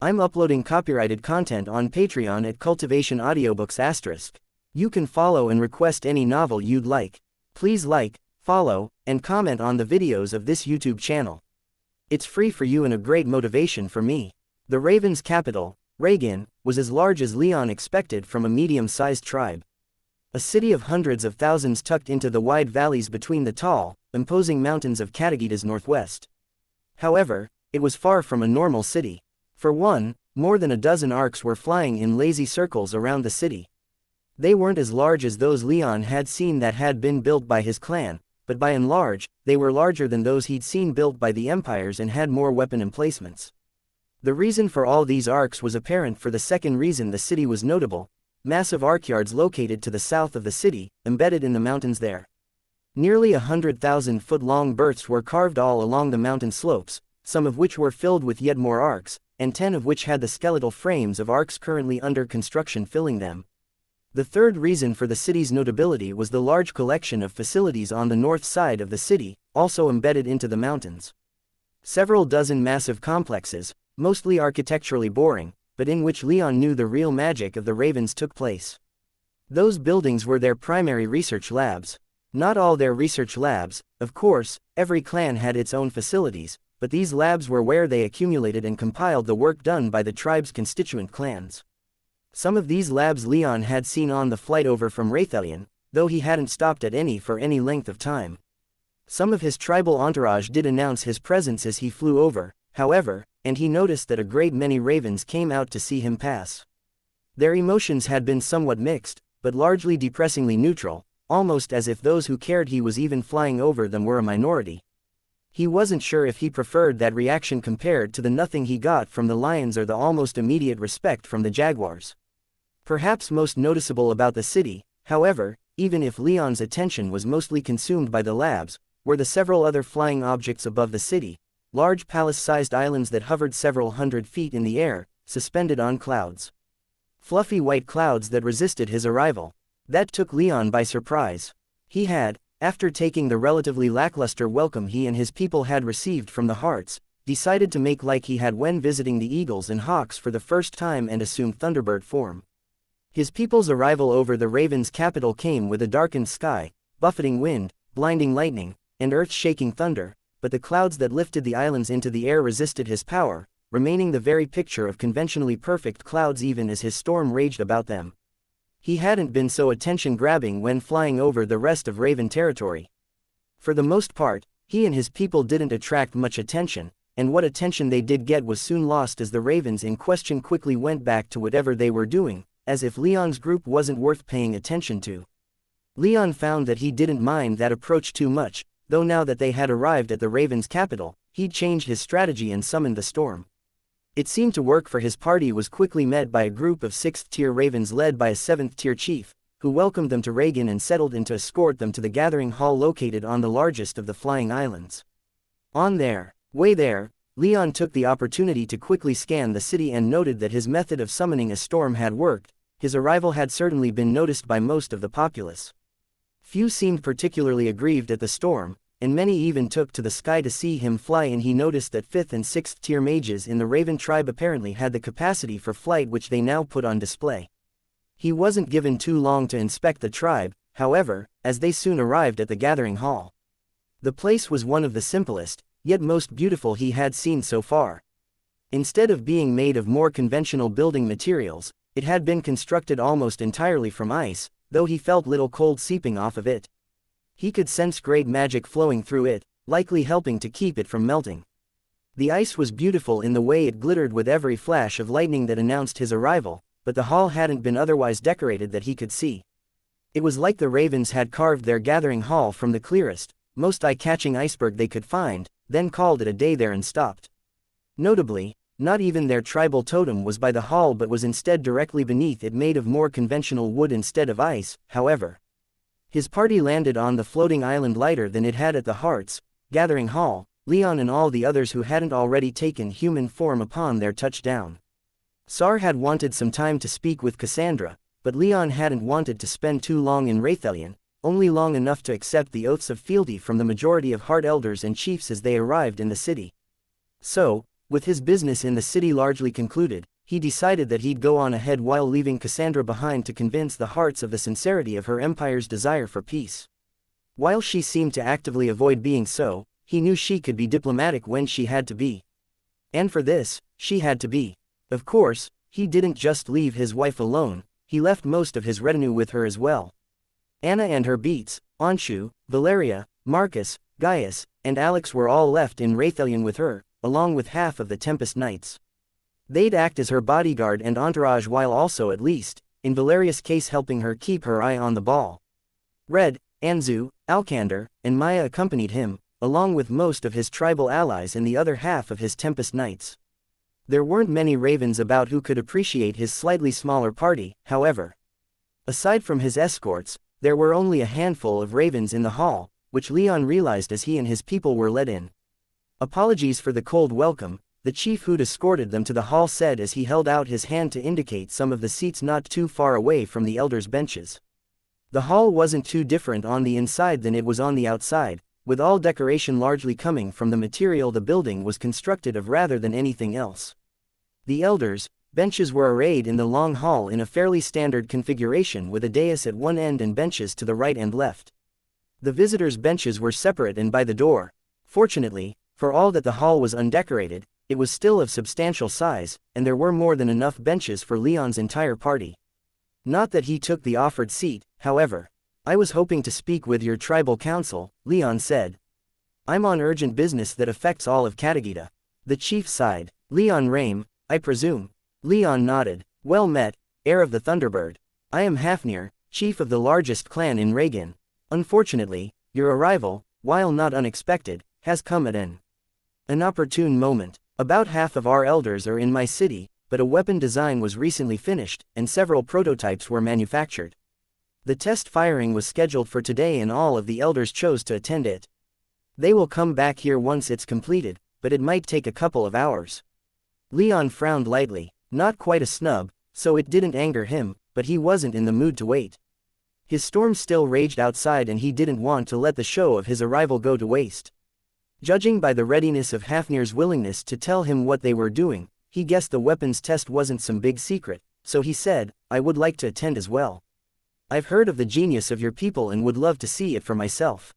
I'm uploading copyrighted content on Patreon at Cultivation Audiobooks*. You can follow and request any novel you'd like. Please like, follow, and comment on the videos of this YouTube channel. It's free for you and a great motivation for me. The Ravens' capital, Reagan, was as large as Leon expected from a medium-sized tribe. A city of hundreds of thousands tucked into the wide valleys between the tall, imposing mountains of Katagita's northwest. However, it was far from a normal city. For one, more than a dozen arcs were flying in lazy circles around the city. They weren't as large as those Leon had seen that had been built by his clan, but by and large, they were larger than those he'd seen built by the empires and had more weapon emplacements. The reason for all these arcs was apparent for the second reason the city was notable: massive archyards located to the south of the city, embedded in the mountains there. Nearly 100,000-foot-long berths were carved all along the mountain slopes, some of which were filled with yet more arcs, and 10 of which had the skeletal frames of arcs currently under construction filling them. The third reason for the city's notability was the large collection of facilities on the north side of the city, also embedded into the mountains. Several dozen massive complexes, mostly architecturally boring, but in which Leon knew the real magic of the Ravens took place. Those buildings were their primary research labs. Not all their research labs, of course; every clan had its own facilities, but these labs were where they accumulated and compiled the work done by the tribe's constituent clans. Some of these labs Leon had seen on the flight over from Raythelion, though he hadn't stopped at any for any length of time. Some of his tribal entourage did announce his presence as he flew over, however, and he noticed that a great many ravens came out to see him pass. Their emotions had been somewhat mixed, but largely depressingly neutral, almost as if those who cared he was even flying over them were a minority. He wasn't sure if he preferred that reaction compared to the nothing he got from the lions or the almost immediate respect from the jaguars. Perhaps most noticeable about the city, however, even if Leon's attention was mostly consumed by the labs, were the several other flying objects above the city, large palace-sized islands that hovered several hundred feet in the air, suspended on clouds. Fluffy white clouds that resisted his arrival. That took Leon by surprise. He had, after taking the relatively lackluster welcome he and his people had received from the Hearts, decided to make like he had when visiting the Eagles and Hawks for the first time and assume Thunderbird form. His people's arrival over the Ravens' capital came with a darkened sky, buffeting wind, blinding lightning, and earth-shaking thunder, but the clouds that lifted the islands into the air resisted his power, remaining the very picture of conventionally perfect clouds even as his storm raged about them. He hadn't been so attention-grabbing when flying over the rest of Raven territory. For the most part, he and his people didn't attract much attention, and what attention they did get was soon lost as the Ravens in question quickly went back to whatever they were doing, as if Leon's group wasn't worth paying attention to. Leon found that he didn't mind that approach too much, though now that they had arrived at the Ravens' capital, he'd changed his strategy and summoned the storm. It seemed to work, for his party was quickly met by a group of 6th-tier ravens led by a 7th-tier chief, who welcomed them to Reagan and settled in to escort them to the gathering hall located on the largest of the flying islands. On their way there, Leon took the opportunity to quickly scan the city and noted that his method of summoning a storm had worked. His arrival had certainly been noticed by most of the populace. Few seemed particularly aggrieved at the storm, and many even took to the sky to see him fly, and he noticed that 5th and 6th tier mages in the Raven tribe apparently had the capacity for flight, which they now put on display. He wasn't given too long to inspect the tribe, however, as they soon arrived at the gathering hall. The place was one of the simplest, yet most beautiful he had seen so far. Instead of being made of more conventional building materials, it had been constructed almost entirely from ice, though he felt little cold seeping off of it. He could sense great magic flowing through it, likely helping to keep it from melting. The ice was beautiful in the way it glittered with every flash of lightning that announced his arrival, but the hall hadn't been otherwise decorated that he could see. It was like the Ravens had carved their gathering hall from the clearest, most eye-catching iceberg they could find, then called it a day there and stopped. Notably, not even their tribal totem was by the hall but was instead directly beneath it, made of more conventional wood instead of ice. However, his party landed on the floating island lighter than it had at the Hearts' gathering hall, Leon and all the others who hadn't already taken human form upon their touchdown. Sar had wanted some time to speak with Cassandra, but Leon hadn't wanted to spend too long in Raythelion, only long enough to accept the oaths of fealty from the majority of Heart Elders and Chiefs as they arrived in the city. So, With his business in the city largely concluded, he decided that he'd go on ahead while leaving Cassandra behind to convince the hearts of the sincerity of her empire's desire for peace. While she seemed to actively avoid being so, he knew she could be diplomatic when she had to be. And for this, she had to be. Of course, he didn't just leave his wife alone, he left most of his retinue with her as well. Anna and her beats, Anshu, Valeria, Marcus, Gaius, and Alex were all left in Raythelion with her, along with half of the Tempest Knights. They'd act as her bodyguard and entourage while also at least, in Valeria's case helping her keep her eye on the ball. Red, Anzu, Alcander, and Maya accompanied him, along with most of his tribal allies and the other half of his Tempest Knights. There weren't many ravens about who could appreciate his slightly smaller party, however. Aside from his escorts, there were only a handful of ravens in the hall, which Leon realized as he and his people were led in. Apologies for the cold welcome, the chief who'd escorted them to the hall said as he held out his hand to indicate some of the seats not too far away from the elders' benches. The hall wasn't too different on the inside than it was on the outside, with all decoration largely coming from the material the building was constructed of rather than anything else. The elders' benches were arrayed in the long hall in a fairly standard configuration with a dais at one end and benches to the right and left. The visitors' benches were separate and by the door. Fortunately, for all that the hall was undecorated, it was still of substantial size, and there were more than enough benches for Leon's entire party. Not that he took the offered seat, however. I was hoping to speak with your tribal council, Leon said. I'm on urgent business that affects all of Katagita. The chief sighed. Leon Rame, I presume. Leon nodded. Well met, heir of the Thunderbird. I am Hafnir, chief of the largest clan in Reagan. Unfortunately, your arrival, while not unexpected, has come at an opportune moment. About half of our elders are in my city, but a weapon design was recently finished, and several prototypes were manufactured. The test firing was scheduled for today and all of the elders chose to attend it. They will come back here once it's completed, but it might take a couple of hours. Leon frowned lightly, not quite a snub, so it didn't anger him, but he wasn't in the mood to wait. His storm still raged outside and he didn't want to let the show of his arrival go to waste. Judging by the readiness of Hafnir's willingness to tell him what they were doing, he guessed the weapons test wasn't some big secret, so he said, I would like to attend as well. I've heard of the genius of your people and would love to see it for myself.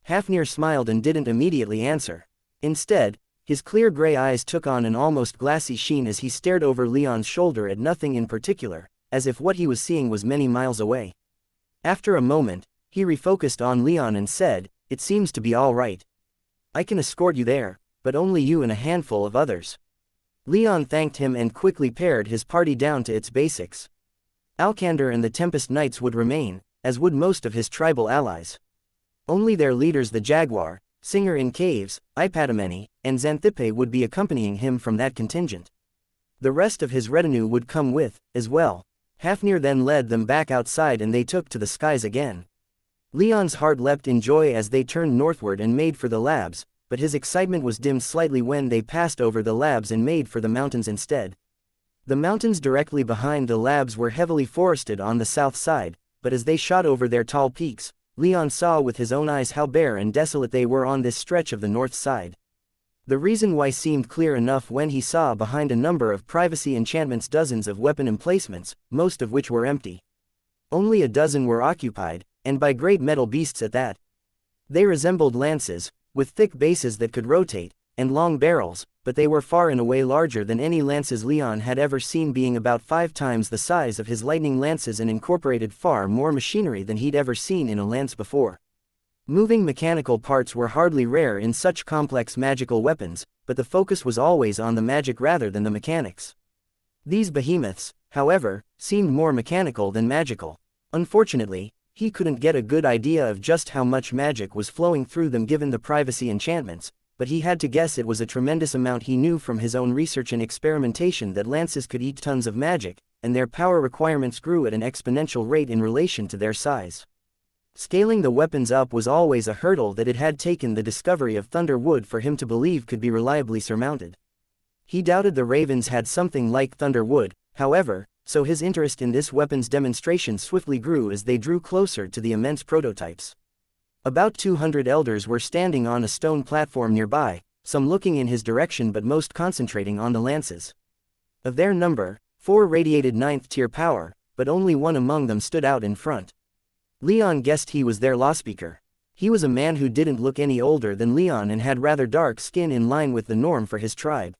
Hafnir smiled and didn't immediately answer. Instead, his clear gray eyes took on an almost glassy sheen as he stared over Leon's shoulder at nothing in particular, as if what he was seeing was many miles away. After a moment, he refocused on Leon and said, It seems to be all right. I can escort you there, but only you and a handful of others. Leon thanked him and quickly pared his party down to its basics. Alcander and the Tempest Knights would remain, as would most of his tribal allies. Only their leaders the Jaguar, Singer in Caves, Ipatameni, and Xanthippe would be accompanying him from that contingent. The rest of his retinue would come with, as well. Hafnir then led them back outside and they took to the skies again. Leon's heart leapt in joy as they turned northward and made for the labs, but his excitement was dimmed slightly when they passed over the labs and made for the mountains instead. The mountains directly behind the labs were heavily forested on the south side, but as they shot over their tall peaks, Leon saw with his own eyes how bare and desolate they were on this stretch of the north side. The reason why seemed clear enough when he saw behind a number of privacy enchantments dozens of weapon emplacements, most of which were empty. Only a dozen were occupied, and by great metal beasts at that. They resembled lances, with thick bases that could rotate, and long barrels, but they were far and away larger than any lances Leon had ever seen, being about 5 times the size of his lightning lances and incorporated far more machinery than he'd ever seen in a lance before. Moving mechanical parts were hardly rare in such complex magical weapons, but the focus was always on the magic rather than the mechanics. These behemoths, however, seemed more mechanical than magical. Unfortunately, he couldn't get a good idea of just how much magic was flowing through them given the privacy enchantments, but he had to guess it was a tremendous amount. He knew from his own research and experimentation that lances could eat tons of magic, and their power requirements grew at an exponential rate in relation to their size. Scaling the weapons up was always a hurdle that it had taken the discovery of Thunder Wood for him to believe could be reliably surmounted. He doubted the Ravens had something like Thunder Wood, however, so his interest in this weapon's demonstration swiftly grew as they drew closer to the immense prototypes. About 200 elders were standing on a stone platform nearby, some looking in his direction but most concentrating on the lances. Of their number, 4 radiated 9th tier power, but only one among them stood out in front. Leon guessed he was their lawspeaker. He was a man who didn't look any older than Leon and had rather dark skin in line with the norm for his tribe.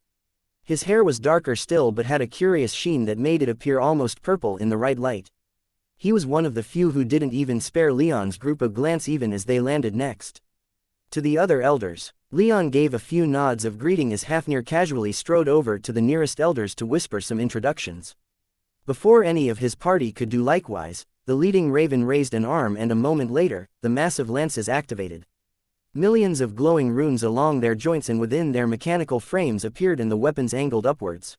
His hair was darker still but had a curious sheen that made it appear almost purple in the right light. He was one of the few who didn't even spare Leon's group a glance even as they landed next. To the other elders, Leon gave a few nods of greeting as Hafnir casually strode over to the nearest elders to whisper some introductions. Before any of his party could do likewise, the leading raven raised an arm and a moment later, the massive lances activated. Millions of glowing runes along their joints and within their mechanical frames appeared and the weapons angled upwards.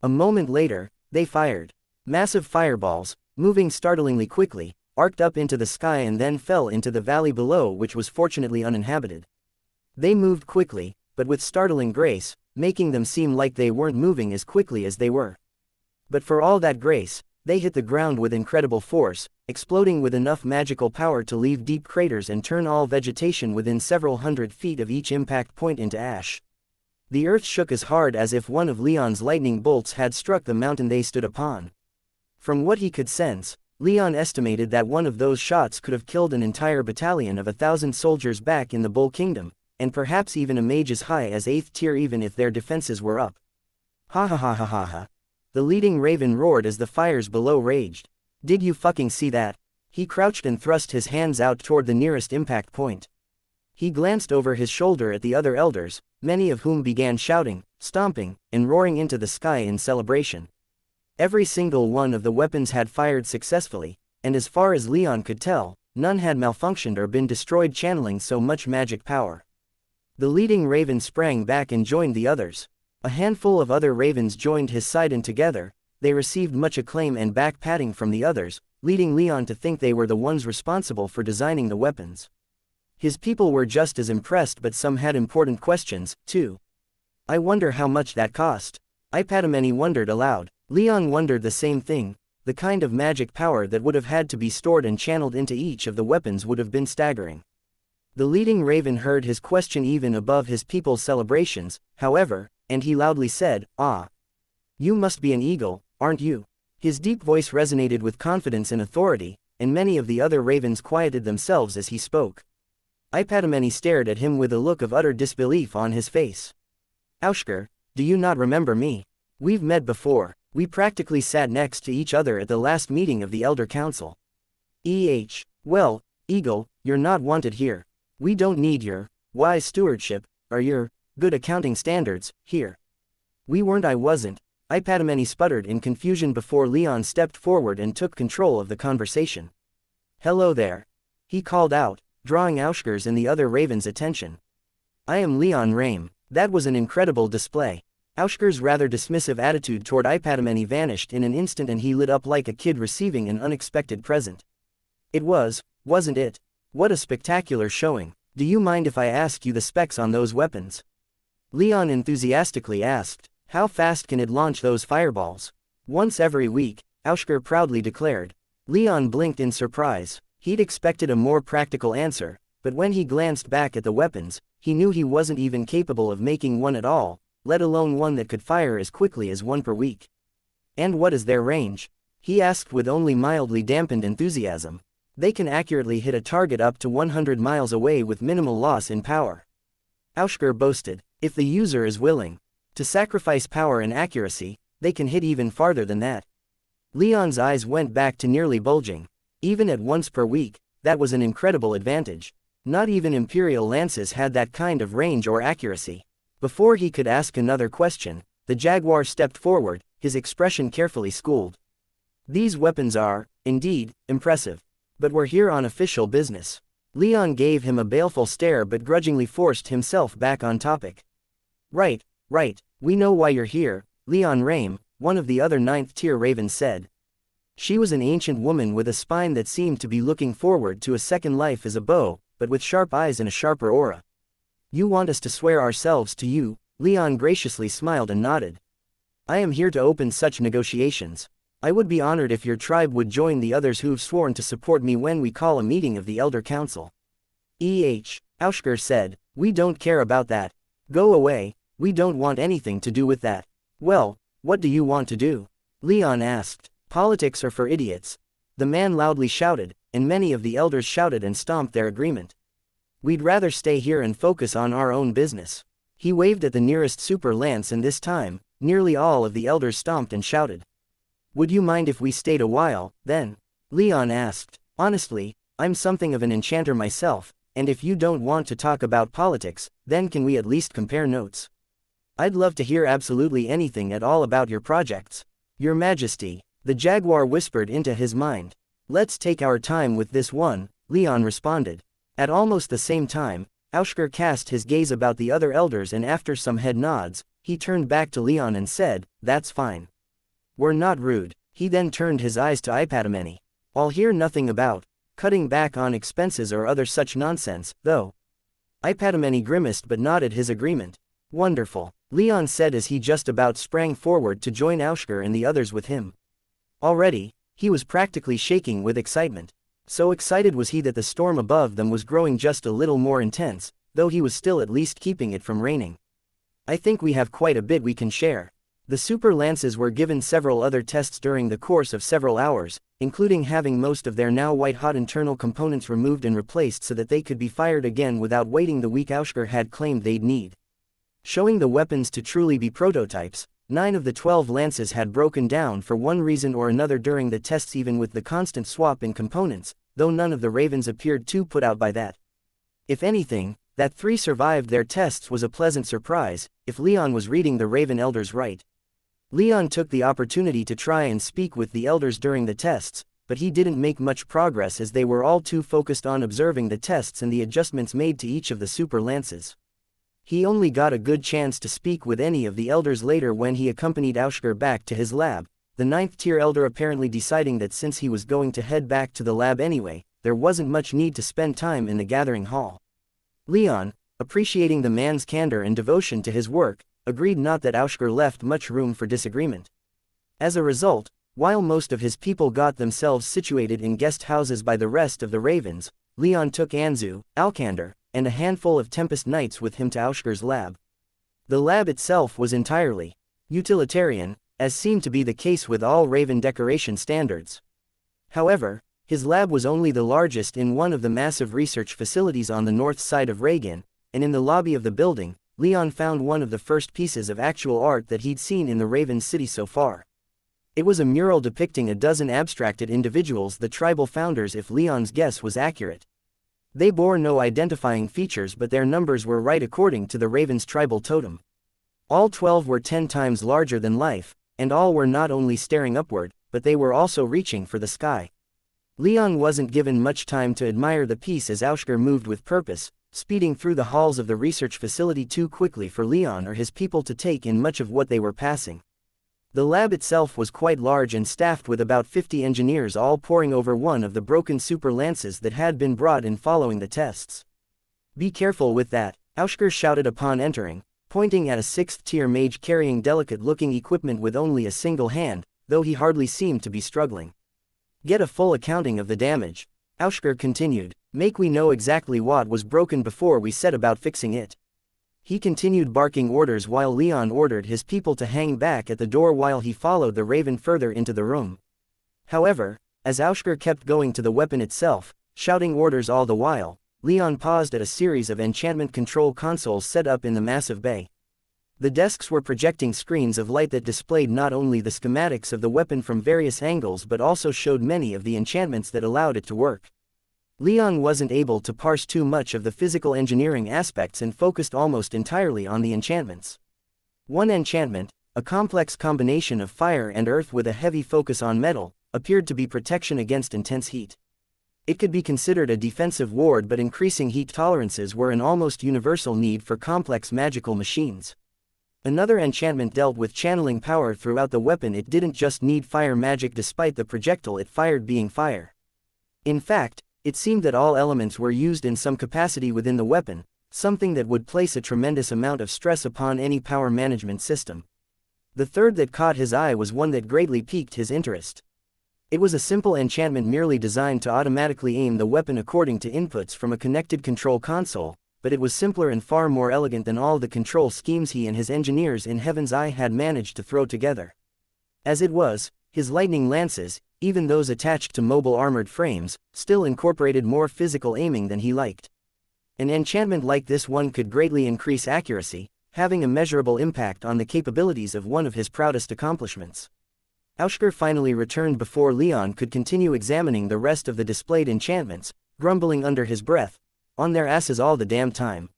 A moment later, they fired. Massive fireballs, moving startlingly quickly, arced up into the sky and then fell into the valley below, which was fortunately uninhabited. They moved quickly, but with startling grace, making them seem like they weren't moving as quickly as they were. But for all that grace, they hit the ground with incredible force, exploding with enough magical power to leave deep craters and turn all vegetation within several hundred feet of each impact point into ash. The earth shook as hard as if one of Leon's lightning bolts had struck the mountain they stood upon. From what he could sense, Leon estimated that one of those shots could have killed an entire battalion of 1,000 soldiers back in the Bull Kingdom, and perhaps even a mage as high as 8th tier even if their defenses were up. Ha ha ha ha ha ha. The leading raven roared as the fires below raged. Did you fucking see that? He crouched and thrust his hands out toward the nearest impact point. He glanced over his shoulder at the other elders, many of whom began shouting, stomping, and roaring into the sky in celebration. Every single one of the weapons had fired successfully, and as far as Leon could tell, none had malfunctioned or been destroyed channeling so much magic power. The leading raven sprang back and joined the others. A handful of other ravens joined his side and together, they received much acclaim and back-patting from the others, leading Leon to think they were the ones responsible for designing the weapons. His people were just as impressed but some had important questions, too. I wonder how much that cost. Ipatameni wondered aloud. Leon wondered the same thing. The kind of magic power that would have had to be stored and channeled into each of the weapons would have been staggering. The leading raven heard his question even above his people's celebrations, however, and he loudly said, "Ah. You must be an eagle, aren't you?" His deep voice resonated with confidence and authority, and many of the other ravens quieted themselves as he spoke. Ipatameni stared at him with a look of utter disbelief on his face. "Aushkar, do you not remember me? We've met before. We practically sat next to each other at the last meeting of the Elder Council." Well, Eagle, you're not wanted here. We don't need your wise stewardship, or your good accounting standards, here. I wasn't. Ipatameni sputtered in confusion before Leon stepped forward and took control of the conversation. "Hello there," he called out, drawing Aushkar's and the other ravens' attention. "I am Leon Rame." That was an incredible display. Aushkar's rather dismissive attitude toward Ipatameni vanished in an instant and he lit up like a kid receiving an unexpected present. It was, wasn't it? What a spectacular showing. Do you mind if I ask you the specs on those weapons? Leon enthusiastically asked. How fast can it launch those fireballs? Once every week, Aushkar proudly declared. Leon blinked in surprise. He'd expected a more practical answer, but when he glanced back at the weapons, he knew he wasn't even capable of making one at all, let alone one that could fire as quickly as one per week. And what is their range? He asked with only mildly dampened enthusiasm. They can accurately hit a target up to 100 miles away with minimal loss in power. Aushkar boasted. If the user is willing to sacrifice power and accuracy, they can hit even farther than that. Leon's eyes went back to nearly bulging. Even at once per week, that was an incredible advantage. Not even Imperial lances had that kind of range or accuracy. Before he could ask another question, the jaguar stepped forward, his expression carefully schooled. These weapons are, indeed, impressive. But we're here on official business. Leon gave him a baleful stare but grudgingly forced himself back on topic. Right. We know why you're here, Leon Rame, one of the other 9th-tier ravens said. She was an ancient woman with a spine that seemed to be looking forward to a second life as a bow, but with sharp eyes and a sharper aura. You want us to swear ourselves to you? Leon graciously smiled and nodded. I am here to open such negotiations. I would be honored if your tribe would join the others who've sworn to support me when we call a meeting of the Elder Council. Aushkar said, we don't care about that. Go away, we don't want anything to do with that. Well, what do you want to do? Leon asked. Politics are for idiots. The man loudly shouted, and many of the elders shouted and stomped their agreement. We'd rather stay here and focus on our own business. He waved at the nearest super lance, and this time, nearly all of the elders stomped and shouted. Would you mind if we stayed a while, then? Leon asked. Honestly, I'm something of an enchanter myself, and if you don't want to talk about politics, then can we at least compare notes? I'd love to hear absolutely anything at all about your projects. Your Majesty, the jaguar whispered into his mind. Let's take our time with this one, Leon responded. At almost the same time, Aushker cast his gaze about the other elders, and after some head nods, he turned back to Leon and said, "That's fine. We're not rude." He then turned his eyes to Ipatameni. "I'll hear nothing about cutting back on expenses or other such nonsense, though." Ipatameni grimaced but nodded his agreement. "Wonderful," Leon said as he just about sprang forward to join Aushker and the others with him. Already, he was practically shaking with excitement. So excited was he that the storm above them was growing just a little more intense, though he was still at least keeping it from raining. "I think we have quite a bit we can share." The super lances were given several other tests during the course of several hours, including having most of their now white-hot internal components removed and replaced so that they could be fired again without waiting the week Aushker had claimed they'd need. Showing the weapons to truly be prototypes, 9 of the 12 lances had broken down for one reason or another during the tests, even with the constant swap in components, though none of the ravens appeared too put out by that. If anything, that 3 survived their tests was a pleasant surprise, if Leon was reading the raven elders right. Leon took the opportunity to try and speak with the elders during the tests, but he didn't make much progress as they were all too focused on observing the tests and the adjustments made to each of the super lances. He only got a good chance to speak with any of the elders later when he accompanied Aushker back to his lab, the 9th tier elder apparently deciding that since he was going to head back to the lab anyway, there wasn't much need to spend time in the gathering hall. Leon, appreciating the man's candor and devotion to his work, agreed, not that Aushker left much room for disagreement. As a result, while most of his people got themselves situated in guest houses by the rest of the ravens, Leon took Anzu, Alkander, and a handful of Tempest Knights with him to Aushker's lab. The lab itself was entirely utilitarian, as seemed to be the case with all raven decoration standards. However, his lab was only the largest in one of the massive research facilities on the north side of Reagan, and in the lobby of the building, Leon found one of the first pieces of actual art that he'd seen in the Raven City so far. It was a mural depicting a dozen abstracted individuals, the tribal founders if Leon's guess was accurate. They bore no identifying features, but their numbers were right according to the Raven's tribal totem. All 12 were 10 times larger than life, and all were not only staring upward, but they were also reaching for the sky. Leon wasn't given much time to admire the piece as Aushker moved with purpose, speeding through the halls of the research facility too quickly for Leon or his people to take in much of what they were passing. The lab itself was quite large and staffed with about 50 engineers, all poring over one of the broken super lances that had been brought in following the tests. "Be careful with that," Aushker shouted upon entering, pointing at a 6th tier mage carrying delicate-looking equipment with only a single hand, though he hardly seemed to be struggling. "Get a full accounting of the damage," Aushker continued. "Make we know exactly what was broken before we set about fixing it." He continued barking orders while Leon ordered his people to hang back at the door while he followed the raven further into the room. However, as Aushker kept going to the weapon itself, shouting orders all the while, Leon paused at a series of enchantment control consoles set up in the massive bay. The desks were projecting screens of light that displayed not only the schematics of the weapon from various angles but also showed many of the enchantments that allowed it to work. Leon wasn't able to parse too much of the physical engineering aspects and focused almost entirely on the enchantments. One enchantment, a complex combination of fire and earth with a heavy focus on metal, appeared to be protection against intense heat. It could be considered a defensive ward, but increasing heat tolerances were an almost universal need for complex magical machines. Another enchantment dealt with channeling power throughout the weapon. It didn't just need fire magic despite the projectile it fired being fire. In fact, it seemed that all elements were used in some capacity within the weapon, something that would place a tremendous amount of stress upon any power management system. The third that caught his eye was one that greatly piqued his interest. It was a simple enchantment merely designed to automatically aim the weapon according to inputs from a connected control console, but it was simpler and far more elegant than all the control schemes he and his engineers in Heaven's Eye had managed to throw together. As it was, his lightning lances, even those attached to mobile armored frames, still incorporated more physical aiming than he liked. An enchantment like this one could greatly increase accuracy, having a measurable impact on the capabilities of one of his proudest accomplishments. Aushker finally returned before Leon could continue examining the rest of the displayed enchantments, grumbling under his breath, "On their asses all the damn time.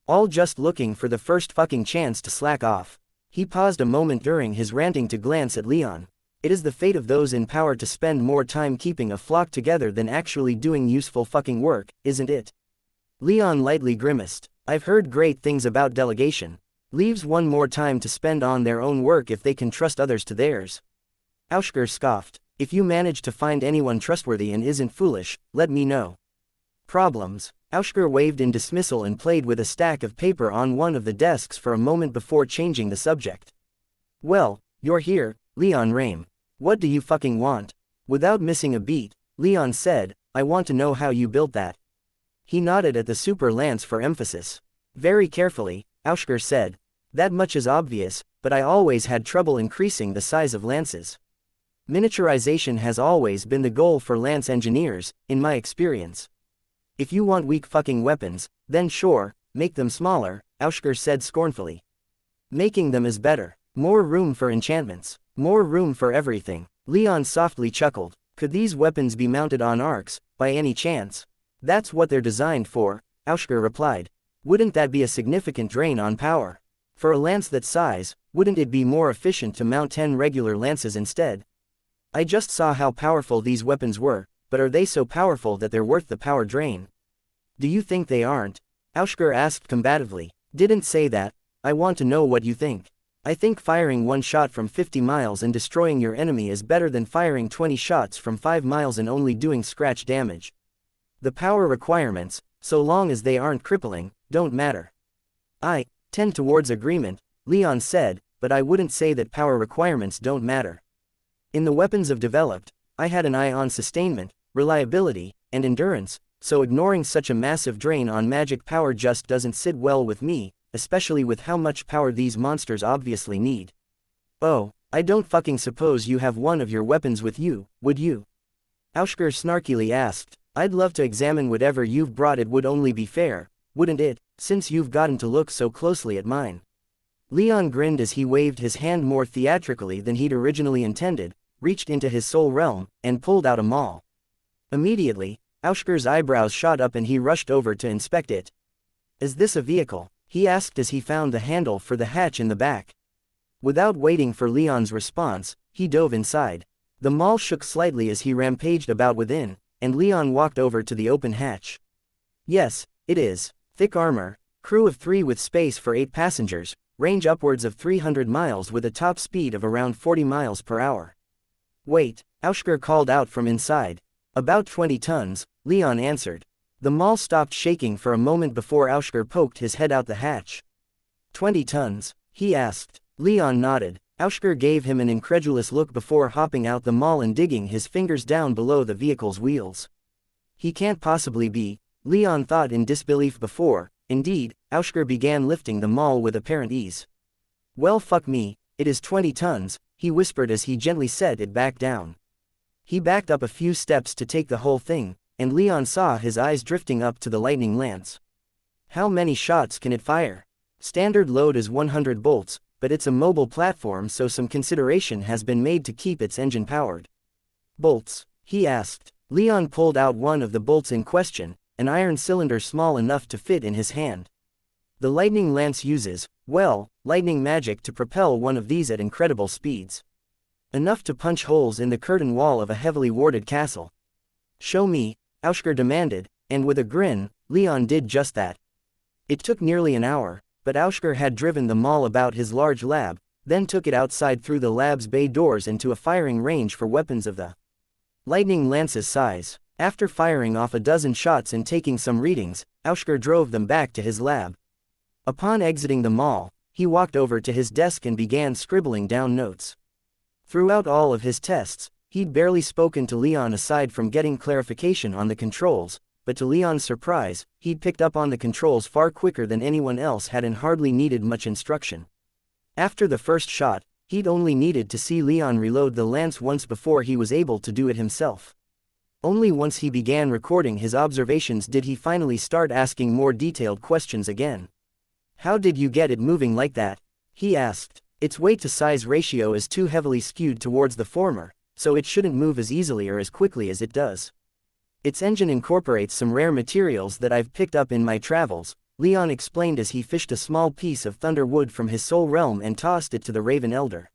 All just looking for the first fucking chance to slack off." He paused a moment during his ranting to glance at Leon. It is the fate of those in power to spend more time keeping a flock together than actually doing useful fucking work, isn't it? Leon lightly grimaced. "I've heard great things about delegation. Leaves one more time to spend on their own work if they can trust others to theirs." Aushker scoffed. "If you manage to find anyone trustworthy and isn't foolish, let me know." Problems. Aushker waved in dismissal and played with a stack of paper on one of the desks for a moment before changing the subject. "Well, you're here, Leon Rame. What do you fucking want?" Without missing a beat, Leon said, "I want to know how you built that." He nodded at the super lance for emphasis. "Very carefully," Aushker said. "That much is obvious, but I always had trouble increasing the size of lances. Miniaturization has always been the goal for lance engineers, in my experience. If you want weak fucking weapons, then sure, make them smaller," Aushker said scornfully. "Making them is better. More room for enchantments. More room for everything." Leon softly chuckled. "Could these weapons be mounted on arcs, by any chance?" "That's what they're designed for," Aushker replied. "Wouldn't that be a significant drain on power? For a lance that size, wouldn't it be more efficient to mount 10 regular lances instead? I just saw how powerful these weapons were, but are they so powerful that they're worth the power drain?" "Do you think they aren't?" Aushker asked combatively. "Didn't say that. I want to know what you think. I think firing one shot from 50 miles and destroying your enemy is better than firing 20 shots from 5 miles and only doing scratch damage. The power requirements, so long as they aren't crippling, don't matter." "I tend towards agreement," Leon said, "but I wouldn't say that power requirements don't matter. In the weapons I've developed, I had an eye on sustainment, reliability, and endurance, so ignoring such a massive drain on magic power just doesn't sit well with me, especially with how much power these monsters obviously need." "Oh, I don't fucking suppose you have one of your weapons with you, would you?" Aushker snarkily asked. "I'd love to examine whatever you've brought. It would only be fair, wouldn't it, since you've gotten to look so closely at mine?" Leon grinned as he waved his hand more theatrically than he'd originally intended, reached into his soul realm, and pulled out a maul. Immediately, Aushker's eyebrows shot up and he rushed over to inspect it. "Is this a vehicle?" he asked as he found the handle for the hatch in the back. Without waiting for Leon's response, he dove inside. The maul shook slightly as he rampaged about within, and Leon walked over to the open hatch. "Yes, it is. Thick armor, crew of 3 with space for 8 passengers, range upwards of 300 miles with a top speed of around 40 miles per hour. "Wait," Aushker called out from inside. "About 20 tons, Leon answered. The maul stopped shaking for a moment before Aushker poked his head out the hatch. 20 tons, he asked. Leon nodded. Aushker gave him an incredulous look before hopping out the maul and digging his fingers down below the vehicle's wheels. He can't possibly be, Leon thought in disbelief before. Indeed, Aushker began lifting the maul with apparent ease. "Well, fuck me, it is 20 tons, he whispered as he gently set it back down. He backed up a few steps to take the whole thing, and Leon saw his eyes drifting up to the lightning lance. "How many shots can it fire?" "Standard load is 100 bolts, but it's a mobile platform, so some consideration has been made to keep its engine powered." "Bolts?" he asked. Leon pulled out one of the bolts in question, an iron cylinder small enough to fit in his hand. "The lightning lance uses, well, lightning magic to propel one of these at incredible speeds. Enough to punch holes in the curtain wall of a heavily warded castle." "Show me," Aushker demanded, and with a grin, Leon did just that. It took nearly an hour, but Aushker had driven the maul about his large lab, then took it outside through the lab's bay doors into a firing range for weapons of the lightning lance's size. After firing off a dozen shots and taking some readings, Aushker drove them back to his lab. Upon exiting the mall, he walked over to his desk and began scribbling down notes. Throughout all of his tests, he'd barely spoken to Leon aside from getting clarification on the controls, but to Leon's surprise, he'd picked up on the controls far quicker than anyone else had and hardly needed much instruction. After the first shot, he'd only needed to see Leon reload the lance once before he was able to do it himself. Only once he began recording his observations did he finally start asking more detailed questions again. "How did you get it moving like that?" he asked. "Its weight-to-size ratio is too heavily skewed towards the former, so it shouldn't move as easily or as quickly as it does. Its engine incorporates some rare materials that I've picked up in my travels," Leon explained as he fished a small piece of thunder wood from his soul realm and tossed it to the Raven Elder.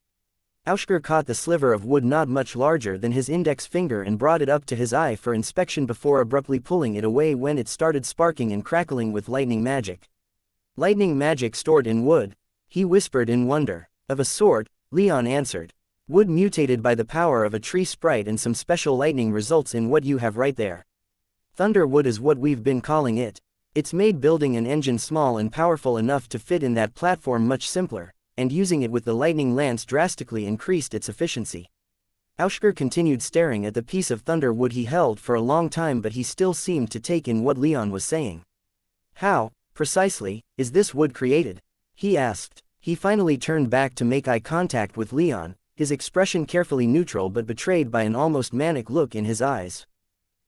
Aushker caught the sliver of wood not much larger than his index finger and brought it up to his eye for inspection before abruptly pulling it away when it started sparking and crackling with lightning magic. "Lightning magic stored in wood?" he whispered in wonder. "Of a sort," Leon answered. "Wood mutated by the power of a tree sprite and some special lightning results in what you have right there. Thunderwood is what we've been calling it. It's made building an engine small and powerful enough to fit in that platform much simpler, and using it with the lightning lance drastically increased its efficiency." Aushker continued staring at the piece of thunderwood he held for a long time, but he still seemed to take in what Leon was saying. "How, precisely, is this wood created?" he asked. He finally turned back to make eye contact with Leon, his expression carefully neutral but betrayed by an almost manic look in his eyes.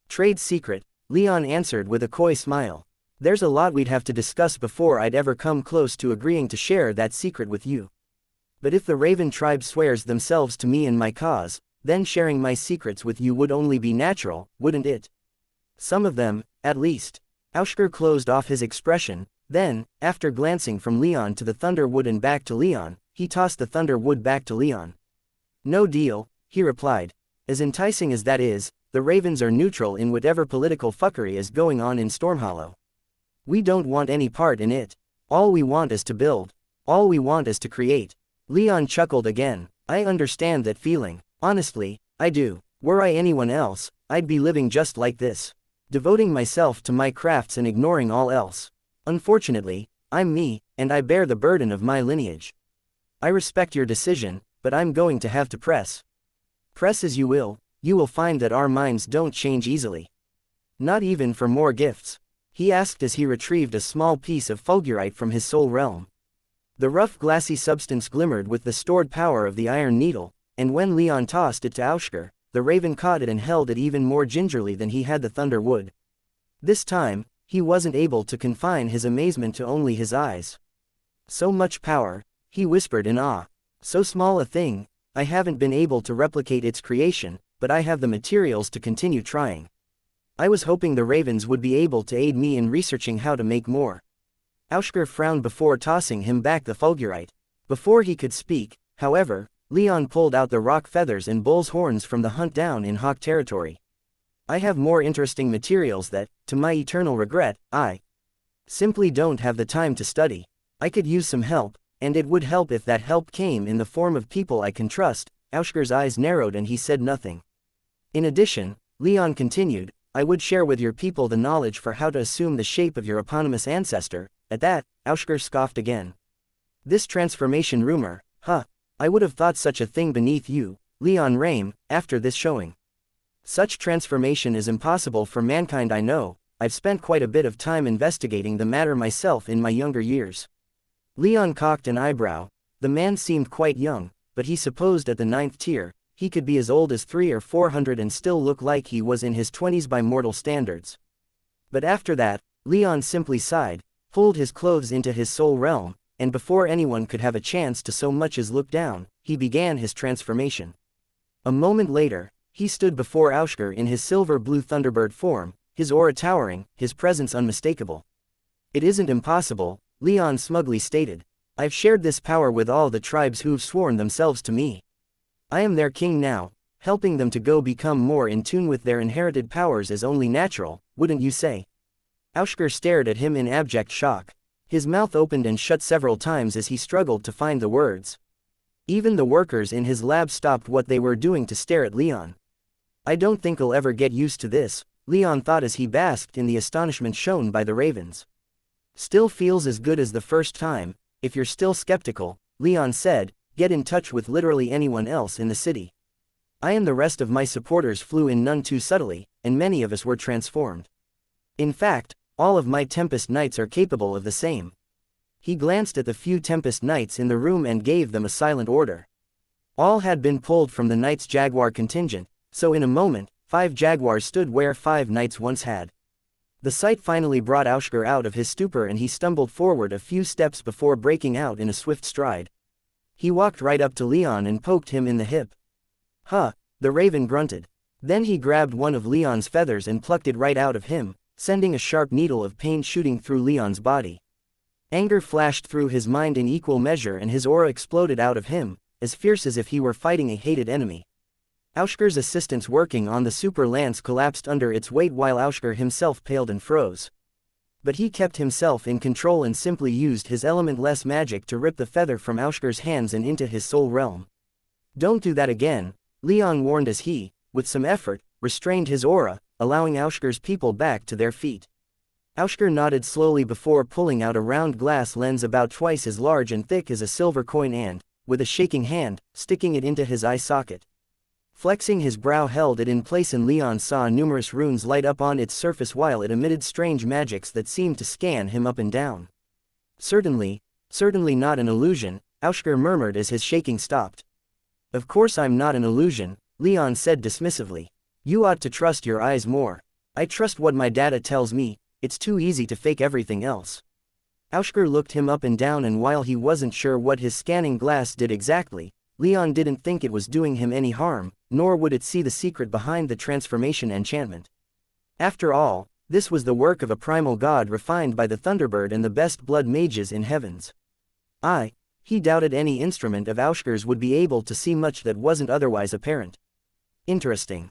"Trade secret," Leon answered with a coy smile. "There's a lot we'd have to discuss before I'd ever come close to agreeing to share that secret with you. But if the Raven tribe swears themselves to me and my cause, then sharing my secrets with you would only be natural, wouldn't it? Some of them, at least." Aushker closed off his expression, then, after glancing from Leon to the thunderwood and back to Leon, he tossed the thunderwood back to Leon. "No deal," he replied. "As enticing as that is, the Ravens are neutral in whatever political fuckery is going on in Stormhollow. We don't want any part in it. All we want is to build. All we want is to create." Leon chuckled again. "I understand that feeling. Honestly, I do. Were I anyone else, I'd be living just like this. Devoting myself to my crafts and ignoring all else. Unfortunately, I'm me, and I bear the burden of my lineage. I respect your decision, but I'm going to have to press. Press as you will find that our minds don't change easily. Not even for more gifts," he asked as he retrieved a small piece of fulgurite from his soul realm. The rough glassy substance glimmered with the stored power of the iron needle, and when Leon tossed it to Aushker, the Raven caught it and held it even more gingerly than he had the thunder wood. This time, he wasn't able to confine his amazement to only his eyes. "So much power," he whispered in awe. "So small a thing, I haven't been able to replicate its creation, but I have the materials to continue trying. I was hoping the Ravens would be able to aid me in researching how to make more." Aushker frowned before tossing him back the fulgurite. Before he could speak, however, Leon pulled out the rock feathers and bull's horns from the hunt down in Hawk territory. "I have more interesting materials that, to my eternal regret, I simply don't have the time to study. I could use some help, and it would help if that help came in the form of people I can trust." Aushker's eyes narrowed and he said nothing. "In addition," Leon continued, "I would share with your people the knowledge for how to assume the shape of your eponymous ancestor." At that, Aushker scoffed again. "This transformation rumor, huh? I would have thought such a thing beneath you, Leon Rame, after this showing. Such transformation is impossible for mankind. I know, I've spent quite a bit of time investigating the matter myself in my younger years." Leon cocked an eyebrow. The man seemed quite young, but he supposed at the 9th tier, he could be as old as 300 or 400 and still look like he was in his 20s by mortal standards. But after that, Leon simply sighed, pulled his clothes into his soul realm, and before anyone could have a chance to so much as look down, he began his transformation. A moment later, he stood before Aushker in his silver-blue thunderbird form, his aura towering, his presence unmistakable. "It isn't impossible," Leon smugly stated. "I've shared this power with all the tribes who've sworn themselves to me. I am their king now, helping them to go become more in tune with their inherited powers is only natural, wouldn't you say?" Aushker stared at him in abject shock. His mouth opened and shut several times as he struggled to find the words. Even the workers in his lab stopped what they were doing to stare at Leon. "I don't think I'll ever get used to this," Leon thought as he basked in the astonishment shown by the Ravens. "Still feels as good as the first time. If you're still skeptical," Leon said, "get in touch with literally anyone else in the city. I and the rest of my supporters flew in none too subtly, and many of us were transformed. In fact, all of my Tempest Knights are capable of the same. He glanced at the few Tempest Knights in the room and gave them a silent order. All had been pulled from the Knights Jaguar contingent, so in a moment, 5 Jaguars stood where 5 Knights once had. The sight finally brought Aushker out of his stupor and he stumbled forward a few steps before breaking out in a swift stride. He walked right up to Leon and poked him in the hip. Huh, the raven grunted. Then he grabbed one of Leon's feathers and plucked it right out of him, sending a sharp needle of pain shooting through Leon's body. Anger flashed through his mind in equal measure and his aura exploded out of him, as fierce as if he were fighting a hated enemy. Aushker's assistants working on the super lance collapsed under its weight while Aushker himself paled and froze. But he kept himself in control and simply used his element-less magic to rip the feather from Aushker's hands and into his soul realm. Don't do that again, Leon warned as he, with some effort, restrained his aura, allowing Aushker's people back to their feet. Aushker nodded slowly before pulling out a round glass lens about twice as large and thick as a silver coin and, with a shaking hand, sticking it into his eye socket. Flexing his brow held it in place and Leon saw numerous runes light up on its surface while it emitted strange magics that seemed to scan him up and down. Certainly not an illusion, Aushker murmured as his shaking stopped. Of course I'm not an illusion, Leon said dismissively. You ought to trust your eyes more. I trust what my data tells me, it's too easy to fake everything else. Aushker looked him up and down and while he wasn't sure what his scanning glass did exactly, Leon didn't think it was doing him any harm, nor would it see the secret behind the transformation enchantment. After all, this was the work of a primal god refined by the Thunderbird and the best blood mages in heavens. He doubted any instrument of Aushker's would be able to see much that wasn't otherwise apparent. Interesting,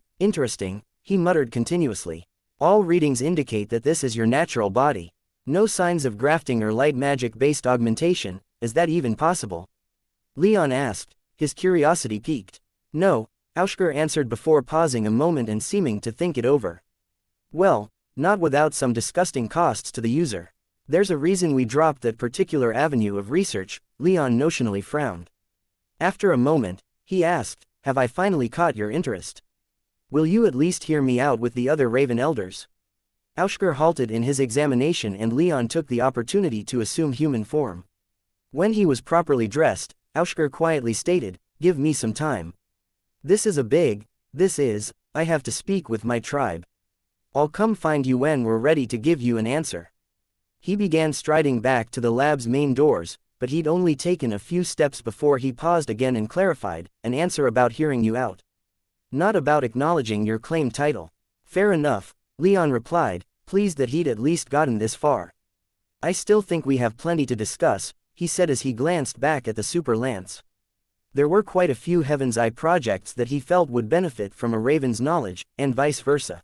he muttered continuously. All readings indicate that this is your natural body. No signs of grafting or light magic-based augmentation, is that even possible? Leon asked, his curiosity piqued. No, Aushker answered before pausing a moment and seeming to think it over. Well, not without some disgusting costs to the user. There's a reason we dropped that particular avenue of research, Leon notionally frowned. After a moment, he asked, have I finally caught your interest? Will you at least hear me out with the other Raven Elders? Aushker halted in his examination and Leon took the opportunity to assume human form. When he was properly dressed, Aushker quietly stated, give me some time. I have to speak with my tribe. I'll come find you when we're ready to give you an answer. He began striding back to the lab's main doors, but he'd only taken a few steps before he paused again and clarified, an answer about hearing you out. Not about acknowledging your claim title. Fair enough, Leon replied, pleased that he'd at least gotten this far. I still think we have plenty to discuss, he said as he glanced back at the super lance. There were quite a few Heaven's Eye projects that he felt would benefit from a Raven's knowledge, and vice versa.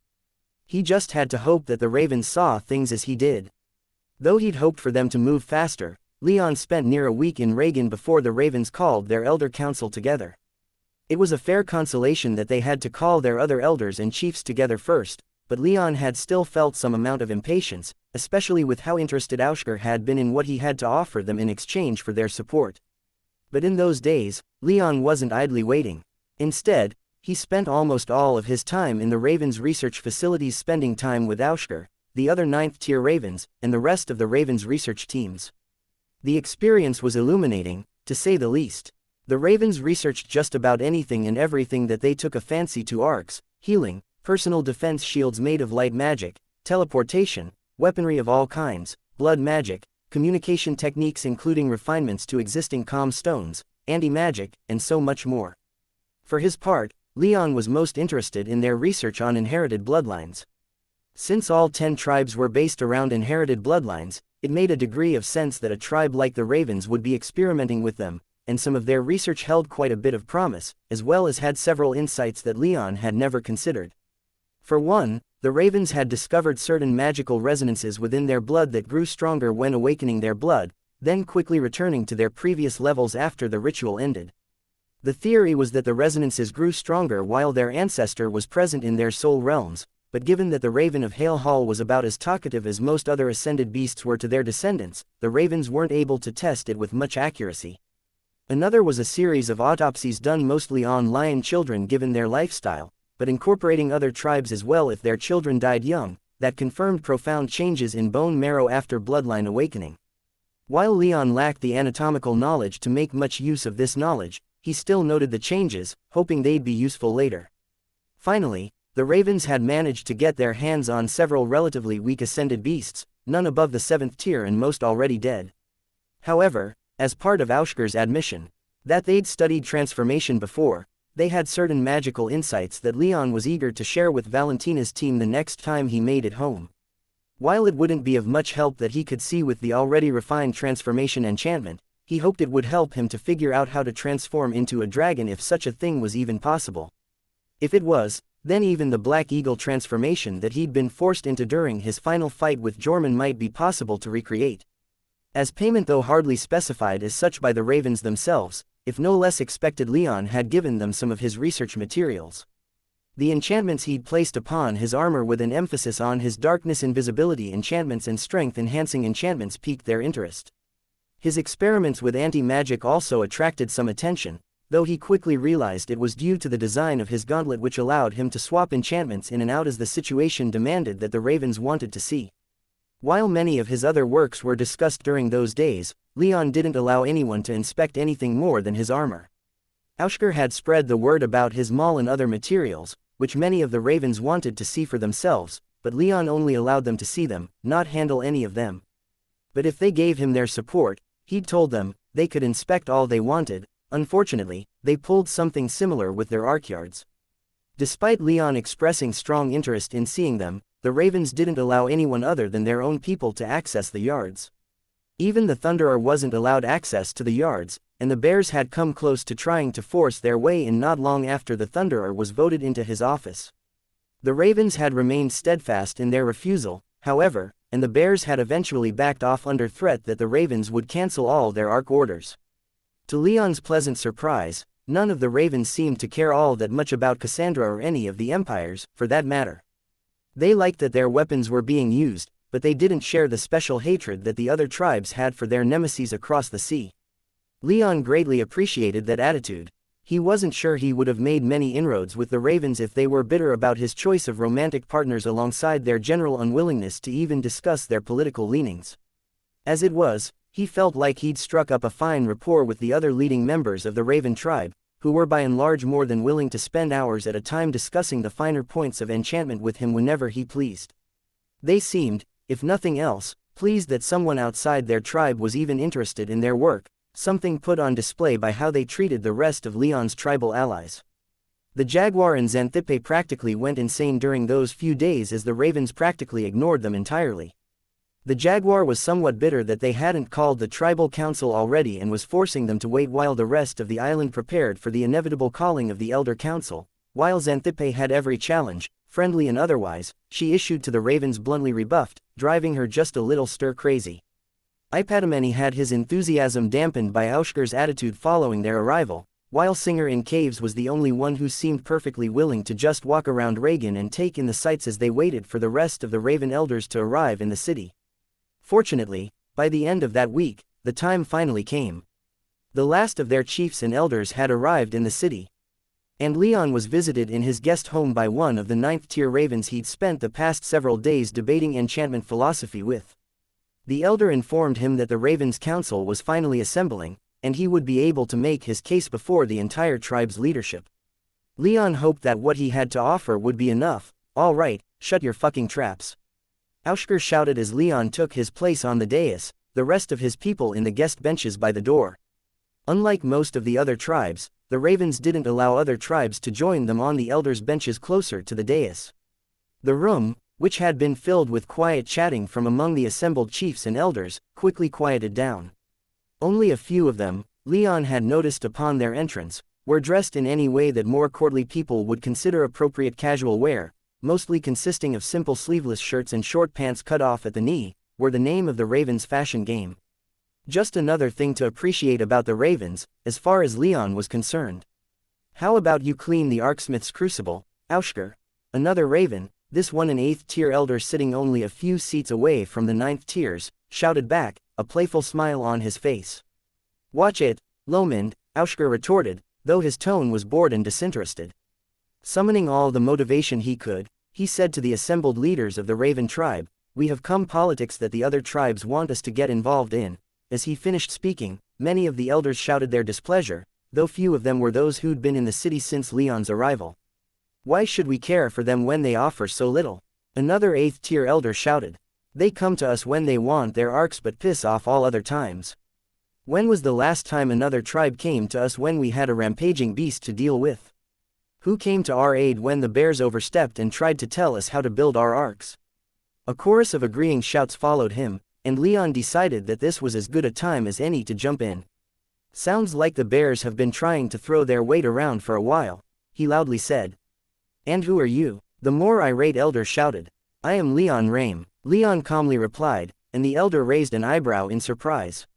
He just had to hope that the Ravens saw things as he did. Though he'd hoped for them to move faster, Leon spent near a week in Reagan before the Ravens called their Elder Council together. It was a fair consolation that they had to call their other elders and chiefs together first, but Leon had still felt some amount of impatience, especially with how interested Aushker had been in what he had to offer them in exchange for their support. But in those days, Leon wasn't idly waiting. Instead, he spent almost all of his time in the Ravens research facilities spending time with Aushker, the other 9th-tier Ravens, and the rest of the Ravens research teams. The experience was illuminating, to say the least. The Ravens researched just about anything and everything that they took a fancy to: arcs, healing, personal defense shields made of light magic, teleportation, weaponry of all kinds, blood magic, communication techniques including refinements to existing comm stones, anti-magic, and so much more. For his part, Leon was most interested in their research on inherited bloodlines. Since all 10 tribes were based around inherited bloodlines, it made a degree of sense that a tribe like the Ravens would be experimenting with them, and some of their research held quite a bit of promise, as well as had several insights that Leon had never considered. For one, the Ravens had discovered certain magical resonances within their blood that grew stronger when awakening their blood, then quickly returning to their previous levels after the ritual ended. The theory was that the resonances grew stronger while their ancestor was present in their soul realms, but given that the Raven of Hale Hall was about as talkative as most other ascended beasts were to their descendants, the Ravens weren't able to test it with much accuracy. Another was a series of autopsies done mostly on lion children given their lifestyle, but incorporating other tribes as well if their children died young, that confirmed profound changes in bone marrow after bloodline awakening. While Leon lacked the anatomical knowledge to make much use of this knowledge, he still noted the changes, hoping they'd be useful later. Finally, the ravens had managed to get their hands on several relatively weak ascended beasts, none above the 7th tier and most already dead. However, as part of Aushker's admission that they'd studied transformation before, they had certain magical insights that Leon was eager to share with Valentina's team the next time he made it home. While it wouldn't be of much help that he could see with the already refined transformation enchantment, he hoped it would help him to figure out how to transform into a dragon if such a thing was even possible. If it was, then even the Black Eagle transformation that he'd been forced into during his final fight with Jorman might be possible to recreate. As payment, though hardly specified as such by the ravens themselves, if no less expected, Leon had given them some of his research materials. The enchantments he'd placed upon his armor with an emphasis on his darkness invisibility enchantments and strength-enhancing enchantments piqued their interest. His experiments with anti-magic also attracted some attention, though he quickly realized it was due to the design of his gauntlet, which allowed him to swap enchantments in and out as the situation demanded, that the ravens wanted to see. While many of his other works were discussed during those days, Leon didn't allow anyone to inspect anything more than his armor. Aushker had spread the word about his maul and other materials, which many of the ravens wanted to see for themselves, but Leon only allowed them to see them, not handle any of them. But if they gave him their support, he'd told them they could inspect all they wanted. Unfortunately, they pulled something similar with their archyards. Despite Leon expressing strong interest in seeing them, the ravens didn't allow anyone other than their own people to access the yards. Even the Thunderer wasn't allowed access to the yards, and the bears had come close to trying to force their way in not long after the Thunderer was voted into his office. The ravens had remained steadfast in their refusal, however, and the bears had eventually backed off under threat that the ravens would cancel all their arc orders. To Leon's pleasant surprise, none of the ravens seemed to care all that much about Cassandra or any of the empires, for that matter. They liked that their weapons were being used, but they didn't share the special hatred that the other tribes had for their nemesis across the sea. Leon greatly appreciated that attitude. He wasn't sure he would have made many inroads with the ravens if they were bitter about his choice of romantic partners alongside their general unwillingness to even discuss their political leanings. As it was, he felt like he'd struck up a fine rapport with the other leading members of the Raven tribe, who were by and large more than willing to spend hours at a time discussing the finer points of enchantment with him whenever he pleased. They seemed, if nothing else, pleased that someone outside their tribe was even interested in their work, something put on display by how they treated the rest of Leon's tribal allies. The jaguar and Xanthippe practically went insane during those few days, as the ravens practically ignored them entirely. The jaguar was somewhat bitter that they hadn't called the tribal council already and was forcing them to wait while the rest of the island prepared for the inevitable calling of the elder council. While Xanthippe had every challenge, friendly and otherwise, she issued to the ravens bluntly rebuffed, driving her just a little stir-crazy. Ipadameni had his enthusiasm dampened by Aushker's attitude following their arrival, while Singer in Caves was the only one who seemed perfectly willing to just walk around Reagan and take in the sights as they waited for the rest of the Raven elders to arrive in the city. Fortunately, by the end of that week, the time finally came. The last of their chiefs and elders had arrived in the city. And Leon was visited in his guest home by one of the 9th-tier ravens he'd spent the past several days debating enchantment philosophy with. The elder informed him that the Ravens' council was finally assembling, and he would be able to make his case before the entire tribe's leadership. Leon hoped that what he had to offer would be enough. "All right, shut your fucking traps," Aushker shouted as Leon took his place on the dais, the rest of his people in the guest benches by the door. Unlike most of the other tribes, the ravens didn't allow other tribes to join them on the elders' benches closer to the dais. The room, which had been filled with quiet chatting from among the assembled chiefs and elders, quickly quieted down. Only a few of them, Leon had noticed upon their entrance, were dressed in any way that more courtly people would consider appropriate casual wear, mostly consisting of simple sleeveless shirts and short pants cut off at the knee, were the name of the Ravens' fashion game. Just another thing to appreciate about the Ravens, as far as Leon was concerned. "How about you clean the Arcsmith's crucible, Aushker?" Another Raven, this one an 8th-tier elder sitting only a few seats away from the 9th tiers, shouted back, a playful smile on his face. "Watch it, Lomond," Aushker retorted, though his tone was bored and disinterested. Summoning all the motivation he could, He said to the assembled leaders of the Raven tribe, "We have come politics that the other tribes want us to get involved in." As he finished speaking, many of the elders shouted their displeasure, though few of them were those who'd been in the city since Leon's arrival. "Why should we care for them when they offer so little?" Another 8th tier elder shouted. "They come to us when they want their arcs but piss off all other times. When was the last time another tribe came to us when we had a rampaging beast to deal with? Who came to our aid when the bears overstepped and tried to tell us how to build our arcs?" A chorus of agreeing shouts followed him, and Leon decided that this was as good a time as any to jump in. "Sounds like the bears have been trying to throw their weight around for a while," he loudly said. "And who are you?" the more irate elder shouted. "I am Leon Rame," Leon calmly replied, and the elder raised an eyebrow in surprise.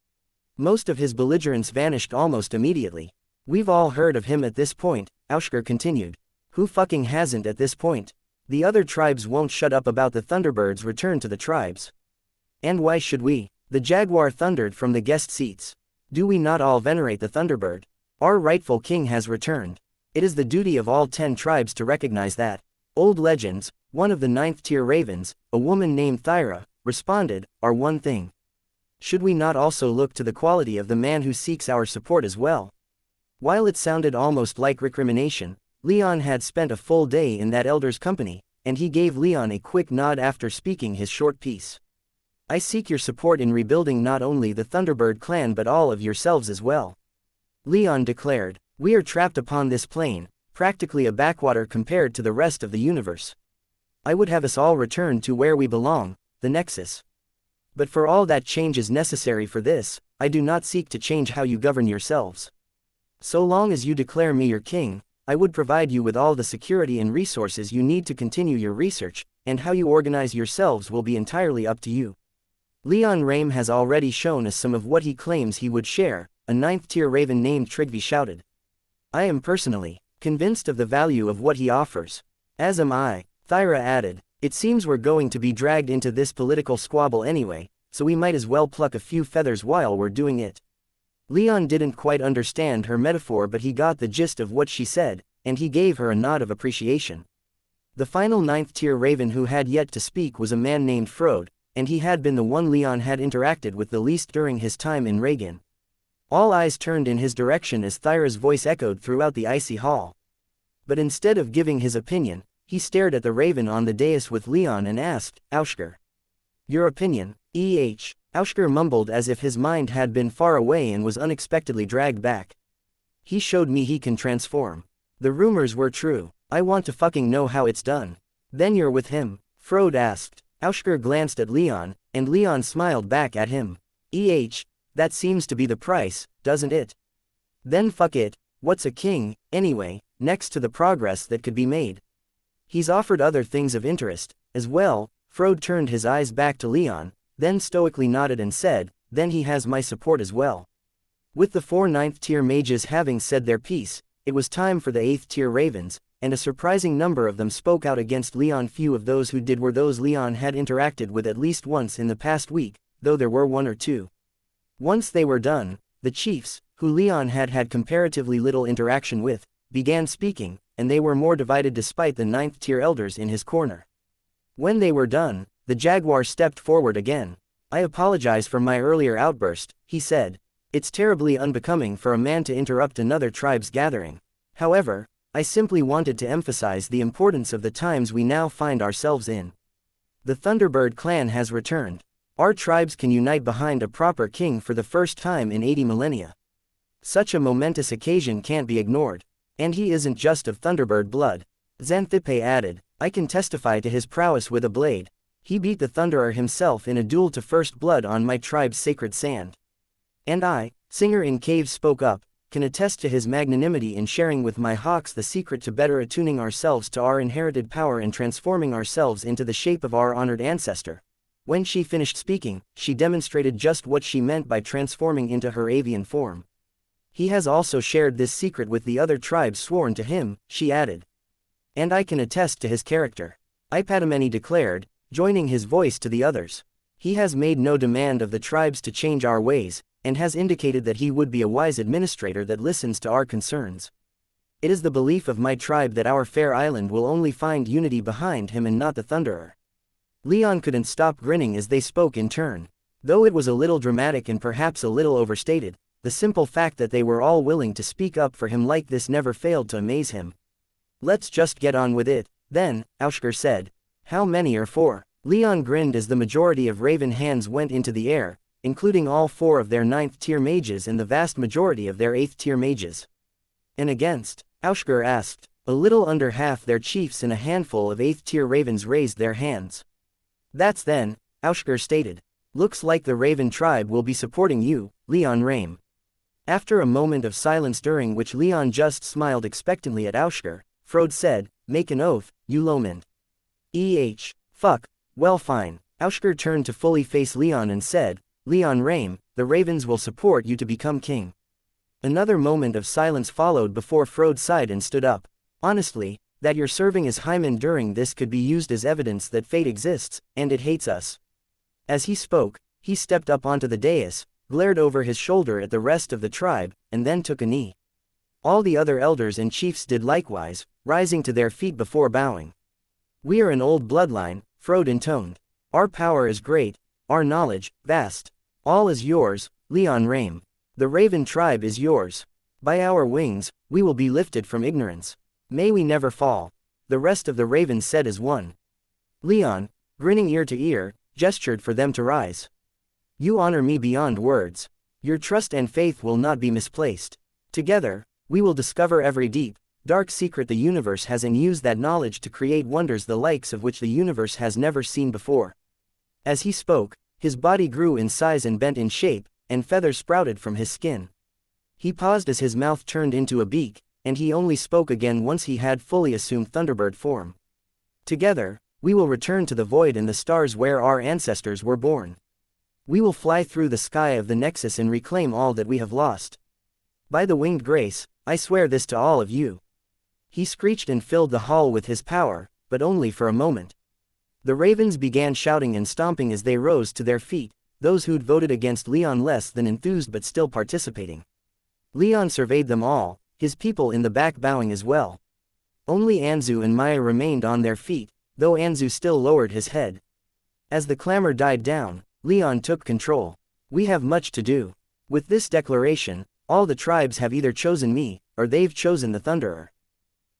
Most of his belligerence vanished almost immediately. "We've all heard of him at this point," Aushker continued. "Who fucking hasn't at this point? The other tribes won't shut up about the Thunderbird's return to the tribes. And why should we?" The jaguar thundered from the guest seats. "Do we not all venerate the Thunderbird? Our rightful king has returned. It is the duty of all 10 tribes to recognize that." Old Legends, one of the 9th tier ravens, a woman named Thyra, responded, "Are one thing. Should we not also look to the quality of the man who seeks our support as well?" While it sounded almost like recrimination, Leon had spent a full day in that elder's company, and he gave Leon a quick nod after speaking his short piece. "I seek your support in rebuilding not only the Thunderbird clan but all of yourselves as well," Leon declared. "We are trapped upon this plane, practically a backwater compared to the rest of the universe. I would have us all return to where we belong, the Nexus. But for all that change is necessary for this, I do not seek to change how you govern yourselves. So long as you declare me your king, I would provide you with all the security and resources you need to continue your research, and how you organize yourselves will be entirely up to you." Leon Rame has already shown us some of what he claims he would share, a 9th tier raven named Trigvi shouted. "I am personally convinced of the value of what he offers." "As am I," Thyra added. "It seems we're going to be dragged into this political squabble anyway, so we might as well pluck a few feathers while we're doing it." Leon didn't quite understand her metaphor, but he got the gist of what she said, and he gave her a nod of appreciation. The final 9th tier raven who had yet to speak was a man named Frode, and he had been the one Leon had interacted with the least during his time in Reagan. All eyes turned in his direction as Thyra's voice echoed throughout the icy hall. But instead of giving his opinion, he stared at the raven on the dais with Leon and asked, "Aushker, your opinion?" Aushker mumbled as if his mind had been far away and was unexpectedly dragged back. "He showed me he can transform. The rumors were true. I want to fucking know how it's done." "Then you're with him?" Frode asked. Aushker glanced at Leon, and Leon smiled back at him. That seems to be the price, doesn't it? Then fuck it, what's a king, anyway, next to the progress that could be made? He's offered other things of interest, as well." Frode turned his eyes back to Leon, then stoically nodded and said, "Then he has my support as well." With the 4 9th tier mages having said their piece, it was time for the 8th tier ravens, and a surprising number of them spoke out against Leon. Few of those who did were those Leon had interacted with at least once in the past week, though there were 1 or 2. Once they were done, the chiefs, who Leon had had comparatively little interaction with, began speaking, and they were more divided despite the 9th tier elders in his corner. When they were done, the jaguar stepped forward again. "I apologize for my earlier outburst," he said. "It's terribly unbecoming for a man to interrupt another tribe's gathering. However, I simply wanted to emphasize the importance of the times we now find ourselves in. The Thunderbird clan has returned. Our tribes can unite behind a proper king for the first time in 80 millennia. Such a momentous occasion can't be ignored. And he isn't just of Thunderbird blood." Xanthippe added, "I can testify to his prowess with a blade. He beat the Thunderer himself in a duel to first blood on my tribe's sacred sand. And I," Singer in Caves spoke up, "can attest to his magnanimity in sharing with my hawks the secret to better attuning ourselves to our inherited power and transforming ourselves into the shape of our honored ancestor." When she finished speaking, she demonstrated just what she meant by transforming into her avian form. "He has also shared this secret with the other tribes sworn to him," she added. "And I can attest to his character," Ipadameni declared, joining his voice to the others. "He has made no demand of the tribes to change our ways, and has indicated that he would be a wise administrator that listens to our concerns. It is the belief of my tribe that our fair island will only find unity behind him and not the Thunderer." Leon couldn't stop grinning as they spoke in turn. Though it was a little dramatic and perhaps a little overstated, the simple fact that they were all willing to speak up for him like this never failed to amaze him. "Let's just get on with it, then," Aushker said. "How many are 4? Leon grinned as the majority of Raven hands went into the air, including all 4 of their 9th-tier mages and the vast majority of their 8th-tier mages. "And against?" Aushker asked. A little under half their chiefs and a handful of 8th-tier ravens raised their hands. "That's then," Aushker stated. "Looks like the Raven tribe will be supporting you, Leon Rame." After a moment of silence during which Leon just smiled expectantly at Aushker, Frode said, "Make an oath, you Lomond." Fuck, well fine." Aushker turned to fully face Leon and said, "Leon Rame, the Ravens will support you to become king." Another moment of silence followed before Frode sighed and stood up. "Honestly, that you're serving as Hyman during this could be used as evidence that fate exists, and it hates us." As he spoke, he stepped up onto the dais, glared over his shoulder at the rest of the tribe, and then took a knee. All the other elders and chiefs did likewise, rising to their feet before bowing. "We are an old bloodline," Frode intoned. "Our power is great, our knowledge, vast. All is yours, Leon Rame. The Raven tribe is yours. By our wings, we will be lifted from ignorance. May we never fall." The rest of the Ravens said as one. Leon, grinning ear to ear, gestured for them to rise. "You honor me beyond words. Your trust and faith will not be misplaced. Together, we will discover every deep, dark secret the universe has and use that knowledge to create wonders the likes of which the universe has never seen before." As he spoke, his body grew in size and bent in shape, and feathers sprouted from his skin. He paused as his mouth turned into a beak, and he only spoke again once he had fully assumed Thunderbird form. "Together, we will return to the void and the stars where our ancestors were born. We will fly through the sky of the Nexus and reclaim all that we have lost. By the winged grace, I swear this to all of you." He screeched and filled the hall with his power, but only for a moment. The Ravens began shouting and stomping as they rose to their feet, those who'd voted against Leon less than enthused but still participating. Leon surveyed them all, his people in the back bowing as well. Only Anzu and Maya remained on their feet, though Anzu still lowered his head. As the clamor died down, Leon took control. "We have much to do. With this declaration, all the tribes have either chosen me, or they've chosen the Thunderer.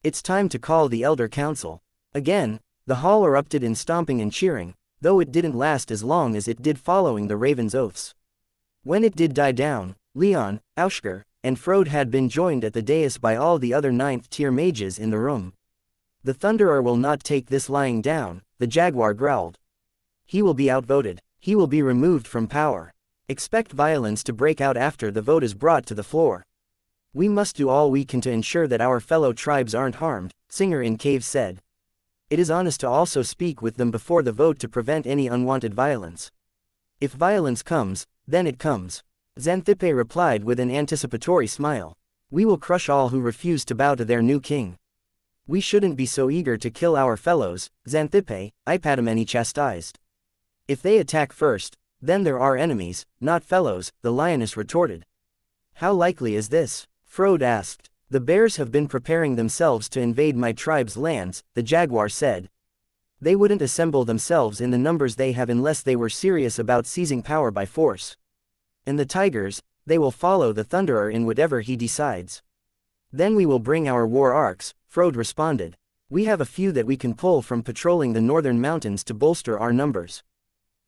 It's time to call the Elder Council." Again, the hall erupted in stomping and cheering, though it didn't last as long as it did following the Raven's oaths. When it did die down, Leon, Aushker, and Frode had been joined at the dais by all the other 9th-tier mages in the room. "The Thunderer will not take this lying down," the Jaguar growled. "He will be outvoted. He will be removed from power. Expect violence to break out after the vote is brought to the floor. We must do all we can to ensure that our fellow tribes aren't harmed," Singer in Cave said. "It is honest to also speak with them before the vote to prevent any unwanted violence. If violence comes, then it comes." Xanthippe replied with an anticipatory smile. "We will crush all who refuse to bow to their new king." "We shouldn't be so eager to kill our fellows, Xanthippe," Ipadameni chastised. "If they attack first, then they're our enemies, not fellows," the lioness retorted. "How likely is this?" Frode asked. "The bears have been preparing themselves to invade my tribe's lands," the jaguar said. "They wouldn't assemble themselves in the numbers they have unless they were serious about seizing power by force. And the tigers, they will follow the Thunderer in whatever he decides." "Then we will bring our war arcs," Frode responded. "We have a few that we can pull from patrolling the northern mountains to bolster our numbers.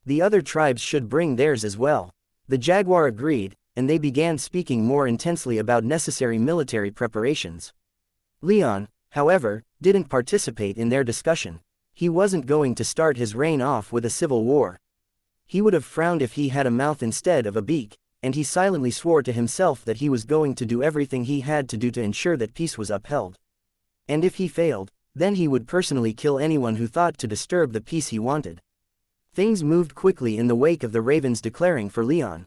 The other tribes should bring theirs as well." The jaguar agreed, and they began speaking more intensely about necessary military preparations. Leon, however, didn't participate in their discussion. He wasn't going to start his reign off with a civil war. He would have frowned if he had a mouth instead of a beak, and he silently swore to himself that he was going to do everything he had to do to ensure that peace was upheld. And if he failed, then he would personally kill anyone who thought to disturb the peace he wanted. Things moved quickly in the wake of the Ravens declaring for Leon.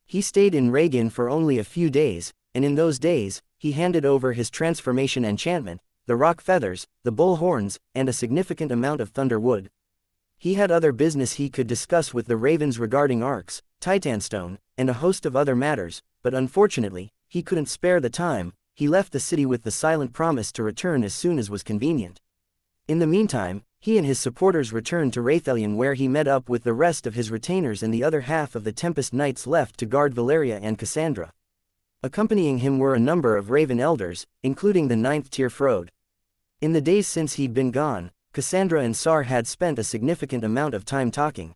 He stayed in Reagan for only a few days, and in those days, he handed over his transformation enchantment, the rock feathers, the bull horns, and a significant amount of thunder wood. He had other business he could discuss with the Ravens regarding arcs, titanstone, and a host of other matters, but unfortunately, he couldn't spare the time, he left the city with the silent promise to return as soon as was convenient. In the meantime, he and his supporters returned to Rathelion, where he met up with the rest of his retainers and the other half of the Tempest Knights left to guard Valeria and Cassandra. Accompanying him were a number of Raven Elders, including the 9th tier Frode. In the days since he'd been gone, Cassandra and Sar had spent a significant amount of time talking.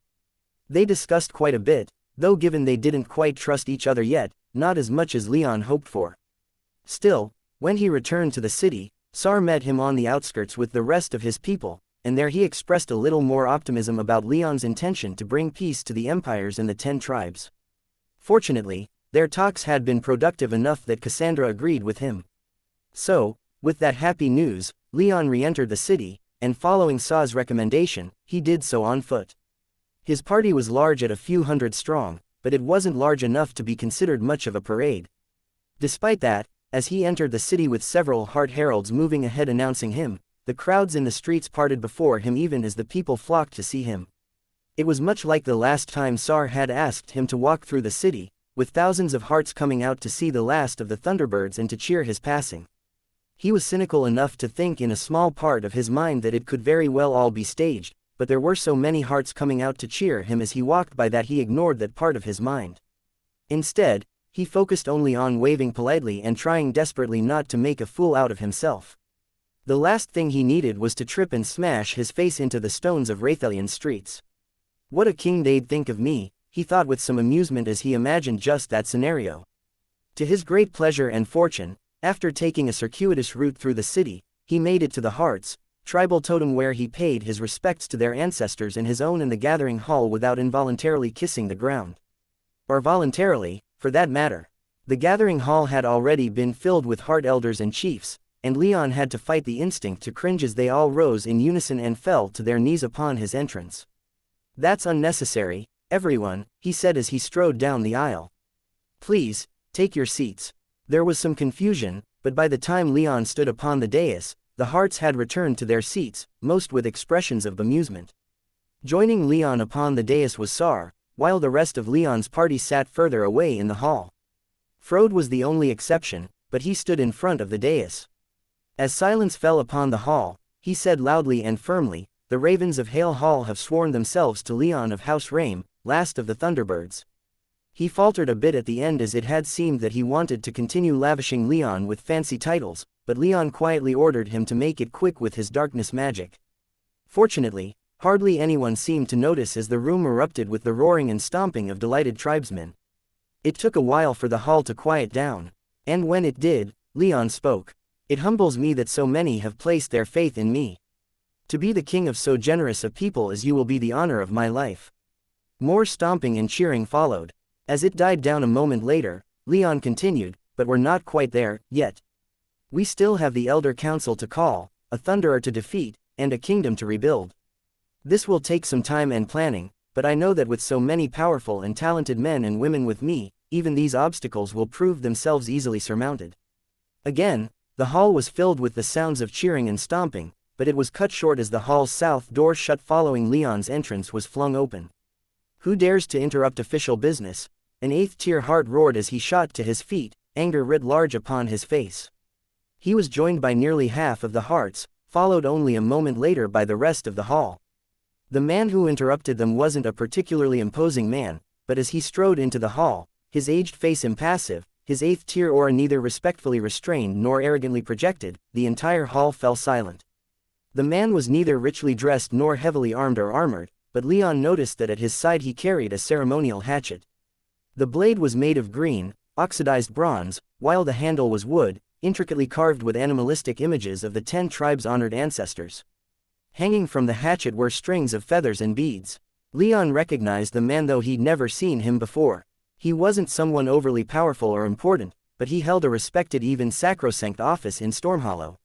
They discussed quite a bit, though given they didn't quite trust each other yet, not as much as Leon hoped for. Still, when he returned to the city, Sar met him on the outskirts with the rest of his people, and there he expressed a little more optimism about Leon's intention to bring peace to the empires and the 10 tribes. Fortunately, their talks had been productive enough that Cassandra agreed with him. So, with that happy news, Leon re-entered the city, and following Sar's recommendation, he did so on foot. His party was large at a few hundred strong, but it wasn't large enough to be considered much of a parade. Despite that, as he entered the city with several Heart Heralds moving ahead announcing him, the crowds in the streets parted before him even as the people flocked to see him. It was much like the last time Sar had asked him to walk through the city, with thousands of hearts coming out to see the last of the Thunderbirds and to cheer his passing. He was cynical enough to think in a small part of his mind that it could very well all be staged, but there were so many hearts coming out to cheer him as he walked by that he ignored that part of his mind. Instead, he focused only on waving politely and trying desperately not to make a fool out of himself. The last thing he needed was to trip and smash his face into the stones of Rathelion's streets. What a king they'd think of me, he thought with some amusement as he imagined just that scenario. To his great pleasure and fortune, after taking a circuitous route through the city, he made it to the Hearts, tribal totem, where he paid his respects to their ancestors in his own and the gathering hall without involuntarily kissing the ground. Or voluntarily, for that matter. The gathering hall had already been filled with Heart Elders and Chiefs, and Leon had to fight the instinct to cringe as they all rose in unison and fell to their knees upon his entrance. "That's unnecessary, everyone," he said as he strode down the aisle. "Please, take your seats." There was some confusion, but by the time Leon stood upon the dais, the Hearts had returned to their seats, most with expressions of bemusement. Joining Leon upon the dais was Sar, while the rest of Leon's party sat further away in the hall. Frode was the only exception, but he stood in front of the dais. As silence fell upon the hall, he said loudly and firmly, "The Ravens of Hale Hall have sworn themselves to Leon of House Rame, last of the Thunderbirds." He faltered a bit at the end as it had seemed that he wanted to continue lavishing Leon with fancy titles, but Leon quietly ordered him to make it quick with his darkness magic. Fortunately, hardly anyone seemed to notice as the room erupted with the roaring and stomping of delighted tribesmen. It took a while for the hall to quiet down, and when it did, Leon spoke. "It humbles me that so many have placed their faith in me. To be the king of so generous a people as you will be the honor of my life." More stomping and cheering followed. As it died down a moment later, Leon continued, "But we're not quite there, yet. We still have the Elder Council to call, a Thunderer to defeat, and a kingdom to rebuild. This will take some time and planning, but I know that with so many powerful and talented men and women with me, even these obstacles will prove themselves easily surmounted." Again, the hall was filled with the sounds of cheering and stomping, but it was cut short as the hall's south door shut following Leon's entrance was flung open. "Who dares to interrupt official business?" An 8th tier Heart roared as he shot to his feet, anger writ large upon his face. He was joined by nearly half of the Hearts, followed only a moment later by the rest of the hall. The man who interrupted them wasn't a particularly imposing man, but as he strode into the hall, his aged face impassive, his 8th tier aura neither respectfully restrained nor arrogantly projected, the entire hall fell silent. The man was neither richly dressed nor heavily armed or armored, but Leon noticed that at his side he carried a ceremonial hatchet. The blade was made of green, oxidized bronze, while the handle was wood, intricately carved with animalistic images of the 10 tribes' honored ancestors. Hanging from the hatchet were strings of feathers and beads. Leon recognized the man though he'd never seen him before. He wasn't someone overly powerful or important, but he held a respected, even sacrosanct office in Stormhollow.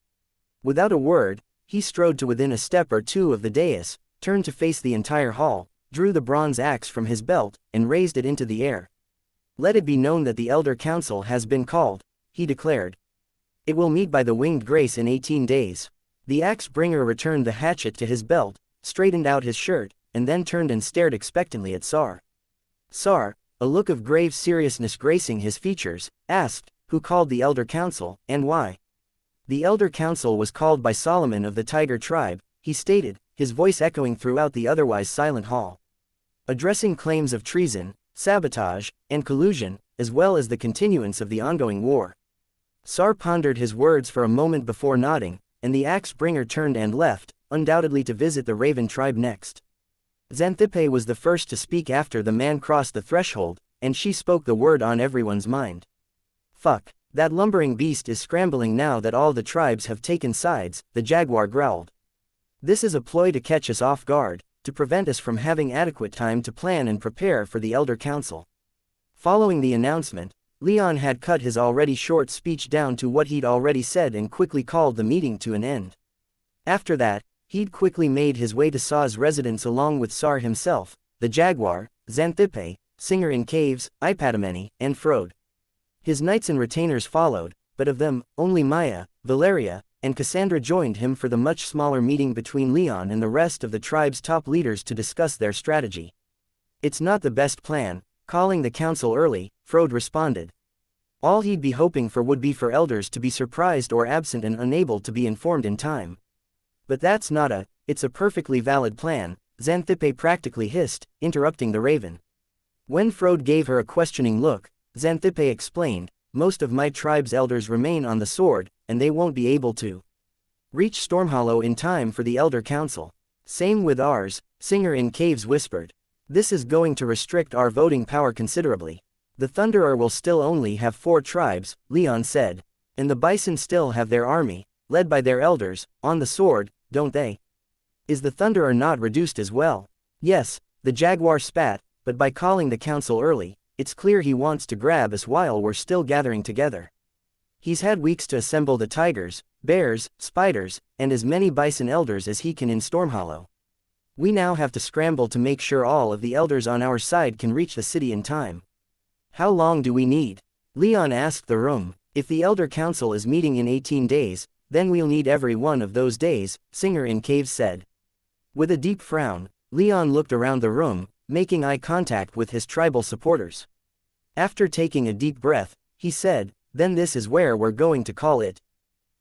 Without a word, he strode to within a step or two of the dais, turned to face the entire hall, drew the bronze axe from his belt, and raised it into the air. "Let it be known that the Elder Council has been called," he declared. "It will meet by the Winged Grace in 18 days. The axe bringer returned the hatchet to his belt, straightened out his shirt, and then turned and stared expectantly at Sar. Sar, a look of grave seriousness gracing his features, asked, who called the Elder Council, and why? The Elder Council was called by Solomon of the Tiger tribe, he stated, his voice echoing throughout the otherwise silent hall. Addressing claims of treason, sabotage, and collusion, as well as the continuance of the ongoing war. Sar pondered his words for a moment before nodding, and the axe-bringer turned and left, undoubtedly to visit the Raven tribe next. Xanthippe was the first to speak after the man crossed the threshold, and she spoke the word on everyone's mind. Fuck, that lumbering beast is scrambling now that all the tribes have taken sides, the jaguar growled. This is a ploy to catch us off guard, to prevent us from having adequate time to plan and prepare for the Elder Council. Following the announcement, Leon had cut his already short speech down to what he'd already said and quickly called the meeting to an end. After that, he'd quickly made his way to Saw's residence along with Sar himself, the jaguar, Xanthippe, Singer in Caves, Ipatameni, and Frode. His knights and retainers followed, but of them, only Maya, Valeria, and Cassandra joined him for the much smaller meeting between Leon and the rest of the tribe's top leaders to discuss their strategy. It's not the best plan, calling the council early, Frode responded. All he'd be hoping for would be for elders to be surprised or absent and unable to be informed in time. But that's not it's a perfectly valid plan, Xanthippe practically hissed, interrupting the Raven. When Frode gave her a questioning look, Xanthippe explained, most of my tribe's elders remain on the sword, and they won't be able to reach Stormhollow in time for the Elder Council. Same with ours, Singer in Caves whispered. This is going to restrict our voting power considerably. The Thunderer will still only have 4 tribes, Leon said. And the Bison still have their army, led by their elders, on the sword, don't they? Is the Thunderer not reduced as well? Yes, the Jaguar spat, but by calling the council early, it's clear he wants to grab us while we're still gathering together. He's had weeks to assemble the tigers, bears, spiders, and as many bison elders as he can in Stormhollow. We now have to scramble to make sure all of the elders on our side can reach the city in time. How long do we need? Leon asked the room. If the Elder Council is meeting in 18 days, then we'll need every one of those days, Singer in Caves said. With a deep frown, Leon looked around the room, making eye contact with his tribal supporters. After taking a deep breath, he said, then this is where we're going to call it.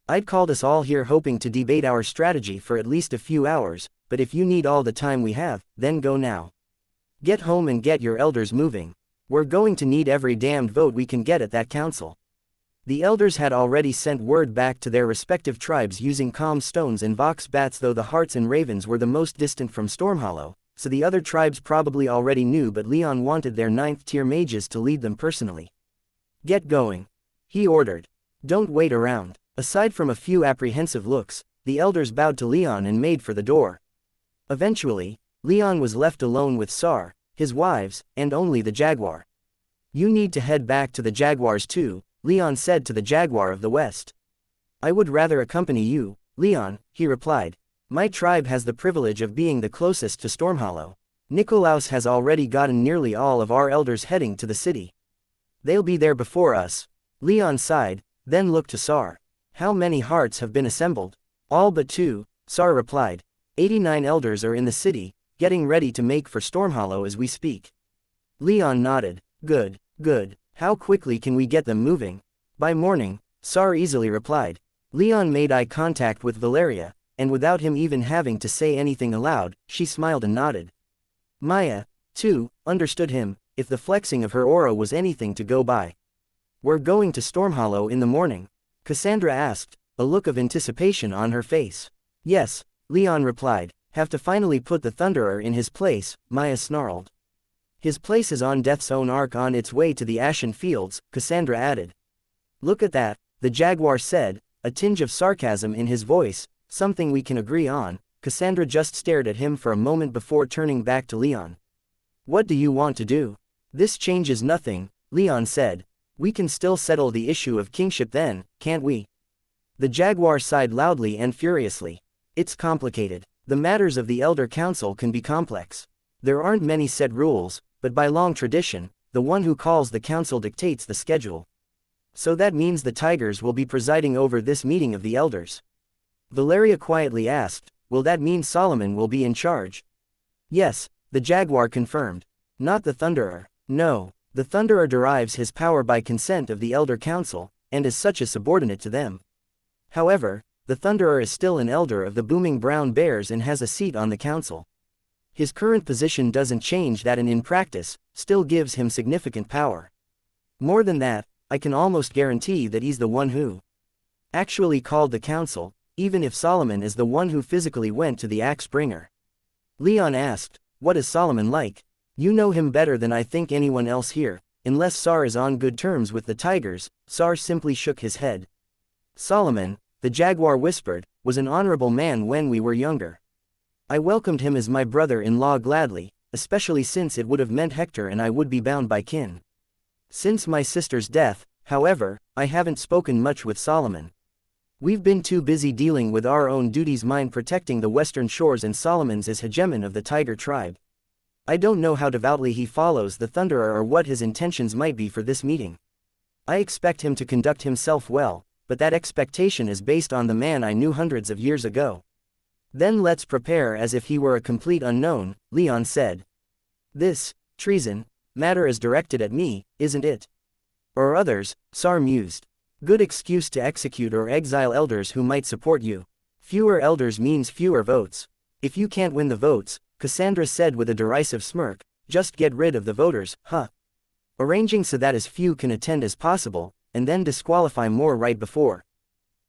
I'd called us all here hoping to debate our strategy for at least a few hours, but if you need all the time we have, then go now. Get home and get your elders moving. We're going to need every damned vote we can get at that council. The elders had already sent word back to their respective tribes using calm stones and vox bats, though the Hearts and Ravens were the most distant from Stormhollow, so the other tribes probably already knew, but Leon wanted their 9th-tier mages to lead them personally. Get going, he ordered. Don't wait around. Aside from a few apprehensive looks, the elders bowed to Leon and made for the door. Eventually, Leon was left alone with Sar, his wives, and only the Jaguar. You need to head back to the Jaguars too, Leon said to the Jaguar of the West. I would rather accompany you, Leon, he replied. My tribe has the privilege of being the closest to Stormhollow. Nikolaus has already gotten nearly all of our elders heading to the city. They'll be there before us. Leon sighed, then looked to Sar. How many hearts have been assembled? All but 2, Sar replied. 89 elders are in the city, getting ready to make for Stormhollow as we speak. Leon nodded. Good, good. How quickly can we get them moving? By morning, Sar easily replied. Leon made eye contact with Valeria, and without him even having to say anything aloud, she smiled and nodded. Maya, too, understood him, if the flexing of her aura was anything to go by. We're going to Stormhollow in the morning? Cassandra asked, a look of anticipation on her face. Yes, Leon replied. Have to finally put the Thunderer in his place, Maya snarled. His place is on Death's own arc on its way to the Ashen Fields, Cassandra added. Look at that, the Jaguar said, a tinge of sarcasm in his voice, something we can agree on. Cassandra just stared at him for a moment before turning back to Leon. What do you want to do? This changes nothing, Leon said. We can still settle the issue of kingship then, can't we? The Jaguar sighed loudly and furiously. It's complicated. The matters of the Elder Council can be complex. There aren't many set rules, but by long tradition, the one who calls the council dictates the schedule. So that means the Tigers will be presiding over this meeting of the elders. Valeria quietly asked, will that mean Solomon will be in charge? Yes, the Jaguar confirmed. Not the Thunderer. No, The Thunderer derives his power by consent of the Elder Council, and is such a subordinate to them. However, the Thunderer is still an elder of the booming brown bears and has a seat on the council. His current position doesn't change that, and in practice, still gives him significant power. More than that, I can almost guarantee that he's the one who actually called the council, even if Solomon is the one who physically went to the axe bringer. Leon asked, "What is Solomon like?" "You know him better than I think anyone else here, unless Sar is on good terms with the tigers." Sar simply shook his head. "Solomon," the jaguar whispered, "was an honorable man when we were younger. I welcomed him as my brother-in-law gladly, especially since it would have meant Hector and I would be bound by kin. Since my sister's death, however, I haven't spoken much with Solomon. We've been too busy dealing with our own duties, mine protecting the western shores and Solomon's as hegemon of the tiger tribe. I don't know how devoutly he follows the Thunderer or what his intentions might be for this meeting. I expect him to conduct himself well, but that expectation is based on the man I knew hundreds of years ago." "Then let's prepare as if he were a complete unknown," Leon said. "This treason matter is directed at me, isn't it? Or others?" Sar mused. "Good excuse to execute or exile elders who might support you. Fewer elders means fewer votes. If you can't win the votes," Cassandra said with a derisive smirk, "just get rid of the voters, huh? Arranging so that as few can attend as possible, and then disqualify more right before.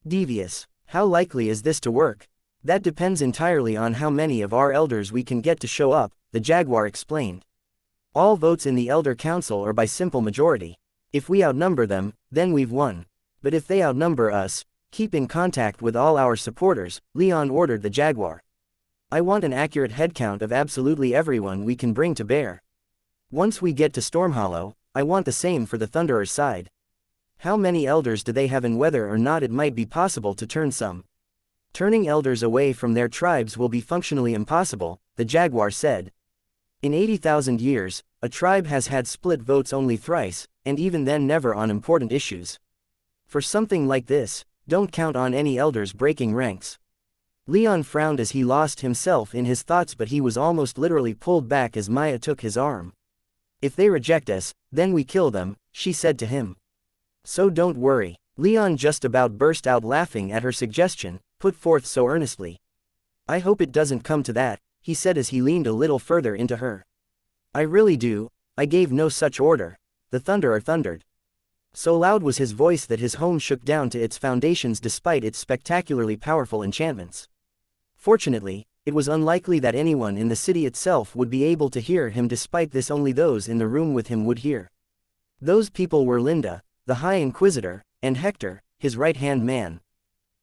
Devious. How likely is this to work?" "That depends entirely on how many of our elders we can get to show up," the jaguar explained. "All votes in the Elder Council are by simple majority. If we outnumber them, then we've won. But if they outnumber us, keep in contact with all our supporters," Leon ordered the jaguar. "I want an accurate headcount of absolutely everyone we can bring to bear. Once we get to Stormhollow, I want the same for the Thunderer's side. How many elders do they have, and whether or not it might be possible to turn some?" "Turning elders away from their tribes will be functionally impossible," the jaguar said. "In 80,000 years, a tribe has had split votes only thrice, and even then never on important issues. For something like this, don't count on any elders breaking ranks." Leon frowned as he lost himself in his thoughts, but he was almost literally pulled back as Maya took his arm. "If they reject us, then we kill them," she said to him. "So don't worry." Leon just about burst out laughing at her suggestion, put forth so earnestly. "I hope it doesn't come to that," he said as he leaned a little further into her. "I really do. I gave no such order," the Thunderer thundered. So loud was his voice that his home shook down to its foundations despite its spectacularly powerful enchantments. Fortunately, it was unlikely that anyone in the city itself would be able to hear him. Despite this, only those in the room with him would hear. Those people were Linda, the High Inquisitor, and Hector, his right-hand man.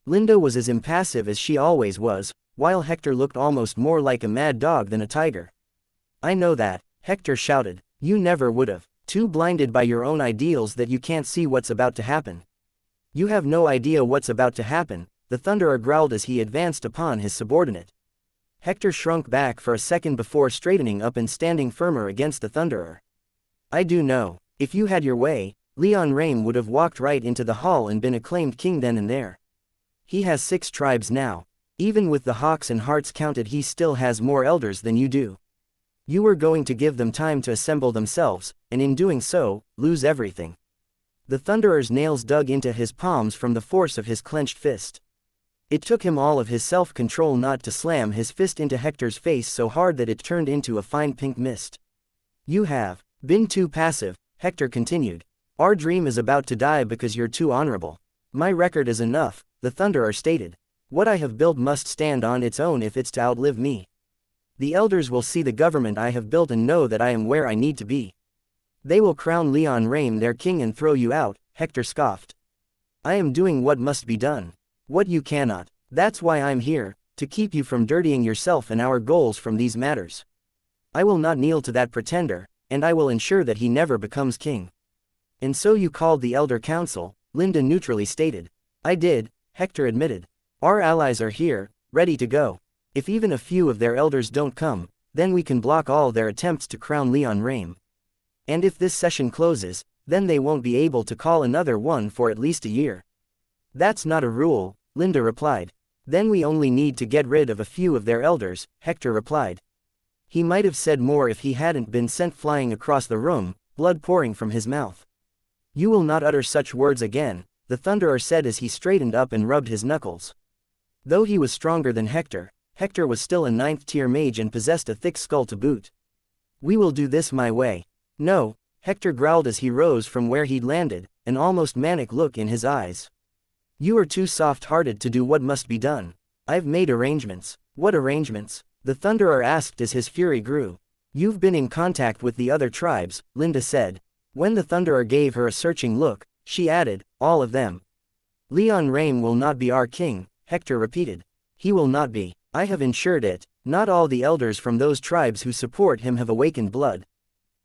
Linda was as impassive as she always was, while Hector looked almost more like a mad dog than a tiger. "I know that," Hector shouted. "You never would've. Too blinded by your own ideals that you can't see what's about to happen." "You have no idea what's about to happen," the Thunderer growled as he advanced upon his subordinate. Hector shrunk back for a second before straightening up and standing firmer against the Thunderer. "I do know. If you had your way, Leon Rame would have walked right into the hall and been acclaimed king then and there. He has 6 tribes now. Even with the Hawks and Hearts counted, he still has more elders than you do. You were going to give them time to assemble themselves, and in doing so, lose everything." The Thunderer's nails dug into his palms from the force of his clenched fist. It took him all of his self-control not to slam his fist into Hector's face so hard that it turned into a fine pink mist. "You have been too passive," Hector continued. "Our dream is about to die because you're too honorable. My record is enough," the Thunderer stated. "What I have built must stand on its own if it's to outlive me. The elders will see the government I have built and know that I am where I need to be. They will crown Leon Rame their king and throw you out," Hector scoffed. "I am doing what must be done. What you cannot. That's why I'm here, to keep you from dirtying yourself and our goals from these matters. I will not kneel to that pretender, and I will ensure that he never becomes king." "And so you called the Elder Council," Linda neutrally stated. "I did," Hector admitted. "Our allies are here, ready to go. If even a few of their elders don't come, then we can block all their attempts to crown Leon Rame. And if this session closes, then they won't be able to call another one for at least a year." "That's not a rule," Linda replied. "Then we only need to get rid of a few of their elders," Hector replied. He might have said more if he hadn't been sent flying across the room, blood pouring from his mouth. "You will not utter such words again," the Thunderer said as he straightened up and rubbed his knuckles. Though he was stronger than Hector, Hector was still a 9th-tier mage and possessed a thick skull to boot. "We will do this my way." "No," Hector growled as he rose from where he'd landed, an almost manic look in his eyes. "You are too soft-hearted to do what must be done. I've made arrangements." "What arrangements?" the Thunderer asked as his fury grew. "You've been in contact with the other tribes," Linda said. When the Thunderer gave her a searching look, she added, "All of them." "Leon Rame will not be our king," Hector repeated. "He will not be. I have ensured it. Not all the elders from those tribes who support him have awakened blood.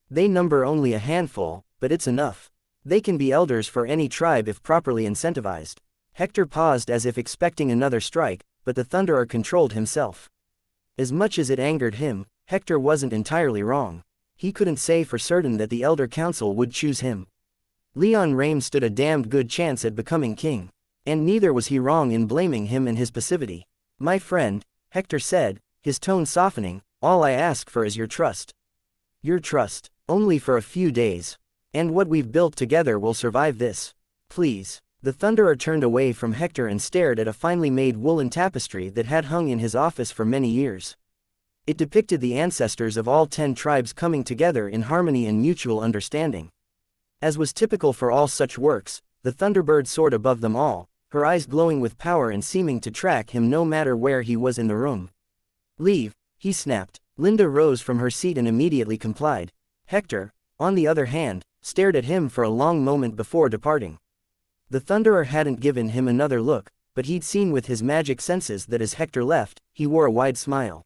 They number only a handful, but it's enough. They can be elders for any tribe if properly incentivized." Hector paused as if expecting another strike, but the Thunderer controlled himself. As much as it angered him, Hector wasn't entirely wrong. He couldn't say for certain that the Elder Council would choose him. Leon Rame stood a damned good chance at becoming king. And neither was he wrong in blaming him and his passivity. "My friend," Hector said, his tone softening, "all I ask for is your trust." "Your trust? Only for a few days. And what we've built together will survive this. Please." The Thunderer turned away from Hector and stared at a finely made woolen tapestry that had hung in his office for many years. It depicted the ancestors of all 10 tribes coming together in harmony and mutual understanding. As was typical for all such works, the Thunderbird soared above them all, her eyes glowing with power and seeming to track him no matter where he was in the room. "Leave," he snapped. Linda rose from her seat and immediately complied. Hector, on the other hand, stared at him for a long moment before departing. The Thunderer hadn't given him another look, but he'd seen with his magic senses that as Hector left, he wore a wide smile.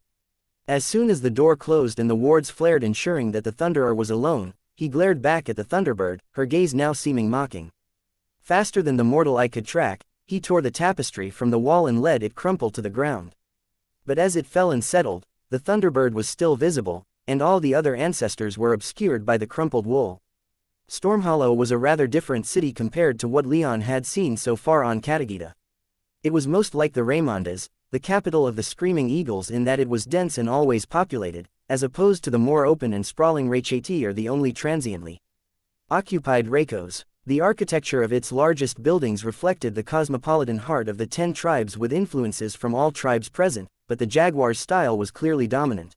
As soon as the door closed and the wards flared ensuring that the Thunderer was alone, he glared back at the Thunderbird, her gaze now seeming mocking. Faster than the mortal eye could track, he tore the tapestry from the wall and let it crumple to the ground. But as it fell and settled, the Thunderbird was still visible, and all the other ancestors were obscured by the crumpled wool. Stormhollow was a rather different city compared to what Leon had seen so far on Katagita. It was most like the Raymondas, the capital of the Screaming Eagles, in that it was dense and always populated, as opposed to the more open and sprawling Raychati or the only transiently occupied Raykos. The architecture of its largest buildings reflected the cosmopolitan heart of the 10 tribes with influences from all tribes present, but the Jaguar's style was clearly dominant.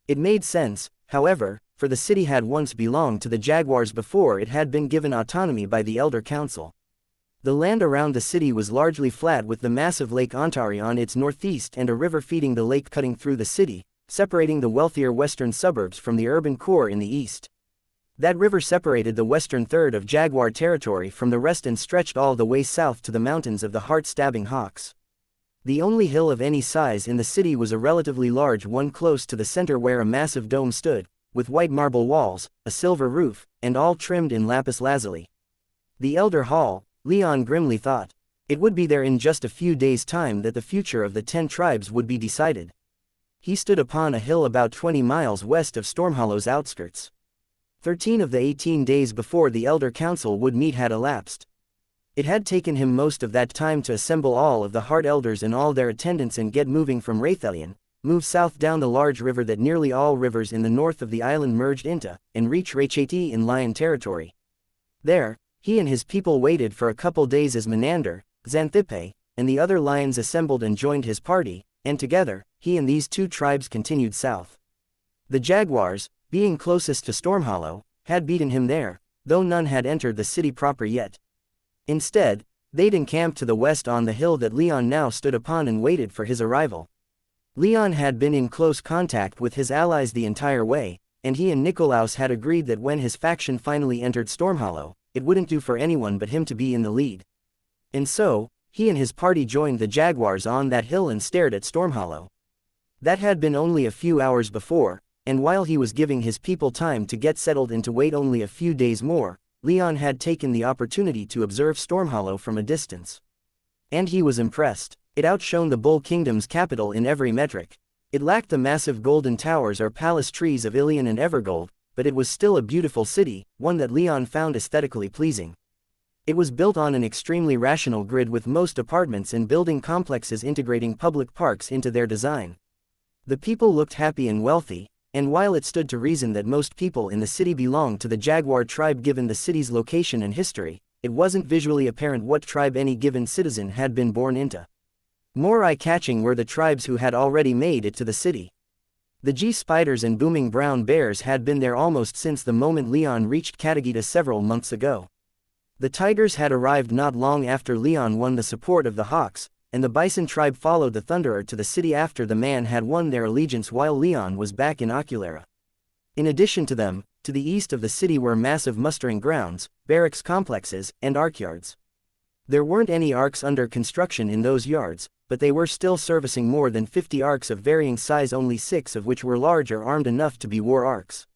It made sense, however, for the city had once belonged to the Jaguars before it had been given autonomy by the Elder Council. The land around the city was largely flat with the massive Lake Ontari on its northeast and a river feeding the lake cutting through the city, separating the wealthier western suburbs from the urban core in the east. That river separated the western third of Jaguar territory from the rest and stretched all the way south to the mountains of the heart-stabbing Hawks. The only hill of any size in the city was a relatively large one close to the center where a massive dome stood, with white marble walls, a silver roof, and all trimmed in lapis lazuli. The Elder Hall, Leon grimly thought. It would be there in just a few days' time that the future of the 10 tribes would be decided. He stood upon a hill about 20 miles west of Stormhollow's outskirts. 13 of the 18 days before the Elder Council would meet had elapsed. It had taken him most of that time to assemble all of the Heart Elders and all their attendants and get moving from Raythelion, move south down the large river that nearly all rivers in the north of the island merged into, and reach Raychati in Lion territory. There, he and his people waited for a couple days as Menander, Xanthippe, and the other lions assembled and joined his party, and together, he and these 2 tribes continued south. The Jaguars, being closest to Stormhollow, had beaten him there, though none had entered the city proper yet. Instead, they'd encamped to the west on the hill that Leon now stood upon and waited for his arrival. Leon had been in close contact with his allies the entire way, and he and Nikolaus had agreed that when his faction finally entered Stormhollow, it wouldn't do for anyone but him to be in the lead. And so, he and his party joined the Jaguars on that hill and stared at Stormhollow. That had been only a few hours before, and while he was giving his people time to get settled and to wait only a few days more, Leon had taken the opportunity to observe Stormhollow from a distance. And he was impressed. It outshone the Bull Kingdom's capital in every metric. It lacked the massive golden towers or palace trees of Ilion and Evergold, but it was still a beautiful city, one that Leon found aesthetically pleasing. It was built on an extremely rational grid with most apartments and building complexes integrating public parks into their design. The people looked happy and wealthy, and while it stood to reason that most people in the city belonged to the jaguar tribe given the city's location and history, it wasn't visually apparent what tribe any given citizen had been born into. More eye-catching were the tribes who had already made it to the city. The G-spiders and booming brown bears had been there almost since the moment Leon reached Katagita several months ago. The tigers had arrived not long after Leon won the support of the hawks, and the bison tribe followed the thunderer to the city after the man had won their allegiance while Leon was back in Oculara. In addition to them, to the east of the city were massive mustering grounds, barracks complexes, and archyards. There weren't any arcs under construction in those yards, but they were still servicing more than 50 arcs of varying size, only 6 of which were large or armed enough to be war arcs.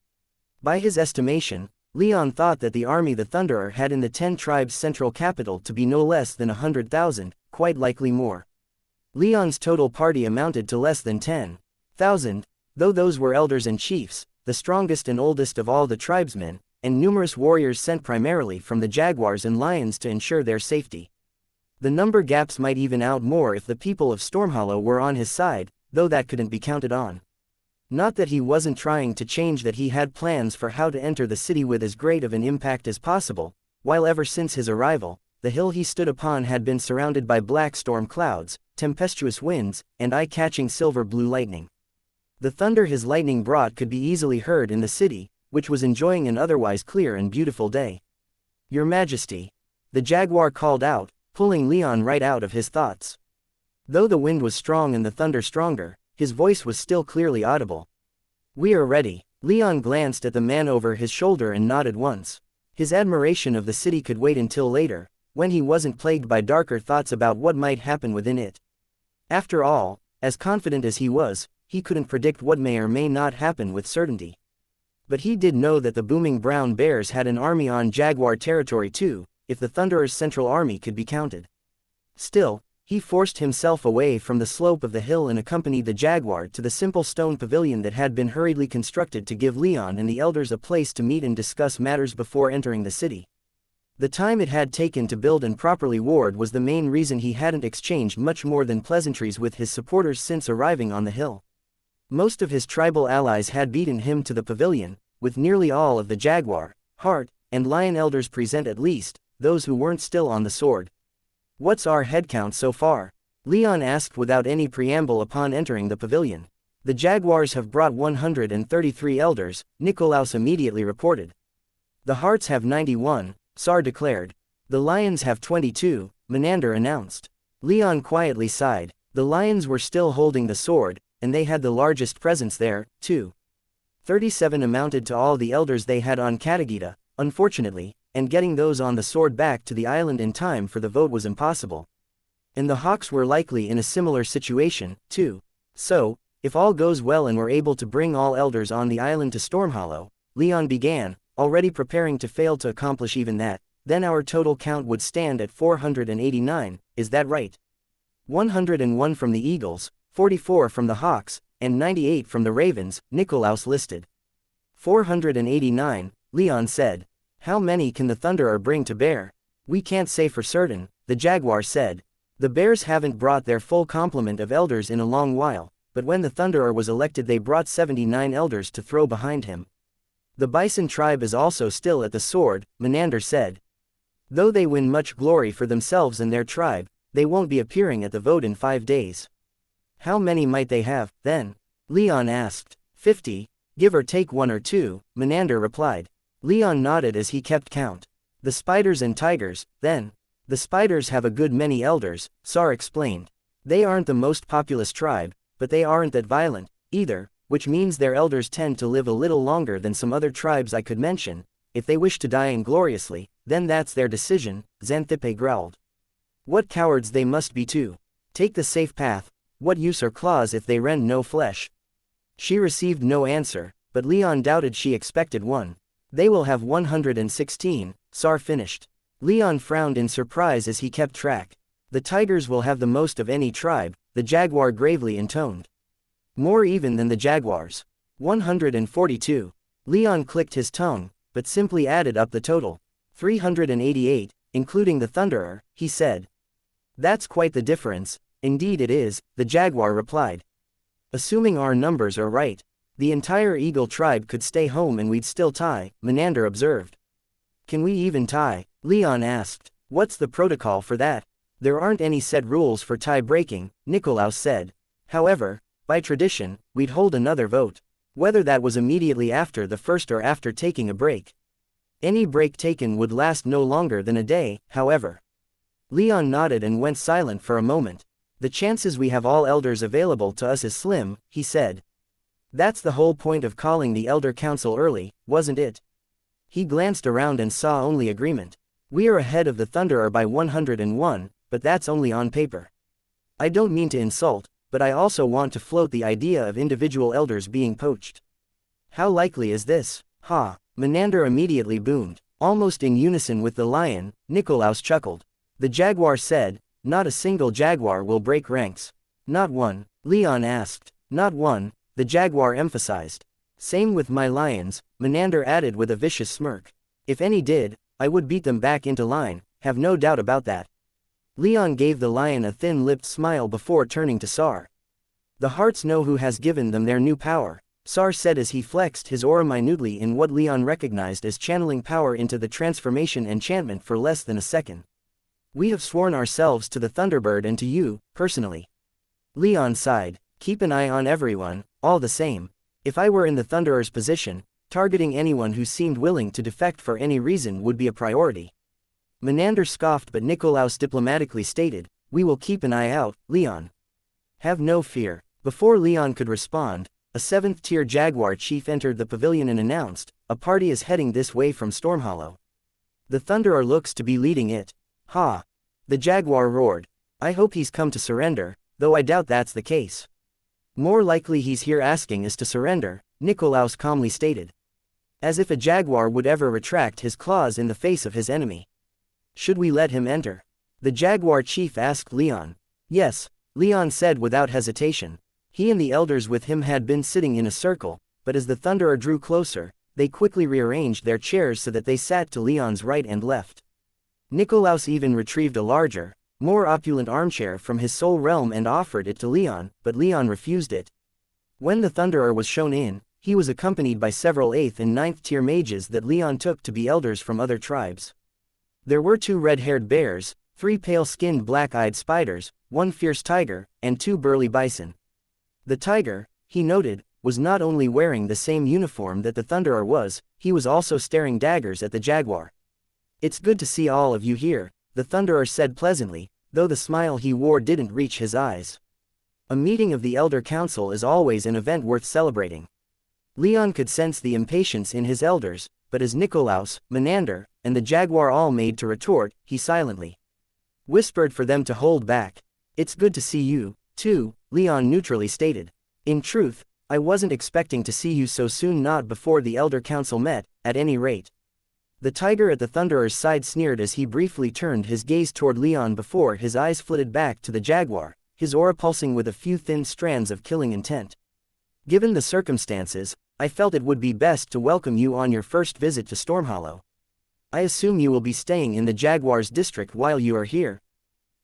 By his estimation, Leon thought that the army the Thunderer had in the 10 tribes' central capital to be no less than 100,000, quite likely more. Leon's total party amounted to less than 10,000, though those were elders and chiefs, the strongest and oldest of all the tribesmen, and numerous warriors sent primarily from the jaguars and lions to ensure their safety. The number gaps might even out more if the people of Stormhollow were on his side, though that couldn't be counted on. Not that he wasn't trying to change, that he had plans for how to enter the city with as great of an impact as possible, while ever since his arrival, the hill he stood upon had been surrounded by black storm clouds, tempestuous winds, and eye-catching silver-blue lightning. The thunder his lightning brought could be easily heard in the city, which was enjoying an otherwise clear and beautiful day. "Your Majesty," the jaguar called out, pulling Leon right out of his thoughts. Though the wind was strong and the thunder stronger, his voice was still clearly audible. "We are ready." Leon glanced at the man over his shoulder and nodded once. His admiration of the city could wait until later, when he wasn't plagued by darker thoughts about what might happen within it. After all, as confident as he was, he couldn't predict what may or may not happen with certainty. But he did know that the booming brown bears had an army on jaguar territory too, if the Thunderer's central army could be counted. Still, he forced himself away from the slope of the hill and accompanied the jaguar to the simple stone pavilion that had been hurriedly constructed to give Leon and the elders a place to meet and discuss matters before entering the city. The time it had taken to build and properly ward was the main reason he hadn't exchanged much more than pleasantries with his supporters since arriving on the hill. Most of his tribal allies had beaten him to the pavilion, with nearly all of the jaguar, heart, and lion elders present, at least those who weren't still on the sword. "What's our headcount so far?" Leon asked without any preamble upon entering the pavilion. "The jaguars have brought 133 elders," Nikolaus immediately reported. "The hearts have 91, Sar declared. "The lions have 22, Menander announced. Leon quietly sighed. The lions were still holding the sword, and they had the largest presence there, too. 37 amounted to all the elders they had on Katagita, unfortunately, and getting those on the sword back to the island in time for the vote was impossible. And the hawks were likely in a similar situation, too. So, if all goes well and we're able to bring all elders on the island to Stormhollow," Leon began, already preparing to fail to accomplish even that, "then our total count would stand at 489, is that right? 101 from the eagles, 44 from the hawks, and 98 from the ravens," Nikolaus listed. 489, Leon said. "How many can the Thunderer bring to bear?" "We can't say for certain," the jaguar said. "The bears haven't brought their full complement of elders in a long while, but when the Thunderer was elected they brought 79 elders to throw behind him. The bison tribe is also still at the sword," Menander said. "Though they win much glory for themselves and their tribe, they won't be appearing at the vote in 5 days. "How many might they have, then?" Leon asked. 50, give or take 1 or 2, Menander replied. Leon nodded as he kept count. "The spiders and tigers, then." "The spiders have a good many elders," Sar explained. "They aren't the most populous tribe, but they aren't that violent, either, which means their elders tend to live a little longer than some other tribes I could mention. If they wish to die ingloriously, then that's their decision," Xanthippe growled. "What cowards they must be too. Take the safe path. What use are claws if they rend no flesh?" She received no answer, but Leon doubted she expected one. "They will have 116, Sar finished. Leon frowned in surprise as he kept track. "The tigers will have the most of any tribe," the jaguar gravely intoned. "More even than the jaguars. 142. Leon clicked his tongue, but simply added up the total. 388, including the Thunderer, he said. "That's quite the difference." "Indeed it is," the jaguar replied. "Assuming our numbers are right." The entire eagle tribe could stay home and we'd still tie, Menander observed. Can we even tie? Leon asked. What's the protocol for that? There aren't any set rules for tie breaking, Nikolaus said. However, by tradition, we'd hold another vote. Whether that was immediately after the first or after taking a break. Any break taken would last no longer than a day, however. Leon nodded and went silent for a moment. The chances we have all elders available to us is slim, he said. That's the whole point of calling the Elder Council early, wasn't it? He glanced around and saw only agreement. We are ahead of the Thunderer by 101, but that's only on paper. I don't mean to insult, but I also want to float the idea of individual elders being poached. How likely is this? Ha! Menander immediately boomed. Almost in unison with the lion, Nikolaus chuckled. The jaguar said, not a single jaguar will break ranks. Not one, Leon asked. Not one, the jaguar emphasized. Same with my lions, Menander added with a vicious smirk. If any did, I would beat them back into line, have no doubt about that. Leon gave the lion a thin-lipped smile before turning to Sar. The hearts know who has given them their new power, Sar said as he flexed his aura minutely in what Leon recognized as channeling power into the transformation enchantment for less than a second. We have sworn ourselves to the Thunderbird and to you, personally. Leon sighed. Keep an eye on everyone, all the same. If I were in the Thunderer's position, targeting anyone who seemed willing to defect for any reason would be a priority. Menander scoffed, but Nikolaus diplomatically stated, we will keep an eye out, Leon. Have no fear. Before Leon could respond, a 7th-tier jaguar chief entered the pavilion and announced, a party is heading this way from Stormhollow. The Thunderer looks to be leading it. Ha! The jaguar roared. I hope he's come to surrender, though I doubt that's the case. More likely he's here asking us to surrender, Nikolaus calmly stated. As if a jaguar would ever retract his claws in the face of his enemy. Should we let him enter? The jaguar chief asked Leon. Yes, Leon said without hesitation. He and the elders with him had been sitting in a circle, but as the Thunderer drew closer, they quickly rearranged their chairs so that they sat to Leon's right and left. Nikolaus even retrieved a larger, more opulent armchair from his soul realm and offered it to Leon, but Leon refused it. When the Thunderer was shown in, he was accompanied by several 8th and 9th tier mages that Leon took to be elders from other tribes. There were 2 red-haired bears, 3 pale-skinned black-eyed spiders, 1 fierce tiger, and 2 burly bison. The tiger, he noted, was not only wearing the same uniform that the Thunderer was, he was also staring daggers at the jaguar. It's good to see all of you here, the Thunderer said pleasantly, though the smile he wore didn't reach his eyes. A meeting of the Elder Council is always an event worth celebrating. Leon could sense the impatience in his elders, but as Nikolaus, Menander, and the jaguar all made to retort, he silently whispered for them to hold back. It's good to see you, too, Leon neutrally stated. In truth, I wasn't expecting to see you so soon, not before the Elder Council met, at any rate. The tiger at the Thunderer's side sneered as he briefly turned his gaze toward Leon before his eyes flitted back to the jaguar, his aura pulsing with a few thin strands of killing intent. Given the circumstances, I felt it would be best to welcome you on your first visit to Stormhollow. I assume you will be staying in the Jaguar's district while you are here.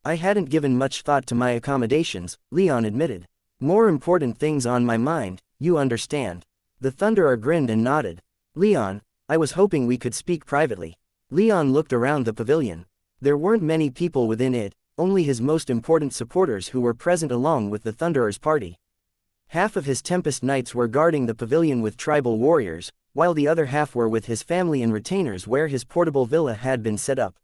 I hadn't given much thought to my accommodations, Leon admitted. More important things on my mind, you understand. The Thunderer grinned and nodded. Leon, I was hoping we could speak privately. Leon looked around the pavilion. There weren't many people within it, only his most important supporters who were present along with the Thunderer's party. Half of his Tempest Knights were guarding the pavilion with tribal warriors, while the other half were with his family and retainers where his portable villa had been set up.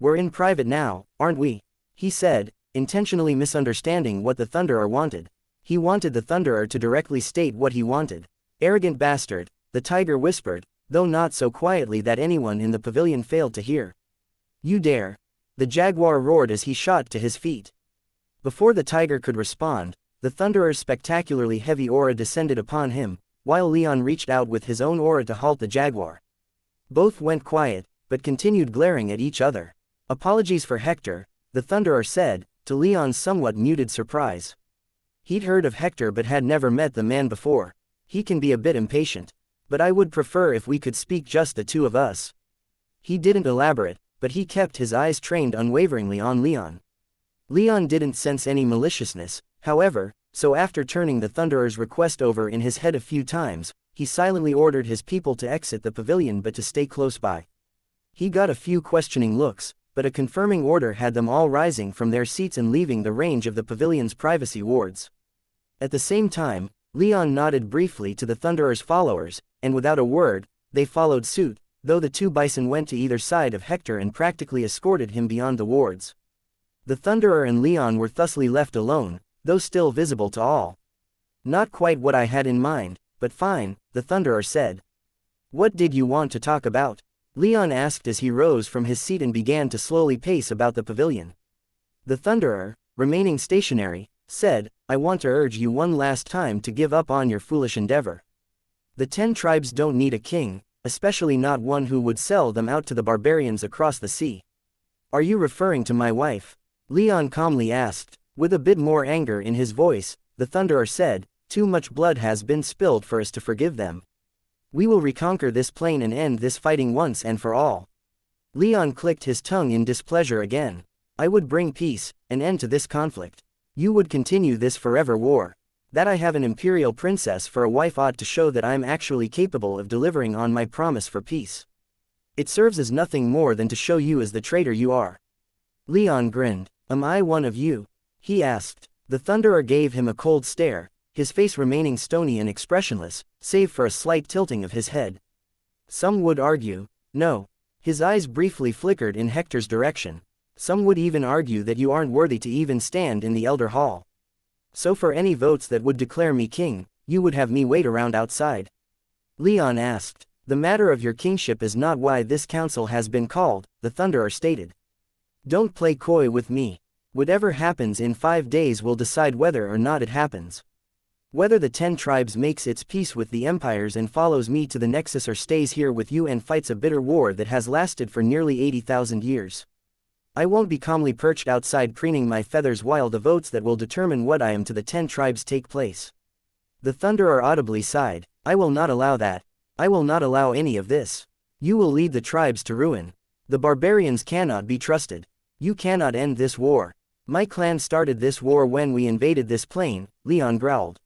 We're in private now, aren't we? He said, intentionally misunderstanding what the Thunderer wanted. He wanted the Thunderer to directly state what he wanted. Arrogant bastard, the tiger whispered, though not so quietly that anyone in the pavilion failed to hear. You dare! The jaguar roared as he shot to his feet. Before the tiger could respond, the Thunderer's spectacularly heavy aura descended upon him, while Leon reached out with his own aura to halt the jaguar. Both went quiet, but continued glaring at each other. Apologies for Hector, the Thunderer said, to Leon's somewhat muted surprise. He'd heard of Hector but had never met the man before. He can be a bit impatient. But I would prefer if we could speak just the 2 of us. He didn't elaborate, but he kept his eyes trained unwaveringly on Leon. Leon didn't sense any maliciousness, however, so after turning the Thunderer's request over in his head a few times, he silently ordered his people to exit the pavilion but to stay close by. He got a few questioning looks, but a confirming order had them all rising from their seats and leaving the range of the pavilion's privacy wards. At the same time, Leon nodded briefly to the Thunderer's followers, and without a word, they followed suit, though the two bison went to either side of Hector and practically escorted him beyond the wards. The Thunderer and Leon were thusly left alone, though still visible to all. "Not quite what I had in mind, but fine," the Thunderer said. "What did you want to talk about?" Leon asked as he rose from his seat and began to slowly pace about the pavilion. The Thunderer, remaining stationary, said, "I want to urge you one last time to give up on your foolish endeavor. The 10 tribes don't need a king, especially not one who would sell them out to the barbarians across the sea." "Are you referring to my wife?" Leon calmly asked. With a bit more anger in his voice, the Thunderer said, "Too much blood has been spilled for us to forgive them. We will reconquer this plain and end this fighting once and for all." Leon clicked his tongue in displeasure again. "I would bring peace, an end to this conflict. You would continue this forever war. That I have an imperial princess for a wife ought to show that I'm actually capable of delivering on my promise for peace. It serves as nothing more than to show you as the traitor you are." Leon grinned. "Am I one of you?" he asked. The Thunderer gave him a cold stare, his face remaining stony and expressionless, save for a slight tilting of his head. "Some would argue, no." His eyes briefly flickered in Hector's direction. "Some would even argue that you aren't worthy to even stand in the Elder Hall. So for any votes that would declare me king, you would have me wait around outside?" Leon asked. "The matter of your kingship is not why this council has been called," the Thunderer stated. "Don't play coy with me. Whatever happens in 5 days will decide whether or not it happens. Whether the 10 tribes makes its peace with the empires and follows me to the Nexus or stays here with you and fights a bitter war that has lasted for nearly 80,000 years. I won't be calmly perched outside preening my feathers while the votes that will determine what I am to the 10 tribes take place." The Thunderer audibly sighed. "I will not allow that. I will not allow any of this. You will lead the tribes to ruin. The barbarians cannot be trusted. You cannot end this war. My clan started this war when we invaded this plain," Leon growled.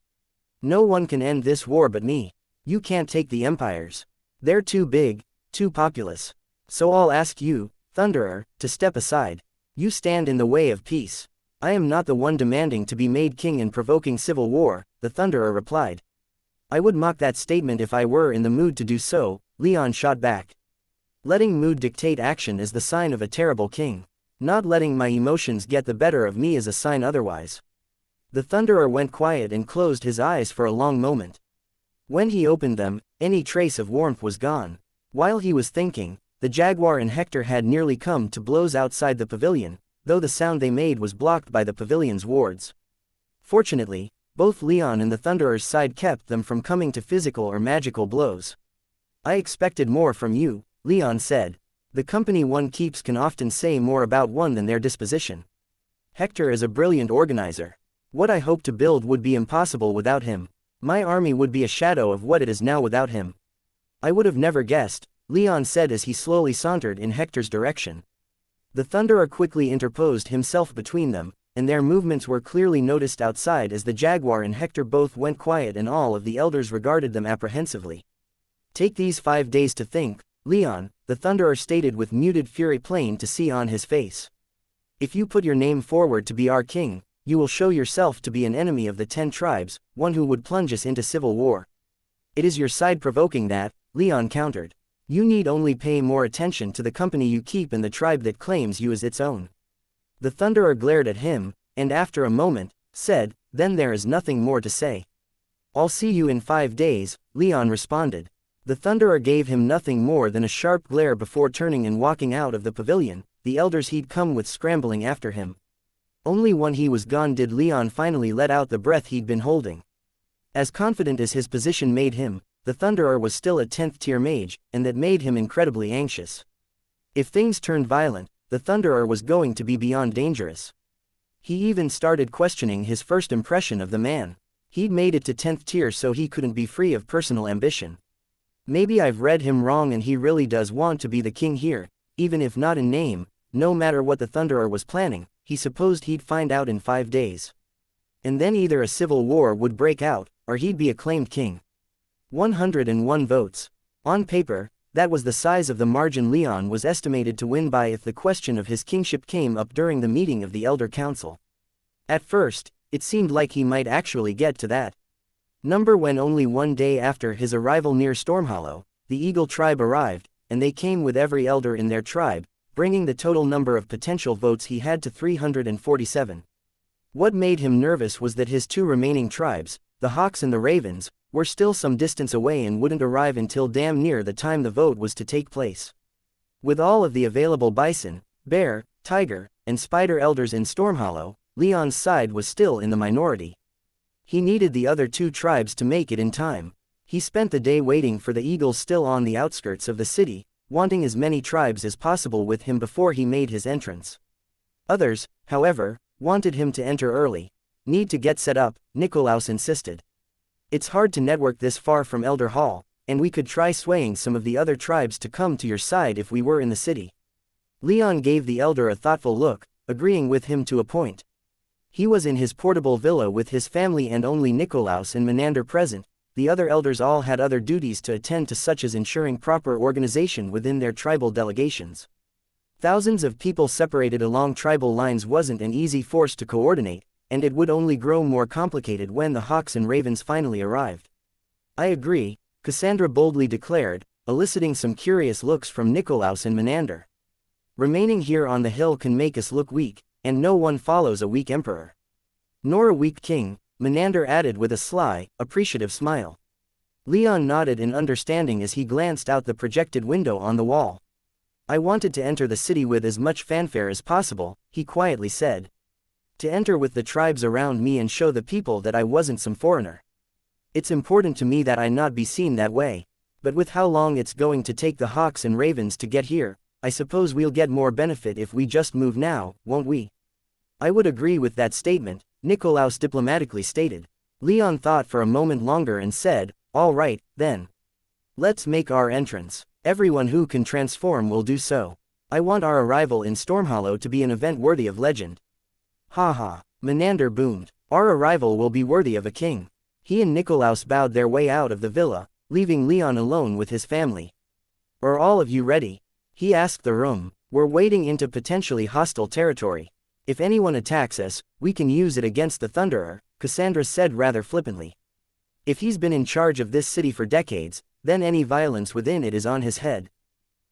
"No one can end this war but me. You can't take the empires. They're too big, too populous. So I'll ask you, Thunderer, to step aside. You stand in the way of peace. I am not the one demanding to be made king and provoking civil war," the Thunderer replied. "I would mock that statement if I were in the mood to do so," Leon shot back. "Letting mood dictate action is the sign of a terrible king. Not letting my emotions get the better of me is a sign otherwise." The Thunderer went quiet and closed his eyes for a long moment. When he opened them, any trace of warmth was gone. While he was thinking, the Jaguar and Hector had nearly come to blows outside the pavilion, though the sound they made was blocked by the pavilion's wards. Fortunately, both Leon and the Thunderer's side kept them from coming to physical or magical blows. "I expected more from you," Leon said. "The company one keeps can often say more about one than their disposition. Hector is a brilliant organizer. What I hope to build would be impossible without him. My army would be a shadow of what it is now without him." "I would have never guessed," Leon said as he slowly sauntered in Hector's direction. The Thunderer quickly interposed himself between them, and their movements were clearly noticed outside as the Jaguar and Hector both went quiet and all of the elders regarded them apprehensively. "Take these 5 days to think, Leon," the Thunderer stated with muted fury plain to see on his face. "If you put your name forward to be our king, you will show yourself to be an enemy of the 10 tribes, one who would plunge us into civil war." "It is your side provoking that," Leon countered. "You need only pay more attention to the company you keep and the tribe that claims you as its own." The Thunderer glared at him, and after a moment, said, "Then there is nothing more to say." "I'll see you in 5 days, Leon responded. The Thunderer gave him nothing more than a sharp glare before turning and walking out of the pavilion, the elders he'd come with scrambling after him. Only when he was gone did Leon finally let out the breath he'd been holding. As confident as his position made him, the Thunderer was still a 10th tier mage, and that made him incredibly anxious. If things turned violent, the Thunderer was going to be beyond dangerous. He even started questioning his first impression of the man. He'd made it to 10th tier so he couldn't be free of personal ambition. Maybe I've read him wrong and he really does want to be the king here, even if not in name. No matter what the Thunderer was planning, he supposed he'd find out in 5 days. And then either a civil war would break out, or he'd be acclaimed king. 101 votes. On paper, that was the size of the margin Leon was estimated to win by if the question of his kingship came up during the meeting of the Elder Council. At first, it seemed like he might actually get to that number when only one day after his arrival near Stormhollow, the Eagle tribe arrived, and they came with every elder in their tribe, bringing the total number of potential votes he had to 347. What made him nervous was that his two remaining tribes, the Hawks and the Ravens, were still some distance away and wouldn't arrive until damn near the time the vote was to take place. With all of the available bison, bear, tiger, and spider elders in Stormhollow, Leon's side was still in the minority. He needed the other two tribes to make it in time. He spent the day waiting for the Eagles still on the outskirts of the city, wanting as many tribes as possible with him before he made his entrance. Others, however, wanted him to enter early. Need to get set up, Nikolaus insisted. It's hard to network this far from Elder Hall, and we could try swaying some of the other tribes to come to your side if we were in the city. Leon gave the elder a thoughtful look, agreeing with him to a point. He was in his portable villa with his family and only Nikolaus and Menander present. The other elders all had other duties to attend to, such as ensuring proper organization within their tribal delegations. Thousands of people separated along tribal lines wasn't an easy force to coordinate, and it would only grow more complicated when the Hawks and Ravens finally arrived. I agree, Cassandra boldly declared, eliciting some curious looks from Nikolaus and Menander. Remaining here on the hill can make us look weak, and no one follows a weak emperor. Nor a weak king, Menander added with a sly, appreciative smile. Leon nodded in understanding as he glanced out the projected window on the wall. I wanted to enter the city with as much fanfare as possible, he quietly said. To enter with the tribes around me and show the people that I wasn't some foreigner. It's important to me that I not be seen that way, but with how long it's going to take the Hawks and Ravens to get here, I suppose we'll get more benefit if we just move now, won't we? I would agree with that statement, Nikolaus diplomatically stated. Leon thought for a moment longer and said, all right, then. Let's make our entrance. Everyone who can transform will do so. I want our arrival in Stormhollow to be an event worthy of legend. Ha ha, Menander boomed. Our arrival will be worthy of a king. He and Nikolaus bowed their way out of the villa, leaving Leon alone with his family. Are all of you ready? He asked the room. We're wading into potentially hostile territory. If anyone attacks us, we can use it against the Thunderer, Cassandra said rather flippantly. If he's been in charge of this city for decades, then any violence within it is on his head.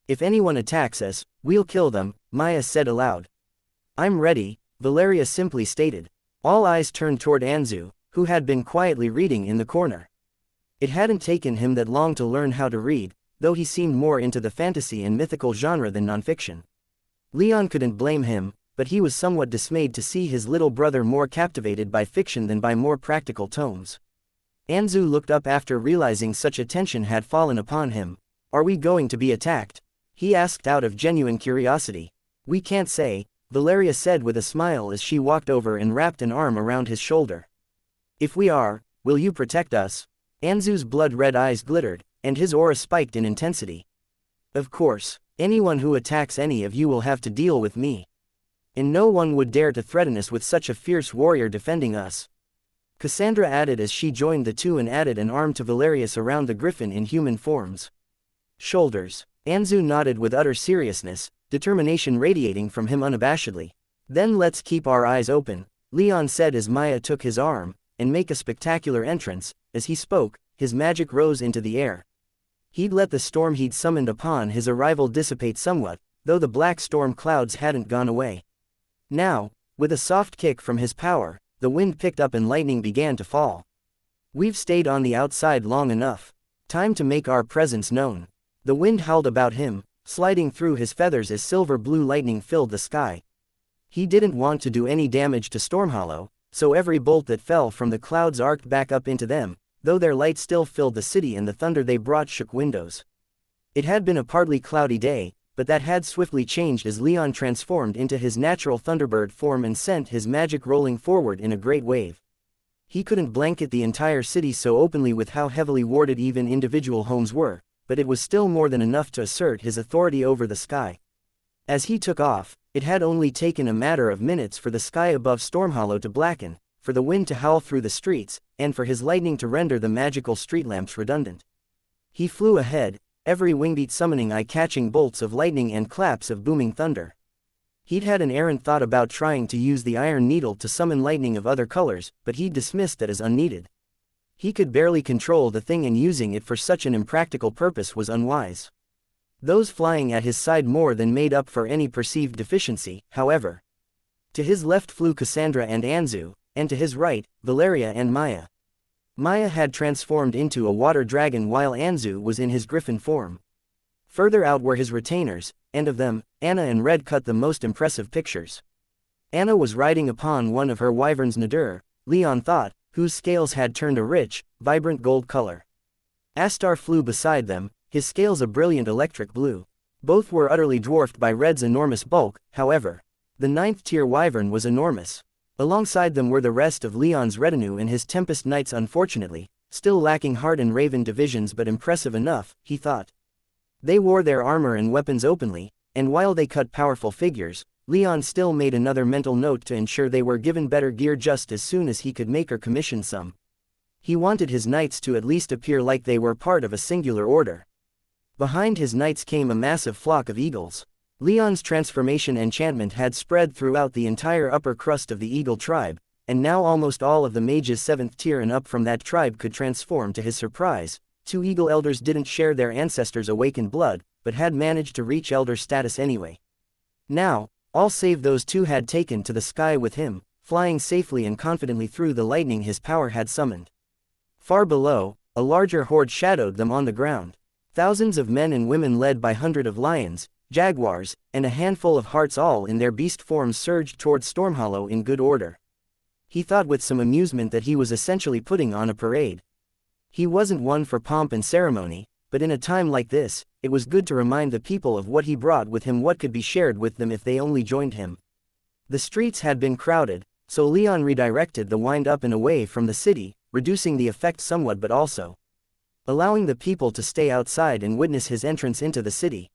If anyone attacks us, we'll kill them, Maya said aloud. I'm ready, Valeria simply stated. All eyes turned toward Anzu, who had been quietly reading in the corner. It hadn't taken him that long to learn how to read, though he seemed more into the fantasy and mythical genre than nonfiction. Leon couldn't blame him, but he was somewhat dismayed to see his little brother more captivated by fiction than by more practical tomes. Anzu looked up after realizing such attention had fallen upon him. Are we going to be attacked? He asked out of genuine curiosity. We can't say, Valeria said with a smile as she walked over and wrapped an arm around his shoulder. If we are, will you protect us? Anzu's blood-red eyes glittered, and his aura spiked in intensity. Of course, anyone who attacks any of you will have to deal with me. And no one would dare to threaten us with such a fierce warrior defending us. Cassandra added as she joined the two and added an arm to Valerius around the griffin in human forms. Shoulders. Anzu nodded with utter seriousness, determination radiating from him unabashedly. Then let's keep our eyes open, Leon said as Maya took his arm, and make a spectacular entrance. As he spoke, his magic rose into the air. He'd let the storm he'd summoned upon his arrival dissipate somewhat, though the black storm clouds hadn't gone away. Now, with a soft kick from his power, the wind picked up and lightning began to fall. We've stayed on the outside long enough. Time to make our presence known. The wind howled about him, sliding through his feathers as silver-blue lightning filled the sky. He didn't want to do any damage to Stormhollow, so every bolt that fell from the clouds arced back up into them, though their light still filled the city and the thunder they brought shook windows. It had been a partly cloudy day, but that had swiftly changed as Leon transformed into his natural Thunderbird form and sent his magic rolling forward in a great wave. He couldn't blanket the entire city so openly with how heavily warded even individual homes were, but it was still more than enough to assert his authority over the sky. As he took off, it had only taken a matter of minutes for the sky above Stormhollow to blacken, for the wind to howl through the streets, and for his lightning to render the magical street lamps redundant. He flew ahead, every wingbeat summoning eye-catching bolts of lightning and claps of booming thunder. He'd had an errant thought about trying to use the iron needle to summon lightning of other colors, but he'd dismissed that as unneeded. He could barely control the thing, and using it for such an impractical purpose was unwise. Those flying at his side more than made up for any perceived deficiency, however. To his left flew Cassandra and Anzu, and to his right, Valeria and Maya. Maya had transformed into a water dragon while Anzu was in his griffin form. Further out were his retainers, and of them, Anna and Red cut the most impressive pictures. Anna was riding upon one of her wyverns Nadur, Leon thought, whose scales had turned a rich, vibrant gold color. Astar flew beside them, his scales a brilliant electric blue. Both were utterly dwarfed by Red's enormous bulk, however. The 9th-tier wyvern was enormous. Alongside them were the rest of Leon's retinue and his Tempest Knights, unfortunately, still lacking Heart and Raven divisions but impressive enough, he thought. They wore their armor and weapons openly, and while they cut powerful figures, Leon still made another mental note to ensure they were given better gear just as soon as he could make or commission some. He wanted his knights to at least appear like they were part of a singular order. Behind his knights came a massive flock of eagles. Leon's transformation enchantment had spread throughout the entire upper crust of the eagle tribe, and now almost all of the mages 7th tier and up from that tribe could transform. To his surprise, 2 eagle elders didn't share their ancestors' awakened blood, but had managed to reach elder status anyway. Now, all save those 2 had taken to the sky with him, flying safely and confidently through the lightning his power had summoned. Far below, a larger horde shadowed them on the ground. Thousands of men and women led by hundreds of lions, jaguars, and a handful of hearts, all in their beast forms, surged towards Stormhollow in good order. He thought with some amusement that he was essentially putting on a parade. He wasn't one for pomp and ceremony, but in a time like this, it was good to remind the people of what he brought with him, what could be shared with them if they only joined him. The streets had been crowded, so Leon redirected the wind up and away from the city, reducing the effect somewhat but also allowing the people to stay outside and witness his entrance into the city.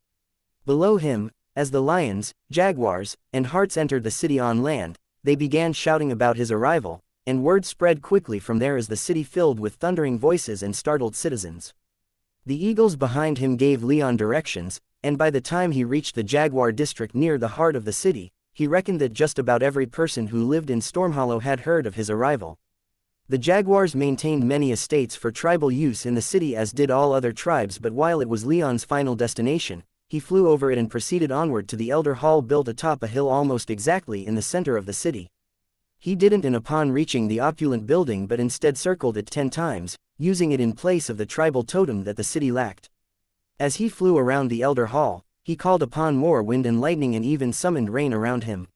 Below him, as the lions, jaguars, and hearts entered the city on land, they began shouting about his arrival, and word spread quickly from there as the city filled with thundering voices and startled citizens. The eagles behind him gave Leon directions, and by the time he reached the jaguar district near the heart of the city, he reckoned that just about every person who lived in Stormhollow had heard of his arrival. The jaguars maintained many estates for tribal use in the city, as did all other tribes, but while it was Leon's final destination, he flew over it and proceeded onward to the Elder Hall built atop a hill almost exactly in the center of the city. He didn't, and upon reaching the opulent building, but instead circled it 10 times, using it in place of the tribal totem that the city lacked. As he flew around the Elder Hall, he called upon more wind and lightning and even summoned rain around him.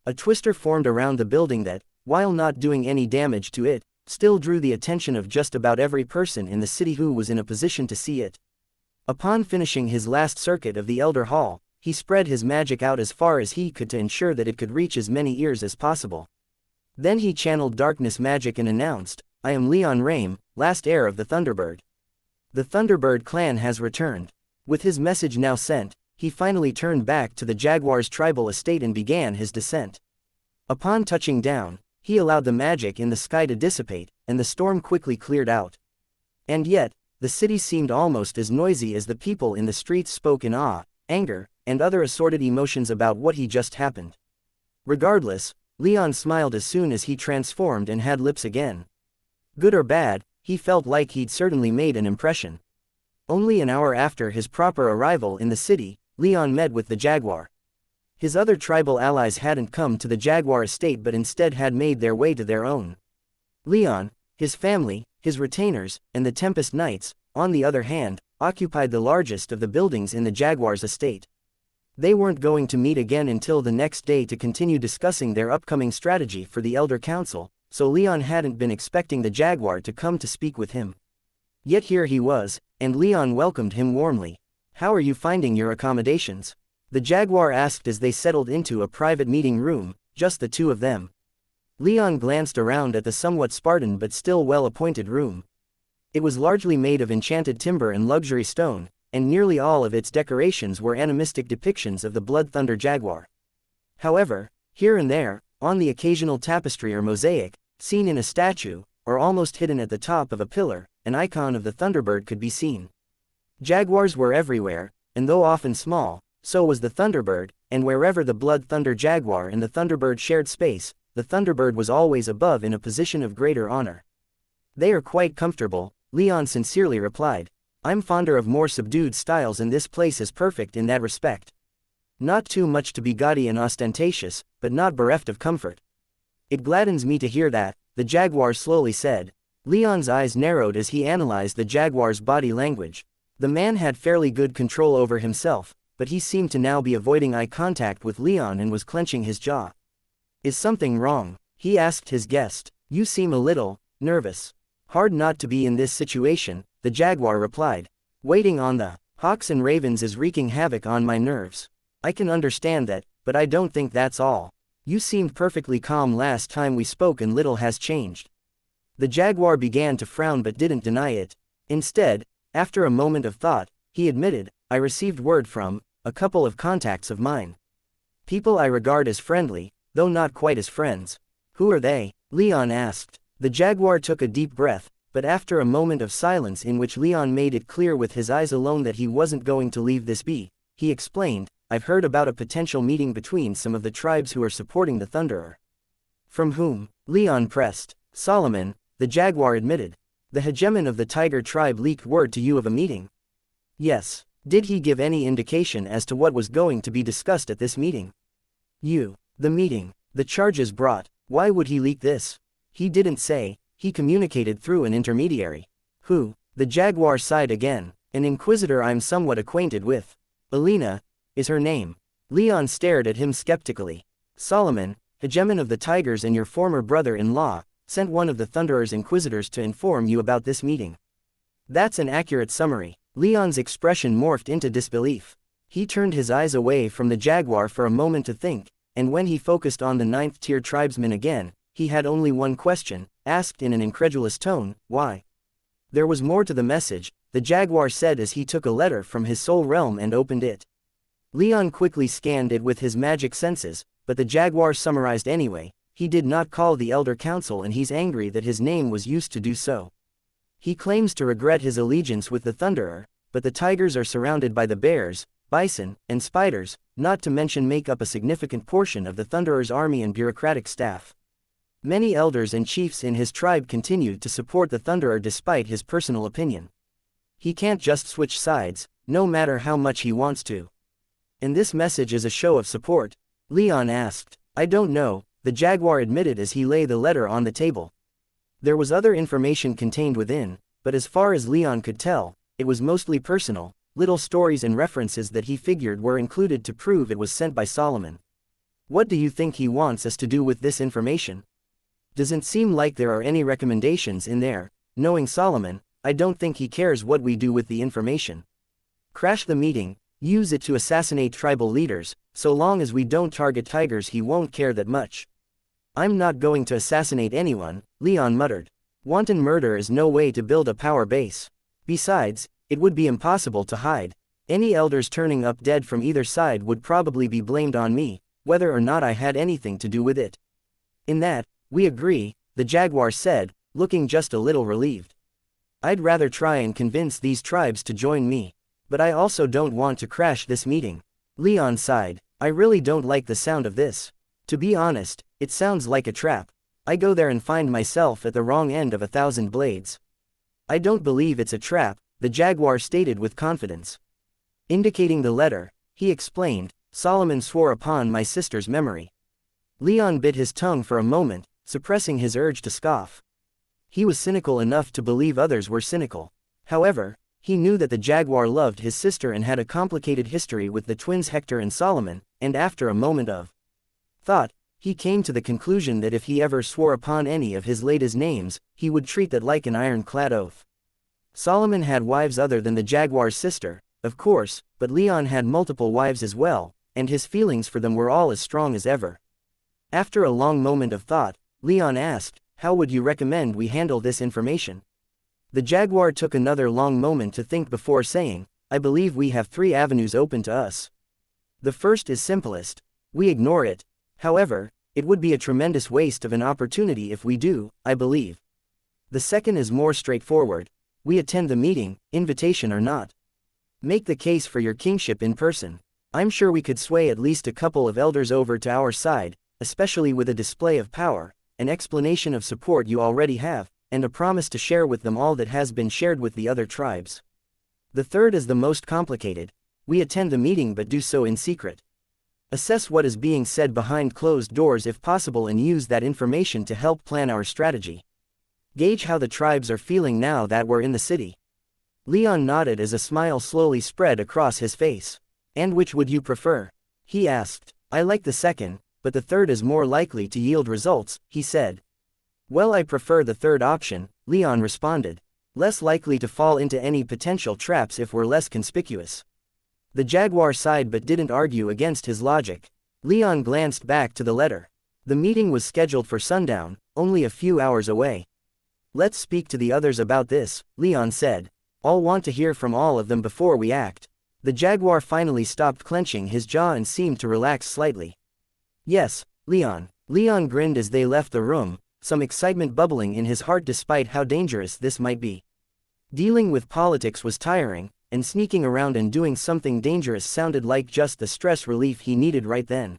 A twister formed around the building that, while not doing any damage to it, still drew the attention of just about every person in the city who was in a position to see it. Upon finishing his last circuit of the Elder Hall, he spread his magic out as far as he could to ensure that it could reach as many ears as possible. Then he channeled darkness magic and announced, "I am Leon Rame, last heir of the Thunderbird. The Thunderbird clan has returned." With his message now sent, he finally turned back to the Jaguar's tribal estate and began his descent. Upon touching down, he allowed the magic in the sky to dissipate, and the storm quickly cleared out. And yet, the city seemed almost as noisy as the people in the streets spoke in awe, anger, and other assorted emotions about what had just happened. Regardless, Leon smiled as soon as he transformed and had lips again. Good or bad, he felt like he'd certainly made an impression. Only an hour after his proper arrival in the city, Leon met with the Jaguar. His other tribal allies hadn't come to the Jaguar estate but instead had made their way to their own. Leon, his family, his retainers, and the Tempest Knights, on the other hand, occupied the largest of the buildings in the Jaguar's estate. They weren't going to meet again until the next day to continue discussing their upcoming strategy for the Elder Council, so Leon hadn't been expecting the Jaguar to come to speak with him. Yet here he was, and Leon welcomed him warmly. "How are you finding your accommodations?" the Jaguar asked as they settled into a private meeting room, just the 2 of them. Leon glanced around at the somewhat Spartan but still well-appointed room. It was largely made of enchanted timber and luxury stone, and nearly all of its decorations were animistic depictions of the Blood Thunder Jaguar. However, here and there, on the occasional tapestry or mosaic, Seen in a statue, or almost hidden at the top of a pillar, an icon of the thunderbird could be seen. Jaguars were everywhere, and though often small, so was the thunderbird, and wherever the blood thunder jaguar and the thunderbird shared space, the thunderbird was always above in a position of greater honor. They are quite comfortable, Leon sincerely replied. I'm fonder of more subdued styles and this place is perfect in that respect. Not too much to be gaudy and ostentatious, but not bereft of comfort. It gladdens me to hear that, the jaguar slowly said. Leon's eyes narrowed as he analyzed the jaguar's body language. The man had fairly good control over himself, but he seemed to now be avoiding eye contact with Leon and was clenching his jaw. Is something wrong? He asked his guest. You seem a little nervous. Hard not to be in this situation, the jaguar replied. Waiting on the hawks and ravens is wreaking havoc on my nerves. I can understand that, but I don't think that's all. You seemed perfectly calm last time we spoke and little has changed. The jaguar began to frown but didn't deny it. Instead, after a moment of thought, he admitted, I received word from a couple of contacts of mine. People I regard as friendly, though not quite as friends. Who are they? Leon asked. The jaguar took a deep breath, but after a moment of silence in which Leon made it clear with his eyes alone that he wasn't going to leave this be, he explained, I've heard about a potential meeting between some of the tribes who are supporting the Thunderer. From whom? Leon pressed. Solomon, the jaguar admitted. The hegemon of the tiger tribe leaked word to you of a meeting? Yes. Did he give any indication as to what was going to be discussed at this meeting? The meeting. The charges brought. Why would he leak this? He didn't say, he communicated through an intermediary. Who? The jaguar sighed again. An inquisitor I'm somewhat acquainted with. Alina is her name. Leon stared at him skeptically. Solomon, hegemon of the tigers and your former brother-in-law, sent one of the Thunderer's inquisitors to inform you about this meeting. That's an accurate summary. Leon's expression morphed into disbelief. He turned his eyes away from the jaguar for a moment to think, and when he focused on the ninth-tier tribesman again, he had only one question, asked in an incredulous tone, why? There was more to the message, the jaguar said as he took a letter from his soul realm and opened it. Leon quickly scanned it with his magic senses, but the jaguar summarized anyway, he did not call the Elder Council and he's angry that his name was used to do so. He claims to regret his allegiance with the Thunderer, but the tigers are surrounded by the bears, bison, and spiders, not to mention make up a significant portion of the Thunderer's army and bureaucratic staff. Many elders and chiefs in his tribe continued to support the Thunderer despite his personal opinion. He can't just switch sides, no matter how much he wants to. And this message is a show of support? Leon asked. I don't know, the jaguar admitted as he lay the letter on the table. There was other information contained within, but as far as Leon could tell, it was mostly personal, little stories and references that he figured were included to prove it was sent by Solomon. What do you think he wants us to do with this information? Doesn't seem like there are any recommendations in there. Knowing Solomon, I don't think he cares what we do with the information. Crash the meeting, use it to assassinate tribal leaders, so long as we don't target tigers he won't care that much. I'm not going to assassinate anyone, Leon muttered. Wanton murder is no way to build a power base. Besides, it would be impossible to hide. Any elders turning up dead from either side would probably be blamed on me, whether or not I had anything to do with it. In that, we agree, the jaguar said, looking just a little relieved. I'd rather try and convince these tribes to join me. But I also don't want to crash this meeting. Leon sighed. I really don't like the sound of this. To be honest, it sounds like a trap. I go there and find myself at the wrong end of 1,000 blades. I don't believe it's a trap, the jaguar stated with confidence. Indicating the letter, he explained, Solomon swore upon my sister's memory. Leon bit his tongue for a moment, suppressing his urge to scoff. He was cynical enough to believe others were cynical. However, he knew that the jaguar loved his sister and had a complicated history with the twins Hector and Solomon, and after a moment of thought, he came to the conclusion that if he ever swore upon any of his lady's names, he would treat that like an ironclad oath. Solomon had wives other than the jaguar's sister, of course, but Leon had multiple wives as well, and his feelings for them were all as strong as ever. After a long moment of thought, Leon asked, how would you recommend we handle this information? The jaguar took another long moment to think before saying, I believe we have 3 avenues open to us. The first is simplest. We ignore it. However, It would be a tremendous waste of an opportunity if we do, I believe. The second is more straightforward. We attend the meeting, invitation or not. Make the case for your kingship in person. I'm sure we could sway at least a couple of elders over to our side, especially with a display of power, an explanation of support you already have, and a promise to share with them all that has been shared with the other tribes. The third is the most complicated. We attend the meeting but do so in secret. Assess what is being said behind closed doors if possible and use that information to help plan our strategy. Gauge how the tribes are feeling now that we're in the city. Leon nodded as a smile slowly spread across his face. And which would you prefer? He asked. I like the second, but the third is more likely to yield results, he said. Well, I prefer the third option, Leon responded. Less likely to fall into any potential traps if we're less conspicuous. The jaguar sighed but didn't argue against his logic. Leon glanced back to the letter. The meeting was scheduled for sundown, only a few hours away. Let's speak to the others about this, Leon said. I'll want to hear from all of them before we act. The jaguar finally stopped clenching his jaw and seemed to relax slightly. Yes, Leon. Leon grinned as they left the room, some excitement bubbling in his heart despite how dangerous this might be. Dealing with politics was tiring, and sneaking around and doing something dangerous sounded like just the stress relief he needed right then.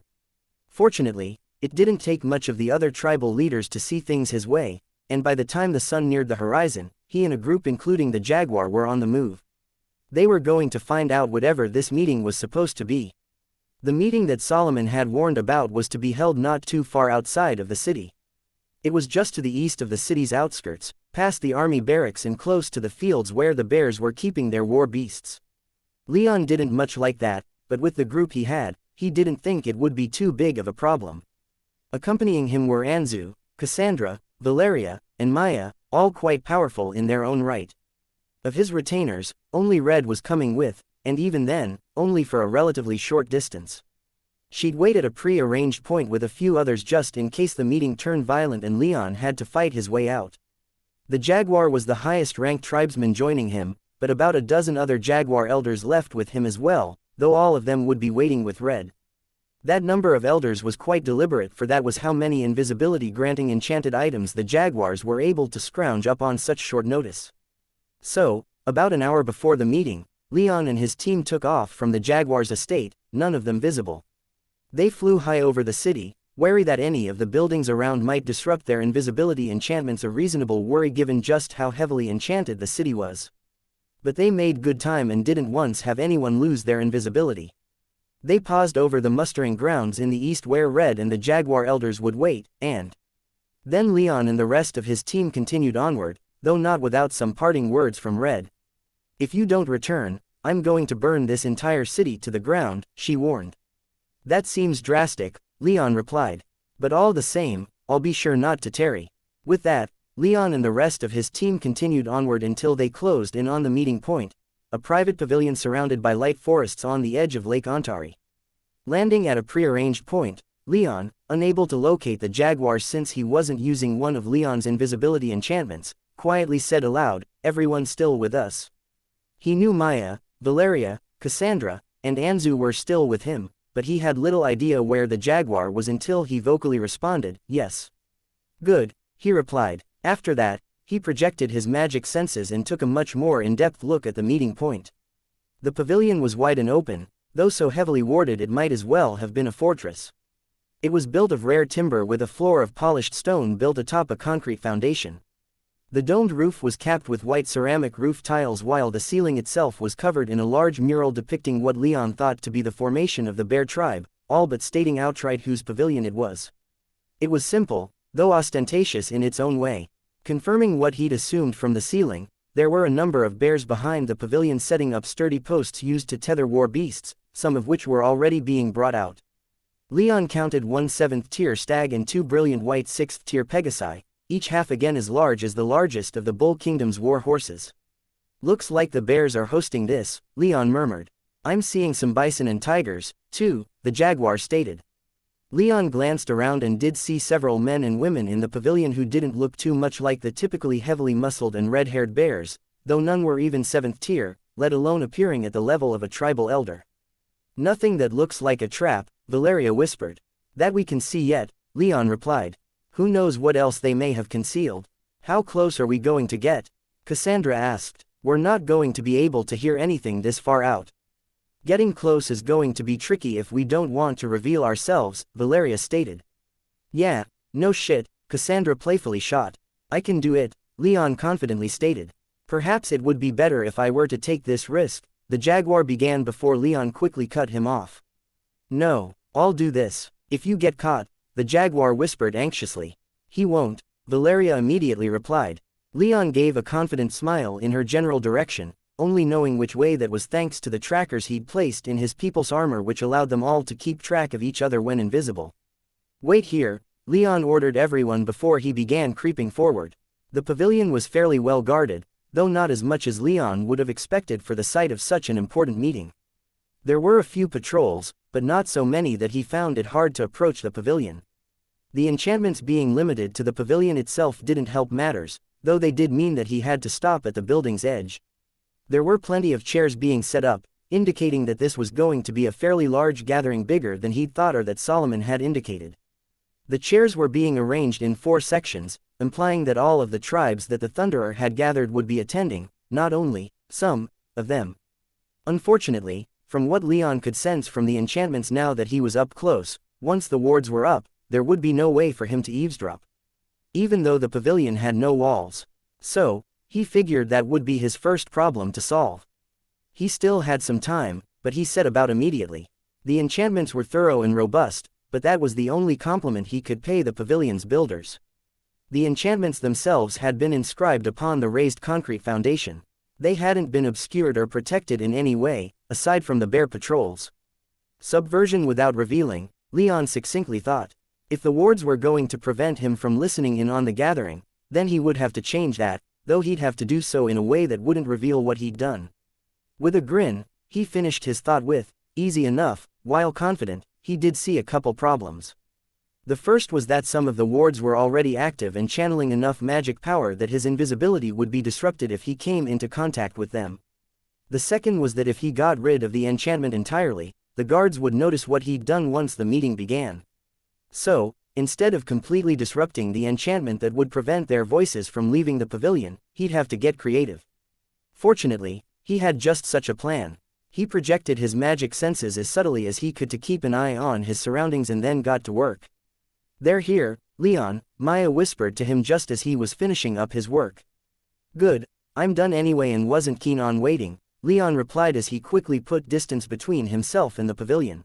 Fortunately, it didn't take much of the other tribal leaders to see things his way, and by the time the sun neared the horizon, he and a group including the jaguar were on the move. They were going to find out whatever this meeting was supposed to be. The meeting that Solomon had warned about was to be held not too far outside of the city. It was just to the east of the city's outskirts, past the army barracks and close to the fields where the bears were keeping their war beasts. Leon didn't much like that, but with the group he had, he didn't think it would be too big of a problem. Accompanying him were Anzu, Cassandra, Valeria, and Maya, all quite powerful in their own right. Of his retainers, only Red was coming with, and even then, only for a relatively short distance. She'd wait at a pre-arranged point with a few others just in case the meeting turned violent and Leon had to fight his way out. The jaguar was the highest-ranked tribesman joining him, but about a dozen other jaguar elders left with him as well, though all of them would be waiting with Red. That number of elders was quite deliberate, for that was how many invisibility-granting enchanted items the jaguars were able to scrounge up on such short notice. So, about an hour before the meeting, Leon and his team took off from the jaguar's estate, none of them visible. They flew high over the city, wary that any of the buildings around might disrupt their invisibility enchantments, a reasonable worry given just how heavily enchanted the city was. But they made good time and didn't once have anyone lose their invisibility. They paused over the mustering grounds in the east where Red and the jaguar elders would wait, and then Leon and the rest of his team continued onward, though not without some parting words from Red. If you don't return, I'm going to burn this entire city to the ground, she warned. That seems drastic, Leon replied. But all the same, I'll be sure not to tarry. With that, Leon and the rest of his team continued onward until they closed in on the meeting point, a private pavilion surrounded by light forests on the edge of Lake Ontari. Landing at a prearranged point, Leon, unable to locate the jaguars since he wasn't using one of Leon's invisibility enchantments, quietly said aloud, "Everyone still with us?" He knew Maya, Valeria, Cassandra, and Anzu were still with him, but he had little idea where the jaguar was until he vocally responded, "Yes." "Good," he replied. After that, he projected his magic senses and took a much more in-depth look at the meeting point. The pavilion was wide and open, though so heavily warded it might as well have been a fortress. It was built of rare timber with a floor of polished stone built atop a concrete foundation. The domed roof was capped with white ceramic roof tiles while the ceiling itself was covered in a large mural depicting what Leon thought to be the formation of the bear tribe, all but stating outright whose pavilion it was. It was simple, though ostentatious in its own way. Confirming what he'd assumed from the ceiling, there were a number of bears behind the pavilion setting up sturdy posts used to tether war beasts, some of which were already being brought out. Leon counted 1 7th-tier stag and 2 brilliant white 6th-tier pegasi, each half again as large as the largest of the Bull Kingdom's war horses. "Looks like the bears are hosting this," Leon murmured. "I'm seeing some bison and tigers, too," the jaguar stated. Leon glanced around and did see several men and women in the pavilion who didn't look too much like the typically heavily muscled and red-haired bears, though none were even 7th tier, let alone appearing at the level of a tribal elder. "Nothing that looks like a trap," Valeria whispered. "That we can see yet," Leon replied. Who knows what else they may have concealed? How close are we going to get? Cassandra asked. We're not going to be able to hear anything this far out. Getting close is going to be tricky if we don't want to reveal ourselves, Valeria stated. Yeah, no shit, Cassandra playfully shot. I can do it, Leon confidently stated. Perhaps it would be better if I were to take this risk, the jaguar began before Leon quickly cut him off. No, I'll do this. If you get caught, the jaguar whispered anxiously. He won't, Valeria immediately replied. Leon gave a confident smile in her general direction, only knowing which way that was thanks to the trackers he'd placed in his people's armor, which allowed them all to keep track of each other when invisible. Wait here, Leon ordered everyone before he began creeping forward. The pavilion was fairly well guarded, though not as much as Leon would have expected for the site of such an important meeting. There were a few patrols, but not so many that he found it hard to approach the pavilion. The enchantments being limited to the pavilion itself didn't help matters, though they did mean that he had to stop at the building's edge. There were plenty of chairs being set up, indicating that this was going to be a fairly large gathering, bigger than he'd thought or that Solomon had indicated. The chairs were being arranged in 4 sections, implying that all of the tribes that the Thunderer had gathered would be attending, not only some of them. Unfortunately, from what Leon could sense from the enchantments now that he was up close, once the wards were up, there would be no way for him to eavesdrop. Even though the pavilion had no walls. So, he figured that would be his first problem to solve. He still had some time, but he set about immediately. The enchantments were thorough and robust, but that was the only compliment he could pay the pavilion's builders. The enchantments themselves had been inscribed upon the raised concrete foundation. They hadn't been obscured or protected in any way, aside from the bare patrols. Subversion without revealing, Leon succinctly thought. If the wards were going to prevent him from listening in on the gathering, then he would have to change that, though he'd have to do so in a way that wouldn't reveal what he'd done. With a grin, he finished his thought with, easy enough. While confident, he did see a couple problems. The first was that some of the wards were already active and channeling enough magic power that his invisibility would be disrupted if he came into contact with them. The second was that if he got rid of the enchantment entirely, the guards would notice what he'd done once the meeting began. So, instead of completely disrupting the enchantment that would prevent their voices from leaving the pavilion, he'd have to get creative. Fortunately, he had just such a plan. He projected his magic senses as subtly as he could to keep an eye on his surroundings and then got to work. They're here, Leon, Maya whispered to him just as he was finishing up his work. Good, I'm done anyway and wasn't keen on waiting, Leon replied as he quickly put distance between himself and the pavilion.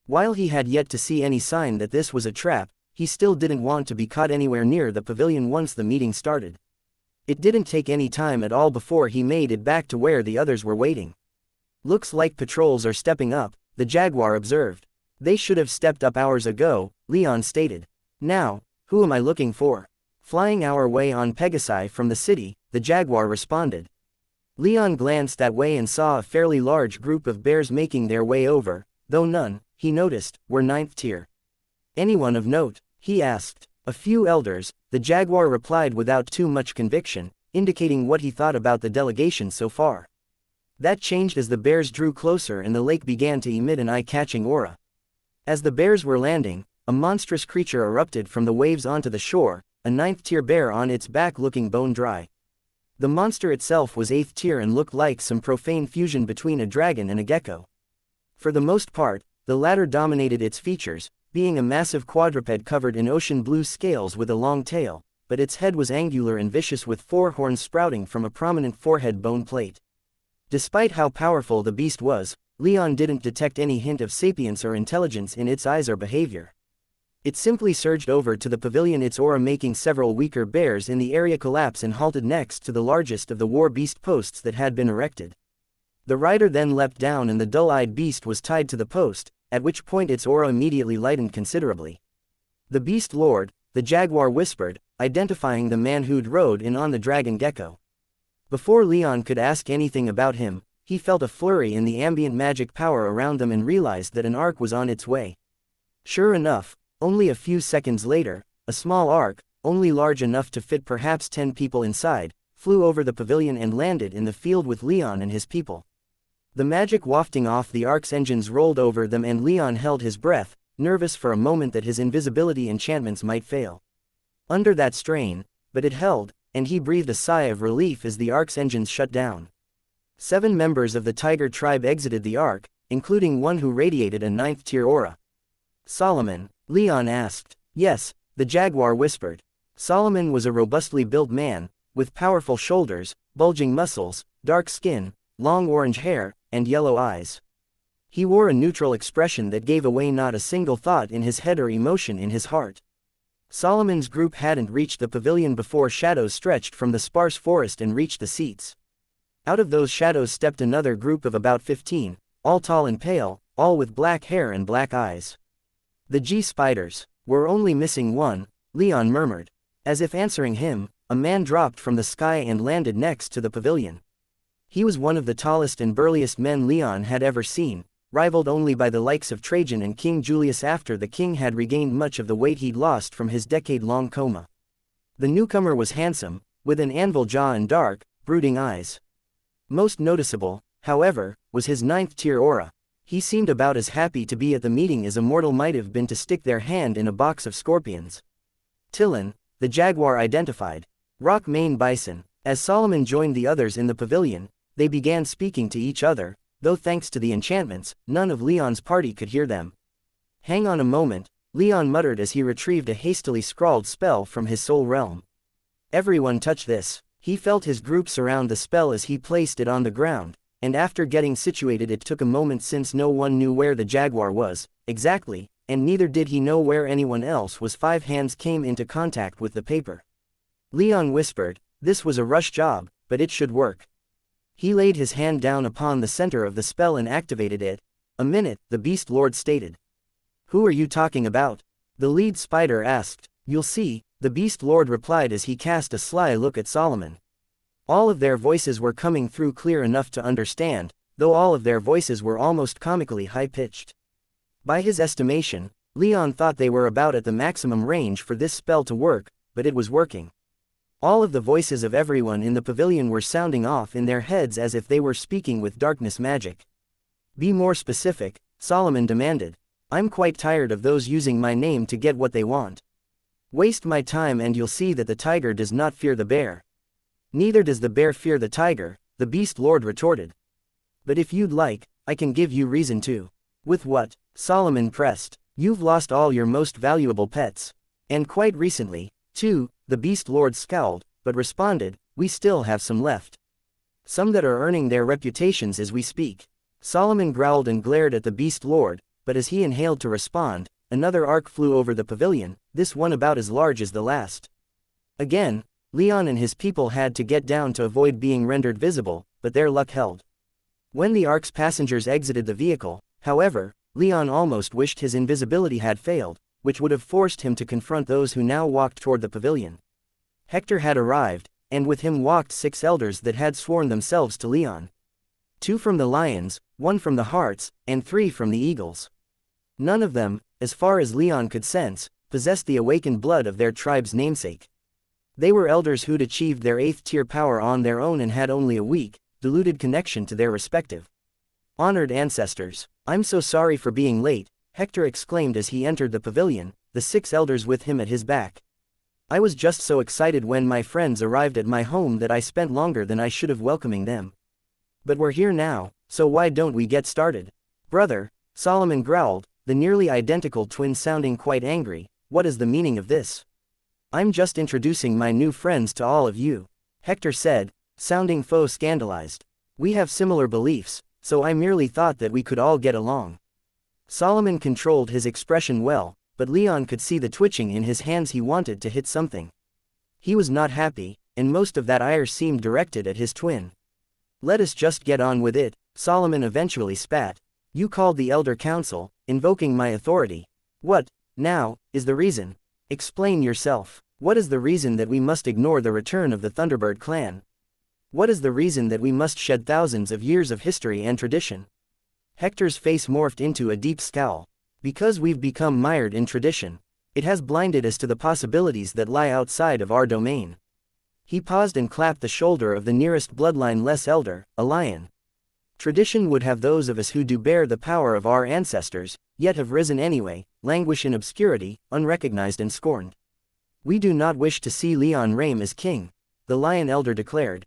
While he had yet to see any sign that this was a trap, he still didn't want to be caught anywhere near the pavilion once the meeting started. It didn't take any time at all before he made it back to where the others were waiting. Looks like patrols are stepping up, the jaguar observed. They should have stepped up hours ago, Leon stated. Now, who am I looking for? Flying our way on Pegasi from the city, the jaguar responded. Leon glanced that way and saw a fairly large group of bears making their way over, though none, he noticed, were 9th tier. Anyone of note? He asked. A few elders, the jaguar replied without too much conviction, indicating what he thought about the delegation so far. That changed as the bears drew closer and the lake began to emit an eye-catching aura. As the bears were landing, a monstrous creature erupted from the waves onto the shore, a 9th tier bear on its back looking bone dry. The monster itself was 8th tier and looked like some profane fusion between a dragon and a gecko. For the most part, the latter dominated its features, being a massive quadruped covered in ocean blue scales with a long tail, but its head was angular and vicious with 4 horns sprouting from a prominent forehead bone plate. Despite how powerful the beast was, Leon didn't detect any hint of sapience or intelligence in its eyes or behavior. It simply surged over to the pavilion, its aura making several weaker bears in the area collapse, and halted next to the largest of the war beast posts that had been erected. The rider then leapt down and the dull-eyed beast was tied to the post, at which point its aura immediately lightened considerably. The beast lord, the jaguar whispered, identifying the man who'd rode in on the dragon gecko. Before Leon could ask anything about him, he felt a flurry in the ambient magic power around them and realized that an arc was on its way. Sure enough, only a few seconds later, a small arc, only large enough to fit perhaps 10 people inside, flew over the pavilion and landed in the field with Leon and his people. The magic wafting off the arc's engines rolled over them and Leon held his breath, nervous for a moment that his invisibility enchantments might fail. Under that strain, but it held, and he breathed a sigh of relief as the Ark's engines shut down. 7 members of the Tiger tribe exited the Ark, including one who radiated a 9th-tier aura. Solomon? Leon asked. Yes, the Jaguar whispered. Solomon was a robustly built man, with powerful shoulders, bulging muscles, dark skin, long orange hair, and yellow eyes. He wore a neutral expression that gave away not a single thought in his head or emotion in his heart. Solomon's group hadn't reached the pavilion before shadows stretched from the sparse forest and reached the seats. Out of those shadows stepped another group of about 15, all tall and pale, all with black hair and black eyes. The G-Spiders. We're only missing one, Leon murmured. As if answering him, a man dropped from the sky and landed next to the pavilion. He was one of the tallest and burliest men Leon had ever seen, rivaled only by the likes of Trajan and King Julius after the king had regained much of the weight he'd lost from his decade-long coma. The newcomer was handsome, with an anvil jaw and dark, brooding eyes. Most noticeable, however, was his 9th-tier aura. He seemed about as happy to be at the meeting as a mortal might have been to stick their hand in a box of scorpions. Tillin, the Jaguar identified. Rock Mane Bison. As Solomon joined the others in the pavilion, they began speaking to each other, though thanks to the enchantments, none of Leon's party could hear them. Hang on a moment, Leon muttered as he retrieved a hastily scrawled spell from his soul realm. Everyone touch this. He felt his group surround the spell as he placed it on the ground, and after getting situated it took a moment since no one knew where the Jaguar was, exactly, and neither did he know where anyone else was. 5 hands came into contact with the paper. Leon whispered, this was a rush job, but it should work. He laid his hand down upon the center of the spell and activated it. A minute, the Beast Lord stated. Who are you talking about? The lead spider asked. You'll see, the Beast Lord replied as he cast a sly look at Solomon. All of their voices were coming through clear enough to understand, though all of their voices were almost comically high-pitched. By his estimation, Leon thought they were about at the maximum range for this spell to work, but it was working. All of the voices of everyone in the pavilion were sounding off in their heads as if they were speaking with darkness magic. Be more specific, Solomon demanded. I'm quite tired of those using my name to get what they want. Waste my time and you'll see that the tiger does not fear the bear. Neither does the bear fear the tiger, the Beast Lord retorted. But if you'd like, I can give you reason to. With what? Solomon pressed. You've lost all your most valuable pets. And quite recently, too, the Beast Lord scowled, but responded, we still have some left. Some that are earning their reputations as we speak. Solomon growled and glared at the Beast Lord, but as he inhaled to respond, another arc flew over the pavilion, this one about as large as the last. Again, Leon and his people had to get down to avoid being rendered visible, but their luck held. When the Ark's passengers exited the vehicle, however, Leon almost wished his invisibility had failed, which would have forced him to confront those who now walked toward the pavilion. Hector had arrived, and with him walked 6 elders that had sworn themselves to Leon. 2 from the lions, 1 from the hearts, and 3 from the eagles. None of them, as far as Leon could sense, possessed the awakened blood of their tribe's namesake. They were elders who'd achieved their 8th-tier power on their own and had only a weak, diluted connection to their respective honored ancestors. I'm so sorry for being late, Hector exclaimed as he entered the pavilion, the 6 elders with him at his back. I was just so excited when my friends arrived at my home that I spent longer than I should have welcoming them. But we're here now, so why don't we get started? Brother, Solomon growled, the nearly identical twin sounding quite angry, what is the meaning of this? I'm just introducing my new friends to all of you, Hector said, sounding faux scandalized. We have similar beliefs, so I merely thought that we could all get along. Solomon controlled his expression well, but Leon could see the twitching in his hands. He wanted to hit something. He was not happy, and most of that ire seemed directed at his twin. Let us just get on with it, Solomon eventually spat. You called the Elder Council, invoking my authority. What, now, is the reason? Explain yourself. What is the reason that we must ignore the return of the Thunderbird clan? What is the reason that we must shed thousands of years of history and tradition? Hector's face morphed into a deep scowl. Because we've become mired in tradition. It has blinded us to the possibilities that lie outside of our domain. He paused and clapped the shoulder of the nearest bloodline-less elder, a lion. Tradition would have those of us who do bear the power of our ancestors, yet have risen anyway, languish in obscurity, unrecognized and scorned. We do not wish to see Leon reign as king, the Lion Elder declared.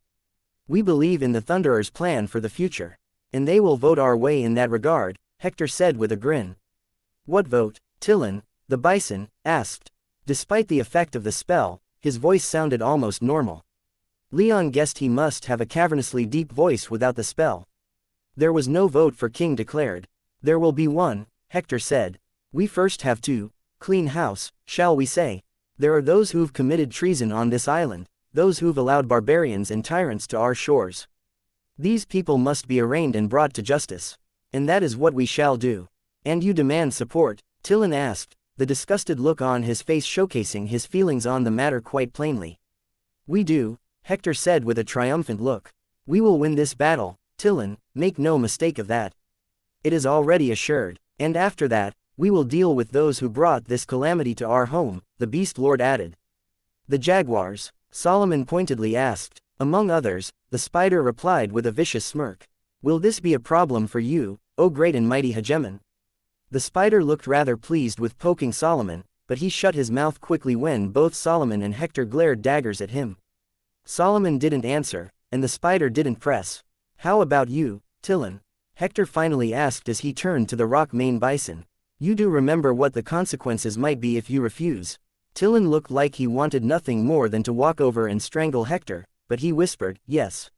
We believe in the Thunderer's plan for the future, and they will vote our way in that regard, Hector said with a grin. What vote? Tillin, the bison, asked. Despite the effect of the spell, his voice sounded almost normal. Leon guessed he must have a cavernously deep voice without the spell. There was no vote for king declared. There will be one, Hector said. We first have to clean house, shall we say. There are those who've committed treason on this island, those who've allowed barbarians and tyrants to our shores. These people must be arraigned and brought to justice. And that is what we shall do. And you demand support? Tillin asked, the disgusted look on his face showcasing his feelings on the matter quite plainly. We do, Hector said with a triumphant look. We will win this battle, Tillin, make no mistake of that. It is already assured, and after that, we will deal with those who brought this calamity to our home, the Beast Lord added. The jaguars? Solomon pointedly asked. Among others, the spider replied with a vicious smirk. Will this be a problem for you, O great and mighty hegemon? The spider looked rather pleased with poking Solomon, but he shut his mouth quickly when both Solomon and Hector glared daggers at him. Solomon didn't answer, and the spider didn't press. How about you, Tillin? Hector finally asked as he turned to the rock-maned bison. You do remember what the consequences might be if you refuse. Tillin looked like he wanted nothing more than to walk over and strangle Hector, but he whispered, yes.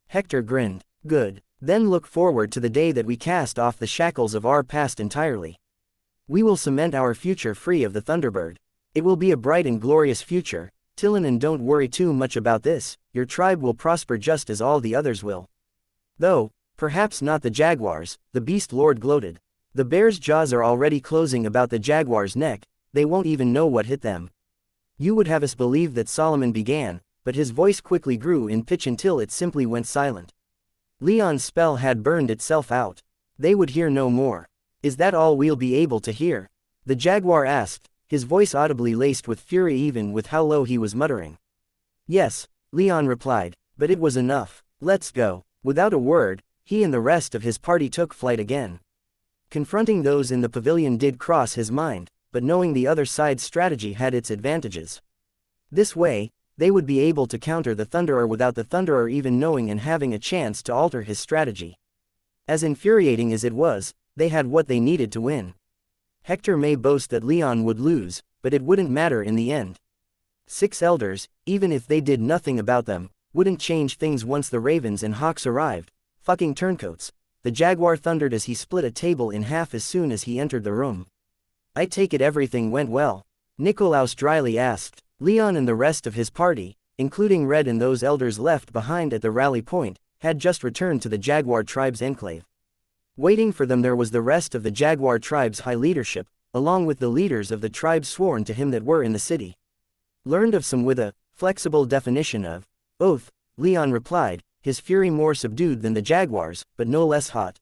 Hector grinned. Good. Then look forward to the day that we cast off the shackles of our past entirely. We will cement our future free of the Thunderbird. It will be a bright and glorious future, Tillin, and don't worry too much about this, your tribe will prosper just as all the others will. Though, perhaps not the jaguars, the Beast Lord gloated. The bear's jaws are already closing about the jaguar's neck, they won't even know what hit them. You would have us believe that Solomon began, but his voice quickly grew in pitch until it simply went silent. Leon's spell had burned itself out. They would hear no more. Is that all we'll be able to hear? The jaguar asked, his voice audibly laced with fury even with how low he was muttering. Yes, Leon replied, but it was enough. Let's go. Without a word, he and the rest of his party took flight again. Confronting those in the pavilion did cross his mind, but knowing the other side's strategy had its advantages. This way, they would be able to counter the Thunderer without the Thunderer even knowing and having a chance to alter his strategy. As infuriating as it was, they had what they needed to win. Hector may boast that Leon would lose, but it wouldn't matter in the end. 6 elders, even if they did nothing about them, wouldn't change things once the ravens and hawks arrived. Fucking turncoats, the jaguar thundered as he split a table in half as soon as he entered the room. I take it everything went well? Nikolaus dryly asked. Leon and the rest of his party, including Red and those elders left behind at the rally point, had just returned to the Jaguar tribe's enclave. Waiting for them there was the rest of the Jaguar tribe's high leadership, along with the leaders of the tribes sworn to him that were in the city. Learned of some with a flexible definition of oath, Leon replied, his fury more subdued than the Jaguars, but no less hot.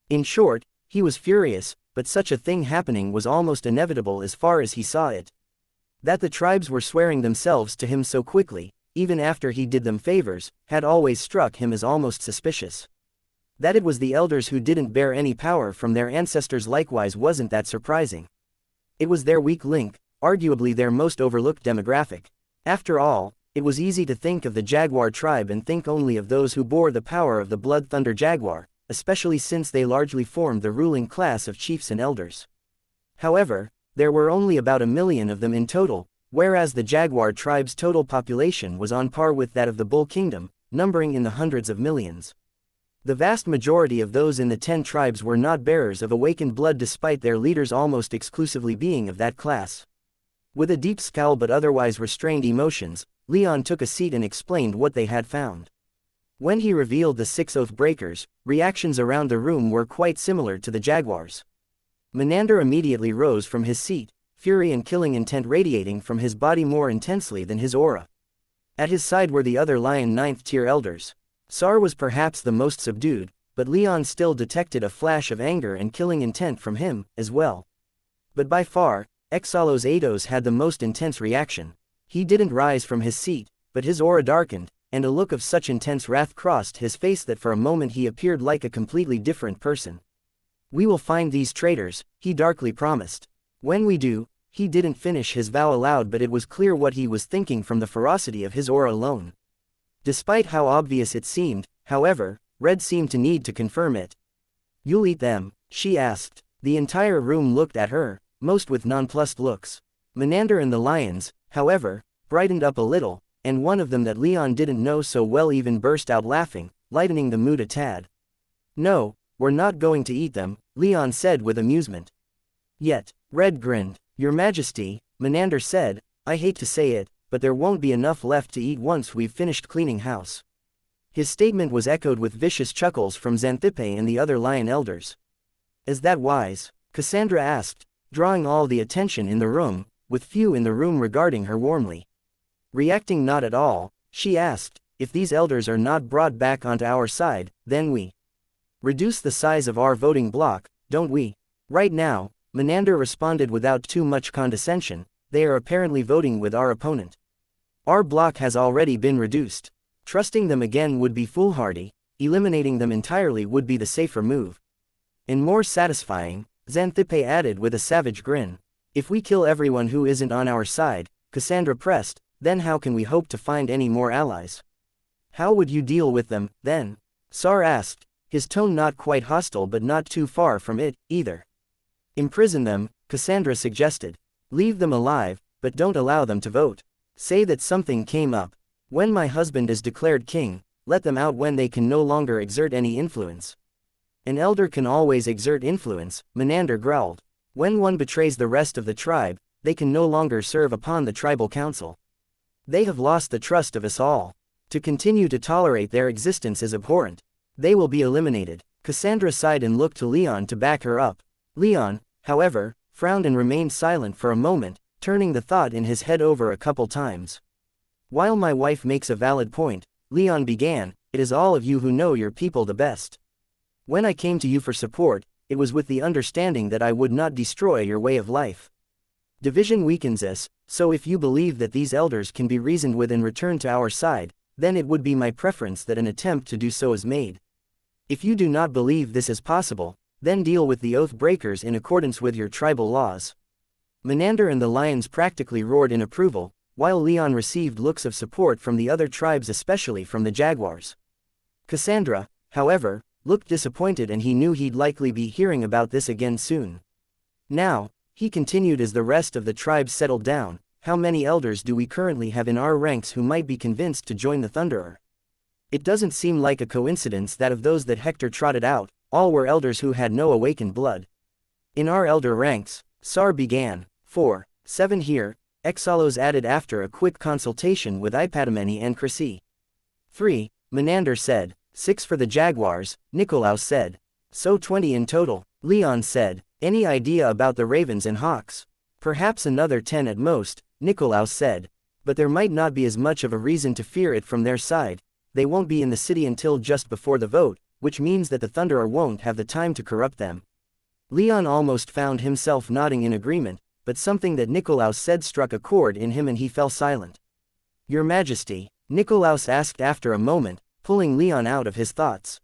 In short, he was furious, but such a thing happening was almost inevitable as far as he saw it. That the tribes were swearing themselves to him so quickly, even after he did them favors, had always struck him as almost suspicious. That it was the elders who didn't bear any power from their ancestors likewise wasn't that surprising. It was their weak link, arguably their most overlooked demographic. After all, it was easy to think of the Jaguar tribe and think only of those who bore the power of the Blood Thunder Jaguar, especially since they largely formed the ruling class of chiefs and elders. However, there were only about 1 million of them in total, whereas the Jaguar tribe's total population was on par with that of the Bull Kingdom, numbering in the hundreds of millions. The vast majority of those in the 10 tribes were not bearers of awakened blood despite their leaders almost exclusively being of that class. With a deep scowl but otherwise restrained emotions, Leon took a seat and explained what they had found. When he revealed the 6 oath breakers, reactions around the room were quite similar to the Jaguars. Menander immediately rose from his seat, fury and killing intent radiating from his body more intensely than his aura. At his side were the other Lion 9th-tier elders. Sar was perhaps the most subdued, but Leon still detected a flash of anger and killing intent from him, as well. But by far, Exalos Ados had the most intense reaction. He didn't rise from his seat, but his aura darkened, and a look of such intense wrath crossed his face that for a moment he appeared like a completely different person. "We will find these traitors," he darkly promised. "When we do," he didn't finish his vow aloud, but it was clear what he was thinking from the ferocity of his aura alone. Despite how obvious it seemed, however, Red seemed to need to confirm it. "You'll eat them?" she asked. The entire room looked at her, most with nonplussed looks. Menander and the lions, however, brightened up a little, and one of them that Leon didn't know so well even burst out laughing, lightening the mood a tad. "No, we're not going to eat them," Leon said with amusement. Yet, Red grinned. "Your Majesty," Menander said, "I hate to say it, but there won't be enough left to eat once we've finished cleaning house." His statement was echoed with vicious chuckles from Xanthippe and the other lion elders. "Is that wise?" Cassandra asked, drawing all the attention in the room, with few in the room regarding her warmly. Reacting not at all, she asked, "If these elders are not brought back onto our side, then we reduce the size of our voting bloc, don't we?" "Right now," Menander responded without too much condescension, "they are apparently voting with our opponent. Our bloc has already been reduced. Trusting them again would be foolhardy, eliminating them entirely would be the safer move." "And more satisfying," Xanthippe added with a savage grin. "If we kill everyone who isn't on our side," Cassandra pressed, "then how can we hope to find any more allies?" "How would you deal with them, then?" Sar asked, his tone not quite hostile but not too far from it, either. "Imprison them," Cassandra suggested. "Leave them alive, but don't allow them to vote. Say that something came up. When my husband is declared king, let them out when they can no longer exert any influence." "An elder can always exert influence," Menander growled. "When one betrays the rest of the tribe, they can no longer serve upon the tribal council. They have lost the trust of us all. To continue to tolerate their existence is abhorrent. They will be eliminated." Cassandra sighed and looked to Leon to back her up. Leon, however, frowned and remained silent for a moment, turning the thought in his head over a couple times. "While my wife makes a valid point," Leon began, "it is all of you who know your people the best. When I came to you for support, it was with the understanding that I would not destroy your way of life. Division weakens us, so if you believe that these elders can be reasoned with and returned to our side, then it would be my preference that an attempt to do so is made. If you do not believe this is possible, then deal with the oath breakers in accordance with your tribal laws." Menander and the lions practically roared in approval, while Leon received looks of support from the other tribes, especially from the jaguars. Cassandra, however, looked disappointed, and he knew he'd likely be hearing about this again soon. "Now," he continued as the rest of the tribes settled down, "how many elders do we currently have in our ranks who might be convinced to join the Thunderer? It doesn't seem like a coincidence that of those that Hector trotted out, all were elders who had no awakened blood." "In our elder ranks," Sar began, 4, 7 here, Exalos added after a quick consultation with Ipadameni and Chrissy. 3, Menander said. 6 for the Jaguars, Nicolaus said. "So 20 in total," Leon said. "Any idea about the Ravens and Hawks?" "Perhaps another 10 at most," Nicolaus said. "But there might not be as much of a reason to fear it from their side. They won't be in the city until just before the vote, which means that the Thunderer won't have the time to corrupt them." Leon almost found himself nodding in agreement, but something that Nicolaus said struck a chord in him and he fell silent. "Your Majesty," Nicolaus asked after a moment, pulling Leon out of his thoughts.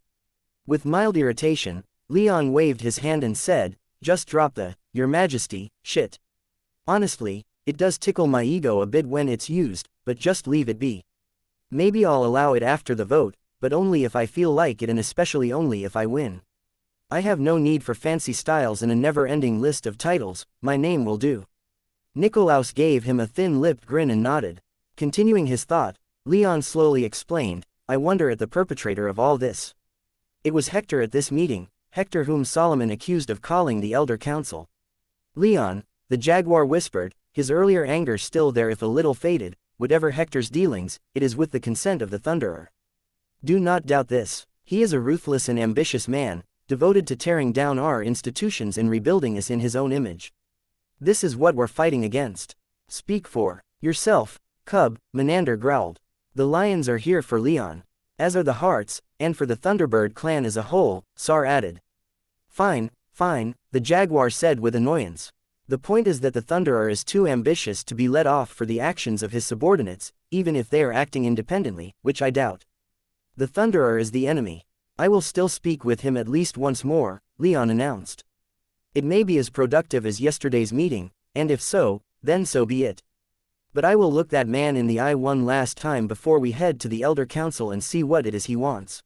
With mild irritation, Leon waved his hand and said, "Just drop the, Your Majesty, shit. Honestly, it does tickle my ego a bit when it's used, but just leave it be. Maybe I'll allow it after the vote, but only if I feel like it and especially only if I win. I have no need for fancy styles and a never-ending list of titles, my name will do." Nicolaus gave him a thin-lipped grin and nodded. Continuing his thought, Leon slowly explained, "I wonder at the perpetrator of all this. It was Hector at this meeting, Hector whom Solomon accused of calling the Elder Council." "Leon," the Jaguar whispered, his earlier anger still there if a little faded, "whatever Hector's dealings, it is with the consent of the Thunderer. Do not doubt this. He is a ruthless and ambitious man, devoted to tearing down our institutions and rebuilding us in his own image. This is what we're fighting against." "Speak for yourself, cub," Menander growled. "The lions are here for Leon. As are the hearts, and for the Thunderbird clan as a whole," Sar added. Fine, the Jaguar said with annoyance. The point is that the Thunderer is too ambitious to be let off for the actions of his subordinates, even if they are acting independently, which I doubt. The Thunderer is the enemy. I will still speak with him at least once more, Leon announced. It may be as productive as yesterday's meeting, and if so, then so be it. But I will look that man in the eye one last time before we head to the Elder Council and see what it is he wants.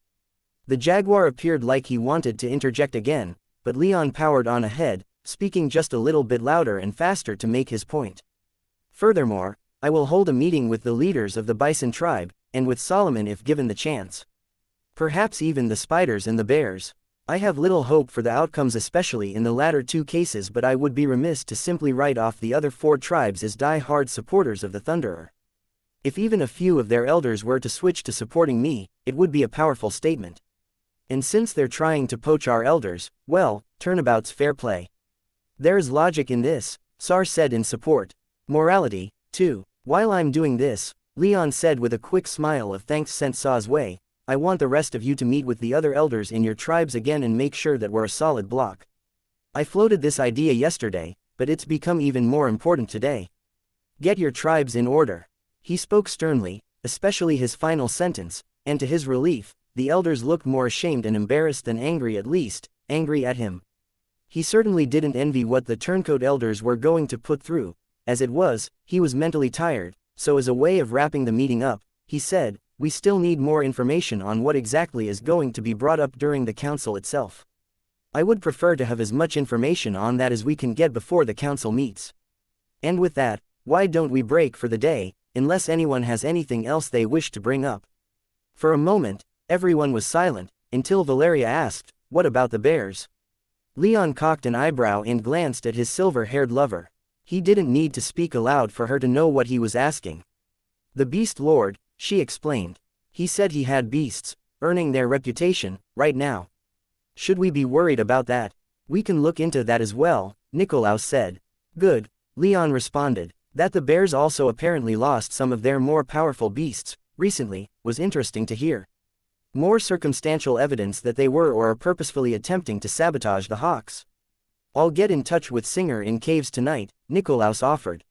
The Jaguar appeared like he wanted to interject again, but Leon powered on ahead, speaking just a little bit louder and faster to make his point. Furthermore, I will hold a meeting with the leaders of the Bison tribe, and with Solomon if given the chance. Perhaps even the spiders and the bears. I have little hope for the outcomes, especially in the latter two cases, but I would be remiss to simply write off the other 4 tribes as die-hard supporters of the Thunderer. If even a few of their elders were to switch to supporting me, it would be a powerful statement. And since they're trying to poach our elders, well, turnabout's fair play. There is logic in this, Sar said in support. Morality, too. While I'm doing this, Leon said with a quick smile of thanks sent Saw's way, I want the rest of you to meet with the other elders in your tribes again and make sure that we're a solid block. I floated this idea yesterday, but it's become even more important today. Get your tribes in order. He spoke sternly, especially his final sentence, and to his relief, the elders looked more ashamed and embarrassed than angry, at least, angry at him. He certainly didn't envy what the turncoat elders were going to put through. As it was, he was mentally tired, so as a way of wrapping the meeting up, he said, we still need more information on what exactly is going to be brought up during the council itself. I would prefer to have as much information on that as we can get before the council meets. And with that, why don't we break for the day, unless anyone has anything else they wish to bring up? For a moment, everyone was silent, until Valeria asked, what about the bears? Leon cocked an eyebrow and glanced at his silver-haired lover. He didn't need to speak aloud for her to know what he was asking. The Beast Lord, she explained. He said he had beasts, earning their reputation, right now. Should we be worried about that? We can look into that as well, Nikolaus said. Good, Leon responded. That the bears also apparently lost some of their more powerful beasts, recently, was interesting to hear. More circumstantial evidence that they were or are purposefully attempting to sabotage the hawks. I'll get in touch with Singer in caves tonight, Nikolaus offered.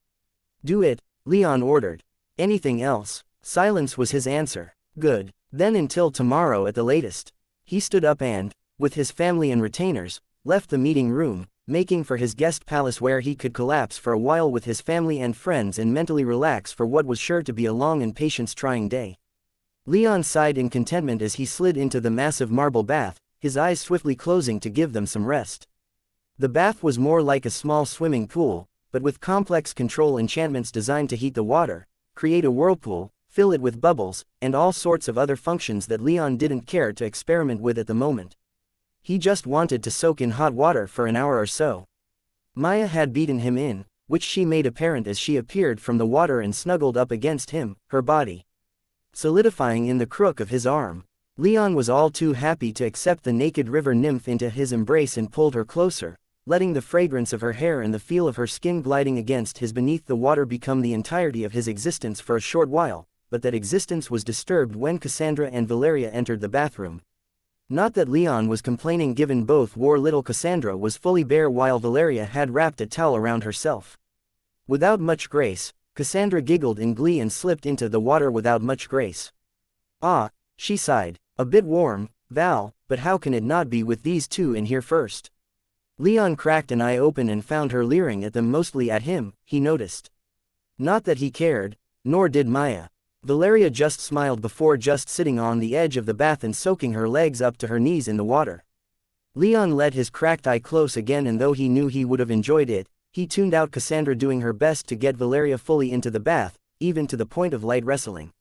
Do it, Leon ordered. Anything else? Silence was his answer. Good. Then until tomorrow at the latest. He stood up and, with his family and retainers, left the meeting room, making for his guest palace where he could collapse for a while with his family and friends and mentally relax for what was sure to be a long and patience-trying day. Leon sighed in contentment as he slid into the massive marble bath, his eyes swiftly closing to give them some rest. The bath was more like a small swimming pool, but with complex control enchantments designed to heat the water, create a whirlpool, fill it with bubbles, and all sorts of other functions that Leon didn't care to experiment with at the moment. He just wanted to soak in hot water for an hour or so. Maya had beaten him in, which she made apparent as she appeared from the water and snuggled up against him, her body solidifying in the crook of his arm. Leon was all too happy to accept the naked river nymph into his embrace and pulled her closer, letting the fragrance of her hair and the feel of her skin gliding against his beneath the water become the entirety of his existence for a short while, but that existence was disturbed when Cassandra and Valeria entered the bathroom. Not that Leon was complaining given both wore little. Cassandra was fully bare while Valeria had wrapped a towel around herself. Without much grace, Cassandra giggled in glee and slipped into the water without much grace. Ah, she sighed. A bit warm, Val, but how can it not be with these two in here first? Leon cracked an eye open and found her leering at them, mostly at him, he noticed. Not that he cared, nor did Maya. Valeria just smiled before just sitting on the edge of the bath and soaking her legs up to her knees in the water. Leon let his cracked eye close again, and though he knew he would have enjoyed it, he tuned out Cassandra doing her best to get Valeria fully into the bath, even to the point of light wrestling.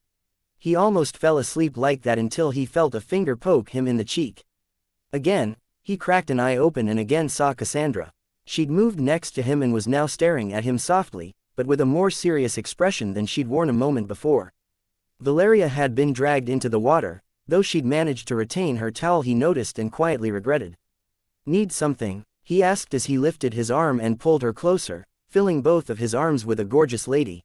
He almost fell asleep like that until he felt a finger poke him in the cheek. Again, he cracked an eye open and again saw Cassandra. She'd moved next to him and was now staring at him softly, but with a more serious expression than she'd worn a moment before. Valeria had been dragged into the water, though she'd managed to retain her towel, he noticed and quietly regretted. Need something? He asked as he lifted his arm and pulled her closer, filling both of his arms with a gorgeous lady.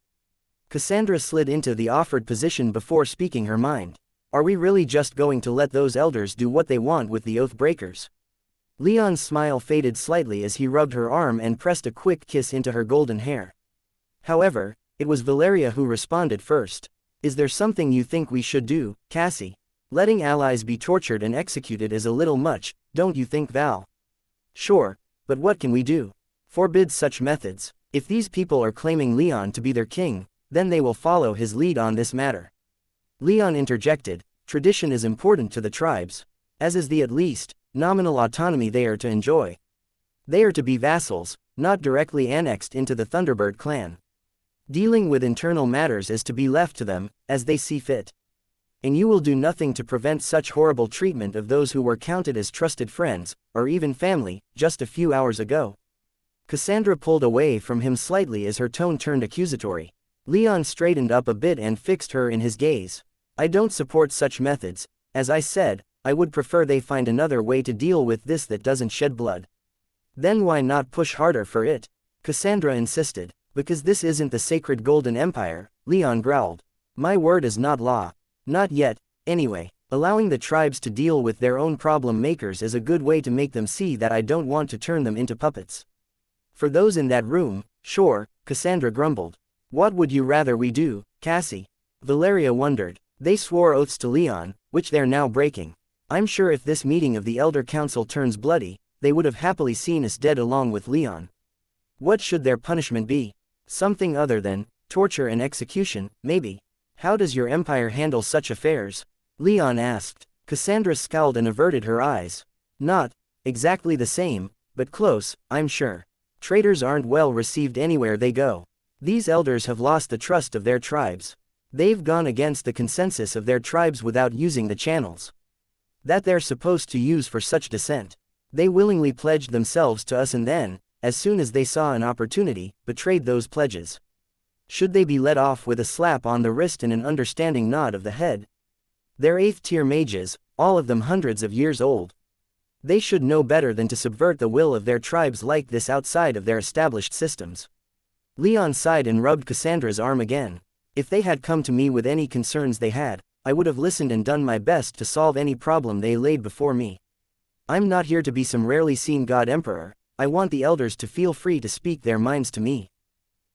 Cassandra slid into the offered position before speaking her mind. Are we really just going to let those elders do what they want with the oath breakers? Leon's smile faded slightly as he rubbed her arm and pressed a quick kiss into her golden hair. However, it was Valeria who responded first. Is there something you think we should do, Cassie? Letting allies be tortured and executed is a little much, don't you think, Val? Sure, but what can we do? Forbid such methods. If these people are claiming Leon to be their king, then they will follow his lead on this matter. Leon interjected, tradition is important to the tribes, as is the at least nominal autonomy they are to enjoy. They are to be vassals, not directly annexed into the Thunderbird clan. Dealing with internal matters is to be left to them, as they see fit. And you will do nothing to prevent such horrible treatment of those who were counted as trusted friends, or even family, just a few hours ago. Cassandra pulled away from him slightly as her tone turned accusatory. Leon straightened up a bit and fixed her in his gaze. I don't support such methods. As I said, I would prefer they find another way to deal with this that doesn't shed blood. Then why not push harder for it? Cassandra insisted. Because this isn't the sacred Golden Empire, Leon growled. My word is not law. Not yet, anyway. Allowing the tribes to deal with their own problem makers is a good way to make them see that I don't want to turn them into puppets. For those in that room, sure, Cassandra grumbled. What would you rather we do, Cassie? Valeria wondered. They swore oaths to Leon, which they're now breaking. I'm sure if this meeting of the Elder Council turns bloody, they would have happily seen us dead along with Leon. What should their punishment be? Something other than torture and execution, maybe. How does your empire handle such affairs? Leon asked. Cassandra scowled and averted her eyes. Not exactly the same, but close, I'm sure. Traitors aren't well received anywhere they go. These elders have lost the trust of their tribes. They've gone against the consensus of their tribes without using the channels that they're supposed to use for such dissent. They willingly pledged themselves to us and then, as soon as they saw an opportunity, betrayed those pledges. Should they be let off with a slap on the wrist and an understanding nod of the head? They're 8th-tier mages, all of them hundreds of years old. They should know better than to subvert the will of their tribes like this outside of their established systems. Leon sighed and rubbed Cassandra's arm again. If they had come to me with any concerns they had, I would have listened and done my best to solve any problem they laid before me. I'm not here to be some rarely seen god emperor. I want the elders to feel free to speak their minds to me.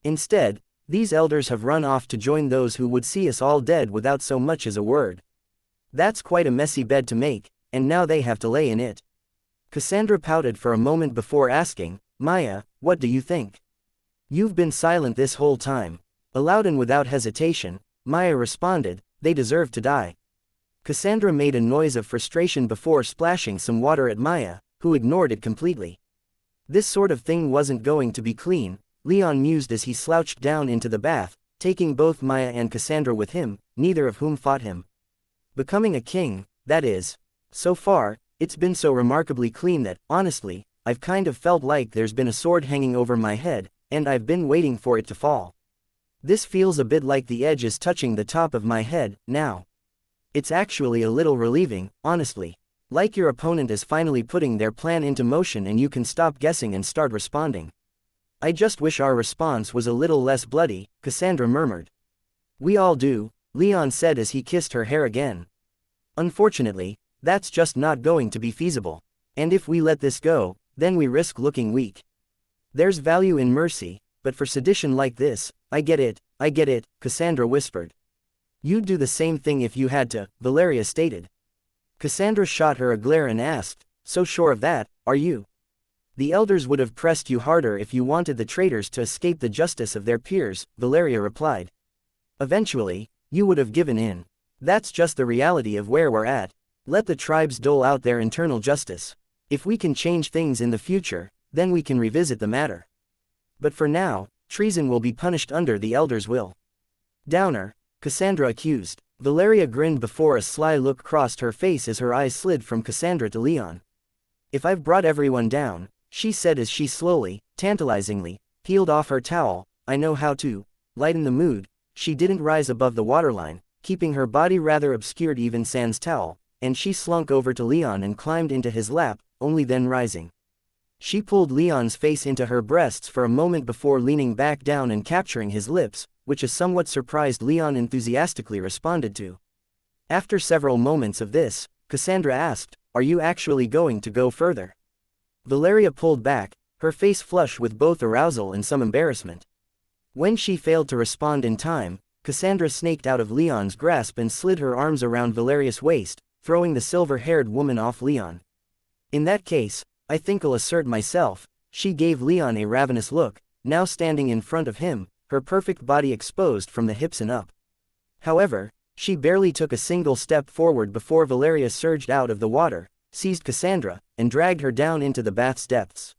Instead, these elders have run off to join those who would see us all dead without so much as a word. That's quite a messy bed to make, and now they have to lay in it. Cassandra pouted for a moment before asking, Maya, what do you think? You've been silent this whole time. Aloud and without hesitation, Maya responded, they deserve to die. Cassandra made a noise of frustration before splashing some water at Maya, who ignored it completely. This sort of thing wasn't going to be clean, Leon mused as he slouched down into the bath, taking both Maya and Cassandra with him, neither of whom fought him. Becoming a king, that is. So far, it's been so remarkably clean that, honestly, I've kind of felt like there's been a sword hanging over my head, and I've been waiting for it to fall. This feels a bit like the edge is touching the top of my head, now. It's actually a little relieving, honestly. Like your opponent is finally putting their plan into motion and you can stop guessing and start responding. I just wish our response was a little less bloody, Cassandra murmured. We all do, Leon said as he kissed her hair again. Unfortunately, that's just not going to be feasible. And if we let this go, then we risk looking weak. There's value in mercy, but for sedition like this, I get it, Cassandra whispered. You'd do the same thing if you had to, Valeria stated. Cassandra shot her a glare and asked, so sure of that, are you? The elders would have pressed you harder if you wanted the traitors to escape the justice of their peers, Valeria replied. Eventually, you would have given in. That's just the reality of where we're at. Let the tribes dole out their internal justice. If we can change things in the future, then we can revisit the matter. But for now, treason will be punished under the elders' will. Downer, Cassandra accused. Valeria grinned before a sly look crossed her face as her eyes slid from Cassandra to Leon. If I've brought everyone down, she said as she slowly, tantalizingly, peeled off her towel, I know how to lighten the mood. She didn't rise above the waterline, keeping her body rather obscured even sans towel, and she slunk over to Leon and climbed into his lap, only then rising. She pulled Leon's face into her breasts for a moment before leaning back down and capturing his lips, which a somewhat surprised Leon enthusiastically responded to. After several moments of this, Cassandra asked, are you actually going to go further? Valeria pulled back, her face flush with both arousal and some embarrassment. When she failed to respond in time, Cassandra snaked out of Leon's grasp and slid her arms around Valeria's waist, throwing the silver-haired woman off Leon. In that case, I think I'll assert myself. She gave Leon a ravenous look, now standing in front of him, her perfect body exposed from the hips and up. However, she barely took a single step forward before Valeria surged out of the water, seized Cassandra, and dragged her down into the bath's depths.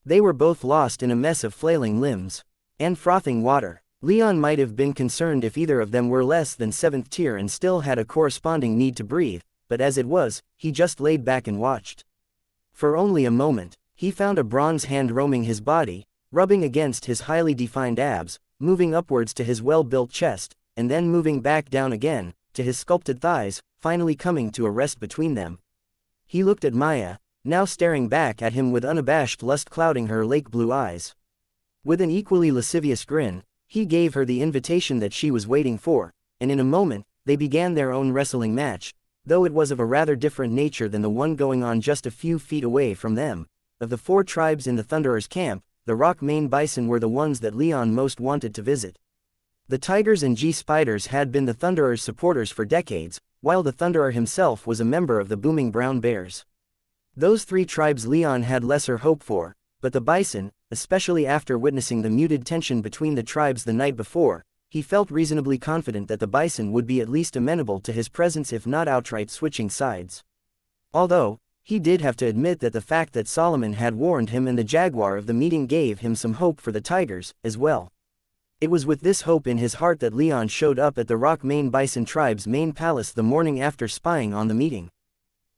They were both lost in a mess of flailing limbs and frothing water. Leon might have been concerned if either of them were less than 7th tier and still had a corresponding need to breathe, but as it was, he just laid back and watched. For only a moment, he found a bronze hand roaming his body, rubbing against his highly defined abs, moving upwards to his well-built chest, and then moving back down again, to his sculpted thighs, finally coming to a rest between them. He looked at Maya, now staring back at him with unabashed lust clouding her lake blue eyes. With an equally lascivious grin, he gave her the invitation that she was waiting for, and in a moment, they began their own wrestling match, though it was of a rather different nature than the one going on just a few feet away from them. Of the 4 tribes in the Thunderers' camp, the rock mane bison were the ones that Leon most wanted to visit. The tigers and G-spiders had been the Thunderers' supporters for decades, while the Thunderer himself was a member of the booming brown bears. Those 3 tribes Leon had lesser hope for, but the bison, especially after witnessing the muted tension between the tribes the night before, he felt reasonably confident that the bison would be at least amenable to his presence if not outright switching sides. Although, he did have to admit that the fact that Solomon had warned him and the jaguar of the meeting gave him some hope for the tigers, as well. It was with this hope in his heart that Leon showed up at the Rock Mane Bison tribe's main palace the morning after spying on the meeting.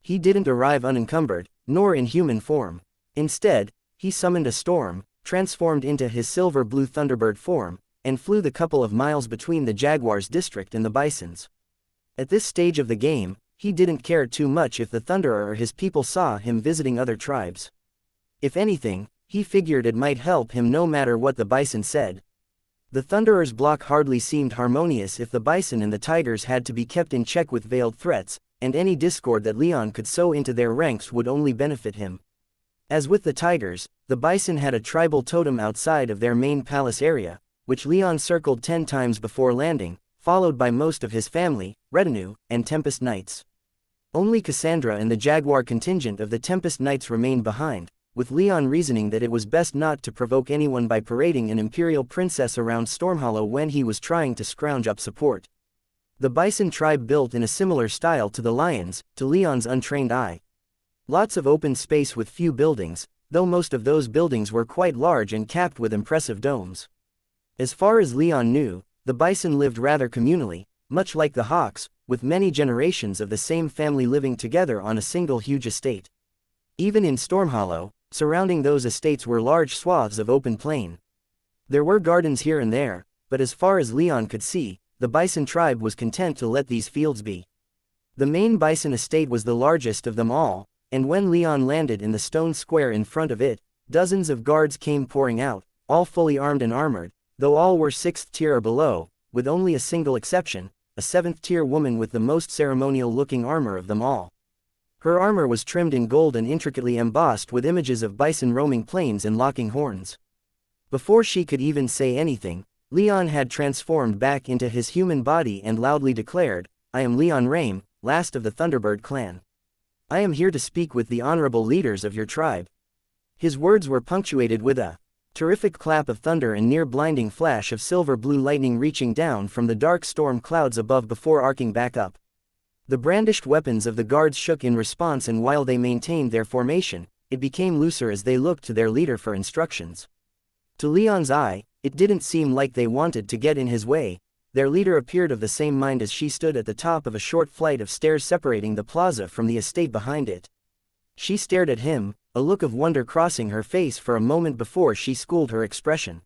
He didn't arrive unencumbered, nor in human form. Instead, he summoned a storm, transformed into his silver-blue Thunderbird form, and flew the couple of miles between the Jaguar's district and the Bison's. At this stage of the game, he didn't care too much if the Thunderer or his people saw him visiting other tribes. If anything, he figured it might help him no matter what the Bison said. The Thunderer's block hardly seemed harmonious if the Bison and the Tigers had to be kept in check with veiled threats, and any discord that Leon could sow into their ranks would only benefit him. As with the Tigers, the Bison had a tribal totem outside of their main palace area, which Leon circled 10 times before landing, followed by most of his family, retinue, and Tempest Knights. Only Cassandra and the Jaguar contingent of the Tempest Knights remained behind, with Leon reasoning that it was best not to provoke anyone by parading an imperial princess around Stormhollow when he was trying to scrounge up support. The Bison tribe built in a similar style to the Lions, to Leon's untrained eye. Lots of open space with few buildings, though most of those buildings were quite large and capped with impressive domes. As far as Leon knew, the Bison lived rather communally, much like the Hawks, with many generations of the same family living together on a single huge estate. Even in Stormhollow, surrounding those estates were large swaths of open plain. There were gardens here and there, but as far as Leon could see, the Bison tribe was content to let these fields be. The main Bison estate was the largest of them all, and when Leon landed in the stone square in front of it, dozens of guards came pouring out, all fully armed and armored, though all were 6th tier or below, with only a single exception, a 7th tier woman with the most ceremonial-looking armor of them all. Her armor was trimmed in gold and intricately embossed with images of bison roaming plains and locking horns. Before she could even say anything, Leon had transformed back into his human body and loudly declared, "I am Leon Rame, last of the Thunderbird clan. I am here to speak with the honorable leaders of your tribe." His words were punctuated with a terrific clap of thunder and near-blinding flash of silver-blue lightning reaching down from the dark storm clouds above before arcing back up. The brandished weapons of the guards shook in response, and while they maintained their formation, it became looser as they looked to their leader for instructions. To Leon's eye, it didn't seem like they wanted to get in his way. Their leader appeared of the same mind as she stood at the top of a short flight of stairs separating the plaza from the estate behind it. She stared at him, a look of wonder crossing her face for a moment before she schooled her expression.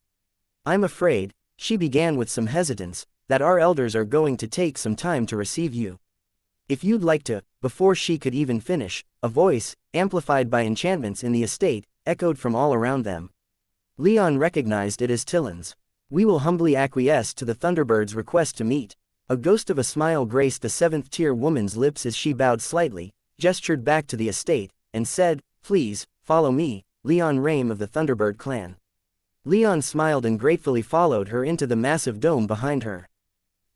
"I'm afraid," she began with some hesitance, "that our elders are going to take some time to receive you. If you'd like to," before she could even finish, a voice, amplified by enchantments in the estate, echoed from all around them. Leon recognized it as Tillin's. "We will humbly acquiesce to the Thunderbird's request to meet." A ghost of a smile graced the 7th-tier woman's lips as she bowed slightly, gestured back to the estate, and said, "Please, follow me, Leon Rame of the Thunderbird clan. Leon smiled and gratefully followed her into the massive dome behind her.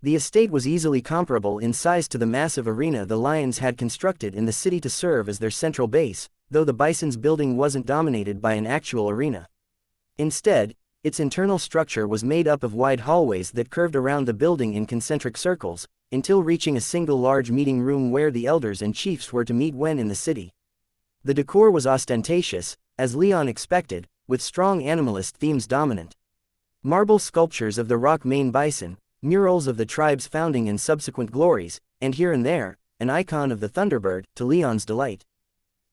The estate was easily comparable in size to the massive arena the Lions had constructed in the city to serve as their central base, though the Bison's building wasn't dominated by an actual arena. Instead, its internal structure was made up of wide hallways that curved around the building in concentric circles, until reaching a single large meeting room where the elders and chiefs were to meet when in the city. The decor was ostentatious, as Leon expected, with strong animalist themes dominant. Marble sculptures of the rock mane bison, murals of the tribe's founding and subsequent glories, and here and there, an icon of the Thunderbird, to Leon's delight.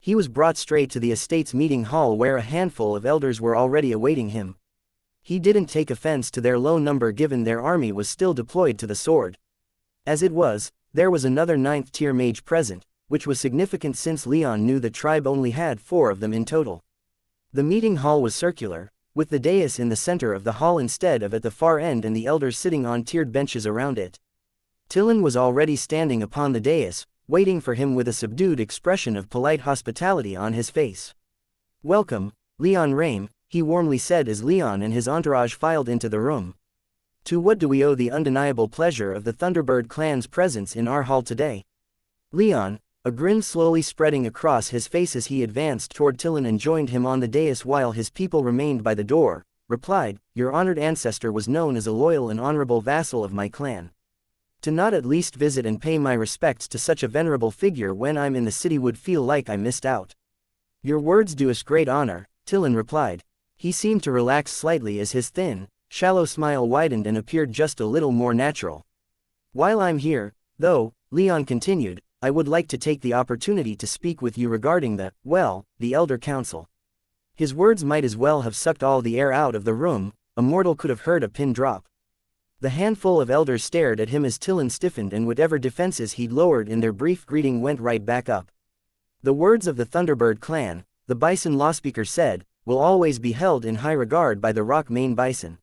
He was brought straight to the estate's meeting hall where a handful of elders were already awaiting him. He didn't take offense to their low number given their army was still deployed to the sword. As it was, there was another 9th-tier mage present, which was significant since Leon knew the tribe only had 4 of them in total. The meeting hall was circular, with the dais in the center of the hall instead of at the far end and the elders sitting on tiered benches around it. Tillin was already standing upon the dais, waiting for him with a subdued expression of polite hospitality on his face. "Welcome, Leon Rame," he warmly said as Leon and his entourage filed into the room. "To what do we owe the undeniable pleasure of the Thunderbird clan's presence in our hall today?" Leon, a grin slowly spreading across his face as he advanced toward Tillin and joined him on the dais while his people remained by the door, replied, "Your honored ancestor was known as a loyal and honorable vassal of my clan. To not at least visit and pay my respects to such a venerable figure when I'm in the city would feel like I missed out." "Your words do us great honor," Tillin replied. He seemed to relax slightly as his thin, shallow smile widened and appeared just a little more natural. "While I'm here, though," Leon continued, "I would like to take the opportunity to speak with you regarding the Elder Council." His words might as well have sucked all the air out of the room, a mortal could have heard a pin drop. The handful of elders stared at him as Tillin stiffened and whatever defenses he'd lowered in their brief greeting went right back up. "The words of the Thunderbird clan," the Bison lawspeaker said, "will always be held in high regard by the rock mane bison."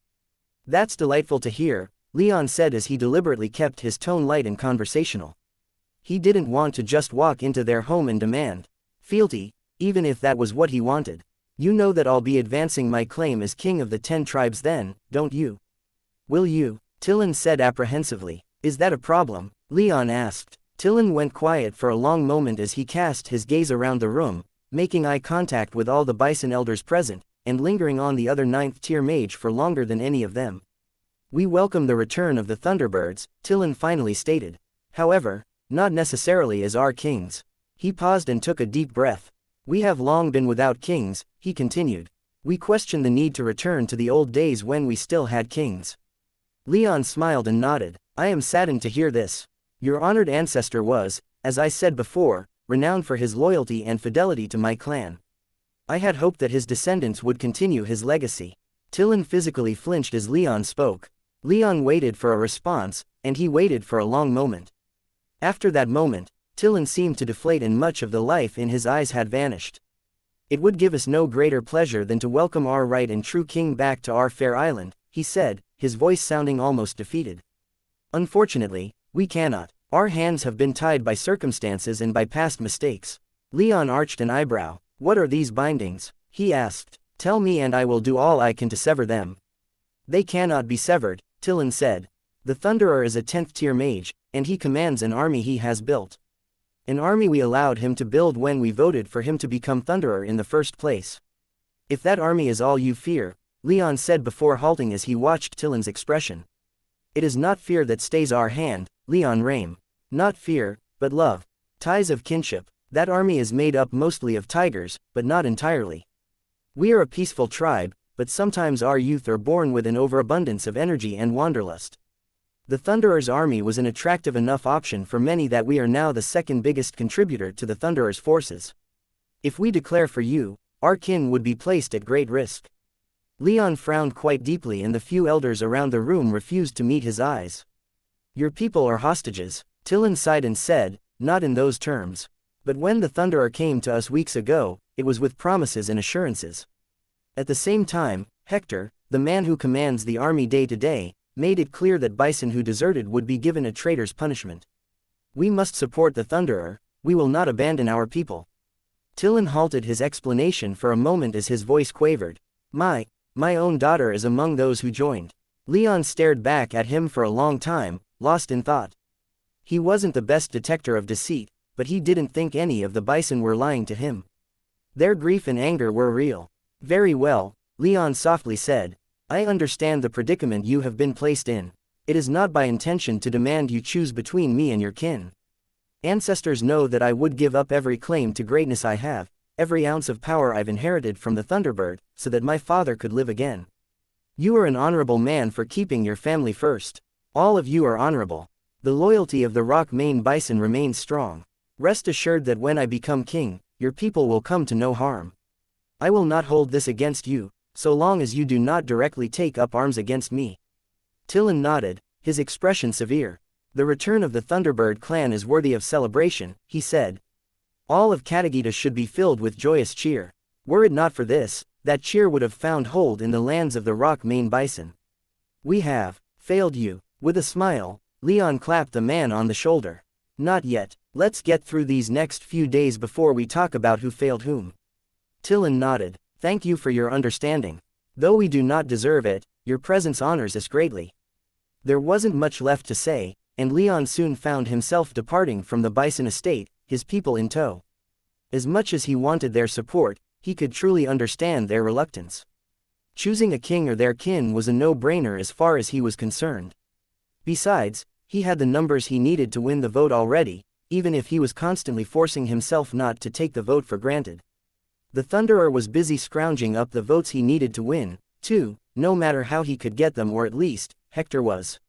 "That's delightful to hear," Leon said as he deliberately kept his tone light and conversational. He didn't want to just walk into their home and demand fealty, even if that was what he wanted. "You know that I'll be advancing my claim as king of the 10 tribes then, don't you?" "Will you?" Tillin said apprehensively. "Is that a problem?" Leon asked. Tillin went quiet for a long moment as he cast his gaze around the room, making eye contact with all the bison elders present, and lingering on the other 9th-tier mage for longer than any of them. "We welcome the return of the Thunderbirds," Tillin finally stated. "However, not necessarily as our kings." He paused and took a deep breath. "We have long been without kings," he continued. "We question the need to return to the old days when we still had kings." Leon smiled and nodded. "I am saddened to hear this. Your honored ancestor was, as I said before, renowned for his loyalty and fidelity to my clan. I had hoped that his descendants would continue his legacy." Tillin physically flinched as Leon spoke. Leon waited for a response, and he waited for a long moment. After that moment, Tillin seemed to deflate and much of the life in his eyes had vanished. "It would give us no greater pleasure than to welcome our right and true king back to our fair island," he said, his voice sounding almost defeated. "Unfortunately, we cannot. Our hands have been tied by circumstances and by past mistakes." Leon arched an eyebrow. "What are these bindings?" he asked. "Tell me and I will do all I can to sever them." "They cannot be severed," Tillin said. "The Thunderer is a 10th-tier mage, and he commands an army he has built. An army we allowed him to build when we voted for him to become Thunderer in the first place. If that army is all you fear," Leon said before halting as he watched Tillin's expression. "It is not fear that stays our hand, Leon Rame. Not fear, but love. Ties of kinship. That army is made up mostly of tigers, but not entirely. We are a peaceful tribe, but sometimes our youth are born with an overabundance of energy and wanderlust. The Thunderer's army was an attractive enough option for many that we are now the second biggest contributor to the Thunderer's forces. If we declare for you, our kin would be placed at great risk." Leon frowned quite deeply and the few elders around the room refused to meet his eyes. "Your people are hostages," Tillin sighed and said, "not in those terms. But when the Thunderer came to us weeks ago, it was with promises and assurances. At the same time, Hector, the man who commands the army day to day, made it clear that bison who deserted would be given a traitor's punishment. We must support the Thunderer, we will not abandon our people." Tillin halted his explanation for a moment as his voice quavered. My own daughter is among those who joined. Leon stared back at him for a long time, lost in thought. He wasn't the best detector of deceit, but he didn't think any of the bison were lying to him. Their grief and anger were real. Very well, Leon softly said. I understand the predicament you have been placed in. It is not by intention to demand you choose between me and your kin. Ancestors know that I would give up every claim to greatness I have, every ounce of power I've inherited from the Thunderbird, so that my father could live again. You are an honorable man for keeping your family first. All of you are honorable. The loyalty of the Rock Mane Bison remains strong. Rest assured that when I become king, your people will come to no harm. I will not hold this against you, so long as you do not directly take up arms against me. Tillin nodded, his expression severe. The return of the Thunderbird clan is worthy of celebration, he said. All of Katagita should be filled with joyous cheer. Were it not for this, that cheer would have found hold in the lands of the Rock Mane Bison. We have failed you. With a smile, Leon clapped the man on the shoulder. Not yet, let's get through these next few days before we talk about who failed whom. Tillin nodded. Thank you for your understanding. Though we do not deserve it, your presence honors us greatly. There wasn't much left to say, and Leon soon found himself departing from the Bison estate, his people in tow. As much as he wanted their support, he could truly understand their reluctance. Choosing a king or their kin was a no-brainer as far as he was concerned. Besides, he had the numbers he needed to win the vote already, even if he was constantly forcing himself not to take the vote for granted. The Thunderer was busy scrounging up the votes he needed to win, too, no matter how he could get them, or at least, Hector was.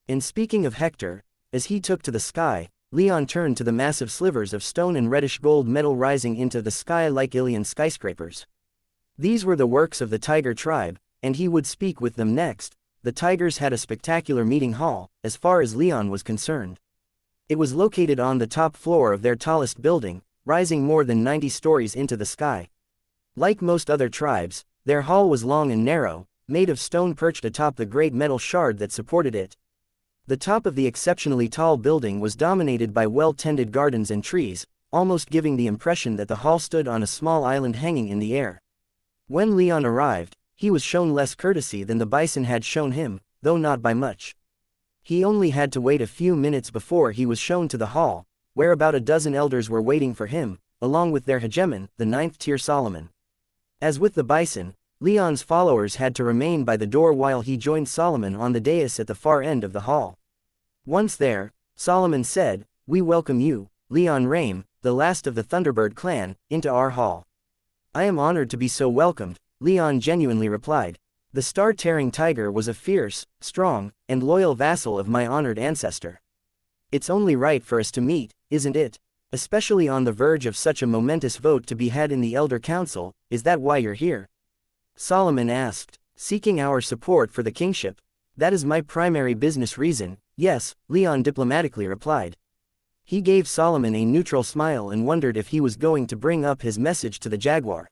And speaking of Hector, as he took to the sky, Leon turned to the massive slivers of stone and reddish gold metal rising into the sky like alien skyscrapers. These were the works of the Tiger tribe, and he would speak with them next. The Tigers had a spectacular meeting hall, as far as Leon was concerned. It was located on the top floor of their tallest building, rising more than 90 stories into the sky. Like most other tribes, their hall was long and narrow, made of stone perched atop the great metal shard that supported it. The top of the exceptionally tall building was dominated by well-tended gardens and trees, almost giving the impression that the hall stood on a small island hanging in the air. When Leon arrived, he was shown less courtesy than the bison had shown him, though not by much. He only had to wait a few minutes before he was shown to the hall, where about a dozen elders were waiting for him, along with their hegemon, the 9th-tier Solomon. As with the bison, Leon's followers had to remain by the door while he joined Solomon on the dais at the far end of the hall. Once there, Solomon said, "We welcome you, Leon Rame, the last of the Thunderbird clan, into our hall." "I am honored to be so welcomed," Leon genuinely replied. "The star-tearing tiger was a fierce, strong, and loyal vassal of my honored ancestor. It's only right for us to meet, isn't it? Especially on the verge of such a momentous vote to be had in the Elder Council. Is that why you're here?" Solomon asked. "Seeking our support for the kingship. That is my primary business reason." "Yes," Leon diplomatically replied. He gave Solomon a neutral smile and wondered if he was going to bring up his message to the jaguar.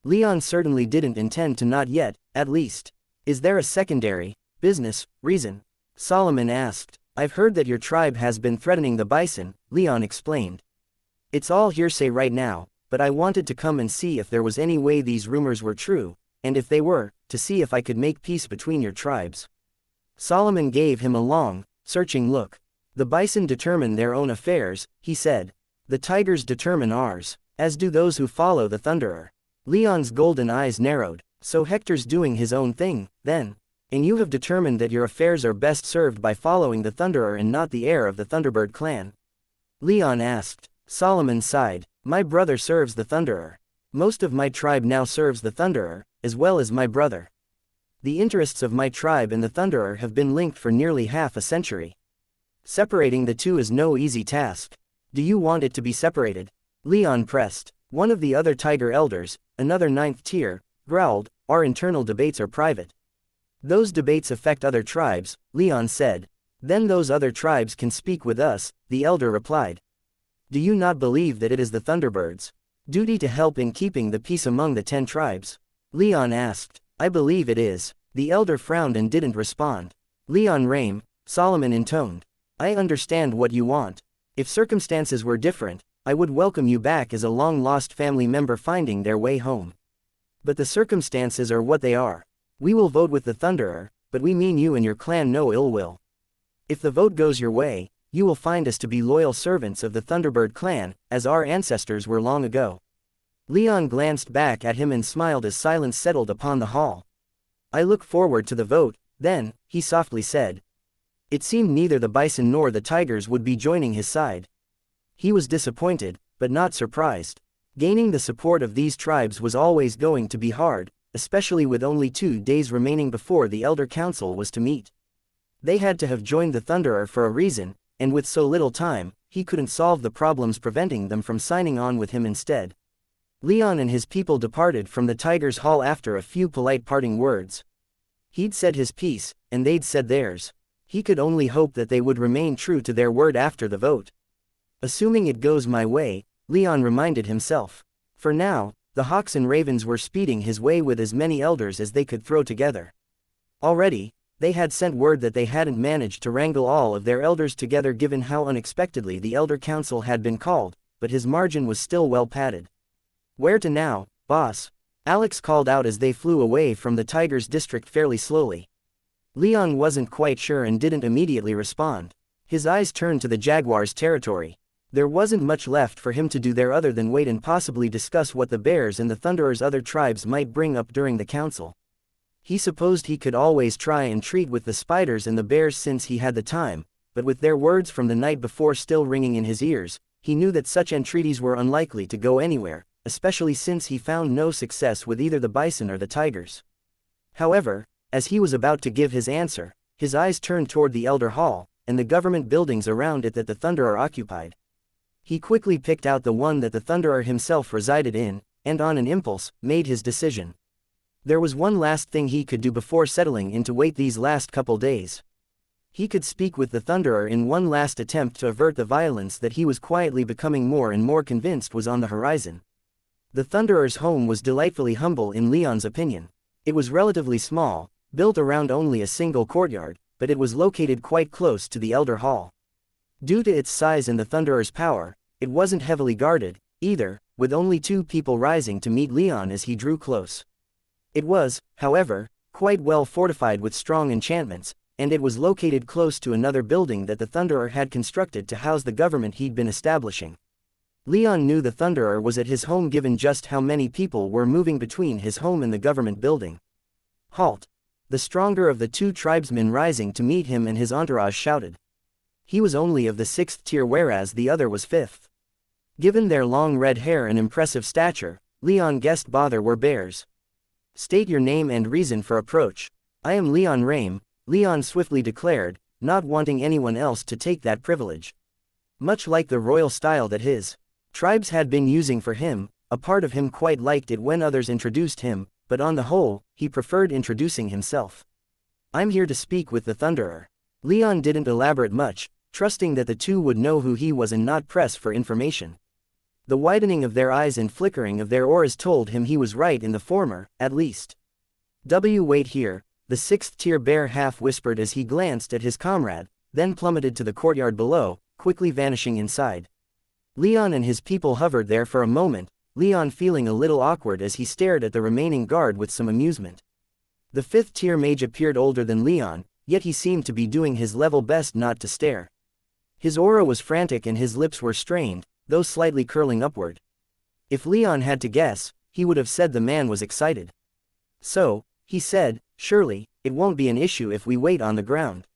Leon certainly didn't intend to, not yet, at least. "Is there a secondary, business, reason?" Solomon asked. "I've heard that your tribe has been threatening the bison," Leon explained. "It's all hearsay right now, but I wanted to come and see if there was any way these rumors were true, and if they were, to see if I could make peace between your tribes." Solomon gave him a long, searching look. "The bison determine their own affairs," he said. "The tigers determine ours, as do those who follow the Thunderer." Leon's golden eyes narrowed. "So Hector's doing his own thing, then? And you have determined that your affairs are best served by following the Thunderer and not the heir of the Thunderbird clan?" Leon asked. Solomon sighed. "My brother serves the Thunderer. Most of my tribe now serves the Thunderer, as well as my brother. The interests of my tribe and the Thunderer have been linked for nearly half a century. Separating the two is no easy task. Do you want it to be separated?" Leon pressed. One of the other tiger elders, another 9th tier, growled, "Our internal debates are private." "Those debates affect other tribes," Leon said. "Then those other tribes can speak with us," the elder replied. "Do you not believe that it is the Thunderbird's duty to help in keeping the peace among the 10 tribes?" Leon asked. "I believe it is." The elder frowned and didn't respond. "Leon Rame," Solomon intoned. "I understand what you want. If circumstances were different, I would welcome you back as a long-lost family member finding their way home. But the circumstances are what they are. We will vote with the Thunderer, but we mean you and your clan no ill will. If the vote goes your way, you will find us to be loyal servants of the Thunderbird clan, as our ancestors were long ago." Leon glanced back at him and smiled as silence settled upon the hall. "I look forward to the vote, then," he softly said. It seemed neither the bison nor the tigers would be joining his side. He was disappointed, but not surprised. Gaining the support of these tribes was always going to be hard, especially with only 2 days remaining before the Elder Council was to meet. They had to have joined the Thunderer for a reason, and with so little time, he couldn't solve the problems preventing them from signing on with him instead. Leon and his people departed from the Tiger's Hall after a few polite parting words. He'd said his piece, and they'd said theirs. He could only hope that they would remain true to their word after the vote. "Assuming it goes my way," Leon reminded himself. For now, the Hawks and Ravens were speeding his way with as many elders as they could throw together. Already, they had sent word that they hadn't managed to wrangle all of their elders together given how unexpectedly the Elder Council had been called, but his margin was still well padded. "Where to now, boss?" Alex called out as they flew away from the Tigers district fairly slowly. Leon wasn't quite sure and didn't immediately respond. His eyes turned to the Jaguars' territory. There wasn't much left for him to do there other than wait and possibly discuss what the Bears and the Thunderer's other tribes might bring up during the council. He supposed he could always try and treat with the Spiders and the Bears since he had the time, but with their words from the night before still ringing in his ears, he knew that such entreaties were unlikely to go anywhere, especially since he found no success with either the Bison or the Tigers. However, as he was about to give his answer, his eyes turned toward the Elder Hall, and the government buildings around it that the Thunderer occupied. He quickly picked out the one that the Thunderer himself resided in, and on an impulse, made his decision. There was one last thing he could do before settling in to wait these last couple days. He could speak with the Thunderer in one last attempt to avert the violence that he was quietly becoming more and more convinced was on the horizon. The Thunderer's home was delightfully humble in Leon's opinion. It was relatively small, built around only a single courtyard, but it was located quite close to the Elder Hall. Due to its size and the Thunderer's power, it wasn't heavily guarded, either, with only 2 people rising to meet Leon as he drew close. It was, however, quite well fortified with strong enchantments, and it was located close to another building that the Thunderer had constructed to house the government he'd been establishing. Leon knew the Thunderer was at his home given just how many people were moving between his home and the government building. "Halt!" The stronger of the 2 tribesmen rising to meet him and his entourage shouted. He was only of the 6th tier whereas the other was 5th. Given their long red hair and impressive stature, Leon guessed both were bears. "State your name and reason for approach." "I am Leon Rame," Leon swiftly declared, not wanting anyone else to take that privilege. Much like the royal style that his tribes had been using for him, a part of him quite liked it when others introduced him, but on the whole, he preferred introducing himself. "I'm here to speak with the Thunderer." Leon didn't elaborate much, trusting that the 2 would know who he was and not press for information. The widening of their eyes and flickering of their auras told him he was right in the former, at least. Wait here," the 6th tier bear half whispered as he glanced at his comrade, then plummeted to the courtyard below, quickly vanishing inside. Leon and his people hovered there for a moment, Leon feeling a little awkward as he stared at the remaining guard with some amusement. The 5th tier mage appeared older than Leon, yet he seemed to be doing his level best not to stare. His aura was frantic and his lips were strained, though slightly curling upward. If Leon had to guess, he would have said the man was excited. "So," he said, "surely, it won't be an issue if we wait on the ground."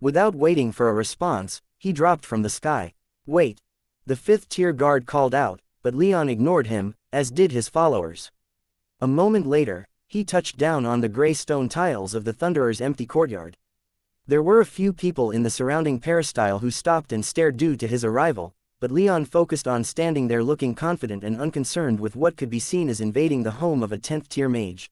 Without waiting for a response, he dropped from the sky. "Wait!" The 5th tier guard called out, but Leon ignored him, as did his followers. A moment later, he touched down on the gray stone tiles of the Thunderer's empty courtyard. There were a few people in the surrounding peristyle who stopped and stared due to his arrival, but Leon focused on standing there looking confident and unconcerned with what could be seen as invading the home of a 10th tier mage.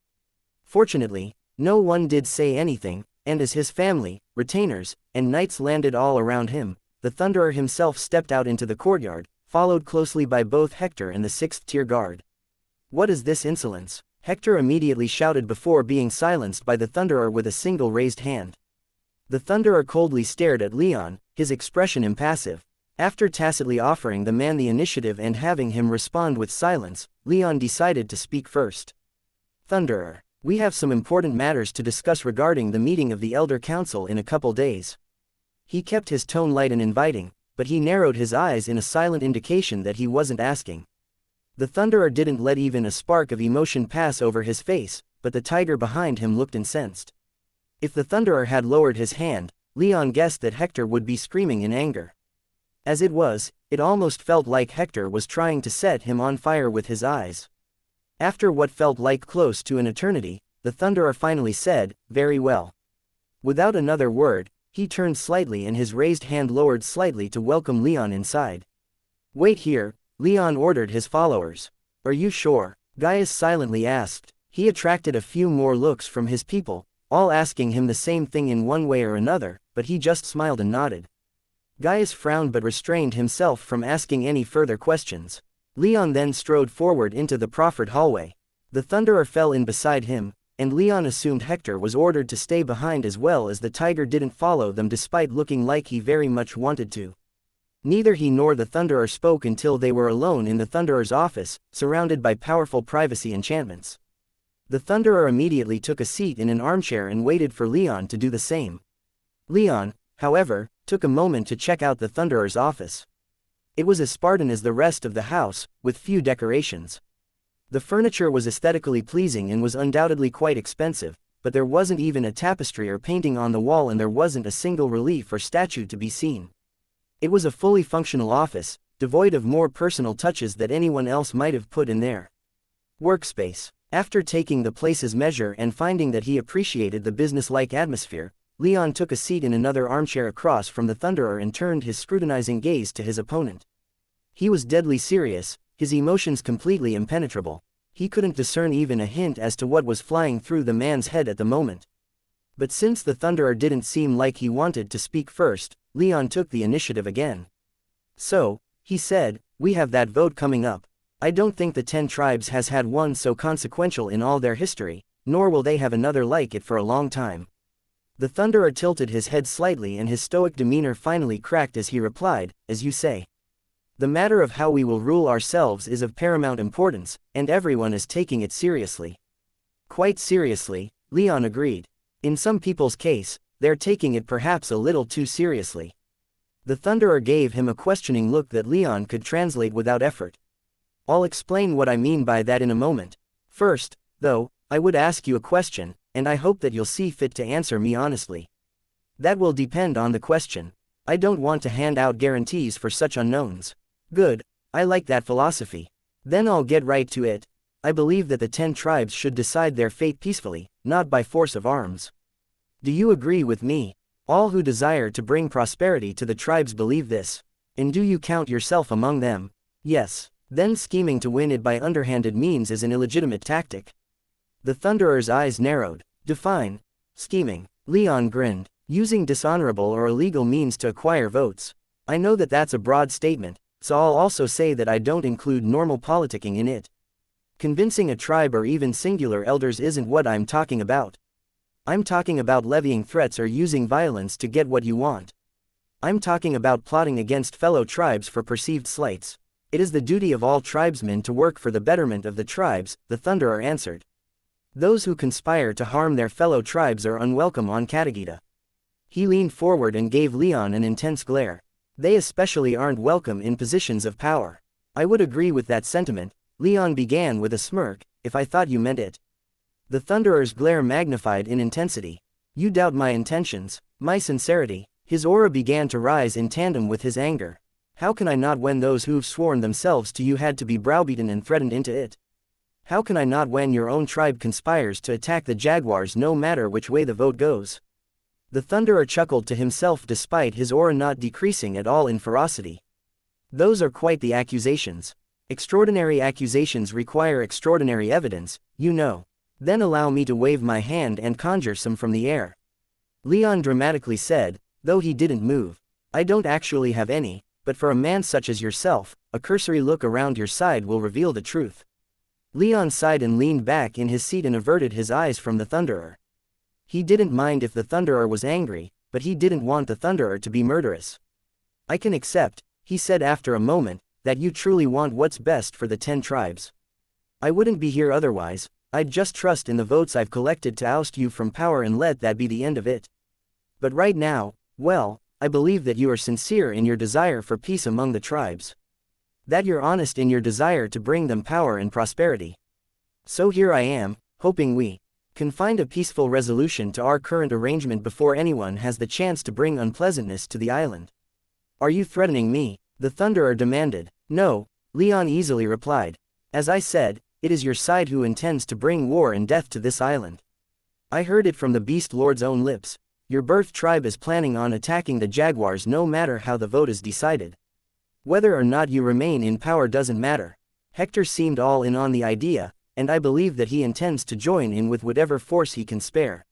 Fortunately, no one did say anything, and as his family, retainers, and knights landed all around him, the Thunderer himself stepped out into the courtyard, followed closely by both Hector and the 6th tier guard. "What is this insolence?" Hector immediately shouted before being silenced by the Thunderer with a single raised hand. The Thunderer coldly stared at Leon, his expression impassive. After tacitly offering the man the initiative and having him respond with silence, Leon decided to speak first. Thunderer, we have some important matters to discuss regarding the meeting of the Elder Council in a couple days. He kept his tone light and inviting, but he narrowed his eyes in a silent indication that he wasn't asking. The Thunderer didn't let even a spark of emotion pass over his face, but the tiger behind him looked incensed. If the Thunderer had lowered his hand, Leon guessed that Hector would be screaming in anger. As it was, it almost felt like Hector was trying to set him on fire with his eyes. After what felt like close to an eternity, the Thunderer finally said, "Very well." Without another word, he turned slightly and his raised hand lowered slightly to welcome Leon inside. "Wait here," Leon ordered his followers. "Are you sure?" Gaius silently asked. He attracted a few more looks from his people, all asking him the same thing in one way or another, but he just smiled and nodded. Gaius frowned but restrained himself from asking any further questions. Leon then strode forward into the proffered hallway. The Thunderer fell in beside him, and Leon assumed Hector was ordered to stay behind as well, as the tiger didn't follow them despite looking like he very much wanted to. Neither he nor the Thunderer spoke until they were alone in the Thunderer's office, surrounded by powerful privacy enchantments. The Thunderer immediately took a seat in an armchair and waited for Leon to do the same. Leon, however, took a moment to check out the Thunderer's office. It was as Spartan as the rest of the house, with few decorations. The furniture was aesthetically pleasing and was undoubtedly quite expensive, but there wasn't even a tapestry or painting on the wall, and there wasn't a single relief or statue to be seen. It was a fully functional office, devoid of more personal touches that anyone else might have put in their workspace. After taking the place's measure and finding that he appreciated the business-like atmosphere, Leon took a seat in another armchair across from the Thunderer and turned his scrutinizing gaze to his opponent. He was deadly serious, his emotions completely impenetrable. He couldn't discern even a hint as to what was flying through the man's head at the moment. But since the Thunderer didn't seem like he wanted to speak first, Leon took the initiative again. "So," he said, "we have that vote coming up. I don't think the 10 tribes has had one so consequential in all their history, nor will they have another like it for a long time." The Thunderer tilted his head slightly and his stoic demeanor finally cracked as he replied, "As you say. The matter of how we will rule ourselves is of paramount importance, and everyone is taking it seriously." "Quite seriously," Leon agreed. "In some people's case, they're taking it perhaps a little too seriously." The Thunderer gave him a questioning look that Leon could translate without effort. "I'll explain what I mean by that in a moment. First, though, I would ask you a question, and I hope that you'll see fit to answer me honestly." "That will depend on the question. I don't want to hand out guarantees for such unknowns." "Good, I like that philosophy. Then I'll get right to it. I believe that the 10 tribes should decide their fate peacefully, not by force of arms. Do you agree with me? All who desire to bring prosperity to the tribes believe this. And do you count yourself among them?" "Yes." "Then scheming to win it by underhanded means is an illegitimate tactic." The Thunderer's eyes narrowed. "Define scheming." Leon grinned. "Using dishonorable or illegal means to acquire votes. I know that that's a broad statement, so I'll also say that I don't include normal politicking in it. Convincing a tribe or even singular elders isn't what I'm talking about. I'm talking about levying threats or using violence to get what you want. I'm talking about plotting against fellow tribes for perceived slights. It is the duty of all tribesmen to work for the betterment of the tribes," the Thunderer answered. "Those who conspire to harm their fellow tribes are unwelcome on Katagita." He leaned forward and gave Leon an intense glare. "They especially aren't welcome in positions of power." "I would agree with that sentiment," Leon began with a smirk, "if I thought you meant it." The Thunderer's glare magnified in intensity. "You doubt my intentions, my sincerity." His aura began to rise in tandem with his anger. "How can I not when those who've sworn themselves to you had to be browbeaten and threatened into it? How can I not when your own tribe conspires to attack the jaguars no matter which way the vote goes?" The Thunderer chuckled to himself despite his aura not decreasing at all in ferocity. "Those are quite the accusations. Extraordinary accusations require extraordinary evidence, you know. Then allow me to wave my hand and conjure some from the air." Leon dramatically said, though he didn't move. "I don't actually have any, but for a man such as yourself, a cursory look around your side will reveal the truth." Leon sighed and leaned back in his seat and averted his eyes from the Thunderer. He didn't mind if the Thunderer was angry, but he didn't want the Thunderer to be murderous. "I can accept," he said after a moment, that you truly want what's best for the 10 tribes. I wouldn't be here otherwise. I'd just trust in the votes I've collected to oust you from power and let that be the end of it. But right now, well, I believe that you are sincere in your desire for peace among the tribes. That you're honest in your desire to bring them power and prosperity. So here I am, hoping we can find a peaceful resolution to our current arrangement before anyone has the chance to bring unpleasantness to the island. Are you threatening me? The Thunderer demanded. No, Leon easily replied. As I said, it is your side who intends to bring war and death to this island. I heard it from the Beast Lord's own lips. Your birth tribe is planning on attacking the Jaguars no matter how the vote is decided. Whether or not you remain in power doesn't matter. Hector seemed all in on the idea, and I believe that he intends to join in with whatever force he can spare.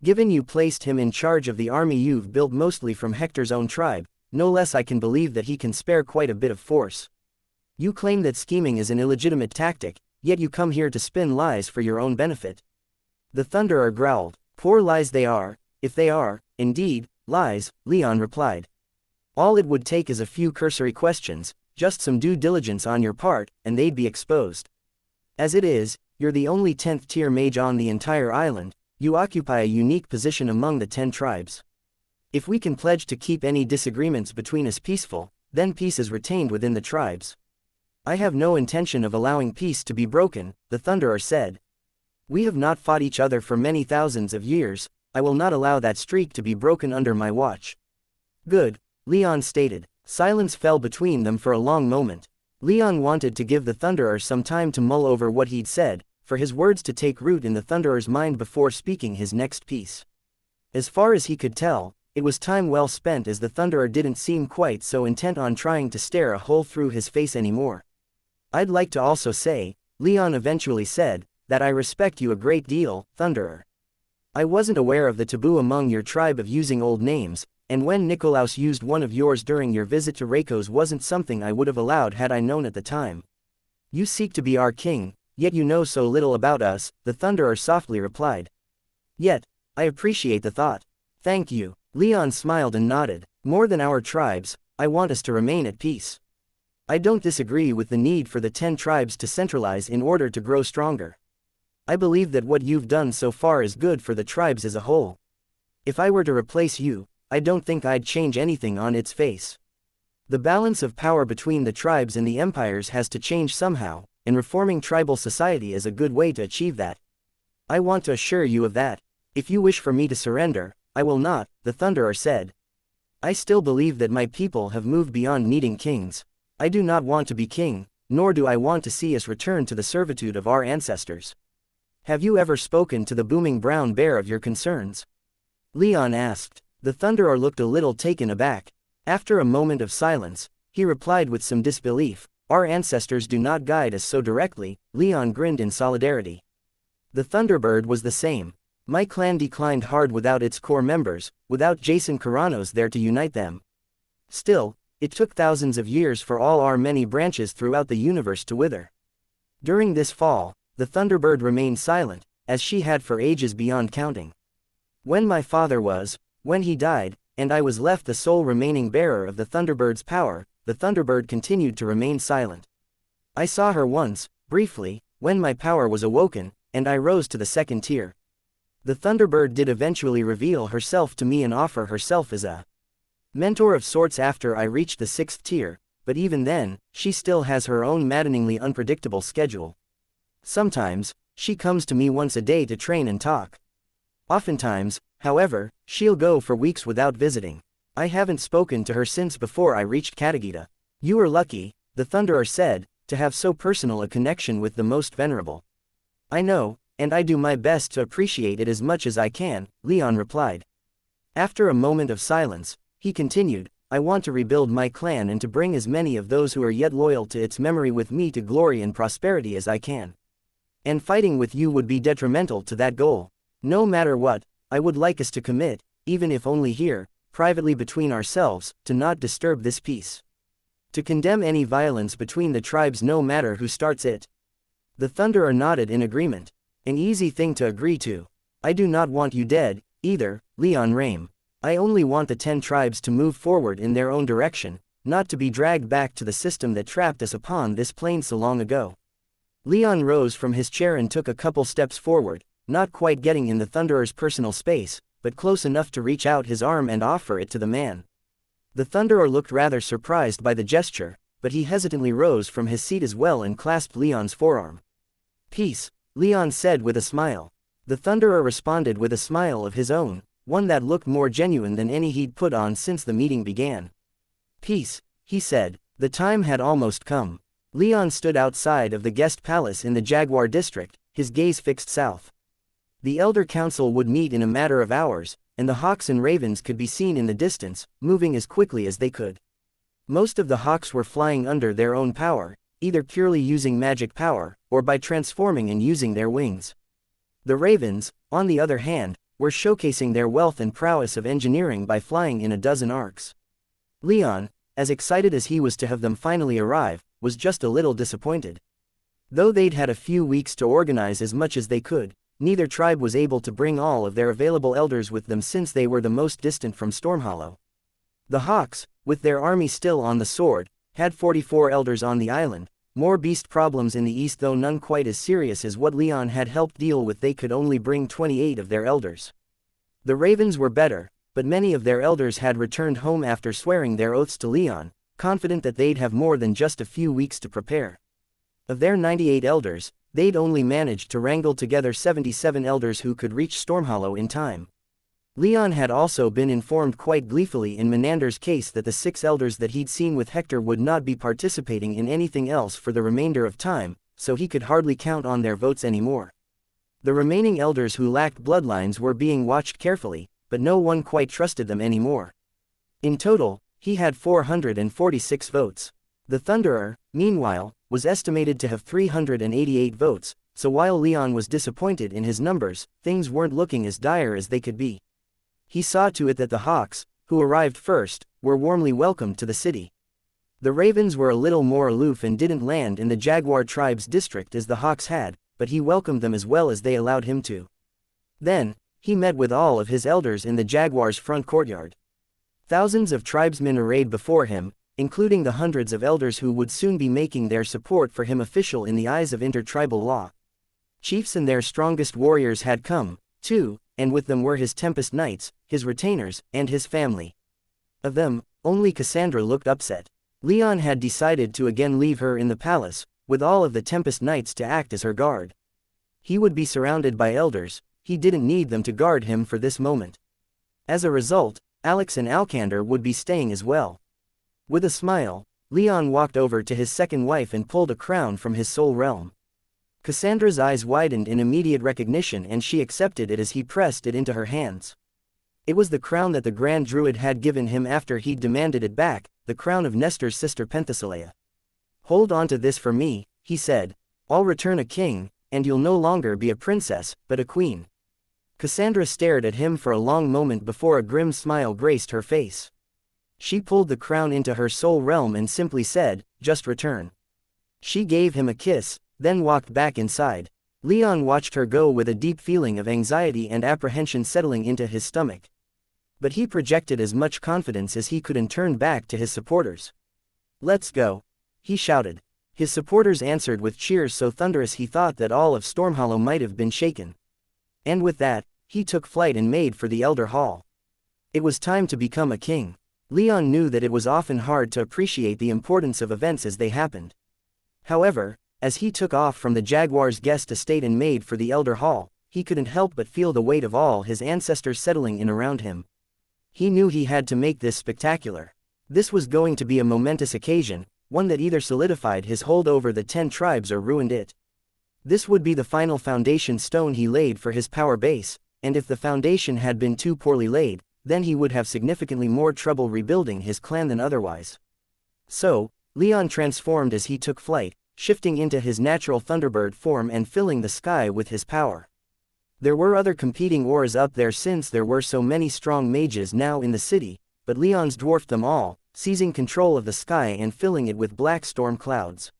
Given you placed him in charge of the army you've built mostly from Hector's own tribe, no less I can believe that he can spare quite a bit of force. You claim that scheming is an illegitimate tactic, yet you come here to spin lies for your own benefit. The Thunderer growled. Poor lies they are, if they are, indeed, lies, Leon replied. All it would take is a few cursory questions, just some due diligence on your part, and they'd be exposed. As it is, you're the only 10th tier mage on the entire island. You occupy a unique position among the 10 tribes. If we can pledge to keep any disagreements between us peaceful, then peace is retained within the tribes. I have no intention of allowing peace to be broken, the Thunderer said. We have not fought each other for many thousands of years. I will not allow that streak to be broken under my watch. Good, Leon stated. Silence fell between them for a long moment. Leon wanted to give the Thunderer some time to mull over what he'd said, for his words to take root in the Thunderer's mind before speaking his next piece. As far as he could tell, it was time well spent, as the Thunderer didn't seem quite so intent on trying to stare a hole through his face anymore. I'd like to also say, Leon eventually said, that I respect you a great deal, Thunderer. I wasn't aware of the taboo among your tribe of using old names, and when Nikolaus used one of yours during your visit to Reiko's wasn't something I would have allowed had I known at the time. You seek to be our king, yet you know so little about us, the Thunderer softly replied. Yet, I appreciate the thought. Thank you. Leon smiled and nodded. More than our tribes, I want us to remain at peace. I don't disagree with the need for the 10 tribes to centralize in order to grow stronger. I believe that what you've done so far is good for the tribes as a whole. If I were to replace you, I don't think I'd change anything on its face. The balance of power between the tribes and the empires has to change somehow, and reforming tribal society is a good way to achieve that. I want to assure you of that. If you wish for me to surrender, I will not, the Thunderer said. I still believe that my people have moved beyond needing kings. I do not want to be king, nor do I want to see us return to the servitude of our ancestors. Have you ever spoken to the booming brown bear of your concerns? Leon asked. The Thunderer looked a little taken aback. After a moment of silence, he replied with some disbelief, Our ancestors do not guide us so directly. Leon grinned in solidarity. The Thunderbird was the same. My clan declined hard without its core members, without Jason Carranos there to unite them. Still, it took thousands of years for all our many branches throughout the universe to wither. During this fall, the Thunderbird remained silent, as she had for ages beyond counting. When my father was, when he died, and I was left the sole remaining bearer of the Thunderbird's power, the Thunderbird continued to remain silent. I saw her once, briefly, when my power was awoken, and I rose to the second tier. The Thunderbird did eventually reveal herself to me and offer herself as a mentor of sorts after I reached the 6th tier, but even then, she still has her own maddeningly unpredictable schedule. Sometimes, she comes to me once a day to train and talk. Oftentimes, however, she'll go for weeks without visiting. I haven't spoken to her since before I reached Katagita. You are lucky, the Thunderer said, to have so personal a connection with the most venerable. I know, and I do my best to appreciate it as much as I can, Leon replied. After a moment of silence, he continued, I want to rebuild my clan and to bring as many of those who are yet loyal to its memory with me to glory and prosperity as I can. And fighting with you would be detrimental to that goal. No matter what, I would like us to commit, even if only here, privately between ourselves, to not disturb this peace. To condemn any violence between the tribes no matter who starts it. The Thunderer nodded in agreement. An easy thing to agree to. I do not want you dead, either, Leon Rame. I only want the 10 tribes to move forward in their own direction, not to be dragged back to the system that trapped us upon this plane so long ago. Leon rose from his chair and took a couple steps forward, not quite getting in the Thunderer's personal space, but close enough to reach out his arm and offer it to the man. The Thunderer looked rather surprised by the gesture, but he hesitantly rose from his seat as well and clasped Leon's forearm. "Peace," Leon said with a smile. The Thunderer responded with a smile of his own, one that looked more genuine than any he'd put on since the meeting began. "Peace," he said. The time had almost come. Leon stood outside of the guest palace in the Jaguar district, his gaze fixed south. The Elder Council would meet in a matter of hours, and the hawks and ravens could be seen in the distance, moving as quickly as they could. Most of the hawks were flying under their own power, either purely using magic power, or by transforming and using their wings. The ravens, on the other hand, were showcasing their wealth and prowess of engineering by flying in a dozen arcs. Leon, as excited as he was to have them finally arrive, was just a little disappointed. Though they'd had a few weeks to organize as much as they could, neither tribe was able to bring all of their available elders with them since they were the most distant from Stormhollow. The hawks, with their army still on the sword, had 44 elders on the island, more beast problems in the east though none quite as serious as what Leon had helped deal with. They could only bring 28 of their elders. The ravens were better, but many of their elders had returned home after swearing their oaths to Leon, confident that they'd have more than just a few weeks to prepare. Of their 98 elders, they'd only managed to wrangle together 77 elders who could reach Stormhollow in time. Leon had also been informed quite gleefully in Menander's case that the 6 elders that he'd seen with Hector would not be participating in anything else for the remainder of time, so he could hardly count on their votes anymore. The remaining elders who lacked bloodlines were being watched carefully, but no one quite trusted them anymore. In total, he had 446 votes. The Thunderer, meanwhile, was estimated to have 388 votes, so while Leon was disappointed in his numbers, things weren't looking as dire as they could be. He saw to it that the hawks, who arrived first, were warmly welcomed to the city. The ravens were a little more aloof and didn't land in the Jaguar tribe's district as the hawks had, but he welcomed them as well as they allowed him to. Then, he met with all of his elders in the Jaguar's front courtyard. Thousands of tribesmen arrayed before him, including the hundreds of elders who would soon be making their support for him official in the eyes of intertribal law. Chiefs and their strongest warriors had come, too, and with them were his Tempest Knights, his retainers, and his family. Of them, only Cassandra looked upset. Leon had decided to again leave her in the palace, with all of the Tempest Knights to act as her guard. He would be surrounded by elders, he didn't need them to guard him for this moment. As a result, Alex and Alcander would be staying as well. With a smile, Leon walked over to his second wife and pulled a crown from his soul realm. Cassandra's eyes widened in immediate recognition and she accepted it as he pressed it into her hands. It was the crown that the Grand Druid had given him after he'd demanded it back, the crown of Nestor's sister Penthesilea. "Hold on to this for me," he said. "I'll return a king, and you'll no longer be a princess, but a queen." Cassandra stared at him for a long moment before a grim smile graced her face. She pulled the crown into her soul realm and simply said, "Just return." She gave him a kiss, then walked back inside. Leon watched her go with a deep feeling of anxiety and apprehension settling into his stomach. But he projected as much confidence as he could and turned back to his supporters. "Let's go," he shouted. His supporters answered with cheers so thunderous he thought that all of Stormhollow might have been shaken. And with that, he took flight and made for the Elder Hall. It was time to become a king. Leon knew that it was often hard to appreciate the importance of events as they happened. However, as he took off from the Jaguar's guest estate and made for the Elder Hall, he couldn't help but feel the weight of all his ancestors settling in around him. He knew he had to make this spectacular. This was going to be a momentous occasion, one that either solidified his hold over the 10 tribes or ruined it. This would be the final foundation stone he laid for his power base, and if the foundation had been too poorly laid, then he would have significantly more trouble rebuilding his clan than otherwise. So, Leon transformed as he took flight, shifting into his natural Thunderbird form and filling the sky with his power. There were other competing auras up there since there were so many strong mages now in the city, but Leon's dwarfed them all, seizing control of the sky and filling it with black storm clouds.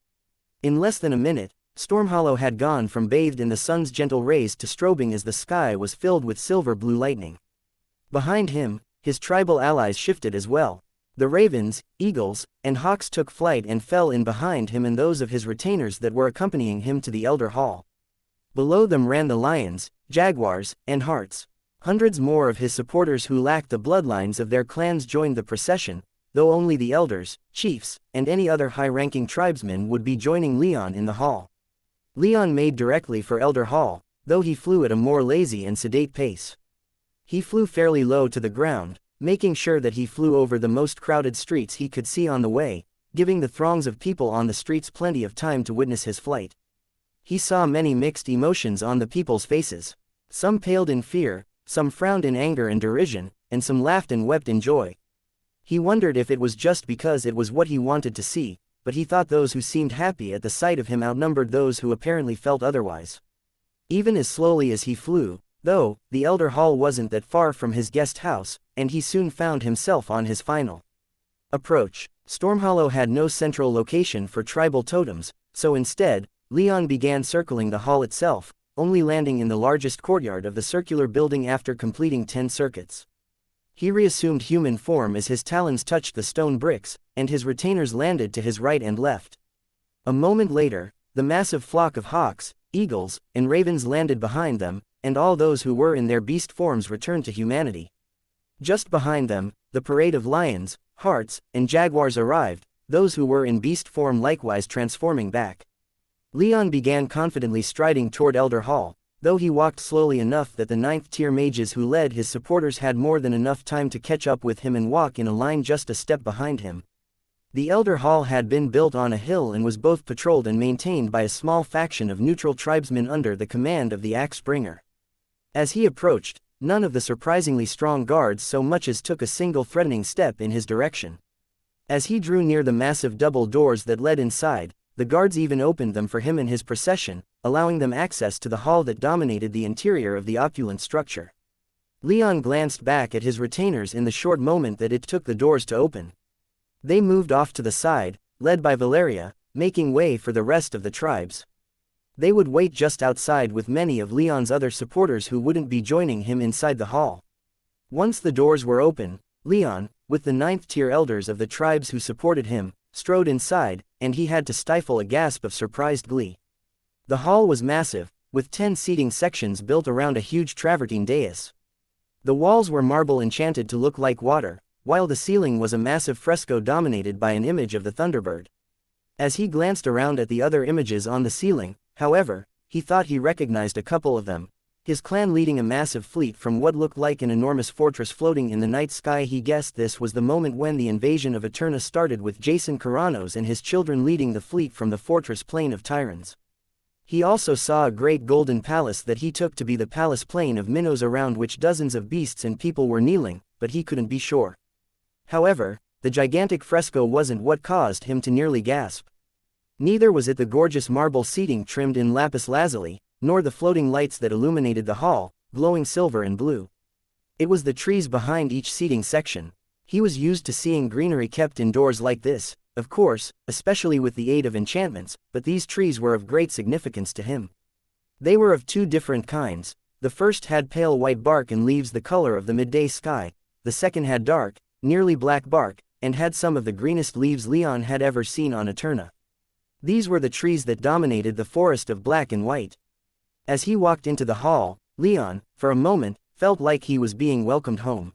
In less than a minute, Stormhollow had gone from bathed in the sun's gentle rays to strobing as the sky was filled with silver-blue lightning. Behind him, his tribal allies shifted as well. The ravens, eagles, and hawks took flight and fell in behind him and those of his retainers that were accompanying him to the Elder Hall. Below them ran the lions, jaguars, and harts. Hundreds more of his supporters who lacked the bloodlines of their clans joined the procession, though only the elders, chiefs, and any other high-ranking tribesmen would be joining Leon in the hall. Leon made directly for Elder Hall, though he flew at a more lazy and sedate pace. He flew fairly low to the ground, making sure that he flew over the most crowded streets he could see on the way, giving the throngs of people on the streets plenty of time to witness his flight. He saw many mixed emotions on the people's faces. Some paled in fear, some frowned in anger and derision, and some laughed and wept in joy. He wondered if it was just because it was what he wanted to see, but he thought those who seemed happy at the sight of him outnumbered those who apparently felt otherwise. Even as slowly as he flew, though, the Elder Hall wasn't that far from his guest house, and he soon found himself on his final approach. Stormhollow had no central location for tribal totems, so instead, Leon began circling the hall itself, only landing in the largest courtyard of the circular building after completing 10 circuits. He reassumed human form as his talons touched the stone bricks, and his retainers landed to his right and left. A moment later, the massive flock of hawks, eagles, and ravens landed behind them, and all those who were in their beast forms returned to humanity. Just behind them, the parade of lions, harts, and jaguars arrived, those who were in beast form likewise transforming back. Leon began confidently striding toward Elder Hall, though he walked slowly enough that the 9th-tier mages who led his supporters had more than enough time to catch up with him and walk in a line just a step behind him. The Elder Hall had been built on a hill and was both patrolled and maintained by a small faction of neutral tribesmen under the command of the Axe-Bringer. As he approached, none of the surprisingly strong guards so much as took a single threatening step in his direction. As he drew near the massive double doors that led inside, the guards even opened them for him and his procession, allowing them access to the hall that dominated the interior of the opulent structure. Leon glanced back at his retainers in the short moment that it took the doors to open. They moved off to the side, led by Valeria, making way for the rest of the tribes. They would wait just outside with many of Leon's other supporters who wouldn't be joining him inside the hall. Once the doors were open, Leon, with the 9th-tier elders of the tribes who supported him, strode inside, and he had to stifle a gasp of surprised glee. The hall was massive, with 10 seating sections built around a huge travertine dais. The walls were marble enchanted to look like water, while the ceiling was a massive fresco dominated by an image of the Thunderbird. As he glanced around at the other images on the ceiling, however, he thought he recognized a couple of them. His clan leading a massive fleet from what looked like an enormous fortress floating in the night sky. He guessed this was the moment when the invasion of Eterna started, with Jason Karanos and his children leading the fleet from the fortress plain of Tyrants. He also saw a great golden palace that he took to be the palace plain of Minnows, around which dozens of beasts and people were kneeling, but he couldn't be sure. However, the gigantic fresco wasn't what caused him to nearly gasp. Neither was it the gorgeous marble seating trimmed in lapis lazuli, nor the floating lights that illuminated the hall, glowing silver and blue. It was the trees behind each seating section. He was used to seeing greenery kept indoors like this, of course, especially with the aid of enchantments, but these trees were of great significance to him. They were of 2 different kinds. The first had pale white bark and leaves the color of the midday sky, the second had dark, nearly black bark, and had some of the greenest leaves Leon had ever seen on Eterna. These were the trees that dominated the forest of black and white. As he walked into the hall, Leon, for a moment, felt like he was being welcomed home.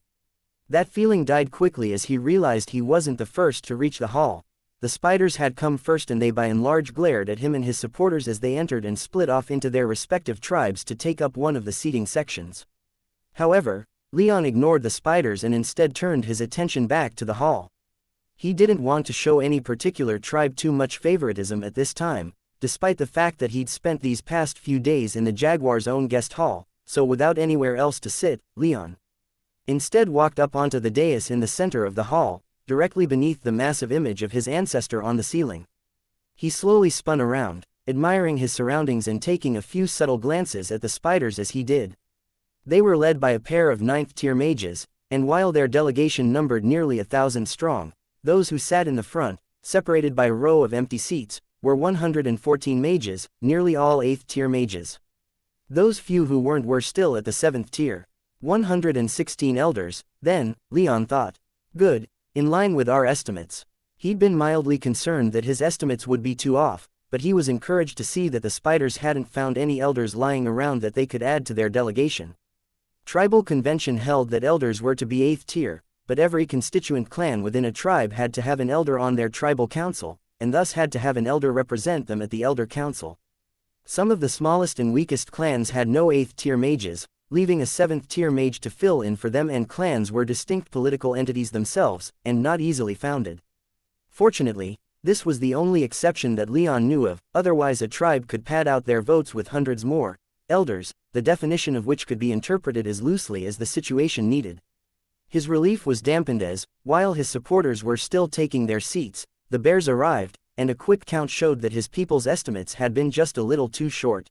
That feeling died quickly as he realized he wasn't the first to reach the hall. The spiders had come first, and they by and large glared at him and his supporters as they entered and split off into their respective tribes to take up one of the seating sections. However, Leon ignored the spiders and instead turned his attention back to the hall. He didn't want to show any particular tribe too much favoritism at this time, despite the fact that he'd spent these past few days in the Jaguar's own guest hall, so without anywhere else to sit, Leon instead walked up onto the dais in the center of the hall, directly beneath the massive image of his ancestor on the ceiling. He slowly spun around, admiring his surroundings and taking a few subtle glances at the spiders as he did. They were led by a pair of 9th-tier mages, and while their delegation numbered nearly 1,000 strong, those who sat in the front, separated by a row of empty seats, were 114 mages, nearly all 8th-tier mages. Those few who weren't were still at the 7th tier. 116 elders, then, Leon thought. Good, In line with our estimates. He'd been mildly concerned that his estimates would be too off, but he was encouraged to see that the spiders hadn't found any elders lying around that they could add to their delegation. Tribal convention held that elders were to be 8th tier, but every constituent clan within a tribe had to have an elder on their tribal council, and thus had to have an elder represent them at the elder council. Some of the smallest and weakest clans had no 8th tier mages, leaving a 7th tier mage to fill in for them, and clans were distinct political entities themselves, and not easily founded. Fortunately, this was the only exception that Leon knew of, otherwise a tribe could pad out their votes with hundreds more elders, the definition of which could be interpreted as loosely as the situation needed. His relief was dampened as, while his supporters were still taking their seats, the bears arrived, and a quick count showed that his people's estimates had been just a little too short.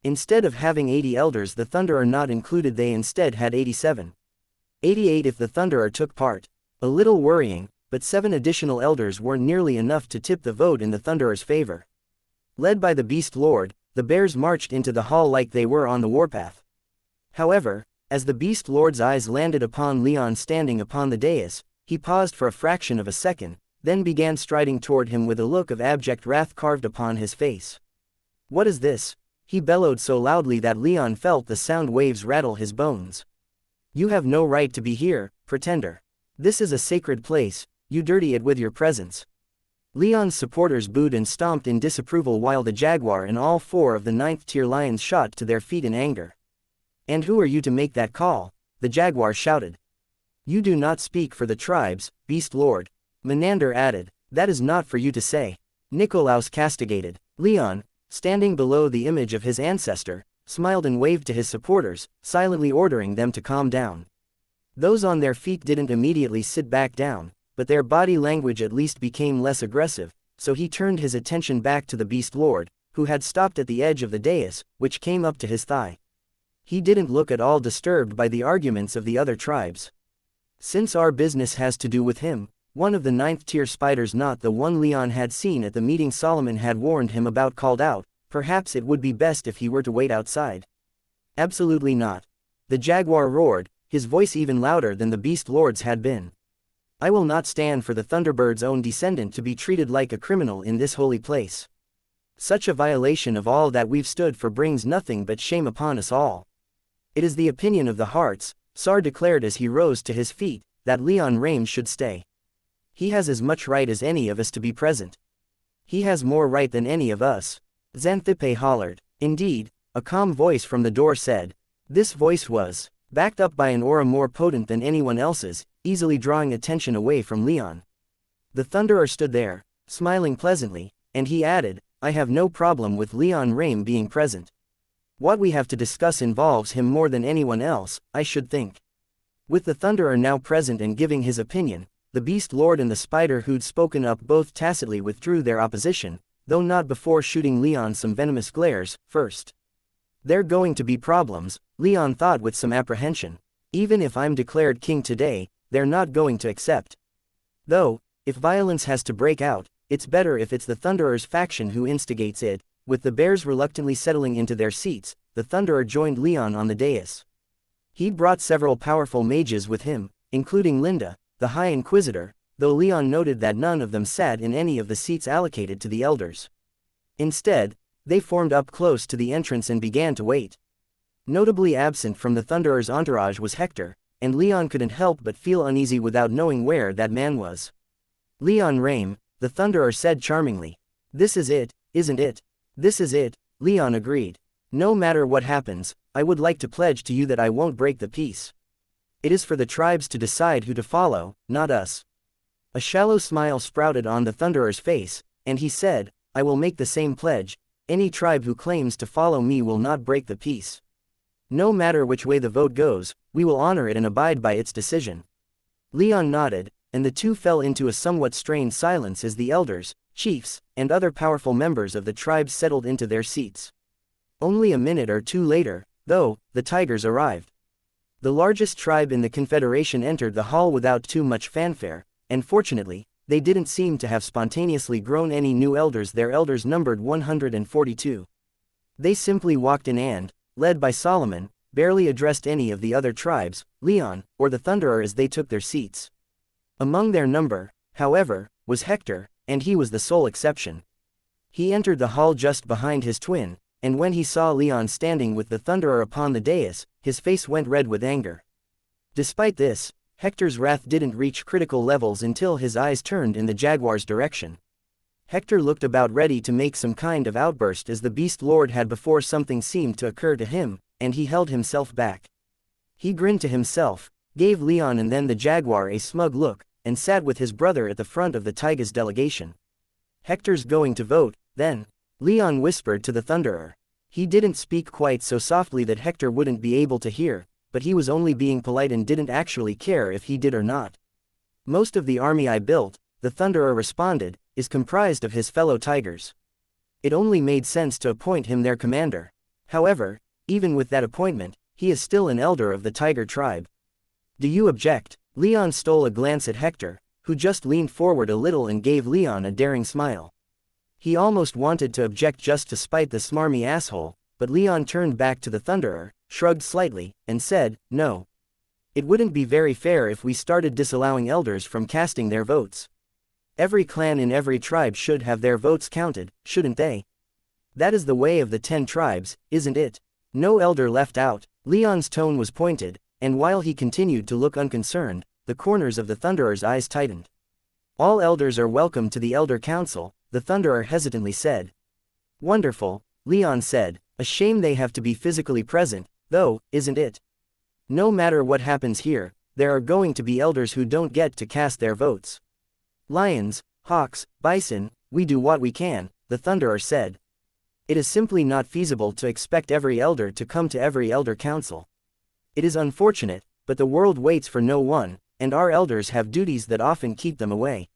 Instead of having 80 elders, the Thunderer not included, they instead had 87. 88 if the Thunderer took part. A little worrying, but 7 additional elders were nearly enough to tip the vote in the Thunderer's favor. Led by the Beast Lord, the bears marched into the hall like they were on the warpath. However, as the Beast Lord's eyes landed upon Leon standing upon the dais, he paused for a fraction of a second, then began striding toward him with a look of abject wrath carved upon his face. "What is this?" he bellowed so loudly that Leon felt the sound waves rattle his bones. "You have no right to be here, pretender. This is a sacred place, you dirty it with your presence." Leon's supporters booed and stomped in disapproval while the jaguar and all 4 of the 9th tier lions shot to their feet in anger. "And who are you to make that call?" the jaguar shouted. "You do not speak for the tribes, Beast Lord," Menander added. "That is not for you to say." Nikolaus castigated. Leon, standing below the image of his ancestor, smiled and waved to his supporters, silently ordering them to calm down. Those on their feet didn't immediately sit back down, but their body language at least became less aggressive, so he turned his attention back to the Beast Lord, who had stopped at the edge of the dais, which came up to his thigh. He didn't look at all disturbed by the arguments of the other tribes. "Since our business has to do with him," one of the 9th tier spiders, not the one Leon had seen at the meeting Solomon had warned him about, called out, "Perhaps it would be best if he were to wait outside." "Absolutely not," the jaguar roared, his voice even louder than the Beast Lord's had been. "I will not stand for the Thunderbird's own descendant to be treated like a criminal in this holy place. Such a violation of all that we've stood for brings nothing but shame upon us all. It is the opinion of the hearts," Sar declared as he rose to his feet, "that Leon Rames should stay. He has as much right as any of us to be present. He has more right than any of us," Xanthippe hollered. "Indeed," a calm voice from the door said. This voice was backed up by an aura more potent than anyone else's, easily drawing attention away from Leon. The Thunderer stood there, smiling pleasantly, and he added, "I have no problem with Leon Rame being present. What we have to discuss involves him more than anyone else, I should think." With the Thunderer now present and giving his opinion, the Beast Lord and the spider who'd spoken up both tacitly withdrew their opposition, though not before shooting Leon some venomous glares first. "They're going to be problems," Leon thought with some apprehension. "Even if I'm declared king today, they're not going to accept. Though, if violence has to break out, it's better if it's the Thunderer's faction who instigates it." With the bears reluctantly settling into their seats, the Thunderer joined Leon on the dais. He'd brought several powerful mages with him, including Linda, the High Inquisitor, though Leon noted that none of them sat in any of the seats allocated to the elders. Instead, they formed up close to the entrance and began to wait. Notably absent from the Thunderer's entourage was Hector, and Leon couldn't help but feel uneasy without knowing where that man was. "Leon Rame," the Thunderer said charmingly. "This is it, isn't it?" "This is it," Leon agreed. "No matter what happens, I would like to pledge to you that I won't break the peace. It is for the tribes to decide who to follow, not us." A shallow smile sprouted on the Thunderer's face, and he said, "I will make the same pledge. Any tribe who claims to follow me will not break the peace. No matter which way the vote goes, we will honor it and abide by its decision." Leon nodded, and the two fell into a somewhat strained silence as the elders, chiefs, and other powerful members of the tribes settled into their seats. Only a minute or two later, though, the tigers arrived. The largest tribe in the Confederation entered the hall without too much fanfare, and fortunately, they didn't seem to have spontaneously grown any new elders. Their elders numbered 142. They simply walked in and, led by Solomon, barely addressed any of the other tribes, Leon, or the Thunderer as they took their seats. Among their number, however, was Hector, and he was the sole exception. He entered the hall just behind his twin, and when he saw Leon standing with the Thunderer upon the dais, his face went red with anger. Despite this, Hector's wrath didn't reach critical levels until his eyes turned in the Jaguar's direction. Hector looked about ready to make some kind of outburst as the Beast Lord had before something seemed to occur to him, and he held himself back. He grinned to himself, gave Leon and then the Jaguar a smug look, and sat with his brother at the front of the Taiga's delegation. Hector's going to vote, then, Leon whispered to the Thunderer. He didn't speak quite so softly that Hector wouldn't be able to hear, but he was only being polite and didn't actually care if he did or not. Most of the army I built, the Thunderer responded, is comprised of his fellow tigers. It only made sense to appoint him their commander. However, even with that appointment, he is still an elder of the tiger tribe. Do you object? Leon stole a glance at Hector, who just leaned forward a little and gave Leon a daring smile. He almost wanted to object just to spite the smarmy asshole, but Leon turned back to the Thunderer, shrugged slightly, and said, no. It wouldn't be very fair if we started disallowing elders from casting their votes. Every clan in every tribe should have their votes counted, shouldn't they? That is the way of the 10 tribes, isn't it? No elder left out. Leon's tone was pointed, and while he continued to look unconcerned, the corners of the Thunderer's eyes tightened. All elders are welcome to the Elder Council, the Thunderer hesitantly said. Wonderful, Leon said, a shame they have to be physically present, though, isn't it? No matter what happens here, there are going to be elders who don't get to cast their votes. Lions, hawks, bison, we do what we can, the Thunderer said. It is simply not feasible to expect every elder to come to every Elder Council. It is unfortunate, but the world waits for no one, and our elders have duties that often keep them away.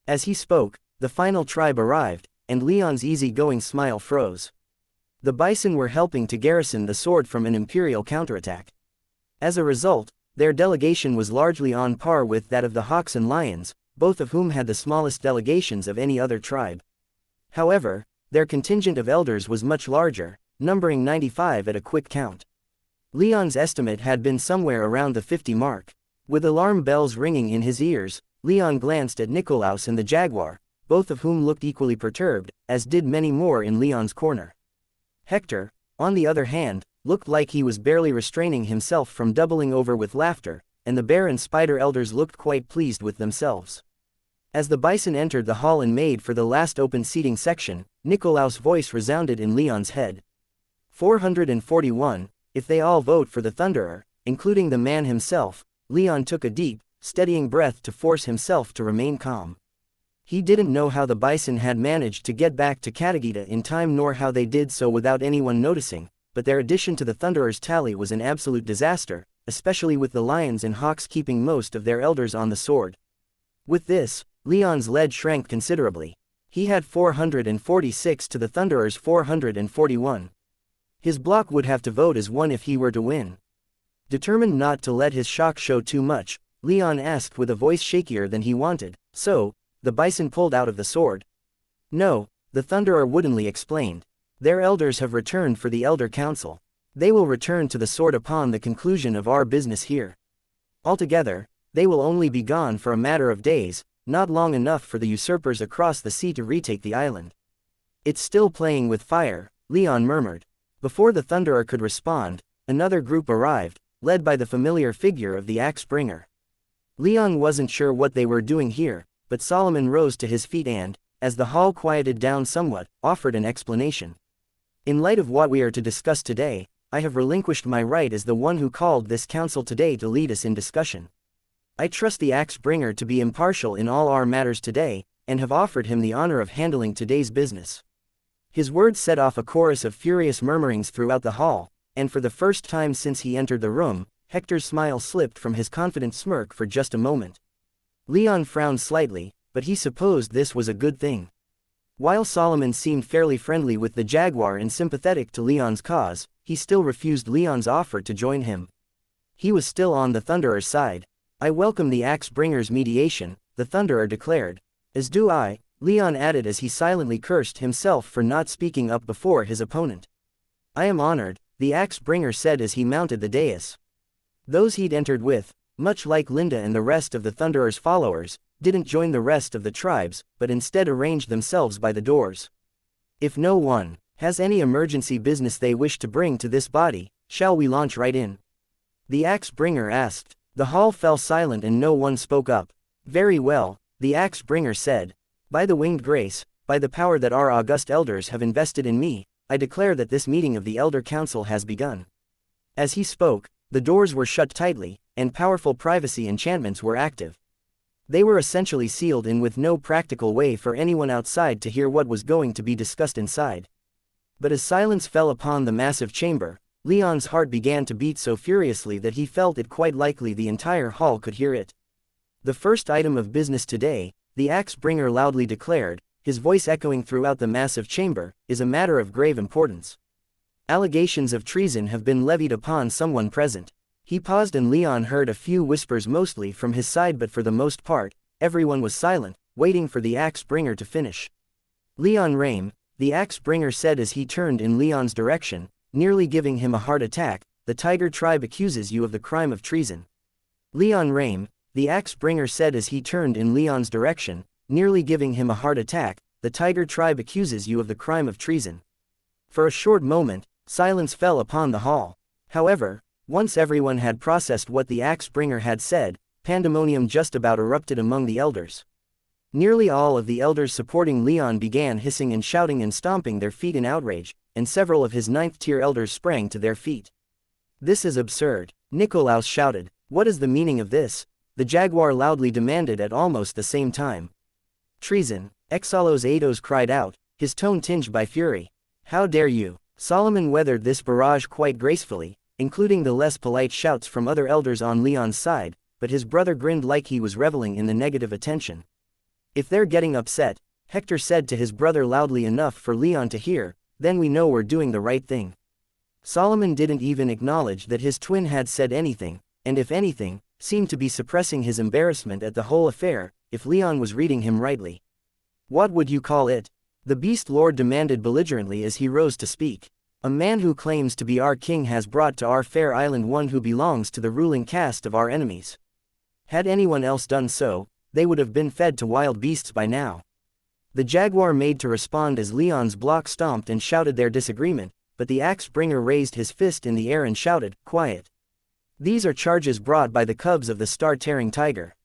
As he spoke, the final tribe arrived, and Leon's easy-going smile froze. The bison were helping to garrison the sword from an imperial counterattack. As a result, their delegation was largely on par with that of the hawks and lions, both of whom had the smallest delegations of any other tribe. However, their contingent of elders was much larger, numbering 95 at a quick count. Leon's estimate had been somewhere around the 50 mark. With alarm bells ringing in his ears, Leon glanced at Nikolaus and the Jaguar, both of whom looked equally perturbed, as did many more in Leon's corner. Hector, on the other hand, looked like he was barely restraining himself from doubling over with laughter, and the bear and spider elders looked quite pleased with themselves. As the bison entered the hall and made for the last open seating section, Nikolaus' voice resounded in Leon's head. 441, if they all vote for the Thunderer, including the man himself. Leon took a deep, steadying breath to force himself to remain calm. He didn't know how the bison had managed to get back to Katagita in time nor how they did so without anyone noticing, but their addition to the Thunderer's tally was an absolute disaster, especially with the lions and hawks keeping most of their elders on the sword. With this, Leon's lead shrank considerably. He had 446 to the Thunderer's 441. His block would have to vote as one if he were to win. Determined not to let his shock show too much, Leon asked with a voice shakier than he wanted, so, the bison pulled out of the sword. No, the Thunderer woodenly explained. Their elders have returned for the Elder Council. They will return to the sword upon the conclusion of our business here. Altogether, they will only be gone for a matter of days, not long enough for the usurpers across the sea to retake the island. It's still playing with fire, Leon murmured. Before the Thunderer could respond, another group arrived, led by the familiar figure of the axe bringer. Leon wasn't sure what they were doing here, but Solomon rose to his feet and, as the hall quieted down somewhat, offered an explanation. In light of what we are to discuss today, I have relinquished my right as the one who called this council today to lead us in discussion. I trust the axe bringer to be impartial in all our matters today, and have offered him the honor of handling today's business. His words set off a chorus of furious murmurings throughout the hall, and for the first time since he entered the room, Hector's smile slipped from his confident smirk for just a moment. Leon frowned slightly, but he supposed this was a good thing. While Solomon seemed fairly friendly with the Jaguar and sympathetic to Leon's cause, he still refused Leon's offer to join him. He was still on the Thunderer's side. I welcome the axe bringer's mediation, the Thunderer declared. As do I, Leon added as he silently cursed himself for not speaking up before his opponent. I am honored, the axe bringer said as he mounted the dais. Those he'd entered with, much like Linda and the rest of the Thunderer's followers, didn't join the rest of the tribes, but instead arranged themselves by the doors. If no one has any emergency business they wish to bring to this body, shall we launch right in? The axe bringer asked. The hall fell silent and no one spoke up. Very well, the axe bringer said. By the winged grace, by the power that our august elders have invested in me, I declare that this meeting of the Elder Council has begun. As he spoke, the doors were shut tightly, and powerful privacy enchantments were active. They were essentially sealed in with no practical way for anyone outside to hear what was going to be discussed inside. But as silence fell upon the massive chamber, Leon's heart began to beat so furiously that he felt it quite likely the entire hall could hear it. The first item of business today, the axe bringer loudly declared, his voice echoing throughout the massive chamber, is a matter of grave importance. Allegations of treason have been levied upon someone present. He paused and Leon heard a few whispers mostly from his side, but for the most part, everyone was silent, waiting for the axe bringer to finish. Leon Rame, the axe bringer said as he turned in Leon's direction, nearly giving him a heart attack, the Tiger tribe accuses you of the crime of treason. Leon Rame, the axe bringer said as he turned in Leon's direction, nearly giving him a heart attack, the Tiger tribe accuses you of the crime of treason. For a short moment, silence fell upon the hall. However, once everyone had processed what the axe bringer had said, pandemonium just about erupted among the elders. Nearly all of the elders supporting Leon began hissing and shouting and stomping their feet in outrage, and several of his 9th-tier elders sprang to their feet. This is absurd, Nikolaus shouted. What is the meaning of this? The jaguar loudly demanded at almost the same time. Treason, Exalos Ados cried out, his tone tinged by fury. How dare you? Solomon weathered this barrage quite gracefully, including the less polite shouts from other elders on Leon's side, but his brother grinned like he was reveling in the negative attention. If they're getting upset, Hector said to his brother loudly enough for Leon to hear, then we know we're doing the right thing. Solomon didn't even acknowledge that his twin had said anything, and if anything, seemed to be suppressing his embarrassment at the whole affair, if Leon was reading him rightly. What would you call it? The Beast Lord demanded belligerently as he rose to speak. A man who claims to be our king has brought to our fair island one who belongs to the ruling caste of our enemies. Had anyone else done so, they would have been fed to wild beasts by now. The jaguar made to respond as Leon's block stomped and shouted their disagreement, but the axe bringer raised his fist in the air and shouted, quiet. These are charges brought by the cubs of the star-tearing tiger.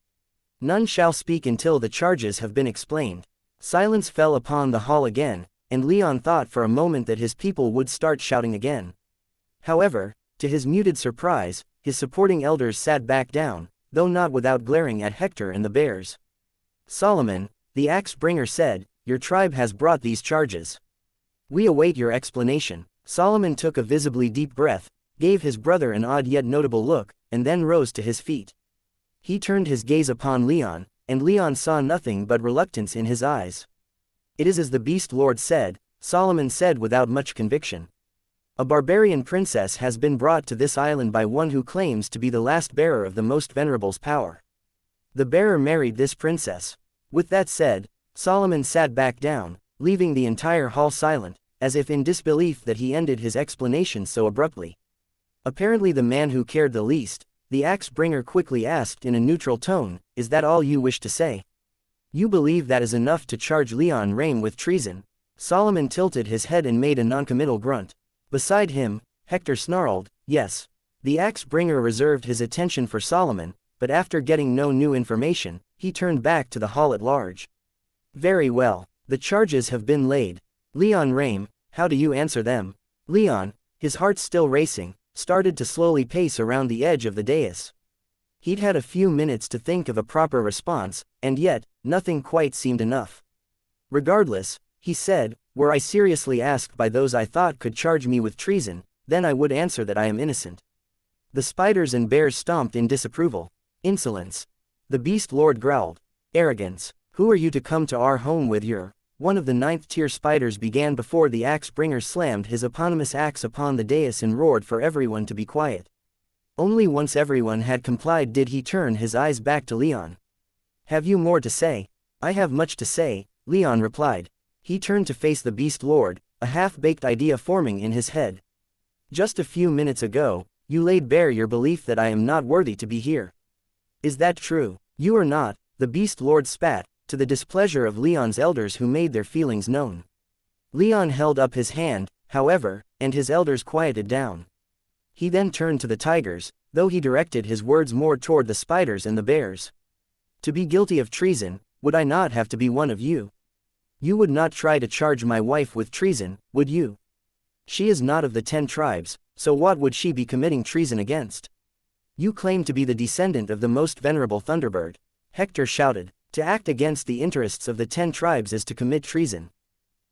None shall speak until the charges have been explained. Silence fell upon the hall again, and Leon thought for a moment that his people would start shouting again. However, to his muted surprise, his supporting elders sat back down, though not without glaring at Hector and the bears. Solomon, the axe bringer said, your tribe has brought these charges. We await your explanation. Solomon took a visibly deep breath, gave his brother an odd yet notable look, and then rose to his feet. He turned his gaze upon Leon, and Leon saw nothing but reluctance in his eyes. It is as the Beast Lord said, Solomon said without much conviction. A barbarian princess has been brought to this island by one who claims to be the last bearer of the most venerable's power. The bearer married this princess. With that said, Solomon sat back down, leaving the entire hall silent, as if in disbelief that he ended his explanation so abruptly. Apparently the man who cared the least, the axe bringer quickly asked in a neutral tone, is that all you wish to say? You believe that is enough to charge Leon Rame with treason? Solomon tilted his head and made a noncommittal grunt. Beside him, Hector snarled, yes. The axe bringer reserved his attention for Solomon, but after getting no new information, he turned back to the hall at large. Very well, the charges have been laid. Leon Rame, how do you answer them? Leon, his heart still racing, started to slowly pace around the edge of the dais. He'd had a few minutes to think of a proper response, and yet, nothing quite seemed enough. Regardless, he said, were I seriously asked by those I thought could charge me with treason, then I would answer that I am innocent. The spiders and bears stomped in disapproval. Insolence. The Beast Lord growled. Arrogance. Who are you to come to our home with your... One of the 9th-tier spiders began before the axe bringer slammed his eponymous axe upon the dais and roared for everyone to be quiet. Only once everyone had complied did he turn his eyes back to Leon. Have you more to say? I have much to say, Leon replied. He turned to face the Beast Lord, a half-baked idea forming in his head. Just a few minutes ago, you laid bare your belief that I am not worthy to be here. Is that true? You are not, the beast lord spat, to the displeasure of Leon's elders who made their feelings known. Leon held up his hand, however, and his elders quieted down. He then turned to the tigers, though he directed his words more toward the spiders and the bears. To be guilty of treason, would I not have to be one of you? You would not try to charge my wife with treason, would you? She is not of the 10 tribes, so what would she be committing treason against? You claim to be the descendant of the most venerable Thunderbird. Hector shouted. To act against the interests of the 10 tribes is to commit treason.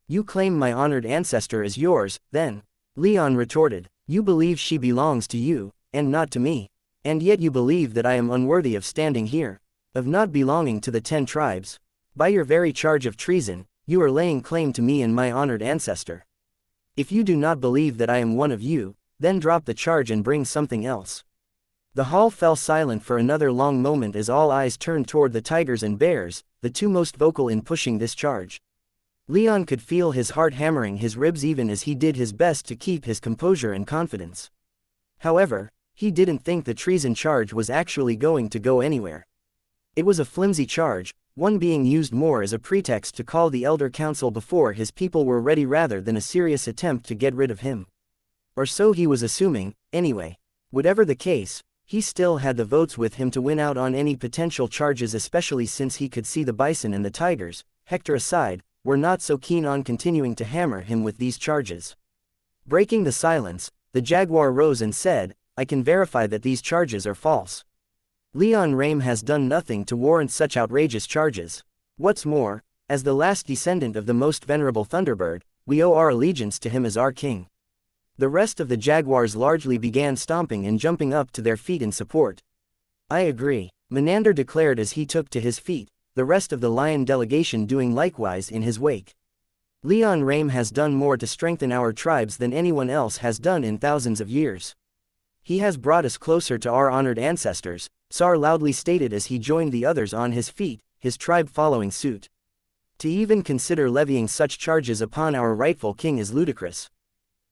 You claim my honored ancestor is yours, then. Leon retorted. You believe she belongs to you, and not to me. And yet you believe that I am unworthy of standing here, of not belonging to the 10 tribes. By your very charge of treason, you are laying claim to me and my honored ancestor. If you do not believe that I am one of you, then drop the charge and bring something else. The hall fell silent for another long moment as all eyes turned toward the tigers and bears, the 2 most vocal in pushing this charge. Leon could feel his heart hammering his ribs even as he did his best to keep his composure and confidence. However, he didn't think the treason charge was actually going to go anywhere. It was a flimsy charge, one being used more as a pretext to call the Elder Council before his people were ready rather than a serious attempt to get rid of him. Or so he was assuming, anyway. Whatever the case, he still had the votes with him to win out on any potential charges, especially since he could see the bison and the tigers, Hector aside, were not so keen on continuing to hammer him with these charges. Breaking the silence, the jaguar rose and said, I can verify that these charges are false. Leon Rame has done nothing to warrant such outrageous charges. What's more, as the last descendant of the most venerable Thunderbird, we owe our allegiance to him as our king. The rest of the jaguars largely began stomping and jumping up to their feet in support. I agree, Menander declared as he took to his feet, the rest of the lion delegation doing likewise in his wake. Leon Rame has done more to strengthen our tribes than anyone else has done in thousands of years. He has brought us closer to our honored ancestors, Sar loudly stated as he joined the others on his feet, his tribe following suit. To even consider levying such charges upon our rightful king is ludicrous.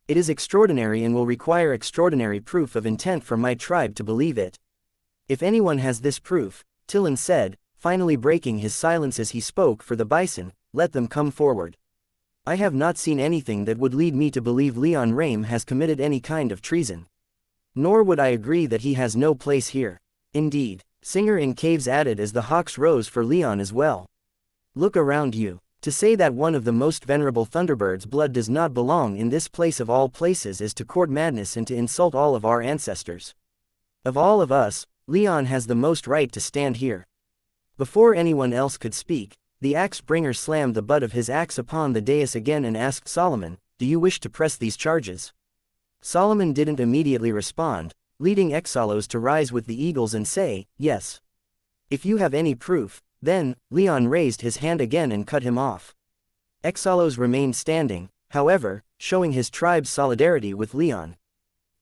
It is extraordinary and will require extraordinary proof of intent from my tribe to believe it. If anyone has this proof, Tillin said, finally breaking his silence as he spoke for the bison, let them come forward. I have not seen anything that would lead me to believe Leon Rame has committed any kind of treason. Nor would I agree that he has no place here. Indeed, Singer in Caves added as the hawks rose for Leon as well. Look around you. To say that one of the most venerable Thunderbird's blood does not belong in this place of all places is to court madness and to insult all of our ancestors. Of all of us, Leon has the most right to stand here. Before anyone else could speak, the axe bringer slammed the butt of his axe upon the dais again and asked Solomon, do you wish to press these charges? Solomon didn't immediately respond, leading Exalos to rise with the eagles and say, yes. If you have any proof, then, Leon raised his hand again and cut him off. Exalos remained standing, however, showing his tribe's solidarity with Leon.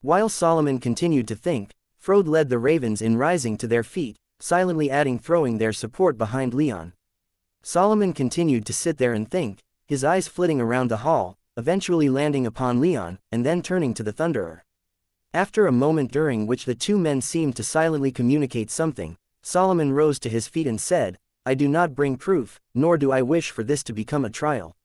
While Solomon continued to think, Frode led the ravens in rising to their feet, silently adding throwing their support behind Leon. Solomon continued to sit there and think, his eyes flitting around the hall, eventually landing upon Leon, and then turning to the Thunderer. After a moment during which the 2 men seemed to silently communicate something, Solomon rose to his feet and said, I do not bring proof, nor do I wish for this to become a trial.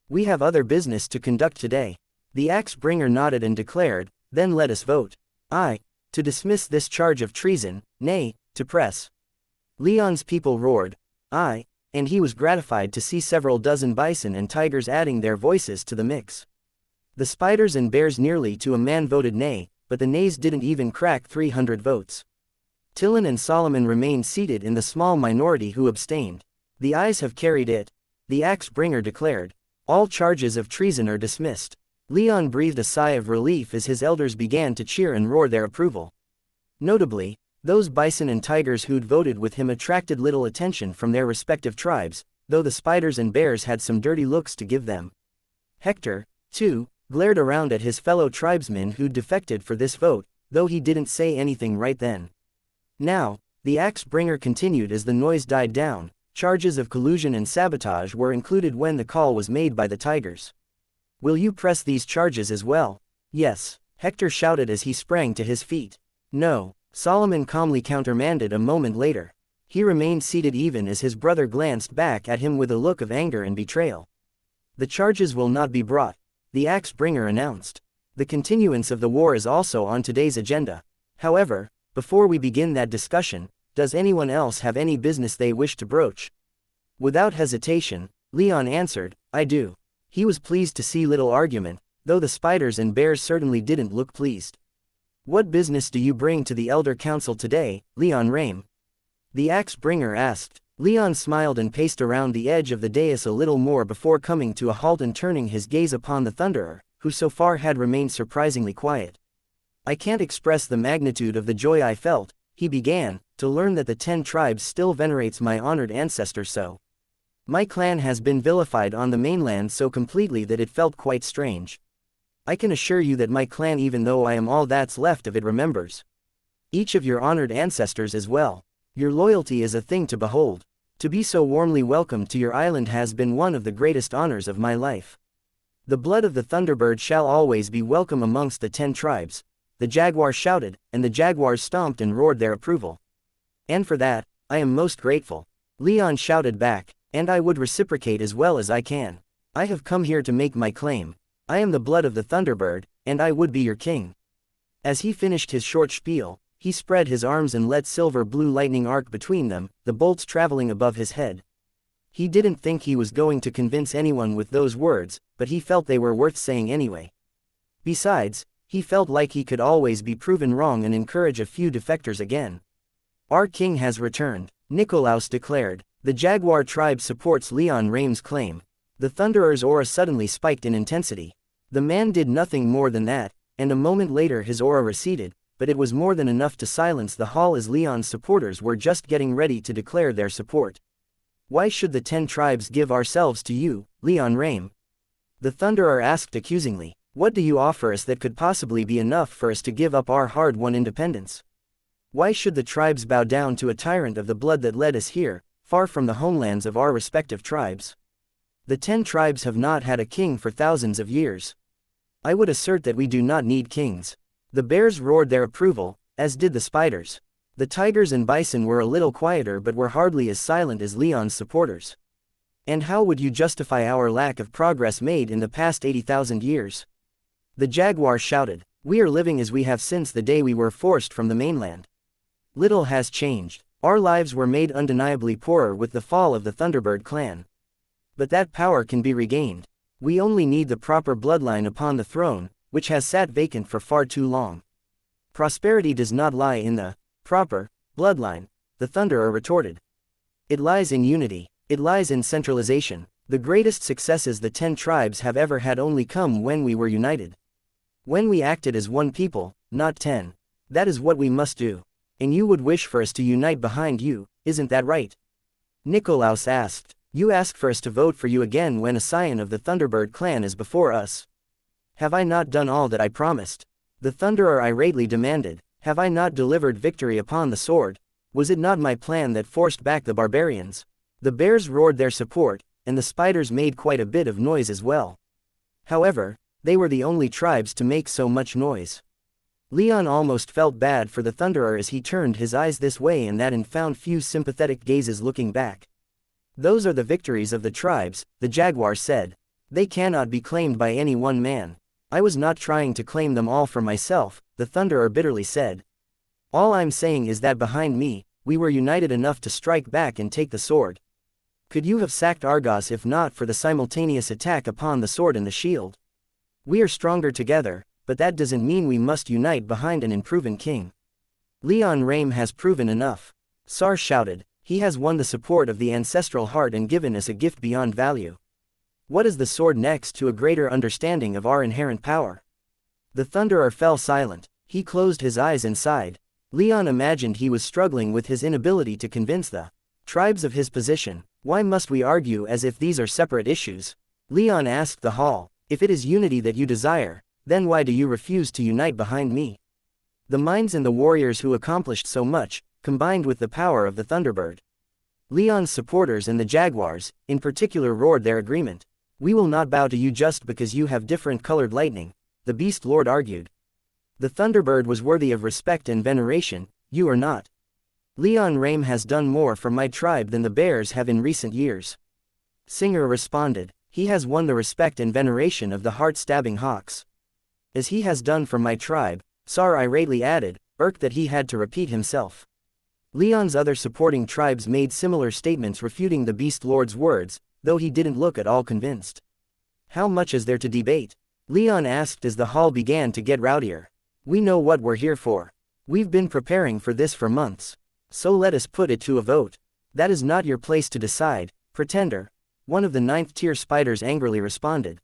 We have other business to conduct today. The axe bringer nodded and declared, then let us vote. Aye, to dismiss this charge of treason, nay, to press. Leon's people roared, aye, and he was gratified to see several dozen bison and tigers adding their voices to the mix. The spiders and bears nearly to a man voted nay, but the nays didn't even crack 300 votes. Tillin and Solomon remained seated in the small minority who abstained. The ayes have carried it, the axe bringer declared. All charges of treason are dismissed. Leon breathed a sigh of relief as his elders began to cheer and roar their approval. Notably, those bison and tigers who'd voted with him attracted little attention from their respective tribes, though the spiders and bears had some dirty looks to give them. Hector, too, glared around at his fellow tribesmen who'd defected for this vote, though he didn't say anything right then. Now, the axe bringer continued as the noise died down. Charges of collusion and sabotage were included when the call was made by the tigers. Will you press these charges as well? Yes, Hector shouted as he sprang to his feet. No, Solomon calmly countermanded a moment later. He remained seated even as his brother glanced back at him with a look of anger and betrayal. The charges will not be brought, the axe bringer announced. The continuance of the war is also on today's agenda. However, before we begin that discussion, does anyone else have any business they wish to broach? Without hesitation, Leon answered, I do. He was pleased to see little argument, though the spiders and bears certainly didn't look pleased. What business do you bring to the Elder Council today, Leon Rame? The axe bringer asked. Leon smiled and paced around the edge of the dais a little more before coming to a halt and turning his gaze upon the Thunderer, who so far had remained surprisingly quiet. I can't express the magnitude of the joy I felt, he began, to learn that the 10 tribes still venerates my honored ancestor so. My clan has been vilified on the mainland so completely that it felt quite strange. I can assure you that my clan, even though I am all that's left of it, remembers each of your honored ancestors as well. Your loyalty is a thing to behold. To be so warmly welcomed to your island has been one of the greatest honors of my life. The blood of the Thunderbird shall always be welcome amongst the 10 tribes, the jaguar shouted, and the jaguars stomped and roared their approval. And for that, I am most grateful. Leon shouted back, and I would reciprocate as well as I can. I have come here to make my claim. I am the blood of the Thunderbird, and I would be your king. As he finished his short spiel, he spread his arms and let silver-blue lightning arc between them, the bolts traveling above his head. He didn't think he was going to convince anyone with those words, but he felt they were worth saying anyway. Besides, he felt like he could always be proven wrong and encourage a few defectors again. Our king has returned, Nikolaus declared. The Jaguar tribe supports Leon Rame's claim. The Thunderer's aura suddenly spiked in intensity. The man did nothing more than that, and a moment later his aura receded, but it was more than enough to silence the hall as Leon's supporters were just getting ready to declare their support. Why should the 10 tribes give ourselves to you, Leon Rame? The Thunderer asked accusingly. What do you offer us that could possibly be enough for us to give up our hard-won independence? Why should the tribes bow down to a tyrant of the blood that led us here, far from the homelands of our respective tribes? The 10 tribes have not had a king for thousands of years. I would assert that we do not need kings. The bears roared their approval, as did the spiders. The tigers and bison were a little quieter but were hardly as silent as Leon's supporters. And how would you justify our lack of progress made in the past 80,000 years? The jaguar shouted. We are living as we have since the day we were forced from the mainland. Little has changed. Our lives were made undeniably poorer with the fall of the Thunderbird clan. But that power can be regained. We only need the proper bloodline upon the throne, which has sat vacant for far too long. Prosperity does not lie in the proper bloodline, the Thunderer retorted. It lies in unity. It lies in centralization. The greatest successes the 10 tribes have ever had only come when we were united. When we acted as one people, not 10. That is what we must do. And you would wish for us to unite behind you, isn't that right? Nikolaus asked. You ask for us to vote for you again when a scion of the Thunderbird clan is before us. Have I not done all that I promised? The Thunderer irately demanded. Have I not delivered victory upon the sword? Was it not my plan that forced back the barbarians? The bears roared their support, and the spiders made quite a bit of noise as well. However, they were the only tribes to make so much noise. Leon almost felt bad for the Thunderer as he turned his eyes this way and that and found few sympathetic gazes looking back. Those are the victories of the tribes, the jaguar said. They cannot be claimed by any one man. I was not trying to claim them all for myself, the Thunderer bitterly said. All I'm saying is that behind me, we were united enough to strike back and take the sword. Could you have sacked Argos if not for the simultaneous attack upon the sword and the shield? We are stronger together, but that doesn't mean we must unite behind an unproven king. Leon Rame has proven enough. Sar shouted. He has won the support of the ancestral heart and given us a gift beyond value. What is the sword next to a greater understanding of our inherent power? The Thunderer fell silent. He closed his eyes and sighed. Leon imagined he was struggling with his inability to convince the tribes of his position. Why must we argue as if these are separate issues? Leon asked the hall. If it is unity that you desire, then why do you refuse to unite behind me? The minds and the warriors who accomplished so much, combined with the power of the Thunderbird. Leon's supporters and the jaguars, in particular, roared their agreement. We will not bow to you just because you have different colored lightning, the Beast Lord argued. The Thunderbird was worthy of respect and veneration, You are not. Leon Rame has done more for my tribe than the bears have in recent years. Singer responded. He has won the respect and veneration of the heart-stabbing hawks. As he has done for my tribe, Sar irately added, irked that he had to repeat himself. Leon's other supporting tribes made similar statements refuting the Beast Lord's words, though he didn't look at all convinced. How much is there to debate? Leon asked as the hall began to get rowdier. We know what we're here for. We've been preparing for this for months. So let us put it to a vote. That is not your place to decide, pretender. One of the 9th-tier spiders angrily responded.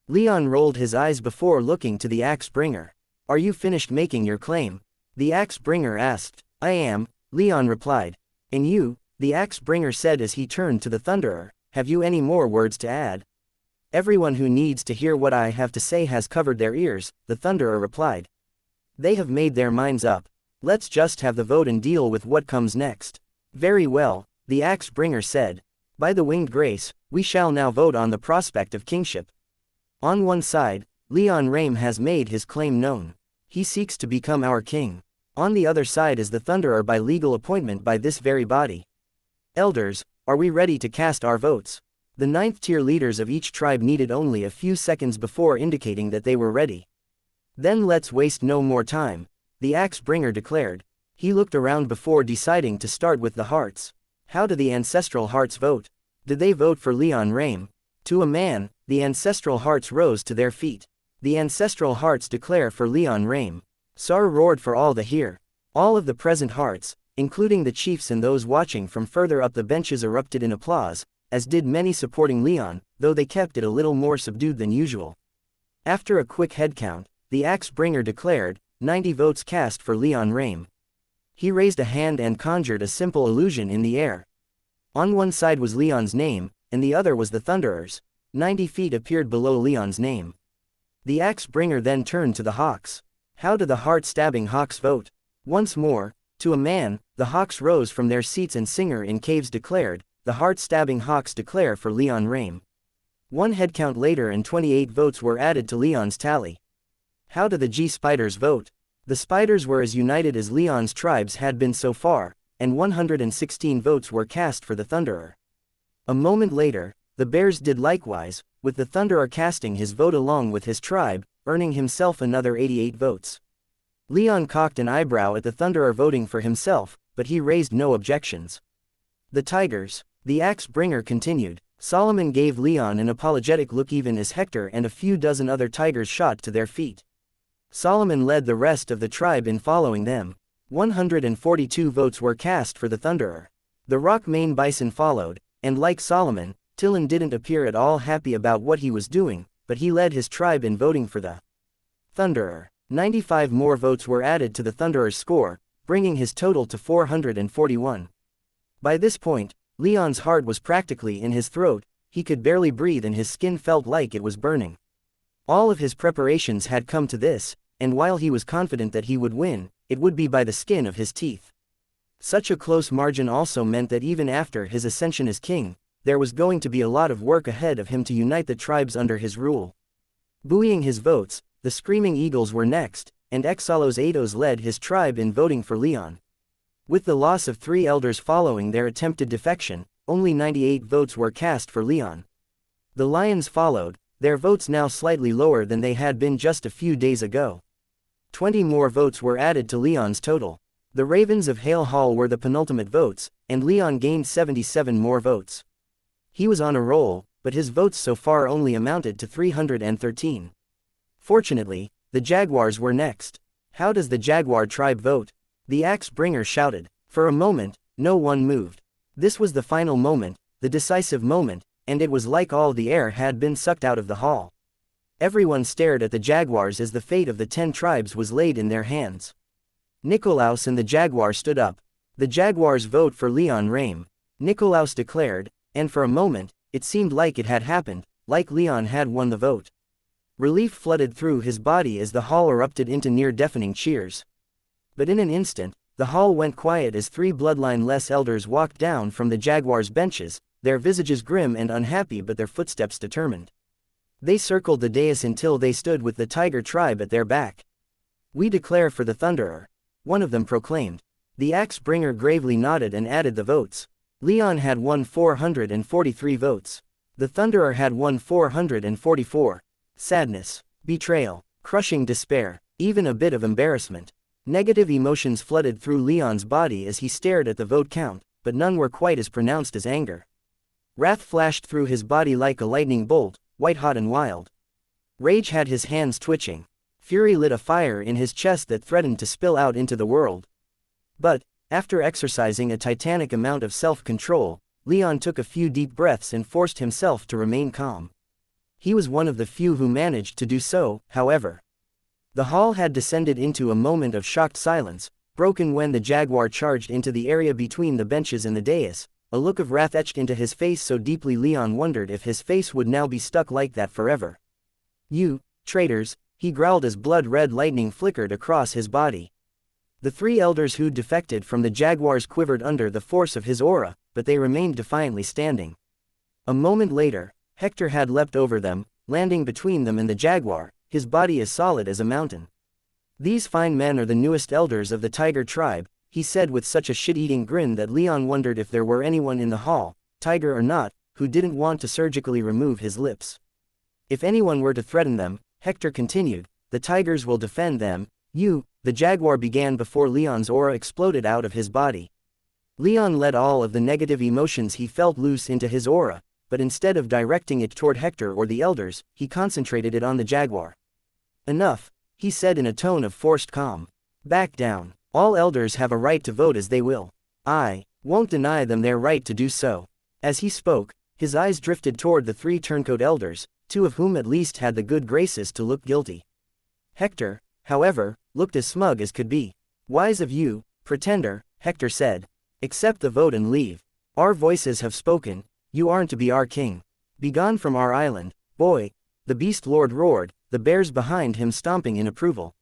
Leon rolled his eyes before looking to the axe bringer. Are you finished making your claim? The axe bringer asked. I am, Leon replied. And you, the axe bringer said as he turned to the Thunderer, have you any more words to add? Everyone who needs to hear what I have to say has covered their ears, the Thunderer replied. They have made their minds up. Let's just have the vote and deal with what comes next. Very well, the axe bringer said. By the winged grace, we shall now vote on the prospect of kingship. On one side, Leon Rame has made his claim known. He seeks to become our king. On the other side is the Thunderer by legal appointment by this very body. Elders, are we ready to cast our votes? The 9th-tier leaders of each tribe needed only a few seconds before indicating that they were ready. Then let's waste no more time, the axe bringer declared. He looked around before deciding to start with the hearts. How do the ancestral hearts vote? Did they vote for Leon Rame? To a man, the ancestral hearts rose to their feet. The ancestral hearts declare for Leon Rame. Sar roared for all to hear. All of the present hearts, including the chiefs and those watching from further up the benches, erupted in applause, as did many supporting Leon, though they kept it a little more subdued than usual. After a quick head count, the axe bringer declared, 90 votes cast for Leon Rame. He raised a hand and conjured a simple illusion in the air. On one side was Leon's name, and the other was the Thunderer's. 90 feet appeared below Leon's name. The axe bringer then turned to the hawks. How do the heart-stabbing hawks vote? Once more, to a man, the hawks rose from their seats and Singer in Caves declared, the heart-stabbing hawks declare for Leon Rame. One headcount later and 28 votes were added to Leon's tally. How do the G-Spiders vote? The spiders were as united as Leon's tribes had been so far, and 116 votes were cast for the Thunderer. A moment later, the bears did likewise, with the Thunderer casting his vote along with his tribe, earning himself another 88 votes. Leon cocked an eyebrow at the Thunderer voting for himself, but he raised no objections. The tigers, the axe bringer continued. Solomon gave Leon an apologetic look even as Hector and a few dozen other tigers shot to their feet. Solomon led the rest of the tribe in following them. 142 votes were cast for the Thunderer. The rock mane bison followed, and like Solomon, Tillin didn't appear at all happy about what he was doing, but he led his tribe in voting for the Thunderer. 95 more votes were added to the Thunderer's score, bringing his total to 441. By this point, Leon's heart was practically in his throat, he could barely breathe and his skin felt like it was burning. All of his preparations had come to this, and while he was confident that he would win, it would be by the skin of his teeth. Such a close margin also meant that even after his ascension as king, there was going to be a lot of work ahead of him to unite the tribes under his rule. Buoying his votes, the Screaming Eagles were next, and Exalos Atos led his tribe in voting for Leon. With the loss of 3 elders following their attempted defection, only 98 votes were cast for Leon. The Lions followed, their votes now slightly lower than they had been just a few days ago. 20 more votes were added to Leon's total. The Ravens of Hale Hall were the penultimate votes, and Leon gained 77 more votes. He was on a roll, but his votes so far only amounted to 313. Fortunately, the Jaguars were next. How does the Jaguar tribe vote? The axe bringer shouted. For a moment, no one moved. This was the final moment, the decisive moment, and it was like all the air had been sucked out of the hall. Everyone stared at the Jaguars as the fate of the 10 tribes was laid in their hands. Nikolaus and the Jaguar stood up. The Jaguars vote for Leon Rame. Nikolaus declared, and for a moment, it seemed like it had happened, like Leon had won the vote. Relief flooded through his body as the hall erupted into near-deafening cheers. But in an instant, the hall went quiet as 3 bloodline-less elders walked down from the Jaguars' benches, their visages grim and unhappy but their footsteps determined. They circled the dais until they stood with the Tiger tribe at their back. We declare for the Thunderer, one of them proclaimed. The axe bringer gravely nodded and added the votes. Leon had won 443 votes. The Thunderer had won 444. Sadness, betrayal, crushing despair, even a bit of embarrassment. Negative emotions flooded through Leon's body as he stared at the vote count, but none were quite as pronounced as anger. Wrath flashed through his body like a lightning bolt, white-hot and wild. Rage had his hands twitching. Fury lit a fire in his chest that threatened to spill out into the world. But, after exercising a titanic amount of self-control, Leon took a few deep breaths and forced himself to remain calm. He was one of the few who managed to do so, however. The hall had descended into a moment of shocked silence, broken when the jaguar charged into the area between the benches and the dais, a look of wrath etched into his face so deeply Leon wondered if his face would now be stuck like that forever. "You, traitors," he growled as blood-red lightning flickered across his body. The three elders who'd defected from the jaguars quivered under the force of his aura, but they remained defiantly standing. A moment later, Hector had leapt over them, landing between them and the jaguar, his body as solid as a mountain. "These fine men are the newest elders of the tiger tribe," he said with such a shit-eating grin that Leon wondered if there were anyone in the hall, tiger or not, who didn't want to surgically remove his lips. "If anyone were to threaten them," Hector continued, "the tigers will defend them." The jaguar began before Leon's aura exploded out of his body. Leon let all of the negative emotions he felt loose into his aura, but instead of directing it toward Hector or the elders, he concentrated it on the jaguar. "Enough," he said in a tone of forced calm. "Back down. All elders have a right to vote as they will. I won't deny them their right to do so." As he spoke, his eyes drifted toward the three turncoat elders, two of whom at least had the good graces to look guilty. Hector, however, looked as smug as could be. "Wise of you, pretender," Hector said. "Accept the vote and leave. Our voices have spoken. You aren't to be our king. Begone from our island, boy," the beast lord roared, the bears behind him stomping in approval.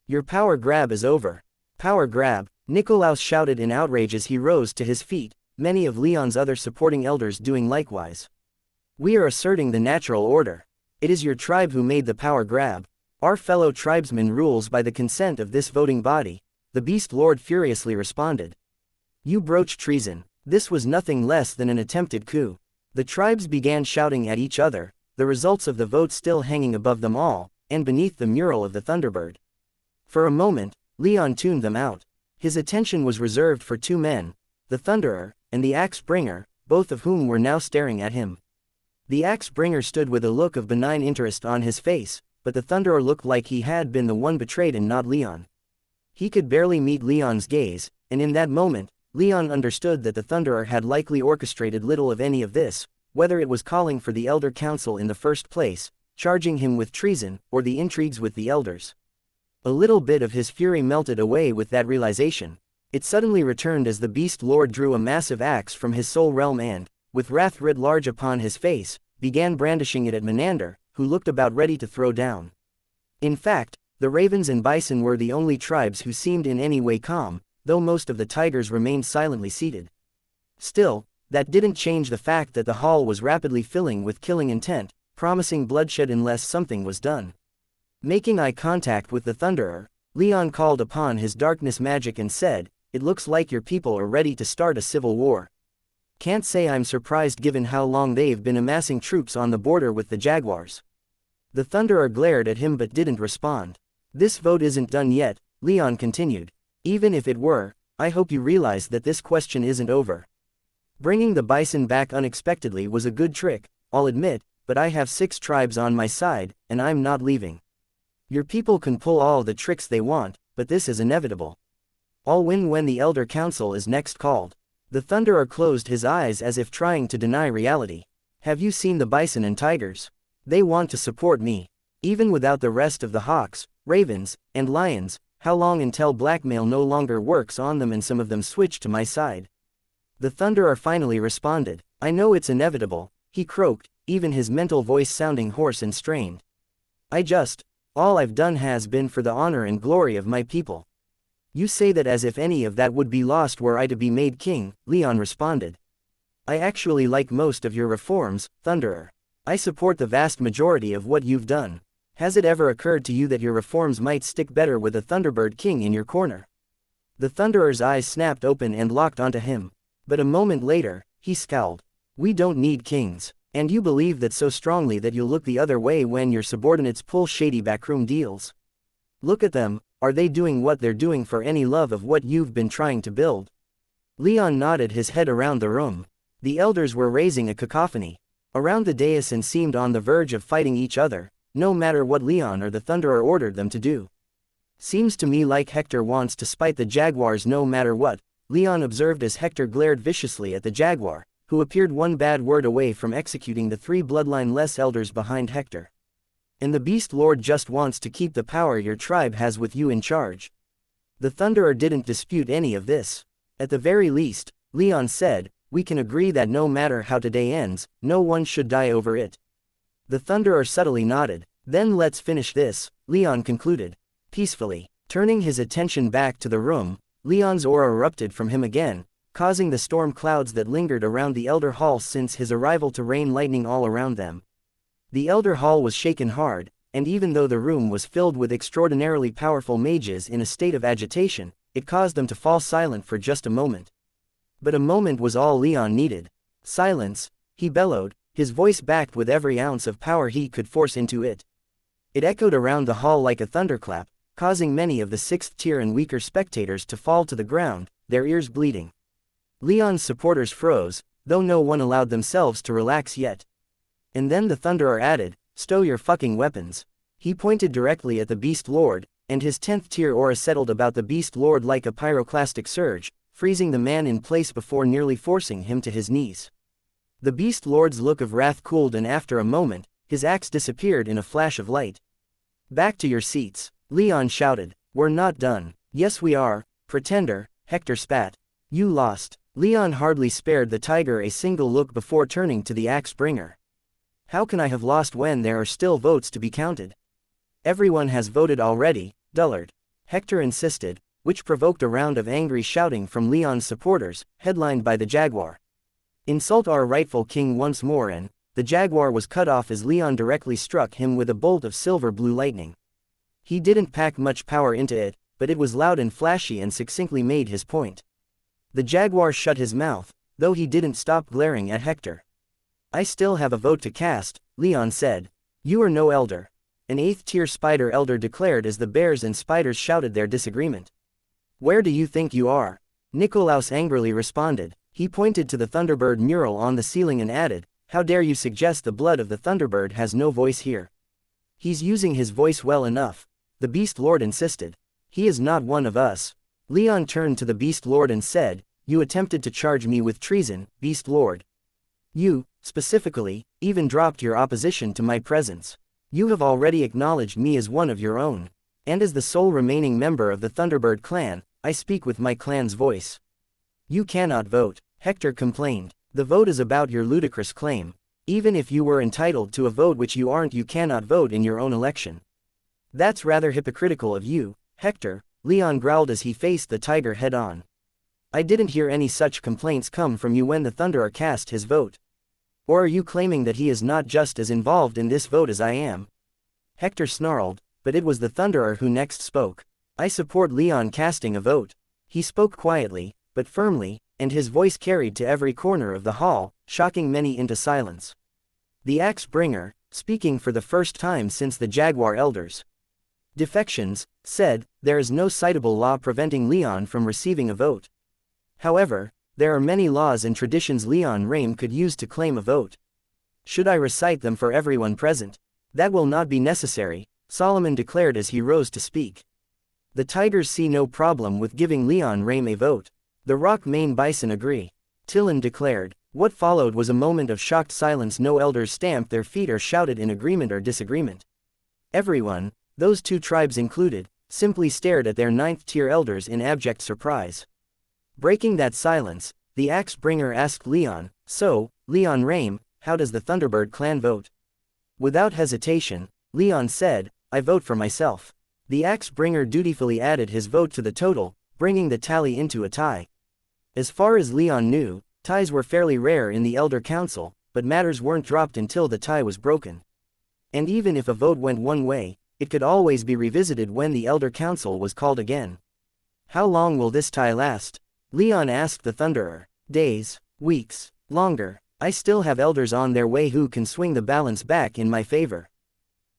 "Your power grab is over." "Power grab," Nikolaus shouted in outrage as he rose to his feet, many of Leon's other supporting elders doing likewise. "We are asserting the natural order. It is your tribe who made the power grab. Our fellow tribesman rules by the consent of this voting body," the beast lord furiously responded. "You broach treason. This was nothing less than an attempted coup." The tribes began shouting at each other, the results of the vote still hanging above them all, and beneath the mural of the Thunderbird. For a moment, Leon tuned them out. His attention was reserved for two men, the Thunderer, and the Axe Bringer, both of whom were now staring at him. The Axe Bringer stood with a look of benign interest on his face, but the Thunderer looked like he had been the one betrayed and not Leon. He could barely meet Leon's gaze, and in that moment, Leon understood that the Thunderer had likely orchestrated little of any of this, whether it was calling for the Elder Council in the first place, charging him with treason, or the intrigues with the elders. A little bit of his fury melted away with that realization. It suddenly returned as the Beast Lord drew a massive axe from his soul realm and, with wrath writ large upon his face, began brandishing it at Menander, who looked about ready to throw down. In fact, the ravens and bison were the only tribes who seemed in any way calm, though most of the tigers remained silently seated. Still, that didn't change the fact that the hall was rapidly filling with killing intent, promising bloodshed unless something was done. Making eye contact with the Thunderer, Leon called upon his darkness magic and said, "It looks like your people are ready to start a civil war. Can't say I'm surprised given how long they've been amassing troops on the border with the jaguars." The Thunderer glared at him but didn't respond. "This vote isn't done yet," Leon continued. "Even if it were, I hope you realize that this question isn't over. Bringing the bison back unexpectedly was a good trick, I'll admit, but I have 6 tribes on my side, and I'm not leaving. Your people can pull all the tricks they want, but this is inevitable. I'll win when the Elder Council is next called." The Thunderer closed his eyes as if trying to deny reality. "Have you seen the bison and tigers? They want to support me. Even without the rest of the hawks, ravens, and lions, how long until blackmail no longer works on them and some of them switch to my side?" The Thunderer finally responded. "I know it's inevitable," he croaked, even his mental voice sounding hoarse and strained. All I've done has been for the honor and glory of my people." "You say that as if any of that would be lost were I to be made king," Leon responded. "I actually like most of your reforms, Thunderer. I support the vast majority of what you've done. Has it ever occurred to you that your reforms might stick better with a Thunderbird king in your corner?" The Thunderer's eyes snapped open and locked onto him. But a moment later, he scowled. We don't need kings. And you believe that so strongly that you'll look the other way when your subordinates pull shady backroom deals. Look at them, are they doing what they're doing for any love of what you've been trying to build? Leon nodded his head around the room. The elders were raising a cacophony around the dais and seemed on the verge of fighting each other, no matter what Leon or the Thunderer ordered them to do. Seems to me like Hector wants to spite the jaguars no matter what, Leon observed as Hector glared viciously at the jaguar, who appeared one bad word away from executing the 3 bloodline-less elders behind Hector. And the Beast Lord just wants to keep the power your tribe has with you in charge. The Thunderer didn't dispute any of this. At the very least, Leon said, we can agree that no matter how today ends, no one should die over it. The Thunderer subtly nodded. Then let's finish this, Leon concluded. Peacefully. Turning his attention back to the room, Leon's aura erupted from him again, causing the storm clouds that lingered around the Elder Hall since his arrival to rain lightning all around them. The Elder Hall was shaken hard, and even though the room was filled with extraordinarily powerful mages in a state of agitation, it caused them to fall silent for just a moment. But a moment was all Leon needed. Silence, he bellowed, his voice backed with every ounce of power he could force into it. It echoed around the hall like a thunderclap, causing many of the 6th tier and weaker spectators to fall to the ground, their ears bleeding. Leon's supporters froze, though no one allowed themselves to relax yet. And then the Thunderer added, stow your fucking weapons. He pointed directly at the Beast Lord, and his 10th tier aura settled about the Beast Lord like a pyroclastic surge, freezing the man in place before nearly forcing him to his knees. The Beast Lord's look of wrath cooled, and after a moment, his axe disappeared in a flash of light. Back to your seats, Leon shouted. We're not done. Yes we are, pretender, Hector spat. You lost. Leon hardly spared the tiger a single look before turning to the axe bringer. How can I have lost when there are still votes to be counted? Everyone has voted already, dullard. Hector insisted, which provoked a round of angry shouting from Leon's supporters, headlined by the jaguar. Insult our rightful king once more, and the jaguar was cut off as Leon directly struck him with a bolt of silver-blue lightning. He didn't pack much power into it, but it was loud and flashy and succinctly made his point. The jaguar shut his mouth, though he didn't stop glaring at Hector. I still have a vote to cast, Leon said. You are no elder. An 8th tier spider elder declared as the bears and spiders shouted their disagreement. Where do you think you are? Nikolaus angrily responded. He pointed to the Thunderbird mural on the ceiling and added, how dare you suggest the blood of the Thunderbird has no voice here? He's using his voice well enough, the Beast Lord insisted. He is not one of us. Leon turned to the Beast Lord and said, you attempted to charge me with treason, Beast Lord. You, specifically, even dropped your opposition to my presence. You have already acknowledged me as one of your own. And as the sole remaining member of the Thunderbird clan, I speak with my clan's voice. You cannot vote, Hector complained. The vote is about your ludicrous claim. Even if you were entitled to a vote which you aren't, you cannot vote in your own election. That's rather hypocritical of you, Hector, Leon growled as he faced the tiger head-on. I didn't hear any such complaints come from you when the Thunderer cast his vote. Or are you claiming that he is not just as involved in this vote as I am? Hector snarled, but it was the Thunderer who next spoke. I support Leon casting a vote. He spoke quietly, but firmly, and his voice carried to every corner of the hall, shocking many into silence. The axe bringer, speaking for the first time since the jaguar elders' defections, said, there is no citable law preventing Leon from receiving a vote. However, there are many laws and traditions Leon Rame could use to claim a vote. Should I recite them for everyone present? That will not be necessary, Solomon declared as he rose to speak. The tigers see no problem with giving Leon Rame a vote. The rock mane bison agree. Tillin declared. What followed was a moment of shocked silence. No elders stamped their feet or shouted in agreement or disagreement. Everyone, those 2 tribes included, simply stared at their 9th tier elders in abject surprise. Breaking that silence, the axe bringer asked Leon, so, Leon Rame, how does the Thunderbird clan vote? Without hesitation, Leon said, I vote for myself. The axe bringer dutifully added his vote to the total, bringing the tally into a tie. As far as Leon knew, ties were fairly rare in the Elder Council, but matters weren't dropped until the tie was broken. And even if a vote went one way, it could always be revisited when the Elder Council was called again. How long will this tie last? Leon asked the Thunderer. Days, weeks, longer. I still have elders on their way who can swing the balance back in my favor.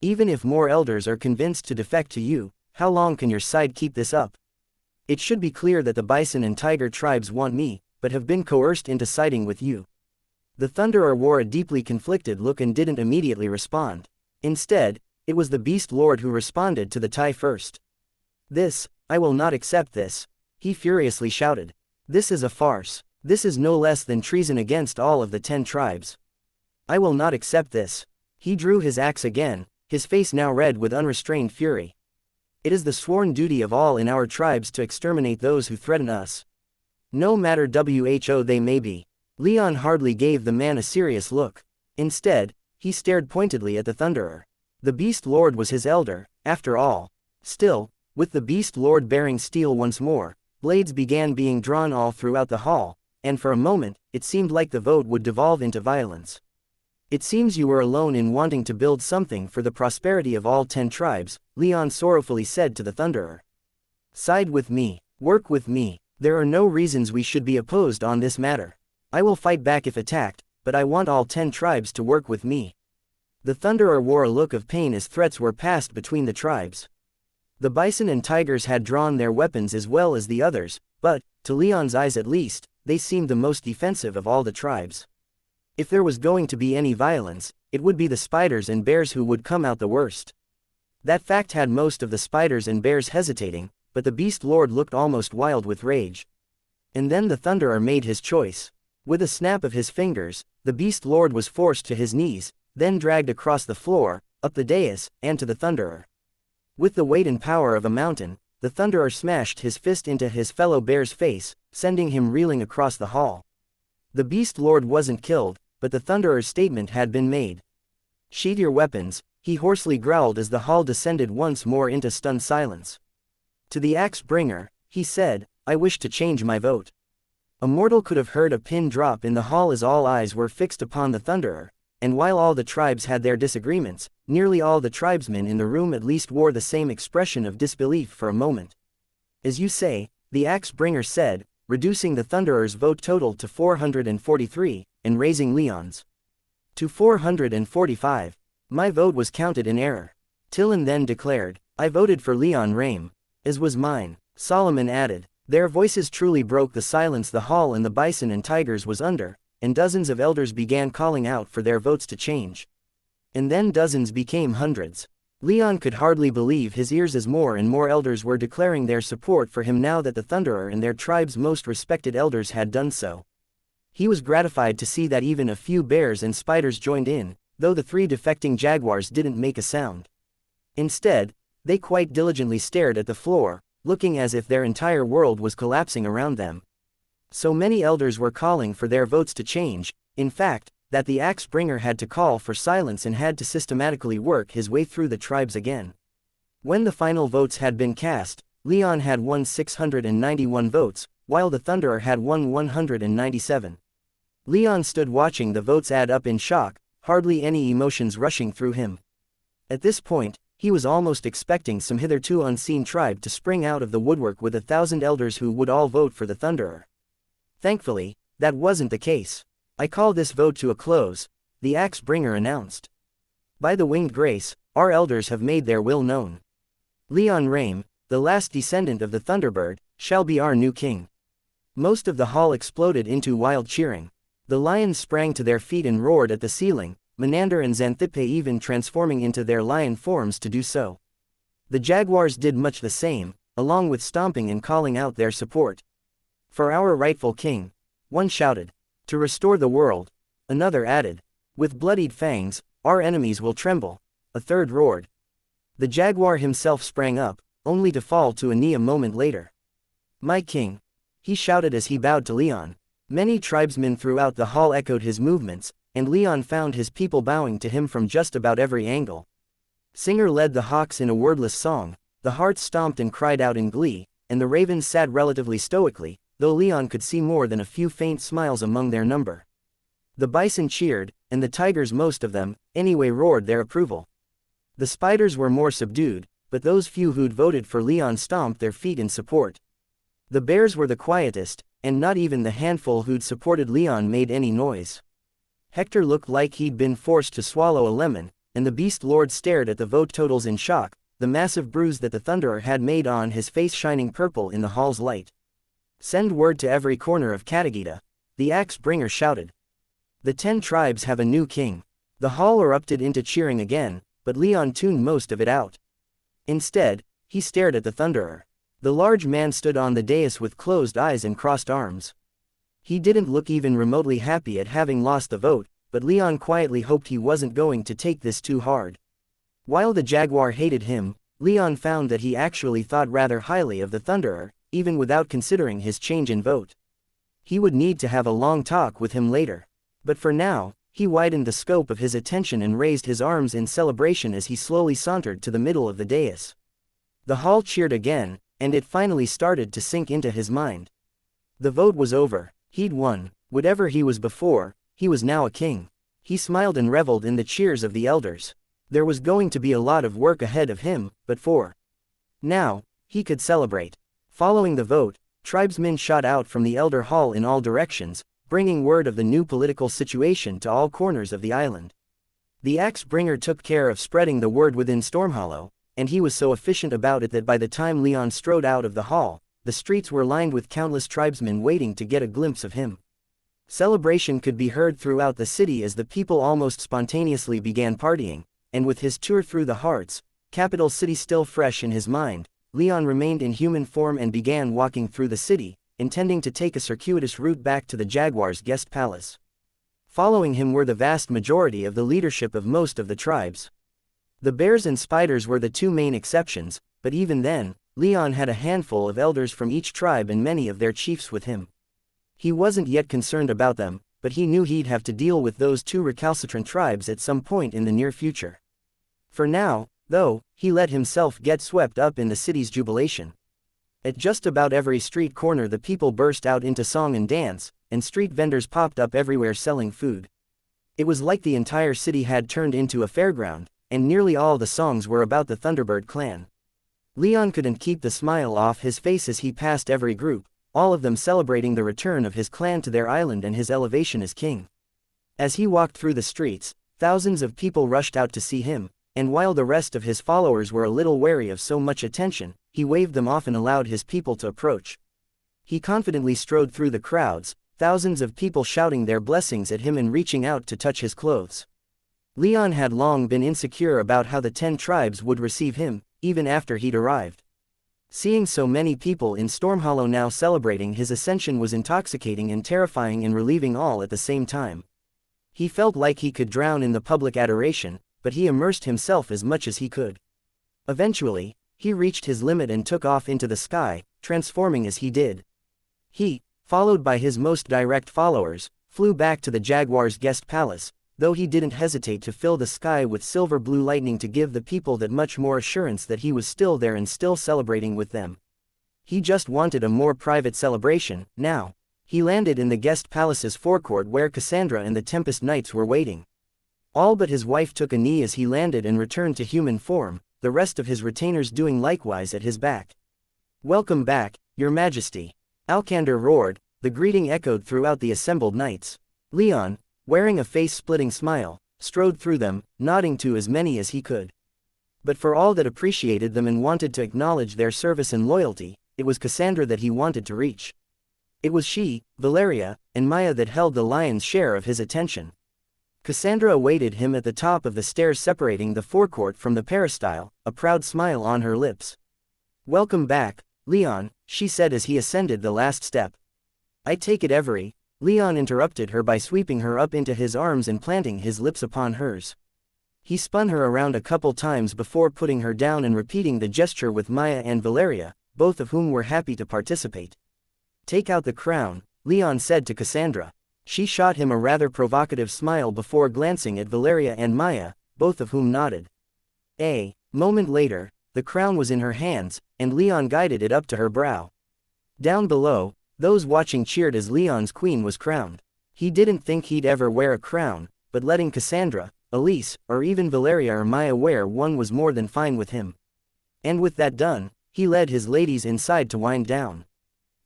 Even if more elders are convinced to defect to you, how long can your side keep this up? It should be clear that the bison and tiger tribes want me, but have been coerced into siding with you. The Thunderer wore a deeply conflicted look and didn't immediately respond. Instead, it was the Beast Lord who responded to the tie first. I will not accept this, he furiously shouted. This is a farce. This is no less than treason against all of the 10 tribes. I will not accept this. He drew his axe again, his face now red with unrestrained fury. It is the sworn duty of all in our tribes to exterminate those who threaten us. No matter who they may be. Leon hardly gave the man a serious look. Instead, he stared pointedly at the Thunderer. The Beast Lord was his elder, after all. Still, with the Beast Lord bearing steel once more, blades began being drawn all throughout the hall, and for a moment, it seemed like the vote would devolve into violence. It seems you were alone in wanting to build something for the prosperity of all 10 tribes, Leon sorrowfully said to the Thunderer. Side with me, work with me, there are no reasons we should be opposed on this matter. I will fight back if attacked, but I want all 10 tribes to work with me. The Thunderer wore a look of pain as threats were passed between the tribes. The bison and tigers had drawn their weapons as well as the others, but, to Leon's eyes at least, they seemed the most defensive of all the tribes. If there was going to be any violence, it would be the spiders and bears who would come out the worst. That fact had most of the spiders and bears hesitating, but the Beast Lord looked almost wild with rage. And then the Thunderer made his choice. With a snap of his fingers, the Beast Lord was forced to his knees, then dragged across the floor, up the dais, and to the Thunderer. With the weight and power of a mountain, the Thunderer smashed his fist into his fellow bear's face, sending him reeling across the hall. The Beast Lord wasn't killed, but the Thunderer's statement had been made. Sheath your weapons, he hoarsely growled as the hall descended once more into stunned silence. To the axe bringer, he said, I wish to change my vote. A mortal could have heard a pin drop in the hall as all eyes were fixed upon the Thunderer, and while all the tribes had their disagreements, nearly all the tribesmen in the room at least wore the same expression of disbelief for a moment. As you say, the axe bringer said, reducing the Thunderer's vote total to 443, and raising Leon's to 445. My vote was counted in error. Tillin then declared, I voted for Leon Rame. As was mine. Solomon added. Their voices truly broke the silence the hall and the bison and tigers was under, and dozens of elders began calling out for their votes to change. And then dozens became hundreds. Leon could hardly believe his ears as more and more elders were declaring their support for him now that the Thunderer and their tribe's most respected elders had done so. He was gratified to see that even a few bears and spiders joined in, though the 3 defecting jaguars didn't make a sound. Instead, they quite diligently stared at the floor, looking as if their entire world was collapsing around them. So many elders were calling for their votes to change, in fact, that the axe bringer had to call for silence and had to systematically work his way through the tribes again. When the final votes had been cast, Leon had won 691 votes, while the Thunderer had won 197. Leon stood watching the votes add up in shock, hardly any emotions rushing through him. At this point, he was almost expecting some hitherto unseen tribe to spring out of the woodwork with 1,000 elders who would all vote for the Thunderer. Thankfully, that wasn't the case. I call this vote to a close, the axe bringer announced. By the winged grace, our elders have made their will known. Leon Rame, the last descendant of the Thunderbird, shall be our new king. Most of the hall exploded into wild cheering. The lions sprang to their feet and roared at the ceiling, Menander and Xanthippe even transforming into their lion forms to do so. The jaguars did much the same, along with stomping and calling out their support. For our rightful king, one shouted. To restore the world, another added. With bloodied fangs, our enemies will tremble, a third roared. The jaguar himself sprang up, only to fall to a knee a moment later. My king, he shouted as he bowed to Leon. Many tribesmen throughout the hall echoed his movements, and Leon found his people bowing to him from just about every angle. Singer led the hawks in a wordless song, the harts stomped and cried out in glee, and the ravens sat relatively stoically, though Leon could see more than a few faint smiles among their number. The bison cheered, and the tigers, most of them, anyway, roared their approval. The spiders were more subdued, but those few who'd voted for Leon stomped their feet in support. The bears were the quietest, and not even the handful who'd supported Leon made any noise. Hector looked like he'd been forced to swallow a lemon, and the beast lord stared at the vote totals in shock, the massive bruise that the Thunderer had made on his face shining purple in the hall's light. "Send word to every corner of Katagita," the axe bringer shouted. "The 10 tribes have a new king." The hall erupted into cheering again, but Leon tuned most of it out. Instead, he stared at the Thunderer. The large man stood on the dais with closed eyes and crossed arms. He didn't look even remotely happy at having lost the vote, but Leon quietly hoped he wasn't going to take this too hard. While the Jaguar hated him, Leon found that he actually thought rather highly of the Thunderer, even without considering his change in vote. He would need to have a long talk with him later. But for now, he widened the scope of his attention and raised his arms in celebration as he slowly sauntered to the middle of the dais. The hall cheered again, and it finally started to sink into his mind. The vote was over. He'd won. Whatever he was before, he was now a king. He smiled and reveled in the cheers of the elders. There was going to be a lot of work ahead of him, but for now, he could celebrate. Following the vote, tribesmen shot out from the Elder Hall in all directions, bringing word of the new political situation to all corners of the island. The axe bringer took care of spreading the word within Stormhollow, and he was so efficient about it that by the time Leon strode out of the hall, the streets were lined with countless tribesmen waiting to get a glimpse of him. Celebration could be heard throughout the city as the people almost spontaneously began partying, and with his tour through the Hearts, capital city still fresh in his mind, Leon remained in human form and began walking through the city, intending to take a circuitous route back to the Jaguar's guest palace. Following him were the vast majority of the leadership of most of the tribes. The bears and spiders were the two main exceptions, but even then, Leon had a handful of elders from each tribe and many of their chiefs with him. He wasn't yet concerned about them, but he knew he'd have to deal with those two recalcitrant tribes at some point in the near future. For now, though, he let himself get swept up in the city's jubilation. At just about every street corner the people burst out into song and dance, and street vendors popped up everywhere selling food. It was like the entire city had turned into a fairground, and nearly all the songs were about the Thunderbird clan. Leon couldn't keep the smile off his face as he passed every group, all of them celebrating the return of his clan to their island and his elevation as king. As he walked through the streets, thousands of people rushed out to see him, and while the rest of his followers were a little wary of so much attention, he waved them off and allowed his people to approach. He confidently strode through the crowds, thousands of people shouting their blessings at him and reaching out to touch his clothes. Leon had long been insecure about how the 10 tribes would receive him, even after he'd arrived. Seeing so many people in Stormhollow now celebrating his ascension was intoxicating and terrifying and relieving all at the same time. He felt like he could drown in the public adoration, but he immersed himself as much as he could. Eventually, he reached his limit and took off into the sky, transforming as he did. He, followed by his most direct followers, flew back to the Jaguar's guest palace, though he didn't hesitate to fill the sky with silver blue lightning to give the people that much more assurance that he was still there and still celebrating with them. He just wanted a more private celebration. Now, he landed in the guest palace's forecourt where Cassandra and the Tempest Knights were waiting. All but his wife took a knee as he landed and returned to human form, the rest of his retainers doing likewise at his back. "Welcome back, Your Majesty," Alcander roared. The greeting echoed throughout the assembled knights. Leon, wearing a face-splitting smile, strode through them, nodding to as many as he could. But for all that appreciated them and wanted to acknowledge their service and loyalty, it was Cassandra that he wanted to reach. It was she, Valeria, and Maya that held the lion's share of his attention. Cassandra awaited him at the top of the stairs separating the forecourt from the peristyle, a proud smile on her lips. "Welcome back, Leon," she said as he ascended the last step. "I take it every..." Leon interrupted her by sweeping her up into his arms and planting his lips upon hers. He spun her around a couple times before putting her down and repeating the gesture with Maya and Valeria, both of whom were happy to participate. "Take out the crown," Leon said to Cassandra. She shot him a rather provocative smile before glancing at Valeria and Maya, both of whom nodded. A moment later, the crown was in her hands, and Leon guided it up to her brow. Down below, those watching cheered as Leon's queen was crowned. He didn't think he'd ever wear a crown, but letting Cassandra, Elise, or even Valeria or Maya wear one was more than fine with him. And with that done, he led his ladies inside to wind down.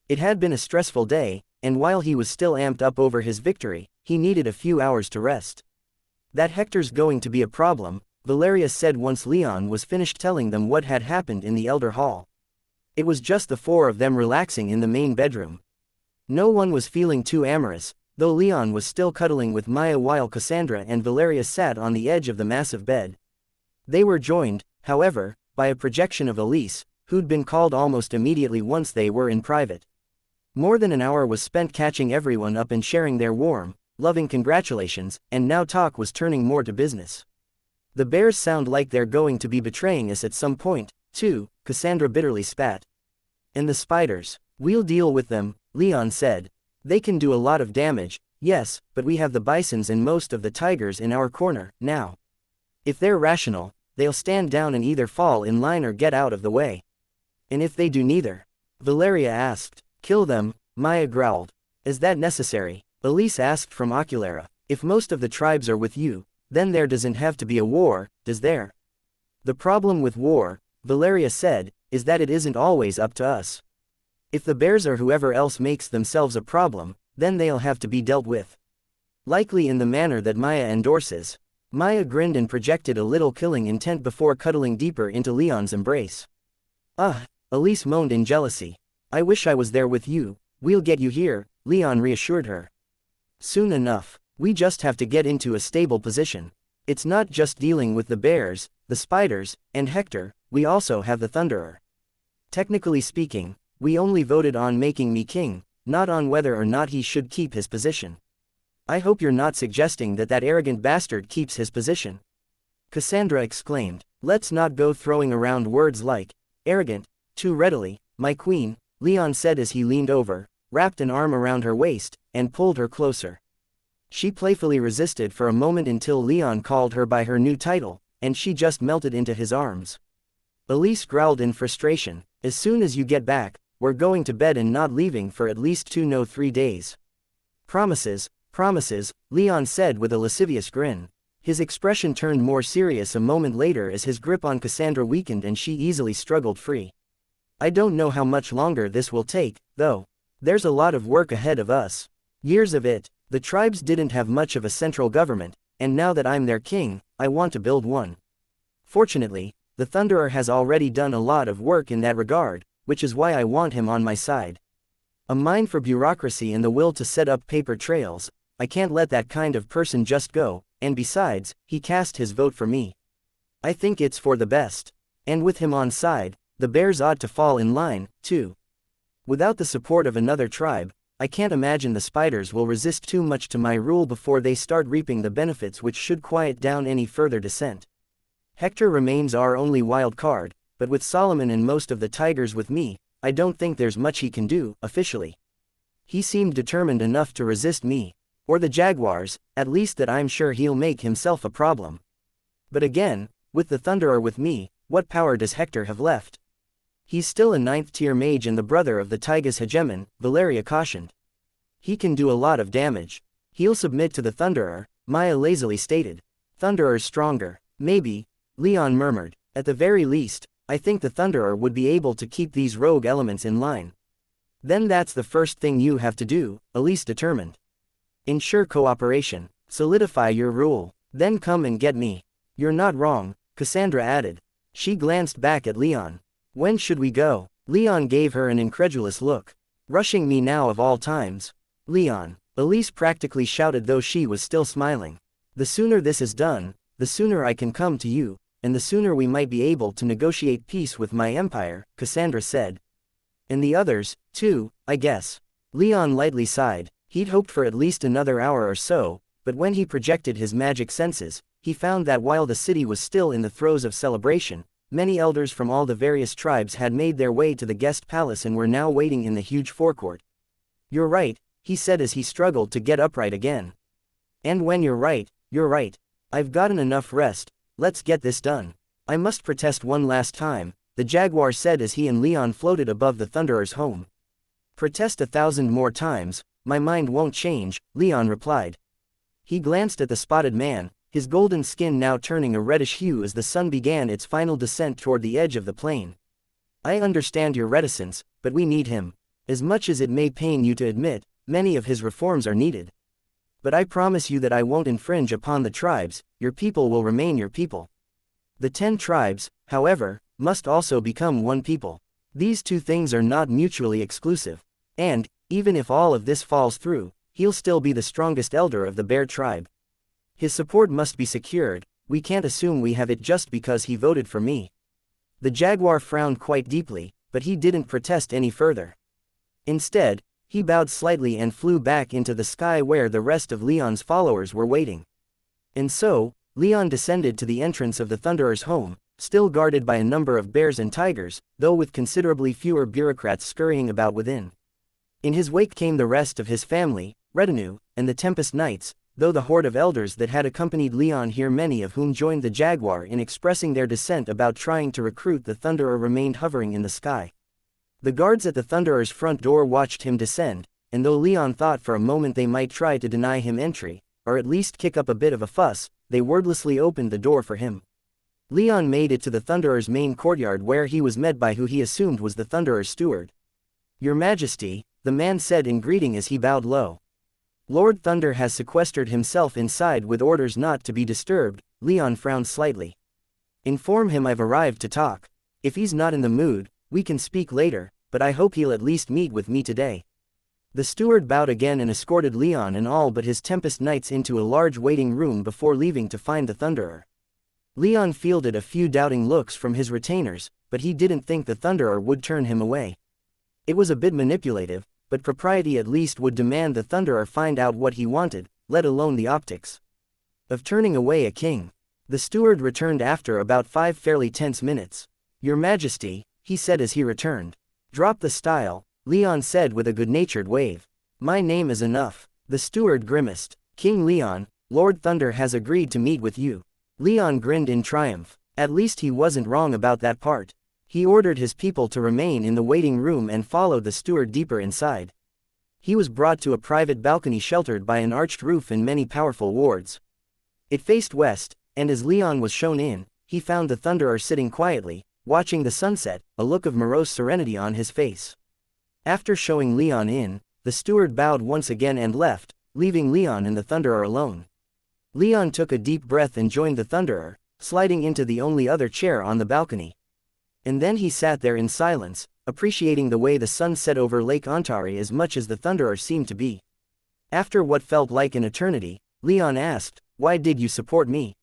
It had been a stressful day, and while he was still amped up over his victory, he needed a few hours to rest. That Hector's going to be a problem, Valeria said once Leon was finished telling them what had happened in the Elder Hall. It was just the four of them relaxing in the main bedroom. No one was feeling too amorous, though Leon was still cuddling with Maya while Cassandra and Valeria sat on the edge of the massive bed. They were joined, however, by a projection of Elise, who'd been called almost immediately once they were in private. More than an hour was spent catching everyone up and sharing their warm, loving congratulations, and now talk was turning more to business. The bears sound like they're going to be betraying us at some point, too, Cassandra bitterly spat. And the spiders, we'll deal with them, Leon said. They can do a lot of damage, yes, but we have the bisons and most of the tigers in our corner, now. If they're rational, they'll stand down and either fall in line or get out of the way. And if they do neither? Valeria asked. Kill them, Maya growled. Is that necessary? Elise asked from Oculara. If most of the tribes are with you, then there doesn't have to be a war, does there? The problem with war, Valeria said, is that it isn't always up to us. If the bears or whoever else makes themselves a problem, then they'll have to be dealt with. Likely in the manner that Maya endorses. Maya grinned and projected a little killing intent before cuddling deeper into Leon's embrace. Elise moaned in jealousy. I wish I was there with you. We'll get you here, Leon reassured her. Soon enough. We just have to get into a stable position. It's not just dealing with the bears, the spiders, and Hector, we also have the Thunderer. Technically speaking, we only voted on making me king, not on whether or not he should keep his position. I hope you're not suggesting that that arrogant bastard keeps his position. Cassandra exclaimed. Let's not go throwing around words like arrogant too readily, my queen, Leon said as he leaned over, wrapped an arm around her waist, and pulled her closer. She playfully resisted for a moment until Leon called her by her new title, and she just melted into his arms. Elise growled in frustration. As soon as you get back, we're going to bed and not leaving for at least 3 days. Promises, Leon said with a lascivious grin. His expression turned more serious a moment later as his grip on Cassandra weakened and she easily struggled free. I don't know how much longer this will take, though. There's a lot of work ahead of us. Years of it. The tribes didn't have much of a central government, and now that I'm their king, I want to build one. Fortunately, the Thunderer has already done a lot of work in that regard, which is why I want him on my side. A mind for bureaucracy and the will to set up paper trails. I can't let that kind of person just go, and besides, he cast his vote for me. I think it's for the best. And with him on side, the bears ought to fall in line, too. Without the support of another tribe, I can't imagine the spiders will resist too much to my rule before they start reaping the benefits which should quiet down any further dissent. Hector remains our only wild card, but with Solomon and most of the tigers with me, I don't think there's much he can do, officially. He seemed determined enough to resist me, or the jaguars, at least that I'm sure he'll make himself a problem. But again, with the Thunderer with me, what power does Hector have left? He's still a 9th-tier mage and the brother of the Taiga's hegemon, Valeria cautioned. He can do a lot of damage. He'll submit to the Thunderer, Maya lazily stated. Thunderer's stronger. Maybe, Leon murmured. At the very least, I think the Thunderer would be able to keep these rogue elements in line. Then that's the first thing you have to do, Elise determined. Ensure cooperation. Solidify your rule. Then come and get me. You're not wrong, Cassandra added. She glanced back at Leon. When should we go? Leon gave her an incredulous look. Rushing me now of all times. Leon, Elise practically shouted though she was still smiling. The sooner this is done, the sooner I can come to you, and the sooner we might be able to negotiate peace with my empire, Cassandra said. And the others, too, I guess. Leon lightly sighed. He'd hoped for at least another hour or so, but when he projected his magic senses, he found that while the city was still in the throes of celebration, many elders from all the various tribes had made their way to the guest palace and were now waiting in the huge forecourt. You're right, he said as he struggled to get upright again. And when you're right, you're right. I've gotten enough rest, let's get this done. I must protest one last time, the jaguar said as he and Leon floated above the Thunderer's home. Protest 1,000 more times, my mind won't change, Leon replied. He glanced at the spotted man, his golden skin now turning a reddish hue as the sun began its final descent toward the edge of the plain. I understand your reticence, but we need him. As much as it may pain you to admit, many of his reforms are needed. But I promise you that I won't infringe upon the tribes, your people will remain your people. The 10 tribes, however, must also become one people. These two things are not mutually exclusive. And, even if all of this falls through, he'll still be the strongest elder of the bear tribe. His support must be secured, we can't assume we have it just because he voted for me. The jaguar frowned quite deeply, but he didn't protest any further. Instead, he bowed slightly and flew back into the sky where the rest of Leon's followers were waiting. And so, Leon descended to the entrance of the Thunderer's home, still guarded by a number of bears and tigers, though with considerably fewer bureaucrats scurrying about within. In his wake came the rest of his family, retinue, and the Tempest Knights, though the horde of elders that had accompanied Leon here, many of whom joined the jaguar in expressing their dissent about trying to recruit the Thunderer, remained hovering in the sky. The guards at the Thunderer's front door watched him descend, and though Leon thought for a moment they might try to deny him entry, or at least kick up a bit of a fuss, they wordlessly opened the door for him. Leon made it to the Thunderer's main courtyard where he was met by who he assumed was the Thunderer's steward. "Your Majesty," the man said in greeting as he bowed low. "Lord Thunder has sequestered himself inside with orders not to be disturbed." Leon frowned slightly. "Inform him I've arrived to talk. If he's not in the mood, we can speak later, but I hope he'll at least meet with me today." The steward bowed again and escorted Leon and all but his Tempest Knights into a large waiting room before leaving to find the Thunderer. Leon fielded a few doubting looks from his retainers, but he didn't think the Thunderer would turn him away. It was a bit manipulative, but propriety at least would demand the Thunderer find out what he wanted, let alone the optics of turning away a king. The steward returned after about 5 fairly tense minutes. "Your Majesty," he said as he returned. "Drop the style," Leon said with a good-natured wave. "My name is enough." The steward grimaced. "King Leon, Lord Thunder has agreed to meet with you." Leon grinned in triumph. At least he wasn't wrong about that part. He ordered his people to remain in the waiting room and followed the steward deeper inside. He was brought to a private balcony sheltered by an arched roof and many powerful wards. It faced west, and as Leon was shown in, he found the Thunderer sitting quietly, watching the sunset, a look of morose serenity on his face. After showing Leon in, the steward bowed once again and left, leaving Leon and the Thunderer alone. Leon took a deep breath and joined the Thunderer, sliding into the only other chair on the balcony. And then he sat there in silence, appreciating the way the sun set over Lake Ontari as much as the Thunderer seemed to be. After what felt like an eternity, Leon asked, "Why did you support me?"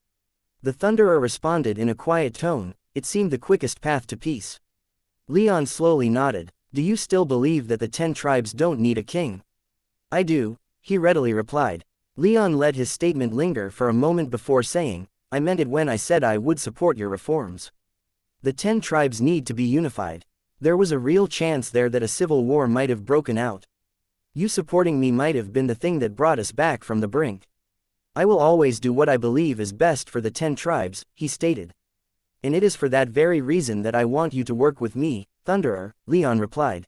The Thunderer responded in a quiet tone, "It seemed the quickest path to peace." Leon slowly nodded. "Do you still believe that the 10 tribes don't need a king?" "I do," he readily replied. Leon let his statement linger for a moment before saying, "I meant it when I said I would support your reforms. The 10 tribes need to be unified. There was a real chance there that a civil war might have broken out. You supporting me might have been the thing that brought us back from the brink. I will always do what I believe is best for the 10 tribes, he stated. And it is for that very reason that I want you to work with me, Thunderer, Leon replied.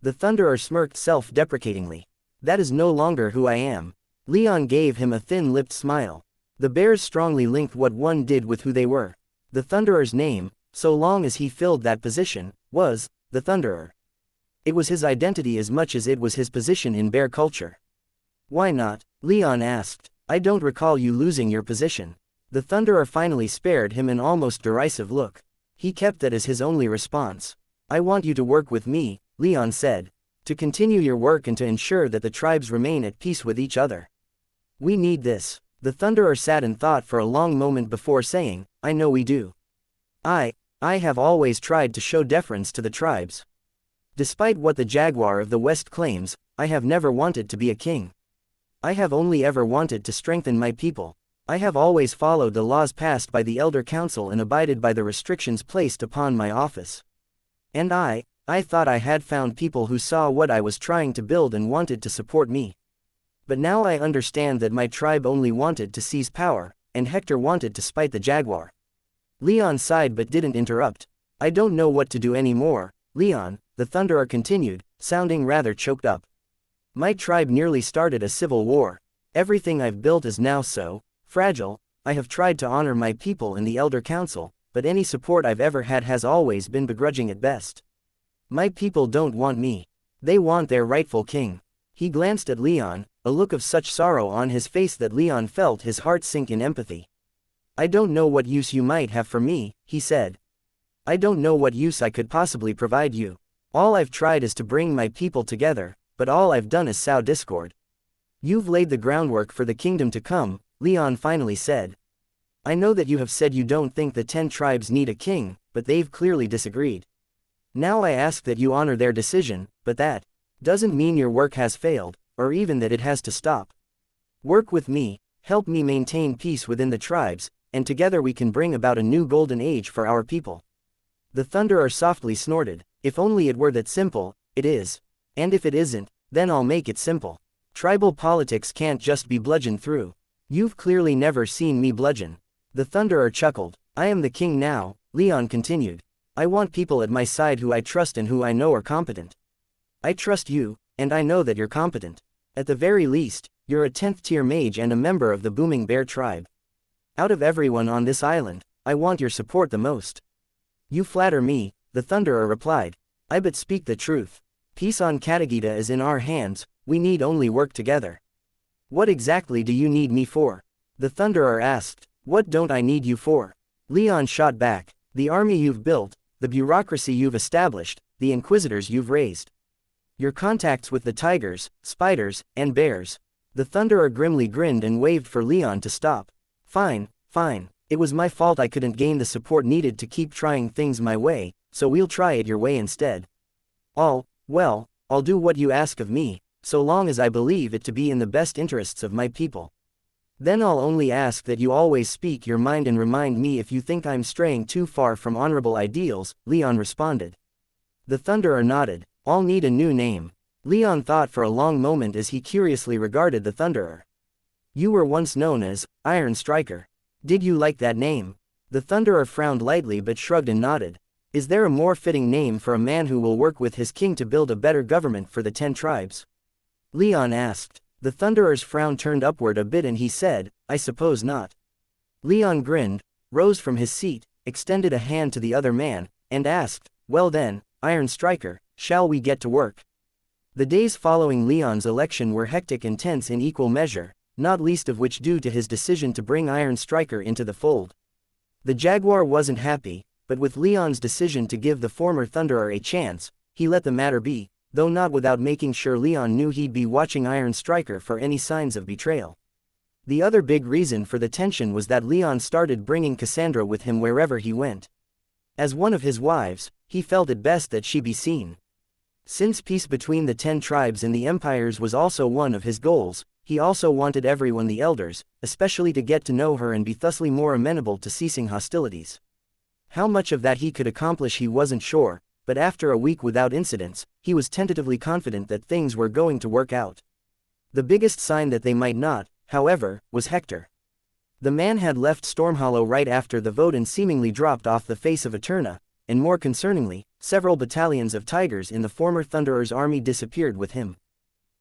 The Thunderer smirked self-deprecatingly. That is no longer who I am. Leon gave him a thin-lipped smile. The bears strongly linked what one did with who they were. The Thunderer's name, so long as he filled that position, was the Thunderer. It was his identity as much as it was his position in bear culture. Why not? Leon asked. I don't recall you losing your position. The Thunderer finally spared him an almost derisive look. He kept that as his only response. I want you to work with me, Leon said. To continue your work and to ensure that the tribes remain at peace with each other. We need this. The Thunderer sat and thought for a long moment before saying, I know we do. I have always tried to show deference to the tribes. Despite what the Jaguar of the West claims, I have never wanted to be a king. I have only ever wanted to strengthen my people. I have always followed the laws passed by the Elder Council and abided by the restrictions placed upon my office. And I thought I had found people who saw what I was trying to build and wanted to support me. But now I understand that my tribe only wanted to seize power, and Hector wanted to spite the Jaguar. Leon sighed but didn't interrupt. I don't know what to do anymore, Leon, the Thunderer continued, sounding rather choked up. My tribe nearly started a civil war. Everything I've built is now so fragile. I have tried to honor my people in the Elder Council, but any support I've ever had has always been begrudging at best. My people don't want me. They want their rightful king. He glanced at Leon, a look of such sorrow on his face that Leon felt his heart sink in empathy. I don't know what use you might have for me, he said. I don't know what use I could possibly provide you. All I've tried is to bring my people together, but all I've done is sow discord. You've laid the groundwork for the kingdom to come, Leon finally said. I know that you have said you don't think the 10 tribes need a king, but they've clearly disagreed. Now I ask that you honor their decision, but that doesn't mean your work has failed, or even that it has to stop. Work with me, help me maintain peace within the tribes, and together we can bring about a new golden age for our people. The Thunderer softly snorted. If only it were that simple. It is. And if it isn't, then I'll make it simple. Tribal politics can't just be bludgeoned through. You've clearly never seen me bludgeon. The Thunderer chuckled. I am the king now, Leon continued. I want people at my side who I trust and who I know are competent. I trust you, and I know that you're competent. At the very least, you're a 10th tier mage and a member of the Booming Bear tribe. Out of everyone on this island, I want your support the most. You flatter me, the Thunderer replied. I but speak the truth. Peace on Katagita is in our hands, we need only work together. What exactly do you need me for? The Thunderer asked. What don't I need you for? Leon shot back. The army you've built, the bureaucracy you've established, the inquisitors you've raised. Your contacts with the tigers, spiders, and bears. The Thunderer grimly grinned and waved for Leon to stop. Fine, fine. It was my fault I couldn't gain the support needed to keep trying things my way, so we'll try it your way instead. I'll do what you ask of me, so long as I believe it to be in the best interests of my people. Then I'll only ask that you always speak your mind and remind me if you think I'm straying too far from honorable ideals, Leon responded. The Thunderer nodded. I'll need a new name. Leon thought for a long moment as he curiously regarded the Thunderer. You were once known as Iron Striker. Did you like that name? The Thunderer frowned lightly but shrugged and nodded. Is there a more fitting name for a man who will work with his king to build a better government for the 10 tribes? Leon asked. The Thunderer's frown turned upward a bit and he said, I suppose not. Leon grinned, rose from his seat, extended a hand to the other man, and asked, well then, Iron Striker, shall we get to work? The days following Leon's election were hectic and tense in equal measure, not least of which due to his decision to bring Iron Striker into the fold. The Jaguar wasn't happy, but with Leon's decision to give the former Thunderer a chance, he let the matter be, though not without making sure Leon knew he'd be watching Iron Striker for any signs of betrayal. The other big reason for the tension was that Leon started bringing Cassandra with him wherever he went. As one of his wives, he felt it best that she be seen. Since peace between the 10 tribes and the empires was also one of his goals, he also wanted everyone, the elders, especially, to get to know her and be thusly more amenable to ceasing hostilities. How much of that he could accomplish he wasn't sure, but after a week without incidents, he was tentatively confident that things were going to work out. The biggest sign that they might not, however, was Hector. The man had left Stormhollow right after the vote and seemingly dropped off the face of Eterna, and more concerningly, several battalions of tigers in the former Thunderer's army disappeared with him.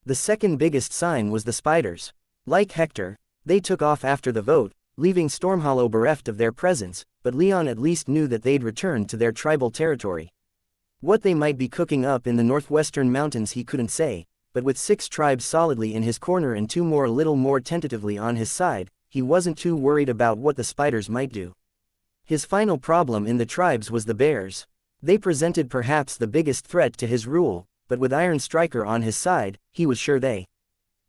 The second biggest sign was the spiders. Like Hector, they took off after the vote, leaving Stormhollow bereft of their presence, but Leon at least knew that they'd returned to their tribal territory. What they might be cooking up in the northwestern mountains he couldn't say, but with 6 tribes solidly in his corner and 2 more a little more tentatively on his side, he wasn't too worried about what the spiders might do. His final problem in the tribes was the bears. They presented perhaps the biggest threat to his rule, but with Iron Striker on his side, he was sure they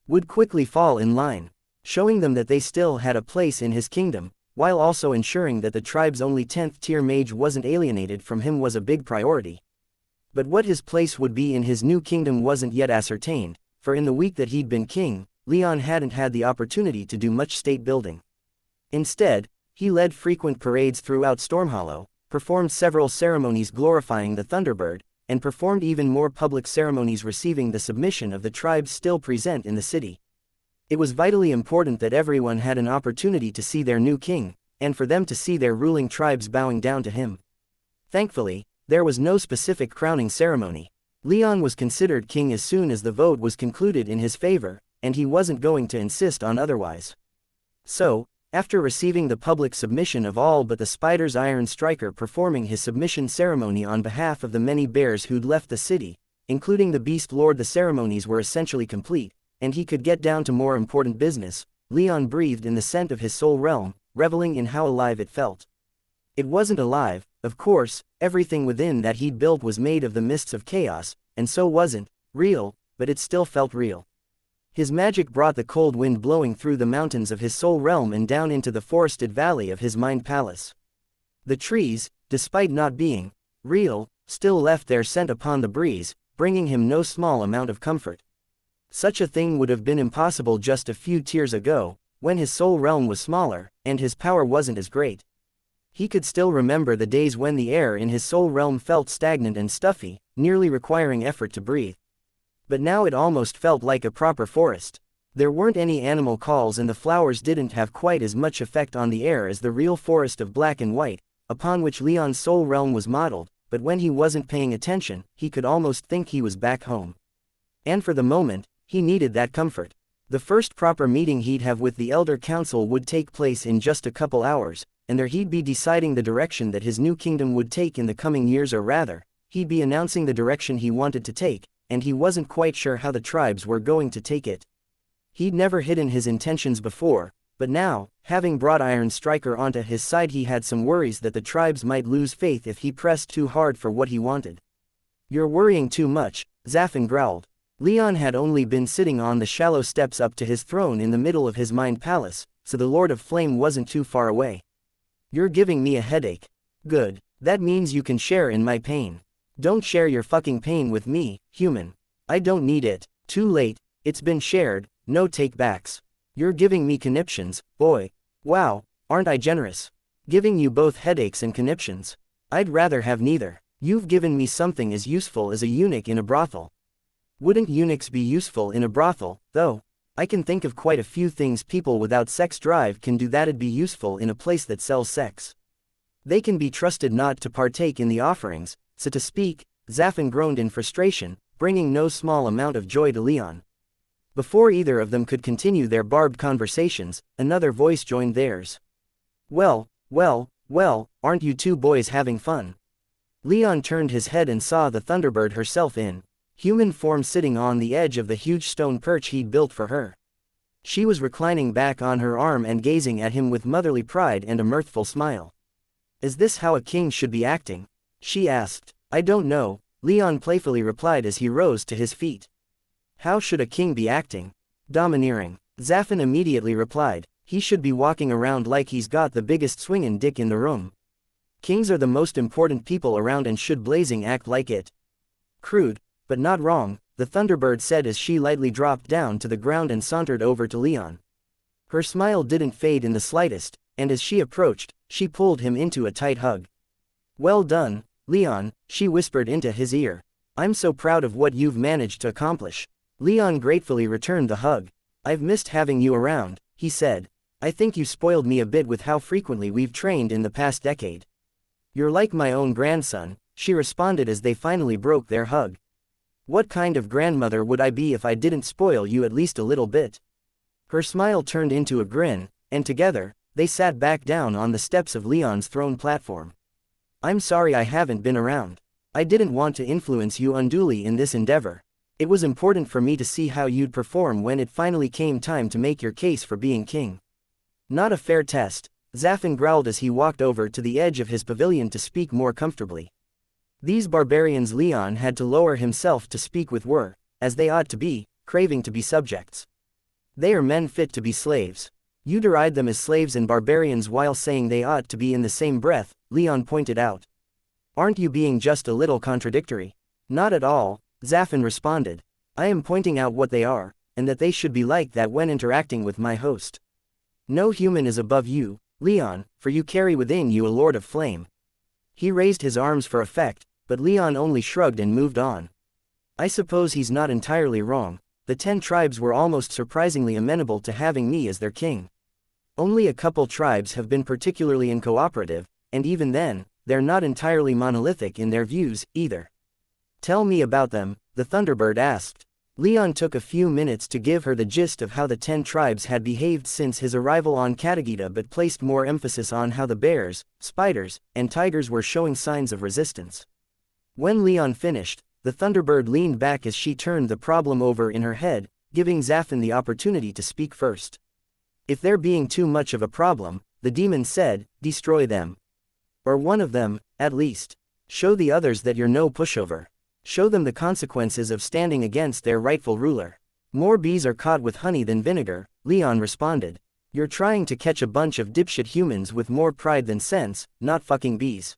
would quickly fall in line, showing them that they still had a place in his kingdom, while also ensuring that the tribe's only 10th tier mage wasn't alienated from him was a big priority. But what his place would be in his new kingdom wasn't yet ascertained, for in the week that he'd been king, Leon hadn't had the opportunity to do much state building. Instead, he led frequent parades throughout Stormhollow, performed several ceremonies glorifying the Thunderbird, and performed even more public ceremonies receiving the submission of the tribes still present in the city. It was vitally important that everyone had an opportunity to see their new king, and for them to see their ruling tribes bowing down to him. Thankfully, there was no specific crowning ceremony. Leon was considered king as soon as the vote was concluded in his favor, and he wasn't going to insist on otherwise. So, after receiving the public submission of all but the spiders, Iron Striker performing his submission ceremony on behalf of the many bears who'd left the city, including the Beast Lord. The ceremonies were essentially complete, and he could get down to more important business. Leon breathed in the scent of his soul realm, reveling in how alive it felt. It wasn't alive, of course, everything within that he'd built was made of the mists of chaos, and so wasn't real, but it still felt real. His magic brought the cold wind blowing through the mountains of his soul realm and down into the forested valley of his mind palace. The trees, despite not being real, still left their scent upon the breeze, bringing him no small amount of comfort. Such a thing would have been impossible just a few years ago, when his soul realm was smaller, and his power wasn't as great. He could still remember the days when the air in his soul realm felt stagnant and stuffy, nearly requiring effort to breathe. But now it almost felt like a proper forest. There weren't any animal calls and the flowers didn't have quite as much effect on the air as the real forest of black and white, upon which Leon's soul realm was modeled, but when he wasn't paying attention, he could almost think he was back home. And for the moment, he needed that comfort. The first proper meeting he'd have with the Elder Council would take place in just a couple hours, and there he'd be deciding the direction that his new kingdom would take in the coming years, or rather, he'd be announcing the direction he wanted to take, and he wasn't quite sure how the tribes were going to take it. He'd never hidden his intentions before, but now, having brought Iron Striker onto his side, he had some worries that the tribes might lose faith if he pressed too hard for what he wanted. "You're worrying too much," Zafin growled. Leon had only been sitting on the shallow steps up to his throne in the middle of his mind palace, so the Lord of Flame wasn't too far away. "You're giving me a headache." "Good. That means you can share in my pain." "Don't share your fucking pain with me, human. I don't need it." "Too late, it's been shared, no take-backs." "You're giving me conniptions, boy." "Wow, aren't I generous? Giving you both headaches and conniptions. I'd rather have neither. You've given me something as useful as a eunuch in a brothel." "Wouldn't eunuchs be useful in a brothel, though? I can think of quite a few things people without sex drive can do that'd be useful in a place that sells sex. They can be trusted not to partake in the offerings, so to speak." Zafin groaned in frustration, bringing no small amount of joy to Leon. Before either of them could continue their barbed conversations, another voice joined theirs. Well, aren't you two boys having fun?" Leon turned his head and saw the Thunderbird herself in human form sitting on the edge of the huge stone perch he'd built for her. She was reclining back on her arm and gazing at him with motherly pride and a mirthful smile. "Is this how a king should be acting?" she asked. "I don't know," Leon playfully replied as he rose to his feet. "How should a king be acting?" "Domineering," Zafin immediately replied. "He should be walking around like he's got the biggest swingin' dick in the room. Kings are the most important people around and should blazing act like it." "Crude, but not wrong," the Thunderbird said as she lightly dropped down to the ground and sauntered over to Leon. Her smile didn't fade in the slightest, and as she approached, she pulled him into a tight hug. "Well done, Leon," she whispered into his ear. "I'm so proud of what you've managed to accomplish." Leon gratefully returned the hug. "I've missed having you around," he said. "I think you spoiled me a bit with how frequently we've trained in the past decade." "You're like my own grandson," she responded as they finally broke their hug. "What kind of grandmother would I be if I didn't spoil you at least a little bit?" Her smile turned into a grin, and together, they sat back down on the steps of Leon's throne platform. "I'm sorry I haven't been around. I didn't want to influence you unduly in this endeavor. It was important for me to see how you'd perform when it finally came time to make your case for being king." "Not a fair test," Zafin growled as he walked over to the edge of his pavilion to speak more comfortably. These barbarians Leon had to lower himself to speak with were, as they ought to be, craving to be subjects. They are men fit to be slaves. You deride them as slaves and barbarians while saying they ought to be in the same breath, Leon pointed out. Aren't you being just a little contradictory? Not at all, Zafin responded. I am pointing out what they are, and that they should be like that when interacting with my host. No human is above you, Leon, for you carry within you a Lord of Flame. He raised his arms for effect, but Leon only shrugged and moved on. I suppose he's not entirely wrong. The 10 tribes were almost surprisingly amenable to having me as their king. Only a couple tribes have been particularly uncooperative, and even then, they're not entirely monolithic in their views, either. Tell me about them, the Thunderbird asked. Leon took a few minutes to give her the gist of how the 10 tribes had behaved since his arrival on Katagita, but placed more emphasis on how the bears, spiders, and tigers were showing signs of resistance. When Leon finished, the Thunderbird leaned back as she turned the problem over in her head, giving Zafin the opportunity to speak first. If they're being too much of a problem, the demon said, destroy them. Or one of them, at least. Show the others that you're no pushover. Show them the consequences of standing against their rightful ruler. More bees are caught with honey than vinegar, Leon responded. You're trying to catch a bunch of dipshit humans with more pride than sense, not fucking bees.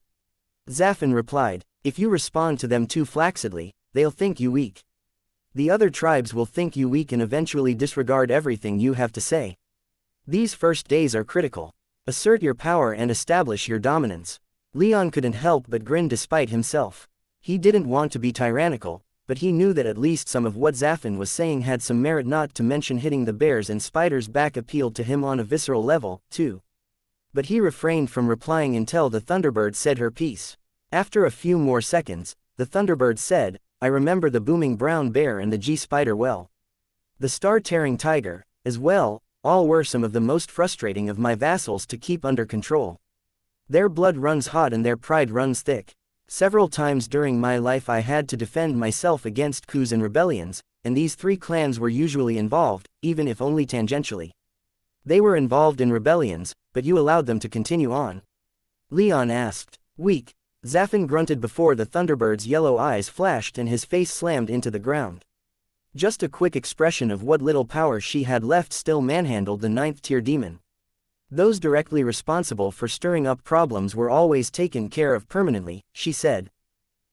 Zafin replied, if you respond to them too flaccidly, they'll think you weak. The other tribes will think you weak and eventually disregard everything you have to say. These first days are critical. Assert your power and establish your dominance. Leon couldn't help but grin despite himself. He didn't want to be tyrannical, but he knew that at least some of what Zafin was saying had some merit, not to mention hitting the bears and spiders back appealed to him on a visceral level, too. But he refrained from replying until the Thunderbird said her piece. After a few more seconds, the Thunderbird said, I remember the booming brown bear and the G-spider well. The star-tearing tiger, as well, all were some of the most frustrating of my vassals to keep under control. Their blood runs hot and their pride runs thick. Several times during my life I had to defend myself against coups and rebellions, and these three clans were usually involved, even if only tangentially. They were involved in rebellions, but you allowed them to continue on. Leon asked. Weak. Zafin grunted before the Thunderbird's yellow eyes flashed and his face slammed into the ground. Just a quick expression of what little power she had left still manhandled the 9th-tier demon. Those directly responsible for stirring up problems were always taken care of permanently, she said.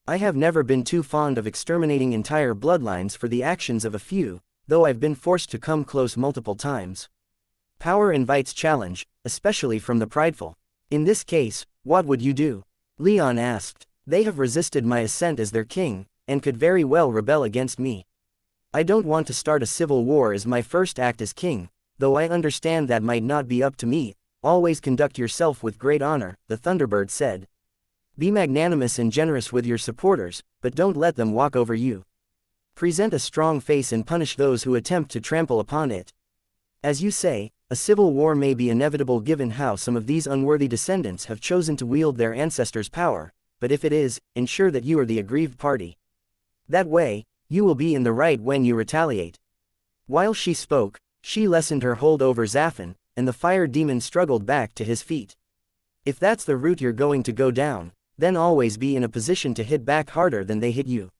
I have never been too fond of exterminating entire bloodlines for the actions of a few, though I've been forced to come close multiple times. Power invites challenge, especially from the prideful. In this case, what would you do? Leon asked. They have resisted my ascent as their king, and could very well rebel against me. I don't want to start a civil war as my first act as king, though I understand that might not be up to me. Always conduct yourself with great honor, the Thunderbird said. Be magnanimous and generous with your supporters, but don't let them walk over you. Present a strong face and punish those who attempt to trample upon it. As you say, a civil war may be inevitable given how some of these unworthy descendants have chosen to wield their ancestors' power, but if it is, ensure that you are the aggrieved party. That way, you will be in the right when you retaliate. While she spoke, she lessened her hold over Zafin, and the fire demon struggled back to his feet. If that's the route you're going to go down, then always be in a position to hit back harder than they hit you.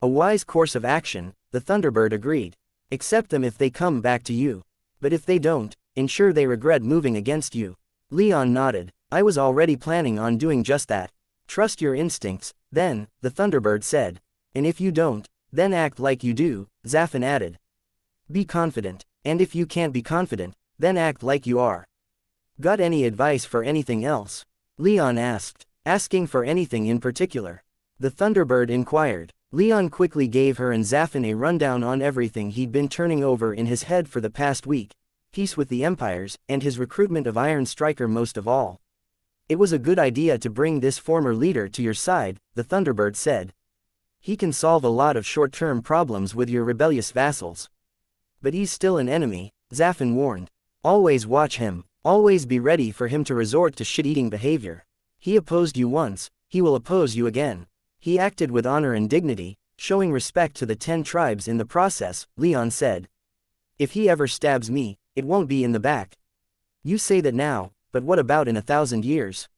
A wise course of action, the Thunderbird agreed. Accept them if they come back to you. But if they don't, ensure they regret moving against you. Leon nodded. I was already planning on doing just that. Trust your instincts, then, the Thunderbird said. And if you don't, then act like you do, Zafin added. Be confident, and if you can't be confident, then act like you are. Got any advice for anything else? Leon asked, asking for anything in particular. The Thunderbird inquired. Leon quickly gave her and Zafin a rundown on everything he'd been turning over in his head for the past week, peace with the empires, and his recruitment of Iron Striker most of all. It was a good idea to bring this former leader to your side, the Thunderbird said. He can solve a lot of short-term problems with your rebellious vassals. But he's still an enemy, Zafin warned. Always watch him, always be ready for him to resort to shit-eating behavior. He opposed you once, he will oppose you again. He acted with honor and dignity, showing respect to the 10 tribes in the process, Leon said. If he ever stabs me, it won't be in the back. You say that now, but what about in 1,000 years?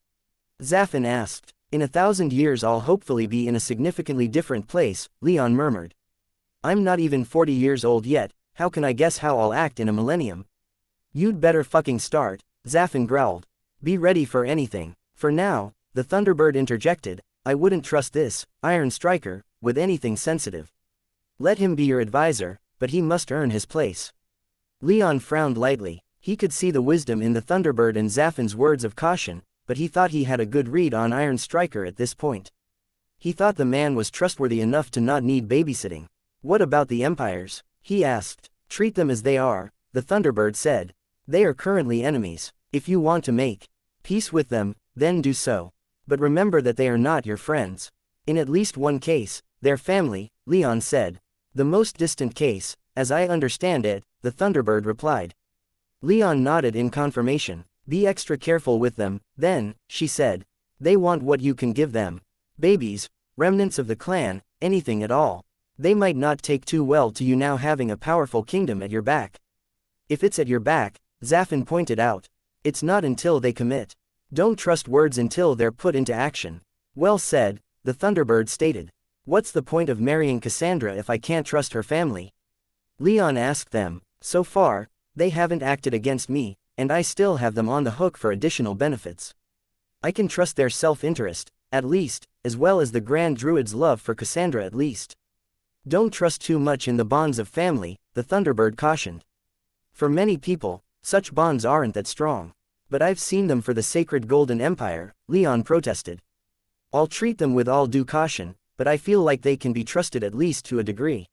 Zafin asked. In 1,000 years I'll hopefully be in a significantly different place, Leon murmured. I'm not even 40 years old yet, how can I guess how I'll act in a millennium? You'd better fucking start, Zafin growled. Be ready for anything. For now, the Thunderbird interjected, I wouldn't trust this, Iron Striker, with anything sensitive. Let him be your advisor, but he must earn his place. Leon frowned lightly. He could see the wisdom in the Thunderbird and Zafin's words of caution, but he thought he had a good read on Iron Striker at this point. He thought the man was trustworthy enough to not need babysitting. What about the empires? He asked. Treat them as they are, the Thunderbird said. They are currently enemies. If you want to make peace with them, then do so. But remember that they are not your friends. In at least one case, their family, Leon said. The most distant case, as I understand it, the Thunderbird replied. Leon nodded in confirmation. Be extra careful with them, then, she said. They want what you can give them. Babies, remnants of the clan, anything at all. They might not take too well to you now having a powerful kingdom at your back. If it's at your back, Zafin pointed out, it's not until they commit. Don't trust words until they're put into action. Well said, the Thunderbird stated. What's the point of marrying Cassandra if I can't trust her family? Leon asked them. So far, they haven't acted against me, and I still have them on the hook for additional benefits. I can trust their self-interest, at least, as well as the Grand Druid's love for Cassandra at least. Don't trust too much in the bonds of family, the Thunderbird cautioned. For many people, such bonds aren't that strong. But I've seen them for the sacred Golden Empire, Leon protested. I'll treat them with all due caution, but I feel like they can be trusted at least to a degree.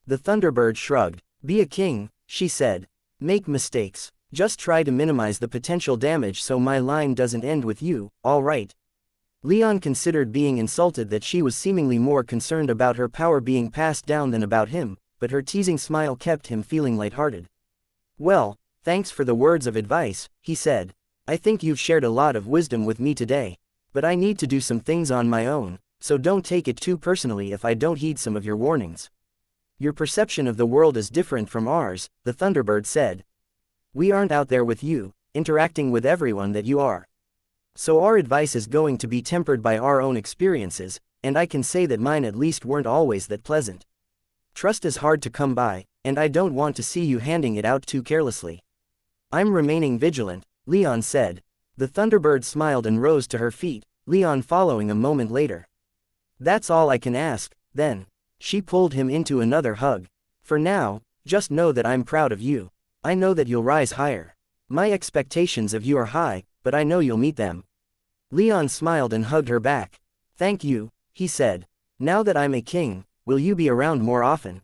The Thunderbird shrugged. Be a king, she said. Make mistakes. Just try to minimize the potential damage so my line doesn't end with you, all right? Leon considered being insulted that she was seemingly more concerned about her power being passed down than about him, but her teasing smile kept him feeling lighthearted. Well, thanks for the words of advice, he said. I think you've shared a lot of wisdom with me today. But I need to do some things on my own, so don't take it too personally if I don't heed some of your warnings. Your perception of the world is different from ours, the Thunderbird said. We aren't out there with you, interacting with everyone that you are. So our advice is going to be tempered by our own experiences, and I can say that mine at least weren't always that pleasant. Trust is hard to come by, and I don't want to see you handing it out too carelessly. I'm remaining vigilant, Leon said. The Thunderbird smiled and rose to her feet, Leon following a moment later. That's all I can ask, then. She pulled him into another hug. For now, just know that I'm proud of you. I know that you'll rise higher. My expectations of you are high, but I know you'll meet them. Leon smiled and hugged her back. Thank you, he said. Now that I'm a king, will you be around more often?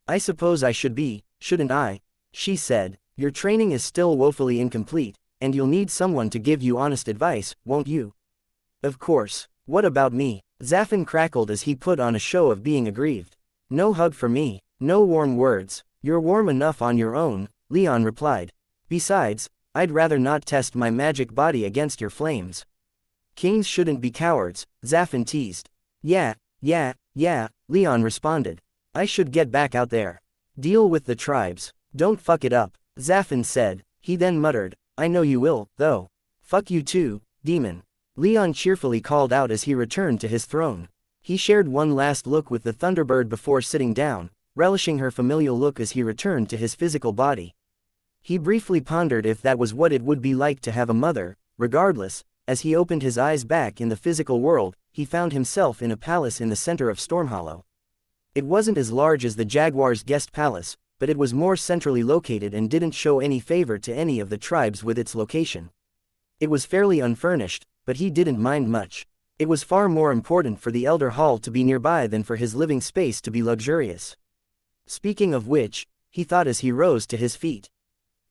I suppose I should be, shouldn't I? She said. Your training is still woefully incomplete, and you'll need someone to give you honest advice, won't you? Of course. What about me? Zafin crackled as he put on a show of being aggrieved. No hug for me, no warm words. You're warm enough on your own, Leon replied. Besides, I'd rather not test my magic body against your flames. Kings shouldn't be cowards, Zafin teased. Yeah, Leon responded. I should get back out there. Deal with the tribes. Don't fuck it up, Zafin said. He then muttered, I know you will, though. Fuck you too, demon. Leon cheerfully called out as he returned to his throne. He shared one last look with the Thunderbird before sitting down, relishing her familial look as he returned to his physical body. He briefly pondered if that was what it would be like to have a mother. Regardless, as he opened his eyes back in the physical world, he found himself in a palace in the center of Stormhollow. It wasn't as large as the Jaguar's guest palace, but it was more centrally located and didn't show any favor to any of the tribes with its location. It was fairly unfurnished, but he didn't mind much. It was far more important for the Elder Hall to be nearby than for his living space to be luxurious. Speaking of which, he thought as he rose to his feet.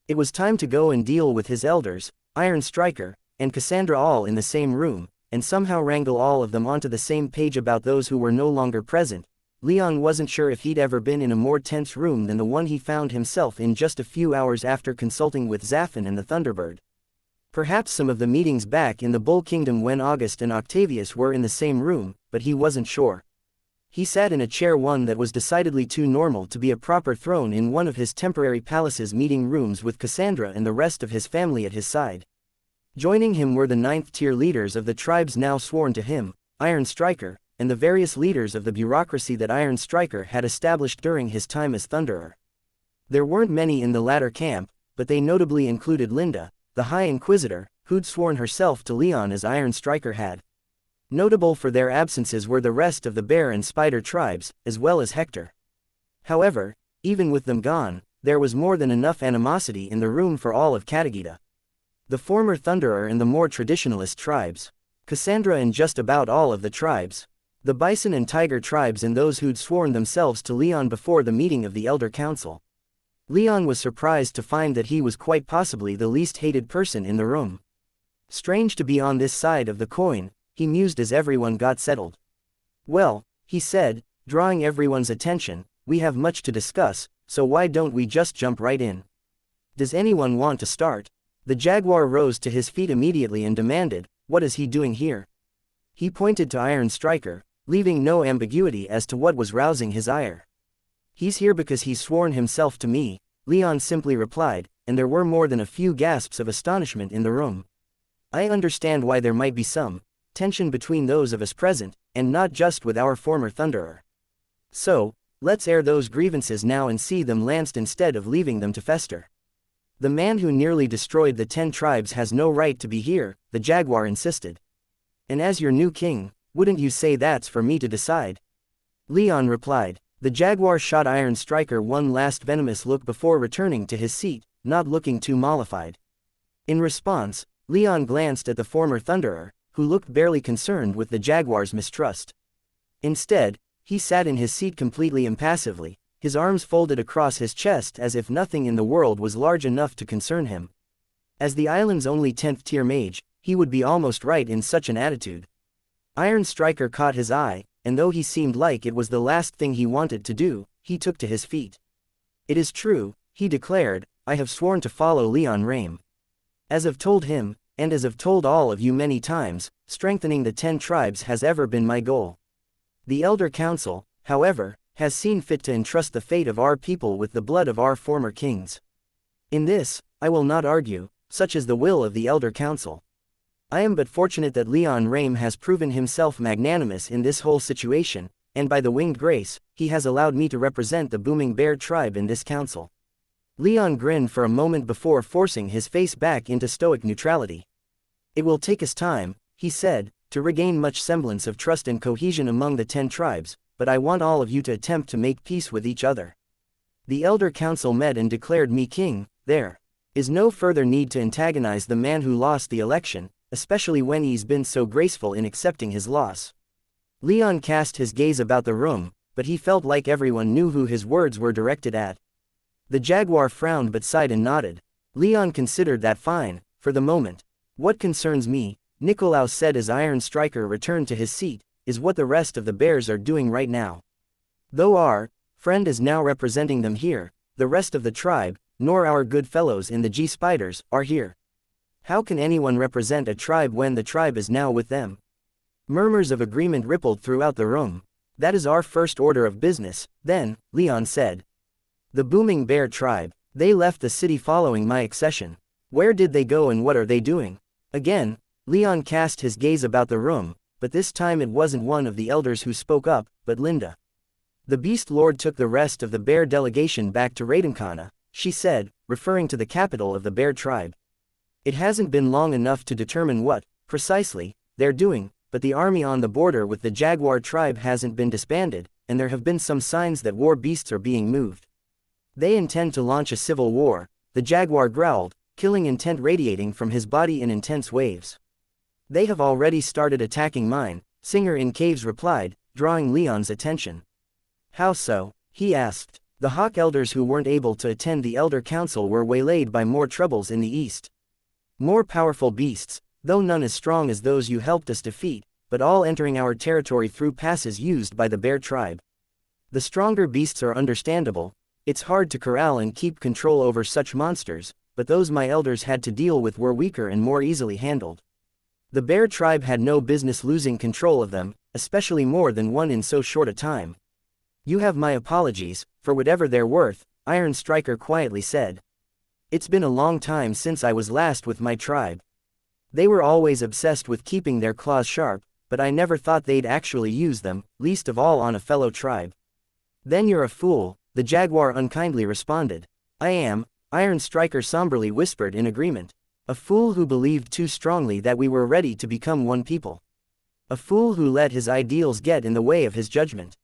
It was time to go and deal with his elders, Iron Striker, and Cassandra all in the same room, and somehow wrangle all of them onto the same page about those who were no longer present. Leon wasn't sure if he'd ever been in a more tense room than the one he found himself in just a few hours after consulting with Zafin and the Thunderbird. Perhaps some of the meetings back in the Bull Kingdom when August and Octavius were in the same room, but he wasn't sure. He sat in a chair, one that was decidedly too normal to be a proper throne, in one of his temporary palace's meeting rooms with Cassandra and the rest of his family at his side. Joining him were the 9th-tier leaders of the tribes now sworn to him, Iron Striker, and the various leaders of the bureaucracy that Iron Striker had established during his time as Thunderer. There weren't many in the latter camp, but they notably included Linda, the High Inquisitor, who'd sworn herself to Leon as Iron Striker had. Notable for their absences were the rest of the Bear and Spider tribes, as well as Hector. However, even with them gone, there was more than enough animosity in the room for all of Katagita. The former Thunderer and the more traditionalist tribes. Cassandra and just about all of the tribes. The Bison and Tiger tribes and those who'd sworn themselves to Leon before the meeting of the Elder Council. Leon was surprised to find that he was quite possibly the least hated person in the room. Strange to be on this side of the coin, he mused as everyone got settled. Well, he said, drawing everyone's attention, we have much to discuss, so why don't we just jump right in? Does anyone want to start? The Jaguar rose to his feet immediately and demanded, what is he doing here? He pointed to Iron Striker, leaving no ambiguity as to what was rousing his ire. "He's here because he's sworn himself to me," Leon simply replied, and there were more than a few gasps of astonishment in the room. "I understand why there might be some tension between those of us present, and not just with our former Thunderer. So, let's air those grievances now and see them lanced instead of leaving them to fester. The man who nearly destroyed the 10 tribes has no right to be here," the jaguar insisted. "And as your new king, wouldn't you say that's for me to decide?" Leon replied. The jaguar shot Iron Striker one last venomous look before returning to his seat, not looking too mollified. In response, Leon glanced at the former Thunderer, who looked barely concerned with the jaguar's mistrust. Instead, he sat in his seat completely impassively, his arms folded across his chest as if nothing in the world was large enough to concern him. As the island's only 10th-tier mage, he would be almost right in such an attitude. Iron Striker caught his eye, and though he seemed like it was the last thing he wanted to do, he took to his feet. "It is true," he declared, "I have sworn to follow Leon Rame. As I've told him, and as I've told all of you many times, strengthening the 10 tribes has ever been my goal. The Elder Council, however, has seen fit to entrust the fate of our people with the blood of our former kings. In this, I will not argue, such is the will of the Elder Council. I am but fortunate that Leon Rame has proven himself magnanimous in this whole situation, and by the winged grace, he has allowed me to represent the Booming Bear tribe in this council." Leon grinned for a moment before forcing his face back into stoic neutrality. "It will take us time," he said, "to regain much semblance of trust and cohesion among the 10 tribes, but I want all of you to attempt to make peace with each other. The Elder Council met and declared me king. There is no further need to antagonize the man who lost the election, especially when he's been so graceful in accepting his loss." Leon cast his gaze about the room, but he felt like everyone knew who his words were directed at. The jaguar frowned but sighed and nodded. Leon considered that fine, for the moment. "What concerns me," Nicolaus said as Iron Striker returned to his seat, "is what the rest of the bears are doing right now. Though our friend is now representing them here, the rest of the tribe, nor our good fellows in the G-Spiders, are here. How can anyone represent a tribe when the tribe is now with them?" Murmurs of agreement rippled throughout the room. "That is our first order of business, then," Leon said. "The Booming Bear tribe, they left the city following my accession. Where did they go and what are they doing?" Again, Leon cast his gaze about the room, but this time it wasn't one of the elders who spoke up, but Linda. "The Beast Lord took the rest of the bear delegation back to Raidenkana," she said, referring to the capital of the bear tribe. "It hasn't been long enough to determine what, precisely, they're doing, but the army on the border with the Jaguar tribe hasn't been disbanded, and there have been some signs that war beasts are being moved. They intend to launch a civil war," the Jaguar growled, killing intent radiating from his body in intense waves. "They have already started attacking mine," Singer in Caves replied, drawing Leon's attention. "How so?" he asked. "The Hawk Elders who weren't able to attend the Elder Council were waylaid by more troubles in the east. More powerful beasts, though none as strong as those you helped us defeat, but all entering our territory through passes used by the bear tribe. The stronger beasts are understandable, it's hard to corral and keep control over such monsters, but those my elders had to deal with were weaker and more easily handled. The bear tribe had no business losing control of them, especially more than one in so short a time." "You have my apologies, for whatever they're worth," Iron Striker quietly said. "It's been a long time since I was last with my tribe. They were always obsessed with keeping their claws sharp, but I never thought they'd actually use them, least of all on a fellow tribe." "Then you're a fool," the jaguar unkindly responded. "I am," Iron Striker somberly whispered in agreement. "A fool who believed too strongly that we were ready to become one people. A fool who let his ideals get in the way of his judgment."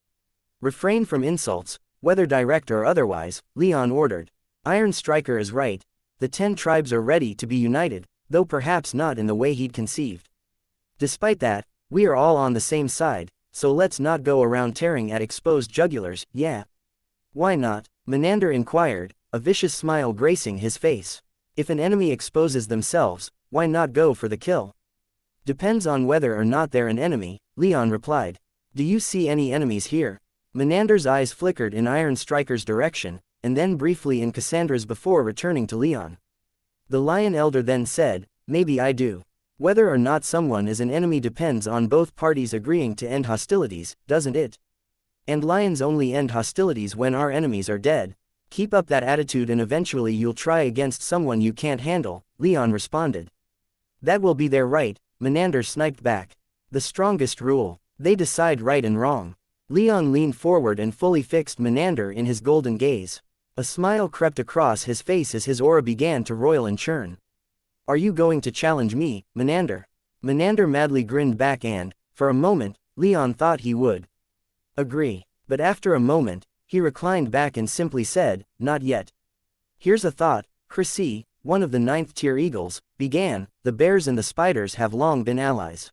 "Refrain from insults, whether direct or otherwise," Leon ordered. "Iron Striker is right. The 10 tribes are ready to be united, though perhaps not in the way he'd conceived. Despite that, we are all on the same side, so let's not go around tearing at exposed jugulars, yeah?" "Why not?" Menander inquired, a vicious smile gracing his face. "If an enemy exposes themselves, why not go for the kill?" "Depends on whether or not they're an enemy," Leon replied. "Do you see any enemies here?" Menander's eyes flickered in Iron Striker's direction, and then briefly in Cassandra's before returning to Leon. The Lion Elder then said, "Maybe I do. Whether or not someone is an enemy depends on both parties agreeing to end hostilities, doesn't it? And lions only end hostilities when our enemies are dead. Keep up that attitude and eventually you'll try against someone you can't handle, Leon responded. That will be their right, Menander sniped back. The strongest rule. They decide right and wrong. Leon leaned forward and fully fixed Menander in his golden gaze. A smile crept across his face as his aura began to roil and churn. Are you going to challenge me, Menander? Menander madly grinned back and, for a moment, Leon thought he would agree. But after a moment, he reclined back and simply said, not yet. Here's a thought, Chrissy, one of the 9th-tier eagles, began, the bears and the spiders have long been allies.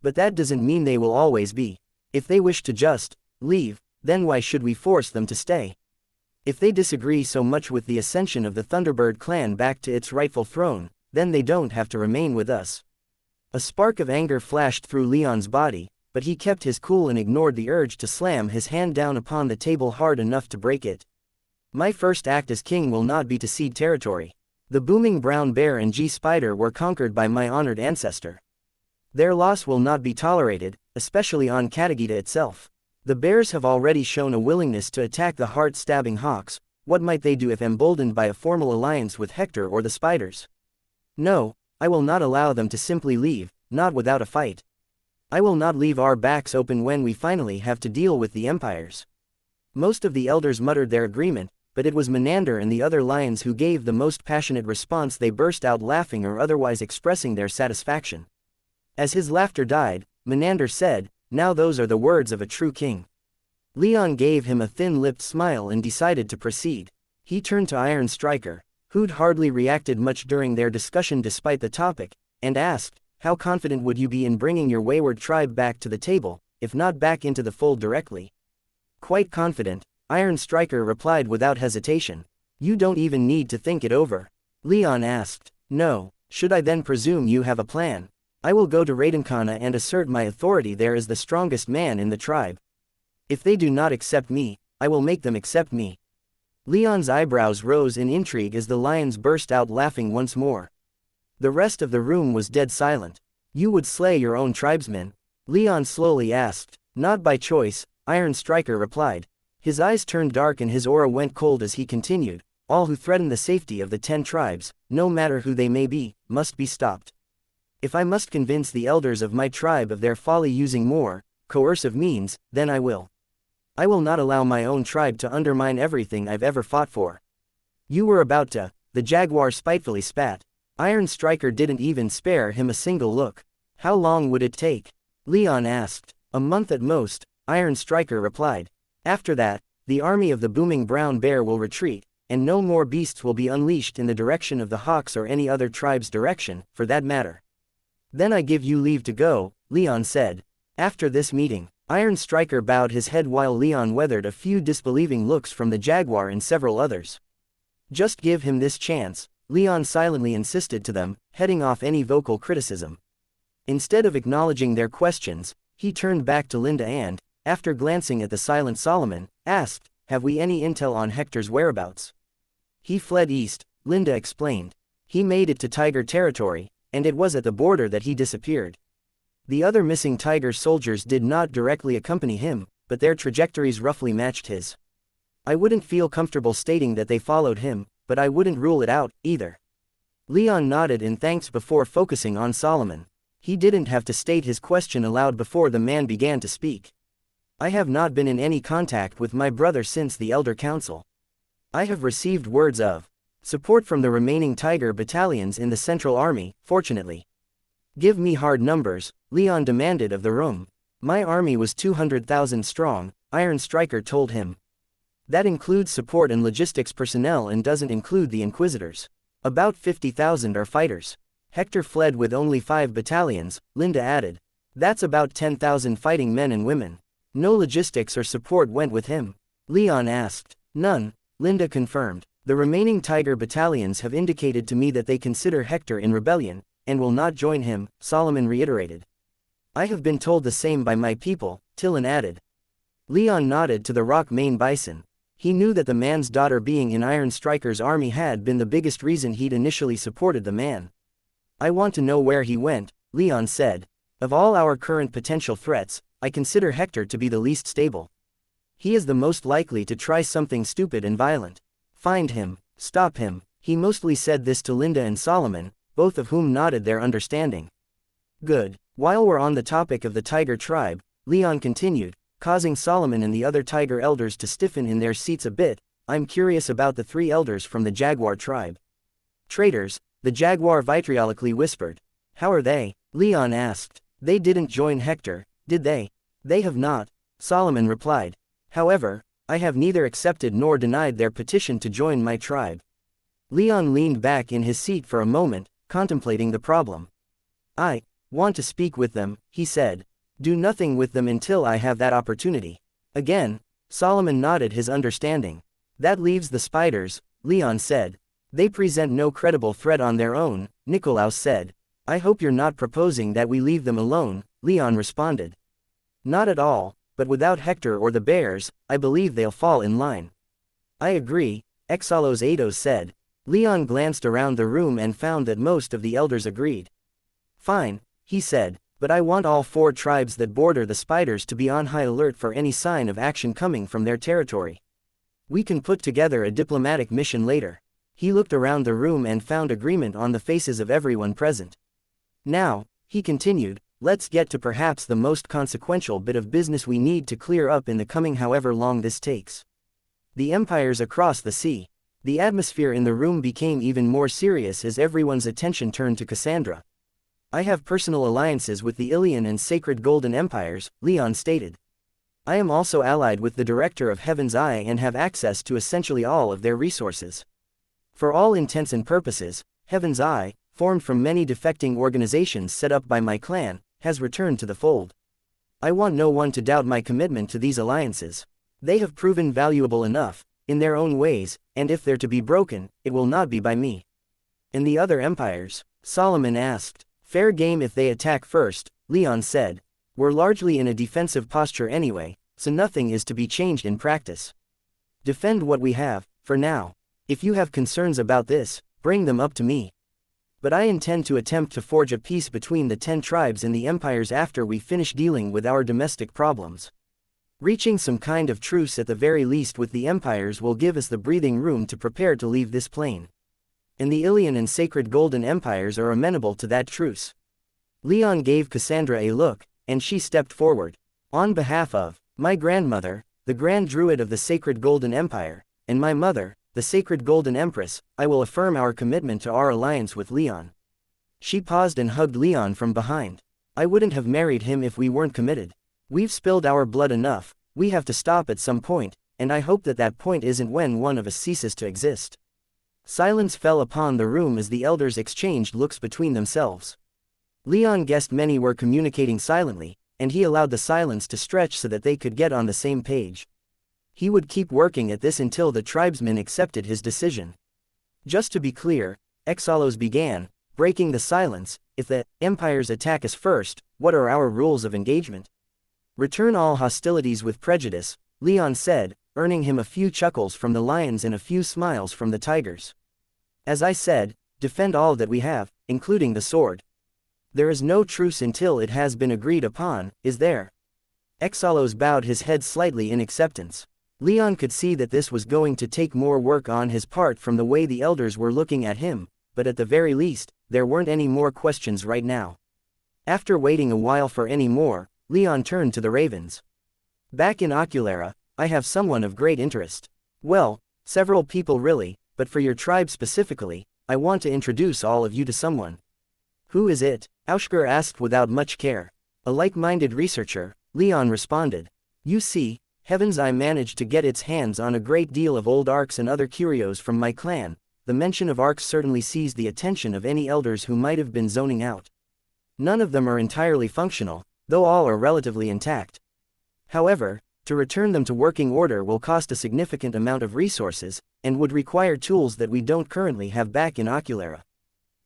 But that doesn't mean they will always be. If they wish to just leave, then why should we force them to stay? If they disagree so much with the ascension of the Thunderbird clan back to its rightful throne, then they don't have to remain with us. A spark of anger flashed through Leon's body, but he kept his cool and ignored the urge to slam his hand down upon the table hard enough to break it. My first act as king will not be to cede territory. The booming brown bear and G-spider were conquered by my honored ancestor. Their loss will not be tolerated, especially on Katagita itself. The bears have already shown a willingness to attack the heart-stabbing hawks. What might they do if emboldened by a formal alliance with Hector or the spiders? No, I will not allow them to simply leave, not without a fight. I will not leave our backs open when we finally have to deal with the empires. Most of the elders muttered their agreement, but it was Menander and the other lions who gave the most passionate response. They burst out laughing or otherwise expressing their satisfaction. As his laughter died, Menander said, now those are the words of a true king. Leon gave him a thin-lipped smile and decided to proceed. He turned to Iron Striker, who'd hardly reacted much during their discussion despite the topic, and asked, how confident would you be in bringing your wayward tribe back to the table, if not back into the fold directly? Quite confident, Iron Striker replied without hesitation. You don't even need to think it over. Leon asked, no, should I then presume you have a plan? I will go to Raidenkana and assert my authority there as the strongest man in the tribe. If they do not accept me, I will make them accept me. Leon's eyebrows rose in intrigue as the lions burst out laughing once more. The rest of the room was dead silent. You would slay your own tribesmen? Leon slowly asked. Not by choice, Iron Striker replied. His eyes turned dark and his aura went cold as he continued. All who threaten the safety of the 10 tribes, no matter who they may be, must be stopped. If I must convince the elders of my tribe of their folly using more coercive means, then I will. I will not allow my own tribe to undermine everything I've ever fought for. You were about to, the jaguar spitefully spat. Iron Striker didn't even spare him a single look. How long would it take? Leon asked. A month at most, Iron Striker replied. After that, the army of the booming brown bear will retreat, and no more beasts will be unleashed in the direction of the hawks or any other tribe's direction, for that matter. Then I give you leave to go, Leon said. After this meeting, Iron Striker bowed his head while Leon weathered a few disbelieving looks from the jaguar and several others. Just give him this chance, Leon silently insisted to them, heading off any vocal criticism. Instead of acknowledging their questions, he turned back to Linda and, after glancing at the silent Solomon, asked, have we any intel on Hector's whereabouts? He fled east, Linda explained. He made it to Tiger territory, and it was at the border that he disappeared. The other missing Tiger soldiers did not directly accompany him, but their trajectories roughly matched his. I wouldn't feel comfortable stating that they followed him, but I wouldn't rule it out, either. Leon nodded in thanks before focusing on Solomon. He didn't have to state his question aloud before the man began to speak. I have not been in any contact with my brother since the Elder Council. I have received words of support from the remaining Tiger battalions in the Central Army, fortunately. Give me hard numbers, Leon demanded of the room. My army was 200,000 strong, Iron Striker told him. That includes support and logistics personnel and doesn't include the Inquisitors. About 50,000 are fighters. Hector fled with only 5 battalions, Linda added. That's about 10,000 fighting men and women. No logistics or support went with him. Leon asked. None, Linda confirmed. The remaining Tiger battalions have indicated to me that they consider Hector in rebellion, and will not join him, Solomon reiterated. I have been told the same by my people, Tillin added. Leon nodded to the rock mane bison. He knew that the man's daughter being in Iron Striker's army had been the biggest reason he'd initially supported the man. I want to know where he went, Leon said. Of all our current potential threats, I consider Hector to be the least stable. He is the most likely to try something stupid and violent. Find him, stop him. He mostly said this to Linda and Solomon, both of whom nodded their understanding. Good. While we're on the topic of the tiger tribe, Leon continued, causing Solomon and the other tiger elders to stiffen in their seats a bit. I'm curious about the 3 elders from the jaguar tribe. Traitors, the jaguar vitriolically whispered. How are they? Leon asked. They didn't join Hector, did they? They have not, Solomon replied. However, I have neither accepted nor denied their petition to join my tribe. Leon leaned back in his seat for a moment, contemplating the problem. I want to speak with them, he said. Do nothing with them until I have that opportunity. Again, Solomon nodded his understanding. That leaves the spiders, Leon said. They present no credible threat on their own, Nikolaus said. I hope you're not proposing that we leave them alone, Leon responded. Not at all, but without Hector or the bears, I believe they'll fall in line. I agree, Exalos Ados said. Leon glanced around the room and found that most of the elders agreed. Fine, he said, but I want all 4 tribes that border the spiders to be on high alert for any sign of action coming from their territory. We can put together a diplomatic mission later. He looked around the room and found agreement on the faces of everyone present. Now, he continued, let's get to perhaps the most consequential bit of business we need to clear up in the coming however long this takes. The empires across the sea. The atmosphere in the room became even more serious as everyone's attention turned to Cassandra. I have personal alliances with the Ilian and Sacred Golden Empires, Leon stated. I am also allied with the Director of Heaven's Eye and have access to essentially all of their resources. For all intents and purposes, Heaven's Eye, formed from many defecting organizations set up by my clan, has returned to the fold. I want no one to doubt my commitment to these alliances. They have proven valuable enough, in their own ways, and if they're to be broken, it will not be by me. In the other empires? Solomon asked. Fair game if they attack first, Leon said. We're largely in a defensive posture anyway, so nothing is to be changed in practice. Defend what we have, for now. If you have concerns about this, bring them up to me. But I intend to attempt to forge a peace between the 10 tribes and the empires after we finish dealing with our domestic problems. Reaching some kind of truce at the very least with the empires will give us the breathing room to prepare to leave this plane. And the Ilian and Sacred Golden Empires are amenable to that truce. Leon gave Cassandra a look, and she stepped forward. On behalf of my grandmother, the Grand Druid of the Sacred Golden Empire, and my mother, the Sacred Golden Empress, I will affirm our commitment to our alliance with Leon. She paused and hugged Leon from behind. I wouldn't have married him if we weren't committed. We've spilled our blood enough, we have to stop at some point, and I hope that that point isn't when one of us ceases to exist. Silence fell upon the room as the elders exchanged looks between themselves. Leon guessed many were communicating silently, and he allowed the silence to stretch so that they could get on the same page. He would keep working at this until the tribesmen accepted his decision. Just to be clear, Exalos began, breaking the silence, if the empires attack us first, what are our rules of engagement? Return all hostilities with prejudice, Leon said, earning him a few chuckles from the lions and a few smiles from the tigers. As I said, defend all that we have, including the sword. There is no truce until it has been agreed upon, is there? Exalos bowed his head slightly in acceptance. Leon could see that this was going to take more work on his part from the way the elders were looking at him, but at the very least, there weren't any more questions right now. After waiting a while for any more, Leon turned to the ravens. Back in Oculara, I have someone of great interest. Well, several people really, but for your tribe specifically, I want to introduce all of you to someone. Who is it? Aushker asked without much care. A like-minded researcher, Leon responded. You see, Heaven's Eye managed to get its hands on a great deal of old arcs and other curios from my clan. The mention of arcs certainly seized the attention of any elders who might have been zoning out. None of them are entirely functional, though all are relatively intact. However, to return them to working order will cost a significant amount of resources, and would require tools that we don't currently have back in Oculara.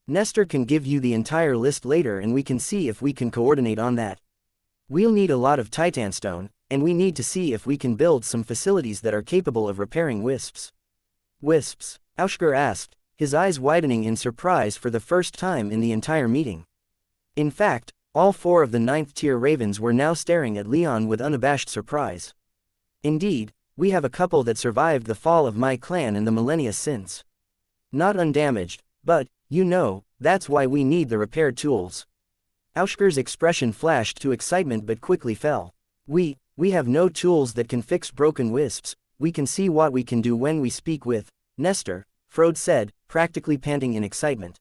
Nestor can give you the entire list later and we can see if we can coordinate on that. We'll need a lot of titanstone, and we need to see if we can build some facilities that are capable of repairing wisps. Wisps? Aushker asked, his eyes widening in surprise for the first time in the entire meeting. In fact, all 4 of the 9th-tier ravens were now staring at Leon with unabashed surprise. Indeed, we have a couple that survived the fall of my clan and the millennia since. Not undamaged, but, you know, that's why we need the repair tools. Aushker's expression flashed to excitement but quickly fell. We have no tools that can fix broken wisps. We can see what we can do when we speak with Nestor, Frode said, practically panting in excitement.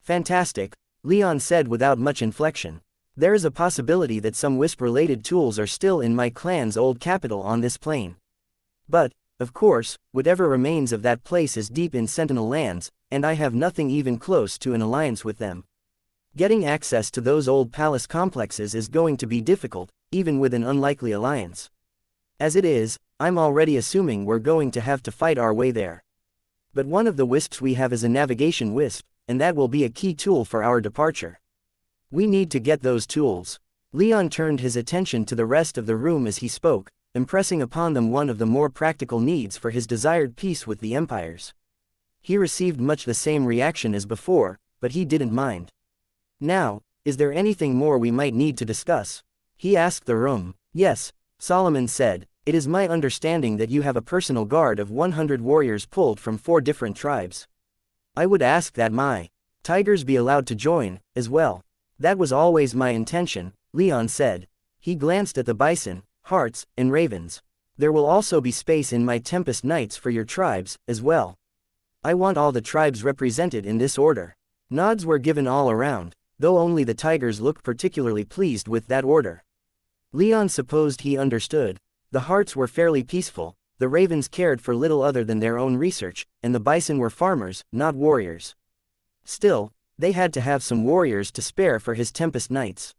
Fantastic, Leon said without much inflection. There is a possibility that some wisp-related tools are still in my clan's old capital on this plane. But, of course, whatever remains of that place is deep in Sentinel lands, and I have nothing even close to an alliance with them. Getting access to those old palace complexes is going to be difficult, even with an unlikely alliance. As it is, I'm already assuming we're going to have to fight our way there. But one of the wisps we have is a navigation wisp, and that will be a key tool for our departure. We need to get those tools. Leon turned his attention to the rest of the room as he spoke, impressing upon them one of the more practical needs for his desired peace with the empires. He received much the same reaction as before, but he didn't mind. Now, is there anything more we might need to discuss? He asked the room. Yes, Solomon said, it is my understanding that you have a personal guard of 100 warriors pulled from 4 different tribes. I would ask that my tigers be allowed to join, as well. That was always my intention, Leon said. He glanced at the bison, hearts, and ravens. There will also be space in my Tempest Knights for your tribes, as well. I want all the tribes represented in this order. Nods were given all around, though only the tigers looked particularly pleased with that order. Leon supposed he understood. The hearts were fairly peaceful, the ravens cared for little other than their own research, and the bison were farmers, not warriors. Still, they had to have some warriors to spare for his Tempest Knights.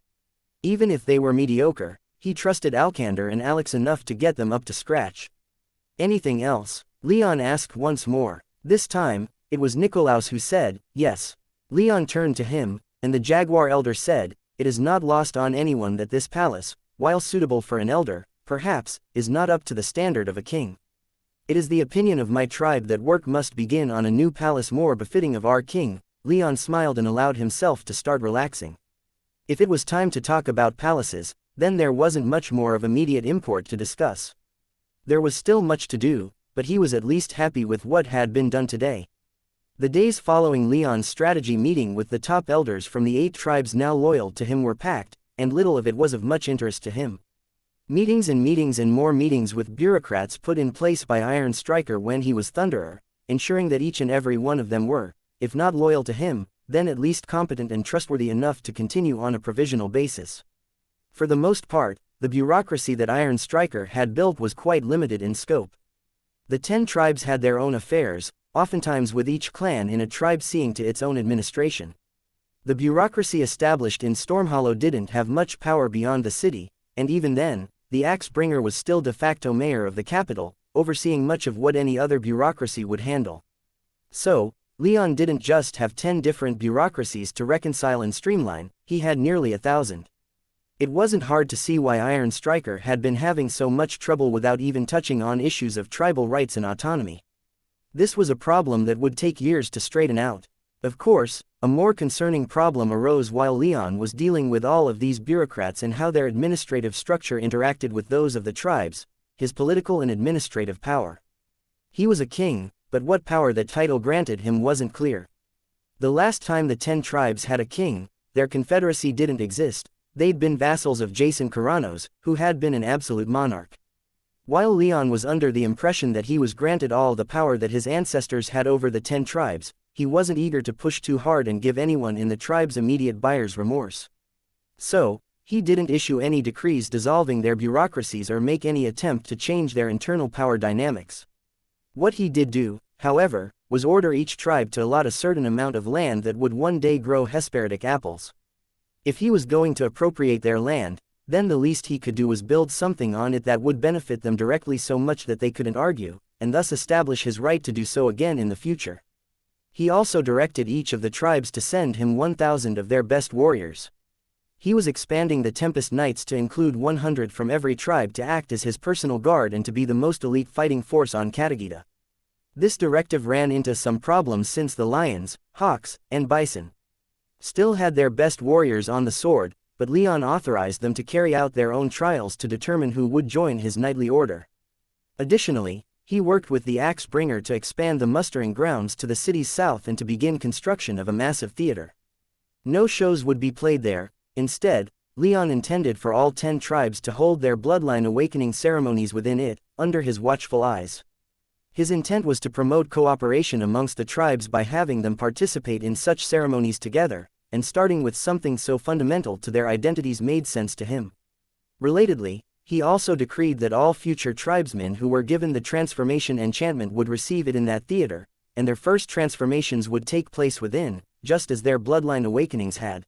Even if they were mediocre, he trusted Alcander and Alex enough to get them up to scratch. Anything else? Leon asked once more. This time, it was Nikolaus who said, yes. Leon turned to him, and the Jaguar Elder said, it is not lost on anyone that this palace, while suitable for an elder, perhaps, is not up to the standard of a king. It is the opinion of my tribe that work must begin on a new palace more befitting of our king. Leon smiled and allowed himself to start relaxing. If it was time to talk about palaces, then there wasn't much more of immediate import to discuss. There was still much to do, but he was at least happy with what had been done today. The days following Leon's strategy meeting with the top elders from the 8 tribes now loyal to him were packed, and little of it was of much interest to him. Meetings and more meetings with bureaucrats put in place by Iron Striker when he was Thunderer, ensuring that each and every one of them were, if not loyal to him, then at least competent and trustworthy enough to continue on a provisional basis. For the most part, the bureaucracy that Iron Striker had built was quite limited in scope. The 10 tribes had their own affairs, oftentimes with each clan in a tribe seeing to its own administration. The bureaucracy established in Stormhollow didn't have much power beyond the city, and even then, the Axe-Bringer was still de facto mayor of the capital, overseeing much of what any other bureaucracy would handle. So, Leon didn't just have 10 different bureaucracies to reconcile and streamline, he had nearly 1,000. It wasn't hard to see why Iron Striker had been having so much trouble without even touching on issues of tribal rights and autonomy. This was a problem that would take years to straighten out. Of course, a more concerning problem arose while Leon was dealing with all of these bureaucrats and how their administrative structure interacted with those of the tribes, his political and administrative power. He was a king, but what power that title granted him wasn't clear. The last time the 10 tribes had a king, their confederacy didn't exist, they'd been vassals of Jason Karanos, who had been an absolute monarch. While Leon was under the impression that he was granted all the power that his ancestors had over the 10 tribes, he wasn't eager to push too hard and give anyone in the tribe's immediate buyer's remorse. So, he didn't issue any decrees dissolving their bureaucracies or make any attempt to change their internal power dynamics. What he did do, however, was order each tribe to allot a certain amount of land that would one day grow Hesperidic apples. If he was going to appropriate their land, then the least he could do was build something on it that would benefit them directly so much that they couldn't argue, and thus establish his right to do so again in the future. He also directed each of the tribes to send him 1,000 of their best warriors. He was expanding the Tempest Knights to include 100 from every tribe to act as his personal guard and to be the most elite fighting force on Katagita. This directive ran into some problems since the lions, hawks, and bison still had their best warriors on the sword, but Leon authorized them to carry out their own trials to determine who would join his knightly order. Additionally, he worked with the axe bringer to expand the mustering grounds to the city's south and to begin construction of a massive theater. No shows would be played there. Instead, Leon intended for all 10 tribes to hold their bloodline awakening ceremonies within it, under his watchful eyes. His intent was to promote cooperation amongst the tribes by having them participate in such ceremonies together, and starting with something so fundamental to their identities made sense to him. Relatedly, he also decreed that all future tribesmen who were given the transformation enchantment would receive it in that theater, and their first transformations would take place within, just as their bloodline awakenings had.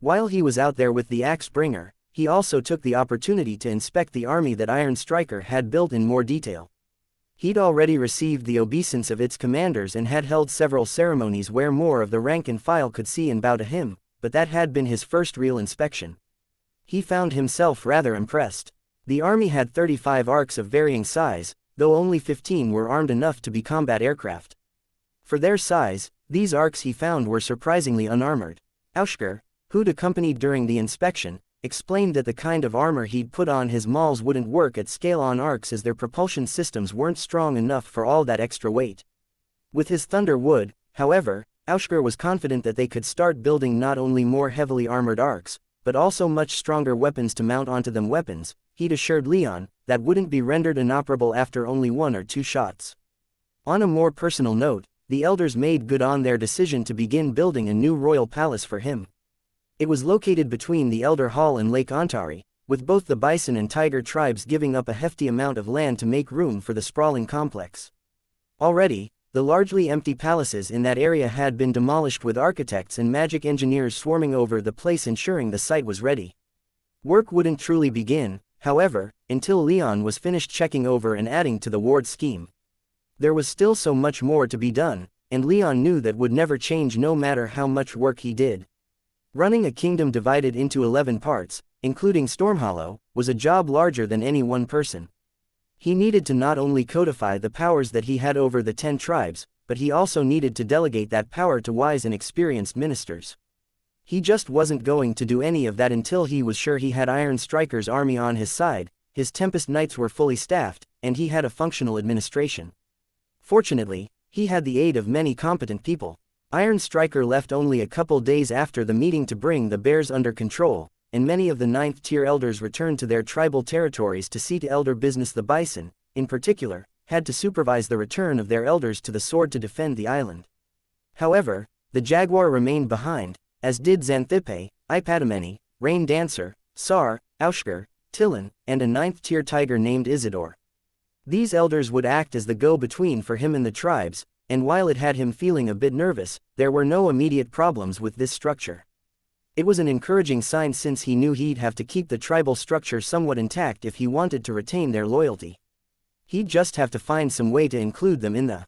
While he was out there with the axe bringer, he also took the opportunity to inspect the army that Iron Striker had built in more detail. He'd already received the obeisance of its commanders and had held several ceremonies where more of the rank and file could see and bow to him, but that had been his first real inspection. He found himself rather impressed. The army had 35 arcs of varying size, though only 15 were armed enough to be combat aircraft. For their size, these arcs he found were surprisingly unarmored. Aushker, who'd accompanied during the inspection, explained that the kind of armor he'd put on his mauls wouldn't work at scale on arcs as their propulsion systems weren't strong enough for all that extra weight. With his thunder wood, however, Aushker was confident that they could start building not only more heavily armored arcs, but also much stronger weapons to mount onto them. Weapons, he'd assured Leon, that wouldn't be rendered inoperable after only 1 or 2 shots. On a more personal note, the elders made good on their decision to begin building a new royal palace for him. It was located between the Elder Hall and Lake Ontari, with both the bison and tiger tribes giving up a hefty amount of land to make room for the sprawling complex. Already, the largely empty palaces in that area had been demolished, with architects and magic engineers swarming over the place ensuring the site was ready. Work wouldn't truly begin, however, until Leon was finished checking over and adding to the ward scheme. There was still so much more to be done, and Leon knew that would never change no matter how much work he did. Running a kingdom divided into 11 parts, including Stormhollow, was a job larger than any one person. He needed to not only codify the powers that he had over the 10 tribes, but he also needed to delegate that power to wise and experienced ministers. He just wasn't going to do any of that until he was sure he had Iron Striker's army on his side, his Tempest Knights were fully staffed, and he had a functional administration. Fortunately, he had the aid of many competent people. Iron Striker left only a couple days after the meeting to bring the bears under control, and many of the 9th tier elders returned to their tribal territories to see to elder business. The bison, in particular, had to supervise the return of their elders to the sword to defend the island. However, the jaguar remained behind, as did Xanthippe, Ipadameni, Rain Dancer, Sar, Aushker, Tillin, and a 9th tier tiger named Isidore. These elders would act as the go-between for him and the tribes, and while it had him feeling a bit nervous, there were no immediate problems with this structure. It was an encouraging sign since he knew he'd have to keep the tribal structure somewhat intact if he wanted to retain their loyalty. He'd just have to find some way to include them in the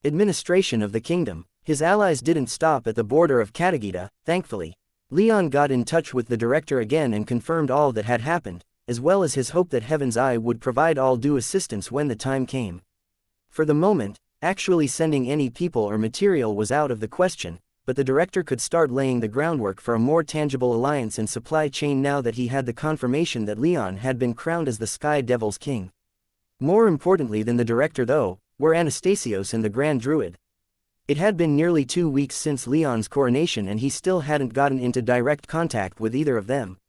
administration of the kingdom. His allies didn't stop at the border of Katagita, thankfully. Leon got in touch with the director again and confirmed all that had happened, as well as his hope that Heaven's Eye would provide all due assistance when the time came. For the moment, actually sending any people or material was out of the question, but the director could start laying the groundwork for a more tangible alliance and supply chain now that he had the confirmation that Leon had been crowned as the Sky Devil's king. More importantly than the director, though, were Anastasios and the Grand Druid. It had been nearly 2 weeks since Leon's coronation and he still hadn't gotten into direct contact with either of them.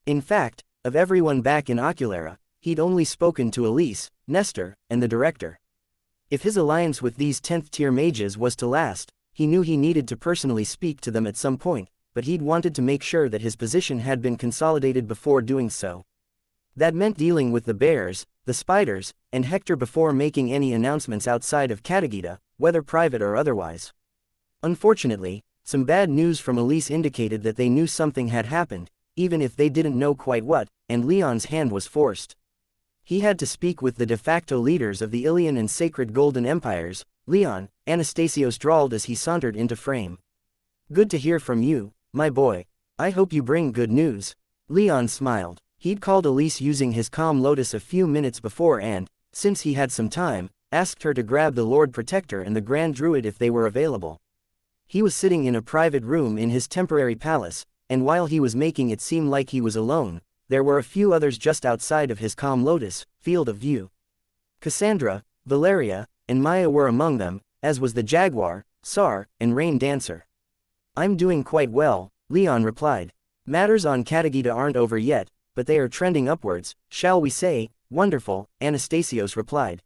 In fact, of everyone back in Oculara, he'd only spoken to Elise, Nestor, and the director. If his alliance with these 10th tier mages was to last, he knew he needed to personally speak to them at some point, but he'd wanted to make sure that his position had been consolidated before doing so. That meant dealing with the bears, the spiders, and Hector before making any announcements outside of Katagita, whether private or otherwise. Unfortunately, some bad news from Elise indicated that they knew something had happened, even if they didn't know quite what, and Leon's hand was forced. He had to speak with the de facto leaders of the Ilian and Sacred Golden Empires. Leon, Anastasios drawled as he sauntered into frame. Good to hear from you, my boy. I hope you bring good news. Leon smiled. He'd called Elise using his calm lotus a few minutes before and, since he had some time, asked her to grab the Lord Protector and the Grand Druid if they were available. He was sitting in a private room in his temporary palace, and while he was making it seem like he was alone, there were a few others just outside of his calm lotus field of view. Cassandra, Valeria, and Maya were among them, as was the Jaguar, Sar, and Rain Dancer. "I'm doing quite well," Leon replied. "Matters on Katagita aren't over yet, but they are trending upwards, shall we say." "Wonderful," Anastasios replied.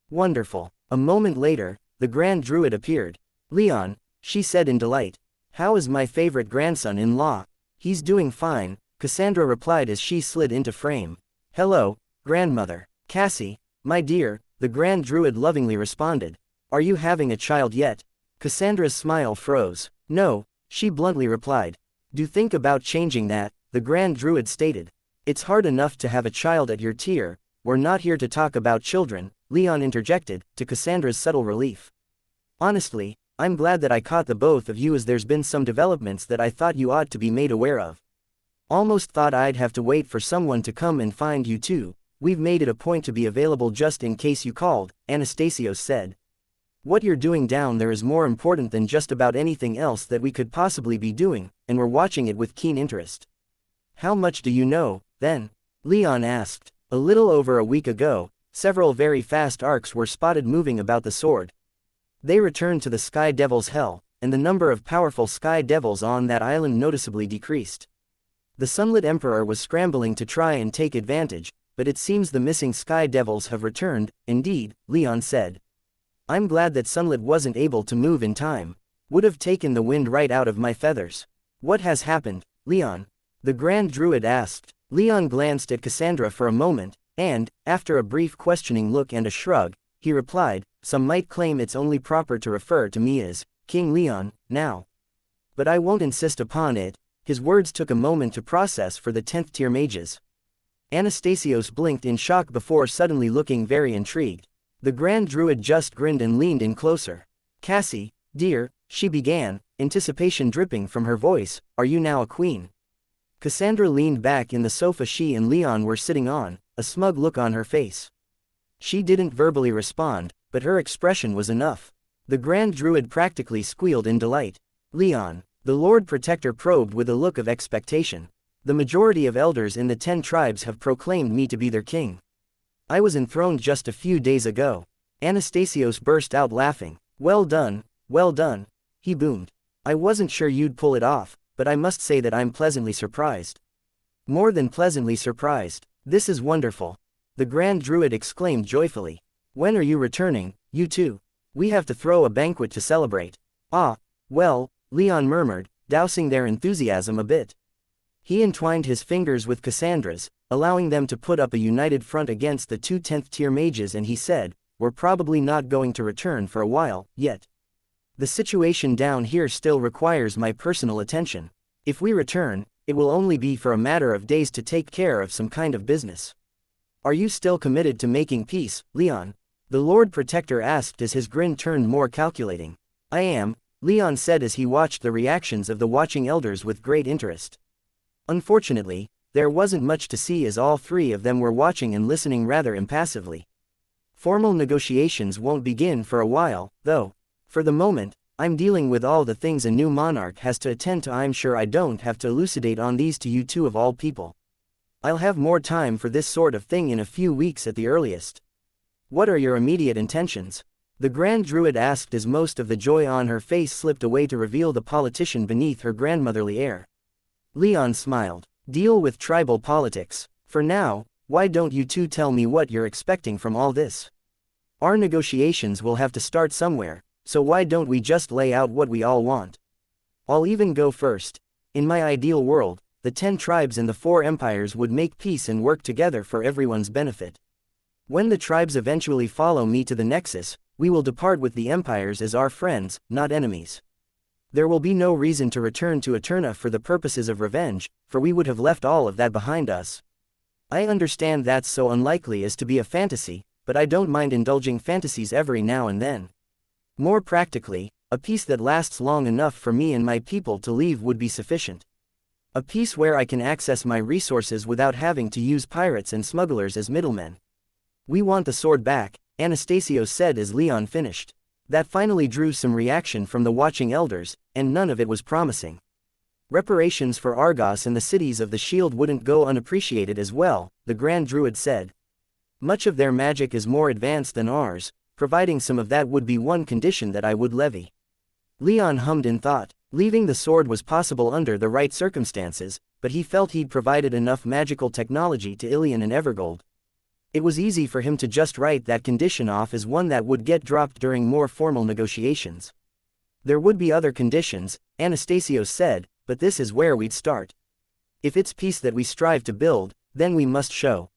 "Wonderful." A moment later, the Grand Druid appeared. "Leon," she said in delight. "How is my favorite grandson-in-law?" "He's doing fine," Cassandra replied as she slid into frame. "Hello, grandmother." "Cassie, my dear," the Grand Druid lovingly responded. "Are you having a child yet?" Cassandra's smile froze. "No," she bluntly replied. "Do think about changing that," the Grand Druid stated. "It's hard enough to have a child at your tier." "We're not here to talk about children," Leon interjected, to Cassandra's subtle relief. "Honestly, I'm glad that I caught the both of you, as there's been some developments that I thought you ought to be made aware of. Almost thought I'd have to wait for someone to come and find you too. We've made it a point to be available just in case you called," Anastasios said. "What you're doing down there is more important than just about anything else that we could possibly be doing, and we're watching it with keen interest." "How much do you know, then?" Leon asked. "A little over a week ago, several very fast arcs were spotted moving about the sword. They returned to the Sky Devil's Hell, and the number of powerful Sky Devils on that island noticeably decreased. The Sunlit Emperor was scrambling to try and take advantage, but it seems the missing Sky Devils have returned." "Indeed," Leon said. "I'm glad that Sunlit wasn't able to move in time. Would have taken the wind right out of my feathers." "What has happened, Leon?" the Grand Druid asked. Leon glanced at Cassandra for a moment, and, after a brief questioning look and a shrug, he replied, "Some might claim it's only proper to refer to me as King Leon, now. But I won't insist upon it." His words took a moment to process for the 10th tier mages. Anastasios blinked in shock before suddenly looking very intrigued. The Grand Druid just grinned and leaned in closer. "Cassie, dear," she began, anticipation dripping from her voice, "are you now a queen?" Cassandra leaned back in the sofa she and Leon were sitting on, a smug look on her face. She didn't verbally respond, but her expression was enough. The Grand Druid practically squealed in delight. "Leon," the Lord Protector probed with a look of expectation. "The majority of elders in the 10 tribes have proclaimed me to be their king. I was enthroned just a few days ago." Anastasios burst out laughing. Well done," he boomed. "I wasn't sure you'd pull it off, but I must say that I'm pleasantly surprised." "More than pleasantly surprised. This is wonderful," the Grand Druid exclaimed joyfully. "When are you returning, you two? We have to throw a banquet to celebrate." "Ah, well," Leon murmured, dousing their enthusiasm a bit. He entwined his fingers with Cassandra's, allowing them to put up a united front against the 2 10th tier mages, and he said, "We're probably not going to return for a while, yet. The situation down here still requires my personal attention. If we return, it will only be for a matter of days to take care of some kind of business." "Are you still committed to making peace, Leon?" the Lord Protector asked as his grin turned more calculating. "I am," Leon said as he watched the reactions of the watching elders with great interest. Unfortunately, there wasn't much to see as all 3 of them were watching and listening rather impassively. "Formal negotiations won't begin for a while, though. For the moment, I'm dealing with all the things a new monarch has to attend to. I'm sure I don't have to elucidate on these to you two of all people. I'll have more time for this sort of thing in a few weeks at the earliest." "What are your immediate intentions?" the Grand Druid asked as most of the joy on her face slipped away to reveal the politician beneath her grandmotherly air. Leon smiled. "Deal with tribal politics. For now, why don't you two tell me what you're expecting from all this? Our negotiations will have to start somewhere, so why don't we just lay out what we all want? I'll even go first. In my ideal world, the 10 tribes and the 4 empires would make peace and work together for everyone's benefit. When the tribes eventually follow me to the Nexus, we will depart with the empires as our friends, not enemies. There will be no reason to return to Eterna for the purposes of revenge, for we would have left all of that behind us. I understand that's so unlikely as to be a fantasy, but I don't mind indulging fantasies every now and then. More practically, a peace that lasts long enough for me and my people to leave would be sufficient. A peace where I can access my resources without having to use pirates and smugglers as middlemen. We want the sword back, Anastasio said as Leon finished. That finally drew some reaction from the watching elders, and none of it was promising. Reparations for Argos and the cities of the Shield wouldn't go unappreciated as well, the Grand Druid said. Much of their magic is more advanced than ours, providing some of that would be one condition that I would levy. Leon hummed in thought. Leaving the sword was possible under the right circumstances, but he felt he'd provided enough magical technology to Ilion and Evergold. It was easy for him to just write that condition off as one that would get dropped during more formal negotiations. There would be other conditions, Anastasio said, but this is where we'd start. If it's peace that we strive to build, then we must show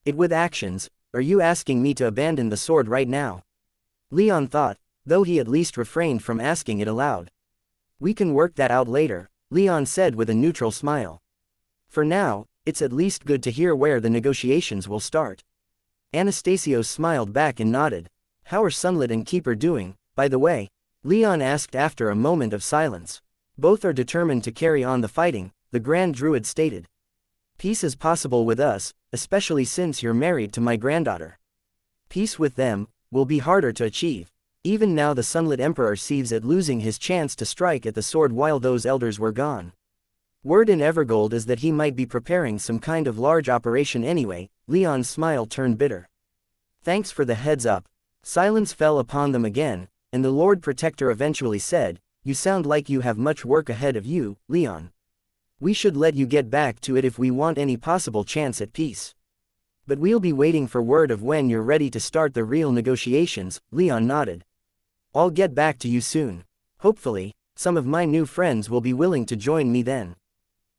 it with actions. Are you asking me to abandon the sword right now? Leon thought, though he at least refrained from asking it aloud. We can work that out later, Leon said with a neutral smile. For now, it's at least good to hear where the negotiations will start. Anastasio smiled back and nodded. How are Sunlit and Keeper doing, by the way? Leon asked after a moment of silence. Both are determined to carry on the fighting, the Grand Druid stated. Peace is possible with us, especially since you're married to my granddaughter. Peace with them will be harder to achieve. Even now the Sunlit Emperor seethes at losing his chance to strike at the sword while those elders were gone. Word in Evergold is that he might be preparing some kind of large operation anyway. Leon's smile turned bitter. Thanks for the heads up. Silence fell upon them again, and the Lord Protector eventually said, You sound like you have much work ahead of you, Leon. We should let you get back to it if we want any possible chance at peace. But we'll be waiting for word of when you're ready to start the real negotiations. Leon nodded. I'll get back to you soon. Hopefully, some of my new friends will be willing to join me then.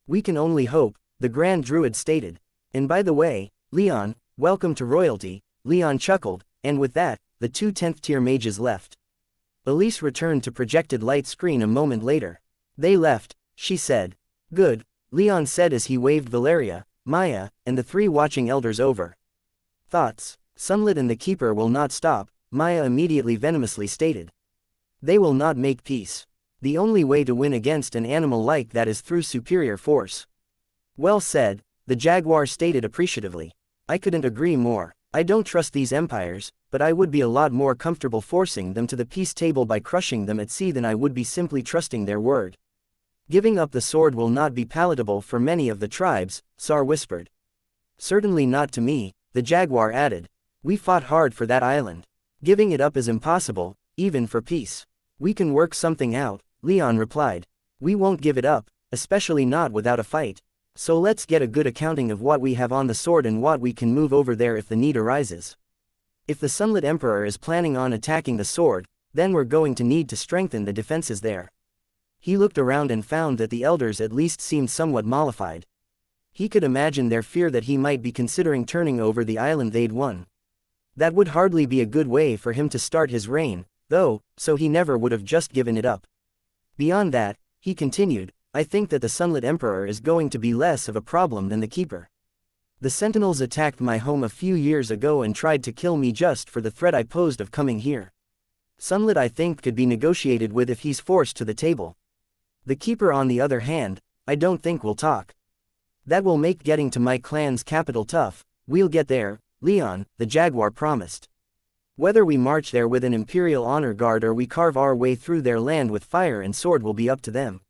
We can only hope, the Grand Druid stated. And by the way, Leon, welcome to royalty. Leon chuckled, and with that, the 2 10th-tier mages left. Elise returned to projected light screen a moment later. They left, she said. Good, Leon said as he waved Valeria, Maya, and the 3 watching elders over. Thoughts? Sunlit and the Keeper will not stop, Maya immediately venomously stated. They will not make peace. The only way to win against an animal like that is through superior force. Well said, the Jaguar stated appreciatively. I couldn't agree more. I don't trust these empires, but I would be a lot more comfortable forcing them to the peace table by crushing them at sea than I would be simply trusting their word. Giving up the sword will not be palatable for many of the tribes, Sar whispered. Certainly not to me, the Jaguar added. We fought hard for that island. Giving it up is impossible, even for peace. We can work something out, Leon replied. We won't give it up, especially not without a fight. So let's get a good accounting of what we have on the sword and what we can move over there if the need arises. If the Sunlit Emperor is planning on attacking the sword, then we're going to need to strengthen the defenses there. He looked around and found that the elders at least seemed somewhat mollified. He could imagine their fear that he might be considering turning over the island they'd won. That would hardly be a good way for him to start his reign, though, so he never would have just given it up. Beyond that, he continued, I think that the Sunlit Emperor is going to be less of a problem than the Keeper. The Sentinels attacked my home a few years ago and tried to kill me just for the threat I posed of coming here. Sunlit I think could be negotiated with if he's forced to the table. The Keeper on the other hand, I don't think will talk. That will make getting to my clan's capital tough. We'll get there, Leon, the Jaguar promised. Whether we march there with an Imperial honor guard or we carve our way through their land with fire and sword will be up to them.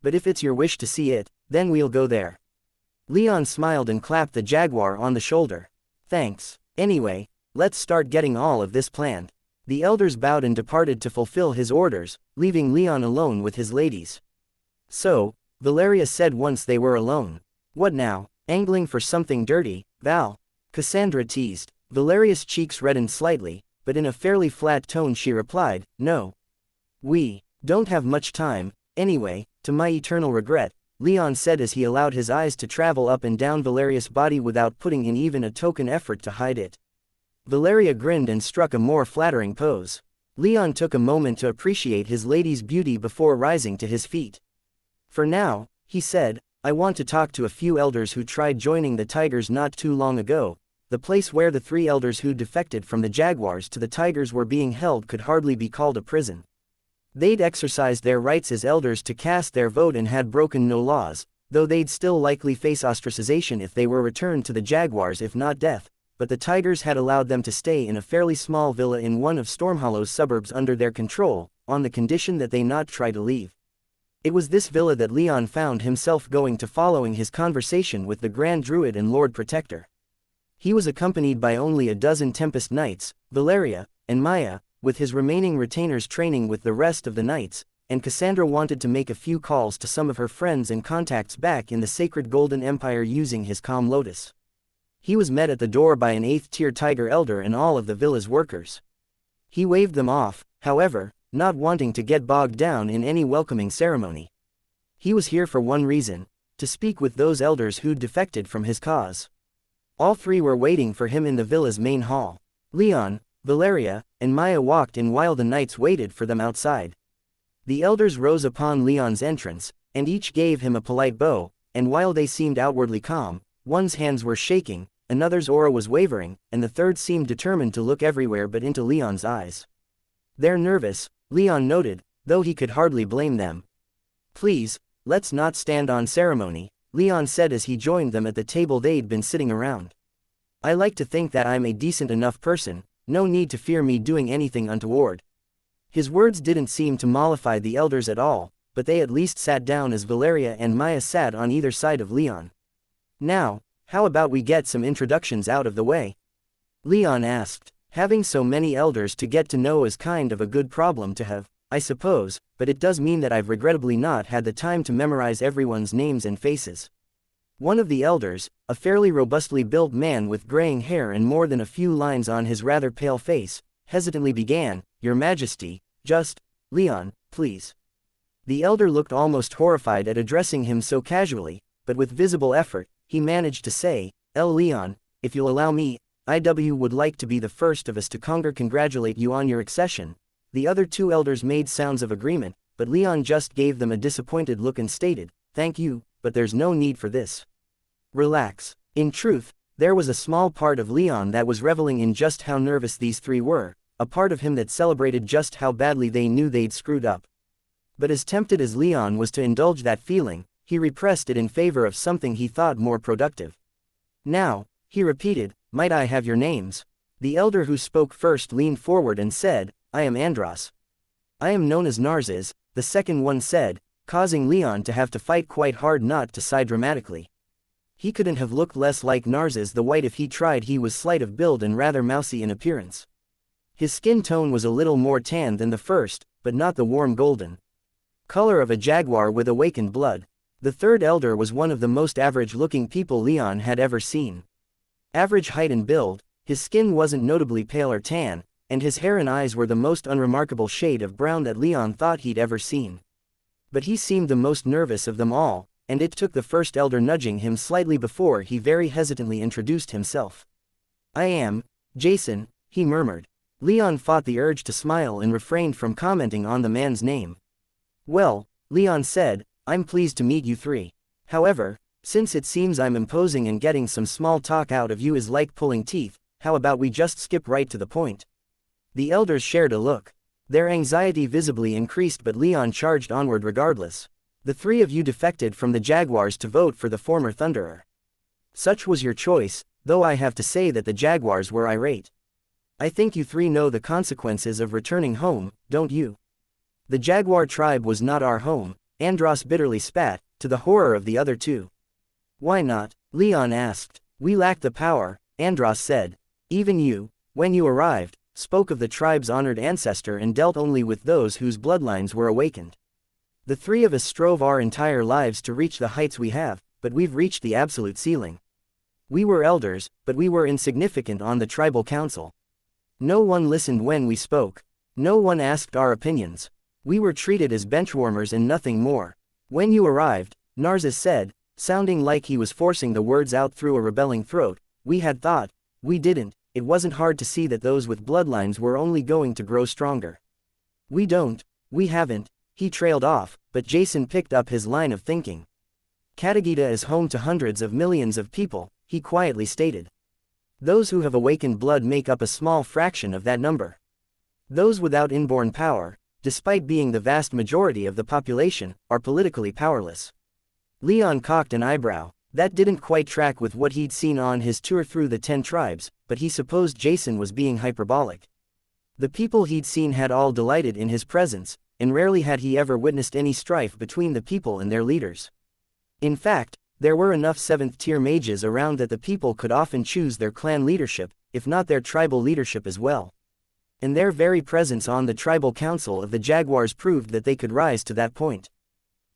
But if it's your wish to see it, then we'll go there. Leon smiled and clapped the Jaguar on the shoulder. Thanks. Anyway, let's start getting all of this planned. The elders bowed and departed to fulfill his orders, leaving Leon alone with his ladies. So, Valeria said once they were alone. What now, angling for something dirty, Val? Cassandra teased. Valeria's cheeks reddened slightly, but in a fairly flat tone she replied, No. We don't have much time, anyway, to my eternal regret, Leon said as he allowed his eyes to travel up and down Valeria's body without putting in even a token effort to hide it. Valeria grinned and struck a more flattering pose. Leon took a moment to appreciate his lady's beauty before rising to his feet. For now, he said, I want to talk to a few elders who tried joining the Tigers not too long ago. The place where the 3 elders who defected from the Jaguars to the Tigers were being held could hardly be called a prison. They'd exercised their rights as elders to cast their vote and had broken no laws, though they'd still likely face ostracization if they were returned to the Jaguars if not death. but the tigers had allowed them to stay in a fairly small villa in one of Stormhollow's suburbs under their control, on the condition that they not try to leave. It was this villa that Leon found himself going to following his conversation with the Grand Druid and Lord Protector. He was accompanied by only a dozen Tempest Knights, Valeria, and Maya, with his remaining retainers training with the rest of the knights, and Cassandra wanted to make a few calls to some of her friends and contacts back in the Sacred Golden Empire using his Calm Lotus. He was met at the door by an 8th-tier Tiger Elder and all of the villa's workers. He waved them off, however, not wanting to get bogged down in any welcoming ceremony. He was here for one reason: to speak with those elders who'd defected from his cause. All three were waiting for him in the villa's main hall. Leon, Valeria, and Maya walked in while the knights waited for them outside. The elders rose upon Leon's entrance, and each gave him a polite bow, and while they seemed outwardly calm, one's hands were shaking, another's aura was wavering, and the third seemed determined to look everywhere but into Leon's eyes. "They're nervous," Leon noted, though he could hardly blame them. "Please, let's not stand on ceremony," Leon said as he joined them at the table they'd been sitting around. "I like to think that I'm a decent enough person, no need to fear me doing anything untoward." His words didn't seem to mollify the elders at all, but they at least sat down as Valeria and Maya sat on either side of Leon. "Now, how about we get some introductions out of the way?" Leon asked. "Having so many elders to get to know is kind of a good problem to have, I suppose, but it does mean that I've regrettably not had the time to memorize everyone's names and faces." One of the elders, a fairly robustly built man with graying hair and more than a few lines on his rather pale face, hesitantly began, "Your Majesty, just, Leon, please." The elder looked almost horrified at addressing him so casually, but with visible effort, he managed to say, Leon, if you'll allow me, IW would like to be the first of us to congratulate you on your accession." The other two elders made sounds of agreement, but Leon just gave them a disappointed look and stated, "Thank you, but there's no need for this. Relax." In truth, there was a small part of Leon that was reveling in just how nervous these three were, a part of him that celebrated just how badly they knew they'd screwed up. But as tempted as Leon was to indulge that feeling, he repressed it in favor of something he thought more productive. "Now," he repeated, "might I have your names?" The elder who spoke first leaned forward and said, "I am Andros." "I am known as Narses," the second one said, causing Leon to have to fight quite hard not to sigh dramatically. He couldn't have looked less like Narses the White if he tried. He was slight of build and rather mousy in appearance. His skin tone was a little more tan than the first, but not the warm golden color of a jaguar with awakened blood. The third elder was one of the most average-looking people Leon had ever seen. Average height and build, his skin wasn't notably pale or tan, and his hair and eyes were the most unremarkable shade of brown that Leon thought he'd ever seen. But he seemed the most nervous of them all, and it took the first elder nudging him slightly before he very hesitantly introduced himself. "I am Jason," he murmured. Leon fought the urge to smile and refrained from commenting on the man's name. "Well," Leon said, "I'm pleased to meet you three. However, since it seems I'm imposing and getting some small talk out of you is like pulling teeth, how about we just skip right to the point?" The elders shared a look. Their anxiety visibly increased, but Leon charged onward regardless. "The three of you defected from the Jaguars to vote for the former Thunderer. Such was your choice, though I have to say that the Jaguars were irate. I think you three know the consequences of returning home, don't you?" "The Jaguar tribe was not our home," Andros bitterly spat, to the horror of the other two. "Why not?" Leon asked. "We lack the power," Andros said. "Even you, when you arrived, spoke of the tribe's honored ancestor and dealt only with those whose bloodlines were awakened. The three of us strove our entire lives to reach the heights we have, but we've reached the absolute ceiling. We were elders, but we were insignificant on the tribal council. No one listened when we spoke. No one asked our opinions. We were treated as benchwarmers and nothing more. When you arrived," Narses said, sounding like he was forcing the words out through a rebelling throat, "we had thought, we didn't, it wasn't hard to see that those with bloodlines were only going to grow stronger. We haven't," he trailed off, but Jason picked up his line of thinking. "Katagita is home to hundreds of millions of people," he quietly stated. "Those who have awakened blood make up a small fraction of that number. Those without inborn power, despite being the vast majority of the population, are politically powerless." Leon cocked an eyebrow. That didn't quite track with what he'd seen on his tour through the 10 tribes, but he supposed Jason was being hyperbolic. The people he'd seen had all delighted in his presence, and rarely had he ever witnessed any strife between the people and their leaders. In fact, there were enough 7th-tier mages around that the people could often choose their clan leadership, if not their tribal leadership as well. And their very presence on the tribal council of the Jaguars proved that they could rise to that point.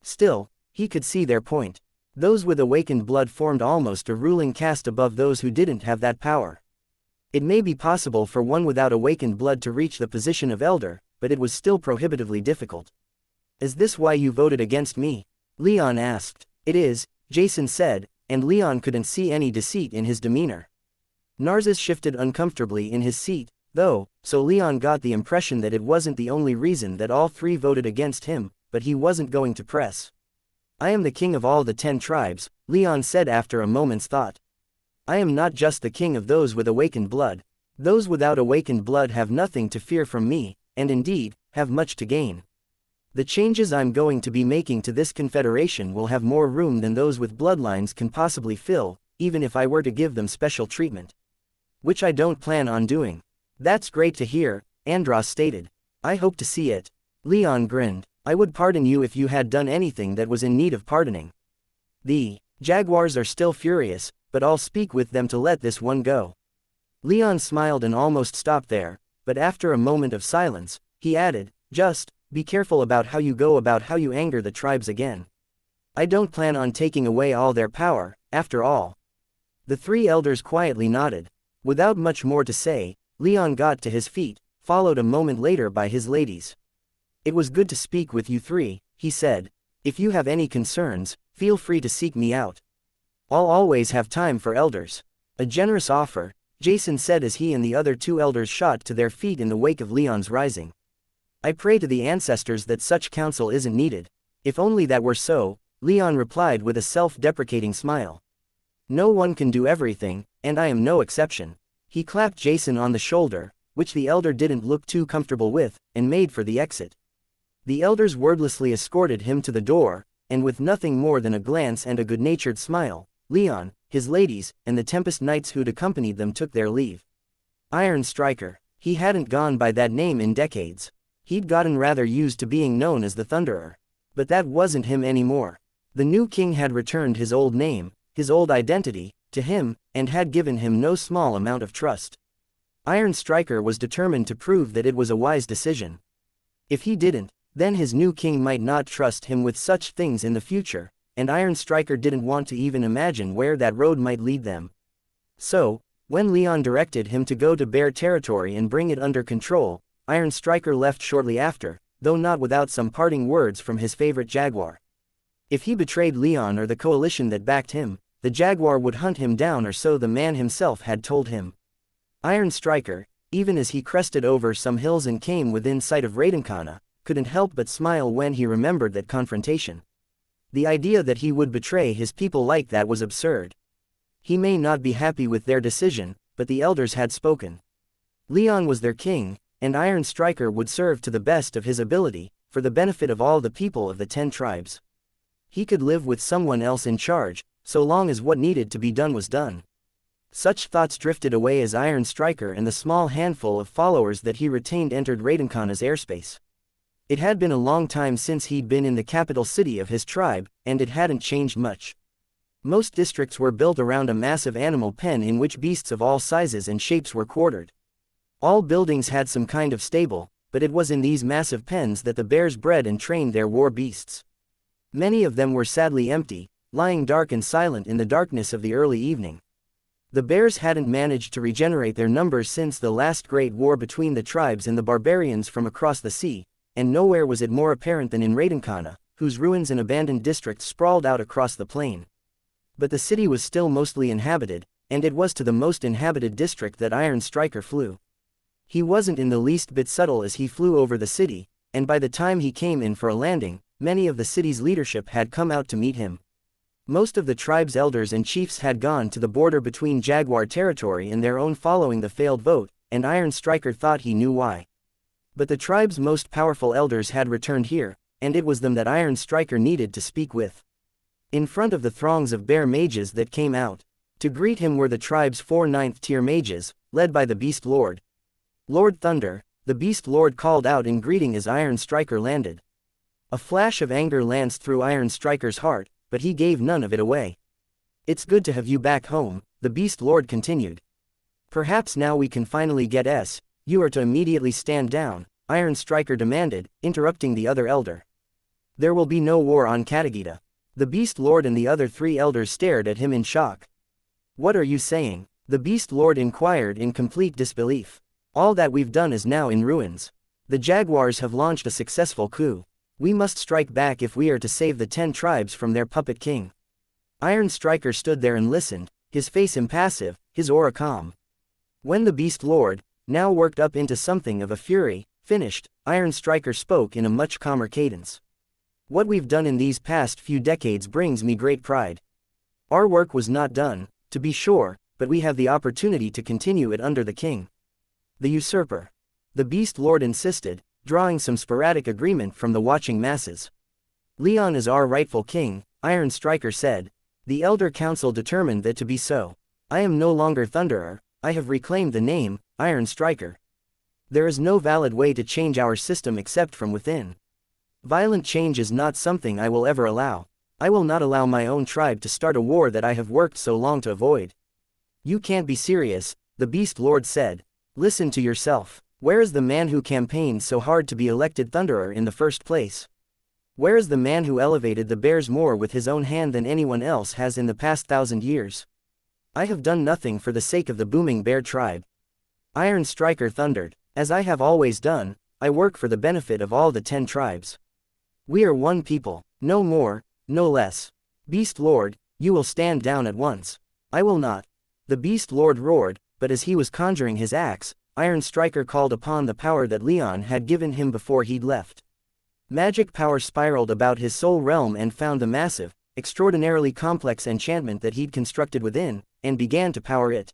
Still, he could see their point. Those with awakened blood formed almost a ruling caste above those who didn't have that power. It may be possible for one without awakened blood to reach the position of elder, but it was still prohibitively difficult. Is this why you voted against me? Leon asked. It is, Jason said, and Leon couldn't see any deceit in his demeanor. Narcissus shifted uncomfortably in his seat, though, so Leon got the impression that it wasn't the only reason that all three voted against him, but he wasn't going to press. I am the king of all the 10 tribes, Leon said after a moment's thought. I am not just the king of those with awakened blood. Those without awakened blood have nothing to fear from me, and indeed, have much to gain. The changes I'm going to be making to this confederation will have more room than those with bloodlines can possibly fill, even if I were to give them special treatment. Which I don't plan on doing. That's great to hear, Andros stated. I hope to see it. Leon grinned. I would pardon you if you had done anything that was in need of pardoning. The Jaguars are still furious, but I'll speak with them to let this one go. Leon smiled and almost stopped there, but after a moment of silence, he added, just, be careful about how you anger the tribes again. I don't plan on taking away all their power, after all. The 3 elders quietly nodded. Without much more to say, Leon got to his feet, followed a moment later by his ladies. It was good to speak with you 3, he said. If you have any concerns, feel free to seek me out. I'll always have time for elders. A generous offer, Jason said as he and the other 2 elders shot to their feet in the wake of Leon's rising. I pray to the ancestors that such counsel isn't needed. If only that were so, Leon replied with a self-deprecating smile. No one can do everything, and I am no exception. He clapped Jason on the shoulder, which the elder didn't look too comfortable with, and made for the exit. The elders wordlessly escorted him to the door, and with nothing more than a glance and a good-natured smile, Leon, his ladies, and the Tempest Knights who'd accompanied them took their leave. Iron Striker. He hadn't gone by that name in decades. He'd gotten rather used to being known as the Thunderer. But that wasn't him anymore. The new king had returned his old name, his old identity, to him, and had given him no small amount of trust. Iron Striker was determined to prove that it was a wise decision. If he didn't, then his new king might not trust him with such things in the future, and Iron Striker didn't want to even imagine where that road might lead them. So, when Leon directed him to go to Bear territory and bring it under control, Iron Striker left shortly after, though not without some parting words from his favorite Jaguar. If he betrayed Leon or the coalition that backed him, the Jaguar would hunt him down, or so the man himself had told him. Iron Striker, even as he crested over some hills and came within sight of Raidenkana, couldn't help but smile when he remembered that confrontation. The idea that he would betray his people like that was absurd. He may not be happy with their decision, but the elders had spoken. Leon was their king, and Iron Striker would serve to the best of his ability, for the benefit of all the people of the 10 tribes. He could live with someone else in charge, so long as what needed to be done was done. Such thoughts drifted away as Iron Striker and the small handful of followers that he retained entered Raidenkana's airspace. It had been a long time since he'd been in the capital city of his tribe, and it hadn't changed much. Most districts were built around a massive animal pen in which beasts of all sizes and shapes were quartered. All buildings had some kind of stable, but it was in these massive pens that the bears bred and trained their war beasts. Many of them were sadly empty, lying dark and silent in the darkness of the early evening. The bears hadn't managed to regenerate their numbers since the last great war between the tribes and the barbarians from across the sea, and nowhere was it more apparent than in Raidenkana, whose ruins and abandoned districts sprawled out across the plain. But the city was still mostly inhabited, and it was to the most inhabited district that Iron Striker flew. He wasn't in the least bit subtle as he flew over the city, and by the time he came in for a landing, many of the city's leadership had come out to meet him. Most of the tribe's elders and chiefs had gone to the border between Jaguar territory and their own following the failed vote, and Iron Striker thought he knew why. But the tribe's most powerful elders had returned here, and it was them that Iron Striker needed to speak with. in front of the throngs of bear mages that came out. To greet him were the tribe's 4 9th-tier mages, led by the Beast Lord. Lord Thunder, the Beast Lord called out in greeting as Iron Striker landed. A flash of anger lanced through Iron Striker's heart, but he gave none of it away. "It's good to have you back home," the Beast Lord continued. "Perhaps now we can finally get S. You are to immediately stand down," Iron Striker demanded, interrupting the other elder. "There will be no war on Katagita." The Beast Lord and the other 3 elders stared at him in shock. "What are you saying?" the Beast Lord inquired in complete disbelief. "All that we've done is now in ruins. The Jaguars have launched a successful coup. We must strike back if we are to save the 10 tribes from their puppet king." Iron Striker stood there and listened, his face impassive, his aura calm. When the Beast Lord, now worked up into something of a fury, finished, Iron Striker spoke in a much calmer cadence. "What we've done in these past few decades brings me great pride. Our work was not done, to be sure, but we have the opportunity to continue it under the king. The usurper," the Beast Lord insisted, drawing some sporadic agreement from the watching masses. "Leon is our rightful king," Iron Striker said. "The Elder Council determined that to be so. I am no longer Thunderer, I have reclaimed the name, Iron Striker. There is no valid way to change our system except from within. Violent change is not something I will ever allow. I will not allow my own tribe to start a war that I have worked so long to avoid." "You can't be serious," the Beast Lord said. "Listen to yourself. Where is the man who campaigned so hard to be elected Thunderer in the first place? Where is the man who elevated the bears more with his own hand than anyone else has in the past 1,000 years? I have done nothing for the sake of the booming bear tribe." Iron Striker thundered. "As I have always done, I work for the benefit of all the 10 tribes. We are one people, no more, no less. Beast Lord, you will stand down at once." "I will not." The Beast Lord roared, but as he was conjuring his axe, Iron Striker called upon the power that Leon had given him before he'd left. Magic power spiraled about his soul realm and found the massive, extraordinarily complex enchantment that he'd constructed within, and began to power it.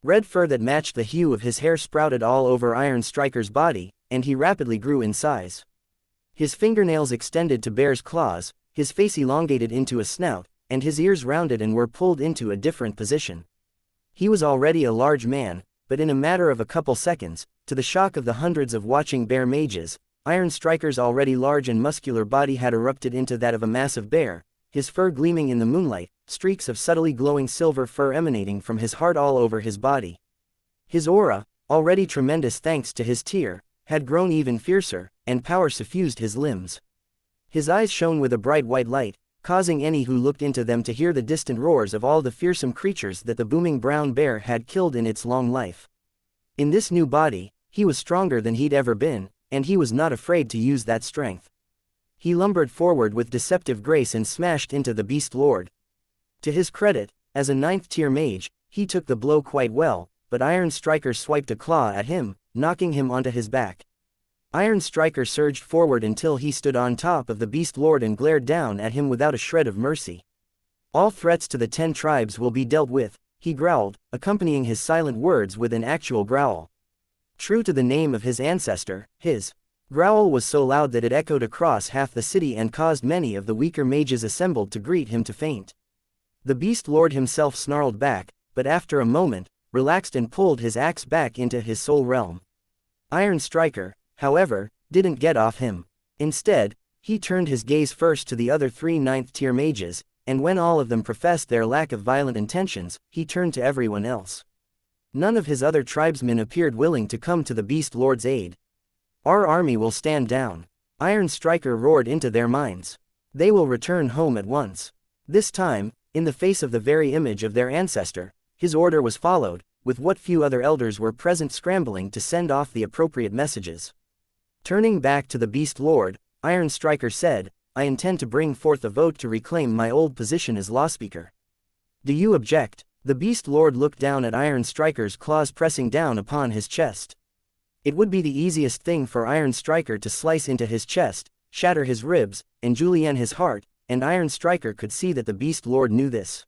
Red fur that matched the hue of his hair sprouted all over Iron Striker's body, and he rapidly grew in size. His fingernails extended to bear's claws, his face elongated into a snout, and his ears rounded and were pulled into a different position. He was already a large man, but in a matter of a couple seconds, to the shock of the hundreds of watching bear mages, Iron Striker's already large and muscular body had erupted into that of a massive bear, his fur gleaming in the moonlight, streaks of subtly glowing silver fur emanating from his heart all over his body. His aura, already tremendous thanks to his tier, had grown even fiercer, and power suffused his limbs. His eyes shone with a bright white light, causing any who looked into them to hear the distant roars of all the fearsome creatures that the booming brown bear had killed in its long life. In this new body, he was stronger than he'd ever been, and he was not afraid to use that strength. He lumbered forward with deceptive grace and smashed into the Beast Lord. To his credit, as a 9th-tier mage, he took the blow quite well, but Iron Striker swiped a claw at him, knocking him onto his back. Iron Striker surged forward until he stood on top of the Beast Lord and glared down at him without a shred of mercy. "All threats to the 10 tribes will be dealt with," he growled, accompanying his silent words with an actual growl. True to the name of his ancestor, his growl was so loud that it echoed across half the city and caused many of the weaker mages assembled to greet him to faint. The Beast Lord himself snarled back, but after a moment, relaxed and pulled his axe back into his soul realm. Iron Striker, however, didn't get off him. Instead, he turned his gaze first to the other 3 9th-tier mages, and when all of them professed their lack of violent intentions, he turned to everyone else. None of his other tribesmen appeared willing to come to the Beast Lord's aid. "Our army will stand down," Iron Striker roared into their minds. "They will return home at once." This time, in the face of the very image of their ancestor, his order was followed, with what few other elders were present scrambling to send off the appropriate messages. Turning back to the Beast Lord, Iron Striker said, "I intend to bring forth a vote to reclaim my old position as Lawspeaker. Do you object?" The Beast Lord looked down at Iron Striker's claws pressing down upon his chest. It would be the easiest thing for Iron Striker to slice into his chest, shatter his ribs, and julienne his heart, and Iron Striker could see that the Beast Lord knew this.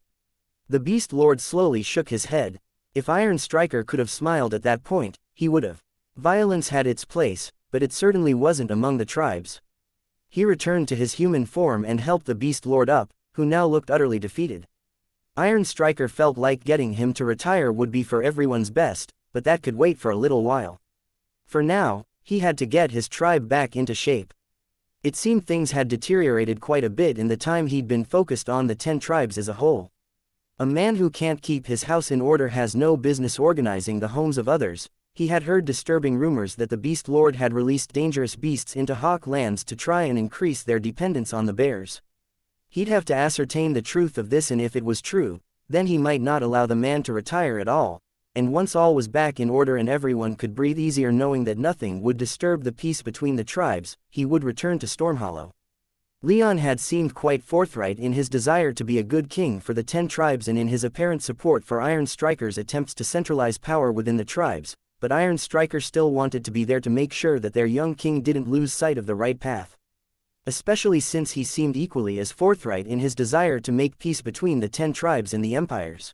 The Beast Lord slowly shook his head. If Iron Striker could have smiled at that point, he would have. Violence had its place, but it certainly wasn't among the tribes. He returned to his human form and helped the Beast Lord up, who now looked utterly defeated. Iron Striker felt like getting him to retire would be for everyone's best, but that could wait for a little while. For now, he had to get his tribe back into shape. It seemed things had deteriorated quite a bit in the time he'd been focused on the 10 tribes as a whole. A man who can't keep his house in order has no business organizing the homes of others. He had heard disturbing rumors that the Beast Lord had released dangerous beasts into Hawk lands to try and increase their dependence on the bears. He'd have to ascertain the truth of this, and if it was true, then he might not allow the man to retire at all, and once all was back in order and everyone could breathe easier knowing that nothing would disturb the peace between the tribes, he would return to Stormhollow. Leon had seemed quite forthright in his desire to be a good king for the 10 tribes and in his apparent support for Iron Striker's attempts to centralize power within the tribes, but Iron Striker still wanted to be there to make sure that their young king didn't lose sight of the right path. Especially since he seemed equally as forthright in his desire to make peace between the 10 tribes and the empires.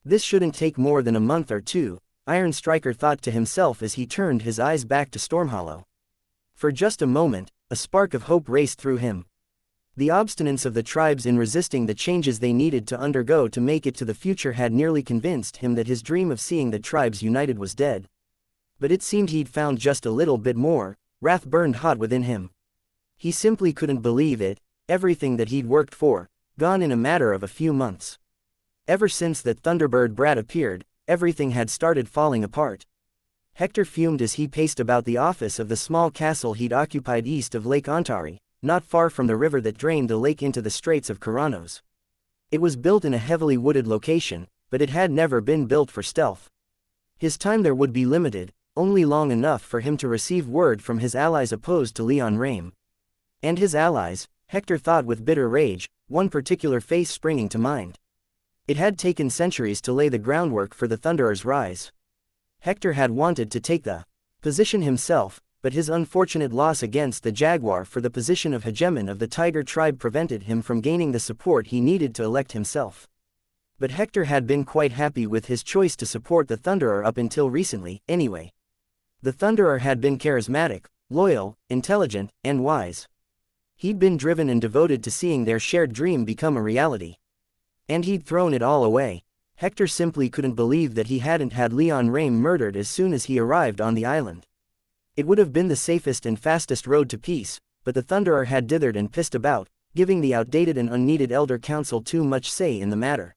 This shouldn't take more than a month or two, Iron Striker thought to himself as he turned his eyes back to Stormhollow. For just a moment, a spark of hope raced through him. The obstinance of the tribes in resisting the changes they needed to undergo to make it to the future had nearly convinced him that his dream of seeing the tribes united was dead. But it seemed he'd found just a little bit more. Wrath burned hot within him. He simply couldn't believe it, everything that he'd worked for, gone in a matter of a few months. Ever since that Thunderbird brat appeared, everything had started falling apart. Hector fumed as he paced about the office of the small castle he'd occupied east of Lake Ontari, not far from the river that drained the lake into the Straits of Karanos. It was built in a heavily wooded location, but it had never been built for stealth. His time there would be limited, only long enough for him to receive word from his allies opposed to Leon Rame. And his allies, Hector thought with bitter rage, one particular face springing to mind. It had taken centuries to lay the groundwork for the Thunderer's rise. Hector had wanted to take the position himself, but his unfortunate loss against the Jaguar for the position of hegemon of the Tiger tribe prevented him from gaining the support he needed to elect himself. But Hector had been quite happy with his choice to support the Thunderer up until recently, anyway. The Thunderer had been charismatic, loyal, intelligent, and wise. He'd been driven and devoted to seeing their shared dream become a reality. And he'd thrown it all away. Hector simply couldn't believe that he hadn't had Leon Rame murdered as soon as he arrived on the island. It would have been the safest and fastest road to peace, but the Thunderer had dithered and pissed about, giving the outdated and unneeded Elder Council too much say in the matter.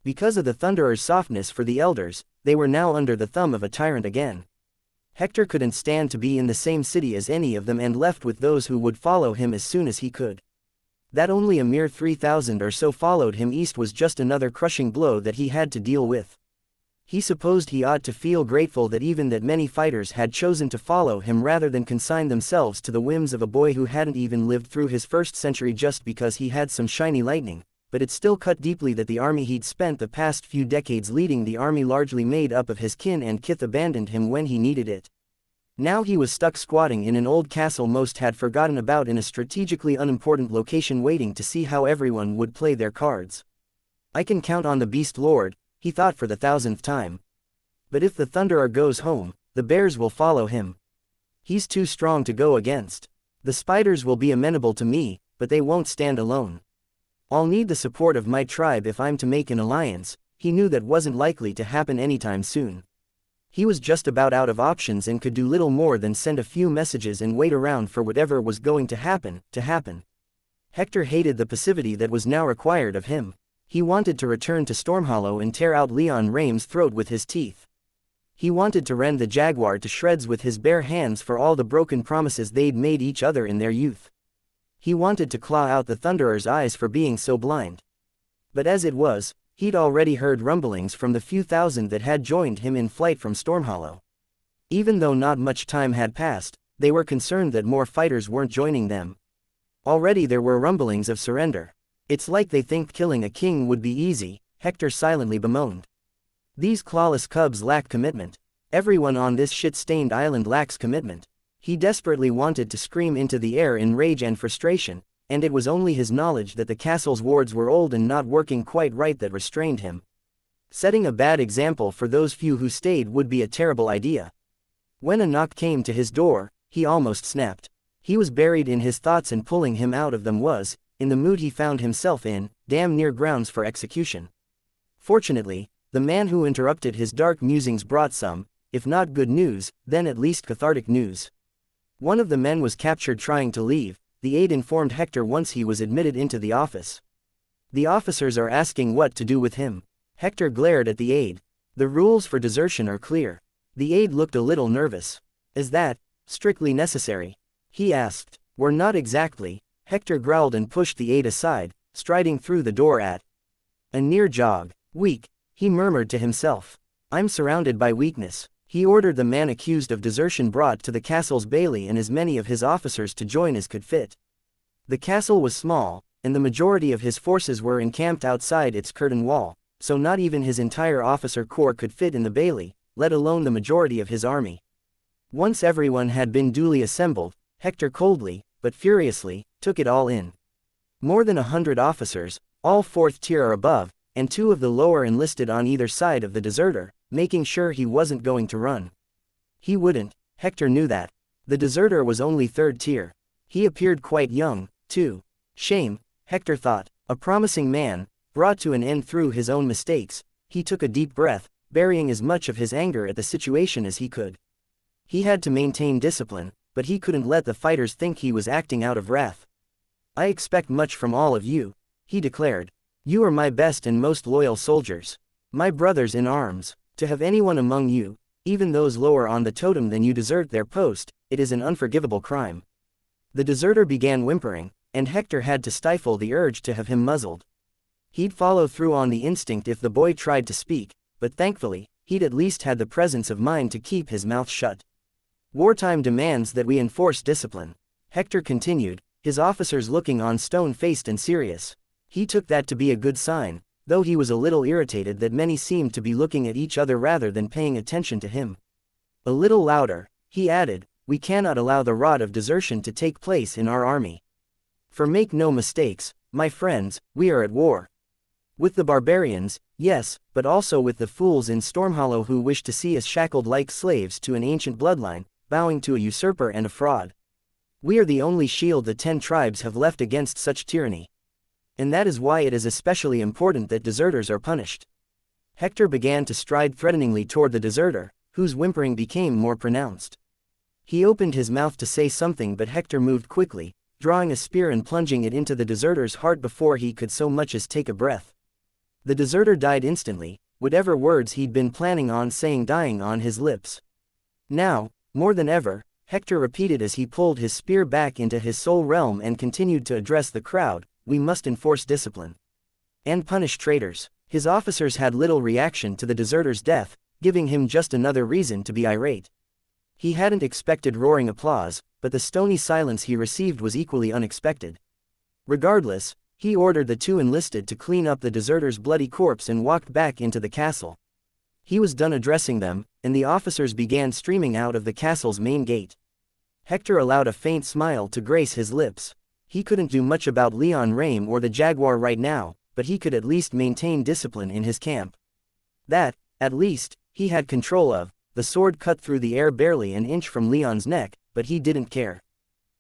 Because of the Thunderer's softness for the elders, they were now under the thumb of a tyrant again. Hector couldn't stand to be in the same city as any of them and left with those who would follow him as soon as he could. That only a mere 3,000 or so followed him east was just another crushing blow that he had to deal with. He supposed he ought to feel grateful that even that many fighters had chosen to follow him rather than consign themselves to the whims of a boy who hadn't even lived through his first century just because he had some shiny lightning, but it still cut deeply that the army he'd spent the past few decades leading, the army largely made up of his kin and kith, abandoned him when he needed it. Now he was stuck squatting in an old castle most had forgotten about in a strategically unimportant location waiting to see how everyone would play their cards. I can count on the Beast Lord, he thought for the 1000th time. But if the Thunderer goes home, the bears will follow him. He's too strong to go against. The spiders will be amenable to me, but they won't stand alone. I'll need the support of my tribe if I'm to make an alliance. He knew that wasn't likely to happen anytime soon. He was just about out of options and could do little more than send a few messages and wait around for whatever was going to happen. Hector hated the passivity that was now required of him. He wanted to return to Stormhollow and tear out Leon Rame's throat with his teeth. He wanted to rend the Jaguar to shreds with his bare hands for all the broken promises they'd made each other in their youth. He wanted to claw out the Thunderer's eyes for being so blind. But as it was, he'd already heard rumblings from the few thousand that had joined him in flight from Stormhollow. Even though not much time had passed, they were concerned that more fighters weren't joining them. Already there were rumblings of surrender. It's like they think killing a king would be easy, Hector silently bemoaned. These clawless cubs lack commitment. Everyone on this shit-stained island lacks commitment. He desperately wanted to scream into the air in rage and frustration, and it was only his knowledge that the castle's wards were old and not working quite right that restrained him. Setting a bad example for those few who stayed would be a terrible idea. When a knock came to his door, he almost snapped. He was buried in his thoughts and pulling him out of them was, in the mood he found himself in, damn near grounds for execution. Fortunately, the man who interrupted his dark musings brought some, if not good news, then at least cathartic news. One of the men was captured trying to leave, the aide informed Hector once he was admitted into the office. The officers are asking what to do with him. Hector glared at the aide. The rules for desertion are clear. The aide looked a little nervous. Is that strictly necessary? He asked. We're not exactly. Hector growled and pushed the aide aside, striding through the door at a near jog. Weak, he murmured to himself. I'm surrounded by weakness. He ordered the man accused of desertion brought to the castle's bailey and as many of his officers to join as could fit. The castle was small, and the majority of his forces were encamped outside its curtain wall, so not even his entire officer corps could fit in the bailey, let alone the majority of his army. Once everyone had been duly assembled, Hector coldly, but furiously, took it all in. More than 100 officers, all 4th tier or above, and 2 of the lower enlisted on either side of the deserter, making sure he wasn't going to run. He wouldn't, Hector knew that. The deserter was only 3rd tier. He appeared quite young, too. Shame, Hector thought, a promising man, brought to an end through his own mistakes. He took a deep breath, burying as much of his anger at the situation as he could. He had to maintain discipline, but he couldn't let the fighters think he was acting out of wrath. I expect much from all of you, he declared. You are my best and most loyal soldiers. My brothers in arms. To have anyone among you, even those lower on the totem than you desert their post, it is an unforgivable crime. The deserter began whimpering, and Hector had to stifle the urge to have him muzzled. He'd follow through on the instinct if the boy tried to speak, but thankfully, he'd at least had the presence of mind to keep his mouth shut. Wartime demands that we enforce discipline, Hector continued, his officers looking on stone-faced and serious. He took that to be a good sign, though he was a little irritated that many seemed to be looking at each other rather than paying attention to him. A little louder, he added, we cannot allow the rot of desertion to take place in our army. For make no mistakes, my friends, we are at war. With the barbarians, yes, but also with the fools in Stormhollow who wish to see us shackled like slaves to an ancient bloodline, bowing to a usurper and a fraud. We are the only shield the 10 tribes have left against such tyranny. And that is why it is especially important that deserters are punished. Hector began to stride threateningly toward the deserter, whose whimpering became more pronounced. He opened his mouth to say something but Hector moved quickly, drawing a spear and plunging it into the deserter's heart before he could so much as take a breath. The deserter died instantly, whatever words he'd been planning on saying dying on his lips. Now, more than ever, Hector repeated as he pulled his spear back into his soul realm and continued to address the crowd, we must enforce discipline. And punish traitors. His officers had little reaction to the deserter's death, giving him just another reason to be irate. He hadn't expected roaring applause, but the stony silence he received was equally unexpected. Regardless, he ordered the 2 enlisted to clean up the deserter's bloody corpse and walked back into the castle. He was done addressing them, and the officers began streaming out of the castle's main gate. Hector allowed a faint smile to grace his lips. He couldn't do much about Leon Rame or the Jaguar right now, but he could at least maintain discipline in his camp. That, at least, he had control of. The sword cut through the air barely an inch from Leon's neck, but he didn't care.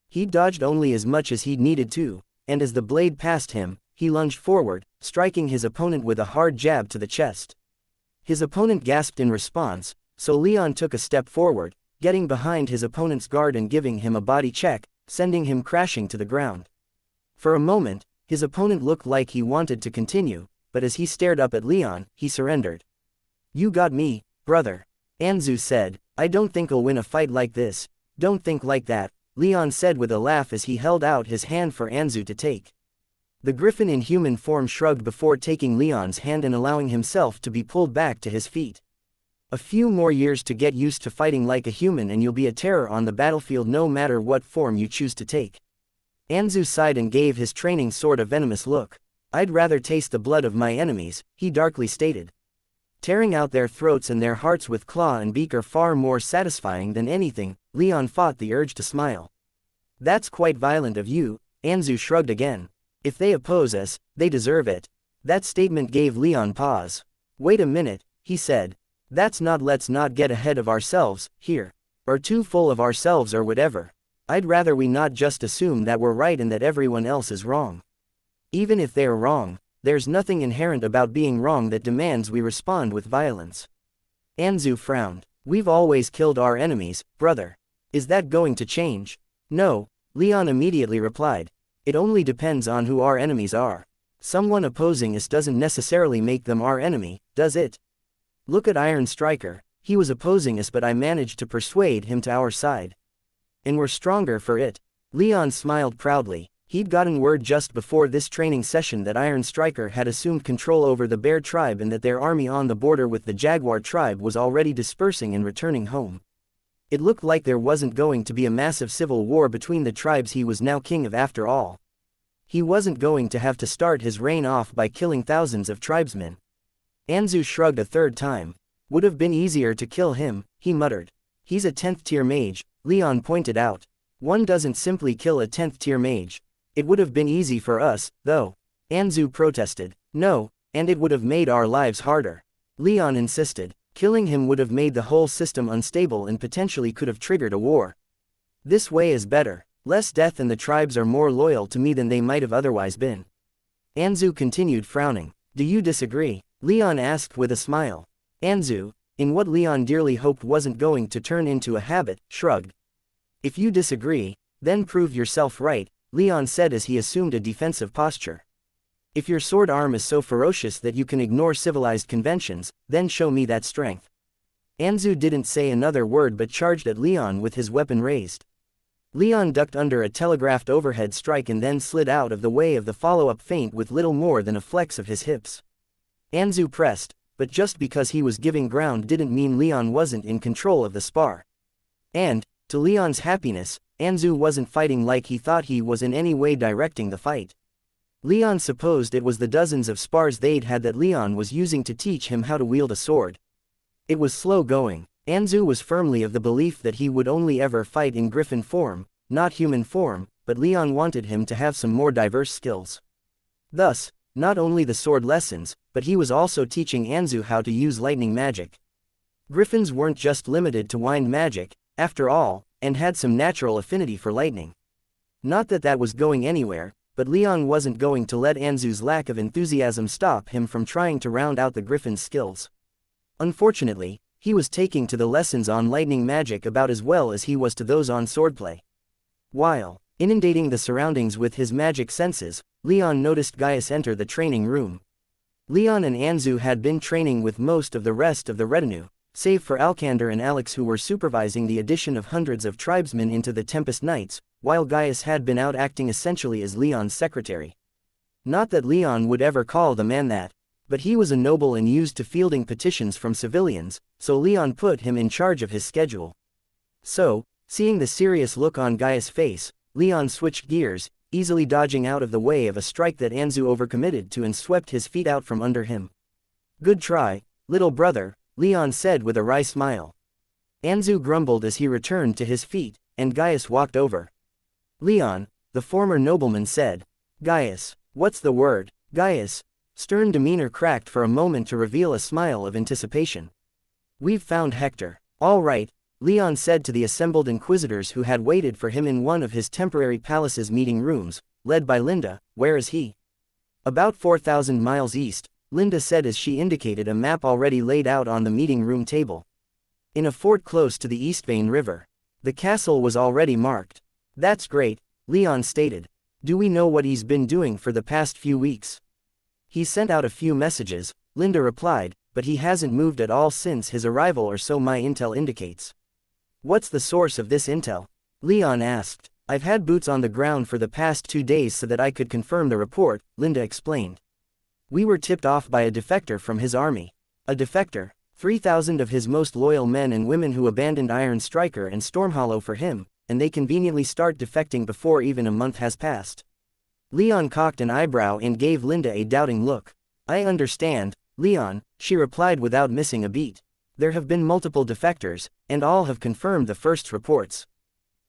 He dodged only as much as he'd needed to, and as the blade passed him, he lunged forward, striking his opponent with a hard jab to the chest. His opponent gasped in response, so Leon took a step forward, getting behind his opponent's guard and giving him a body check, sending him crashing to the ground. For a moment, his opponent looked like he wanted to continue, but as he stared up at Leon, he surrendered. You got me, brother. Anzu said, I don't think I'll win a fight like this. Don't think like that, Leon said with a laugh as he held out his hand for Anzu to take. The griffin in human form shrugged before taking Leon's hand and allowing himself to be pulled back to his feet. A few more years to get used to fighting like a human and you'll be a terror on the battlefield no matter what form you choose to take. Anzu sighed and gave his training sword a venomous look. I'd rather taste the blood of my enemies, he darkly stated. Tearing out their throats and their hearts with claw and beak are far more satisfying than anything. Leon fought the urge to smile. That's quite violent of you, Anzu shrugged again. If they oppose us, they deserve it. That statement gave Leon pause. Wait a minute, he said. That's not let's not get ahead of ourselves, here. Or too full of ourselves or whatever. I'd rather we not just assume that we're right and that everyone else is wrong. Even if they are wrong, there's nothing inherent about being wrong that demands we respond with violence. Anzu frowned. We've always killed our enemies, brother. Is that going to change? No, Leon immediately replied. It only depends on who our enemies are. Someone opposing us doesn't necessarily make them our enemy, does it? Look at Iron Striker, he was opposing us but I managed to persuade him to our side. And we're stronger for it. Leon smiled proudly. He'd gotten word just before this training session that Iron Striker had assumed control over the Bear tribe and that their army on the border with the Jaguar tribe was already dispersing and returning home. It looked like there wasn't going to be a massive civil war between the tribes he was now king of after all. He wasn't going to have to start his reign off by killing thousands of tribesmen. Anzu shrugged a third time. Would have been easier to kill him, he muttered. He's a 10th tier mage, Leon pointed out. One doesn't simply kill a 10th tier mage. It would have been easy for us, though. Anzu protested. No, and it would have made our lives harder. Leon insisted. Killing him would have made the whole system unstable and potentially could have triggered a war. This way is better. Less death and the tribes are more loyal to me than they might have otherwise been. Anzu continued frowning. Do you disagree? Leon asked with a smile. Anzu, in what Leon dearly hoped wasn't going to turn into a habit, shrugged. If you disagree, then prove yourself right, Leon said as he assumed a defensive posture. If your sword arm is so ferocious that you can ignore civilized conventions, then show me that strength. Anzu didn't say another word but charged at Leon with his weapon raised. Leon ducked under a telegraphed overhead strike and then slid out of the way of the follow-up feint with little more than a flex of his hips. Anzu pressed, but just because he was giving ground didn't mean Leon wasn't in control of the spar. And, to Leon's happiness, Anzu wasn't fighting like he thought he was in any way directing the fight. Leon supposed it was the dozens of spars they'd had that Leon was using to teach him how to wield a sword. It was slow going. Anzu was firmly of the belief that he would only ever fight in griffin form, not human form, but Leon wanted him to have some more diverse skills. Thus, not only the sword lessons, but he was also teaching Anzu how to use lightning magic. Griffins weren't just limited to wind magic, after all, and had some natural affinity for lightning. Not that that was going anywhere, but Leon wasn't going to let Anzu's lack of enthusiasm stop him from trying to round out the griffin's skills. Unfortunately, he was taking to the lessons on lightning magic about as well as he was to those on swordplay. While inundating the surroundings with his magic senses, Leon noticed Gaius enter the training room. Leon and Anzu had been training with most of the rest of the retinue, save for Alkander and Alex who were supervising the addition of hundreds of tribesmen into the Tempest Knights, while Gaius had been out acting essentially as Leon's secretary. Not that Leon would ever call the man that, but he was a noble and used to fielding petitions from civilians, so Leon put him in charge of his schedule. So, seeing the serious look on Gaius' face, Leon switched gears, easily dodging out of the way of a strike that Anzu overcommitted to and swept his feet out from under him. Good try, little brother, Leon said with a wry smile. Anzu grumbled as he returned to his feet, and Gaius walked over. Leon, the former nobleman said. Gaius, what's the word? Gaius' stern demeanor cracked for a moment to reveal a smile of anticipation. We've found Hector. All right, Leon said to the assembled inquisitors who had waited for him in one of his temporary palace's meeting rooms, led by Linda. Where is he? About 4,000 miles east, Linda said as she indicated a map already laid out on the meeting room table. In a fort close to the Eastvane River. The castle was already marked. That's great, Leon stated. Do we know what he's been doing for the past few weeks? He sent out a few messages, Linda replied, but he hasn't moved at all since his arrival or so my intel indicates. What's the source of this intel? Leon asked. I've had boots on the ground for the past 2 days so that I could confirm the report, Linda explained. We were tipped off by a defector from his army. A defector? 3,000 of his most loyal men and women who abandoned Iron Striker and Stormhollow for him, and they conveniently start defecting before even a month has passed. Leon cocked an eyebrow and gave Linda a doubting look. I understand, Leon, she replied without missing a beat. There have been multiple defectors, and all have confirmed the first's reports.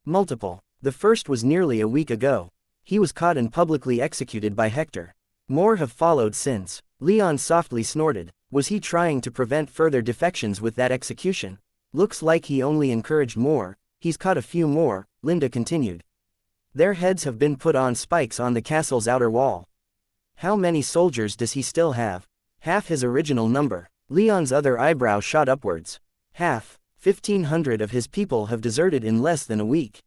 Multiple. The first was nearly a week ago. He was caught and publicly executed by Hector. More have followed since. Leon softly snorted. Was he trying to prevent further defections with that execution? Looks like he only encouraged more. He's caught a few more, Linda continued. Their heads have been put on spikes on the castle's outer wall. How many soldiers does he still have? Half his original number. Leon's other eyebrow shot upwards. Half, 1,500 of his people have deserted in less than a week.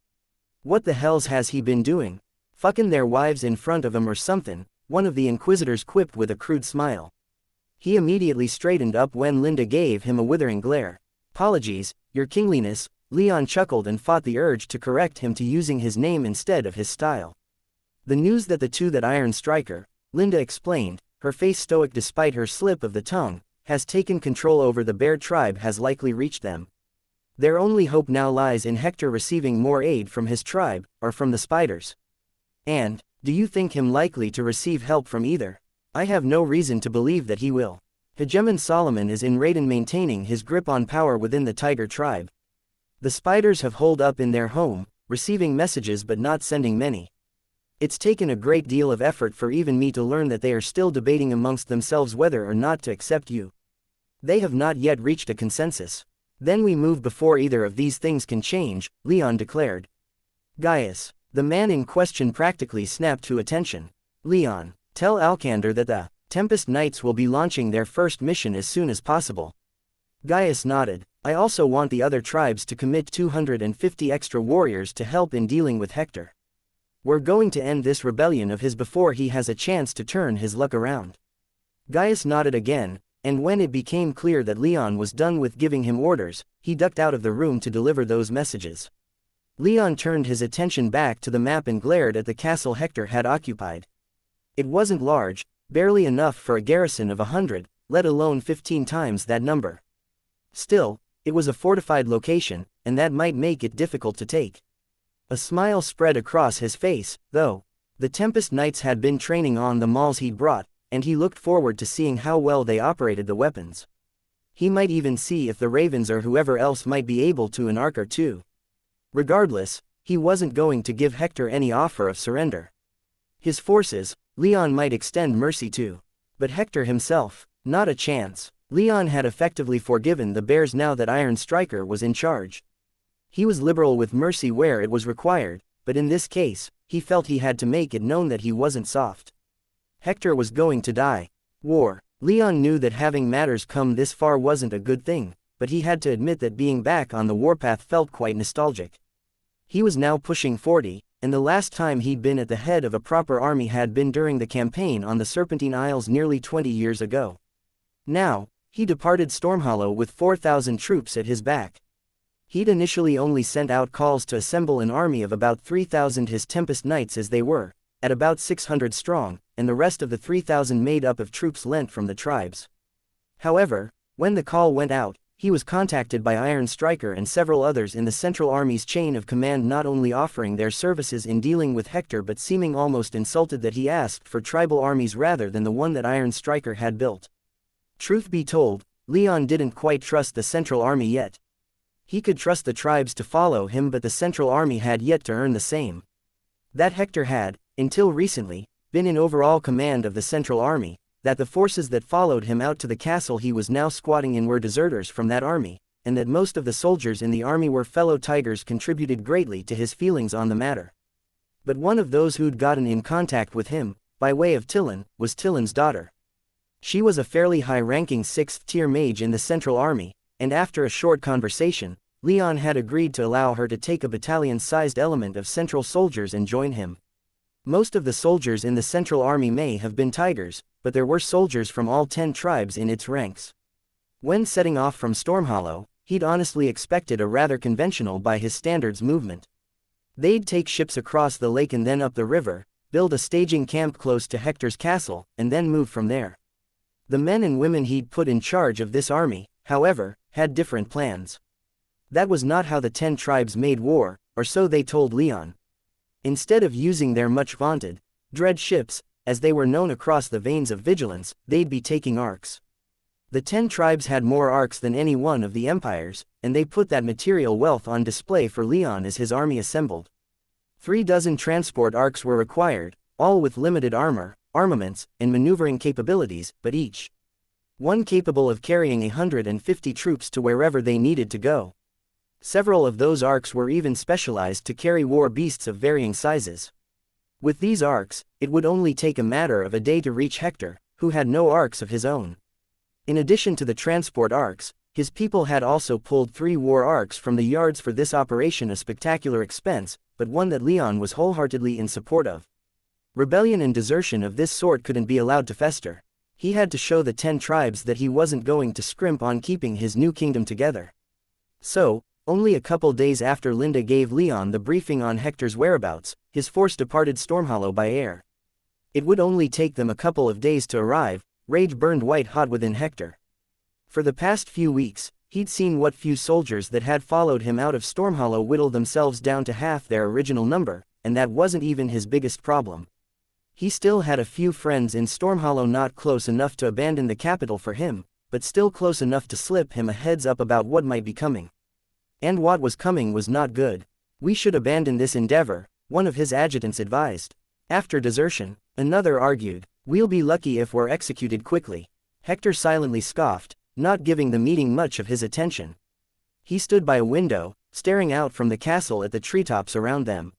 What the hells has he been doing? Fucking their wives in front of him or something, one of the inquisitors quipped with a crude smile. He immediately straightened up when Linda gave him a withering glare. Apologies, your kingliness, Leon chuckled and fought the urge to correct him to using his name instead of his style. The news that Iron Striker, Linda explained, her face stoic despite her slip of the tongue, has taken control over the bear tribe has likely reached them. Their only hope now lies in Hector receiving more aid from his tribe, or from the spiders. And, do you think him likely to receive help from either? I have no reason to believe that he will. Hegemon Solomon is in Raiden maintaining his grip on power within the tiger tribe. The spiders have holed up in their home, receiving messages but not sending many. It's taken a great deal of effort for even me to learn that they are still debating amongst themselves whether or not to accept you. They have not yet reached a consensus. Then we move before either of these things can change, Leon declared. Gaius, the man in question practically snapped to attention. Leon, tell Alcander that the Tempest Knights will be launching their first mission as soon as possible. Gaius nodded. I also want the other tribes to commit 250 extra warriors to help in dealing with Hector. We're going to end this rebellion of his before he has a chance to turn his luck around. Gaius nodded again, and when it became clear that Leon was done with giving him orders, he ducked out of the room to deliver those messages. Leon turned his attention back to the map and glared at the castle Hector had occupied. It wasn't large, barely enough for a garrison of 100, let alone 15 times that number. Still, it was a fortified location, and that might make it difficult to take. A smile spread across his face, though. The Tempest Knights had been training on the mauls he'd brought, and he looked forward to seeing how well they operated the weapons. He might even see if the Ravens or whoever else might be able to an arc or two. Regardless, he wasn't going to give Hector any offer of surrender. His forces, Leon might extend mercy to. But Hector himself, not a chance. Leon had effectively forgiven the bears now that Iron Striker was in charge. He was liberal with mercy where it was required, but in this case, he felt he had to make it known that he wasn't soft. Hector was going to die. War. Leon knew that having matters come this far wasn't a good thing, but he had to admit that being back on the warpath felt quite nostalgic. He was now pushing 40, and the last time he'd been at the head of a proper army had been during the campaign on the Serpentine Isles nearly 20 years ago. Now, he departed Stormhollow with 4,000 troops at his back. He'd initially only sent out calls to assemble an army of about 3,000 his Tempest Knights as they were, at about 600 strong, and the rest of the 3,000 made up of troops lent from the tribes. However, when the call went out, he was contacted by Iron Striker and several others in the Central Army's chain of command, not only offering their services in dealing with Hector but seeming almost insulted that he asked for tribal armies rather than the one that Iron Striker had built. Truth be told, Leon didn't quite trust the Central Army yet. He could trust the tribes to follow him, but the Central Army had yet to earn the same. That Hector had, until recently, been in overall command of the Central Army, that the forces that followed him out to the castle he was now squatting in were deserters from that army, and that most of the soldiers in the army were fellow Tigers contributed greatly to his feelings on the matter. But one of those who'd gotten in contact with him, by way of Tillin, was Tillin's daughter. She was a fairly high-ranking 6th-tier mage in the Central Army, and after a short conversation, Leon had agreed to allow her to take a battalion-sized element of Central soldiers and join him. Most of the soldiers in the Central Army may have been Tigers, but there were soldiers from all 10 tribes in its ranks. When setting off from Stormhollow, he'd honestly expected a rather conventional by his standards movement. They'd take ships across the lake and then up the river, build a staging camp close to Hector's castle, and then move from there. The men and women he'd put in charge of this army, however, had different plans. That was not how the 10 tribes made war, or so they told Leon. Instead of using their much vaunted, dread ships, as they were known across the veins of vigilance, they'd be taking arcs. The 10 tribes had more arcs than any one of the empires, and they put that material wealth on display for Leon as his army assembled. 36 transport arcs were required, all with limited armor, armaments, and maneuvering capabilities, but each one capable of carrying 150 troops to wherever they needed to go. Several of those arcs were even specialized to carry war beasts of varying sizes. With these arcs, it would only take a matter of a day to reach Hector, who had no arcs of his own. In addition to the transport arcs, his people had also pulled 3 war arcs from the yards for this operation, a spectacular expense, but one that Leon was wholeheartedly in support of. Rebellion and desertion of this sort couldn't be allowed to fester. He had to show the 10 tribes that he wasn't going to scrimp on keeping his new kingdom together. So, only a couple days after Linda gave Leon the briefing on Hector's whereabouts, his force departed Stormhollow by air. It would only take them a couple of days to arrive. Rage burned white hot within Hector. For the past few weeks, he'd seen what few soldiers that had followed him out of Stormhollow whittle themselves down to half their original number, and that wasn't even his biggest problem. He still had a few friends in Stormhollow, not close enough to abandon the capital for him, but still close enough to slip him a heads up about what might be coming. And what was coming was not good. We should abandon this endeavor, one of his adjutants advised. After desertion, another argued, we'll be lucky if we're executed quickly. Hector silently scoffed, not giving the meeting much of his attention. He stood by a window, staring out from the castle at the treetops around them.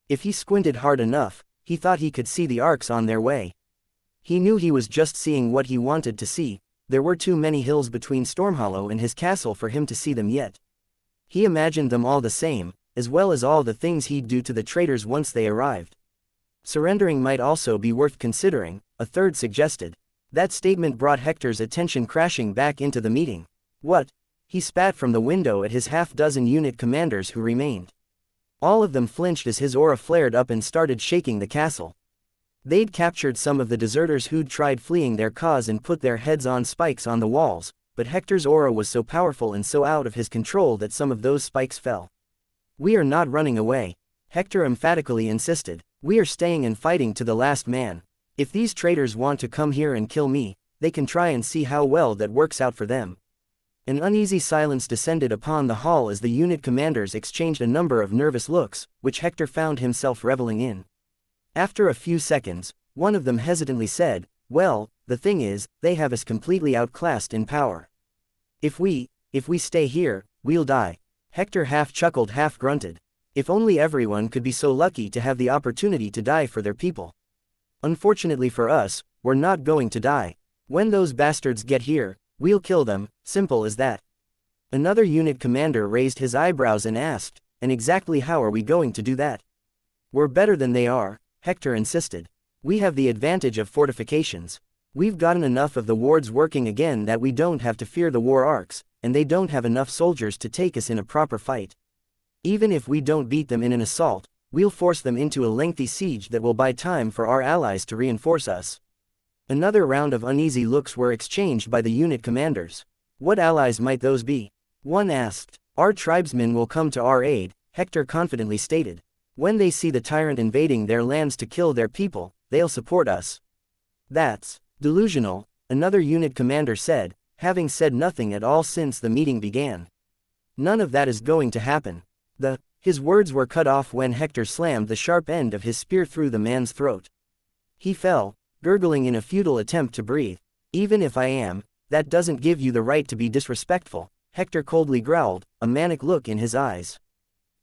If he squinted hard enough, he thought he could see the arcs on their way. He knew he was just seeing what he wanted to see. There were too many hills between Stormhollow and his castle for him to see them yet. He imagined them all the same, as well as all the things he'd do to the traitors once they arrived. Surrendering might also be worth considering, a third suggested. That statement brought Hector's attention crashing back into the meeting. What? He spat from the window at his half-dozen unit commanders who remained. All of them flinched as his aura flared up and started shaking the castle. They'd captured some of the deserters who'd tried fleeing their cause and put their heads on spikes on the walls, but Hector's aura was so powerful and so out of his control that some of those spikes fell. We are not running away, Hector emphatically insisted. We are staying and fighting to the last man. If these traitors want to come here and kill me, they can try and see how well that works out for them. An uneasy silence descended upon the hall as the unit commanders exchanged a number of nervous looks, which Hector found himself reveling in. After a few seconds, one of them hesitantly said, well, the thing is, they have us completely outclassed in power. If we stay here, we'll die. Hector half chuckled, half grunted. If only everyone could be so lucky to have the opportunity to die for their people. Unfortunately for us, we're not going to die. When those bastards get here, we'll kill them, simple as that. Another unit commander raised his eyebrows and asked, and exactly how are we going to do that? We're better than they are, Hector insisted. We have the advantage of fortifications. We've gotten enough of the wards working again that we don't have to fear the war arcs, and they don't have enough soldiers to take us in a proper fight. Even if we don't beat them in an assault, we'll force them into a lengthy siege that will buy time for our allies to reinforce us. Another round of uneasy looks were exchanged by the unit commanders. What allies might those be? One asked. Our tribesmen will come to our aid, Hector confidently stated. When they see the tyrant invading their lands to kill their people, they'll support us. That's delusional, another unit commander said, having said nothing at all since the meeting began. None of that is going to happen. His words were cut off when Hector slammed the sharp end of his spear through the man's throat. He fell, gurgling in a futile attempt to breathe. Even if I am, that doesn't give you the right to be disrespectful, Hector coldly growled, a manic look in his eyes.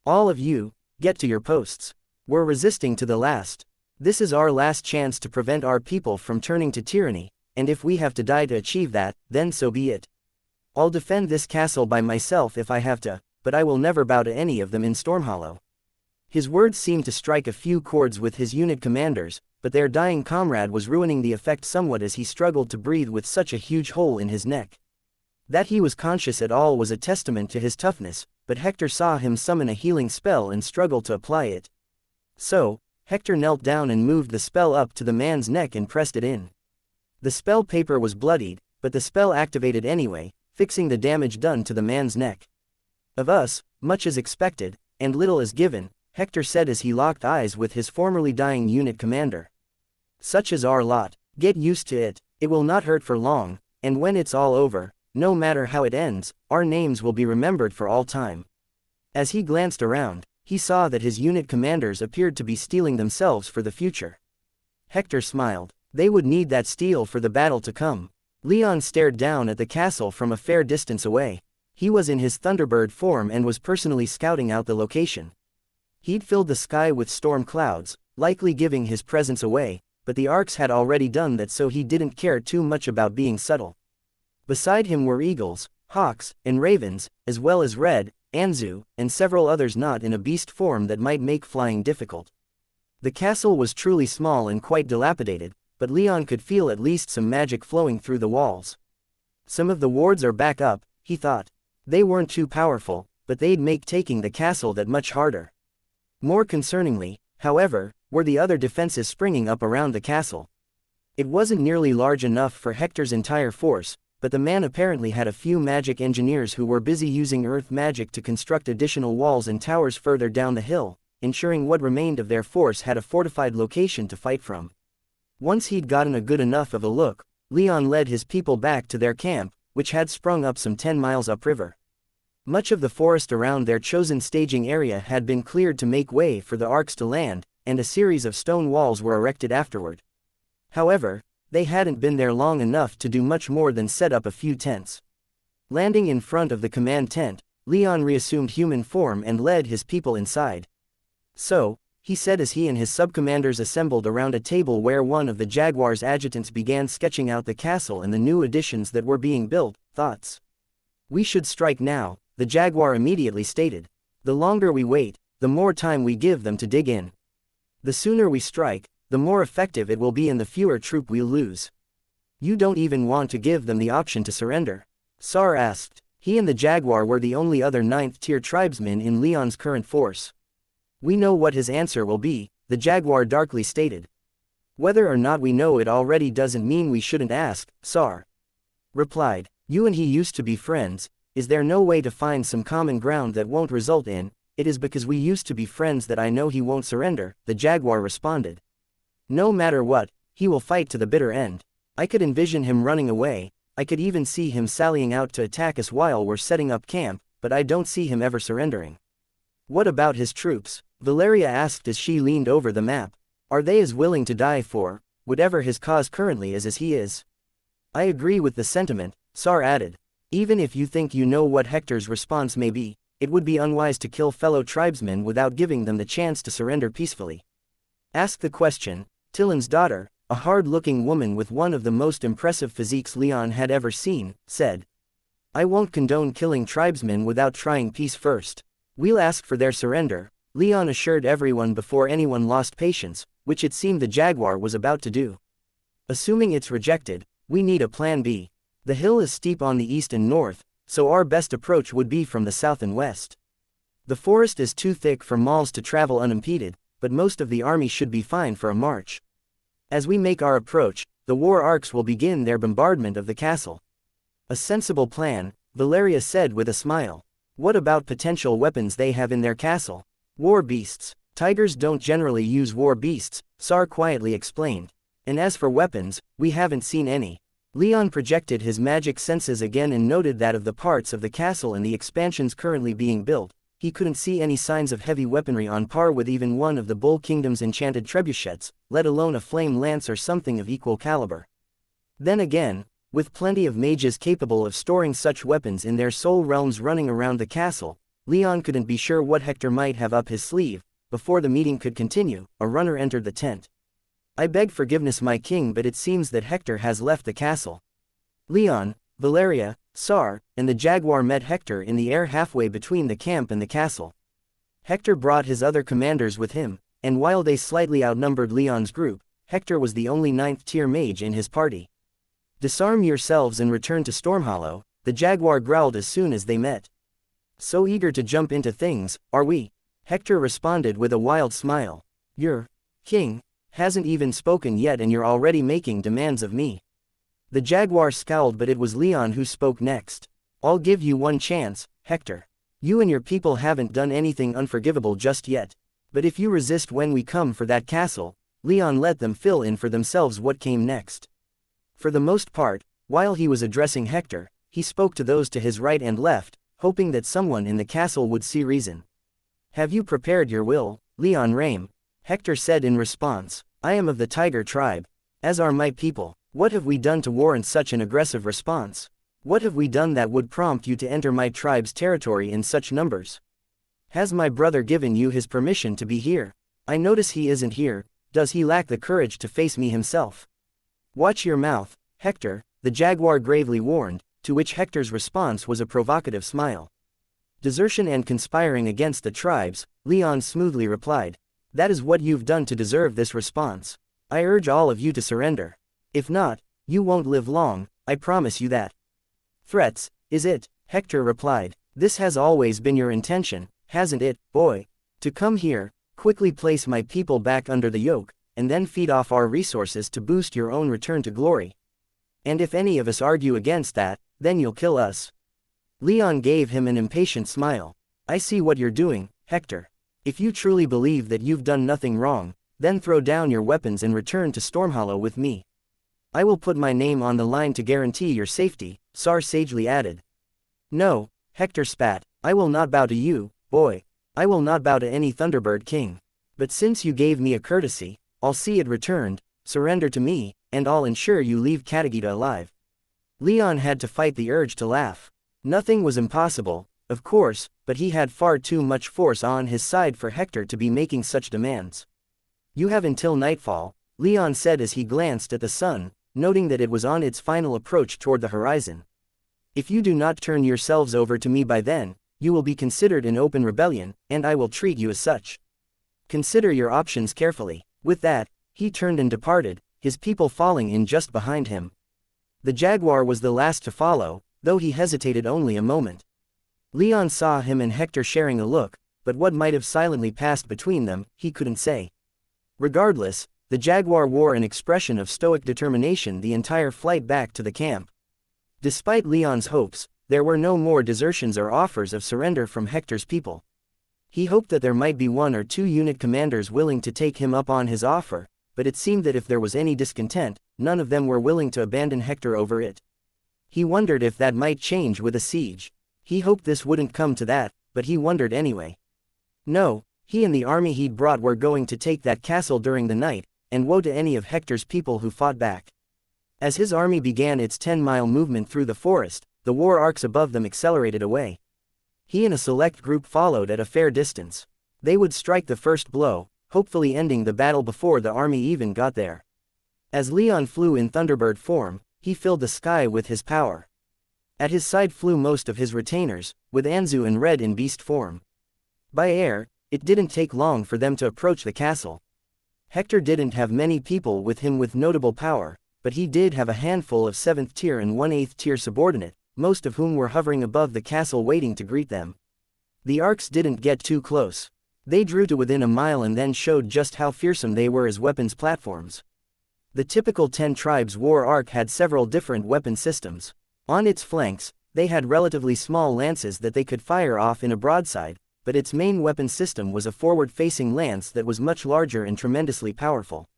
All of you, get to your posts. We're resisting to the last. This is our last chance to prevent our people from turning to tyranny, and if we have to die to achieve that, then so be it. I'll defend this castle by myself if I have to, but I will never bow to any of them in Stormhollow. His words seemed to strike a few chords with his unit commanders, but their dying comrade was ruining the effect somewhat as he struggled to breathe with such a huge hole in his neck. That he was conscious at all was a testament to his toughness, but Hector saw him summon a healing spell and struggle to apply it. So, Hector knelt down and moved the spell up to the man's neck and pressed it in. The spell paper was bloodied, but the spell activated anyway, fixing the damage done to the man's neck. Of us, much is expected, and little is given, Hector said as he locked eyes with his formerly dying unit commander. Such is our lot. Get used to it. It will not hurt for long, and when it's all over, no matter how it ends, our names will be remembered for all time. As he glanced around, he saw that his unit commanders appeared to be steeling themselves for the future. Hector smiled. They would need that steel for the battle to come. Leon stared down at the castle from a fair distance away. He was in his Thunderbird form and was personally scouting out the location. He'd filled the sky with storm clouds, likely giving his presence away, but the arcs had already done that, so he didn't care too much about being subtle. Beside him were eagles, hawks, and ravens, as well as red, anzu, and several others not in a beast form that might make flying difficult. The castle was truly small and quite dilapidated, but Leon could feel at least some magic flowing through the walls. Some of the wards are back up, he thought. They weren't too powerful, but they'd make taking the castle that much harder. More concerningly, however, were the other defenses springing up around the castle. It wasn't nearly large enough for Hector's entire force, but the man apparently had a few magic engineers who were busy using earth magic to construct additional walls and towers further down the hill, ensuring what remained of their force had a fortified location to fight from. Once he'd gotten a good enough of a look, Leon led his people back to their camp, which had sprung up some 10 miles upriver. Much of the forest around their chosen staging area had been cleared to make way for the arcs to land, and a series of stone walls were erected afterward. However, they hadn't been there long enough to do much more than set up a few tents. Landing in front of the command tent, Leon reassumed human form and led his people inside. "So," he said as he and his subcommanders assembled around a table where one of the Jaguar's adjutants began sketching out the castle and the new additions that were being built, "thoughts. We should strike now," the Jaguar immediately stated. "The longer we wait, the more time we give them to dig in. The sooner we strike, the more effective it will be and the fewer troop we'll lose." "You don't even want to give them the option to surrender?" Sar asked. He and the Jaguar were the only other 9th-tier tribesmen in Leon's current force. "We know what his answer will be," the Jaguar darkly stated. "Whether or not we know it already doesn't mean we shouldn't ask," Sar replied. "You and he used to be friends. Is there no way to find some common ground that won't result in, 'It is because we used to be friends that I know he won't surrender,'" the Jaguar responded. "No matter what, he will fight to the bitter end. I could envision him running away, I could even see him sallying out to attack us while we're setting up camp, but I don't see him ever surrendering." "What about his troops?" Valeria asked as she leaned over the map. "Are they as willing to die for whatever his cause currently is as he is?" "I agree with the sentiment," Sar added. "Even if you think you know what Hector's response may be, it would be unwise to kill fellow tribesmen without giving them the chance to surrender peacefully." "Ask the question," Tillen's daughter, a hard-looking woman with one of the most impressive physiques Leon had ever seen, said. "I won't condone killing tribesmen without trying peace first. We'll ask for their surrender," Leon assured everyone before anyone lost patience, which it seemed the Jaguar was about to do. "Assuming it's rejected, we need a plan B. The hill is steep on the east and north, so our best approach would be from the south and west. The forest is too thick for mauls to travel unimpeded, but most of the army should be fine for a march. As we make our approach, the war arcs will begin their bombardment of the castle." "A sensible plan," Valeria said with a smile. "What about potential weapons they have in their castle?" "War beasts. Tigers don't generally use war beasts," Sar quietly explained. "And as for weapons, we haven't seen any." Leon projected his magic senses again and noted that of the parts of the castle and the expansions currently being built, he couldn't see any signs of heavy weaponry on par with even one of the Bull Kingdom's enchanted trebuchets, let alone a flame lance or something of equal caliber. Then again, with plenty of mages capable of storing such weapons in their soul realms running around the castle, Leon couldn't be sure what Hector might have up his sleeve. Before the meeting could continue, a runner entered the tent. "I beg forgiveness, my king, but it seems that Hector has left the castle." Leon, Valeria, Sar, and the Jaguar met Hector in the air halfway between the camp and the castle. Hector brought his other commanders with him, and while they slightly outnumbered Leon's group, Hector was the only 9th-tier mage in his party. "Disarm yourselves and return to Stormhollow," the Jaguar growled as soon as they met. "So eager to jump into things, are we?" Hector responded with a wild smile. "Your king hasn't even spoken yet and you're already making demands of me." The Jaguar scowled, but it was Leon who spoke next. "I'll give you one chance, Hector. You and your people haven't done anything unforgivable just yet. But if you resist when we come for that castle," Leon let them fill in for themselves what came next. For the most part, while he was addressing Hector, he spoke to those to his right and left, hoping that someone in the castle would see reason. "Have you prepared your will, Leon Rame?" Hector said in response. "I am of the Tiger tribe. As are my people. What have we done to warrant such an aggressive response? What have we done that would prompt you to enter my tribe's territory in such numbers? Has my brother given you his permission to be here?" I notice he isn't here. Does he lack the courage to face me himself? Watch your mouth, Hector, the jaguar gravely warned, to which Hector's response was a provocative smile. Desertion and conspiring against the tribes, Leon smoothly replied. That is what you've done to deserve this response. I urge all of you to surrender. If not, you won't live long, I promise you that. Threats, is it? Hector replied. This has always been your intention, hasn't it, boy? To come here, quickly place my people back under the yoke, and then feed off our resources to boost your own return to glory. And if any of us argue against that, then you'll kill us. Leon gave him an impatient smile. I see what you're doing, Hector. If you truly believe that you've done nothing wrong, then throw down your weapons and return to Stormhollow with me. I will put my name on the line to guarantee your safety, Sar sagely added. No, Hector spat, I will not bow to you, boy. I will not bow to any Thunderbird king. But since you gave me a courtesy, I'll see it returned. Surrender to me, and I'll ensure you leave Katagita alive. Leon had to fight the urge to laugh. Nothing was impossible, of course, but he had far too much force on his side for Hector to be making such demands. You have until nightfall, Leon said as he glanced at the sun, noting that it was on its final approach toward the horizon. If you do not turn yourselves over to me by then, you will be considered in open rebellion, and I will treat you as such. Consider your options carefully. With that, he turned and departed, his people falling in just behind him. The jaguar was the last to follow, though he hesitated only a moment. Leon saw him and Hector sharing a look, but what might have silently passed between them, he couldn't say. Regardless, the jaguar wore an expression of stoic determination the entire flight back to the camp. Despite Leon's hopes, there were no more desertions or offers of surrender from Hector's people. He hoped that there might be 1 or 2 unit commanders willing to take him up on his offer, but it seemed that if there was any discontent, none of them were willing to abandon Hector over it. He wondered if that might change with a siege. He hoped this wouldn't come to that, but he wondered anyway. No, he and the army he'd brought were going to take that castle during the night, and woe to any of Hector's people who fought back. As his army began its 10-mile movement through the forest, the war arcs above them accelerated away. He and a select group followed at a fair distance. They would strike the first blow, hopefully ending the battle before the army even got there. As Leon flew in Thunderbird form, he filled the sky with his power. At his side flew most of his retainers, with Anzu and Red in beast form. By air, it didn't take long for them to approach the castle. Hector didn't have many people with him with notable power, but he did have a handful of 7th tier and 1/8 tier subordinate, most of whom were hovering above the castle waiting to greet them. The arcs didn't get too close. They drew to within a mile and then showed just how fearsome they were as weapons platforms. The typical 10 tribes war arc had several different weapon systems. On its flanks, they had relatively small lances that they could fire off in a broadside, but its main weapon system was a forward-facing lance that was much larger and tremendously powerful.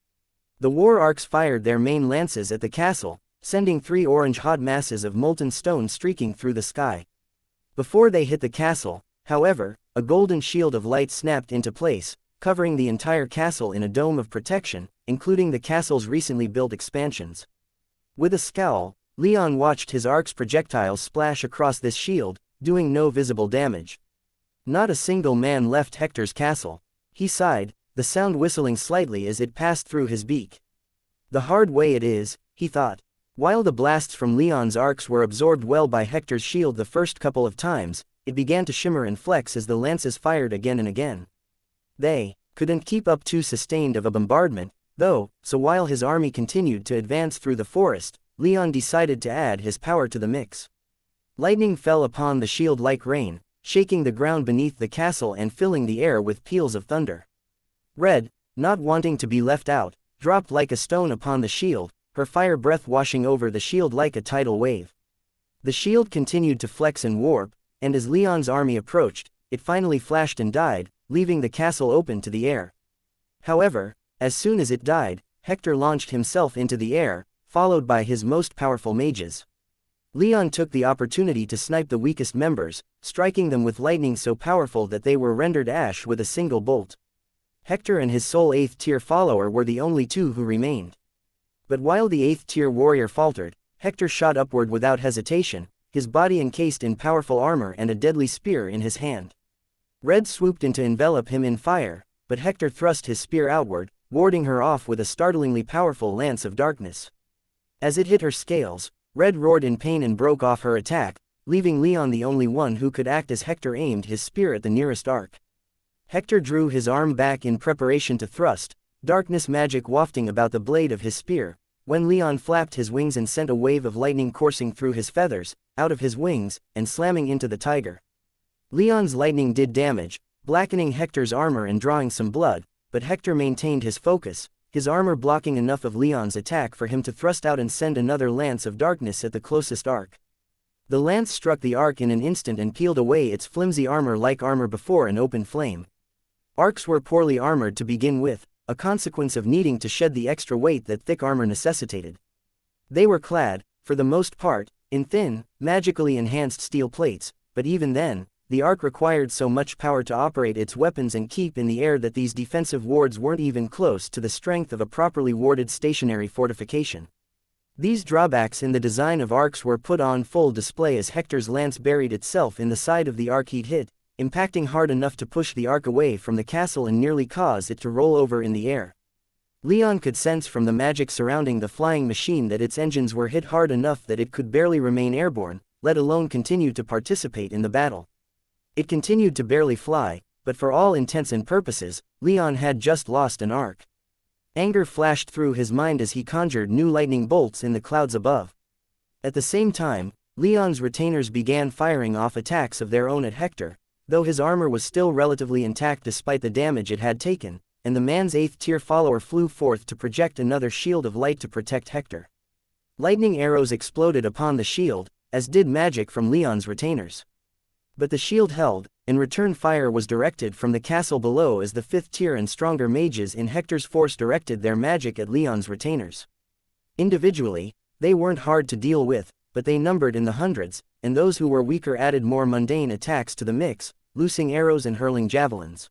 The war arcs fired their main lances at the castle, sending 3 orange hot masses of molten stone streaking through the sky. Before they hit the castle, however, a golden shield of light snapped into place, covering the entire castle in a dome of protection, including the castle's recently built expansions. With a scowl, Leon watched his arc's projectiles splash across this shield, doing no visible damage. Not a single man left Hector's castle. He sighed, the sound whistling slightly as it passed through his beak. The hard way it is, he thought. While the blasts from Leon's arcs were absorbed well by Hector's shield the first couple of times, it began to shimmer and flex as the lances fired again and again. They couldn't keep up too sustained of a bombardment, though, so while his army continued to advance through the forest, Leon decided to add his power to the mix. Lightning fell upon the shield like rain, shaking the ground beneath the castle and filling the air with peals of thunder. Red, not wanting to be left out, dropped like a stone upon the shield, her fire breath washing over the shield like a tidal wave. The shield continued to flex and warp, and as Leon's army approached, it finally flashed and died, leaving the castle open to the air. However, as soon as it died, Hector launched himself into the air, followed by his most powerful mages. Leon took the opportunity to snipe the weakest members, striking them with lightning so powerful that they were rendered ash with a single bolt. Hector and his sole 8th tier follower were the only 2 who remained. But while the 8th tier warrior faltered, Hector shot upward without hesitation, his body encased in powerful armor and a deadly spear in his hand. Red swooped in to envelop him in fire, but Hector thrust his spear outward, warding her off with a startlingly powerful lance of darkness. As it hit her scales, Red roared in pain and broke off her attack, leaving Leon the only one who could act as Hector aimed his spear at the nearest arc. Hector drew his arm back in preparation to thrust, darkness magic wafting about the blade of his spear, when Leon flapped his wings and sent a wave of lightning coursing through his feathers, out of his wings, and slamming into the tiger. Leon's lightning did damage, blackening Hector's armor and drawing some blood, but Hector maintained his focus, his armor blocking enough of Leon's attack for him to thrust out and send another lance of darkness at the closest arc. The lance struck the arc in an instant and peeled away its flimsy armor like armor before an open flame. Arcs were poorly armored to begin with, a consequence of needing to shed the extra weight that thick armor necessitated. They were clad, for the most part, in thin, magically enhanced steel plates, but even then, the arc required so much power to operate its weapons and keep in the air that these defensive wards weren't even close to the strength of a properly warded stationary fortification. These drawbacks in the design of arcs were put on full display as Hector's lance buried itself in the side of the arc he'd hit, impacting hard enough to push the arc away from the castle and nearly cause it to roll over in the air. Leon could sense from the magic surrounding the flying machine that its engines were hit hard enough that it could barely remain airborne, let alone continue to participate in the battle. It continued to barely fly, but for all intents and purposes, Leon had just lost an arc. Anger flashed through his mind as he conjured new lightning bolts in the clouds above. At the same time, Leon's retainers began firing off attacks of their own at Hector, though his armor was still relatively intact despite the damage it had taken, and the man's 8th tier follower flew forth to project another shield of light to protect Hector. Lightning arrows exploded upon the shield, as did magic from Leon's retainers. But the shield held, and return fire was directed from the castle below as the 5th tier and stronger mages in Hector's force directed their magic at Leon's retainers. Individually, they weren't hard to deal with, but they numbered in the hundreds, and those who were weaker added more mundane attacks to the mix, loosing arrows and hurling javelins.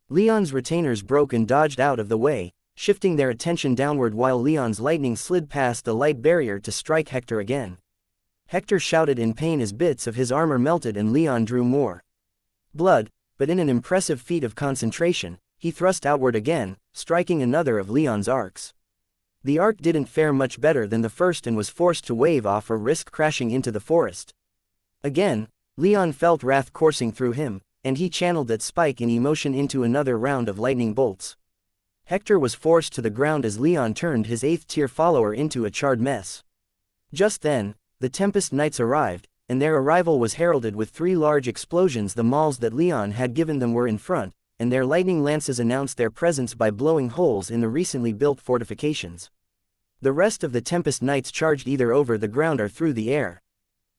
Leon's retainers broke and dodged out of the way, shifting their attention downward while Leon's lightning slid past the light barrier to strike Hector again. Hector shouted in pain as bits of his armor melted and Leon drew more blood, but in an impressive feat of concentration, he thrust outward again, striking another of Leon's arcs. The arc didn't fare much better than the first and was forced to wave off or risk crashing into the forest. Again, Leon felt wrath coursing through him, and he channeled that spike in emotion into another round of lightning bolts. Hector was forced to the ground as Leon turned his 8th tier follower into a charred mess. Just then, the Tempest Knights arrived, and their arrival was heralded with 3 large explosions. The mauls that Leon had given them were in front, and their lightning lances announced their presence by blowing holes in the recently built fortifications. The rest of the Tempest Knights charged either over the ground or through the air.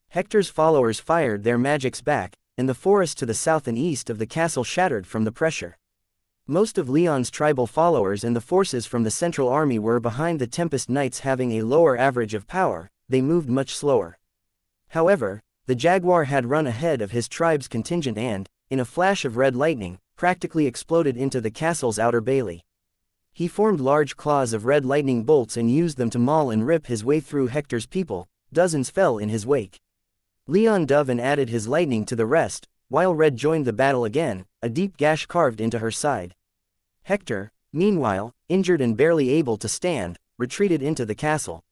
Hector's followers fired their magics back, and the forest to the south and east of the castle shattered from the pressure. Most of Leon's tribal followers and the forces from the central army were behind the Tempest Knights. Having a lower average of power, they moved much slower. However, the Jaguar had run ahead of his tribe's contingent and, in a flash of red lightning, practically exploded into the castle's outer bailey. He formed large claws of red lightning bolts and used them to maul and rip his way through Hector's people. Dozens fell in his wake. Leon dove and added his lightning to the rest, while Red joined the battle again, a deep gash carved into her side. Hector, meanwhile, injured and barely able to stand, retreated into the castle.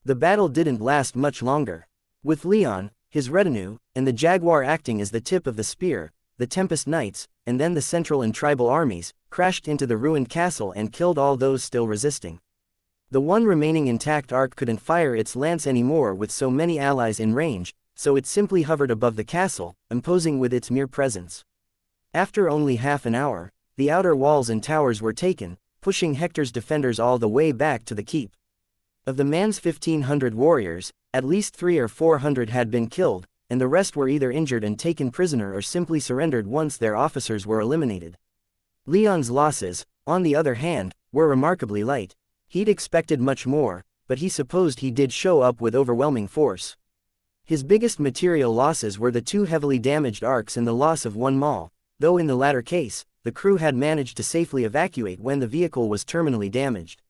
The battle didn't last much longer. With Leon, his retinue, and the Jaguar acting as the tip of the spear, the Tempest Knights, and then the central and tribal armies, crashed into the ruined castle and killed all those still resisting. The one remaining intact arc couldn't fire its lance anymore with so many allies in range, so it simply hovered above the castle, imposing with its mere presence. After only half an hour, the outer walls and towers were taken, pushing Hector's defenders all the way back to the keep. Of the man's 1,500 warriors, at least 300 or 400 had been killed, and the rest were either injured and taken prisoner or simply surrendered once their officers were eliminated. Leon's losses, on the other hand, were remarkably light. He'd expected much more, but he supposed he did show up with overwhelming force. His biggest material losses were the 2 heavily damaged arcs and the loss of 1 maul, though in the latter case, the crew had managed to safely evacuate when the vehicle was terminally damaged.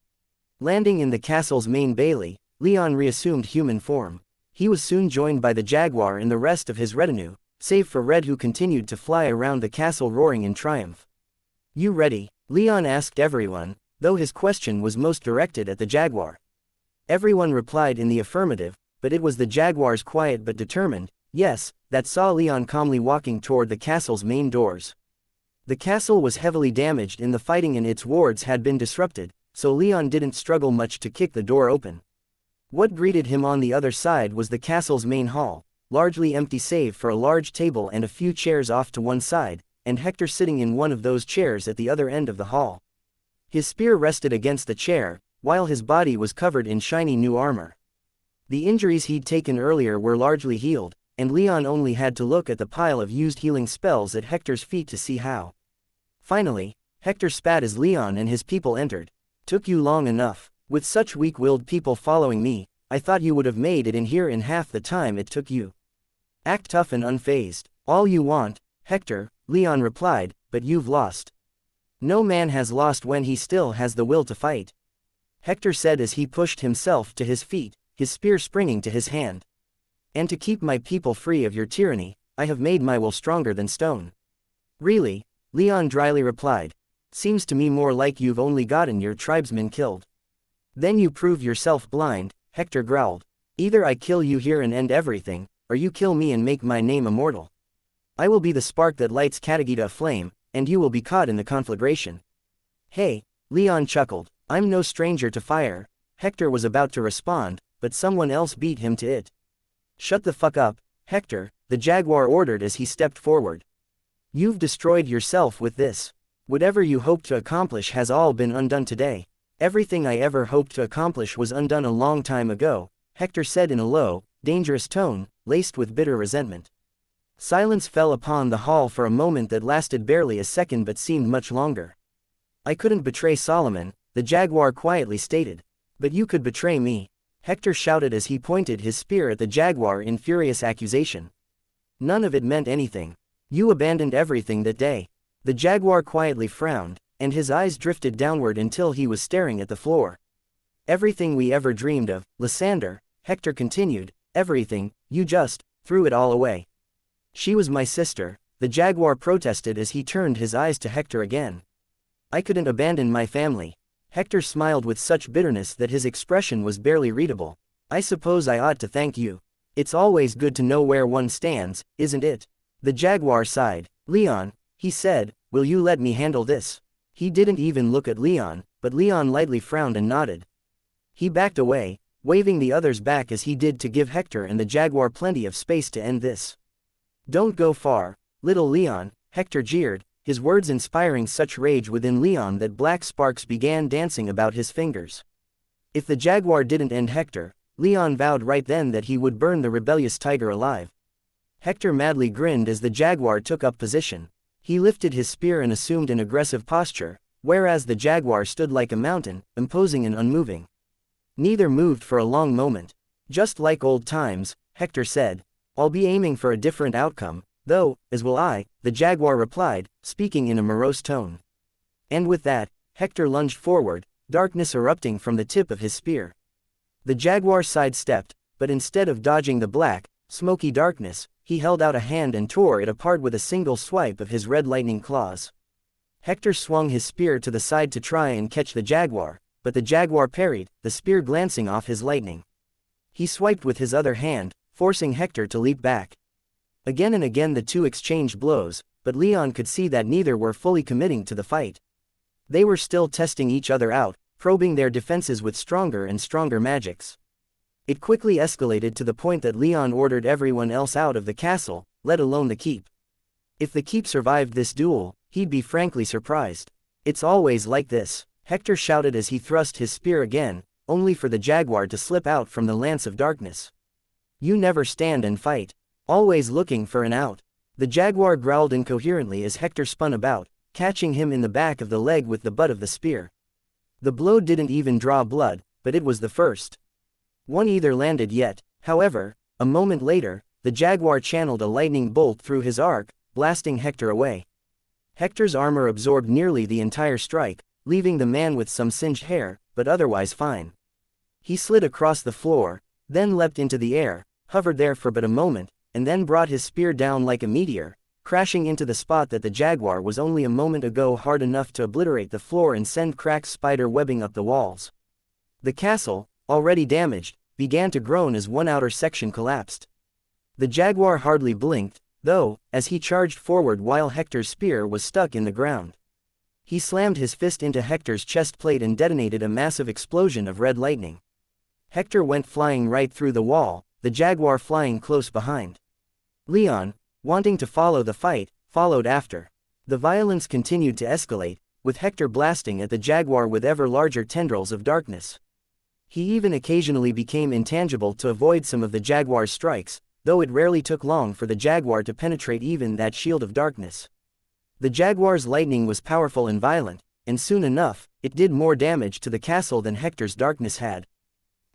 Landing in the castle's main bailey, Leon reassumed human form. He was soon joined by the Jaguar and the rest of his retinue, save for Red, who continued to fly around the castle roaring in triumph. You ready? Leon asked everyone, though his question was most directed at the jaguar. Everyone replied in the affirmative, but it was the jaguar's quiet but determined yes that saw Leon calmly walking toward the castle's main doors. The castle was heavily damaged and the fighting in its wards had been disrupted, so Leon didn't struggle much to kick the door open. What greeted him on the other side was the castle's main hall, largely empty save for a large table and a few chairs off to one side, and Hector sitting in one of those chairs at the other end of the hall. His spear rested against the chair, while his body was covered in shiny new armor. The injuries he'd taken earlier were largely healed, and Leon only had to look at the pile of used healing spells at Hector's feet to see how. Finally, Hector spat as Leon and his people entered. Took you long enough. With such weak-willed people following me, I thought you would have made it in here in half the time it took you. Act tough and unfazed. All you want, Hector, Leon replied, but you've lost. No man has lost when he still has the will to fight. Hector said as he pushed himself to his feet, his spear springing to his hand. And to keep my people free of your tyranny, I have made my will stronger than stone. Really? Leon dryly replied. Seems to me more like you've only gotten your tribesmen killed. Then you prove yourself blind, Hector growled. Either I kill you here and end everything, or you kill me and make my name immortal. I will be the spark that lights Katagita aflame, and you will be caught in the conflagration. Hey, Leon chuckled. I'm no stranger to fire. Hector was about to respond, but someone else beat him to it. Shut the fuck up, Hector, the jaguar ordered as he stepped forward. You've destroyed yourself with this. Whatever you hoped to accomplish has all been undone today. Everything I ever hoped to accomplish was undone a long time ago, Hector said in a low, dangerous tone, laced with bitter resentment. Silence fell upon the hall for a moment that lasted barely a second but seemed much longer. I couldn't betray Solomon, the jaguar quietly stated. But you could betray me, Hector shouted as he pointed his spear at the jaguar in furious accusation. None of it meant anything. You abandoned everything that day. The jaguar quietly frowned, and his eyes drifted downward until he was staring at the floor. Everything we ever dreamed of, Lysander, Hector continued, everything, you just threw it all away. She was my sister, the jaguar protested as he turned his eyes to Hector again. I couldn't abandon my family. Hector smiled with such bitterness that his expression was barely readable. I suppose I ought to thank you. It's always good to know where one stands, isn't it? The jaguar sighed. Leon, he said, will you let me handle this? He didn't even look at Leon, but Leon lightly frowned and nodded. He backed away, waving the others back as he did to give Hector and the jaguar plenty of space to end this. Don't go far, little Leon, Hector jeered, his words inspiring such rage within Leon that black sparks began dancing about his fingers. If the jaguar didn't end Hector, Leon vowed right then that he would burn the rebellious tiger alive. Hector madly grinned as the jaguar took up position. He lifted his spear and assumed an aggressive posture, whereas the jaguar stood like a mountain, imposing and unmoving. Neither moved for a long moment. Just like old times, Hector said. I'll be aiming for a different outcome, though, as will I, the jaguar replied, speaking in a morose tone. And with that, Hector lunged forward, darkness erupting from the tip of his spear. The jaguar sidestepped, but instead of dodging the black, smoky darkness, he held out a hand and tore it apart with a single swipe of his red lightning claws. Hector swung his spear to the side to try and catch the jaguar, but the jaguar parried, the spear glancing off his lightning. He swiped with his other hand, forcing Hector to leap back. Again and again the two exchanged blows, but Leon could see that neither were fully committing to the fight. They were still testing each other out, probing their defenses with stronger and stronger magics. It quickly escalated to the point that Leon ordered everyone else out of the castle, let alone the keep. If the keep survived this duel, he'd be frankly surprised. It's always like this, Hector shouted as he thrust his spear again, only for the jaguar to slip out from the lance of darkness. You never stand and fight. Always looking for an out. The jaguar growled incoherently as Hector spun about, catching him in the back of the leg with the butt of the spear. The blow didn't even draw blood, but it was the first one either landed yet. However, a moment later, the jaguar channeled a lightning bolt through his arc, blasting Hector away. Hector's armor absorbed nearly the entire strike, leaving the man with some singed hair, but otherwise fine. He slid across the floor, then leapt into the air, hovered there for but a moment, and then brought his spear down like a meteor, crashing into the spot that the jaguar was only a moment ago hard enough to obliterate the floor and send cracked spider webbing up the walls. The castle, already damaged, began to groan as one outer section collapsed. The jaguar hardly blinked, though, as he charged forward while Hector's spear was stuck in the ground. He slammed his fist into Hector's chest plate and detonated a massive explosion of red lightning. Hector went flying right through the wall, the jaguar flying close behind. Leon, wanting to follow the fight, followed after. The violence continued to escalate, with Hector blasting at the jaguar with ever larger tendrils of darkness. He even occasionally became intangible to avoid some of the jaguar's strikes, though it rarely took long for the jaguar to penetrate even that shield of darkness. The jaguar's lightning was powerful and violent, and soon enough, it did more damage to the castle than Hector's darkness had.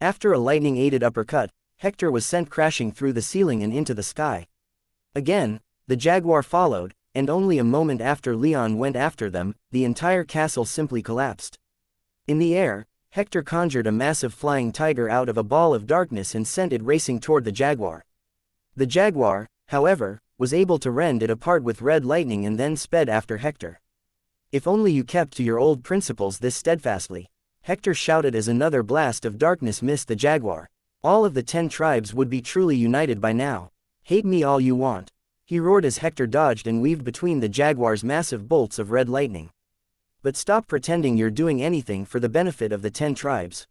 After a lightning-aided uppercut, Hector was sent crashing through the ceiling and into the sky. Again, the jaguar followed, and only a moment after Leon went after them, the entire castle simply collapsed. In the air, Hector conjured a massive flying tiger out of a ball of darkness and sent it racing toward the jaguar. The jaguar, however, was able to rend it apart with red lightning and then sped after Hector. "If only you kept to your old principles this steadfastly," Hector shouted as another blast of darkness missed the jaguar. "All of the 10 tribes would be truly united by now. Hate me all you want," he roared as Hector dodged and weaved between the jaguar's massive bolts of red lightning. "But stop pretending you're doing anything for the benefit of the 10 tribes.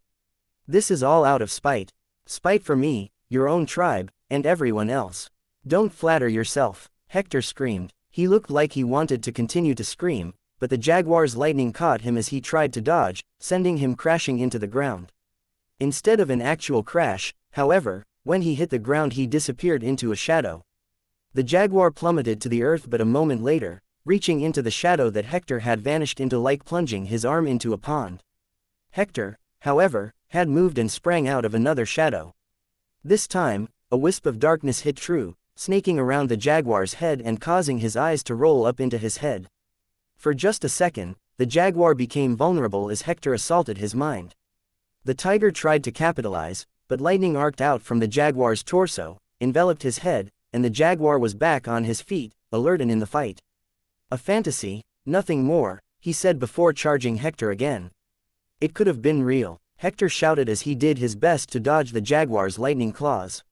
This is all out of spite. Spite for me, your own tribe, and everyone else. Don't flatter yourself," Hector screamed. He looked like he wanted to continue to scream, but the jaguar's lightning caught him as he tried to dodge, sending him crashing into the ground. Instead of an actual crash, however, when he hit the ground he disappeared into a shadow. The jaguar plummeted to the earth, but a moment later, reaching into the shadow that Hector had vanished into like plunging his arm into a pond. Hector, however, had moved and sprang out of another shadow. This time, a wisp of darkness hit true, snaking around the jaguar's head and causing his eyes to roll up into his head. For just a second, the jaguar became vulnerable as Hector assaulted his mind. The tiger tried to capitalize, but lightning arced out from the jaguar's torso, enveloped his head, and the jaguar was back on his feet, alert and in the fight. "A fantasy, nothing more," he said before charging Hector again. "It could have been real," Hector shouted as he did his best to dodge the jaguar's lightning claws.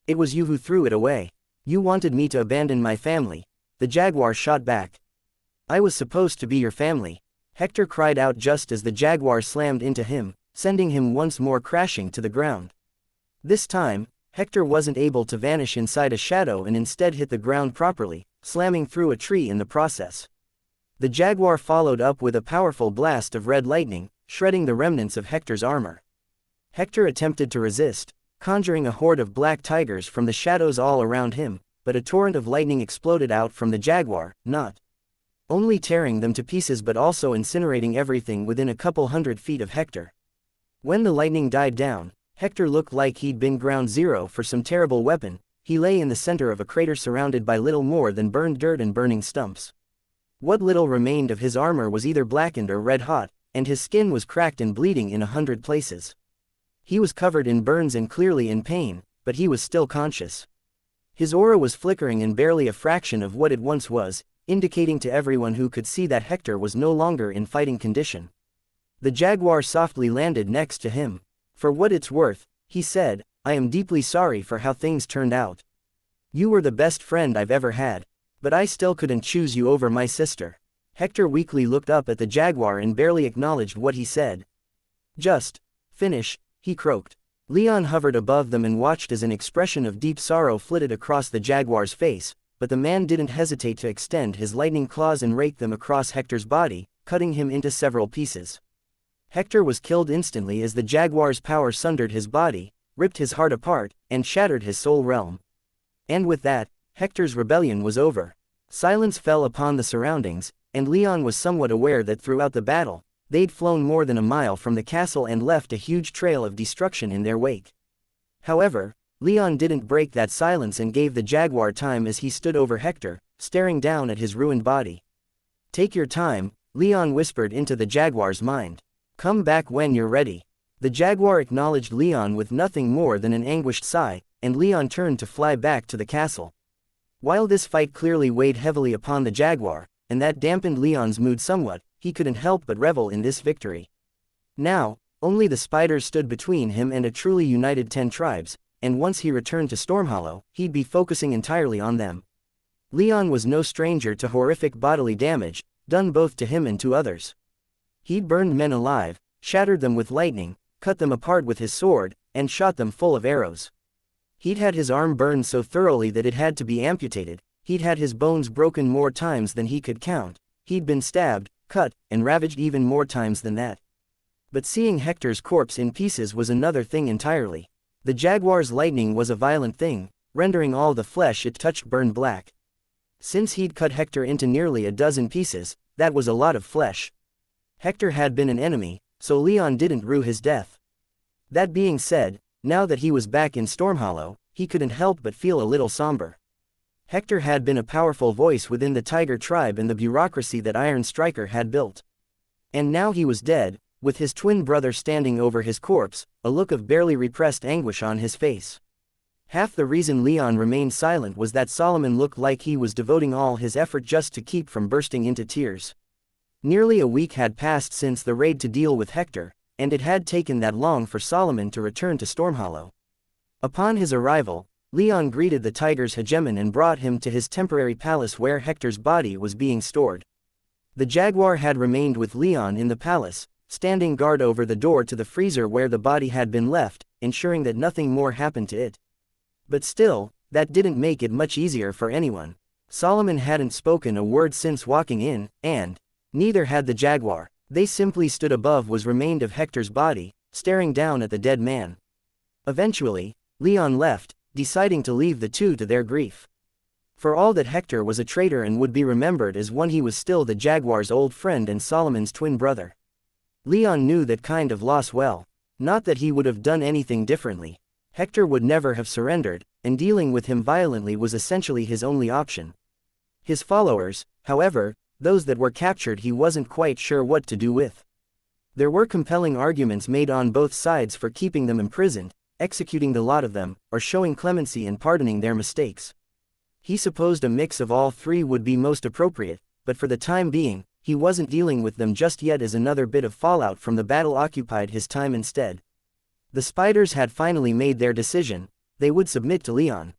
"It was you who threw it away. You wanted me to abandon my family," the jaguar shot back. "I was supposed to be your family," Hector cried out just as the jaguar slammed into him, sending him once more crashing to the ground. This time, Hector wasn't able to vanish inside a shadow and instead hit the ground properly, slamming through a tree in the process. The jaguar followed up with a powerful blast of red lightning, shredding the remnants of Hector's armor. Hector attempted to resist, conjuring a horde of black tigers from the shadows all around him, but a torrent of lightning exploded out from the jaguar, not only tearing them to pieces but also incinerating everything within a couple 100 feet of Hector. When the lightning died down, Hector looked like he'd been ground zero for some terrible weapon. He lay in the center of a crater surrounded by little more than burned dirt and burning stumps. What little remained of his armor was either blackened or red hot, and his skin was cracked and bleeding in 100 places. He was covered in burns and clearly in pain, but he was still conscious. His aura was flickering and barely a fraction of what it once was, indicating to everyone who could see that Hector was no longer in fighting condition. The jaguar softly landed next to him. "For what it's worth," he said, "I am deeply sorry for how things turned out. You were the best friend I've ever had. But I still couldn't choose you over my sister." Hector weakly looked up at the jaguar and barely acknowledged what he said. "Just finish," he croaked. Leon hovered above them and watched as an expression of deep sorrow flitted across the jaguar's face, but the man didn't hesitate to extend his lightning claws and rake them across Hector's body, cutting him into several pieces. Hector was killed instantly as the jaguar's power sundered his body, ripped his heart apart, and shattered his soul realm. And with that, Hector's rebellion was over. Silence fell upon the surroundings, and Leon was somewhat aware that throughout the battle, they'd flown more than a mile from the castle and left a huge trail of destruction in their wake. However, Leon didn't break that silence and gave the jaguar time as he stood over Hector, staring down at his ruined body. "Take your time," Leon whispered into the jaguar's mind. "Come back when you're ready." The jaguar acknowledged Leon with nothing more than an anguished sigh, and Leon turned to fly back to the castle. While this fight clearly weighed heavily upon the jaguar, and that dampened Leon's mood somewhat, he couldn't help but revel in this victory. Now, only the spiders stood between him and a truly united 10 tribes, and once he returned to Stormhollow, he'd be focusing entirely on them. Leon was no stranger to horrific bodily damage, done both to him and to others. He'd burned men alive, shattered them with lightning, cut them apart with his sword, and shot them full of arrows. He'd had his arm burned so thoroughly that it had to be amputated, he'd had his bones broken more times than he could count, he'd been stabbed, cut, and ravaged even more times than that. But seeing Hector's corpse in pieces was another thing entirely. The jaguar's lightning was a violent thing, rendering all the flesh it touched burned black. Since he'd cut Hector into nearly a dozen pieces, that was a lot of flesh. Hector had been an enemy, so Leon didn't rue his death. That being said, now that he was back in Stormhollow, he couldn't help but feel a little somber. Hector had been a powerful voice within the Tiger tribe and the bureaucracy that Iron Striker had built. And now he was dead, with his twin brother standing over his corpse, a look of barely repressed anguish on his face. Half the reason Leon remained silent was that Solomon looked like he was devoting all his effort just to keep from bursting into tears. Nearly a week had passed since the raid to deal with Hector, and it had taken that long for Solomon to return to Stormhollow. Upon his arrival, Leon greeted the tiger's hegemon and brought him to his temporary palace where Hector's body was being stored. The jaguar had remained with Leon in the palace, standing guard over the door to the freezer where the body had been left, ensuring that nothing more happened to it. But still, that didn't make it much easier for anyone. Solomon hadn't spoken a word since walking in, and neither had the jaguar. They simply stood above what remained of Hector's body, staring down at the dead man. Eventually, Leon left, deciding to leave the two to their grief. For all that Hector was a traitor and would be remembered as one, he was still the jaguar's old friend and Solomon's twin brother. Leon knew that kind of loss well. Not that he would have done anything differently. Hector would never have surrendered, and dealing with him violently was essentially his only option. His followers, however, those that were captured, he wasn't quite sure what to do with. There were compelling arguments made on both sides for keeping them imprisoned, executing the lot of them, or showing clemency and pardoning their mistakes. He supposed a mix of all three would be most appropriate, but for the time being, he wasn't dealing with them just yet, as another bit of fallout from the battle occupied his time instead. The spiders had finally made their decision. They would submit to Leon.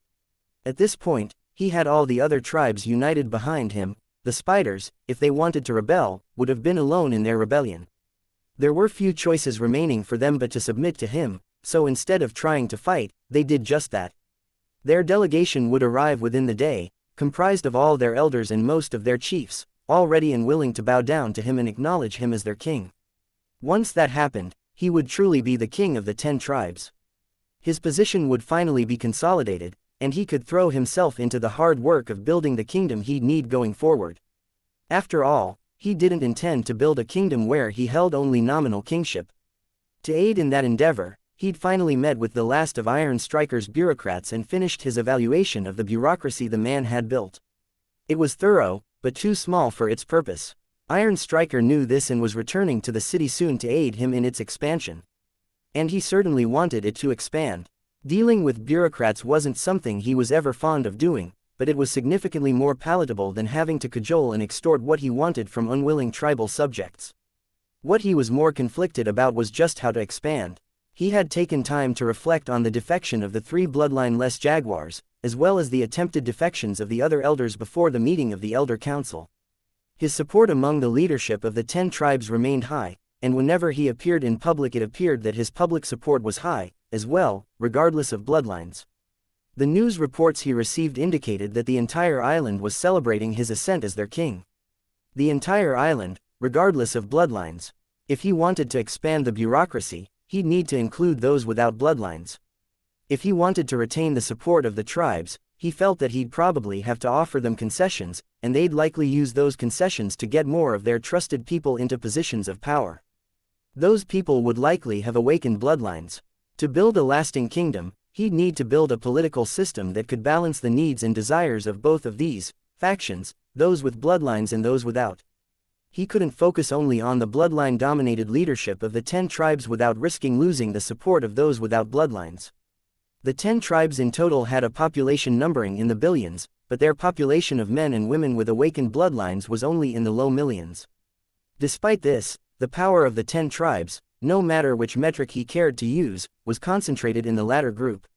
At this point, he had all the other tribes united behind him. The spiders, if they wanted to rebel, would have been alone in their rebellion. There were few choices remaining for them but to submit to him, so instead of trying to fight, they did just that. Their delegation would arrive within the day, comprised of all their elders and most of their chiefs, all ready and willing to bow down to him and acknowledge him as their king. Once that happened, he would truly be the king of the 10 tribes. His position would finally be consolidated, and he could throw himself into the hard work of building the kingdom he'd need going forward. After all, he didn't intend to build a kingdom where he held only nominal kingship. To aid in that endeavor, he'd finally met with the last of Iron Striker's bureaucrats and finished his evaluation of the bureaucracy the man had built. It was thorough, but too small for its purpose. Iron Striker knew this and was returning to the city soon to aid him in its expansion. And he certainly wanted it to expand. Dealing with bureaucrats wasn't something he was ever fond of doing, but it was significantly more palatable than having to cajole and extort what he wanted from unwilling tribal subjects. What he was more conflicted about was just how to expand. He had taken time to reflect on the defection of the 3 bloodline-less jaguars, as well as the attempted defections of the other elders before the meeting of the Elder Council. His support among the leadership of the 10 tribes remained high, and whenever he appeared in public it appeared that his public support was high, as well, regardless of bloodlines. The news reports he received indicated that the entire island was celebrating his ascent as their king. The entire island, regardless of bloodlines. If he wanted to expand the bureaucracy, he'd need to include those without bloodlines. If he wanted to retain the support of the tribes, he felt that he'd probably have to offer them concessions, and they'd likely use those concessions to get more of their trusted people into positions of power. Those people would likely have awakened bloodlines. To build a lasting kingdom, he'd need to build a political system that could balance the needs and desires of both of these factions, those with bloodlines and those without. He couldn't focus only on the bloodline-dominated leadership of the 10 tribes without risking losing the support of those without bloodlines. The 10 tribes in total had a population numbering in the billions, but their population of men and women with awakened bloodlines was only in the low millions. Despite this, the power of the 10 tribes, no matter which metric he cared to use, was concentrated in the latter group.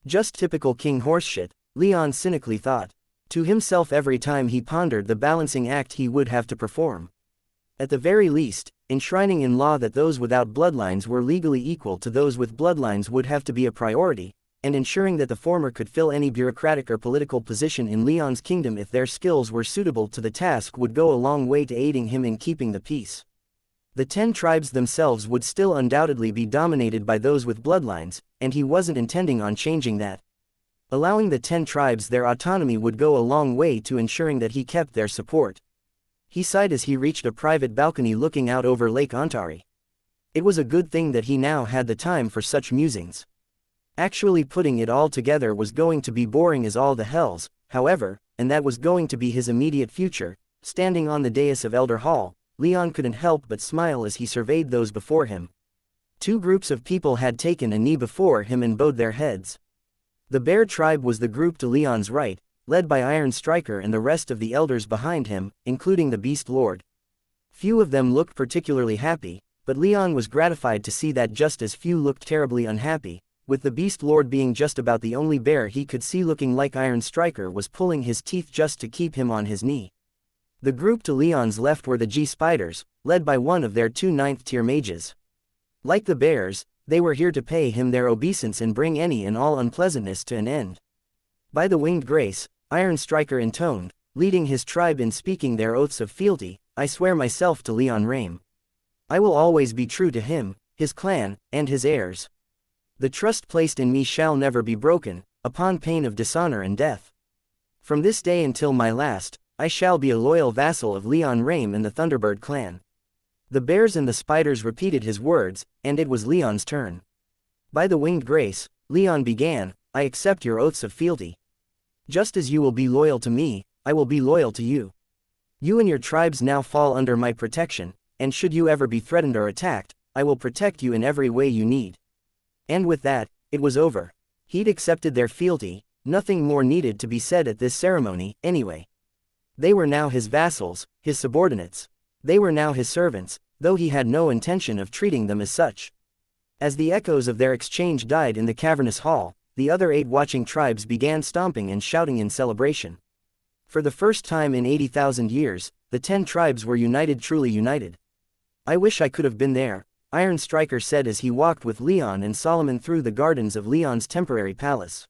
Just typical king horseshit, Leon cynically thought to himself every time he pondered the balancing act he would have to perform. At the very least, enshrining in law that those without bloodlines were legally equal to those with bloodlines would have to be a priority, and ensuring that the former could fill any bureaucratic or political position in Leon's kingdom if their skills were suitable to the task would go a long way to aiding him in keeping the peace. The 10 tribes themselves would still undoubtedly be dominated by those with bloodlines, and he wasn't intending on changing that. Allowing the 10 tribes their autonomy would go a long way to ensuring that he kept their support. He sighed as he reached a private balcony looking out over Lake Ontari. It was a good thing that he now had the time for such musings. Actually putting it all together was going to be boring as all the hells, however, and that was going to be his immediate future. Standing on the dais of Elder Hall, Leon couldn't help but smile as he surveyed those before him. 2 groups of people had taken a knee before him and bowed their heads. The Bear tribe was the group to Leon's right, led by Iron Striker and the rest of the elders behind him, including the Beast Lord. Few of them looked particularly happy, but Leon was gratified to see that just as few looked terribly unhappy, with the Beast Lord being just about the only bear he could see looking like Iron Striker was pulling his teeth just to keep him on his knee. The group to Leon's left were the G-Spiders, led by one of their 2 9th-tier mages. Like the bears, they were here to pay him their obeisance and bring any and all unpleasantness to an end. By the winged grace, Iron Striker intoned, leading his tribe in speaking their oaths of fealty, I swear myself to Leon Rame. I will always be true to him, his clan, and his heirs. The trust placed in me shall never be broken, upon pain of dishonor and death. From this day until my last, I shall be a loyal vassal of Leon Rame and the Thunderbird clan. The bears and the spiders repeated his words, and it was Leon's turn. By the winged grace, Leon began, I accept your oaths of fealty. Just as you will be loyal to me, I will be loyal to you. You and your tribes now fall under my protection, and should you ever be threatened or attacked, I will protect you in every way you need. And with that, it was over. He'd accepted their fealty, nothing more needed to be said at this ceremony, anyway. They were now his vassals, his subordinates. They were now his servants, though he had no intention of treating them as such. As the echoes of their exchange died in the cavernous hall, the other 8 watching tribes began stomping and shouting in celebration. For the first time in 80,000 years, the 10 tribes were united, truly united. I wish I could have been there, Iron Striker said as he walked with Leon and Solomon through the gardens of Leon's temporary palace.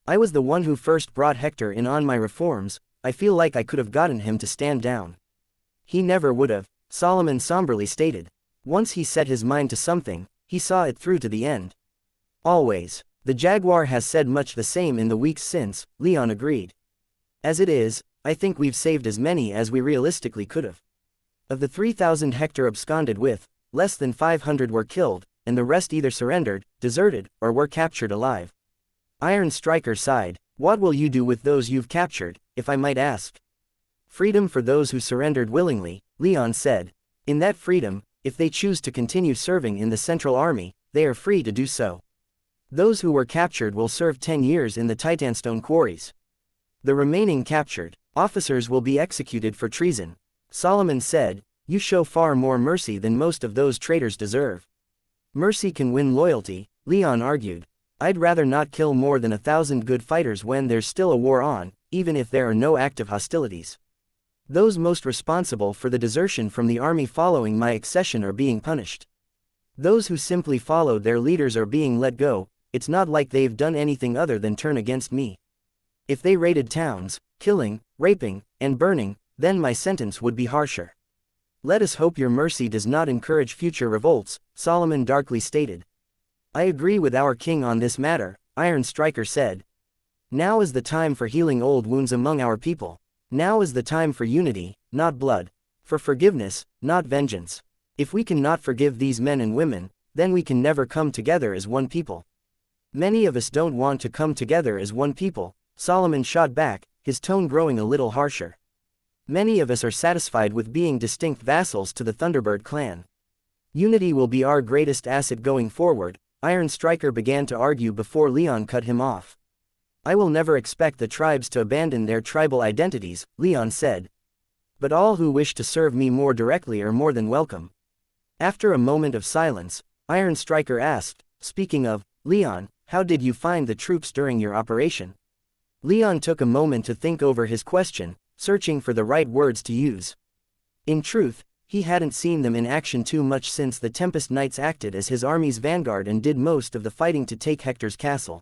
I was the one who first brought Hector in on my reforms, I feel like I could have gotten him to stand down. He never would have, Solomon somberly stated. Once he set his mind to something, he saw it through to the end. Always. The Jaguar has said much the same in the weeks since, Leon agreed. As it is, I think we've saved as many as we realistically could have. Of the 3,000 Hector absconded with, less than 500 were killed, and the rest either surrendered, deserted, or were captured alive. Iron Striker sighed, what will you do with those you've captured, if I might ask? Freedom for those who surrendered willingly, Leon said. In that freedom, if they choose to continue serving in the Central Army, they are free to do so. Those who were captured will serve 10 years in the Titanstone quarries. The remaining captured officers will be executed for treason. Solomon said, you show far more mercy than most of those traitors deserve. Mercy can win loyalty, Leon argued. I'd rather not kill more than 1,000 good fighters when there's still a war on, even if there are no active hostilities. Those most responsible for the desertion from the army following my accession are being punished. Those who simply followed their leaders are being let go, it's not like they've done anything other than turn against me. If they raided towns, killing, raping, and burning, then my sentence would be harsher. Let us hope your mercy does not encourage future revolts, Solomon darkly stated. I agree with our king on this matter, Iron Striker said. Now is the time for healing old wounds among our people. Now is the time for unity, not blood. For forgiveness, not vengeance. If we cannot forgive these men and women, then we can never come together as one people. Many of us don't want to come together as one people, Solomon shot back, his tone growing a little harsher. Many of us are satisfied with being distinct vassals to the Thunderbird clan. Unity will be our greatest asset going forward, Iron Striker began to argue before Leon cut him off. I will never expect the tribes to abandon their tribal identities, Leon said. But all who wish to serve me more directly are more than welcome. After a moment of silence, Iron Striker asked, speaking of, Leon, how did you find the troops during your operation? Leon took a moment to think over his question, searching for the right words to use. In truth, he hadn't seen them in action too much since the Tempest Knights acted as his army's vanguard and did most of the fighting to take Hector's castle.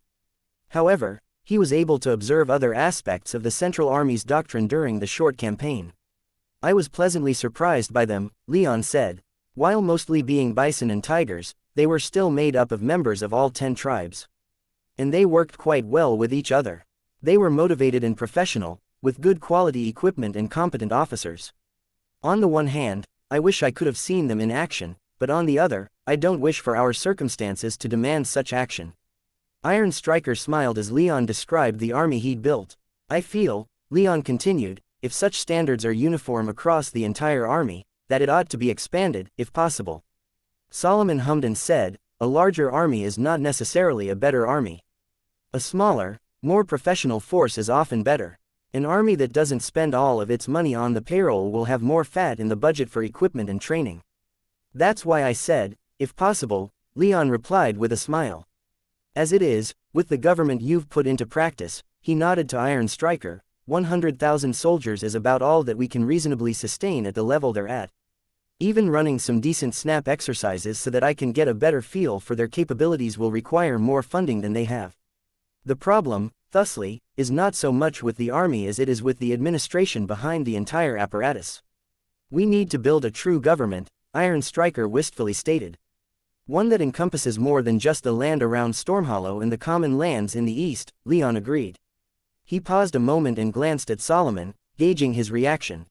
However, he was able to observe other aspects of the Central Army's doctrine during the short campaign. I was pleasantly surprised by them, Leon said. While mostly being bison and tigers, they were still made up of members of all 10 tribes. And they worked quite well with each other. They were motivated and professional, with good quality equipment and competent officers. On the one hand, I wish I could have seen them in action, but on the other, I don't wish for our circumstances to demand such action. Iron Striker smiled as Leon described the army he'd built. I feel, Leon continued, if such standards are uniform across the entire army, that it ought to be expanded, if possible. Solomon hummed and said, a larger army is not necessarily a better army. A smaller, more professional force is often better. An army that doesn't spend all of its money on the payroll will have more fat in the budget for equipment and training. That's why I said, if possible, Leon replied with a smile. As it is, with the government you've put into practice, he nodded to Iron Striker, 100,000 soldiers is about all that we can reasonably sustain at the level they're at. Even running some decent snap exercises so that I can get a better feel for their capabilities will require more funding than they have. The problem, thusly, is not so much with the army as it is with the administration behind the entire apparatus. We need to build a true government, Iron Striker wistfully stated. One that encompasses more than just the land around Stormhollow and the common lands in the east, Leon agreed. He paused a moment and glanced at Solomon, gauging his reaction.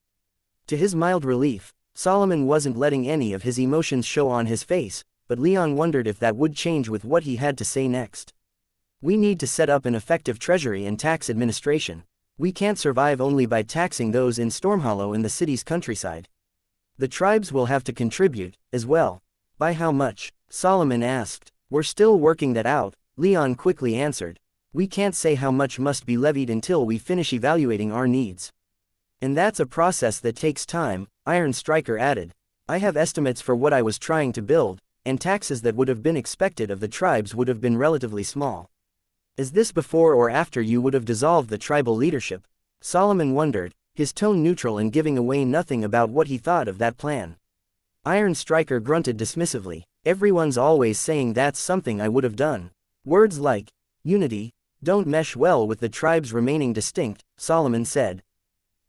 To his mild relief, Solomon wasn't letting any of his emotions show on his face, but Leon wondered if that would change with what he had to say next. We need to set up an effective treasury and tax administration. We can't survive only by taxing those in Stormhollow and the city's countryside. The tribes will have to contribute, as well. By how much? Solomon asked. We're still working that out, Leon quickly answered. We can't say how much must be levied until we finish evaluating our needs. And that's a process that takes time, Iron Striker added. I have estimates for what I was trying to build, and taxes that would have been expected of the tribes would have been relatively small. Is this before or after you would have dissolved the tribal leadership? Solomon wondered, his tone neutral and giving away nothing about what he thought of that plan. Iron Striker grunted dismissively. Everyone's always saying that's something I would have done. Words like unity don't mesh well with the tribes remaining distinct, Solomon said.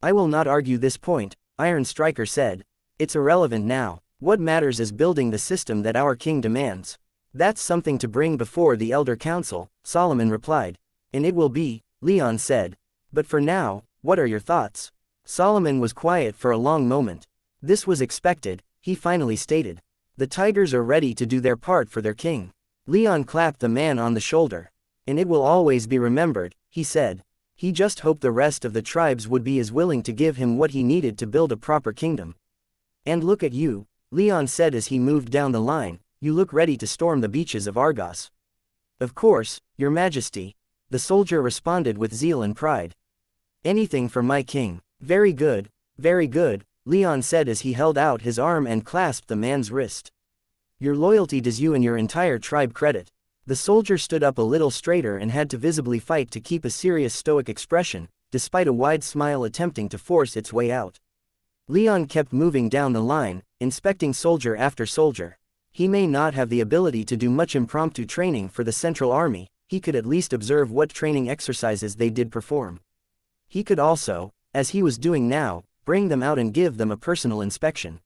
I will not argue this point, Iron Striker said. It's irrelevant now. What matters is building the system that our king demands. That's something to bring before the Elder Council, Solomon replied. And it will be, Leon said. But for now, what are your thoughts? Solomon was quiet for a long moment. This was expected, he finally stated. The tigers are ready to do their part for their king. Leon clapped the man on the shoulder. And it will always be remembered, he said. He just hoped the rest of the tribes would be as willing to give him what he needed to build a proper kingdom. And look at you, Leon said as he moved down the line, you look ready to storm the beaches of Argos. Of course, your majesty, the soldier responded with zeal and pride. Anything for my king. Very good, Leon said as he held out his arm and clasped the man's wrist. Your loyalty does you and your entire tribe credit. The soldier stood up a little straighter and had to visibly fight to keep a serious stoic expression, despite a wide smile attempting to force its way out. Leon kept moving down the line, inspecting soldier after soldier. He may not have the ability to do much impromptu training for the Central Army, he could at least observe what training exercises they did perform. He could also, as he was doing now, bring them out and give them a personal inspection.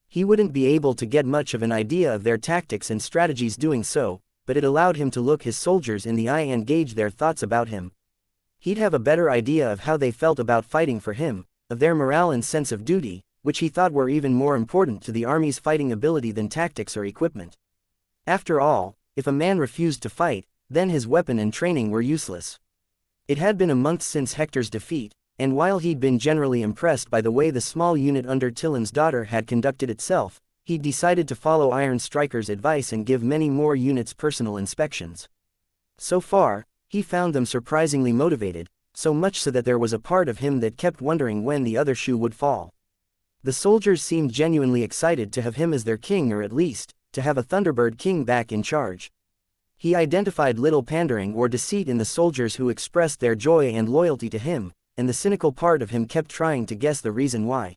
He wouldn't be able to get much of an idea of their tactics and strategies doing so, but it allowed him to look his soldiers in the eye and gauge their thoughts about him. He'd have a better idea of how they felt about fighting for him, of their morale and sense of duty, which he thought were even more important to the army's fighting ability than tactics or equipment. After all, if a man refused to fight, then his weapon and training were useless. It had been a month since Hector's defeat, and while he'd been generally impressed by the way the small unit under Tillen's daughter had conducted itself, he'd decided to follow Iron Striker's advice and give many more units personal inspections. So far, He found them surprisingly motivated, so much so that there was a part of him that kept wondering when the other shoe would fall. The soldiers seemed genuinely excited to have him as their king, or at least, to have a Thunderbird king back in charge. He identified little pandering or deceit in the soldiers who expressed their joy and loyalty to him, and the cynical part of him kept trying to guess the reason why.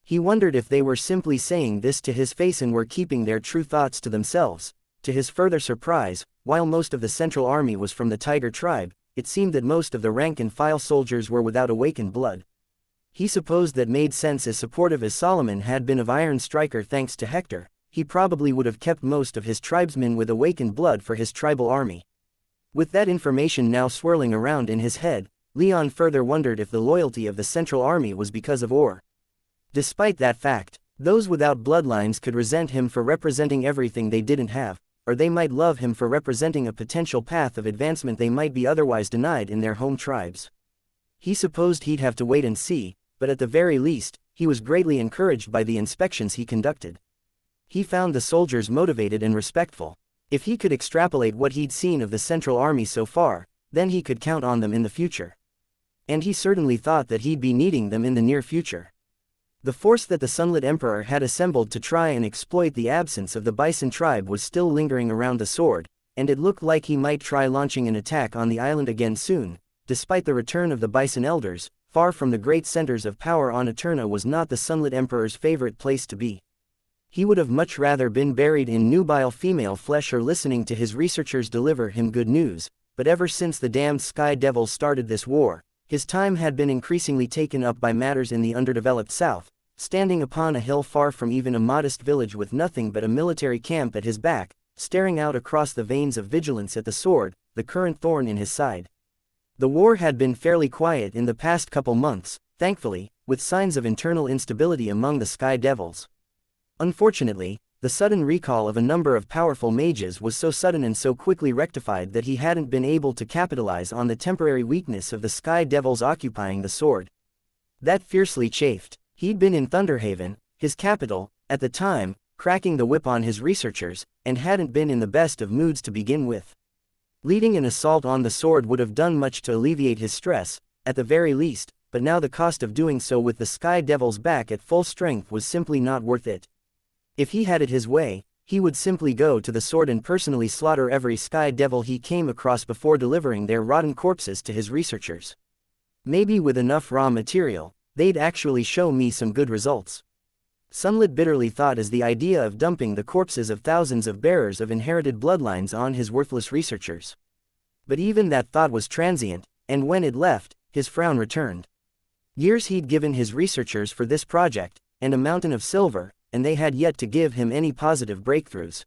He wondered if they were simply saying this to his face and were keeping their true thoughts to themselves. To his further surprise, while most of the Central Army was from the Tiger tribe, it seemed that most of the rank-and-file soldiers were without awakened blood. He supposed that made sense, as supportive as Solomon had been of Iron Striker thanks to Hector. He probably would have kept most of his tribesmen with awakened blood for his tribal army. With that information now swirling around in his head, Leon further wondered if the loyalty of the Central Army was because of ore. Despite that fact, those without bloodlines could resent him for representing everything they didn't have, or they might love him for representing a potential path of advancement they might be otherwise denied in their home tribes. He supposed he'd have to wait and see, but at the very least, he was greatly encouraged by the inspections he conducted. He found the soldiers motivated and respectful. If he could extrapolate what he'd seen of the Central Army so far, then he could count on them in the future. And he certainly thought that he'd be needing them in the near future. The force that the Sunlit Emperor had assembled to try and exploit the absence of the Bison tribe was still lingering around the sword, and it looked like he might try launching an attack on the island again soon. Despite the return of the Bison elders, far from the great centers of power on Eterna was not the Sunlit Emperor's favorite place to be. He would have much rather been buried in nubile female flesh or listening to his researchers deliver him good news, but ever since the damned Sky Devils started this war, his time had been increasingly taken up by matters in the underdeveloped south. Standing upon a hill far from even a modest village with nothing but a military camp at his back, staring out across the veins of vigilance at the sword, the current thorn in his side. The war had been fairly quiet in the past couple months, thankfully, with signs of internal instability among the Sky Devils. Unfortunately, the sudden recall of a number of powerful mages was so sudden and so quickly rectified that he hadn't been able to capitalize on the temporary weakness of the Sky Devils occupying the sword. That fiercely chafed. He'd been in Thunderhaven, his capital, at the time, cracking the whip on his researchers, and hadn't been in the best of moods to begin with. Leading an assault on the sword would have done much to alleviate his stress, at the very least, but now the cost of doing so with the Sky Devils back at full strength was simply not worth it. If he had it his way, he would simply go to the sword and personally slaughter every Sky Devil he came across before delivering their rotten corpses to his researchers. Maybe with enough raw material, they'd actually show me some good results. Sunlit bitterly thought as the idea of dumping the corpses of thousands of bearers of inherited bloodlines on his worthless researchers. But even that thought was transient, and when it left, his frown returned. Years he'd given his researchers for this project, and a mountain of silver, and they had yet to give him any positive breakthroughs.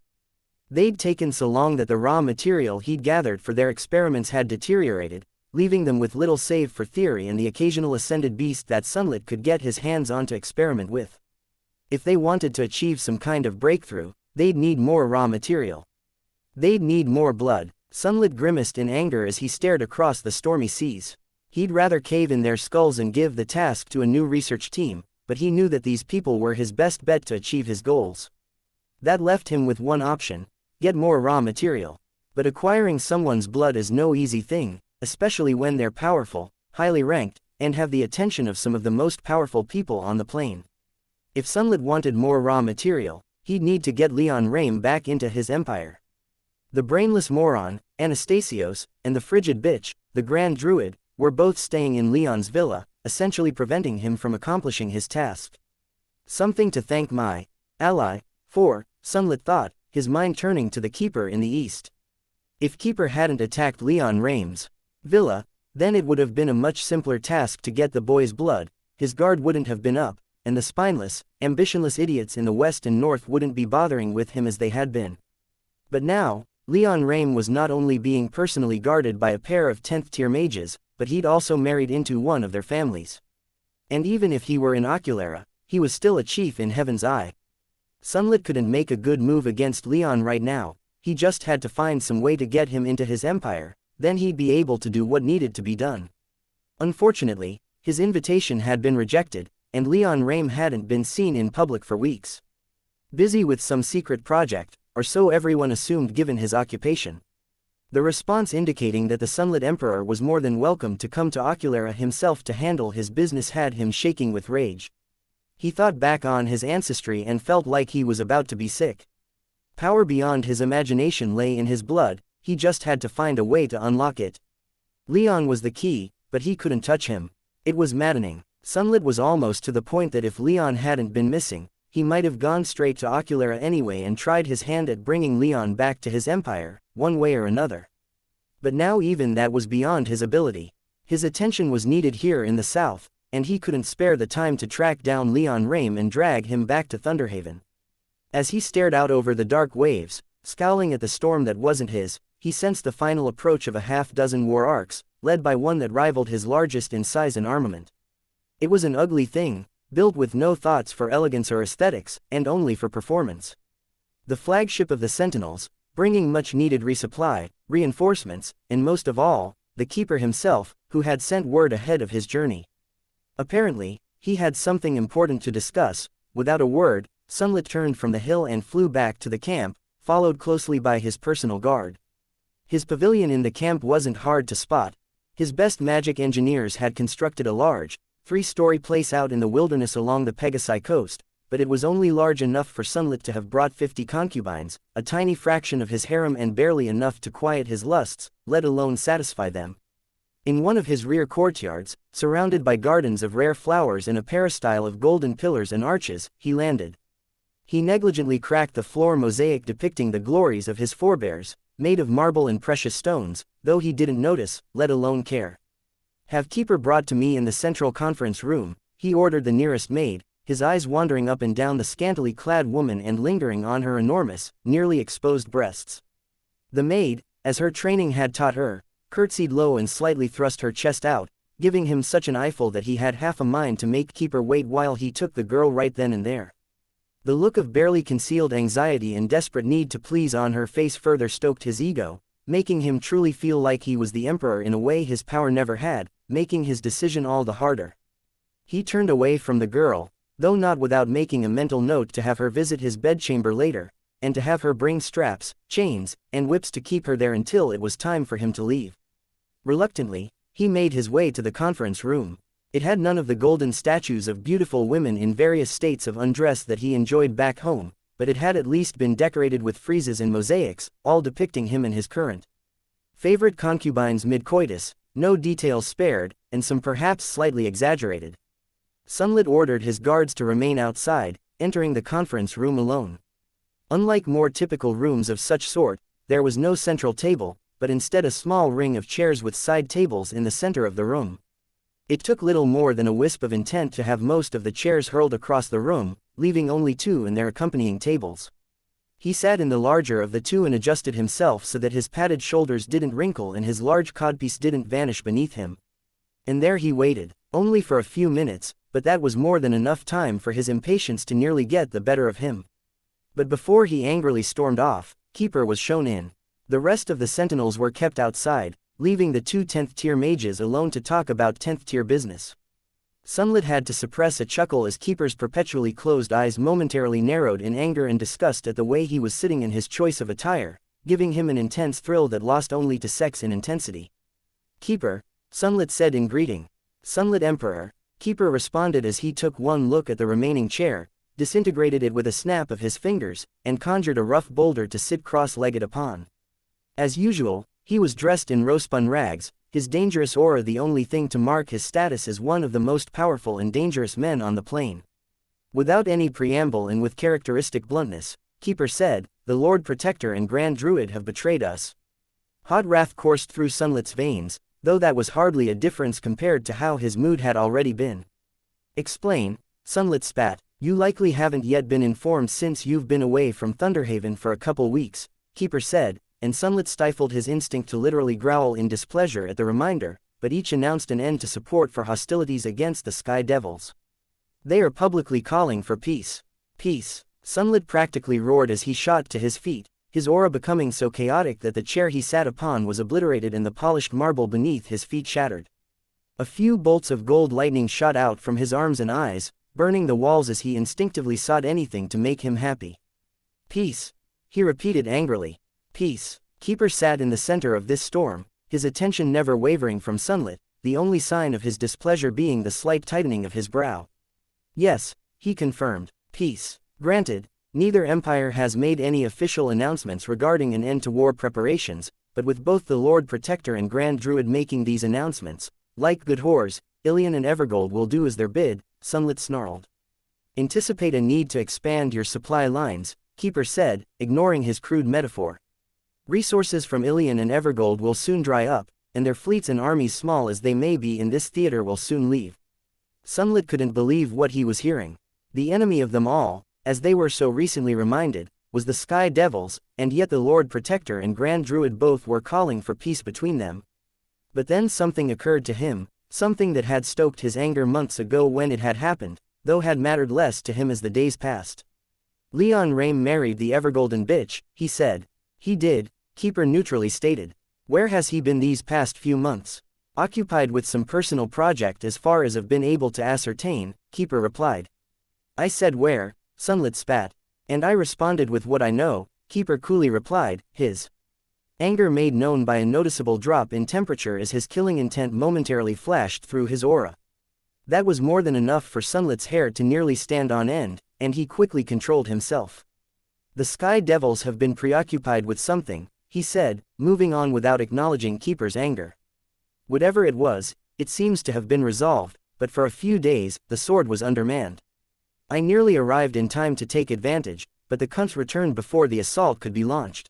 They'd taken so long that the raw material he'd gathered for their experiments had deteriorated, leaving them with little save for theory and the occasional ascended beast that Sunlit could get his hands on to experiment with. If they wanted to achieve some kind of breakthrough, they'd need more raw material. They'd need more blood. Sunlit grimaced in anger as he stared across the stormy seas. He'd rather cave in their skulls and give the task to a new research team, but he knew that these people were his best bet to achieve his goals. That left him with one option: get more raw material. But acquiring someone's blood is no easy thing, especially when they're powerful, highly ranked, and have the attention of some of the most powerful people on the plane. If Sunlit wanted more raw material, he'd need to get Leon Rame back into his empire. The brainless moron, Anastasios, and the frigid bitch, the Grand Druid, were both staying in Leon's villa, essentially preventing him from accomplishing his task. Something to thank my ally for, Sunlit thought, his mind turning to the Keeper in the east. If Keeper hadn't attacked Leon Rame's villa, then it would have been a much simpler task to get the boy's blood. His guard wouldn't have been up, and the spineless, ambitionless idiots in the west and north wouldn't be bothering with him as they had been. But now, Leon Rame was not only being personally guarded by a pair of 10th-tier mages, but he'd also married into one of their families. And even if he were in Oculara, he was still a chief in Heaven's Eye. Sunlit couldn't make a good move against Leon right now. He just had to find some way to get him into his empire, then he'd be able to do what needed to be done. Unfortunately, his invitation had been rejected, and Leon Rame hadn't been seen in public for weeks. Busy with some secret project, or so everyone assumed given his occupation. The response indicating that the Sunlit Emperor was more than welcome to come to Oculera himself to handle his business had him shaking with rage. He thought back on his ancestry and felt like he was about to be sick. Power beyond his imagination lay in his blood, he just had to find a way to unlock it. Leon was the key, but he couldn't touch him. It was maddening. Sunlit was almost to the point that if Leon hadn't been missing, he might have gone straight to Oculera anyway and tried his hand at bringing Leon back to his empire, one way or another. But now even that was beyond his ability. His attention was needed here in the south, and he couldn't spare the time to track down Leon Rame and drag him back to Thunderhaven. As he stared out over the dark waves, scowling at the storm that wasn't his, he sensed the final approach of a half-dozen war arcs, led by one that rivaled his largest in size and armament. It was an ugly thing, built with no thoughts for elegance or aesthetics, and only for performance. The flagship of the Sentinels, bringing much-needed resupply, reinforcements, and most of all, the Keeper himself, who had sent word ahead of his journey. Apparently, he had something important to discuss. Without a word, Sunlit turned from the hill and flew back to the camp, followed closely by his personal guard. His pavilion in the camp wasn't hard to spot. His best magic engineers had constructed a large, 3-story place out in the wilderness along the Pegasi coast, but it was only large enough for Sunlit to have brought 50 concubines, a tiny fraction of his harem and barely enough to quiet his lusts, let alone satisfy them. In one of his rear courtyards, surrounded by gardens of rare flowers and a peristyle of golden pillars and arches, he landed. He negligently cracked the floor mosaic depicting the glories of his forebears, made of marble and precious stones, though he didn't notice, let alone care. "Have Keeper brought to me in the central conference room," he ordered the nearest maid, his eyes wandering up and down the scantily clad woman and lingering on her enormous, nearly exposed breasts. The maid, as her training had taught her, curtsied low and slightly thrust her chest out, giving him such an eyeful that he had half a mind to make Keeper wait while he took the girl right then and there. The look of barely concealed anxiety and desperate need to please on her face further stoked his ego, making him truly feel like he was the emperor in a way his power never had, making his decision all the harder. He turned away from the girl, though not without making a mental note to have her visit his bedchamber later, and to have her bring straps, chains, and whips to keep her there until it was time for him to leave. Reluctantly, he made his way to the conference room. It had none of the golden statues of beautiful women in various states of undress that he enjoyed back home, but it had at least been decorated with friezes and mosaics, all depicting him and his current favorite concubines mid-coitus, no details spared, and some perhaps slightly exaggerated. Sunlit ordered his guards to remain outside, entering the conference room alone. Unlike more typical rooms of such sort, there was no central table, but instead a small ring of chairs with side tables in the center of the room. It took little more than a wisp of intent to have most of the chairs hurled across the room, leaving only 2 and their accompanying tables. He sat in the larger of the 2 and adjusted himself so that his padded shoulders didn't wrinkle and his large codpiece didn't vanish beneath him. And there he waited, only for a few minutes, but that was more than enough time for his impatience to nearly get the better of him. But before he angrily stormed off, Keeper was shown in. The rest of the sentinels were kept outside, leaving the 2 10th-tier mages alone to talk about 10th-tier business. Sunlit had to suppress a chuckle as Keeper's perpetually closed eyes momentarily narrowed in anger and disgust at the way he was sitting in his choice of attire, giving him an intense thrill that lost only to sex in intensity. "Keeper," Sunlit said in greeting. "Sunlit Emperor." Keeper responded as he took one look at the remaining chair, disintegrated it with a snap of his fingers, and conjured a rough boulder to sit cross-legged upon. As usual, he was dressed in rospun rags, his dangerous aura the only thing to mark his status as one of the most powerful and dangerous men on the plane. Without any preamble and with characteristic bluntness, Keeper said, "The Lord Protector and Grand Druid have betrayed us." Hot wrath coursed through Sunlit's veins, though that was hardly a difference compared to how his mood had already been. "Explain," Sunlit spat. "You likely haven't yet been informed since you've been away from Thunderhaven for a couple weeks," Keeper said, and Sunlit stifled his instinct to literally growl in displeasure at the reminder, but each announced an end to support for hostilities against the Sky Devils. "They are publicly calling for peace." "Peace," Sunlit practically roared as he shot to his feet, his aura becoming so chaotic that the chair he sat upon was obliterated and the polished marble beneath his feet shattered. A few bolts of gold lightning shot out from his arms and eyes, burning the walls as he instinctively sought anything to make him happy. "Peace," he repeated angrily. "Peace." Keeper sat in the center of this storm, his attention never wavering from Sunlit, the only sign of his displeasure being the slight tightening of his brow. Yes, he confirmed. Peace. Granted, neither empire has made any official announcements regarding an end to war preparations, but with both the Lord Protector and Grand Druid making these announcements, like good whores, Ilian and Evergold will do as they're bid, Sunlit snarled. Anticipate a need to expand your supply lines, Keeper said, ignoring his crude metaphor. Resources from Ilian and Evergold will soon dry up, and their fleets and armies small as they may be in this theater will soon leave. Sunlit couldn't believe what he was hearing. The enemy of them all, as they were so recently reminded, was the Sky Devils, and yet the Lord Protector and Grand Druid both were calling for peace between them. But then something occurred to him, something that had stoked his anger months ago when it had happened, though had mattered less to him as the days passed. Leon Rame married the Evergolden bitch, he said. He did, Keeper neutrally stated. Where has he been these past few months? Occupied with some personal project as far as I've been able to ascertain, Keeper replied. I said where, Sunlit spat. And I responded with what I know, Keeper coolly replied, his anger made known by a noticeable drop in temperature as his killing intent momentarily flashed through his aura. That was more than enough for Sunlit's hair to nearly stand on end, and he quickly controlled himself. The Sky Devils have been preoccupied with something, he said, moving on without acknowledging Keeper's anger. Whatever it was, it seems to have been resolved, but for a few days, the sword was undermanned. I nearly arrived in time to take advantage, but the cunts returned before the assault could be launched.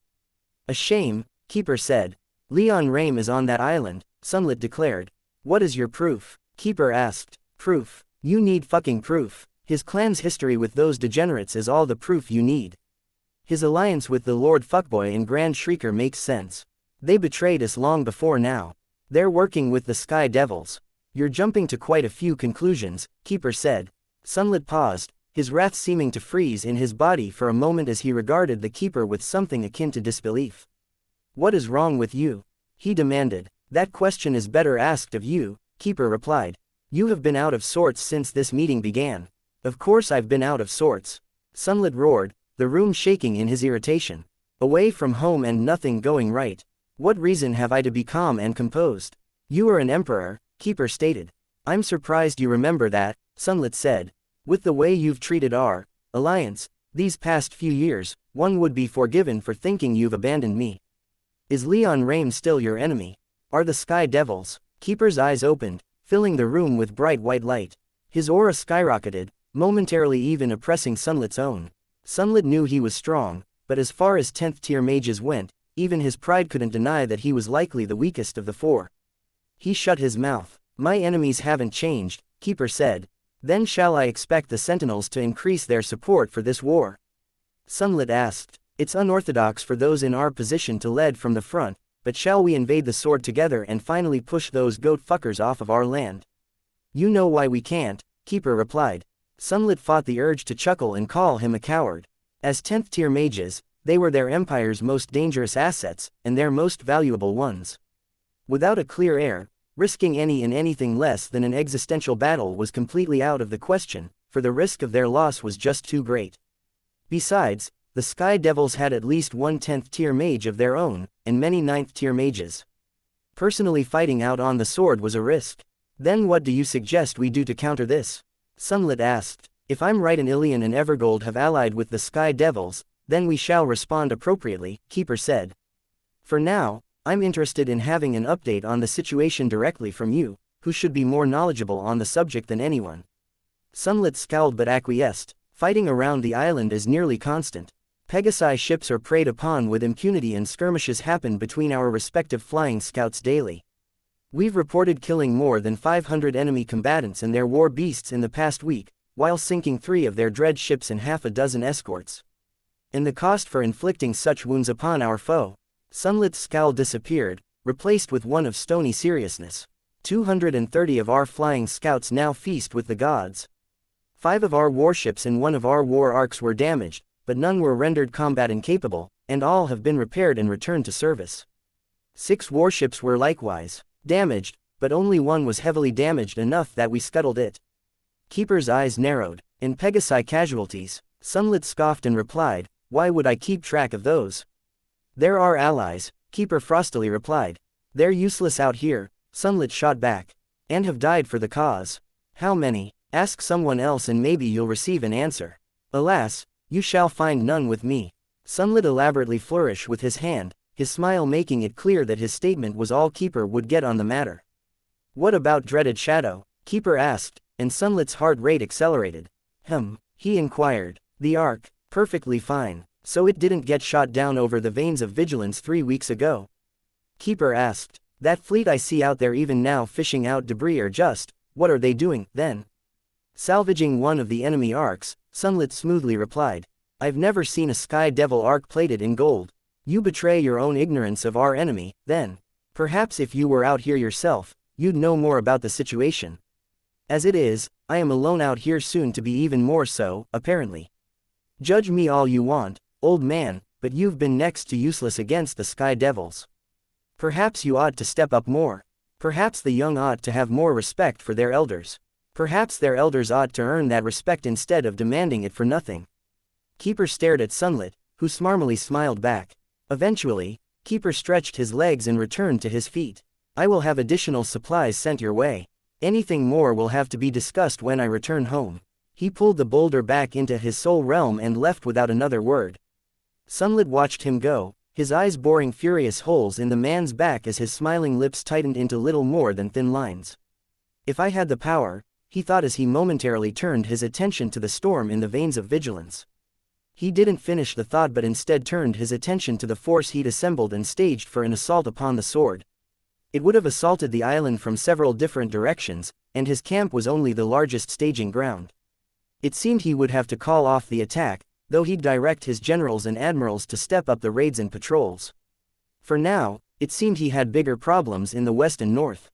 A shame, Keeper said. Leon Rame is on that island, Sunlit declared. What is your proof? Keeper asked. Proof. You need fucking proof. His clan's history with those degenerates is all the proof you need. His alliance with the Lord Fuckboy and Grand Shrieker makes sense. They betrayed us long before now. They're working with the Sky Devils. You're jumping to quite a few conclusions, Keeper said. Sunlit paused, his wrath seeming to freeze in his body for a moment as he regarded the Keeper with something akin to disbelief. What is wrong with you? He demanded. That question is better asked of you, Keeper replied. You have been out of sorts since this meeting began. Of course I've been out of sorts. Sunlit roared, the room shaking in his irritation. Away from home and nothing going right. What reason have I to be calm and composed? You are an emperor, Keeper stated. I'm surprised you remember that, Sunlit said. With the way you've treated our alliance these past few years, one would be forgiven for thinking you've abandoned me. Is Leon Rame still your enemy? Are the Sky Devils? Keeper's eyes opened, filling the room with bright white light. His aura skyrocketed, momentarily even oppressing Sunlit's own. Sunlit knew he was strong, but as far as 10th tier mages went, even his pride couldn't deny that he was likely the weakest of the four. He shut his mouth. My enemies haven't changed, Keeper said. Then shall I expect the Sentinels to increase their support for this war? Sunlit asked. It's unorthodox for those in our position to lead from the front, but shall we invade the sword together and finally push those goat fuckers off of our land? You know why we can't, Keeper replied. Sunlit fought the urge to chuckle and call him a coward. As 10th tier mages, they were their empire's most dangerous assets, and their most valuable ones. Without a clear air, risking any and anything less than an existential battle was completely out of the question, for the risk of their loss was just too great. Besides, the Sky Devils had at least one 10th tier mage of their own, and many 9th tier mages. Personally fighting out on the sword was a risk. Then what do you suggest we do to counter this? Sunlit asked. If I'm right and Ilian and Evergold have allied with the Sky Devils, then we shall respond appropriately, Keeper said. For now, I'm interested in having an update on the situation directly from you, who should be more knowledgeable on the subject than anyone. Sunlit scowled but acquiesced. Fighting around the island is nearly constant. Pegasi ships are preyed upon with impunity and skirmishes happen between our respective flying scouts daily. We've reported killing more than 500 enemy combatants and their war beasts in the past week, while sinking 3 of their dread ships and half a dozen escorts. And the cost for inflicting such wounds upon our foe. Sunlit's scowl disappeared, replaced with one of stony seriousness. 230 of our flying scouts now feast with the gods. 5 of our warships and 1 of our war arcs were damaged, but none were rendered combat incapable, and all have been repaired and returned to service. 6 warships were likewise damaged, but only 1 was heavily damaged enough that we scuttled it. Keeper's eyes narrowed. In Pegasi casualties, Sunlit scoffed and replied, why would I keep track of those? They're our allies, Keeper frostily replied. They're useless out here, Sunlit shot back. And have died for the cause. How many? Ask someone else and maybe you'll receive an answer. Alas, you shall find none with me. Sunlit elaborately flourished with his hand, his smile making it clear that his statement was all Keeper would get on the matter. What about dreaded shadow? Keeper asked, and Sunlit's heart rate accelerated. He inquired. The ark, perfectly fine. So it didn't get shot down over the veins of vigilance 3 weeks ago? Keeper asked. That fleet I see out there even now fishing out debris are just, what are they doing, then? Salvaging one of the enemy arks, Sunlit smoothly replied. I've never seen a Sky Devil ark plated in gold. You betray your own ignorance of our enemy, then. Perhaps if you were out here yourself, you'd know more about the situation. As it is, I am alone out here soon to be even more so, apparently. Judge me all you want, old man, but you've been next to useless against the Sky Devils. Perhaps you ought to step up more. Perhaps the young ought to have more respect for their elders. Perhaps their elders ought to earn that respect instead of demanding it for nothing. Keeper stared at Sunlit, who smarmily smiled back. Eventually, Keeper stretched his legs and returned to his feet. I will have additional supplies sent your way. Anything more will have to be discussed when I return home. He pulled the boulder back into his soul realm and left without another word. Sunlit watched him go, his eyes boring furious holes in the man's back as his smiling lips tightened into little more than thin lines. If I had the power, he thought as he momentarily turned his attention to the storm in the veins of vigilance. He didn't finish the thought but instead turned his attention to the force he'd assembled and staged for an assault upon the sword. It would have assaulted the island from several different directions, and his camp was only the largest staging ground. It seemed he would have to call off the attack, though he'd direct his generals and admirals to step up the raids and patrols. For now, it seemed he had bigger problems in the west and north.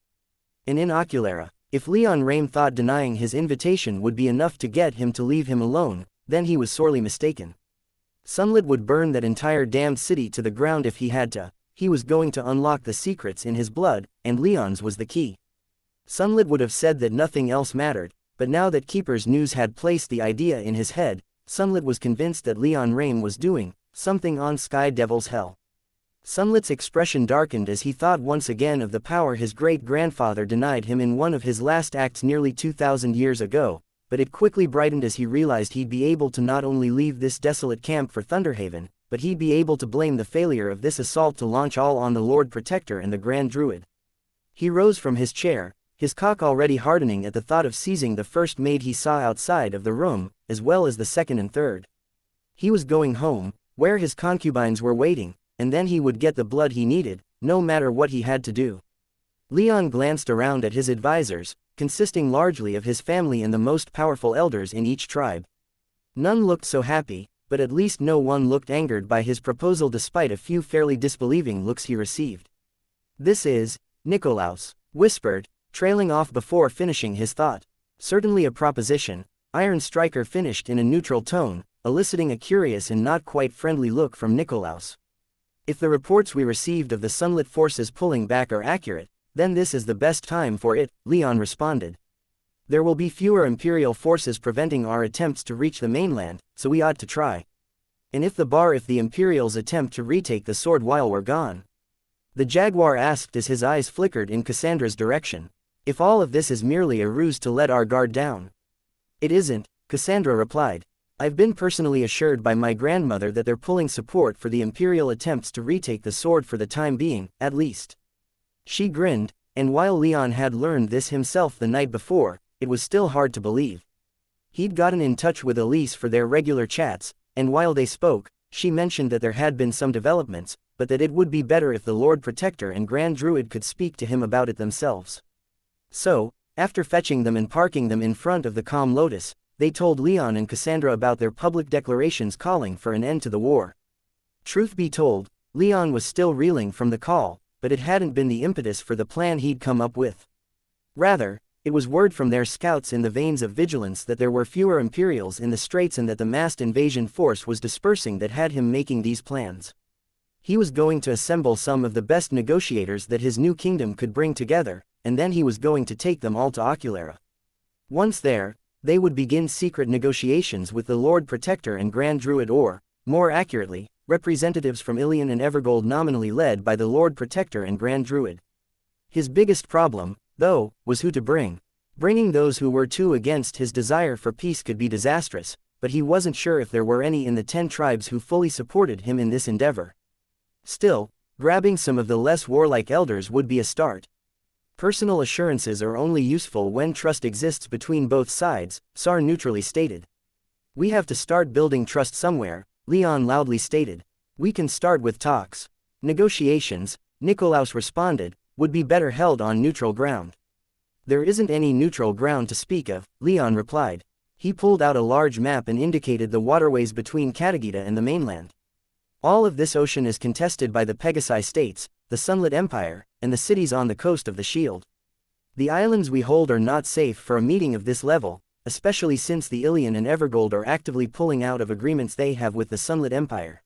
And in Oculara, if Leon Rame thought denying his invitation would be enough to get him to leave him alone, then he was sorely mistaken. Sunlit would burn that entire damned city to the ground if he had to. He was going to unlock the secrets in his blood, and Leon's was the key. Sunlit would have said that nothing else mattered, but now that Keeper's news had placed the idea in his head, Sunlit was convinced that Leon Rame was doing something on Sky Devil's hell. Sunlit's expression darkened as he thought once again of the power his great-grandfather denied him in one of his last acts nearly 2,000 years ago, but it quickly brightened as he realized he'd be able to not only leave this desolate camp for Thunderhaven, but he'd be able to blame the failure of this assault to launch all on the Lord Protector and the Grand Druid. He rose from his chair, his cock already hardening at the thought of seizing the first maid he saw outside of the room, as well as the second and third. He was going home, where his concubines were waiting, and then he would get the blood he needed, no matter what he had to do. Leon glanced around at his advisors, consisting largely of his family and the most powerful elders in each tribe. None looked so happy, but at least no one looked angered by his proposal despite a few fairly disbelieving looks he received. This is, Nikolaus whispered, trailing off before finishing his thought. Certainly a proposition, Iron Striker finished in a neutral tone, eliciting a curious and not quite friendly look from Nikolaus. If the reports we received of the Sunlit forces pulling back are accurate, then this is the best time for it, Leon responded. There will be fewer Imperial forces preventing our attempts to reach the mainland, so we ought to try. And if the Imperials attempt to retake the sword while we're gone? The Jaguar asked as his eyes flickered in Cassandra's direction. If all of this is merely a ruse to let our guard down? It isn't, Cassandra replied. I've been personally assured by my grandmother that they're pulling support for the Imperial attempts to retake the sword for the time being, at least. She grinned, and while Leon had learned this himself the night before, it was still hard to believe. He'd gotten in touch with Elise for their regular chats, and while they spoke, she mentioned that there had been some developments, but that it would be better if the Lord Protector and Grand Druid could speak to him about it themselves. So, after fetching them and parking them in front of the Calm Lotus, they told Leon and Cassandra about their public declarations calling for an end to the war. Truth be told, Leon was still reeling from the call, but it hadn't been the impetus for the plan he'd come up with. Rather, it was word from their scouts in the veins of vigilance that there were fewer Imperials in the Straits and that the massed invasion force was dispersing that had him making these plans. He was going to assemble some of the best negotiators that his new kingdom could bring together, and then he was going to take them all to Oculara. Once there, they would begin secret negotiations with the Lord Protector and Grand Druid or, more accurately, representatives from Ilion and Evergold nominally led by the Lord Protector and Grand Druid. His biggest problem, though, was who to bring. Bringing those who were too against his desire for peace could be disastrous, but he wasn't sure if there were any in the 10 tribes who fully supported him in this endeavor. Still, grabbing some of the less warlike elders would be a start. Personal assurances are only useful when trust exists between both sides, Sar neutrally stated. We have to start building trust somewhere, Leon loudly stated. We can start with talks. Negotiations, Nikolaus responded, would be better held on neutral ground. There isn't any neutral ground to speak of, Leon replied. He pulled out a large map and indicated the waterways between Katagita and the mainland. All of this ocean is contested by the Pegasi states, the Sunlit Empire, and the cities on the coast of the Shield. The islands we hold are not safe for a meeting of this level, especially since the Ilion and Evergold are actively pulling out of agreements they have with the Sunlit Empire.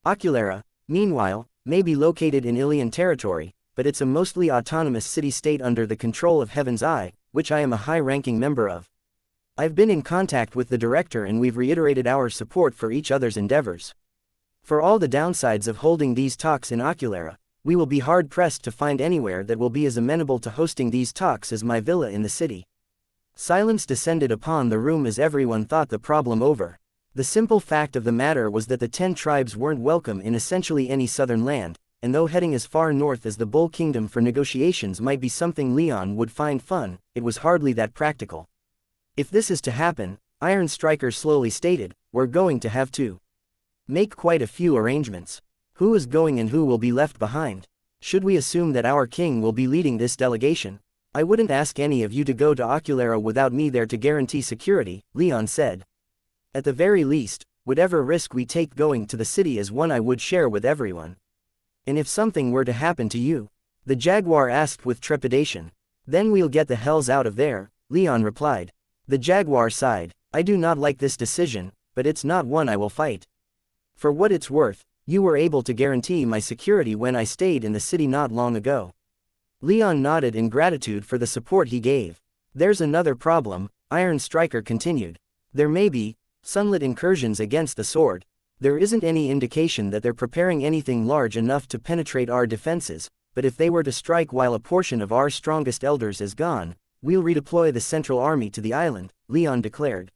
Oculara, meanwhile, may be located in Ilion territory, but it's a mostly autonomous city-state under the control of Heaven's Eye, which I am a high-ranking member of. I've been in contact with the director and we've reiterated our support for each other's endeavors. For all the downsides of holding these talks in Oculara, we will be hard-pressed to find anywhere that will be as amenable to hosting these talks as my villa in the city. Silence descended upon the room as everyone thought the problem over. The simple fact of the matter was that the 10 tribes weren't welcome in essentially any southern land, and though heading as far north as the Bull Kingdom for negotiations might be something Leon would find fun, it was hardly that practical. If this is to happen, Iron Striker slowly stated, we're going to have to make quite a few arrangements. Who is going and who will be left behind? Should we assume that our king will be leading this delegation? I wouldn't ask any of you to go to Oculara without me there to guarantee security, Leon said. At the very least, whatever risk we take going to the city is one I would share with everyone. And if something were to happen to you? The Jaguar asked with trepidation. Then we'll get the hells out of there, Leon replied. The Jaguar sighed. I do not like this decision, but it's not one I will fight. For what it's worth, you were able to guarantee my security when I stayed in the city not long ago. Leon nodded in gratitude for the support he gave. There's another problem, Iron Striker continued. There may be sunlit incursions against the sword. There isn't any indication that they're preparing anything large enough to penetrate our defenses, but if they were to strike while a portion of our strongest elders is gone, we'll redeploy the Central Army to the island, Leon declared.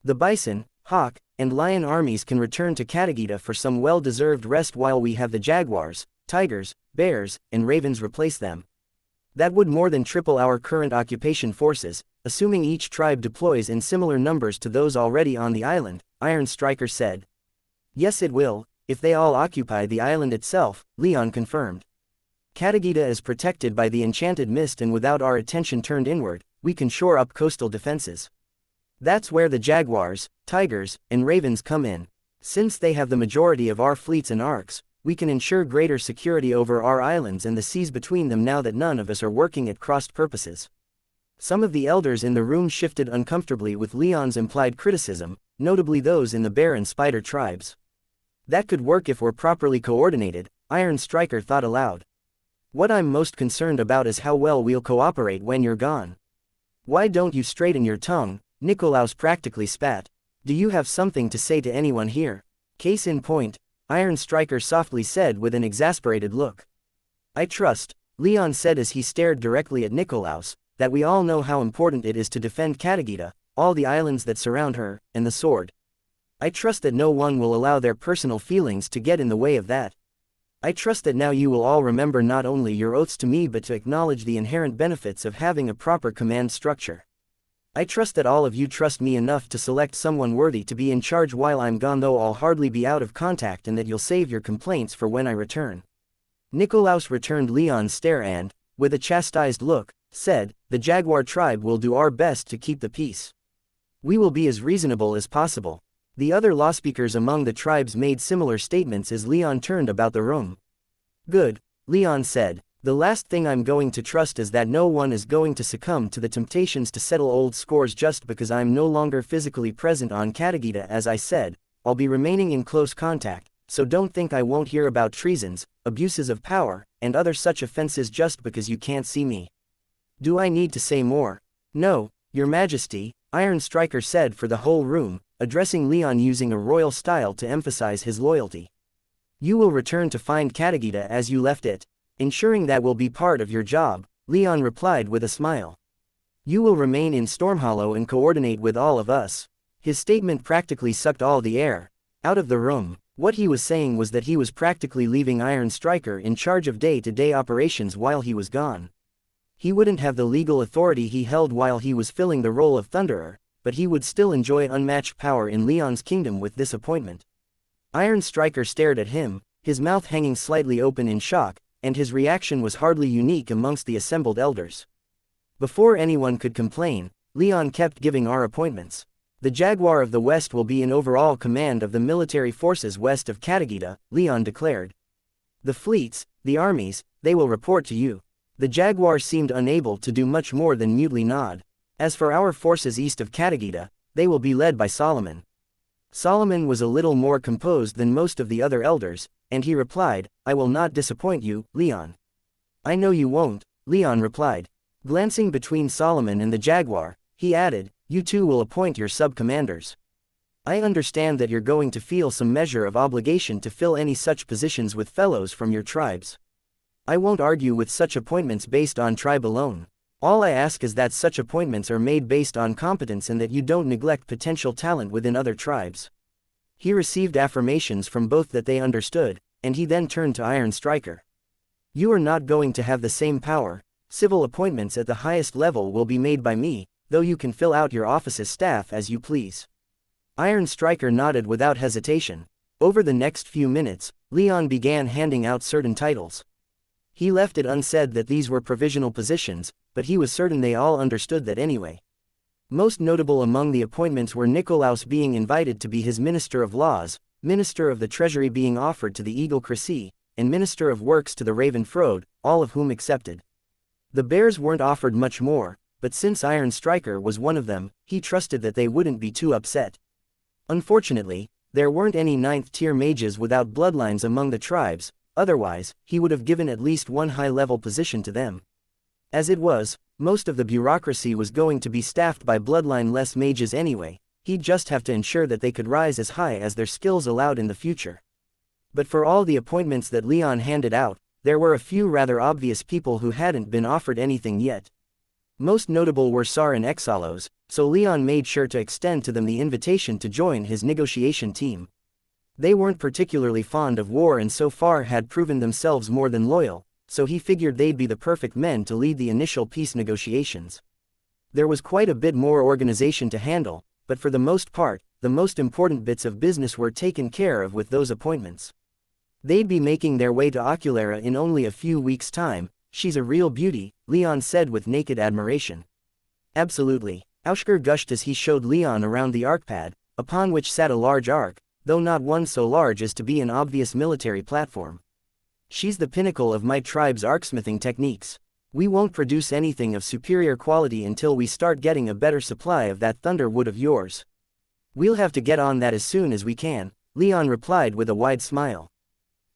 The Bison, Hawk, and Lion armies can return to Katagita for some well-deserved rest while we have the Jaguars, Tigers, Bears, and Ravens replace them. That would more than triple our current occupation forces, assuming each tribe deploys in similar numbers to those already on the island, Iron Striker said. Yes it will, if they all occupy the island itself, Leon confirmed. Katagita is protected by the enchanted mist and without our attention turned inward, we can shore up coastal defenses. That's where the Jaguars, Tigers, and Ravens come in. Since they have the majority of our fleets and arcs, we can ensure greater security over our islands and the seas between them now that none of us are working at crossed purposes. Some of the elders in the room shifted uncomfortably with Leon's implied criticism, notably those in the Bear and Spider tribes. That could work if we're properly coordinated, Iron Striker thought aloud. What I'm most concerned about is how well we'll cooperate when you're gone. Why don't you straighten your tongue? Nikolaus practically spat. Do you have something to say to anyone here? Case in point, Iron Striker softly said with an exasperated look. I trust, Leon said as he stared directly at Nikolaus, that we all know how important it is to defend Katagita, all the islands that surround her, and the sword. I trust that no one will allow their personal feelings to get in the way of that. I trust that now you will all remember not only your oaths to me but to acknowledge the inherent benefits of having a proper command structure. I trust that all of you trust me enough to select someone worthy to be in charge while I'm gone, though I'll hardly be out of contact, and that you'll save your complaints for when I return. Nikolaus returned Leon's stare and, with a chastised look, said, the Jaguar tribe will do our best to keep the peace. We will be as reasonable as possible. The other lawspeakers among the tribes made similar statements as Leon turned about the room. Good, Leon said. The last thing I'm going to trust is that no one is going to succumb to the temptations to settle old scores just because I'm no longer physically present on Katagita. As I said, I'll be remaining in close contact, so don't think I won't hear about treasons, abuses of power, and other such offenses just because you can't see me. Do I need to say more? No, Your Majesty, Iron Striker said for the whole room, addressing Leon using a royal style to emphasize his loyalty. You will return to find Katagita as you left it. Ensuring that will be part of your job, Leon replied with a smile. You will remain in Stormhollow and coordinate with all of us. His statement practically sucked all the air out of the room. What he was saying was that he was practically leaving Iron Striker in charge of day-to-day operations while he was gone. He wouldn't have the legal authority he held while he was filling the role of Thunderer, but he would still enjoy unmatched power in Leon's kingdom with this appointment. Iron Striker stared at him, his mouth hanging slightly open in shock, and his reaction was hardly unique amongst the assembled elders. Before anyone could complain, Leon kept giving our appointments. The Jaguar of the West will be in overall command of the military forces west of Katagita, Leon declared. The fleets, the armies, they will report to you. The Jaguar seemed unable to do much more than mutely nod. As for our forces east of Katagita, they will be led by Solomon. Solomon was a little more composed than most of the other elders, and he replied, I will not disappoint you, Leon. I know you won't, Leon replied. Glancing between Solomon and the Jaguar, he added, you two will appoint your sub-commanders. I understand that you're going to feel some measure of obligation to fill any such positions with fellows from your tribes. I won't argue with such appointments based on tribe alone. All I ask is that such appointments are made based on competence and that you don't neglect potential talent within other tribes. He received affirmations from both that they understood, and he then turned to Iron Striker. You are not going to have the same power. Civil appointments at the highest level will be made by me, though you can fill out your office's staff as you please. Iron Striker nodded without hesitation. Over the next few minutes, Leon began handing out certain titles. He left it unsaid that these were provisional positions, but he was certain they all understood that anyway. Most notable among the appointments were Nikolaus being invited to be his Minister of Laws, Minister of the Treasury being offered to the Eagle Cressy, and Minister of Works to the Raven Frode, all of whom accepted. The Bears weren't offered much more, but since Iron Striker was one of them, he trusted that they wouldn't be too upset. Unfortunately, there weren't any 9th-tier mages without bloodlines among the tribes, otherwise, he would have given at least one high-level position to them. As it was, most of the bureaucracy was going to be staffed by bloodline-less mages anyway, he'd just have to ensure that they could rise as high as their skills allowed in the future. But for all the appointments that Leon handed out, there were a few rather obvious people who hadn't been offered anything yet. Most notable were Sar and Exalos, so Leon made sure to extend to them the invitation to join his negotiation team. They weren't particularly fond of war and so far had proven themselves more than loyal, so he figured they'd be the perfect men to lead the initial peace negotiations. There was quite a bit more organization to handle, but for the most part, the most important bits of business were taken care of with those appointments. They'd be making their way to Oculera in only a few weeks' time. She's a real beauty, Leon said with naked admiration. Absolutely, Aushker gushed as he showed Leon around the arcpad, upon which sat a large arc, though not one so large as to be an obvious military platform. She's the pinnacle of my tribe's arcsmithing techniques. We won't produce anything of superior quality until we start getting a better supply of that thunder wood of yours. We'll have to get on that as soon as we can, Leon replied with a wide smile.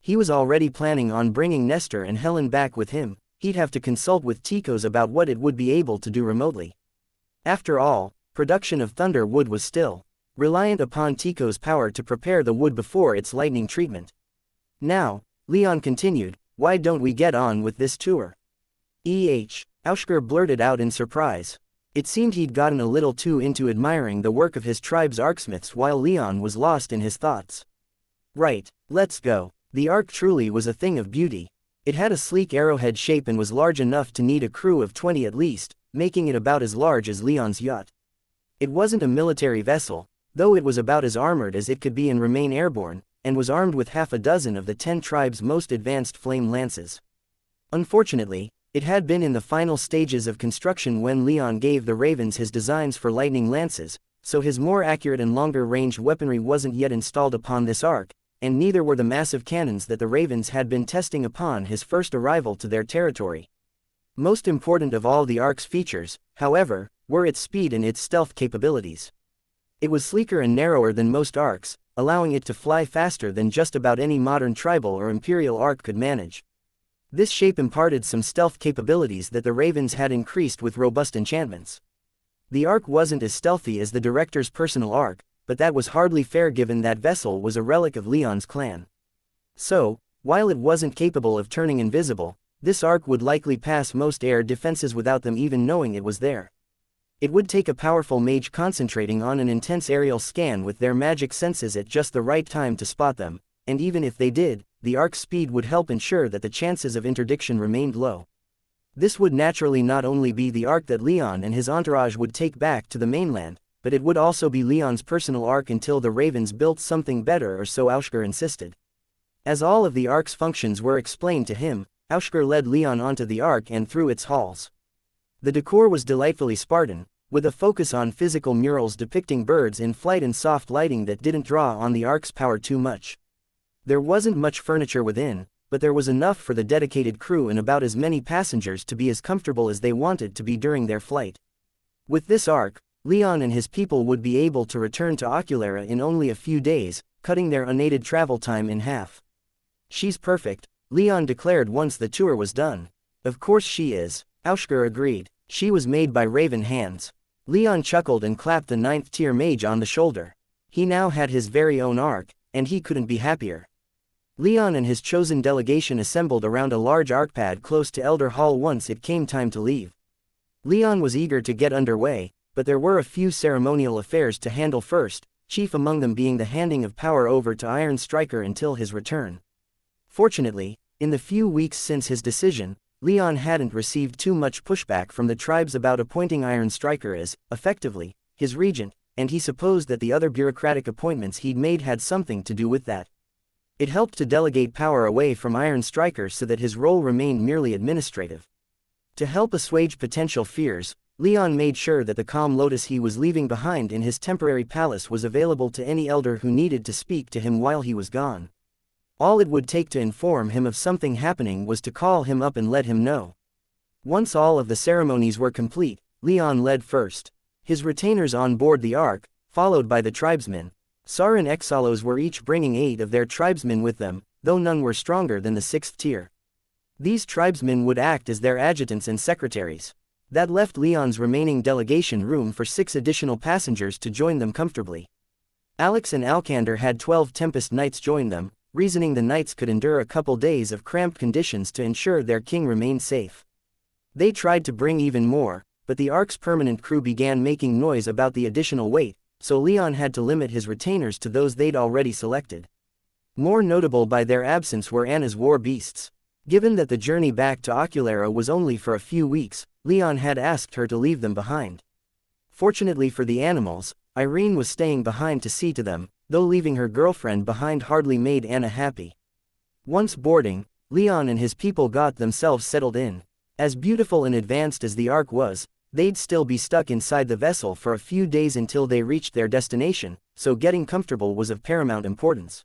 He was already planning on bringing Nestor and Helen back with him. He'd have to consult with Tikos about what it would be able to do remotely. After all, production of thunder wood was still reliant upon Tikos' power to prepare the wood before its lightning treatment. Now, Leon continued, why don't we get on with this tour? Aushker blurted out in surprise. It seemed he'd gotten a little too into admiring the work of his tribe's arcsmiths while Leon was lost in his thoughts. Right, let's go. The arc truly was a thing of beauty. It had a sleek arrowhead shape and was large enough to need a crew of 20 at least, making it about as large as Leon's yacht. It wasn't a military vessel, though it was about as armored as it could be and remain airborne, and was armed with half a dozen of the 10 tribes' most advanced flame lances. Unfortunately, it had been in the final stages of construction when Leon gave the Ravens his designs for lightning lances, so his more accurate and longer-range weaponry wasn't yet installed upon this arc, and neither were the massive cannons that the Ravens had been testing upon his first arrival to their territory. Most important of all the arc's features, however, were its speed and its stealth capabilities. It was sleeker and narrower than most arcs, allowing it to fly faster than just about any modern tribal or imperial arc could manage. This shape imparted some stealth capabilities that the Ravens had increased with robust enchantments. The arc wasn't as stealthy as the director's personal arc, but that was hardly fair given that vessel was a relic of Leon's clan. So, while it wasn't capable of turning invisible, this ark would likely pass most air defenses without them even knowing it was there. It would take a powerful mage concentrating on an intense aerial scan with their magic senses at just the right time to spot them, and even if they did, the ark's speed would help ensure that the chances of interdiction remained low. This would naturally not only be the ark that Leon and his entourage would take back to the mainland, but it would also be Leon's personal ark until the Ravens built something better, or so Aushker insisted. As all of the ark's functions were explained to him, Aushker led Leon onto the ark and through its halls. The decor was delightfully Spartan, with a focus on physical murals depicting birds in flight and soft lighting that didn't draw on the ark's power too much. There wasn't much furniture within, but there was enough for the dedicated crew and about as many passengers to be as comfortable as they wanted to be during their flight. With this ark, Leon and his people would be able to return to Oculera in only a few days, cutting their unaided travel time in half. "She's perfect," Leon declared once the tour was done. "Of course she is," Aushker agreed. "She was made by Raven hands." Leon chuckled and clapped the 9th tier mage on the shoulder. He now had his very own ark, and he couldn't be happier. Leon and his chosen delegation assembled around a large arkpad close to Elder Hall once it came time to leave. Leon was eager to get underway, but there were a few ceremonial affairs to handle first, chief among them being the handing of power over to Iron Striker until his return. Fortunately, in the few weeks since his decision, Leon hadn't received too much pushback from the tribes about appointing Iron Striker as, effectively, his regent, and he supposed that the other bureaucratic appointments he'd made had something to do with that. It helped to delegate power away from Iron Striker so that his role remained merely administrative. To help assuage potential fears, Leon made sure that the calm lotus he was leaving behind in his temporary palace was available to any elder who needed to speak to him while he was gone. All it would take to inform him of something happening was to call him up and let him know. Once all of the ceremonies were complete, Leon led first. His retainers on board the ark, followed by the tribesmen. Sarin Exalos were each bringing 8 of their tribesmen with them, though none were stronger than the 6th tier. These tribesmen would act as their adjutants and secretaries. That left Leon's remaining delegation room for 6 additional passengers to join them comfortably. Alex and Alcander had 12 Tempest Knights join them, reasoning the knights could endure a couple days of cramped conditions to ensure their king remained safe. They tried to bring even more, but the ark's permanent crew began making noise about the additional weight, so Leon had to limit his retainers to those they'd already selected. More notable by their absence were Anna's war beasts. Given that the journey back to Oculera was only for a few weeks, Leon had asked her to leave them behind. Fortunately for the animals, Irene was staying behind to see to them, though leaving her girlfriend behind hardly made Anna happy. Once boarding, Leon and his people got themselves settled in. As beautiful and advanced as the ark was, they'd still be stuck inside the vessel for a few days until they reached their destination, so getting comfortable was of paramount importance.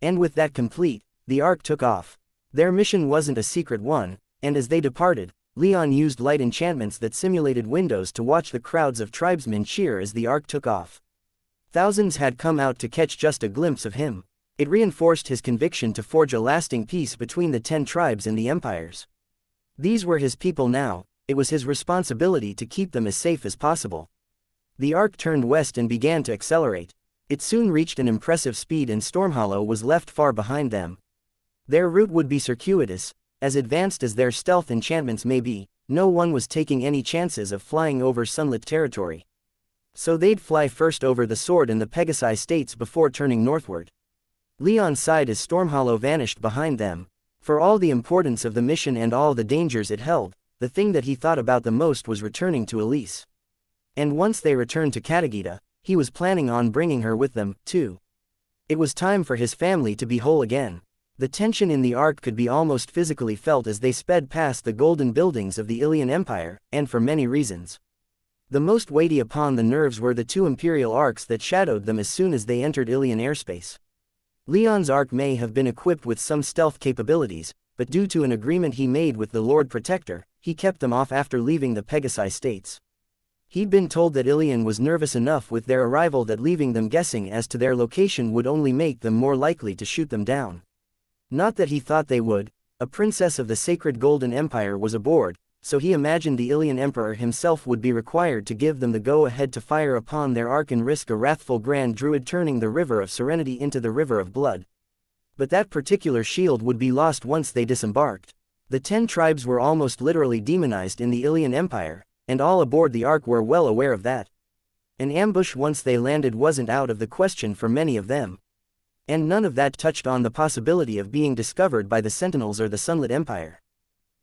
And with that complete, the ark took off. Their mission wasn't a secret one, and as they departed, Leon used light enchantments that simulated windows to watch the crowds of tribesmen cheer as the ark took off. Thousands had come out to catch just a glimpse of him. It reinforced his conviction to forge a lasting peace between the 10 tribes and the empires. These were his people now, it was his responsibility to keep them as safe as possible. The ark turned west and began to accelerate. It soon reached an impressive speed and Stormhollow was left far behind them. Their route would be circuitous, as advanced as their stealth enchantments may be, no one was taking any chances of flying over sunlit territory. So they'd fly first over the Sword and the Pegasi states before turning northward. Leon sighed as Stormhollow vanished behind them. For all the importance of the mission and all the dangers it held, the thing that he thought about the most was returning to Elise. And once they returned to Katagita, he was planning on bringing her with them, too. It was time for his family to be whole again. The tension in the ark could be almost physically felt as they sped past the golden buildings of the Ilian Empire, and for many reasons. The most weighty upon the nerves were the 2 Imperial arks that shadowed them as soon as they entered Ilian airspace. Leon's ark may have been equipped with some stealth capabilities, but due to an agreement he made with the Lord Protector, he kept them off after leaving the Pegasi states. He'd been told that Ilian was nervous enough with their arrival that leaving them guessing as to their location would only make them more likely to shoot them down. Not that he thought they would, a princess of the Sacred Golden Empire was aboard, so he imagined the Ilian Emperor himself would be required to give them the go-ahead to fire upon their ark and risk a wrathful Grand Druid turning the River of Serenity into the River of Blood. But that particular shield would be lost once they disembarked. The 10 tribes were almost literally demonized in the Ilian Empire, and all aboard the Ark were well aware of that. An ambush once they landed wasn't out of the question for many of them. And none of that touched on the possibility of being discovered by the Sentinels or the Sunlit Empire.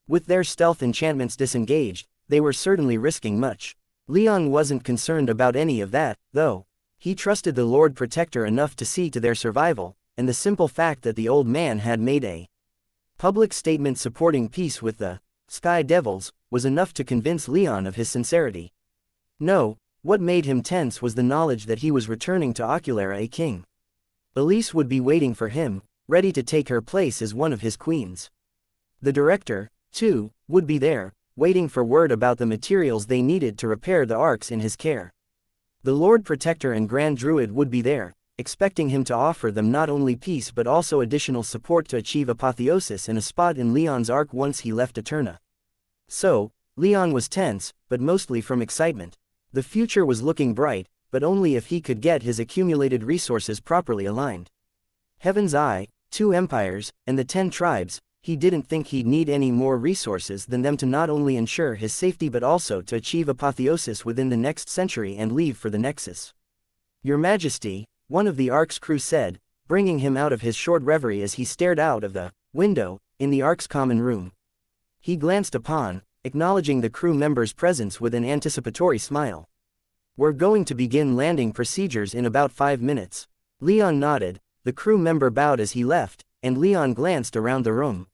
With their stealth enchantments disengaged, they were certainly risking much. Leon wasn't concerned about any of that, though. He trusted the Lord Protector enough to see to their survival, and the simple fact that the old man had made a public statement supporting peace with the Sky Devils was enough to convince Leon of his sincerity. No, what made him tense was the knowledge that he was returning to Oculera a king. Elise would be waiting for him, ready to take her place as one of his queens. The director, too, would be there, waiting for word about the materials they needed to repair the arks in his care. The Lord Protector and Grand Druid would be there, expecting him to offer them not only peace but also additional support to achieve apotheosis and a spot in Leon's ark once he left Eterna. So, Leon was tense, but mostly from excitement. The future was looking bright, but only if he could get his accumulated resources properly aligned. Heaven's Eye, 2 empires, and the 10 tribes, he didn't think he'd need any more resources than them to not only ensure his safety but also to achieve apotheosis within the next century and leave for the Nexus. Your Majesty, one of the Ark's crew said, bringing him out of his short reverie as he stared out of the window in the Ark's common room. He glanced upon, acknowledging the crew member's presence with an anticipatory smile. We're going to begin landing procedures in about 5 minutes. Leon nodded, the crew member bowed as he left, and Leon glanced around the room.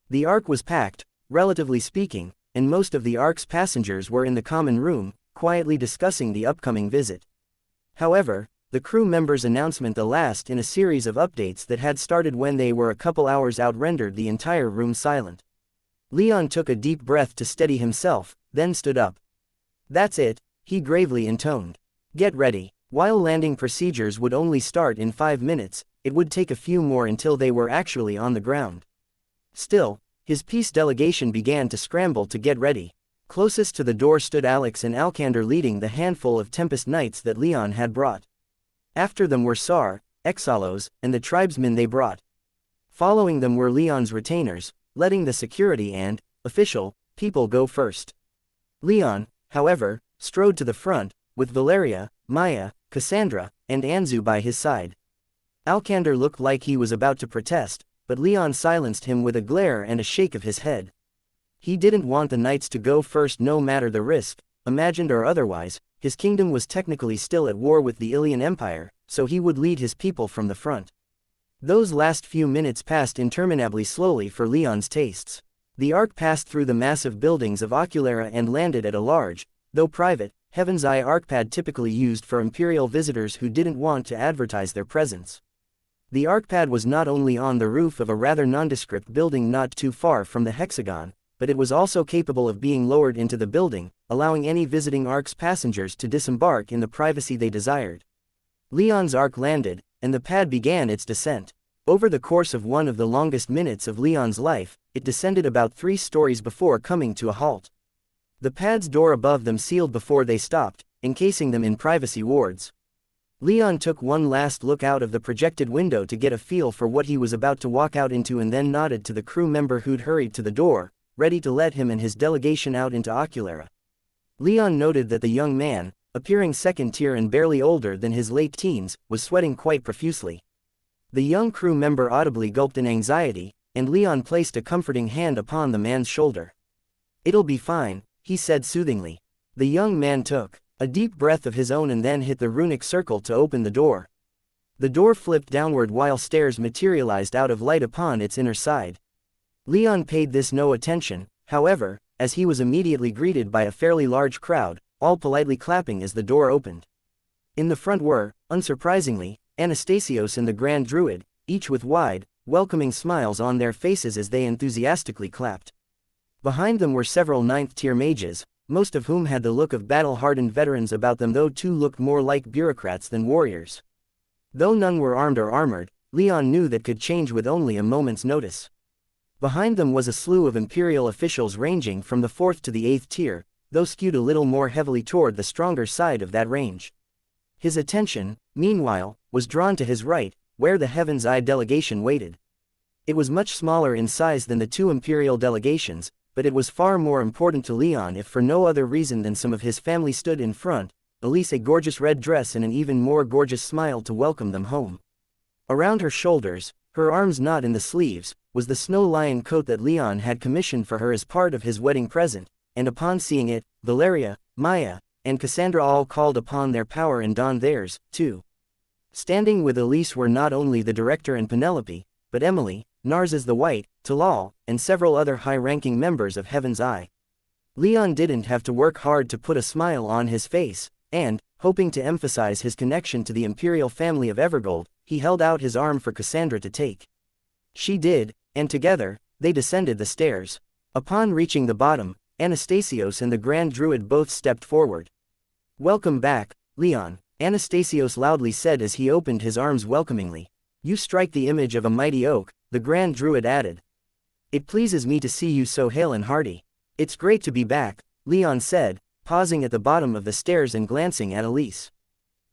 The Ark was packed, relatively speaking, and most of the Ark's passengers were in the common room, quietly discussing the upcoming visit. However, the crew member's announcement, the last in a series of updates that had started when they were a couple hours out, rendered the entire room silent. Leon took a deep breath to steady himself, then stood up. That's it, he gravely intoned. Get ready. While landing procedures would only start in 5 minutes, it would take a few more until they were actually on the ground. Still, his peace delegation began to scramble to get ready. Closest to the door stood Alex and Alcander leading the handful of Tempest Knights that Leon had brought. After them were Sar, Exalos, and the tribesmen they brought. Following them were Leon's retainers, letting the security and official people go first. Leon, however, strode to the front, with Valeria, Maya, Cassandra, and Anzu by his side. Alcander looked like he was about to protest, but Leon silenced him with a glare and a shake of his head. He didn't want the knights to go first no matter the risk, imagined or otherwise. His kingdom was technically still at war with the Ilian Empire, so he would lead his people from the front. Those last few minutes passed interminably slowly for Leon's tastes. The Ark passed through the massive buildings of Oculera and landed at a large, though private, Heaven's Eye Arkpad typically used for imperial visitors who didn't want to advertise their presence. The Arkpad was not only on the roof of a rather nondescript building not too far from the hexagon, but it was also capable of being lowered into the building, allowing any visiting Ark's passengers to disembark in the privacy they desired. Leon's Ark landed, and the pad began its descent. Over the course of one of the longest minutes of Leon's life, it descended about 3 stories before coming to a halt. The pad's door above them sealed before they stopped, encasing them in privacy wards. Leon took one last look out of the projected window to get a feel for what he was about to walk out into and then nodded to the crew member who'd hurried to the door, ready to let him and his delegation out into Oculera. Leon noted that the young man, appearing second tier and barely older than his late teens, was sweating quite profusely. The young crew member audibly gulped in anxiety, and Leon placed a comforting hand upon the man's shoulder. "It'll be fine," he said soothingly. The young man took a deep breath of his own and then hit the runic circle to open the door. The door flipped downward while stairs materialized out of light upon its inner side. Leon paid this no attention, however, as he was immediately greeted by a fairly large crowd, all politely clapping as the door opened. In the front were, unsurprisingly, Anastasios and the Grand Druid, each with wide, welcoming smiles on their faces as they enthusiastically clapped. Behind them were several 9th-tier mages, most of whom had the look of battle-hardened veterans about them, though 2 looked more like bureaucrats than warriors. Though none were armed or armored, Leon knew that could change with only a moment's notice. Behind them was a slew of imperial officials ranging from the 4th to the 8th tier, though skewed a little more heavily toward the stronger side of that range. His attention, meanwhile, was drawn to his right, where the Heaven's Eye delegation waited. It was much smaller in size than the two imperial delegations, but it was far more important to Leon if for no other reason than some of his family stood in front, Elise a gorgeous red dress and an even more gorgeous smile to welcome them home. Around her shoulders, her arms not in the sleeves, was the snow lion coat that Leon had commissioned for her as part of his wedding present, and upon seeing it, Valeria, Maya, and Cassandra all called upon their power and donned theirs, too. Standing with Elise were not only the director and Penelope, but Emily, Narses the White, Talal, and several other high-ranking members of Heaven's Eye. Leon didn't have to work hard to put a smile on his face, and, hoping to emphasize his connection to the imperial family of Evergold, he held out his arm for Cassandra to take. She did, and together, they descended the stairs. Upon reaching the bottom, Anastasios and the Grand Druid both stepped forward. "Welcome back, Leon," Anastasios loudly said as he opened his arms welcomingly. "You strike the image of a mighty oak," the Grand Druid added. "It pleases me to see you so hale and hearty." "It's great to be back," Leon said, pausing at the bottom of the stairs and glancing at Elise.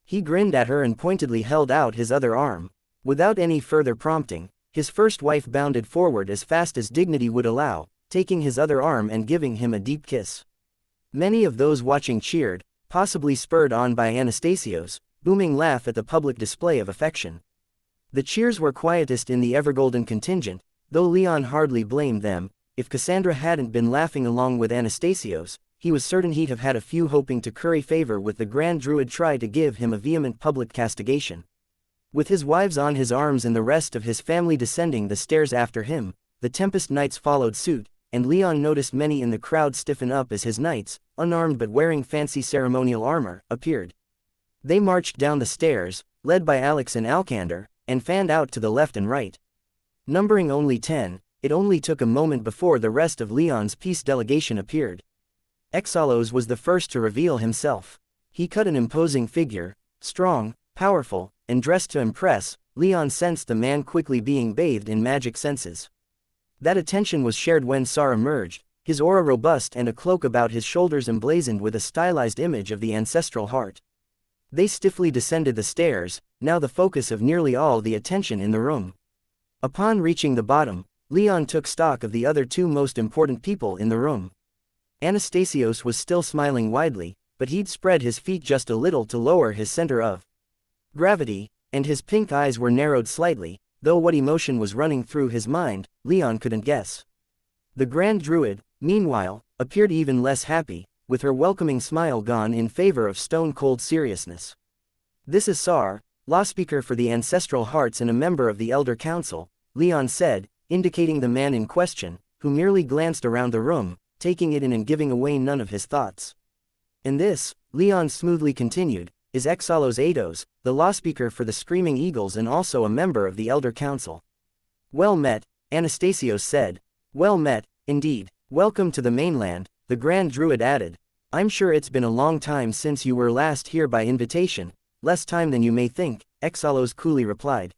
He grinned at her and pointedly held out his other arm. Without any further prompting, his first wife bounded forward as fast as dignity would allow, taking his other arm and giving him a deep kiss. Many of those watching cheered, possibly spurred on by Anastasios' booming laugh at the public display of affection. The cheers were quietest in the Evergolden contingent, though Leon hardly blamed them. If Cassandra hadn't been laughing along with Anastasios, he was certain he'd have had a few hoping to curry favor with the Grand Druid try to give him a vehement public castigation. With his wives on his arms and the rest of his family descending the stairs after him, the Tempest Knights followed suit, and Leon noticed many in the crowd stiffen up as his knights, unarmed but wearing fancy ceremonial armor, appeared. They marched down the stairs, led by Alex and Alcander, and fanned out to the left and right. Numbering only 10, it only took a moment before the rest of Leon's peace delegation appeared. Exalos was the first to reveal himself. He cut an imposing figure, strong, powerful, and dressed to impress. Leon sensed the man quickly being bathed in magic senses. That attention was shared when Sar emerged, his aura robust and a cloak about his shoulders emblazoned with a stylized image of the ancestral heart. They stiffly descended the stairs, now the focus of nearly all the attention in the room. Upon reaching the bottom, Leon took stock of the other two most important people in the room. Anastasios was still smiling widely, but he'd spread his feet just a little to lower his center of gravity, and his pink eyes were narrowed slightly, though what emotion was running through his mind, Leon couldn't guess. The Grand Druid, meanwhile, appeared even less happy, with her welcoming smile gone in favor of stone-cold seriousness. "This is Sar, lawspeaker for the Ancestral Hearts and a member of the Elder Council," Leon said, indicating the man in question, who merely glanced around the room, taking it in and giving away none of his thoughts. "And this," Leon smoothly continued, "is Exalos Ados, the lawspeaker for the Screaming Eagles and also a member of the Elder Council." "Well met," Anastasios said. "Well met, indeed. Welcome to the mainland," the Grand Druid added. "I'm sure it's been a long time since you were last here by invitation." "Less time than you may think," Exalos coolly replied.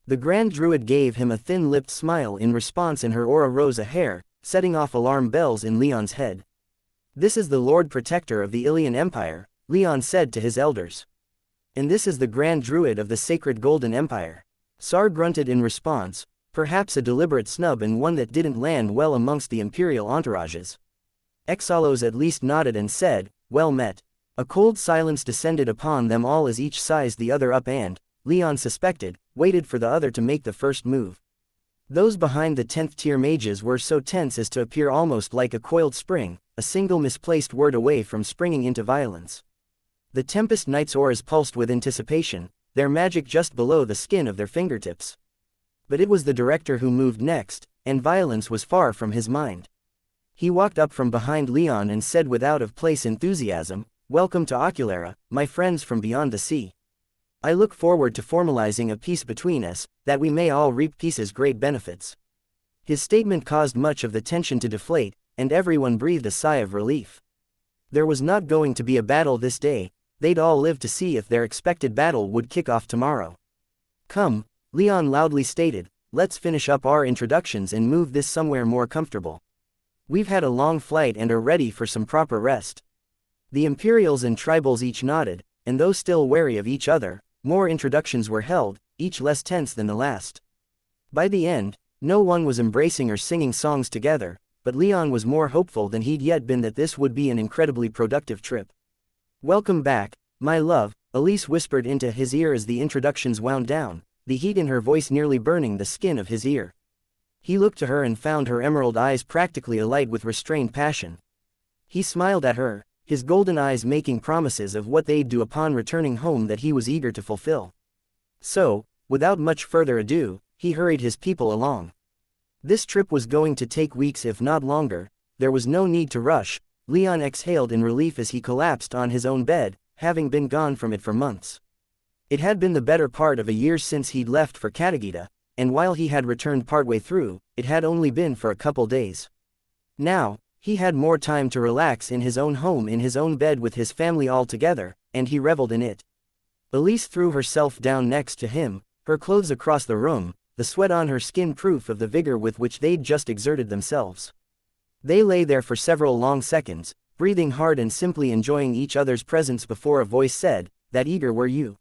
The Grand Druid gave him a thin-lipped smile in response and her aura rose a hair, setting off alarm bells in Leon's head. "This is the Lord Protector of the Ilian Empire," Leon said to his elders. "And this is the Grand Druid of the Sacred Golden Empire." Sar grunted in response, perhaps a deliberate snub and one that didn't land well amongst the imperial entourages. Exalos at least nodded and said, "Well met." A cold silence descended upon them all as each sized the other up and, Leon suspected, waited for the other to make the first move. Those behind the 10th tier mages were so tense as to appear almost like a coiled spring, a single misplaced word away from springing into violence. The Tempest Knights' auras pulsed with anticipation, their magic just below the skin of their fingertips. But it was the director who moved next, and violence was far from his mind. He walked up from behind Leon and said with out-of-place enthusiasm, "Welcome to Oculara, my friends from beyond the sea. I look forward to formalizing a peace between us, that we may all reap peace's great benefits." His statement caused much of the tension to deflate, and everyone breathed a sigh of relief. There was not going to be a battle this day, they'd all live to see if their expected battle would kick off tomorrow. "Come," Leon loudly stated, "let's finish up our introductions and move this somewhere more comfortable. We've had a long flight and are ready for some proper rest." The Imperials and Tribals each nodded, and though still wary of each other, more introductions were held, each less tense than the last. By the end, no one was embracing or singing songs together, but Leon was more hopeful than he'd yet been that this would be an incredibly productive trip. "Welcome back, my love," Elise whispered into his ear as the introductions wound down, the heat in her voice nearly burning the skin of his ear. He looked to her and found her emerald eyes practically alight with restrained passion. He smiled at her, his golden eyes making promises of what they'd do upon returning home that he was eager to fulfill. So, without much further ado, he hurried his people along. This trip was going to take weeks if not longer. There was no need to rush. Leon exhaled in relief as he collapsed on his own bed, having been gone from it for months. It had been the better part of a year since he'd left for Katagita, and while he had returned partway through, it had only been for a couple days. Now, he had more time to relax in his own home in his own bed with his family all together, and he reveled in it. Elise threw herself down next to him, her clothes across the room, the sweat on her skin proof of the vigor with which they'd just exerted themselves. They lay there for several long seconds, breathing hard and simply enjoying each other's presence before a voice said, "That eager were you?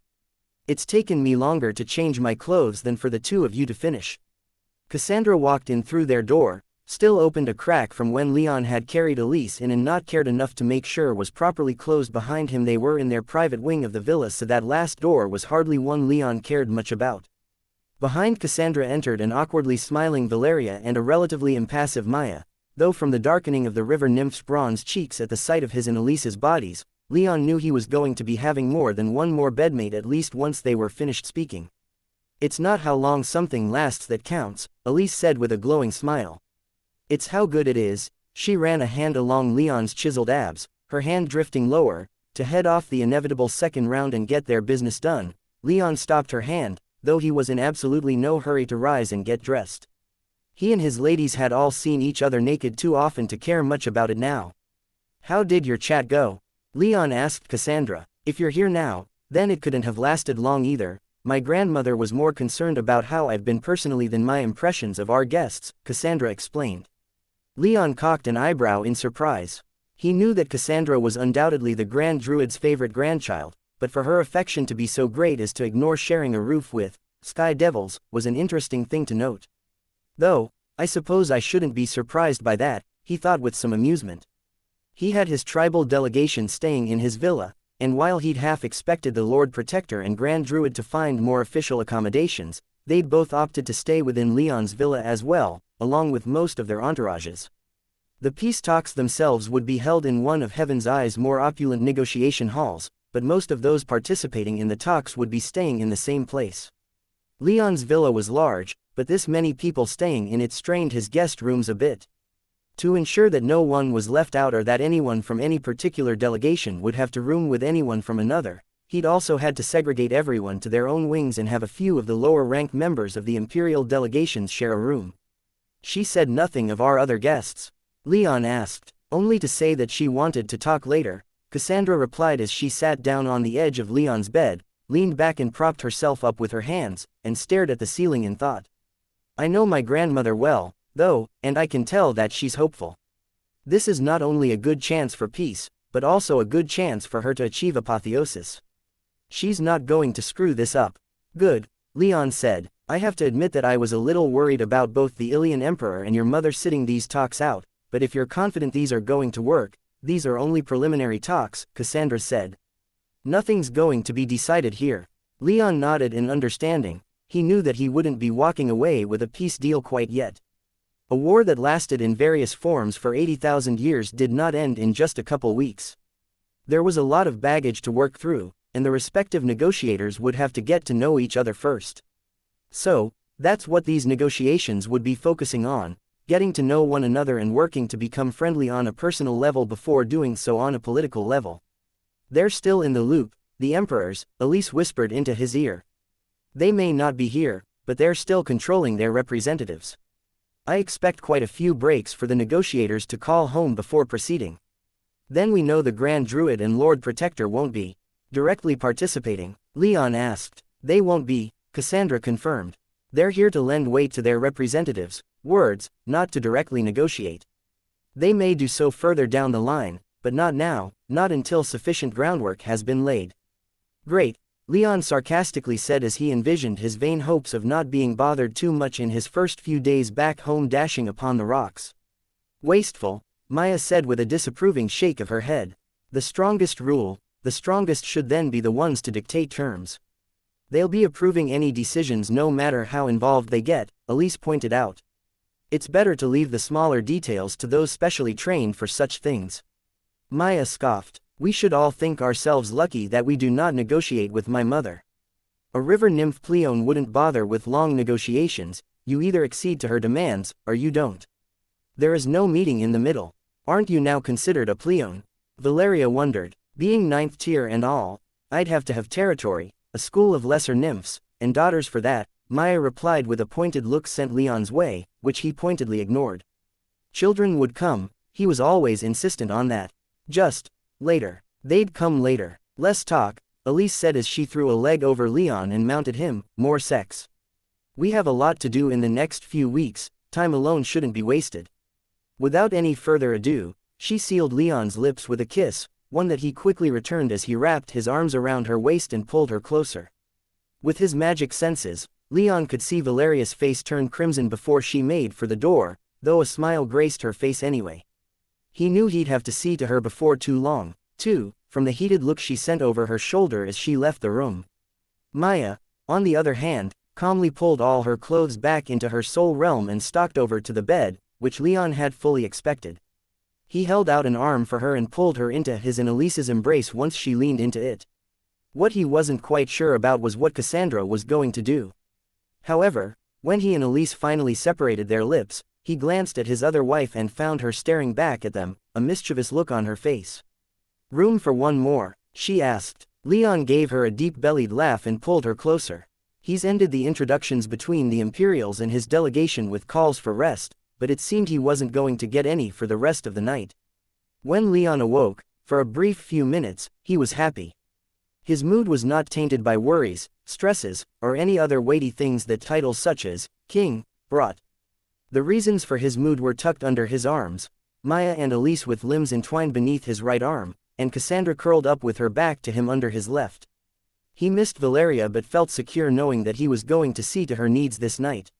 It's taken me longer to change my clothes than for the two of you to finish." Cassandra walked in through their door, still opened a crack from when Leon had carried Elise in and not cared enough to make sure was properly closed behind him. They were in their private wing of the villa, so that last door was hardly one Leon cared much about. Behind Cassandra entered an awkwardly smiling Valeria and a relatively impassive Maya, though from the darkening of the river nymph's bronze cheeks at the sight of his and Elise's bodies, Leon knew he was going to be having more than one more bedmate at least once they were finished speaking. "It's not how long something lasts that counts," Elise said with a glowing smile. "It's how good it is." She ran a hand along Leon's chiseled abs, her hand drifting lower, to head off the inevitable second round and get their business done. Leon stopped her hand, though he was in absolutely no hurry to rise and get dressed. He and his ladies had all seen each other naked too often to care much about it now. "How did your chat go?" Leon asked Cassandra. "If you're here now, then it couldn't have lasted long either. My grandmother was more concerned about how I've been personally than my impressions of our guests," Cassandra explained. Leon cocked an eyebrow in surprise. He knew that Cassandra was undoubtedly the Grand Druid's favorite grandchild, but for her affection to be so great as to ignore sharing a roof with sky devils was an interesting thing to note. "Though, I suppose I shouldn't be surprised by that," he thought with some amusement. He had his tribal delegation staying in his villa, and while he'd half expected the Lord Protector and Grand Druid to find more official accommodations, they'd both opted to stay within Leon's villa as well, along with most of their entourages. The peace talks themselves would be held in one of Heaven's Eye's more opulent negotiation halls, but most of those participating in the talks would be staying in the same place. Leon's villa was large, but this many people staying in it strained his guest rooms a bit. To ensure that no one was left out or that anyone from any particular delegation would have to room with anyone from another, he'd also had to segregate everyone to their own wings and have a few of the lower-ranked members of the imperial delegations share a room. "She said nothing of our other guests?" Leon asked. "Only to say that she wanted to talk later," Cassandra replied as she sat down on the edge of Leon's bed, leaned back and propped herself up with her hands, and stared at the ceiling in thought. "I know my grandmother well, though, and I can tell that she's hopeful. This is not only a good chance for peace, but also a good chance for her to achieve apotheosis. She's not going to screw this up." "Good," Leon said. "I have to admit that I was a little worried about both the Ilian Emperor and your mother sitting these talks out, but if you're confident these are going to work, these are only preliminary talks," Cassandra said. "Nothing's going to be decided here." Leon nodded in understanding. He knew that he wouldn't be walking away with a peace deal quite yet. A war that lasted in various forms for 80,000 years did not end in just a couple weeks. There was a lot of baggage to work through, and the respective negotiators would have to get to know each other first. So, that's what these negotiations would be focusing on, getting to know one another and working to become friendly on a personal level before doing so on a political level. "They're still in the loop, the emperors," Elise whispered into his ear. "They may not be here, but they're still controlling their representatives. I expect quite a few breaks for the negotiators to call home before proceeding. Then we know the Grand Druid and Lord Protector won't be directly participating." Leon asked. "They won't be," Cassandra confirmed. "They're here to lend weight to their representatives' words, not to directly negotiate. They may do so further down the line, but not now, not until sufficient groundwork has been laid." "Great," Leon sarcastically said as he envisioned his vain hopes of not being bothered too much in his first few days back home dashing upon the rocks. Wasteful, Maya said with a disapproving shake of her head. The strongest rule, the strongest should then be the ones to dictate terms. They'll be approving any decisions no matter how involved they get, Elise pointed out. It's better to leave the smaller details to those specially trained for such things. Maya scoffed. We should all think ourselves lucky that we do not negotiate with my mother. A river nymph Pleone wouldn't bother with long negotiations, you either accede to her demands, or you don't. There is no meeting in the middle. Aren't you now considered a Pleone? Valeria wondered. Being 9th tier and all, I'd have to have territory, a school of lesser nymphs, and daughters for that, Maya replied with a pointed look sent Leon's way, which he pointedly ignored. Children would come, he was always insistent on that. Just later. They'd come later. Less talk, Elise said as she threw a leg over Leon and mounted him, more sex. We have a lot to do in the next few weeks, time alone shouldn't be wasted. Without any further ado, she sealed Leon's lips with a kiss, one that he quickly returned as he wrapped his arms around her waist and pulled her closer. With his magic senses, Leon could see Valeria's face turn crimson before she made for the door, though a smile graced her face anyway. He knew he'd have to see to her before too long, too, from the heated look she sent over her shoulder as she left the room. Maya, on the other hand, calmly pulled all her clothes back into her soul realm and stalked over to the bed, which Leon had fully expected. He held out an arm for her and pulled her into his and Elise's embrace once she leaned into it. What he wasn't quite sure about was what Cassandra was going to do. However, when he and Elise finally separated their lips, he glanced at his other wife and found her staring back at them, a mischievous look on her face. Room for one more? She asked. Leon gave her a deep-bellied laugh and pulled her closer. He's ended the introductions between the Imperials and his delegation with calls for rest, but it seemed he wasn't going to get any for the rest of the night. When Leon awoke, for a brief few minutes, he was happy. His mood was not tainted by worries, stresses, or any other weighty things that titles such as king brought. The reasons for his mood were tucked under his arms, Maya and Elise with limbs entwined beneath his right arm, and Cassandra curled up with her back to him under his left. He missed Valeria but felt secure knowing that he was going to see to her needs this night.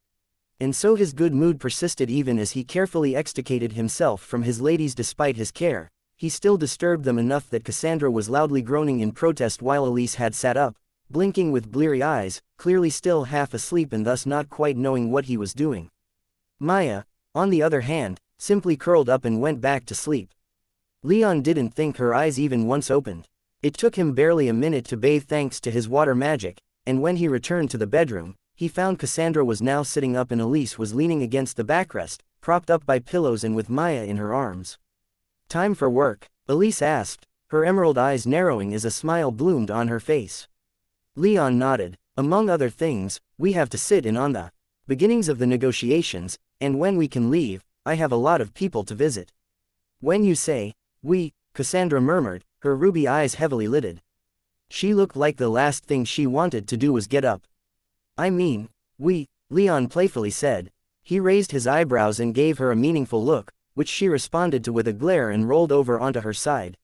And so his good mood persisted even as he carefully extricated himself from his ladies despite his care. He still disturbed them enough that Cassandra was loudly groaning in protest while Elise had sat up, blinking with bleary eyes, clearly still half asleep and thus not quite knowing what he was doing. Maya, on the other hand, simply curled up and went back to sleep. Leon didn't think her eyes even once opened. It took him barely a minute to bathe thanks to his water magic, and when he returned to the bedroom, he found Cassandra was now sitting up and Elise was leaning against the backrest, propped up by pillows and with Maya in her arms. Time for work? Elise asked, her emerald eyes narrowing as a smile bloomed on her face. Leon nodded. Among other things, we have to sit in on the beginnings of the negotiations, and when we can leave, I have a lot of people to visit. When you say, we, Cassandra murmured, her ruby eyes heavily lidded. She looked like the last thing she wanted to do was get up. I mean, we, Leon playfully said. He raised his eyebrows and gave her a meaningful look, which she responded to with a glare and rolled over onto her side.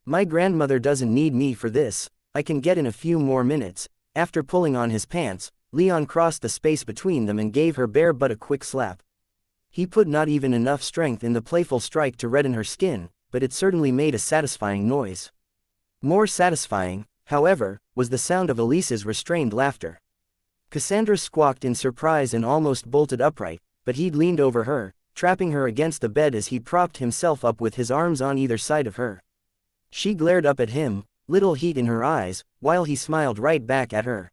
My grandmother doesn't need me for this, I can get in a few more minutes. After pulling on his pants, Leon crossed the space between them and gave her bare butt a quick slap. He put not even enough strength in the playful strike to redden her skin, but it certainly made a satisfying noise. More satisfying, however, was the sound of Elise's restrained laughter. Cassandra squawked in surprise and almost bolted upright, but he'd leaned over her, trapping her against the bed as he propped himself up with his arms on either side of her. She glared up at him, little heat in her eyes, while he smiled right back at her.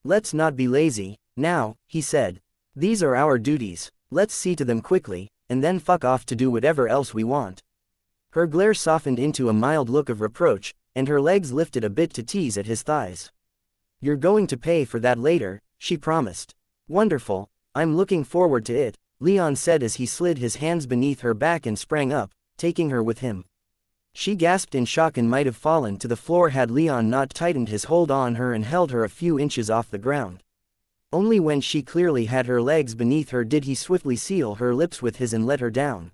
Let's not be lazy, now, he said. These are our duties, let's see to them quickly, and then fuck off to do whatever else we want. Her glare softened into a mild look of reproach, and her legs lifted a bit to tease at his thighs. You're going to pay for that later, she promised. Wonderful, I'm looking forward to it, Leon said as he slid his hands beneath her back and sprang up, taking her with him. She gasped in shock and might have fallen to the floor had Leon not tightened his hold on her and held her a few inches off the ground. Only when she clearly had her legs beneath her did he swiftly seal her lips with his and let her down.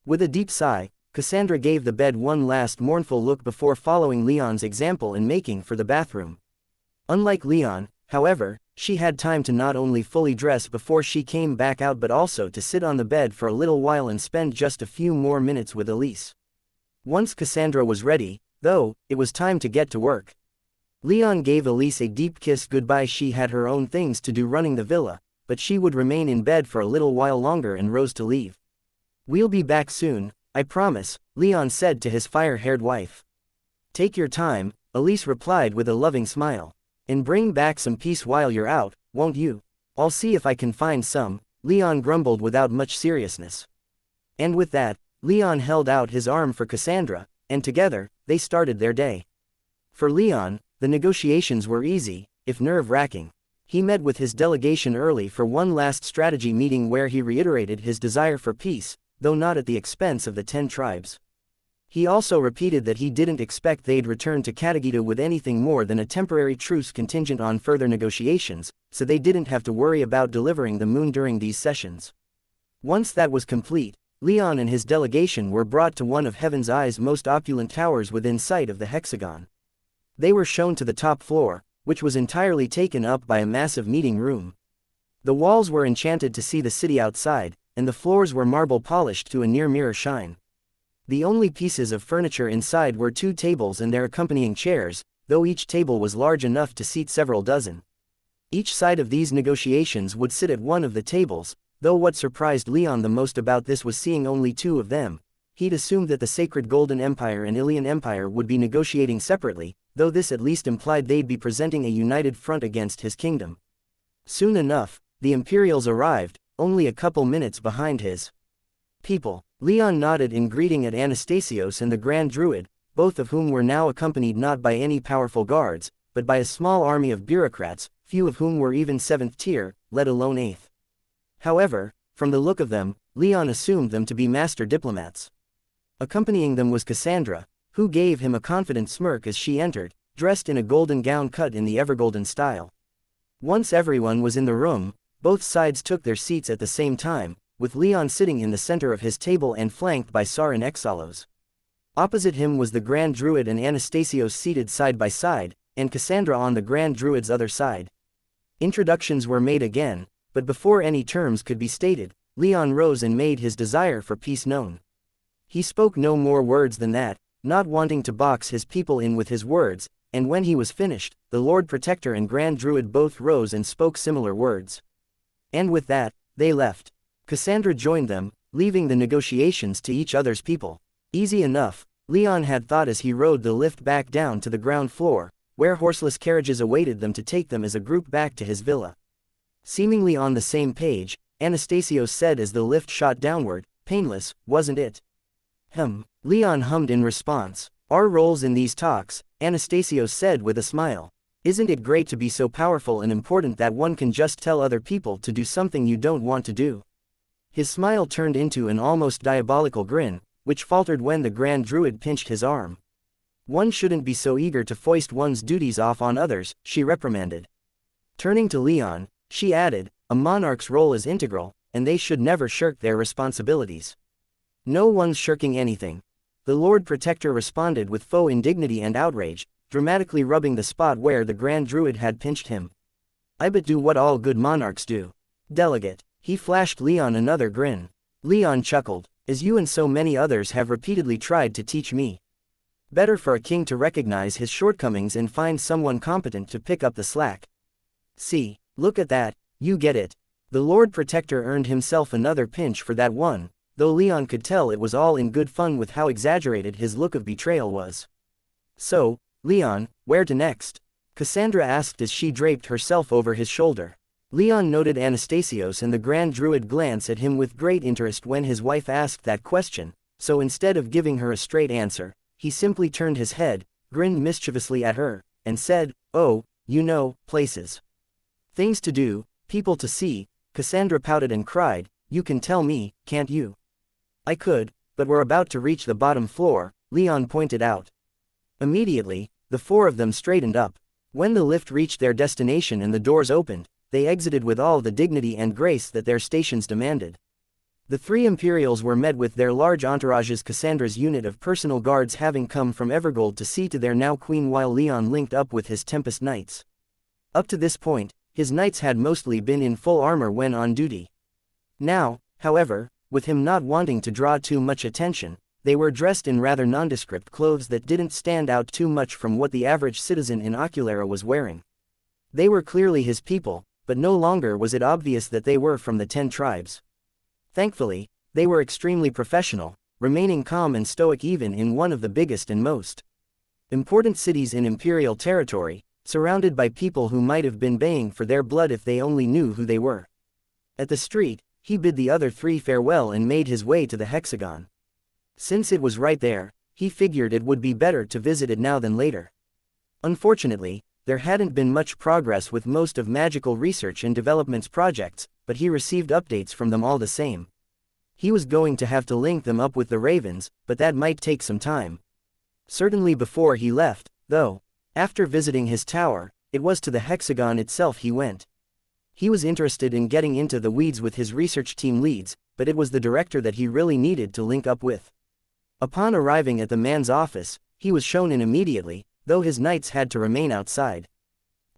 With a deep sigh, Cassandra gave the bed one last mournful look before following Leon's example and making for the bathroom. Unlike Leon, however, she had time to not only fully dress before she came back out but also to sit on the bed for a little while and spend just a few more minutes with Elise. Once Cassandra was ready, though, it was time to get to work. Leon gave Elise a deep kiss goodbye. She had her own things to do running the villa, but she would remain in bed for a little while longer and rose to leave. "We'll be back soon, I promise," Leon said to his fire-haired wife. "Take your time," Elise replied with a loving smile. "And bring back some peace while you're out, won't you?" "I'll see if I can find some," Leon grumbled without much seriousness. And with that, Leon held out his arm for Cassandra, and together, they started their day. For Leon, the negotiations were easy, if nerve-wracking. He met with his delegation early for one last strategy meeting where he reiterated his desire for peace, though not at the expense of the 10 tribes. He also repeated that he didn't expect they'd return to Katagita with anything more than a temporary truce contingent on further negotiations, so they didn't have to worry about delivering the moon during these sessions. Once that was complete, Leon and his delegation were brought to one of Heaven's Eye's most opulent towers within sight of the hexagon. They were shown to the top floor, which was entirely taken up by a massive meeting room. The walls were enchanted to see the city outside, and the floors were marble polished to a near-mirror shine. The only pieces of furniture inside were 2 tables and their accompanying chairs, though each table was large enough to seat several dozen. Each side of these negotiations would sit at one of the tables, though what surprised Leon the most about this was seeing only 2 of them. He'd assumed that the Sacred Golden Empire and Ilian Empire would be negotiating separately, though this at least implied they'd be presenting a united front against his kingdom. Soon enough, the Imperials arrived, only a couple minutes behind his people. Leon nodded in greeting at Anastasios and the Grand Druid, both of whom were now accompanied not by any powerful guards, but by a small army of bureaucrats, few of whom were even 7th tier, let alone 8th. However, from the look of them, Leon assumed them to be master diplomats. Accompanying them was Cassandra, who gave him a confident smirk as she entered, dressed in a golden gown cut in the evergolden style. Once everyone was in the room, both sides took their seats at the same time, with Leon sitting in the center of his table and flanked by Sar and Exalos. Opposite him was the Grand Druid and Anastasios seated side by side, and Cassandra on the Grand Druid's other side. Introductions were made again, but before any terms could be stated, Leon rose and made his desire for peace known. He spoke no more words than that, not wanting to box his people in with his words, and when he was finished, the Lord Protector and Grand Druid both rose and spoke similar words. And with that, they left. Cassandra joined them, leaving the negotiations to each other's people. Easy enough, Leon had thought as he rode the lift back down to the ground floor, where horseless carriages awaited them to take them as a group back to his villa. Seemingly on the same page, Anastasios said as the lift shot downward, "Painless, wasn't it?" Leon hummed in response. "Our roles in these talks," Anastasios said with a smile. "Isn't it great to be so powerful and important that one can just tell other people to do something you don't want to do?" His smile turned into an almost diabolical grin, which faltered when the Grand Druid pinched his arm. "One shouldn't be so eager to foist one's duties off on others," she reprimanded. Turning to Leon, she added, "A monarch's role is integral, and they should never shirk their responsibilities." "No one's shirking anything," the Lord Protector responded with faux indignity and outrage, dramatically rubbing the spot where the Grand Druid had pinched him. "I but do what all good monarchs do." "Delegate." He flashed Leon another grin. Leon chuckled, "As you and so many others have repeatedly tried to teach me. Better for a king to recognize his shortcomings and find someone competent to pick up the slack. See, look at that, you get it." The Lord Protector earned himself another pinch for that one, though Leon could tell it was all in good fun with how exaggerated his look of betrayal was. "So, Leon, where to next?" Cassandra asked as she draped herself over his shoulder. Leon noted Anastasios and the Grand Druid glance at him with great interest when his wife asked that question, so instead of giving her a straight answer, he simply turned his head, grinned mischievously at her, and said, "Oh, you know, places. Things to do, people to see." Cassandra pouted and cried, "You can tell me, can't you?" "I could, but we're about to reach the bottom floor," Leon pointed out. Immediately, the 4 of them straightened up. When the lift reached their destination and the doors opened, they exited with all the dignity and grace that their stations demanded. The 3 Imperials were met with their large entourages, Cassandra's unit of personal guards having come from Evergold to see to their now queen, while Leon linked up with his Tempest Knights. Up to this point, his knights had mostly been in full armor when on duty. Now, however, with him not wanting to draw too much attention, they were dressed in rather nondescript clothes that didn't stand out too much from what the average citizen in Oculera was wearing. They were clearly his people, but no longer was it obvious that they were from the 10 tribes. Thankfully, they were extremely professional, remaining calm and stoic even in one of the biggest and most important cities in imperial territory, surrounded by people who might have been baying for their blood if they only knew who they were. At the street, he bid the other 3 farewell and made his way to the hexagon. Since it was right there, he figured it would be better to visit it now than later. Unfortunately, there hadn't been much progress with most of magical research and development's projects, but he received updates from them all the same. He was going to have to link them up with the ravens, but that might take some time. Certainly before he left, though. After visiting his tower, it was to the hexagon itself he went. He was interested in getting into the weeds with his research team leads, but it was the director that he really needed to link up with. Upon arriving at the man's office, he was shown in immediately, though his knights had to remain outside.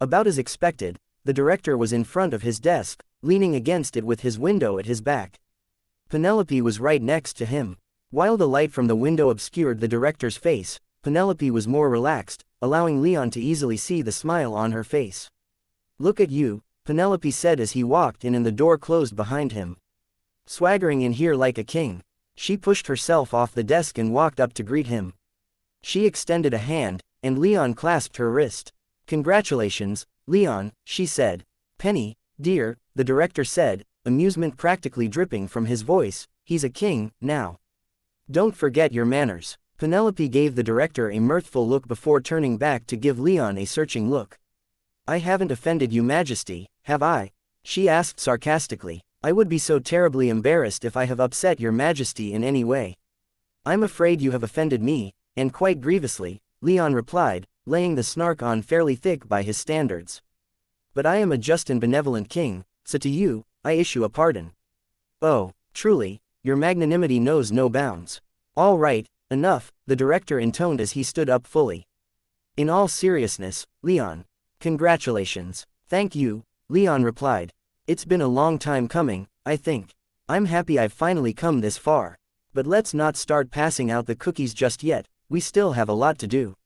About as expected, the director was in front of his desk, leaning against it with his window at his back. Penelope was right next to him. While the light from the window obscured the director's face, Penelope was more relaxed, allowing Leon to easily see the smile on her face. "Look at you," Penelope said as he walked in and the door closed behind him. "Swaggering in here like a king." She pushed herself off the desk and walked up to greet him. She extended a hand, and Leon clasped her wrist. "Congratulations, Leon," she said. "Penny, dear," the director said, amusement practically dripping from his voice, "he's a king, now. Don't forget your manners." Penelope gave the director a mirthful look before turning back to give Leon a searching look. "I haven't offended you, Majesty, have I?" she asked sarcastically. "I would be so terribly embarrassed if I have upset your Majesty in any way." "I'm afraid you have offended me, and quite grievously," Leon replied, laying the snark on fairly thick by his standards. "But I am a just and benevolent king, so to you, I issue a pardon." "Oh, truly, your magnanimity knows no bounds." "All right, enough," the director intoned as he stood up fully. "In all seriousness, Leon. Congratulations." "Thank you," Leon replied. "It's been a long time coming, I think. I'm happy I've finally come this far. But let's not start passing out the cookies just yet, we still have a lot to do."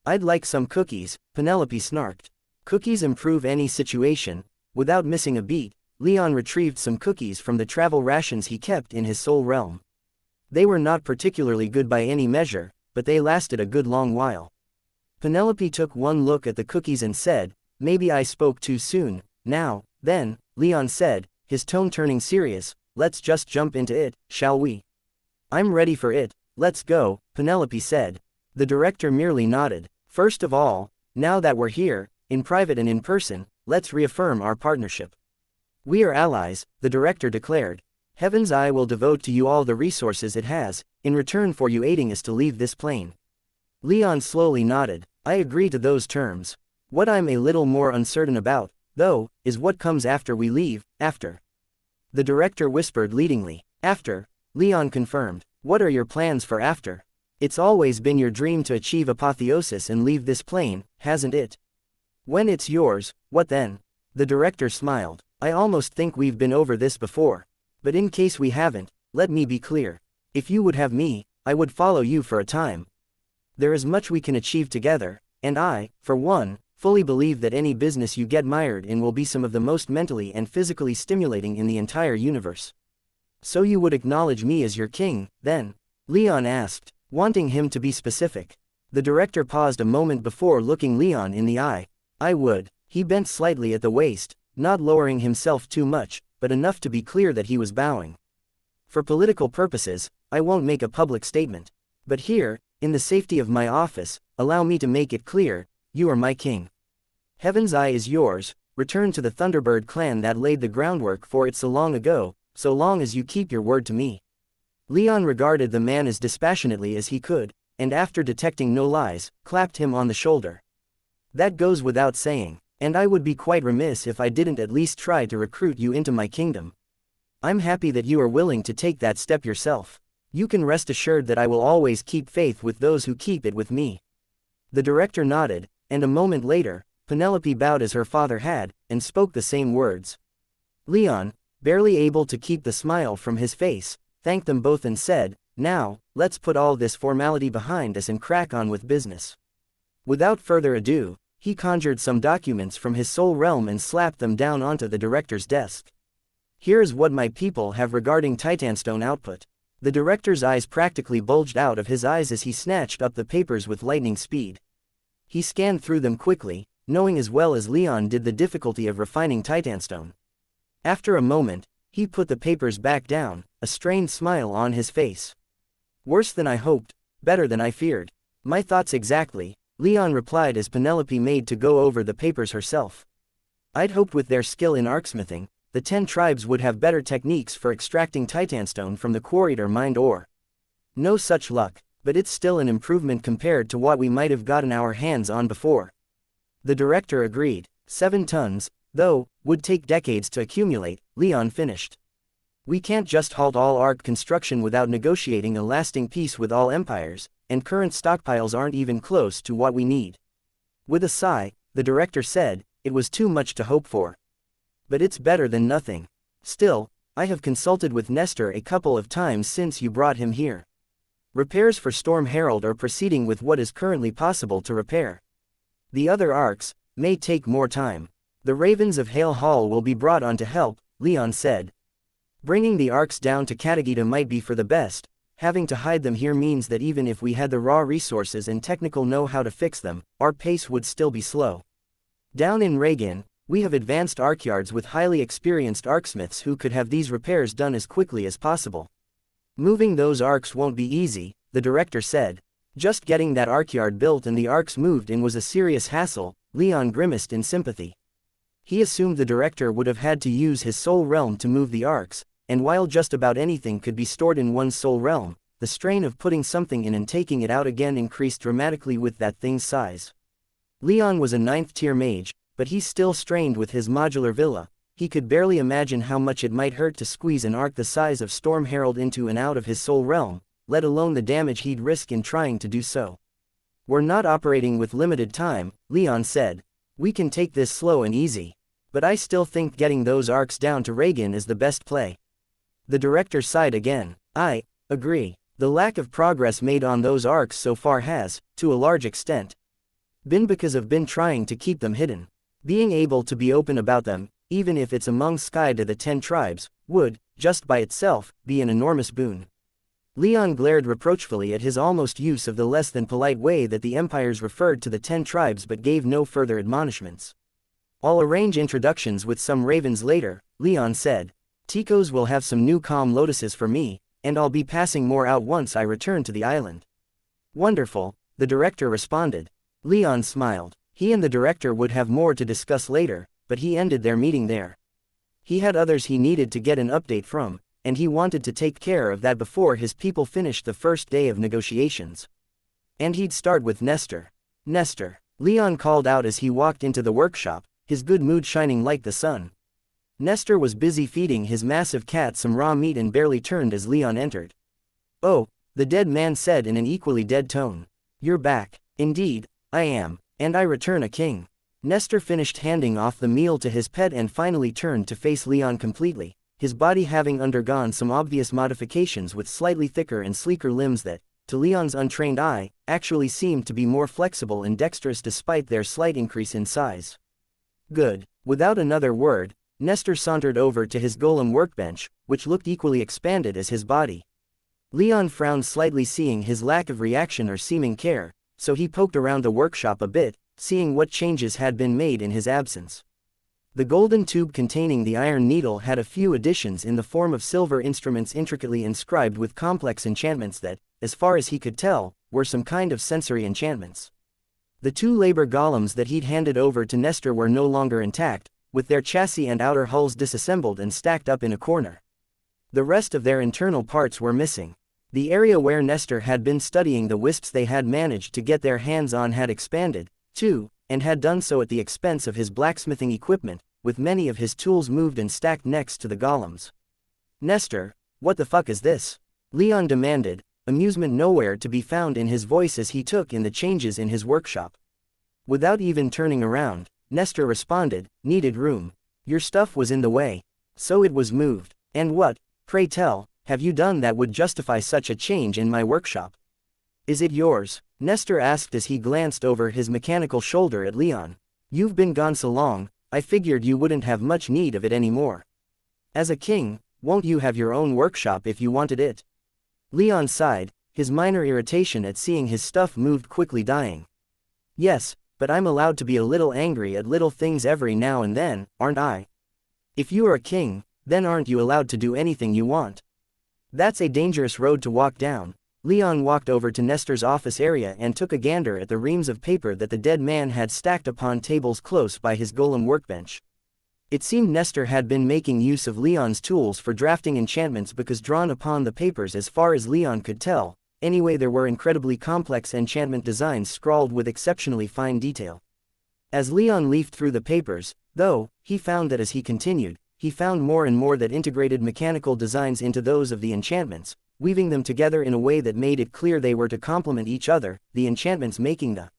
"I'd like some cookies," Penelope snarked. Cookies improve any situation. Without missing a beat, Leon retrieved some cookies from the travel rations he kept in his soul realm. They were not particularly good by any measure, but they lasted a good long while. Penelope took one look at the cookies and said, "Maybe I spoke too soon." "Now, then," Leon said, his tone turning serious, "let's just jump into it, shall we?" "I'm ready for it, let's go," Penelope said. The director merely nodded. "First of all, now that we're here, in private and in person, let's reaffirm our partnership. We are allies," the director declared. "Heaven's Eye will devote to you all the resources it has, in return for you aiding us to leave this plane." Leon slowly nodded. "I agree to those terms. What I'm a little more uncertain about, though, is what comes after we leave, after." The director whispered leadingly. "After," Leon confirmed. "What are your plans for after? It's always been your dream to achieve apotheosis and leave this plane, hasn't it? When it's yours, what then?" The director smiled. "I almost think we've been over this before. But in case we haven't, let me be clear. If you would have me, I would follow you for a time. There is much we can achieve together, and I, for one, fully believe that any business you get mired in will be some of the most mentally and physically stimulating in the entire universe." "So you would acknowledge me as your king, then?" Leon asked, wanting him to be specific. The director paused a moment before looking Leon in the eye. "I would." He bent slightly at the waist, not lowering himself too much, but enough to be clear that he was bowing. "For political purposes, I won't make a public statement. But here, in the safety of my office, allow me to make it clear, you are my king. Heaven's Eye is yours, return to the Thunderbird clan that laid the groundwork for it so long ago, so long as you keep your word to me." Leon regarded the man as dispassionately as he could, and after detecting no lies, clapped him on the shoulder. "That goes without saying, and I would be quite remiss if I didn't at least try to recruit you into my kingdom. I'm happy that you are willing to take that step yourself. You can rest assured that I will always keep faith with those who keep it with me." The director nodded, and a moment later, Penelope bowed as her father had, and spoke the same words. Leon, barely able to keep the smile from his face, thanked them both and said, "Now, let's put all this formality behind us and crack on with business." Without further ado, he conjured some documents from his soul realm and slapped them down onto the director's desk. "Here's what my people have regarding Titanstone output." The director's eyes practically bulged out of his eyes as he snatched up the papers with lightning speed. He scanned through them quickly, knowing as well as Leon did the difficulty of refining Titanstone. After a moment, he put the papers back down, a strained smile on his face. "Worse than I hoped, better than I feared. My thoughts exactly," Leon replied as Penelope made to go over the papers herself. "I'd hoped with their skill in arcsmithing, the 10 tribes would have better techniques for extracting Titanstone from the quarried or mined ore. No such luck, but it's still an improvement compared to what we might have gotten our hands on before." The director agreed. 7 tons, though, would take decades to accumulate, Leon finished. "We can't just halt all arc construction without negotiating a lasting peace with all empires, and current stockpiles aren't even close to what we need." With a sigh, the director said, "It was too much to hope for. But it's better than nothing. Still, I have consulted with Nestor a couple of times since you brought him here. Repairs for Storm Herald are proceeding with what is currently possible to repair. The other arcs may take more time. The Ravens of Hale Hall will be brought on to help," Leon said. "Bringing the arcs down to Katagita might be for the best. Having to hide them here means that even if we had the raw resources and technical know-how to fix them, our pace would still be slow. Down in Reagan, we have advanced arcyards with highly experienced arcsmiths who could have these repairs done as quickly as possible. Moving those arcs won't be easy," the director said. "Just getting that arcyard built and the arcs moved in was a serious hassle," Leon grimaced in sympathy. He assumed the director would have had to use his soul realm to move the arcs, and while just about anything could be stored in one's soul realm, the strain of putting something in and taking it out again increased dramatically with that thing's size. Leon was a 9th tier mage, but he still strained with his modular villa. He could barely imagine how much it might hurt to squeeze an arc the size of Storm Herald into and out of his soul realm, let alone the damage he'd risk in trying to do so. "We're not operating with limited time," Leon said. "We can take this slow and easy. But I still think getting those arcs down to Reagan is the best play." The director sighed again. "I agree. The lack of progress made on those arcs so far has, to a large extent, been because I've been trying to keep them hidden. Being able to be open about them, even if it's among Sky to the 10 tribes, would, just by itself, be an enormous boon." Leon glared reproachfully at his almost use of the less than polite way that the empires referred to the 10 tribes but gave no further admonishments. "I'll arrange introductions with some ravens later," Leon said. "Ticos will have some new calm lotuses for me, and I'll be passing more out once I return to the island." "Wonderful," the director responded. Leon smiled. He and the director would have more to discuss later, but he ended their meeting there. He had others he needed to get an update from, and he wanted to take care of that before his people finished the first day of negotiations. And he'd start with Nestor. "Nestor," Leon called out as he walked into the workshop, his good mood shining like the sun. Nestor was busy feeding his massive cat some raw meat and barely turned as Leon entered. "Oh," the dead man said in an equally dead tone. "You're back." "Indeed, I am, and I return a king." Nestor finished handing off the meal to his pet and finally turned to face Leon completely, his body having undergone some obvious modifications with slightly thicker and sleeker limbs that, to Leon's untrained eye, actually seemed to be more flexible and dexterous despite their slight increase in size. "Good." Without another word, Nestor sauntered over to his golem workbench, which looked equally expanded as his body. Leon frowned slightly seeing his lack of reaction or seeming care, so he poked around the workshop a bit, seeing what changes had been made in his absence. The golden tube containing the iron needle had a few additions in the form of silver instruments intricately inscribed with complex enchantments that, as far as he could tell, were some kind of sensory enchantments. The 2 labor golems that he'd handed over to Nestor were no longer intact, with their chassis and outer hulls disassembled and stacked up in a corner. The rest of their internal parts were missing. The area where Nestor had been studying the wisps they had managed to get their hands on had expanded, too, and had done so at the expense of his blacksmithing equipment, with many of his tools moved and stacked next to the golems. "Nestor, what the fuck is this?" Leon demanded, amusement nowhere to be found in his voice as he took in the changes in his workshop. Without even turning around, Nestor responded, needed room. Your stuff was in the way. So it was moved. And what, pray tell, have you done that would justify such a change in my workshop? Is it yours? Nestor asked as he glanced over his mechanical shoulder at Leon. You've been gone so long, I figured you wouldn't have much need of it anymore. As a king, won't you have your own workshop if you wanted it? Leon sighed, his minor irritation at seeing his stuff moved quickly dying. Yes, but I'm allowed to be a little angry at little things every now and then, aren't I? If you are a king, then aren't you allowed to do anything you want? That's a dangerous road to walk down. Leon walked over to Nestor's office area and took a gander at the reams of paper that the dead man had stacked upon tables close by his golem workbench. It seemed Nestor had been making use of Leon's tools for drafting enchantments because drawn upon the papers as far as Leon could tell, anyway there were incredibly complex enchantment designs scrawled with exceptionally fine detail. As Leon leafed through the papers, though, he found that as he continued, he found more and more that integrated mechanical designs into those of the enchantments, weaving them together in a way that made it clear they were to complement each other, the enchantments making the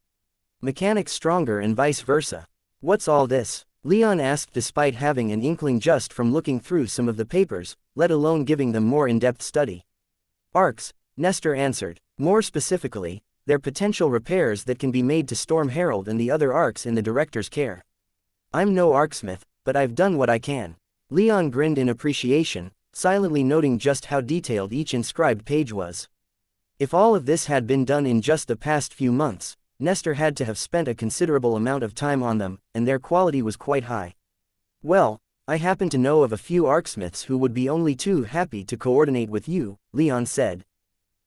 mechanics stronger and vice versa. What's all this? Leon asked despite having an inkling just from looking through some of the papers, let alone giving them more in-depth study. Arcs, Nestor answered. More specifically, they're potential repairs that can be made to Storm Herald and the other arcs in the director's care. I'm no arcsmith, but I've done what I can. Leon grinned in appreciation, silently noting just how detailed each inscribed page was. If all of this had been done in just the past few months, Nestor had to have spent a considerable amount of time on them, and their quality was quite high. Well, I happen to know of a few arcsmiths who would be only too happy to coordinate with you, Leon said.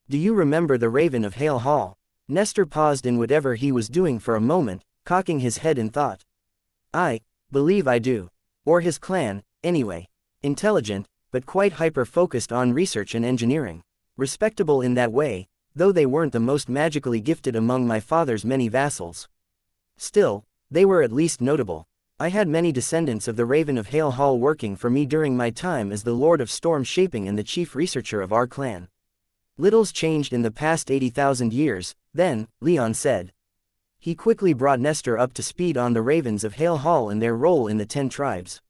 Do you remember the Raven of Hale Hall? Nestor paused in whatever he was doing for a moment, cocking his head in thought. I believe I do. Or his clan, anyway. Intelligent, but quite hyper-focused on research and engineering. Respectable in that way, though they weren't the most magically gifted among my father's many vassals. Still, they were at least notable. I had many descendants of the Raven of Hale Hall working for me during my time as the Lord of Storm Shaping and the chief researcher of our clan. Little's changed in the past 80,000 years, then, Leon said. He quickly brought Nestor up to speed on the Ravens of Hale Hall and their role in the 10 tribes.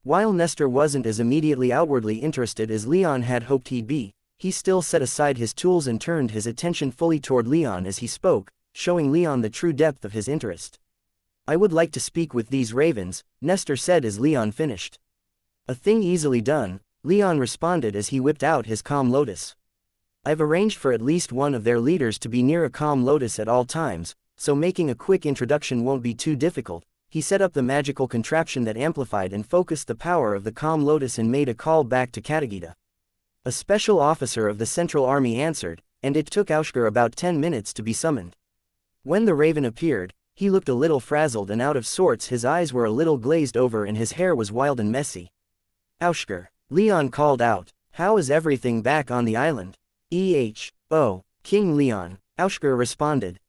While Nestor wasn't as immediately outwardly interested as Leon had hoped he'd be, he still set aside his tools and turned his attention fully toward Leon as he spoke, showing Leon the true depth of his interest. I would like to speak with these ravens, Nestor said as Leon finished. A thing easily done, Leon responded as he whipped out his calm lotus. I've arranged for at least one of their leaders to be near a calm lotus at all times, so making a quick introduction won't be too difficult. He set up the magical contraption that amplified and focused the power of the calm lotus and made a call back to Katagita. A special officer of the Central Army answered, and it took Aushgar about 10 minutes to be summoned. When the raven appeared, he looked a little frazzled and out of sorts, his eyes were a little glazed over and his hair was wild and messy. Aushgar, Leon called out, how is everything back on the island? Oh, King Leon, Aushgar responded,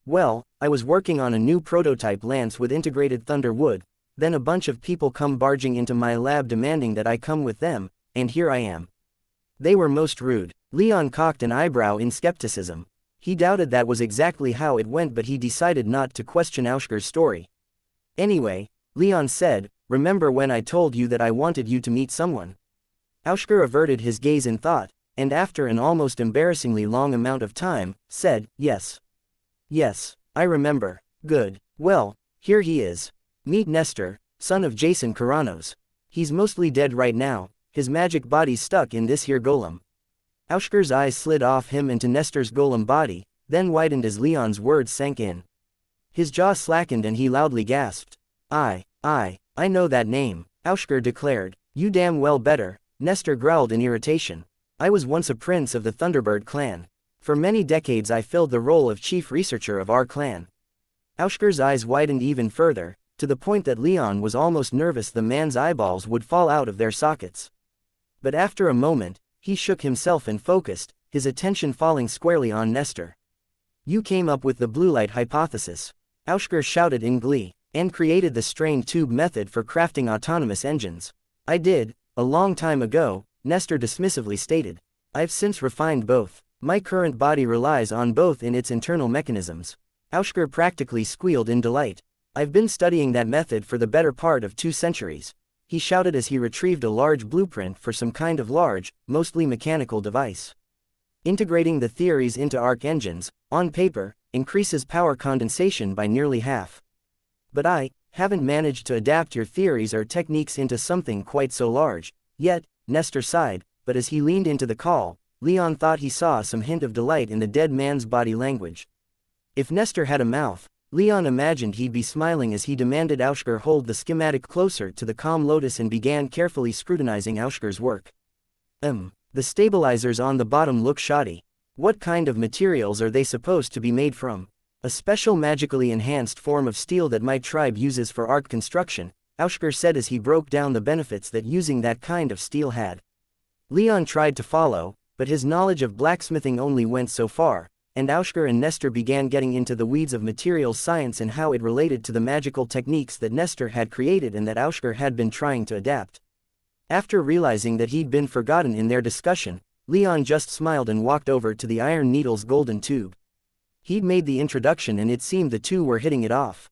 well, I was working on a new prototype lance with integrated thunder wood, then a bunch of people come barging into my lab demanding that I come with them, and here I am. They were most rude. Leon cocked an eyebrow in skepticism. He doubted that was exactly how it went, but he decided not to question Aushgar's story. Anyway, Leon said, remember when I told you that I wanted you to meet someone? Aushgar averted his gaze in thought, and after an almost embarrassingly long amount of time, said, yes. Yes, I remember. Good. Well, here he is. Meet Nestor, son of Jason Karanos. He's mostly dead right now, his magic body's stuck in this here golem. Aushgar's eyes slid off him into Nestor's golem body, then widened as Leon's words sank in. His jaw slackened and he loudly gasped. I know that name, Aushgar declared. You damn well better, Nestor growled in irritation. I was once a prince of the Thunderbird clan. For many decades I filled the role of chief researcher of our clan. Aushgar's eyes widened even further, to the point that Leon was almost nervous the man's eyeballs would fall out of their sockets. But after a moment, he shook himself and focused, his attention falling squarely on Nestor. You came up with the blue light hypothesis, Aushgar shouted in glee, and created the strain tube method for crafting autonomous engines. I did, a long time ago, Nestor dismissively stated. I've since refined both. My current body relies on both in its internal mechanisms. Aushgar practically squealed in delight. I've been studying that method for the better part of 2 centuries, he shouted as he retrieved a large blueprint for some kind of large, mostly mechanical device. Integrating the theories into arc engines, on paper, increases power condensation by nearly half. But I haven't managed to adapt your theories or techniques into something quite so large yet, Nestor sighed, but as he leaned into the call, Leon thought he saw some hint of delight in the dead man's body language. If Nestor had a mouth, Leon imagined he'd be smiling as he demanded Aushker hold the schematic closer to the calm lotus and began carefully scrutinizing Aushker's work. The stabilizers on the bottom look shoddy. What kind of materials are they supposed to be made from? A special magically enhanced form of steel that my tribe uses for arc construction, Aushker said as he broke down the benefits that using that kind of steel had. Leon tried to follow, but his knowledge of blacksmithing only went so far, and Aushker and Nestor began getting into the weeds of materials science and how it related to the magical techniques that Nestor had created and that Aushker had been trying to adapt. After realizing that he'd been forgotten in their discussion, Leon just smiled and walked over to the Iron Needle's golden tube. He'd made the introduction and it seemed the two were hitting it off.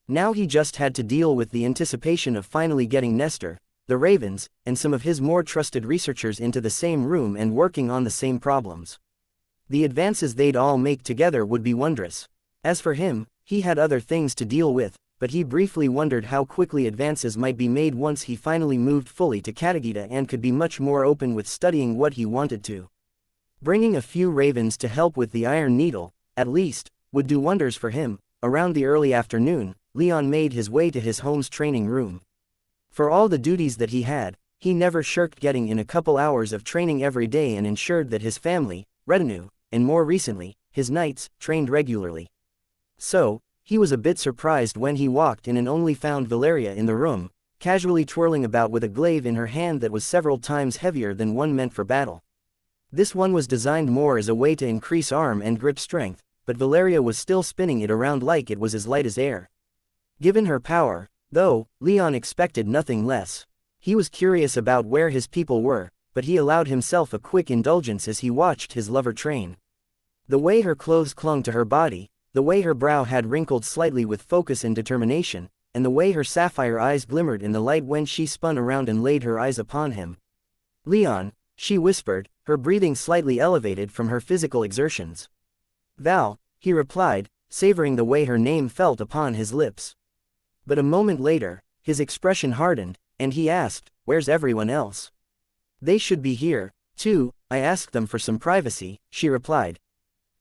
Now he just had to deal with the anticipation of finally getting Nestor, the ravens, and some of his more trusted researchers into the same room and working on the same problems. The advances they'd all make together would be wondrous. As for him, he had other things to deal with, but he briefly wondered how quickly advances might be made once he finally moved fully to Katagita and could be much more open with studying what he wanted to. Bringing a few ravens to help with the Iron Needle, at least, would do wonders for him. Around the early afternoon, Leon made his way to his home's training room. For all the duties that he had, he never shirked getting in a couple hours of training every day and ensured that his family, retinue, and more recently, his knights, trained regularly. So, he was a bit surprised when he walked in and only found Valeria in the room, casually twirling about with a glaive in her hand that was several times heavier than one meant for battle. This one was designed more as a way to increase arm and grip strength, but Valeria was still spinning it around like it was as light as air. Given her power, though, Leon expected nothing less. He was curious about where his people were, but he allowed himself a quick indulgence as he watched his lover train. The way her clothes clung to her body, the way her brow had wrinkled slightly with focus and determination, and the way her sapphire eyes glimmered in the light when she spun around and laid her eyes upon him. "Leon," she whispered, her breathing slightly elevated from her physical exertions. "Val," he replied, savoring the way her name felt upon his lips. But a moment later, his expression hardened, and he asked, "Where's everyone else?" "They should be here, too. I asked them for some privacy," she replied.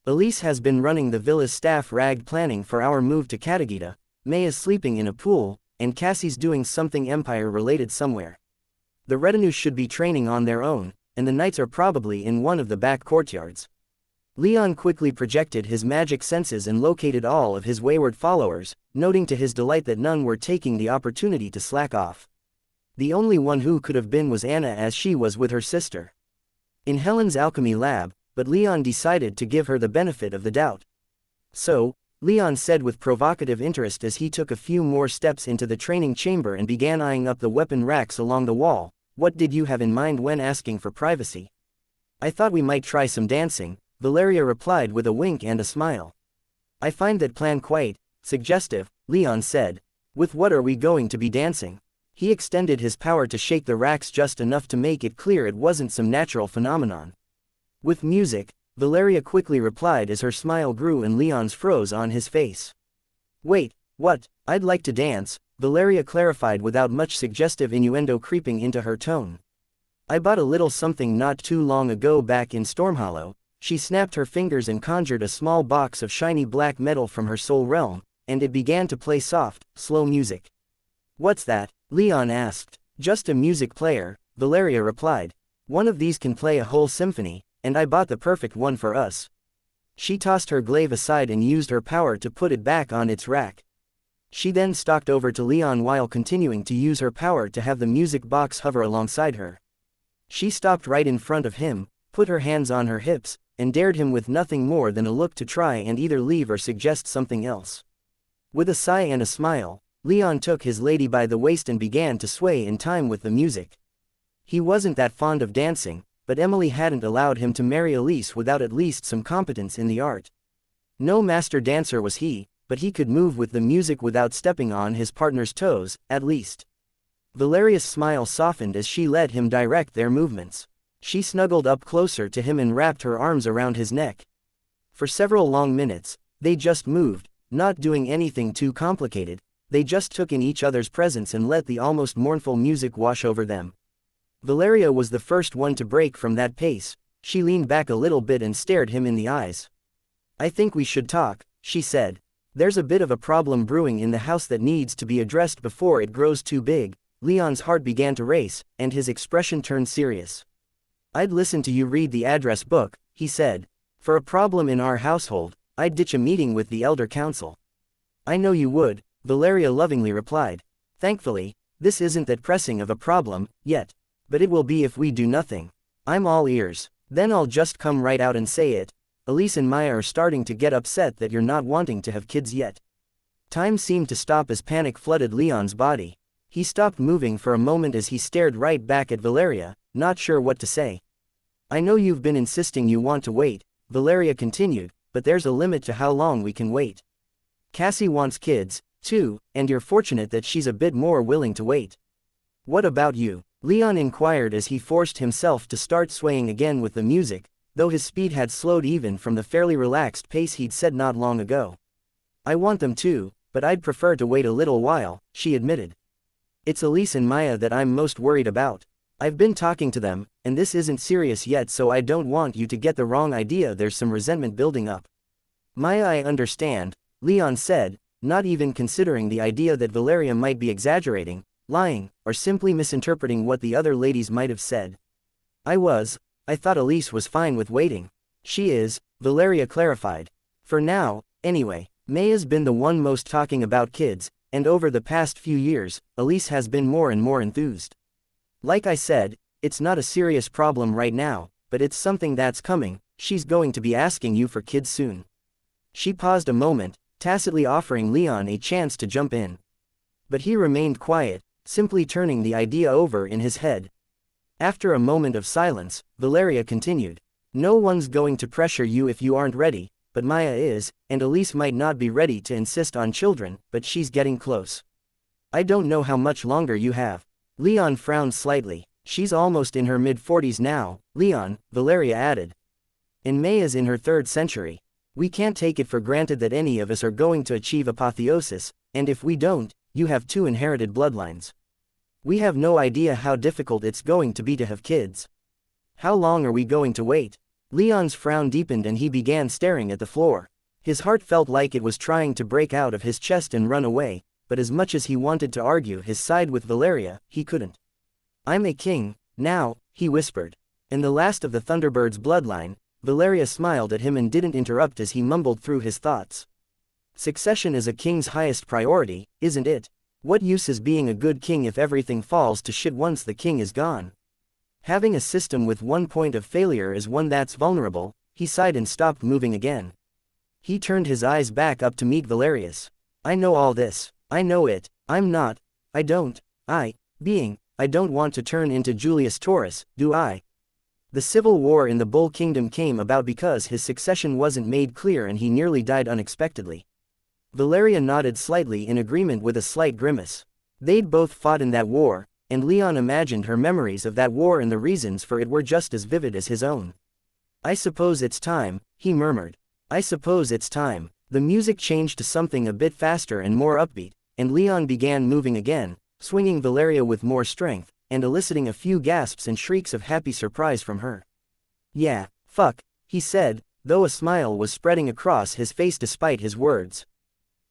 "Elise has been running the villa's staff rag planning for our move to Katagita, May is sleeping in a pool, and Cassie's doing something Empire-related somewhere. The retinue should be training on their own, and the knights are probably in one of the back courtyards." Leon quickly projected his magic senses and located all of his wayward followers, noting to his delight that none were taking the opportunity to slack off. The only one who could have been was Anna, as she was with her sister in Helen's alchemy lab, but Leon decided to give her the benefit of the doubt. "So," Leon said with provocative interest as he took a few more steps into the training chamber and began eyeing up the weapon racks along the wall, "what did you have in mind when asking for privacy?" "I thought we might try some dancing," Valeria replied with a wink and a smile. "I find that plan quite suggestive," Leon said. "With what are we going to be dancing?" He extended his power to shake the racks just enough to make it clear it wasn't some natural phenomenon. "With music," Valeria quickly replied as her smile grew and Leon's froze on his face. "Wait, what? I'd like to dance," Valeria clarified without much suggestive innuendo creeping into her tone. "I bought a little something not too long ago back in Stormhollow." She snapped her fingers and conjured a small box of shiny black metal from her soul realm, and it began to play soft, slow music. "What's that?" Leon asked. "Just a music player," Valeria replied. "One of these can play a whole symphony, and I bought the perfect one for us." She tossed her glaive aside and used her power to put it back on its rack. She then stalked over to Leon while continuing to use her power to have the music box hover alongside her. She stopped right in front of him, put her hands on her hips, and dared him with nothing more than a look to try and either leave or suggest something else. With a sigh and a smile, Leon took his lady by the waist and began to sway in time with the music. He wasn't that fond of dancing, but Emily hadn't allowed him to marry Elise without at least some competence in the art. No master dancer was he, but he could move with the music without stepping on his partner's toes, at least. Valeria's smile softened as she let him direct their movements. She snuggled up closer to him and wrapped her arms around his neck. For several long minutes, they just moved, not doing anything too complicated. They just took in each other's presence and let the almost mournful music wash over them. Valeria was the first one to break from that pace. She leaned back a little bit and stared him in the eyes. "I think we should talk," she said. "There's a bit of a problem brewing in the house that needs to be addressed before it grows too big." Leon's heart began to race, and his expression turned serious. "I'd listen to you read the address book," he said. "For a problem in our household, I'd ditch a meeting with the elder council." "I know you would," Valeria lovingly replied. "Thankfully, this isn't that pressing of a problem, yet. But it will be if we do nothing. I'm all ears. Then I'll just come right out and say it. Elise and Maya are starting to get upset that you're not wanting to have kids yet." Time seemed to stop as panic flooded Leon's body. He stopped moving for a moment as he stared right back at Valeria, not sure what to say. "I know you've been insisting you want to wait," Valeria continued, "but there's a limit to how long we can wait. Cassie wants kids, too, and you're fortunate that she's a bit more willing to wait." "What about you?" Leon inquired as he forced himself to start swaying again with the music, though his speed had slowed even from the fairly relaxed pace he'd set not long ago. "I want them too, but I'd prefer to wait a little while," she admitted. "It's Elise and Maya that I'm most worried about. I've been talking to them, and this isn't serious yet, so I don't want you to get the wrong idea. There's some resentment building up." "Maya, I understand," Leon said, not even considering the idea that Valeria might be exaggerating, lying, or simply misinterpreting what the other ladies might have said. I thought Elise was fine with waiting." "She is," Valeria clarified. "For now, anyway. Maya's been the one most talking about kids, and over the past few years, Elise has been more and more enthused. Like I said, it's not a serious problem right now, but it's something that's coming. She's going to be asking you for kids soon." She paused a moment, tacitly offering Leon a chance to jump in. But he remained quiet, simply turning the idea over in his head. After a moment of silence, Valeria continued. "No one's going to pressure you if you aren't ready, but Maya is, and Elise might not be ready to insist on children, but she's getting close. I don't know how much longer you have." Leon frowned slightly. "She's almost in her mid-40s now, Leon," Valeria added. "And Maya's in her 3rd century. We can't take it for granted that any of us are going to achieve apotheosis, and if we don't, you have 2 inherited bloodlines. We have no idea how difficult it's going to be to have kids. How long are we going to wait?" Leon's frown deepened and he began staring at the floor. His heart felt like it was trying to break out of his chest and run away, but as much as he wanted to argue his side with Valeria, he couldn't. "I'm a king, now," he whispered. "And the last of the Thunderbird's bloodline." Valeria smiled at him and didn't interrupt as he mumbled through his thoughts. "Succession is a king's highest priority, isn't it? What use is being a good king if everything falls to shit once the king is gone? Having a system with one point of failure is one that's vulnerable." He sighed and stopped moving again. He turned his eyes back up to meet Valeria's. "I know all this. I know it. I don't want to turn into Julius Taurus, do I?" The civil war in the Bull Kingdom came about because his succession wasn't made clear and he nearly died unexpectedly. Valeria nodded slightly in agreement with a slight grimace. They'd both fought in that war, and Leon imagined her memories of that war and the reasons for it were just as vivid as his own. "I suppose it's time," he murmured. "I suppose it's time." The music changed to something a bit faster and more upbeat, and Leon began moving again, swinging Valeria with more strength, and eliciting a few gasps and shrieks of happy surprise from her. "Yeah, fuck," he said, though a smile was spreading across his face despite his words.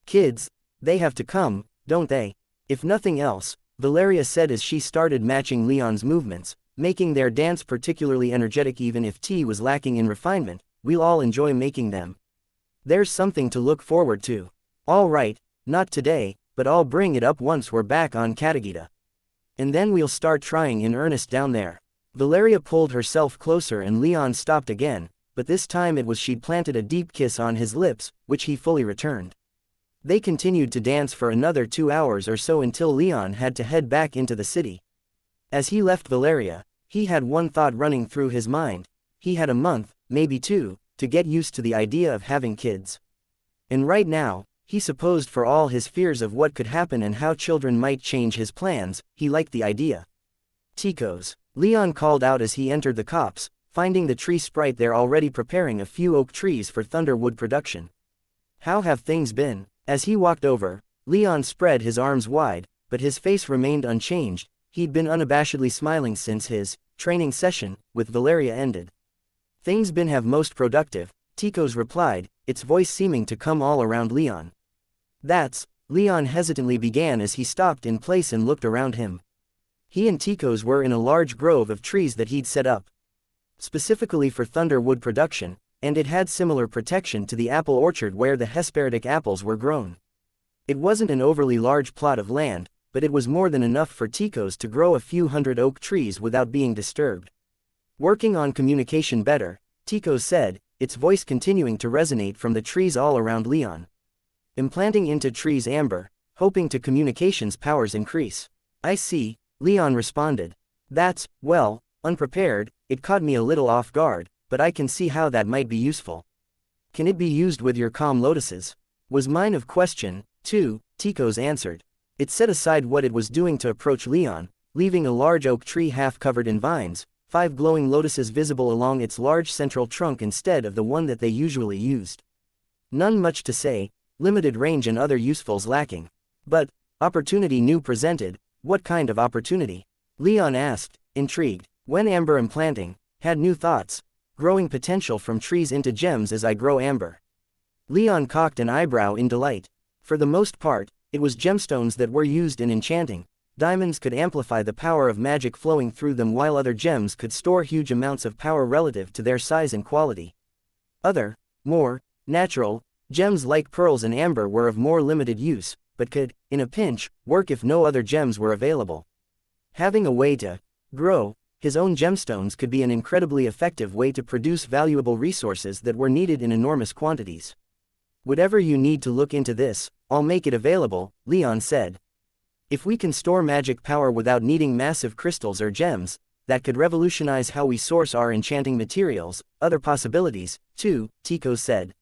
"Kids, they have to come, don't they? If nothing else," Valeria said as she started matching Leon's movements, making their dance particularly energetic. "Even if tea was lacking in refinement, we'll all enjoy making them. There's something to look forward to." "All right, not today, but I'll bring it up once we're back on Katagita. And then we'll start trying in earnest down there." Valeria pulled herself closer and Leon stopped again, but this time it was she'd planted a deep kiss on his lips, which he fully returned. They continued to dance for another 2 hours or so until Leon had to head back into the city. As he left Valeria, he had one thought running through his mind. He had a month, maybe 2, to get used to the idea of having kids. And right now, He supposed for all his fears of what could happen and how children might change his plans, he liked the idea. Ticos, Leon called out as he entered the copse, finding the tree sprite there already preparing a few oak trees for thunderwood production. How have things been? As he walked over, Leon spread his arms wide, but his face remained unchanged. He'd been unabashedly smiling since his training session with Valeria ended. Things been have most productive, Ticos replied, its voice seeming to come all around Leon. That's, Leon hesitantly began as he stopped in place and looked around him. He and Ticos were in a large grove of trees that he'd set up specifically for thunderwood production, and it had similar protection to the apple orchard where the Hesperidic apples were grown. It wasn't an overly large plot of land, but it was more than enough for Ticos to grow a few hundred oak trees without being disturbed. Working on communication better, Ticos said, its voice continuing to resonate from the trees all around Leon. Implanting into trees amber, hoping to communications powers increase. I see, Leon responded. That's, well, unprepared, it caught me a little off guard, but I can see how that might be useful. Can it be used with your calm lotuses? Was mine of question, too, Ticos answered. It set aside what it was doing to approach Leon, leaving a large oak tree half covered in vines, 5 glowing lotuses visible along its large central trunk instead of the one that they usually used. None much to say, limited range and other usefuls lacking. But, opportunity new presented. What kind of opportunity? Leon asked, intrigued. When amber implanting, had new thoughts. Growing potential from trees into gems as I grow amber. Leon cocked an eyebrow in delight. For the most part, it was gemstones that were used in enchanting. Diamonds could amplify the power of magic flowing through them while other gems could store huge amounts of power relative to their size and quality. Other, more, natural, gems like pearls and amber were of more limited use, but could, in a pinch, work if no other gems were available. Having a way to grow his own gemstones could be an incredibly effective way to produce valuable resources that were needed in enormous quantities. Whatever you need to look into this, I'll make it available, Leon said. If we can store magic power without needing massive crystals or gems, that could revolutionize how we source our enchanting materials. Other possibilities, too, Ticos said.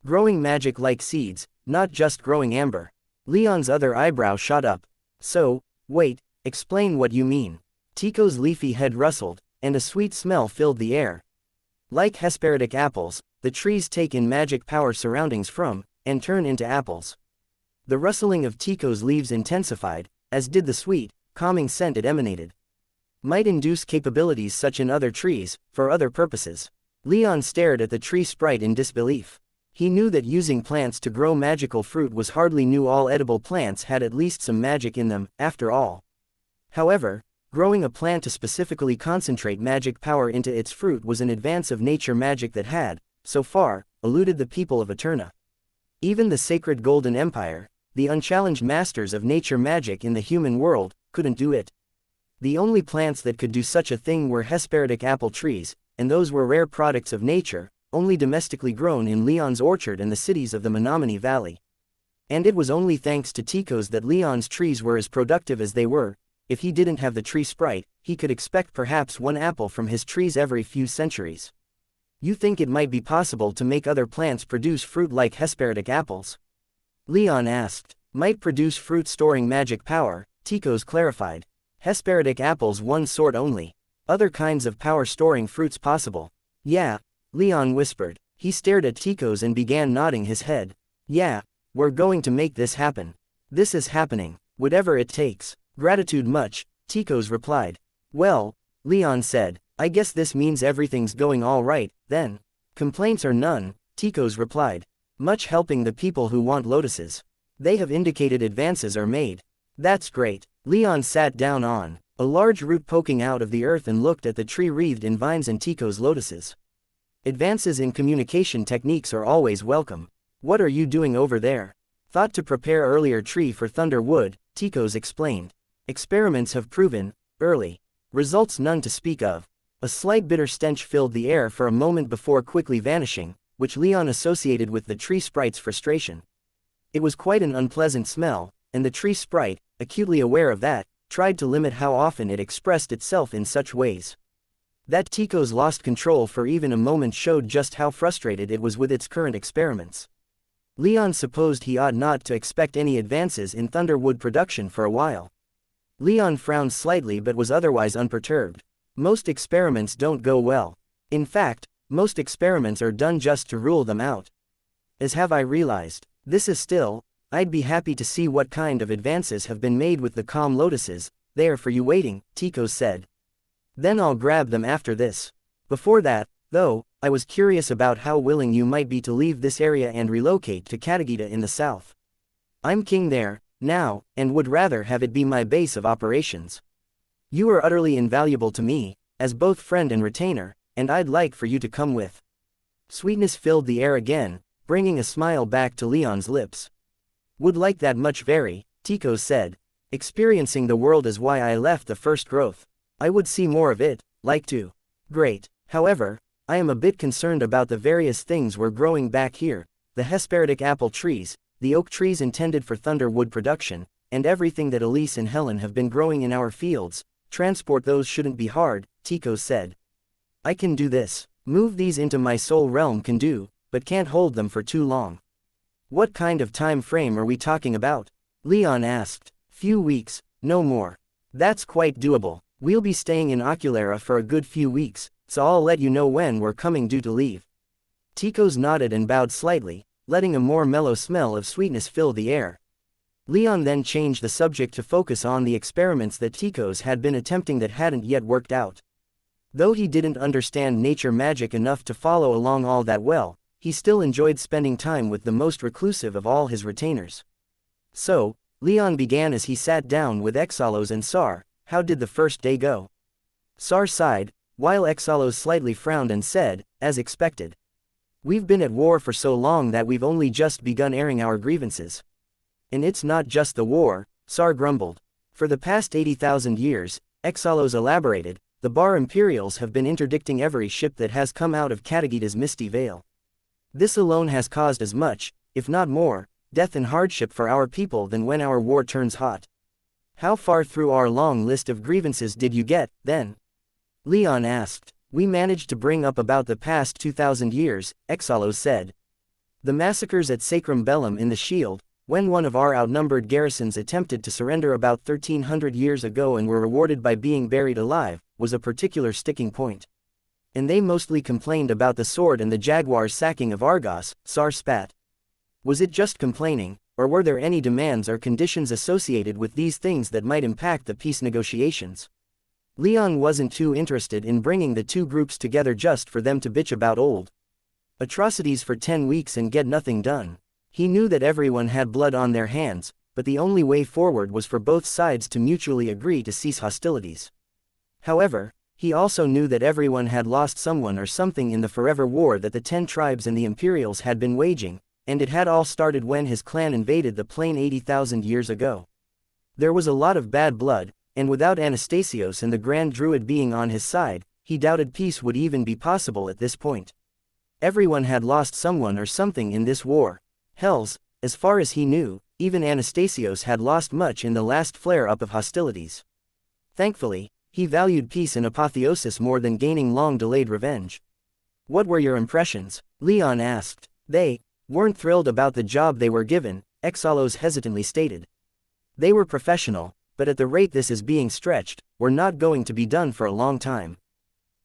Growing magic like seeds, not just growing amber. Leon's other eyebrow shot up. So, wait, explain what you mean. Ticos' leafy head rustled, and a sweet smell filled the air. Like Hesperidic apples, the trees take in magic power surroundings from, and turn into apples. The rustling of Ticos' leaves intensified, as did the sweet, calming scent it emanated. Might induce capabilities such in other trees, for other purposes. Leon stared at the tree sprite in disbelief. He knew that using plants to grow magical fruit was hardly new. All edible plants had at least some magic in them, after all. However, growing a plant to specifically concentrate magic power into its fruit was an advance of nature magic that had, so far, eluded the people of Eterna. Even the sacred Golden Empire, the unchallenged masters of nature magic in the human world, couldn't do it. The only plants that could do such a thing were Hesperidic apple trees, and those were rare products of nature, only domestically grown in Leon's orchard and the cities of the Menominee Valley. And it was only thanks to Ticos that Leon's trees were as productive as they were. If he didn't have the tree sprite, he could expect perhaps one apple from his trees every few centuries. You think it might be possible to make other plants produce fruit like Hesperidic apples? Leon asked. Might produce fruit storing magic power, Ticos clarified. Hesperidic apples one sort only. Other kinds of power storing fruits possible. Yeah, Leon whispered. He stared at Ticos and began nodding his head. Yeah, we're going to make this happen. This is happening, whatever it takes. Gratitude much, Ticos replied. Well, Leon said, I guess this means everything's going all right, then. Complaints are none, Ticos replied. Much helping the people who want lotuses. They have indicated advances are made. That's great. Leon sat down on a large root poking out of the earth and looked at the tree wreathed in vines and Ticos' lotuses. Advances in communication techniques are always welcome. What are you doing over there? Thought to prepare earlier tree for thunder wood, Ticos explained. Experiments have proven, early, results none to speak of. A slight bitter stench filled the air for a moment before quickly vanishing, which Leon associated with the tree sprite's frustration. It was quite an unpleasant smell, and the tree sprite, acutely aware of that, tried to limit how often it expressed itself in such ways. That Ticos lost control for even a moment showed just how frustrated it was with its current experiments. Leon supposed he ought not to expect any advances in Thunderwood production for a while. Leon frowned slightly but was otherwise unperturbed. Most experiments don't go well. In fact, most experiments are done just to rule them out. As have I realized. This is still, I'd be happy to see what kind of advances have been made with the calm lotuses, there for you waiting, Tico said. Then I'll grab them after this. Before that, though, I was curious about how willing you might be to leave this area and relocate to Katagita in the south. I'm king there, now, and would rather have it be my base of operations. You are utterly invaluable to me, as both friend and retainer, and I'd like for you to come with. Sweetness filled the air again, bringing a smile back to Leon's lips. Would like that much very, Tico said. Experiencing the world is why I left the first growth. I would see more of it, like to. Great. However, I am a bit concerned about the various things we're growing back here, the Hesperidic apple trees, the oak trees intended for Thunderwood production, and everything that Elise and Helen have been growing in our fields. Transport those shouldn't be hard, Tico said. I can do this. Move these into my soul realm can do, but can't hold them for too long. What kind of time frame are we talking about? Leon asked. Few weeks, no more. That's quite doable. We'll be staying in Oculera for a good few weeks, so I'll let you know when we're coming due to leave. Tico's nodded and bowed slightly, letting a more mellow smell of sweetness fill the air. Leon then changed the subject to focus on the experiments that Tico's had been attempting that hadn't yet worked out. Though he didn't understand nature magic enough to follow along all that well, he still enjoyed spending time with the most reclusive of all his retainers. So, Leon began as he sat down with Exalos and Sar. How did the first day go? Sar sighed, while Exalos slightly frowned and said, as expected. We've been at war for so long that we've only just begun airing our grievances. And it's not just the war, Sar grumbled. For the past 80,000 years, Exalos elaborated, the Bar Imperials have been interdicting every ship that has come out of Katagita's misty veil. This alone has caused as much, if not more, death and hardship for our people than when our war turns hot. How far through our long list of grievances did you get, then? Leon asked. We managed to bring up about the past 2,000 years, Exalos said. The massacres at Sacrum Bellum in the Shield, when one of our outnumbered garrisons attempted to surrender about 1,300 years ago and were rewarded by being buried alive, was a particular sticking point. And they mostly complained about the sword and the Jaguar's sacking of Argos, Sar spat. Was it just complaining, or were there any demands or conditions associated with these things that might impact the peace negotiations? Leon wasn't too interested in bringing the two groups together just for them to bitch about old atrocities for 10 weeks and get nothing done. He knew that everyone had blood on their hands, but the only way forward was for both sides to mutually agree to cease hostilities. However, he also knew that everyone had lost someone or something in the forever war that the 10 tribes and the Imperials had been waging, and it had all started when his clan invaded the plain 80,000 years ago. There was a lot of bad blood, and without Anastasios and the Grand Druid being on his side, he doubted peace would even be possible at this point. Everyone had lost someone or something in this war. Hells, as far as he knew, even Anastasios had lost much in the last flare-up of hostilities. Thankfully, he valued peace and apotheosis more than gaining long-delayed revenge. What were your impressions? Leon asked. They weren't thrilled about the job they were given, Exalos hesitantly stated. They were professional, but at the rate this is being stretched, we're not going to be done for a long time.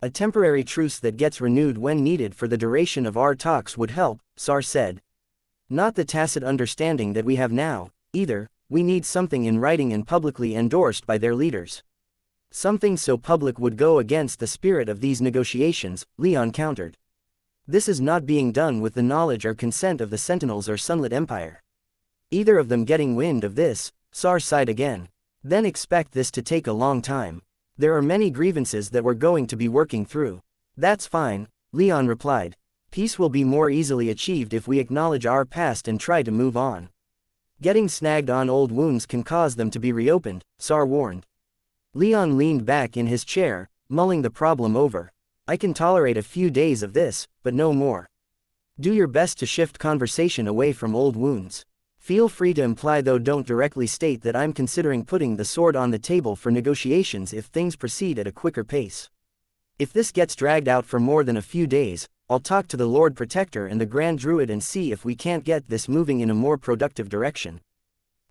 A temporary truce that gets renewed when needed for the duration of our talks would help, Sar said. Not the tacit understanding that we have now, either. We need something in writing and publicly endorsed by their leaders. Something so public would go against the spirit of these negotiations, Leon countered. This is not being done with the knowledge or consent of the Sentinels or Sunlit Empire. Either of them getting wind of this, Sar sighed again. Then expect this to take a long time. There are many grievances that we're going to be working through. That's fine, Leon replied. Peace will be more easily achieved if we acknowledge our past and try to move on. Getting snagged on old wounds can cause them to be reopened, Sar warned. Leon leaned back in his chair, mulling the problem over. I can tolerate a few days of this, but no more. Do your best to shift conversation away from old wounds. Feel free to imply, though don't directly state, that I'm considering putting the sword on the table for negotiations if things proceed at a quicker pace. If this gets dragged out for more than a few days, I'll talk to the Lord Protector and the Grand Druid and see if we can't get this moving in a more productive direction.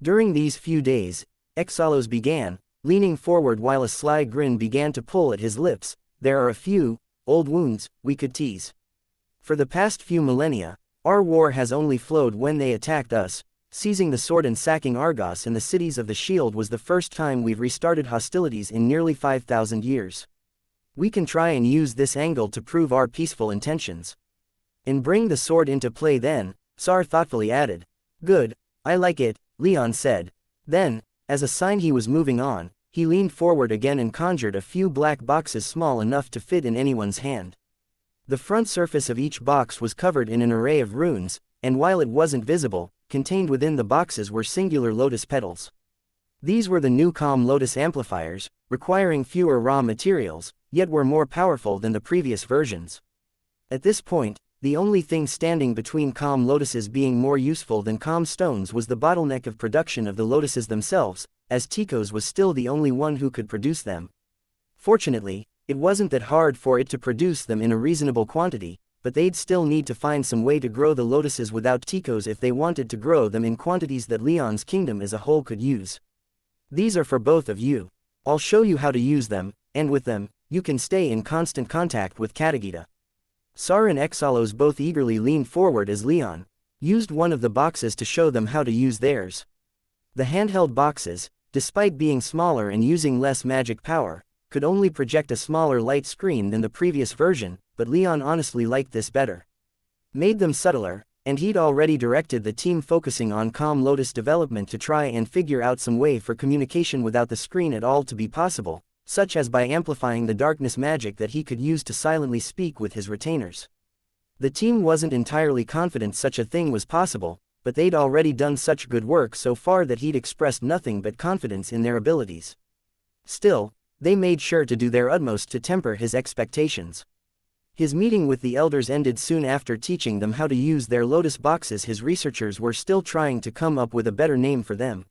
During these few days, Exalos began, leaning forward while a sly grin began to pull at his lips. There are a few old wounds we could tease. For the past few millennia, our war has only flowed when they attacked us. Seizing the sword and sacking Argos and the cities of the Shield was the first time we've restarted hostilities in nearly 5,000 years. We can try and use this angle to prove our peaceful intentions. And bring the sword into play then, Sar thoughtfully added. Good, I like it, Leon said. Then, as a sign he was moving on, he leaned forward again and conjured a few black boxes small enough to fit in anyone's hand. The front surface of each box was covered in an array of runes, and while it wasn't visible, contained within the boxes were singular lotus petals. These were the new calm lotus amplifiers, requiring fewer raw materials, yet were more powerful than the previous versions. At this point, the only thing standing between calm lotuses being more useful than calm stones was the bottleneck of production of the lotuses themselves, as Tychos was still the only one who could produce them. Fortunately, it wasn't that hard for it to produce them in a reasonable quantity, but they'd still need to find some way to grow the lotuses without Tychos if they wanted to grow them in quantities that Leon's kingdom as a whole could use. These are for both of you. I'll show you how to use them, and with them, you can stay in constant contact with Katagita. Sar and Exalos both eagerly leaned forward as Leon used one of the boxes to show them how to use theirs. The handheld boxes, despite being smaller and using less magic power, could only project a smaller light screen than the previous version, but Leon honestly liked this better. Made them subtler, and he'd already directed the team focusing on Calm Lotus development to try and figure out some way for communication without the screen at all to be possible, such as by amplifying the darkness magic that he could use to silently speak with his retainers. The team wasn't entirely confident such a thing was possible, but they'd already done such good work so far that he'd expressed nothing but confidence in their abilities. Still, they made sure to do their utmost to temper his expectations. His meeting with the elders ended soon after teaching them how to use their lotus boxes. His researchers were still trying to come up with a better name for them.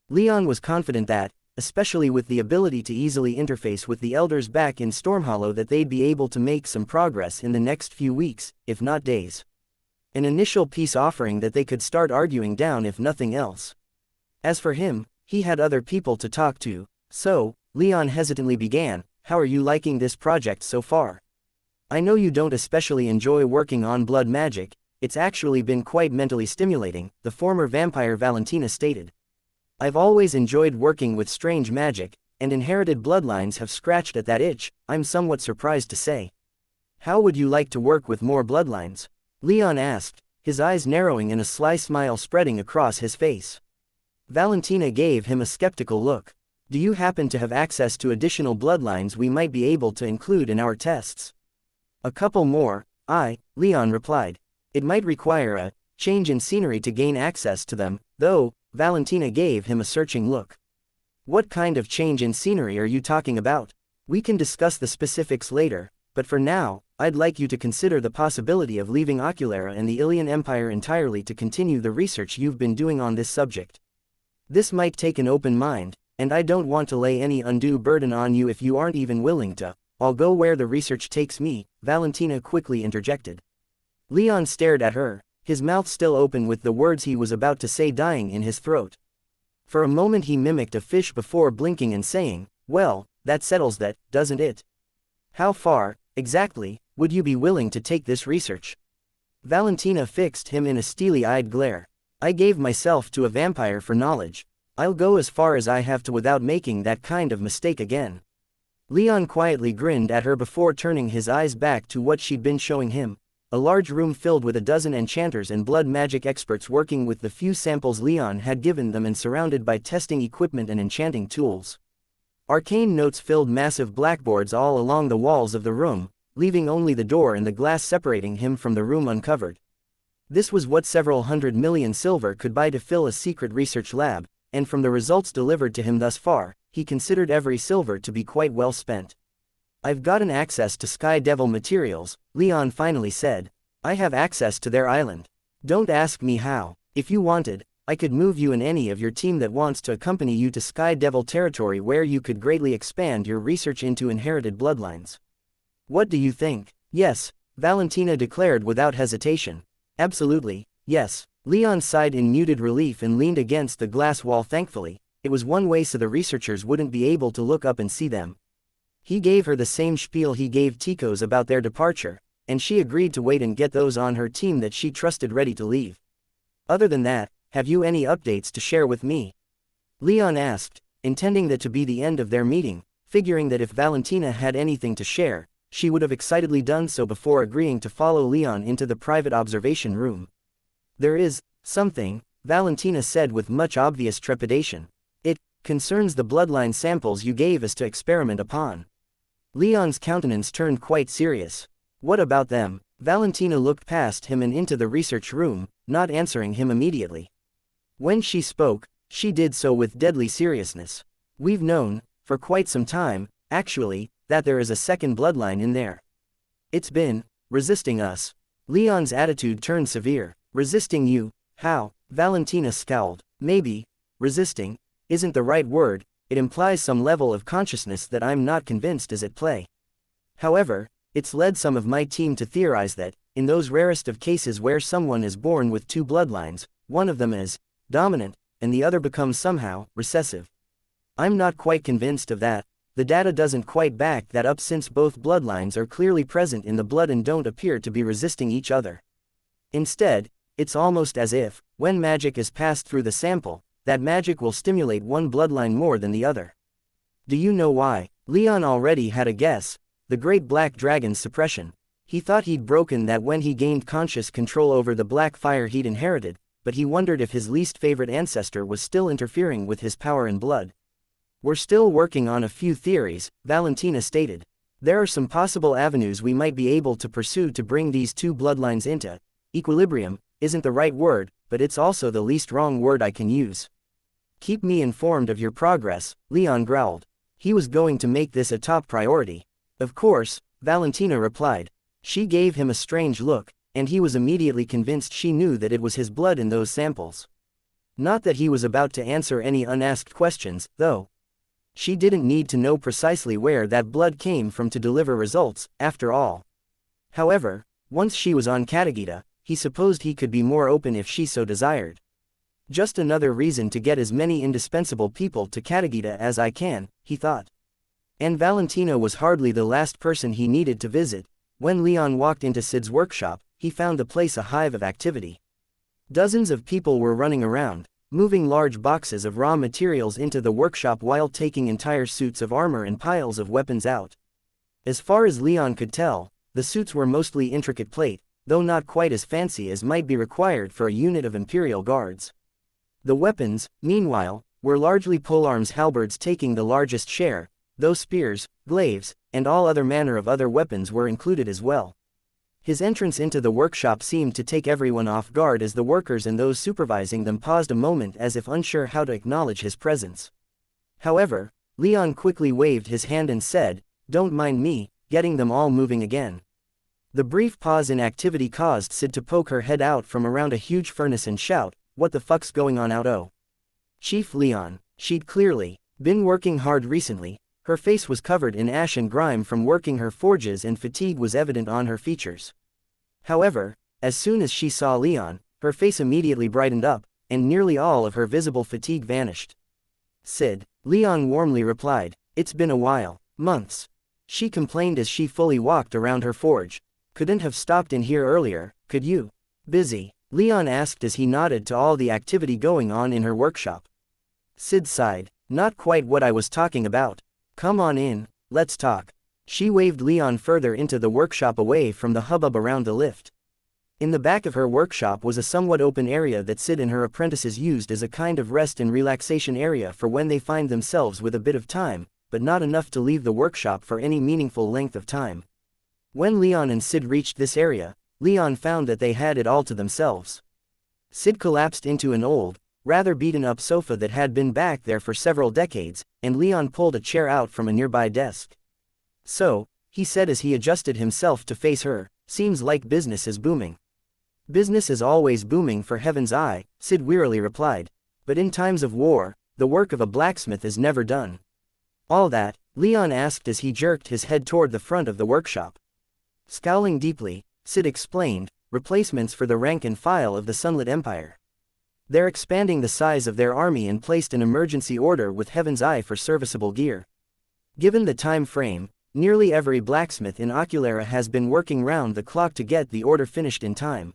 Leon was confident that, especially with the ability to easily interface with the elders back in Stormhollow, that they'd be able to make some progress in the next few weeks, if not days. An initial peace offering that they could start arguing down if nothing else. As for him, he had other people to talk to, so, Leon hesitantly began, how are you liking this project so far? I know you don't especially enjoy working on blood magic, it's actually been quite mentally stimulating, the former vampire Valentina stated. I've always enjoyed working with strange magic, and inherited bloodlines have scratched at that itch, I'm somewhat surprised to say. How would you like to work with more bloodlines? Leon asked, his eyes narrowing and a sly smile spreading across his face. Valentina gave him a skeptical look. Do you happen to have access to additional bloodlines we might be able to include in our tests? A couple more, Leon replied. It might require a change in scenery to gain access to them, though. Valentina gave him a searching look. What kind of change in scenery are you talking about? We can discuss the specifics later, but for now, I'd like you to consider the possibility of leaving Oculara and the Ilian Empire entirely to continue the research you've been doing on this subject. This might take an open mind, and I don't want to lay any undue burden on you if you aren't even willing to. I'll go where the research takes me, Valentina quickly interjected. Leon stared at her, his mouth still open with the words he was about to say dying in his throat. For a moment he mimicked a fish before blinking and saying, well, that settles that, doesn't it? How far, exactly, would you be willing to take this research? Valentina fixed him in a steely-eyed glare. I gave myself to a vampire for knowledge. I'll go as far as I have to without making that kind of mistake again. Leon quietly grinned at her before turning his eyes back to what she'd been showing him. A large room filled with a dozen enchanters and blood magic experts working with the few samples Leon had given them and surrounded by testing equipment and enchanting tools. Arcane notes filled massive blackboards all along the walls of the room, leaving only the door and the glass separating him from the room uncovered. This was what several 100 million silver could buy to fill a secret research lab, and from the results delivered to him thus far, he considered every silver to be quite well spent. I've gotten access to Sky Devil materials, Leon finally said. I have access to their island. Don't ask me how. If you wanted, I could move you and any of your team that wants to accompany you to Sky Devil territory where you could greatly expand your research into inherited bloodlines. What do you think? Yes, Valentina declared without hesitation. Absolutely, yes. Leon sighed in muted relief and leaned against the glass wall thankfully. It was one way so the researchers wouldn't be able to look up and see them. He gave her the same spiel he gave Tico's about their departure, and she agreed to wait and get those on her team that she trusted ready to leave. Other than that, have you any updates to share with me? Leon asked, intending that to be the end of their meeting, figuring that if Valentina had anything to share, she would have excitedly done so before agreeing to follow Leon into the private observation room. There is something, Valentina said with much obvious trepidation. It concerns the bloodline samples you gave us to experiment upon. Leon's countenance turned quite serious. What about them? Valentina looked past him and into the research room, not answering him immediately. When she spoke, she did so with deadly seriousness. We've known, for quite some time, actually, that there is a second bloodline in there. It's been resisting us. Leon's attitude turned severe. Resisting you? How? Valentina scowled. Maybe resisting isn't the right word, it implies some level of consciousness that I'm not convinced is at play. However, it's led some of my team to theorize that, in those rarest of cases where someone is born with two bloodlines, one of them is dominant, and the other becomes somehow recessive. I'm not quite convinced of that. The data doesn't quite back that up since both bloodlines are clearly present in the blood and don't appear to be resisting each other. Instead, it's almost as if, when magic is passed through the sample, that magic will stimulate one bloodline more than the other. Do you know why? Leon already had a guess. The great black dragon's suppression. He thought he'd broken that when he gained conscious control over the black fire he'd inherited, but he wondered if his least favorite ancestor was still interfering with his power and blood. We're still working on a few theories, Valentina stated. There are some possible avenues we might be able to pursue to bring these two bloodlines into equilibrium. Isn't the right word, but it's also the least wrong word I can use. Keep me informed of your progress, Leon growled. He was going to make this a top priority. Of course, Valentina replied. She gave him a strange look, and he was immediately convinced she knew that it was his blood in those samples. Not that he was about to answer any unasked questions, though. She didn't need to know precisely where that blood came from to deliver results, after all. However, once she was on Katagita, he supposed he could be more open if she so desired. Just another reason to get as many indispensable people to Katagita as I can, he thought. And Valentina was hardly the last person he needed to visit. When Leon walked into Sid's workshop, he found the place a hive of activity. Dozens of people were running around, moving large boxes of raw materials into the workshop while taking entire suits of armor and piles of weapons out. As far as Leon could tell, the suits were mostly intricate plate, though not quite as fancy as might be required for a unit of Imperial Guards. The weapons, meanwhile, were largely polearms halberds taking the largest share, though spears, glaives, and all other manner of other weapons were included as well. His entrance into the workshop seemed to take everyone off guard as the workers and those supervising them paused a moment as if unsure how to acknowledge his presence. However, Leon quickly waved his hand and said, "Don't mind me," getting them all moving again. The brief pause in activity caused Sid to poke her head out from around a huge furnace and shout, "What the fuck's going on out oh?" Chief Leon. She'd clearly been working hard recently. Her face was covered in ash and grime from working her forges and fatigue was evident on her features. However, as soon as she saw Leon, her face immediately brightened up, and nearly all of her visible fatigue vanished. "Sid," Leon warmly replied, "it's been a while, months." She complained as she fully walked around her forge. "Couldn't have stopped in here earlier, could you?" "Busy," Leon asked as he nodded to all the activity going on in her workshop. Sid sighed, "Not quite what I was talking about. Come on in, let's talk." She waved Leon further into the workshop away from the hubbub around the lift. In the back of her workshop was a somewhat open area that Sid and her apprentices used as a kind of rest and relaxation area for when they find themselves with a bit of time, but not enough to leave the workshop for any meaningful length of time. When Leon and Sid reached this area, Leon found that they had it all to themselves. Sid collapsed into an old, rather beaten-up sofa that had been back there for several decades, and Leon pulled a chair out from a nearby desk. "So," he said as he adjusted himself to face her, "seems like business is booming." "Business is always booming for Heaven's Eye," Sid wearily replied. "But in times of war, the work of a blacksmith is never done." "All that?" Leon asked as he jerked his head toward the front of the workshop. Scowling deeply, Sid explained, replacements for the rank and file of the Sunlit Empire. They're expanding the size of their army and placed an emergency order with Heaven's Eye for serviceable gear. Given the time frame, nearly every blacksmith in Oculera has been working round the clock to get the order finished in time.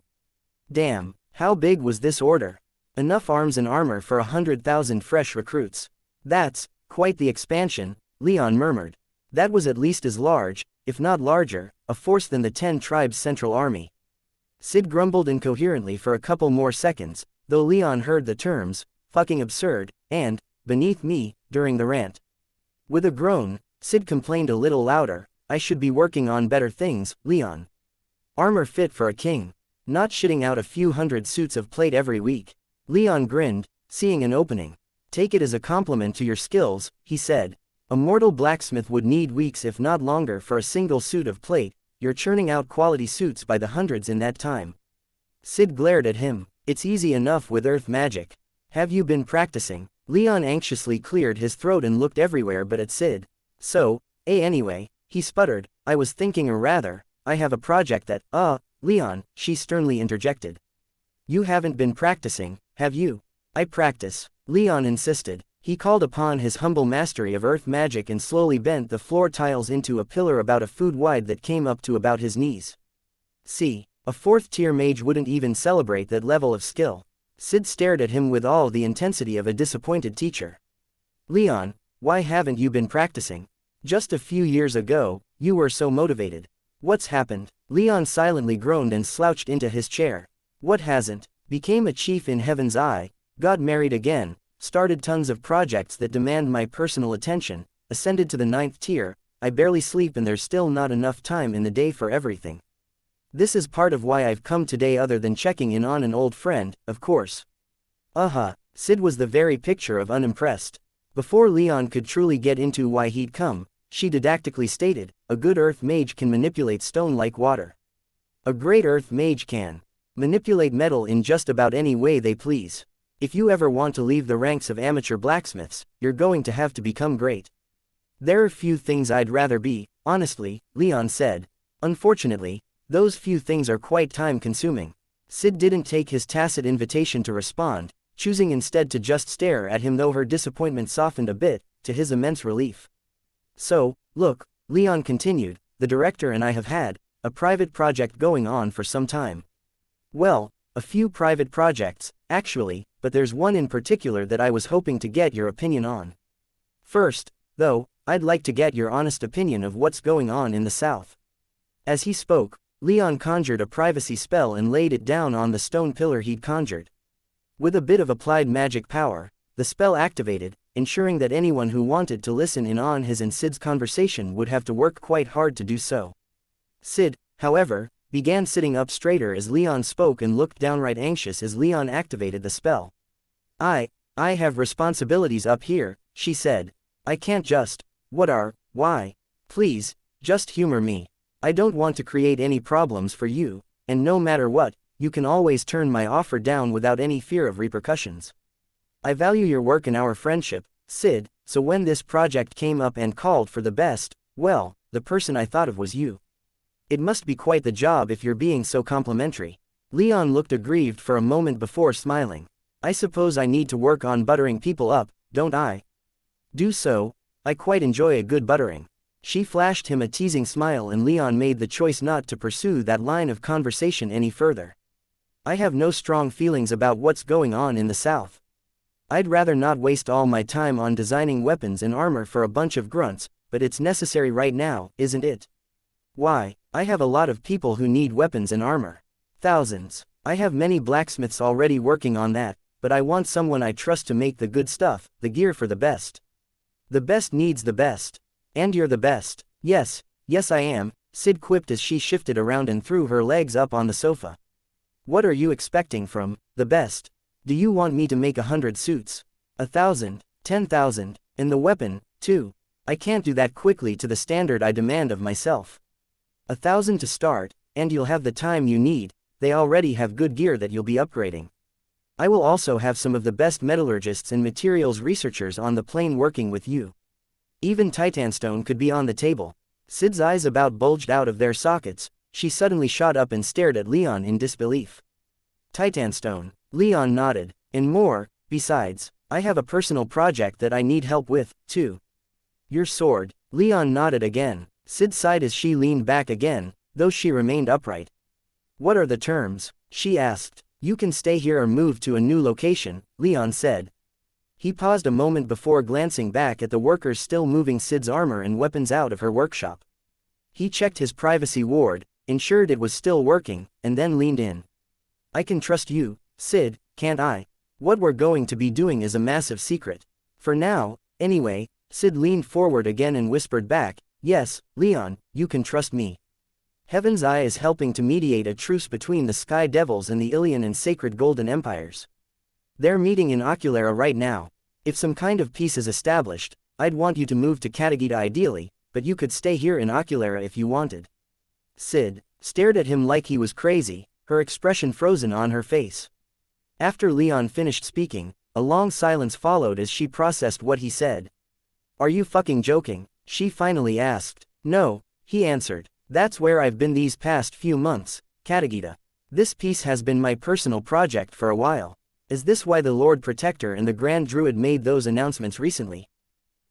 Damn, how big was this order? Enough arms and armor for 100,000 fresh recruits. That's quite the expansion, Leon murmured. That was at least as large, if not larger, a force than the 10 tribes' central army. Sid grumbled incoherently for a couple more seconds, though Leon heard the terms, fucking absurd, and, beneath me, during the rant. With a groan, Sid complained a little louder, I should be working on better things, Leon. Armor fit for a king. Not shitting out a few hundred suits of plate every week. Leon grinned, seeing an opening. Take it as a compliment to your skills, he said. A mortal blacksmith would need weeks if not longer for a single suit of plate. You're churning out quality suits by the hundreds in that time. Sid glared at him. It's easy enough with earth magic. Have you been practicing? Leon anxiously cleared his throat and looked everywhere but at Sid. So, anyway, he sputtered, I was thinking, or rather, I have a project that, Leon, she sternly interjected. You haven't been practicing, have you? I practice, Leon insisted. He called upon his humble mastery of earth magic and slowly bent the floor tiles into a pillar about a foot wide that came up to about his knees. See, a 4th-tier mage wouldn't even celebrate that level of skill. Sid stared at him with all the intensity of a disappointed teacher. Leon, why haven't you been practicing? Just a few years ago, you were so motivated. What's happened? Leon silently groaned and slouched into his chair. What hasn't? Became a chief in Heaven's Eye, got married again, started tons of projects that demand my personal attention, ascended to the 9th tier, I barely sleep and there's still not enough time in the day for everything. This is part of why I've come today, other than checking in on an old friend, of course. Sid was the very picture of unimpressed. Before Leon could truly get into why he'd come, she didactically stated, a good earth mage can manipulate stone like water. A great earth mage can manipulate metal in just about any way they please. If you ever want to leave the ranks of amateur blacksmiths, you're going to have to become great. There are few things I'd rather be, honestly, Leon said. Unfortunately, those few things are quite time-consuming. Sid didn't take his tacit invitation to respond, choosing instead to just stare at him, though her disappointment softened a bit, to his immense relief. So, look, Leon continued, the director and I have had a private project going on for some time. Well, a few private projects, actually, but there's one in particular that I was hoping to get your opinion on. First, though, I'd like to get your honest opinion of what's going on in the South. As he spoke, Leon conjured a privacy spell and laid it down on the stone pillar he'd conjured. With a bit of applied magic power, the spell activated, ensuring that anyone who wanted to listen in on his and Sid's conversation would have to work quite hard to do so. Sid, however, began sitting up straighter as Leon spoke and looked downright anxious as Leon activated the spell. I have responsibilities up here, she said. I can't just, why? Please, just humor me. I don't want to create any problems for you, and no matter what, you can always turn my offer down without any fear of repercussions. I value your work and our friendship, Sid, so when this project came up and called for the best, well, the person I thought of was you. It must be quite the job if you're being so complimentary. Leon looked aggrieved for a moment before smiling. I suppose I need to work on buttering people up, don't I? Do so, I quite enjoy a good buttering. She flashed him a teasing smile and Leon made the choice not to pursue that line of conversation any further. I have no strong feelings about what's going on in the South. I'd rather not waste all my time on designing weapons and armor for a bunch of grunts, but it's necessary right now, isn't it? Why, I have a lot of people who need weapons and armor. Thousands. I have many blacksmiths already working on that, but I want someone I trust to make the good stuff, the gear for the best. The best needs the best. And you're the best. Yes I am, Sid quipped as she shifted around and threw her legs up on the sofa. What are you expecting from the best? Do you want me to make 100 suits? 1,000, 10,000, and the weapon, too? I can't do that quickly to the standard I demand of myself. 1,000 to start, and you'll have the time you need. They already have good gear that you'll be upgrading. I will also have some of the best metallurgists and materials researchers on the plane working with you. Even titanstone could be on the table. Sid's eyes about bulged out of their sockets, she suddenly shot up and stared at Leon in disbelief. Titanstone. Leon nodded. And more, besides, I have a personal project that I need help with, too. Your sword. Leon nodded again. Sid sighed as she leaned back again, though she remained upright. What are the terms? She asked. You can stay here or move to a new location, Leon said. He paused a moment before glancing back at the workers still moving Sid's armor and weapons out of her workshop. He checked his privacy ward, ensured it was still working, and then leaned in. I can trust you, Sid, can't I? What we're going to be doing is a massive secret. For now, anyway. Sid leaned forward again and whispered back, yes, Leon, you can trust me. Heaven's Eye is helping to mediate a truce between the Sky Devils and the Ilian and Sacred Golden Empires. They're meeting in Oculara right now. If some kind of peace is established, I'd want you to move to Katagita ideally, but you could stay here in Oculara if you wanted. Sid stared at him like he was crazy, her expression frozen on her face. After Leon finished speaking, a long silence followed as she processed what he said. Are you fucking joking? She finally asked. No, he answered. That's where I've been these past few months, Katagita. This piece has been my personal project for a while. Is this why the Lord Protector and the Grand Druid made those announcements recently?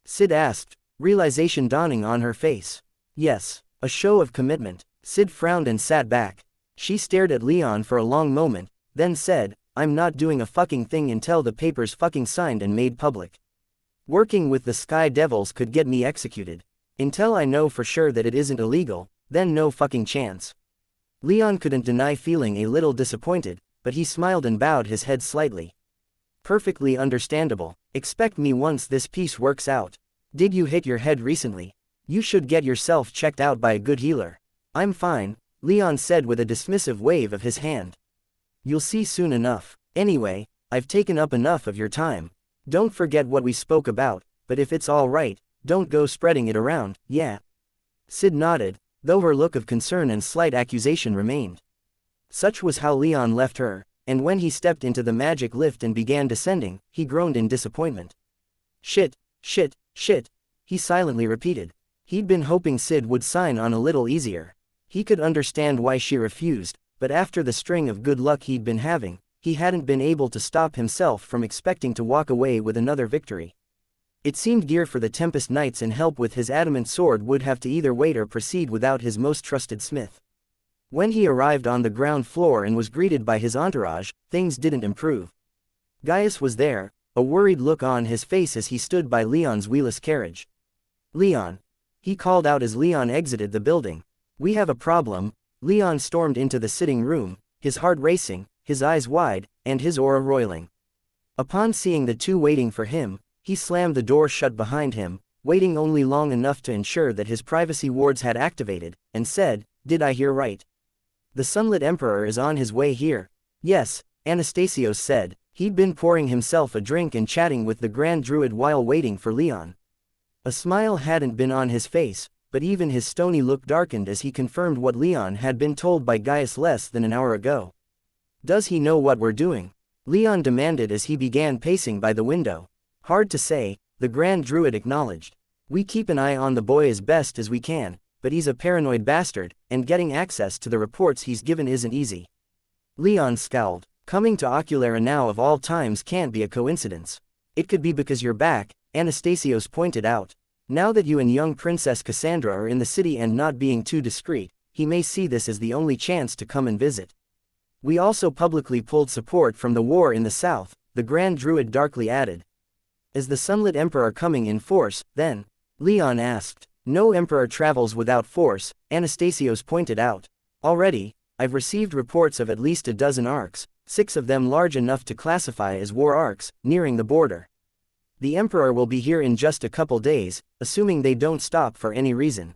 Sid asked, realization dawning on her face. Yes, a show of commitment. Sid frowned and sat back. She stared at Leon for a long moment, then said, I'm not doing a fucking thing until the paper's fucking signed and made public. Working with the Sky Devils could get me executed. Until I know for sure that it isn't illegal, then no fucking chance. Leon couldn't deny feeling a little disappointed, but he smiled and bowed his head slightly. Perfectly understandable. Expect me once this piece works out. Did you hit your head recently? You should get yourself checked out by a good healer. I'm fine, Leon said with a dismissive wave of his hand. You'll see soon enough. Anyway, I've taken up enough of your time. Don't forget what we spoke about, but if it's all right, don't go spreading it around, yeah? Sid nodded, though her look of concern and slight accusation remained. Such was how Leon left her, and when he stepped into the magic lift and began descending, he groaned in disappointment. Shit, shit, shit, he silently repeated. He'd been hoping Sid would sign on a little easier. He could understand why she refused, but after the string of good luck he'd been having, he hadn't been able to stop himself from expecting to walk away with another victory. It seemed gear for the Tempest Knights and help with his adamant sword would have to either wait or proceed without his most trusted smith. When he arrived on the ground floor and was greeted by his entourage, things didn't improve. Gaius was there, a worried look on his face as he stood by Leon's wheelless carriage. Leon, he called out as Leon exited the building. We have a problem. Leon stormed into the sitting room, his heart racing, his eyes wide, and his aura roiling. Upon seeing the two waiting for him, he slammed the door shut behind him, waiting only long enough to ensure that his privacy wards had activated, and said, Did I hear right? The Sunlit Emperor is on his way here. Yes, Anastasios said. He'd been pouring himself a drink and chatting with the Grand Druid while waiting for Leon. A smile hadn't been on his face, but even his stony look darkened as he confirmed what Leon had been told by Gaius less than an hour ago. Does he know what we're doing? Leon demanded as he began pacing by the window. Hard to say, the Grand Druid acknowledged. We keep an eye on the boy as best as we can, but he's a paranoid bastard, and getting access to the reports he's given isn't easy. Leon scowled. Coming to Oculara now of all times can't be a coincidence. It could be because you're back, Anastasios pointed out. Now that you and young Princess Cassandra are in the city and not being too discreet, he may see this as the only chance to come and visit. We also publicly pulled support from the war in the south, the Grand Druid darkly added. Is the Sunlit Emperor coming in force, then? Leon asked. No emperor travels without force, Anastasios pointed out. Already, I've received reports of at least a dozen arcs, 6 of them large enough to classify as war arcs, nearing the border. The Emperor will be here in just a couple days, assuming they don't stop for any reason.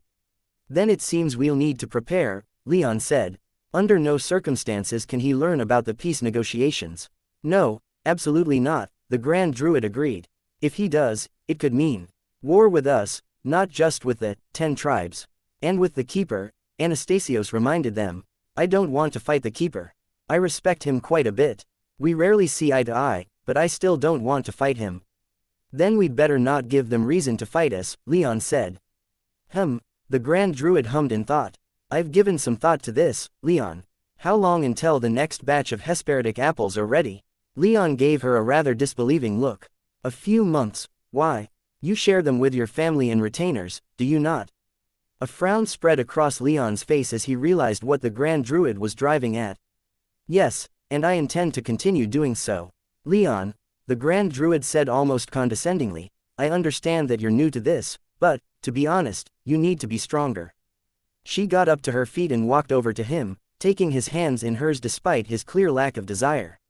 Then it seems we'll need to prepare, Leon said. Under no circumstances can he learn about the peace negotiations. No, absolutely not, the Grand Druid agreed. If he does, it could mean war with us, not just with the 10 tribes. And with the Keeper, Anastasios reminded them. I don't want to fight the Keeper. I respect him quite a bit. We rarely see eye to eye, but I still don't want to fight him. Then we'd better not give them reason to fight us, Leon said. The Grand Druid hummed in thought. I've given some thought to this, Leon. How long until the next batch of Hesperidic apples are ready? Leon gave her a rather disbelieving look. A few months. Why? You share them with your family and retainers, do you not? A frown spread across Leon's face as he realized what the Grand Druid was driving at. Yes, and I intend to continue doing so. Leon, the Grand Druid said almost condescendingly, I understand that you're new to this, but, to be honest, you need to be stronger. She got up to her feet and walked over to him, taking his hands in hers despite his clear lack of desire.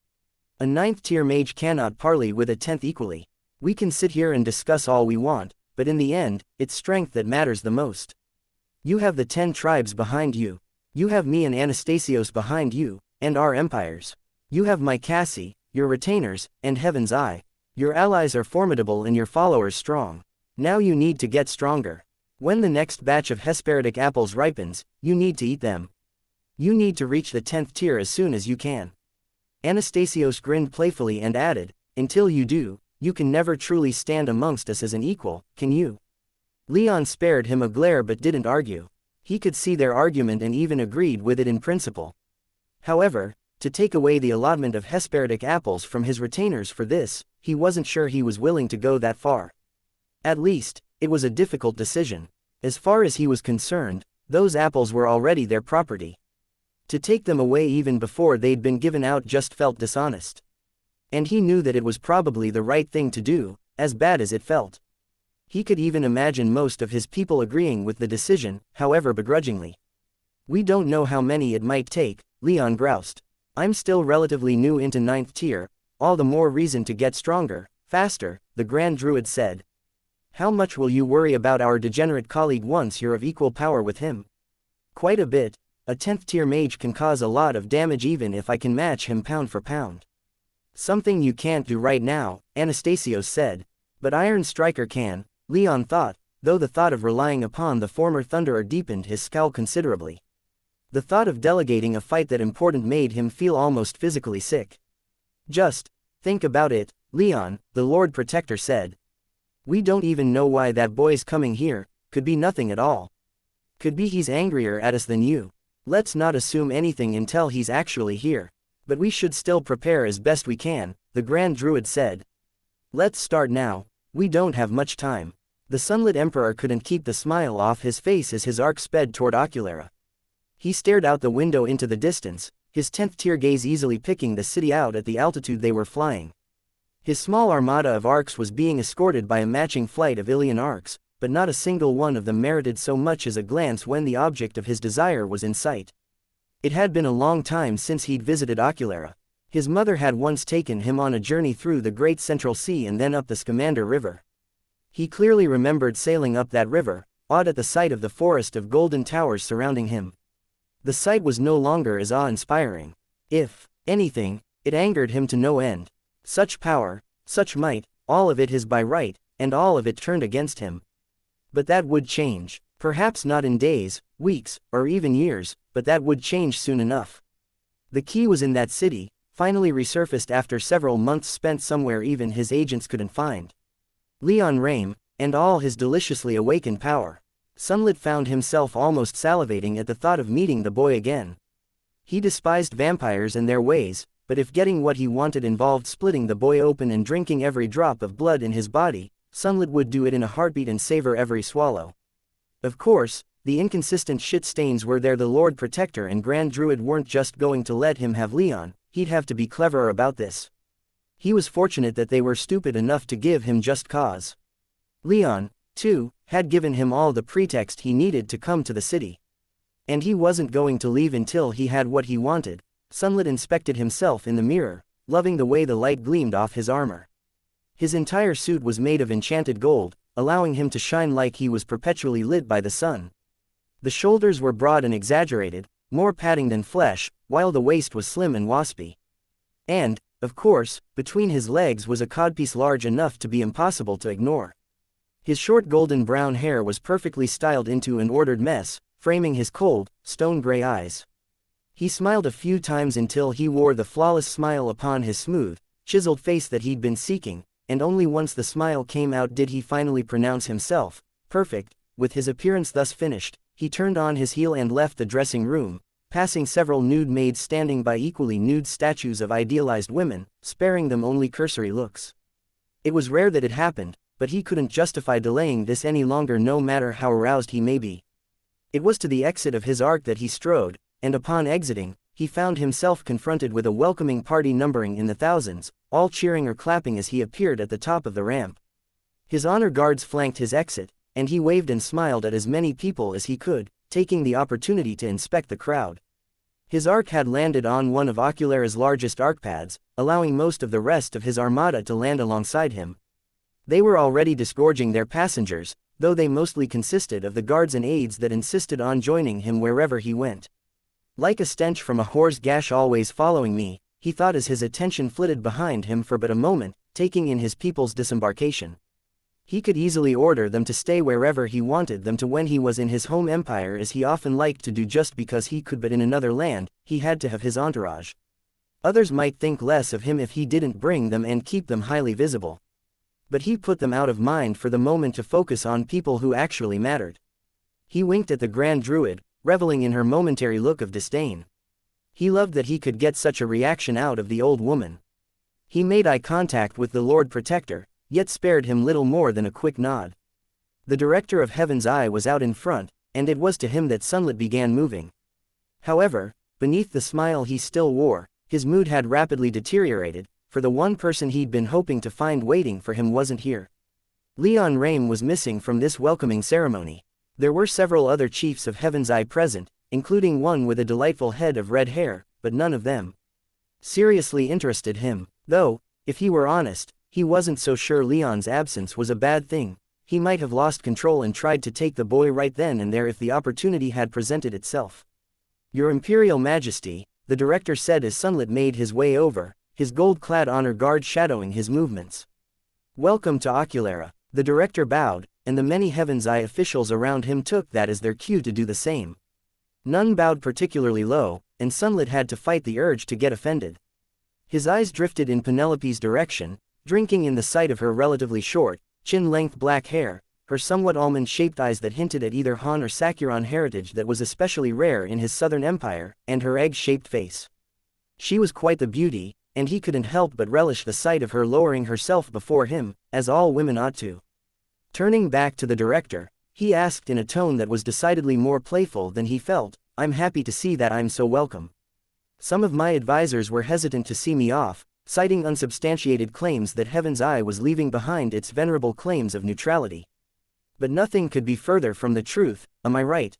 A 9th tier mage cannot parley with a 10th equally. We can sit here and discuss all we want, but in the end, it's strength that matters the most. You have the 10 tribes behind you. You have me and Anastasios behind you, and our empires. You have my Cassie, your retainers, and Heaven's Eye. Your allies are formidable and your followers strong. Now you need to get stronger. When the next batch of Hesperidic apples ripens, you need to eat them. You need to reach the 10th tier as soon as you can. Anastasios grinned playfully and added, until you do, you can never truly stand amongst us as an equal, can you? Leon spared him a glare but didn't argue. He could see their argument and even agreed with it in principle. However, to take away the allotment of Hesperidic apples from his retainers for this, he wasn't sure he was willing to go that far. At least, it was a difficult decision. As far as he was concerned, those apples were already their property. To take them away even before they'd been given out just felt dishonest. And he knew that it was probably the right thing to do, as bad as it felt. He could even imagine most of his people agreeing with the decision, however begrudgingly. We don't know how many it might take, Leon groused. I'm still relatively new into 9th tier, all the more reason to get stronger, faster, the Grand Druid said. How much will you worry about our degenerate colleague once you're of equal power with him? Quite a bit. A 10th tier mage can cause a lot of damage even if I can match him pound for pound. Something you can't do right now, Anastasios said. But Iron Striker can, Leon thought, though the thought of relying upon the former Thunderer deepened his scowl considerably. The thought of delegating a fight that important made him feel almost physically sick. Just think about it, Leon, the Lord Protector said. We don't even know why that boy's coming here, could be nothing at all. Could be he's angrier at us than you. Let's not assume anything until he's actually here. But we should still prepare as best we can, the Grand Druid said. Let's start now, we don't have much time. The sunlit Emperor couldn't keep the smile off his face as his arc sped toward Oculara. He stared out the window into the distance, his 10th tier gaze easily picking the city out at the altitude they were flying. His small armada of arcs was being escorted by a matching flight of Ilian arcs, but not a single one of them merited so much as a glance when the object of his desire was in sight. It had been a long time since he'd visited Oculara. His mother had once taken him on a journey through the Great Central Sea and then up the Scamander River. He clearly remembered sailing up that river, awed at the sight of the forest of golden towers surrounding him. The sight was no longer as awe-inspiring. If anything, it angered him to no end. Such power, such might, all of it his by right, and all of it turned against him. But that would change, perhaps not in days, weeks, or even years, but that would change soon enough. The key was in that city, finally resurfaced after several months spent somewhere even his agents couldn't find. Leon Rame, and all his deliciously awakened power. Sunlit found himself almost salivating at the thought of meeting the boy again. He despised vampires and their ways, but if getting what he wanted involved splitting the boy open and drinking every drop of blood in his body, Sunlit would do it in a heartbeat and savor every swallow. Of course, the inconsistent shit stains were there. The Lord Protector and Grand Druid weren't just going to let him have Leon, he'd have to be cleverer about this. He was fortunate that they were stupid enough to give him just cause. Leon, too, had given him all the pretext he needed to come to the city. And he wasn't going to leave until he had what he wanted. Sunlit inspected himself in the mirror, loving the way the light gleamed off his armor. His entire suit was made of enchanted gold, allowing him to shine like he was perpetually lit by the sun. The shoulders were broad and exaggerated, more padding than flesh, while the waist was slim and waspy. And, of course, between his legs was a codpiece large enough to be impossible to ignore. His short golden brown hair was perfectly styled into an ordered mess, framing his cold, stone-gray eyes. He smiled a few times until he wore the flawless smile upon his smooth, chiseled face that he'd been seeking, and only once the smile came out did he finally pronounce himself perfect. With his appearance thus finished, he turned on his heel and left the dressing room, passing several nude maids standing by equally nude statues of idealized women, sparing them only cursory looks. It was rare that it happened, but he couldn't justify delaying this any longer no matter how aroused he may be. It was to the exit of his arc that he strode, and upon exiting, he found himself confronted with a welcoming party numbering in the thousands, all cheering or clapping as he appeared at the top of the ramp. His honor guards flanked his exit, and he waved and smiled at as many people as he could, taking the opportunity to inspect the crowd. His arc had landed on one of Oculara's largest arc pads, allowing most of the rest of his armada to land alongside him. They were already disgorging their passengers, though they mostly consisted of the guards and aides that insisted on joining him wherever he went. Like a stench from a whore's gash always following me, he thought as his attention flitted behind him for but a moment, taking in his people's disembarkation. He could easily order them to stay wherever he wanted them to when he was in his home empire, as he often liked to do just because he could, but in another land, he had to have his entourage. Others might think less of him if he didn't bring them and keep them highly visible. But he put them out of mind for the moment to focus on people who actually mattered. He winked at the Grand Druid, reveling in her momentary look of disdain. He loved that he could get such a reaction out of the old woman. He made eye contact with the Lord Protector, yet spared him little more than a quick nod. The Director of Heaven's Eye was out in front, and it was to him that Sunlit began moving. However, beneath the smile he still wore, his mood had rapidly deteriorated, for the one person he'd been hoping to find waiting for him wasn't here. Leon Rame was missing from this welcoming ceremony. There were several other chiefs of Heaven's Eye present, including one with a delightful head of red hair, but none of them seriously interested him, though, if he were honest, he wasn't so sure Leon's absence was a bad thing. He might have lost control and tried to take the boy right then and there if the opportunity had presented itself. "Your Imperial Majesty," the director said as Sunlit made his way over, his gold-clad honor guard shadowing his movements. "Welcome to Oculara." The director bowed, and the many Heaven's Eye officials around him took that as their cue to do the same. None bowed particularly low, and Sunlit had to fight the urge to get offended. His eyes drifted in Penelope's direction, drinking in the sight of her relatively short, chin-length black hair, her somewhat almond-shaped eyes that hinted at either Han or Sakuran heritage that was especially rare in his southern empire, and her egg-shaped face. She was quite the beauty, and he couldn't help but relish the sight of her lowering herself before him, as all women ought to. Turning back to the director, he asked in a tone that was decidedly more playful than he felt, "I'm happy to see that I'm so welcome. Some of my advisors were hesitant to see me off, citing unsubstantiated claims that Heaven's Eye was leaving behind its venerable claims of neutrality. But nothing could be further from the truth, am I right?"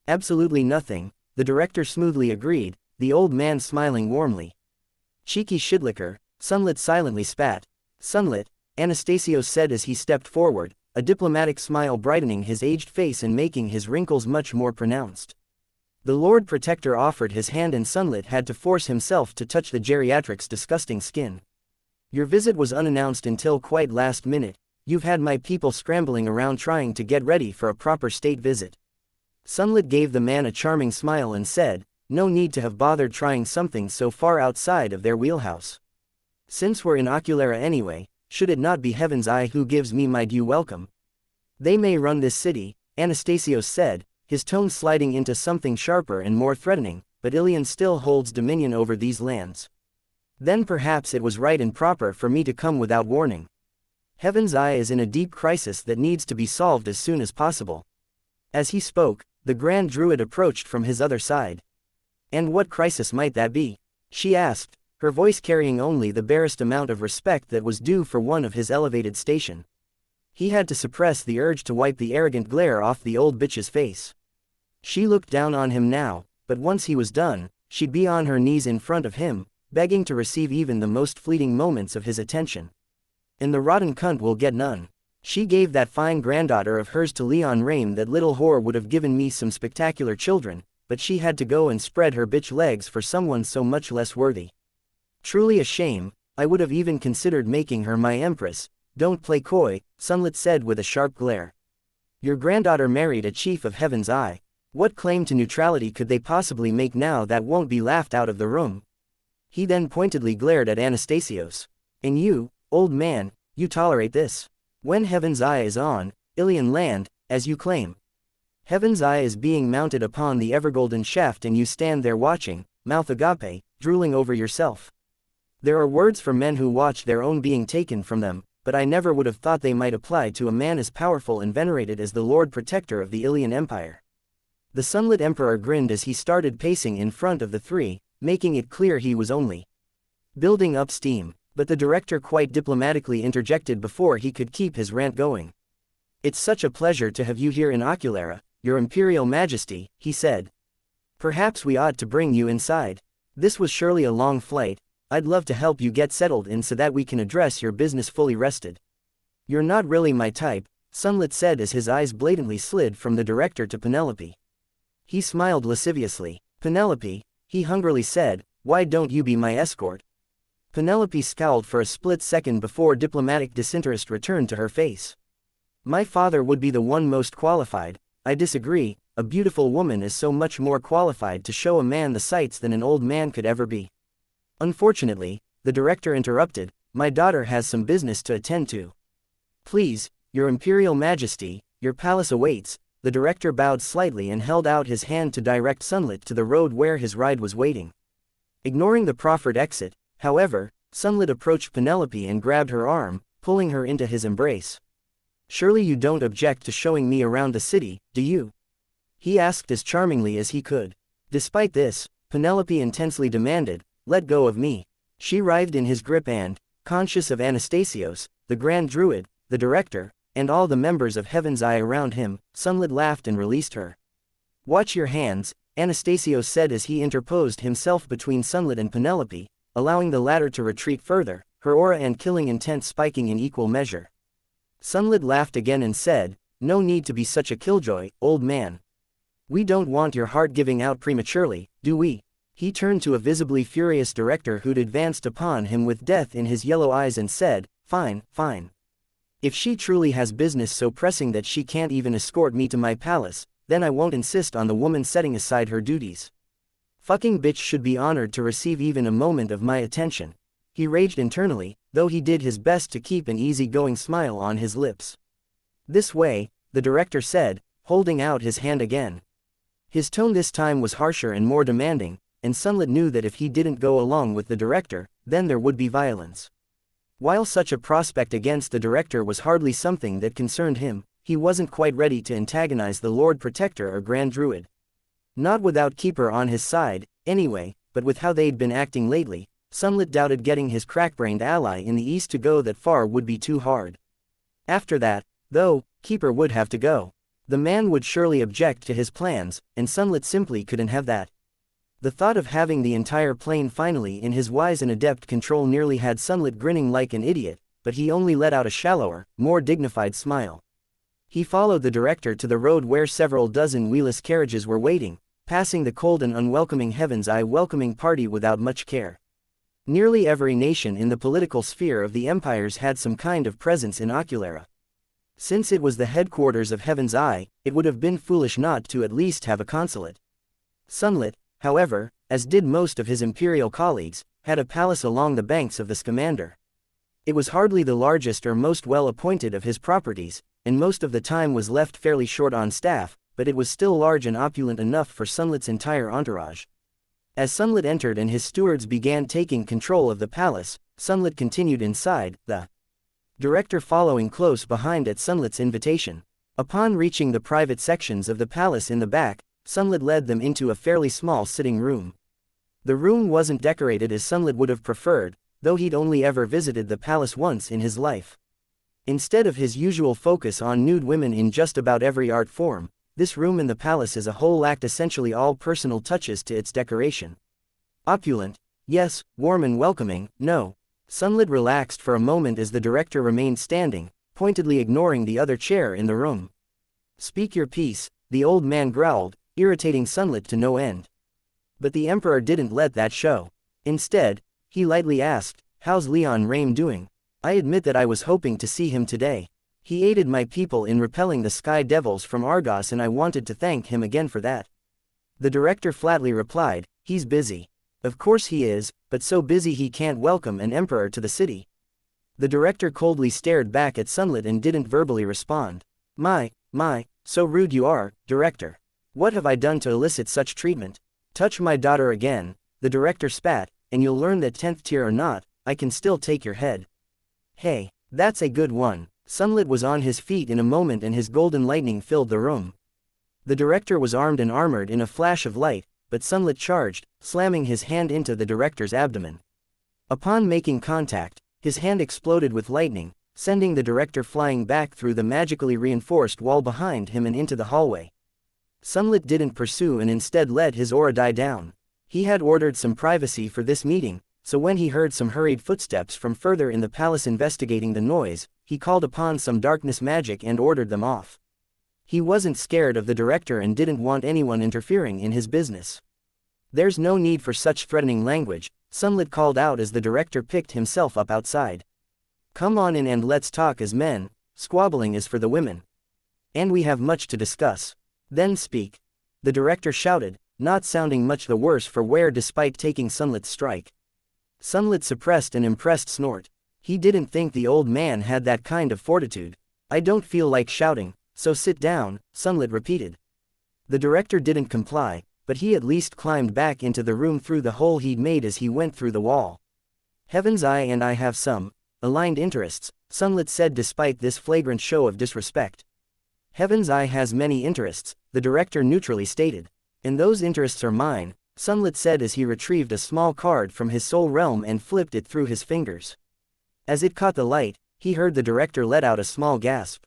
"Absolutely nothing," the director smoothly agreed, the old man smiling warmly. "Cheeky shitlicker," Sunlit silently spat. "Sunlit," Anastasio said as he stepped forward, a diplomatic smile brightening his aged face and making his wrinkles much more pronounced. The Lord Protector offered his hand and Sunlit had to force himself to touch the geriatric's disgusting skin. "Your visit was unannounced until quite last minute. You've had my people scrambling around trying to get ready for a proper state visit." Sunlit gave the man a charming smile and said, "No need to have bothered trying something so far outside of their wheelhouse. Since we're in Oculara anyway, should it not be Heaven's Eye who gives me my due welcome? They may run this city," Anastasio said, his tone sliding into something sharper and more threatening, "but Ilion still holds dominion over these lands. Then perhaps it was right and proper for me to come without warning. Heaven's Eye is in a deep crisis that needs to be solved as soon as possible." As he spoke, the Grand Druid approached from his other side. "And what crisis might that be?" she asked, her voice carrying only the barest amount of respect that was due for one of his elevated station. He had to suppress the urge to wipe the arrogant glare off the old bitch's face. She looked down on him now, but once he was done, she'd be on her knees in front of him, begging to receive even the most fleeting moments of his attention. "And the rotten cunt will get none. She gave that fine granddaughter of hers to Leon Rame. That little whore would have given me some spectacular children, but she had to go and spread her bitch legs for someone so much less worthy. Truly a shame. I would have even considered making her my empress." "Don't play coy," Sunlit said with a sharp glare. "Your granddaughter married a chief of Heaven's Eye. What claim to neutrality could they possibly make now that won't be laughed out of the room?" He then pointedly glared at Anastasios. "And you, old man, you tolerate this? When Heaven's Eye is on, Ilion land, as you claim." Heaven's Eye is being mounted upon the evergolden shaft and you stand there watching, mouth agape, drooling over yourself. There are words for men who watch their own being taken from them, but I never would have thought they might apply to a man as powerful and venerated as the Lord Protector of the Ilian Empire. The sunlit emperor grinned as he started pacing in front of the three, making it clear he was only building up steam, but the director quite diplomatically interjected before he could keep his rant going. "It's such a pleasure to have you here in Oculara, Your Imperial Majesty," he said. "Perhaps we ought to bring you inside. This was surely a long flight. I'd love to help you get settled in so that we can address your business fully rested." "You're not really my type," Sunlit said as his eyes blatantly slid from the director to Penelope. He smiled lasciviously. "Penelope," he hungrily said, "why don't you be my escort?" Penelope scowled for a split second before diplomatic disinterest returned to her face. "My father would be the one most qualified." "I disagree, a beautiful woman is so much more qualified to show a man the sights than an old man could ever be." "Unfortunately," the director interrupted, "my daughter has some business to attend to." "Please, Your Imperial Majesty, your palace awaits." The director bowed slightly and held out his hand to direct Sunlit to the road where his ride was waiting. Ignoring the proffered exit, however, Sunlit approached Penelope and grabbed her arm, pulling her into his embrace. "Surely you don't object to showing me around the city, do you?" he asked as charmingly as he could. Despite this, Penelope intensely demanded, "Let go of me." She writhed in his grip and, conscious of Anastasios, the Grand Druid, the director, and all the members of Heaven's Eye around him, Sunlit laughed and released her. "Watch your hands," Anastasios said as he interposed himself between Sunlit and Penelope, allowing the latter to retreat further, her aura and killing intent spiking in equal measure. Sunlit laughed again and said, "No need to be such a killjoy, old man. We don't want your heart giving out prematurely, do we?" He turned to a visibly furious director who'd advanced upon him with death in his yellow eyes and said, "Fine, fine. If she truly has business so pressing that she can't even escort me to my palace, then I won't insist on the woman setting aside her duties. Fucking bitch should be honored to receive even a moment of my attention." He raged internally, though he did his best to keep an easygoing smile on his lips. "This way," the director said, holding out his hand again. His tone this time was harsher and more demanding, and Sunlit knew that if he didn't go along with the director, then there would be violence. While such a prospect against the director was hardly something that concerned him, he wasn't quite ready to antagonize the Lord Protector or Grand Druid. Not without Keeper on his side, anyway, but with how they'd been acting lately, Sunlit doubted getting his crack-brained ally in the east to go that far would be too hard. After that, though, Keeper would have to go. The man would surely object to his plans, and Sunlit simply couldn't have that. The thought of having the entire plane finally in his wise and adept control nearly had Sunlit grinning like an idiot, but he only let out a shallower, more dignified smile. He followed the director to the road where several dozen wheelless carriages were waiting, passing the cold and unwelcoming Heaven's Eye welcoming party without much care. Nearly every nation in the political sphere of the empires had some kind of presence in Oculara. Since it was the headquarters of Heaven's Eye, it would have been foolish not to at least have a consulate. Sunlit, however, as did most of his imperial colleagues, had a palace along the banks of the Scamander. It was hardly the largest or most well-appointed of his properties, and most of the time was left fairly short on staff, but it was still large and opulent enough for Sunlit's entire entourage. As Sunlit entered and his stewards began taking control of the palace, Sunlit continued inside, the director following close behind at Sunlit's invitation. Upon reaching the private sections of the palace in the back, Sunlit led them into a fairly small sitting room. The room wasn't decorated as Sunlit would have preferred, though he'd only ever visited the palace once in his life. Instead of his usual focus on nude women in just about every art form, this room in the palace as a whole lacked essentially all personal touches to its decoration. Opulent, yes; warm and welcoming, no. Sunlit relaxed for a moment as the director remained standing, pointedly ignoring the other chair in the room. "Speak your piece," the old man growled, irritating Sunlit to no end. But the emperor didn't let that show. Instead, he lightly asked, "How's Leon Rame doing? I admit that I was hoping to see him today. He aided my people in repelling the Sky Devils from Argos and I wanted to thank him again for that." The director flatly replied, "He's busy." "Of course he is, but so busy he can't welcome an emperor to the city." The director coldly stared back at Sunlit and didn't verbally respond. My My, so rude you are, director. What have I done to elicit such treatment? Touch my daughter again, the director spat, and you'll learn that 10th tier or not, I can still take your head. Hey, that's a good one. Sunlit was on his feet in a moment and his golden lightning filled the room. The director was armed and armored in a flash of light, but Sunlit charged, slamming his hand into the director's abdomen. Upon making contact, his hand exploded with lightning, sending the director flying back through the magically reinforced wall behind him and into the hallway. Sunlit didn't pursue and instead let his aura die down. He had ordered some privacy for this meeting, so when he heard some hurried footsteps from further in the palace investigating the noise, he called upon some darkness magic and ordered them off. He wasn't scared of the director and didn't want anyone interfering in his business. There's no need for such threatening language, Sunlit called out as the director picked himself up outside. Come on in and let's talk as men, squabbling is for the women. And we have much to discuss. Then speak. The director shouted, not sounding much the worse for wear despite taking Sunlit's strike. Sunlit suppressed an impressed snort. He didn't think the old man had that kind of fortitude. I don't feel like shouting, so sit down, Sunlit repeated. The director didn't comply, but he at least climbed back into the room through the hole he'd made as he went through the wall. Heaven's Eye and I have some aligned interests, Sunlit said despite this flagrant show of disrespect. Heaven's Eye has many interests, the director neutrally stated. And those interests are mine, Sunlit said as he retrieved a small card from his soul realm and flipped it through his fingers. As it caught the light, he heard the director let out a small gasp.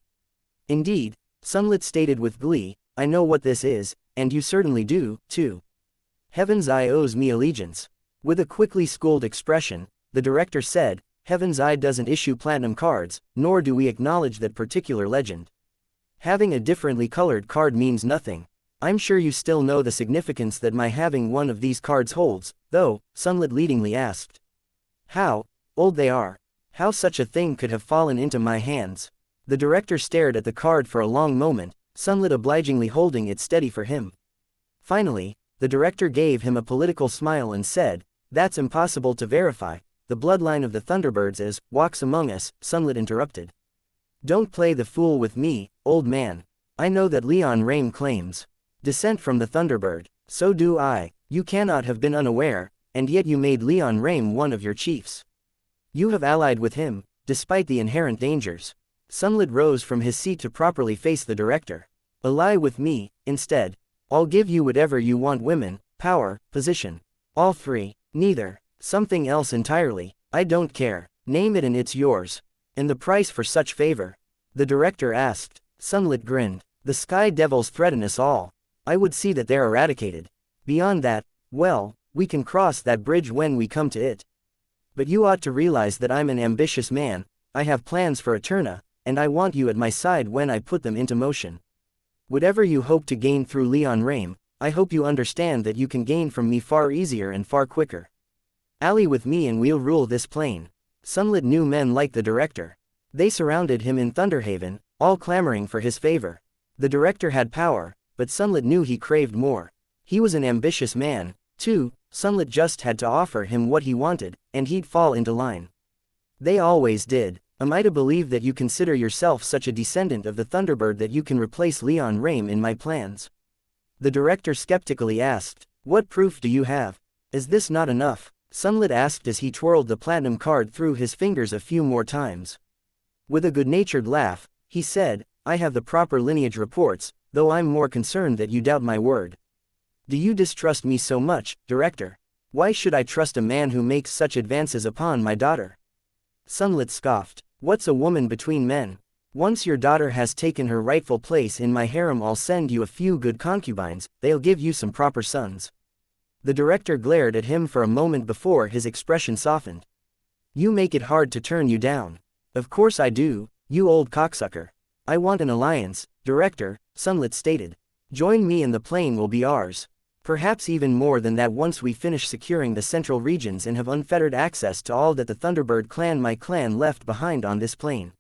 Indeed, Sunlit stated with glee, I know what this is, and you certainly do, too. Heaven's Eye owes me allegiance. With a quickly schooled expression, the director said, Heaven's Eye doesn't issue platinum cards, nor do we acknowledge that particular legend. Having a differently colored card means nothing. I'm sure you still know the significance that my having one of these cards holds, though, Sunlit leadingly asked. How old they are. How such a thing could have fallen into my hands. The director stared at the card for a long moment, Sunlit obligingly holding it steady for him. Finally, the director gave him a political smile and said, That's impossible to verify. The bloodline of the Thunderbirds is, walks among us, Sunlit interrupted. Don't play the fool with me, old man. I know that Leon Rame claims descent from the Thunderbird, so do I. You cannot have been unaware, and yet you made Leon Rame one of your chiefs. You have allied with him, despite the inherent dangers. Sunlit rose from his seat to properly face the director. Ally with me, instead. I'll give you whatever you want, women, power, position. All three. Neither. Something else entirely. I don't care. Name it and it's yours. And the price for such favor? The director asked. Sunlit grinned. The Sky Devils threaten us all. I would see that they're eradicated. Beyond that, well, we can cross that bridge when we come to it. But you ought to realize that I'm an ambitious man, I have plans for Eterna, and I want you at my side when I put them into motion. Whatever you hope to gain through Leon Rame, I hope you understand that you can gain from me far easier and far quicker. Ally with me and we'll rule this plane. Sunlit knew men like the director. They surrounded him in Thunderhaven, all clamoring for his favor. The director had power, but Sunlit knew he craved more. He was an ambitious man, too. Sunlit just had to offer him what he wanted, and he'd fall into line. They always did. Am I to believe that you consider yourself such a descendant of the Thunderbird that you can replace Leon Rame in my plans? The director skeptically asked. What proof do you have? Is this not enough? Sunlit asked as he twirled the platinum card through his fingers a few more times. With a good-natured laugh, he said, I have the proper lineage reports, though I'm more concerned that you doubt my word. Do you distrust me so much, director? Why should I trust a man who makes such advances upon my daughter? Sunlit scoffed. What's a woman between men? Once your daughter has taken her rightful place in my harem, I'll send you a few good concubines, they'll give you some proper sons. The director glared at him for a moment before his expression softened. You make it hard to turn you down. Of course I do, you old cocksucker. I want an alliance, director, Sunlit stated. Join me and the plane will be ours. Perhaps even more than that once we finish securing the central regions and have unfettered access to all that the Thunderbird clan, my clan, left behind on this plane.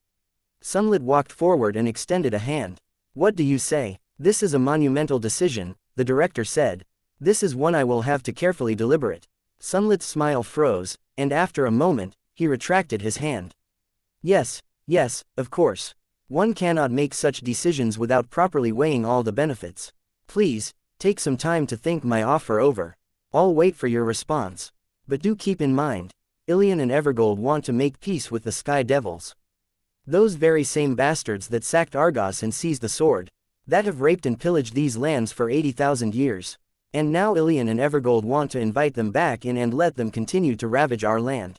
Sunlit walked forward and extended a hand. What do you say? This is a monumental decision, the director said. This is one I will have to carefully deliberate. Sunlit's smile froze, and after a moment, he retracted his hand. Yes, of course. One cannot make such decisions without properly weighing all the benefits. Please, take some time to think my offer over. I'll wait for your response. But do keep in mind, Ilion and Evergold want to make peace with the Sky Devils. Those very same bastards that sacked Argos and seized the sword, that have raped and pillaged these lands for 80,000 years. And now Ilion and Evergold want to invite them back in and let them continue to ravage our land.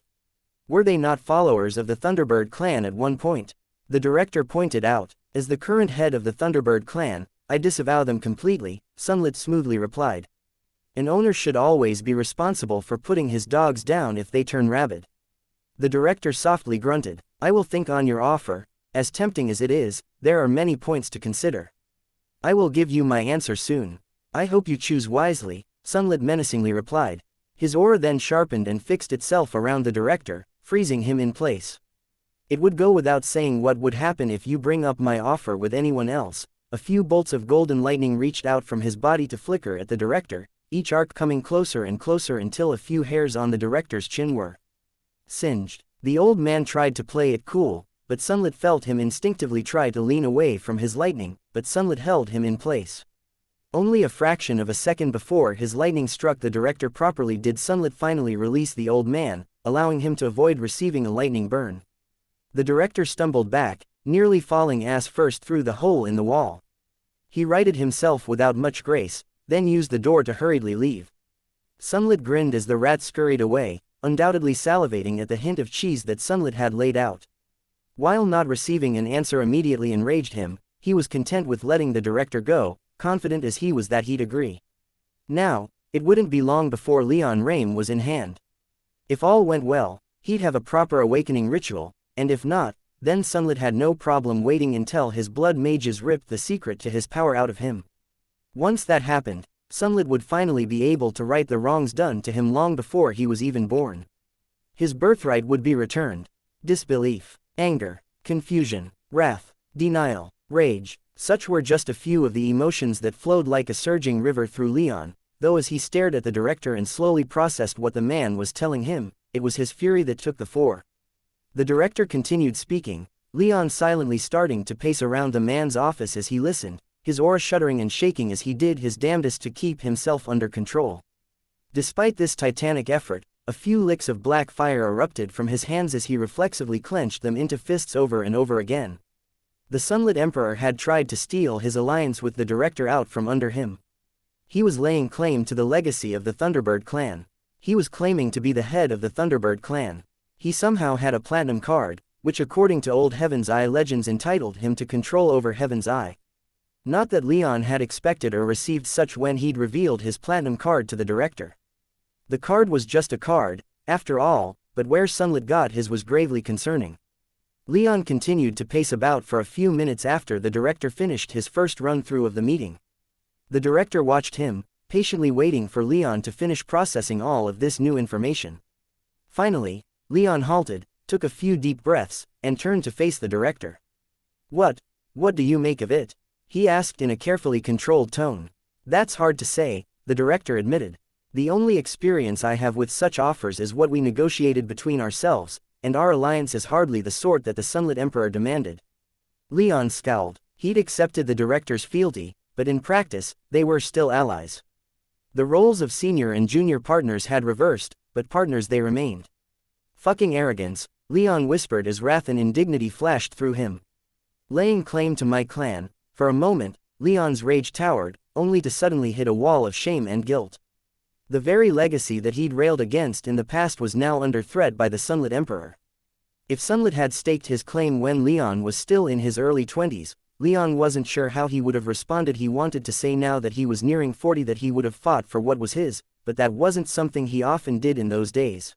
Were they not followers of the Thunderbird clan at one point? The director pointed out. As the current head of the Thunderbird clan, I disavow them completely, Sunlit smoothly replied. An owner should always be responsible for putting his dogs down if they turn rabid. The director softly grunted. I will think on your offer. As tempting as it is, there are many points to consider. I will give you my answer soon. I hope you choose wisely, Sunlit menacingly replied. His aura then sharpened and fixed itself around the director, freezing him in place. It would go without saying what would happen if you bring up my offer with anyone else. A few bolts of golden lightning reached out from his body to flicker at the director, each arc coming closer and closer until a few hairs on the director's chin were singed. The old man tried to play it cool, but Sunlit felt him instinctively try to lean away from his lightning, but Sunlit held him in place. Only a fraction of a second before his lightning struck the director properly did Sunlit finally release the old man, allowing him to avoid receiving a lightning burn. The director stumbled back, nearly falling ass first through the hole in the wall. He righted himself without much grace, then used the door to hurriedly leave. Sunlit grinned as the rat scurried away, undoubtedly salivating at the hint of cheese that Sunlit had laid out. While not receiving an answer immediately enraged him, he was content with letting the director go, confident as he was that he'd agree. Now, it wouldn't be long before Leon Rame was in hand. If all went well, he'd have a proper awakening ritual, and if not, then Sunlit had no problem waiting until his blood mages ripped the secret to his power out of him. Once that happened, Sunlit would finally be able to right the wrongs done to him long before he was even born. His birthright would be returned. Disbelief, anger, confusion, wrath, denial, rage, such were just a few of the emotions that flowed like a surging river through Leon, though as he stared at the director and slowly processed what the man was telling him, it was his fury that took the fore. The director continued speaking, Leon silently starting to pace around the man's office as he listened, his aura shuddering and shaking as he did his damnedest to keep himself under control. Despite this titanic effort, a few licks of black fire erupted from his hands as he reflexively clenched them into fists over and over again. The Sunlit Emperor had tried to steal his alliance with the director out from under him. He was laying claim to the legacy of the Thunderbird clan. He was claiming to be the head of the Thunderbird clan. He somehow had a platinum card, which according to old Heaven's Eye legends entitled him to control over Heaven's Eye. Not that Leon had expected or received such when he'd revealed his platinum card to the director. The card was just a card, after all, but where Sunlit got his was gravely concerning. Leon continued to pace about for a few minutes after the director finished his first run-through of the meeting. The director watched him, patiently waiting for Leon to finish processing all of this new information. Finally, Leon halted, took a few deep breaths, and turned to face the director. What do you make of it? He asked in a carefully controlled tone. That's hard to say, the director admitted. The only experience I have with such offers is what we negotiated between ourselves, and our alliance is hardly the sort that the Sunlit Emperor demanded. Leon scowled. He'd accepted the director's fealty, but in practice, they were still allies. The roles of senior and junior partners had reversed, but partners they remained. Fucking arrogance, Leon whispered as wrath and indignity flashed through him. Laying claim to my clan. For a moment, Leon's rage towered, only to suddenly hit a wall of shame and guilt. The very legacy that he'd railed against in the past was now under threat by the Sunlit Emperor. If Sunlit had staked his claim when Leon was still in his early 20s, Leon wasn't sure how he would have responded. He wanted to say now that he was nearing 40 that he would have fought for what was his, but that wasn't something he often did in those days.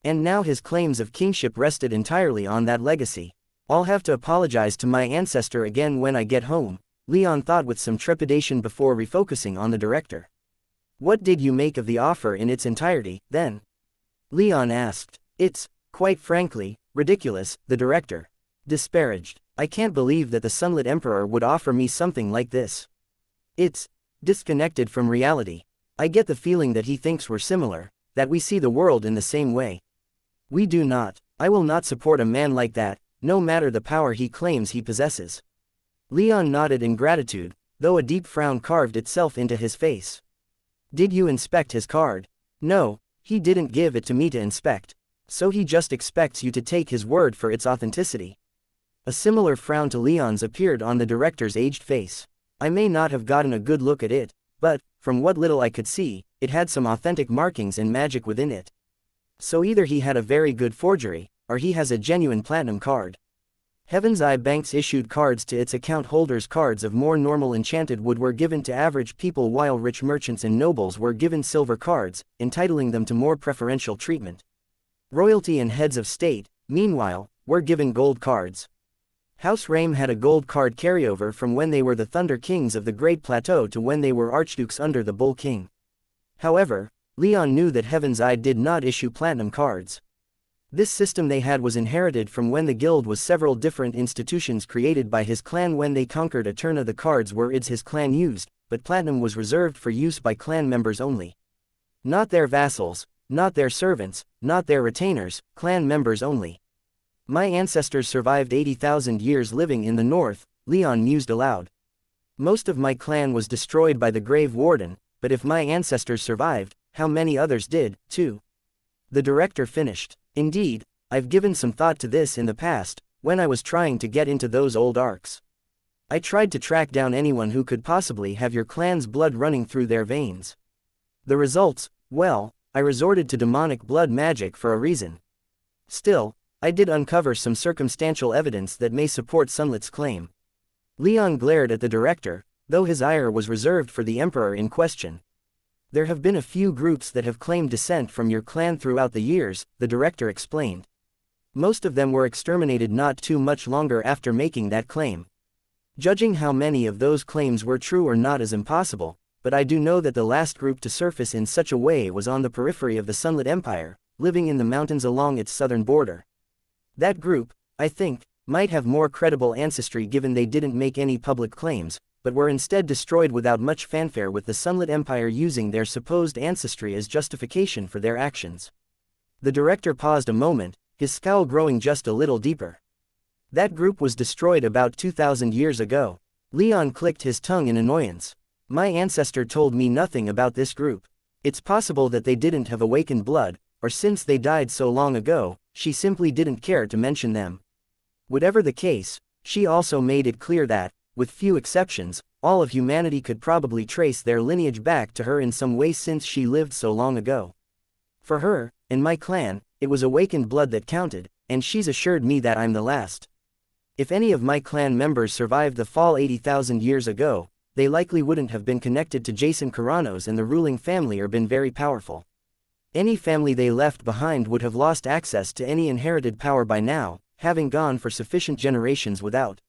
And now his claims of kingship rested entirely on that legacy. I'll have to apologize to my ancestor again when I get home, Leon thought with some trepidation before refocusing on the director. What did you make of the offer in its entirety, then? Leon asked. It's, quite frankly, ridiculous, the director disparaged. I can't believe that the Sunlit Emperor would offer me something like this. It's disconnected from reality. I get the feeling that he thinks we're similar, that we see the world in the same way. We do not. I will not support a man like that, no matter the power he claims he possesses. Leon nodded in gratitude, though a deep frown carved itself into his face. Did you inspect his card? No, he didn't give it to me to inspect. So he just expects you to take his word for its authenticity. A similar frown to Leon's appeared on the director's aged face. I may not have gotten a good look at it, but, from what little I could see, it had some authentic markings and magic within it. So either he had a very good forgery, or he has a genuine platinum card. Heaven's Eye Banks issued cards to its account holders. Cards of more normal enchanted wood were given to average people, while rich merchants and nobles were given silver cards, entitling them to more preferential treatment. Royalty and heads of state, meanwhile, were given gold cards. House Rame had a gold card carryover from when they were the Thunder Kings of the Great Plateau to when they were Archdukes under the Bull King. However, Leon knew that Heaven's Eye did not issue platinum cards. This system they had was inherited from when the guild was several different institutions created by his clan. When they conquered Eterna, the cards were his clan used, but platinum was reserved for use by clan members only. Not their vassals, not their servants, not their retainers, clan members only. My ancestors survived 80,000 years living in the north, Leon mused aloud. Most of my clan was destroyed by the Grave Warden, but if my ancestors survived, how many others did, too? The director finished. Indeed, I've given some thought to this in the past, when I was trying to get into those old arcs. I tried to track down anyone who could possibly have your clan's blood running through their veins. The results, well, I resorted to demonic blood magic for a reason. Still, I did uncover some circumstantial evidence that may support Sunlit's claim. Leon glared at the director, though his ire was reserved for the emperor in question. There have been a few groups that have claimed descent from your clan throughout the years, the director explained. Most of them were exterminated not too much longer after making that claim. Judging how many of those claims were true or not is impossible, but I do know that the last group to surface in such a way was on the periphery of the Sunlit Empire, living in the mountains along its southern border. That group, I think, might have more credible ancestry given they didn't make any public claims, but were instead destroyed without much fanfare, with the Sunlit Empire using their supposed ancestry as justification for their actions. The director paused a moment, his scowl growing just a little deeper. That group was destroyed about 2,000 years ago. Leon clicked his tongue in annoyance. My ancestor told me nothing about this group. It's possible that they didn't have awakened blood, or since they died so long ago, she simply didn't care to mention them. Whatever the case, she also made it clear that, with few exceptions, all of humanity could probably trace their lineage back to her in some way since she lived so long ago. For her, and my clan, it was awakened blood that counted, and she's assured me that I'm the last. If any of my clan members survived the fall 80,000 years ago, they likely wouldn't have been connected to Jason Carranos and the ruling family or been very powerful. Any family they left behind would have lost access to any inherited power by now, having gone for sufficient generations without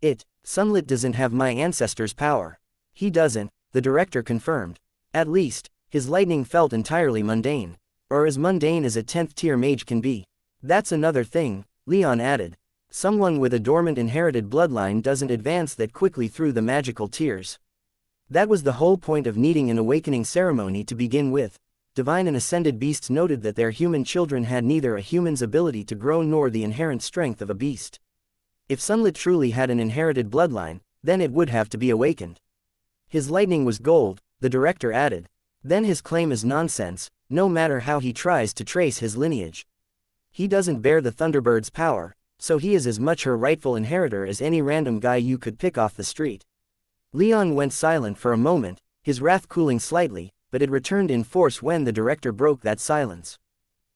it. Sunlit doesn't have my ancestors' power. He doesn't, the director confirmed. At least, his lightning felt entirely mundane. Or as mundane as a 10th tier mage can be. That's another thing, Leon added. Someone with a dormant inherited bloodline doesn't advance that quickly through the magical tiers. That was the whole point of needing an awakening ceremony to begin with. Divine and ascended beasts noted that their human children had neither a human's ability to grow nor the inherent strength of a beast. If Sunlit truly had an inherited bloodline, then it would have to be awakened. His lightning was gold, the director added. Then his claim is nonsense, no matter how he tries to trace his lineage. He doesn't bear the Thunderbird's power, so he is as much her rightful inheritor as any random guy you could pick off the street. Leon went silent for a moment, his wrath cooling slightly, but it returned in force when the director broke that silence.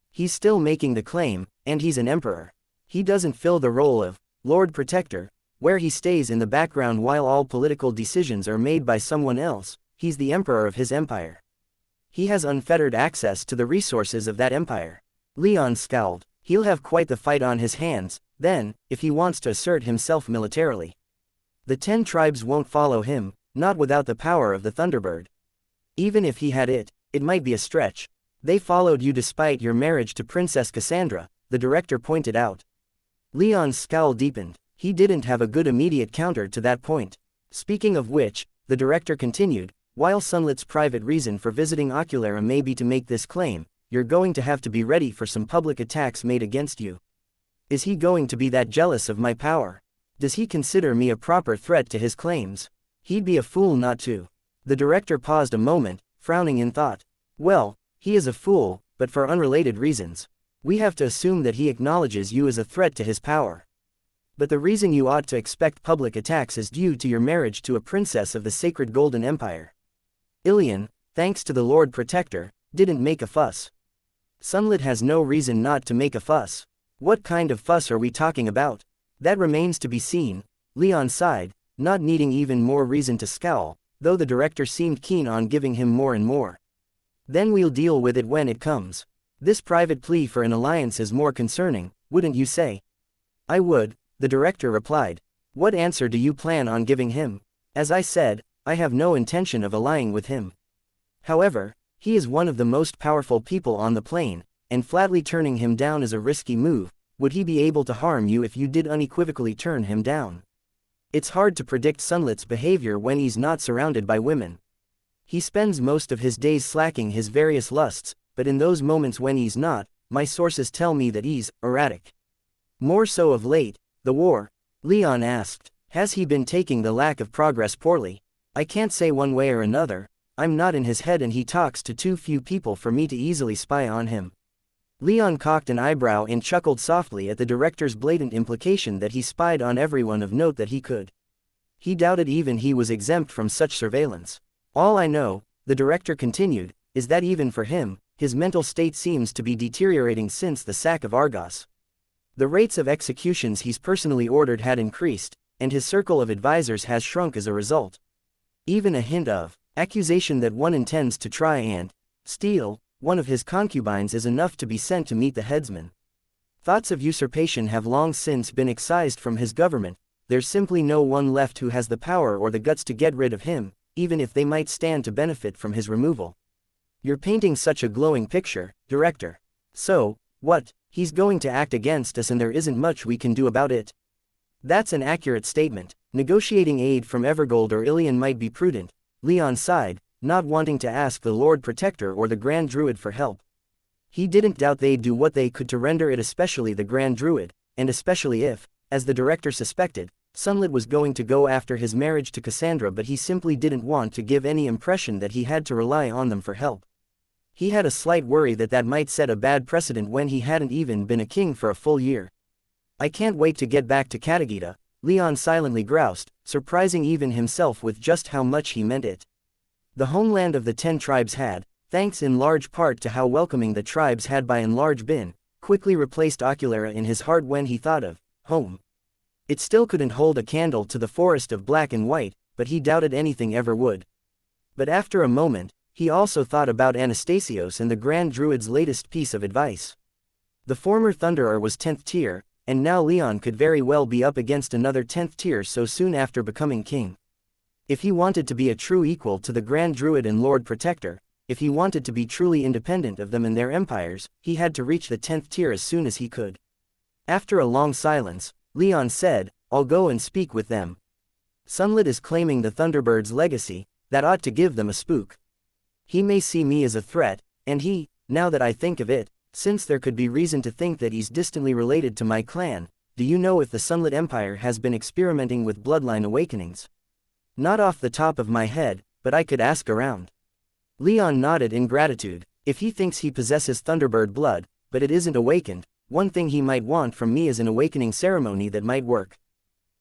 He's still making the claim, and he's an emperor. He doesn't fill the role of Lord Protector, where he stays in the background while all political decisions are made by someone else. He's the emperor of his empire. He has unfettered access to the resources of that empire. Leon scowled. He'll have quite the fight on his hands, then, if he wants to assert himself militarily. The 10 tribes won't follow him, not without the power of the Thunderbird. Even if he had it, it might be a stretch. They followed you despite your marriage to Princess Cassandra, the director pointed out. Leon's scowl deepened. He didn't have a good immediate counter to that point. Speaking of which, the director continued, while Sunlit's private reason for visiting Oculera may be to make this claim, you're going to have to be ready for some public attacks made against you. Is he going to be that jealous of my power? Does he consider me a proper threat to his claims? He'd be a fool not to. The director paused a moment, frowning in thought. Well, he is a fool, but for unrelated reasons. We have to assume that he acknowledges you as a threat to his power. But the reason you ought to expect public attacks is due to your marriage to a princess of the sacred Golden Empire. Ilion, thanks to the Lord Protector, didn't make a fuss. Sunlit has no reason not to make a fuss. What kind of fuss are we talking about? That remains to be seen. Leon sighed, not needing even more reason to scowl, though the director seemed keen on giving him more and more. Then we'll deal with it when it comes. This private plea for an alliance is more concerning, wouldn't you say? I would, the director replied. What answer do you plan on giving him? As I said, I have no intention of allying with him. However, he is one of the most powerful people on the plane, and flatly turning him down is a risky move. Would he be able to harm you if you did unequivocally turn him down? It's hard to predict Sunlit's behavior when he's not surrounded by women. He spends most of his days slacking his various lusts, but in those moments when he's not, my sources tell me that he's erratic. More so of late. The war? Leon asked. Has he been taking the lack of progress poorly? I can't say one way or another. I'm not in his head and he talks to too few people for me to easily spy on him. Leon cocked an eyebrow and chuckled softly at the director's blatant implication that he spied on everyone of note that he could. He doubted even he was exempt from such surveillance. All I know, the director continued, is that even for him, his mental state seems to be deteriorating since the sack of Argos. The rates of executions he's personally ordered had increased, and his circle of advisors has shrunk as a result. Even a hint of accusation that one intends to try and steal one of his concubines is enough to be sent to meet the headsman. Thoughts of usurpation have long since been excised from his government. There's simply no one left who has the power or the guts to get rid of him, even if they might stand to benefit from his removal. You're painting such a glowing picture, director. So, what? He's going to act against us and there isn't much we can do about it. That's an accurate statement. Negotiating aid from Evergold or Ilion might be prudent, Leon sighed, not wanting to ask the Lord Protector or the Grand Druid for help. He didn't doubt they'd do what they could to render it, especially the Grand Druid, and especially if, as the director suspected, Sunlit was going to go after his marriage to Cassandra, but he simply didn't want to give any impression that he had to rely on them for help. He had a slight worry that that might set a bad precedent when he hadn't even been a king for a full year. I can't wait to get back to Katagita, Leon silently groused, surprising even himself with just how much he meant it. The homeland of the 10 tribes had, thanks in large part to how welcoming the tribes had by and large been, quickly replaced Oculera in his heart when he thought of home. It still couldn't hold a candle to the forest of black and white, but he doubted anything ever would. But after a moment, he also thought about Anastasios and the Grand Druid's latest piece of advice. The former Thunderer was 10th tier, and now Leon could very well be up against another 10th tier so soon after becoming king. If he wanted to be a true equal to the Grand Druid and Lord Protector, if he wanted to be truly independent of them and their empires, he had to reach the 10th tier as soon as he could. After a long silence, Leon said, I'll go and speak with them. Sunlit is claiming the Thunderbird's legacy, that ought to give them a spook. He may see me as a threat, and he, now that I think of it, since there could be reason to think that he's distantly related to my clan, do you know if the Sunlit Empire has been experimenting with bloodline awakenings? Not off the top of my head, but I could ask around. Leon nodded in gratitude. If he thinks he possesses Thunderbird blood, but it isn't awakened, one thing he might want from me is an awakening ceremony that might work.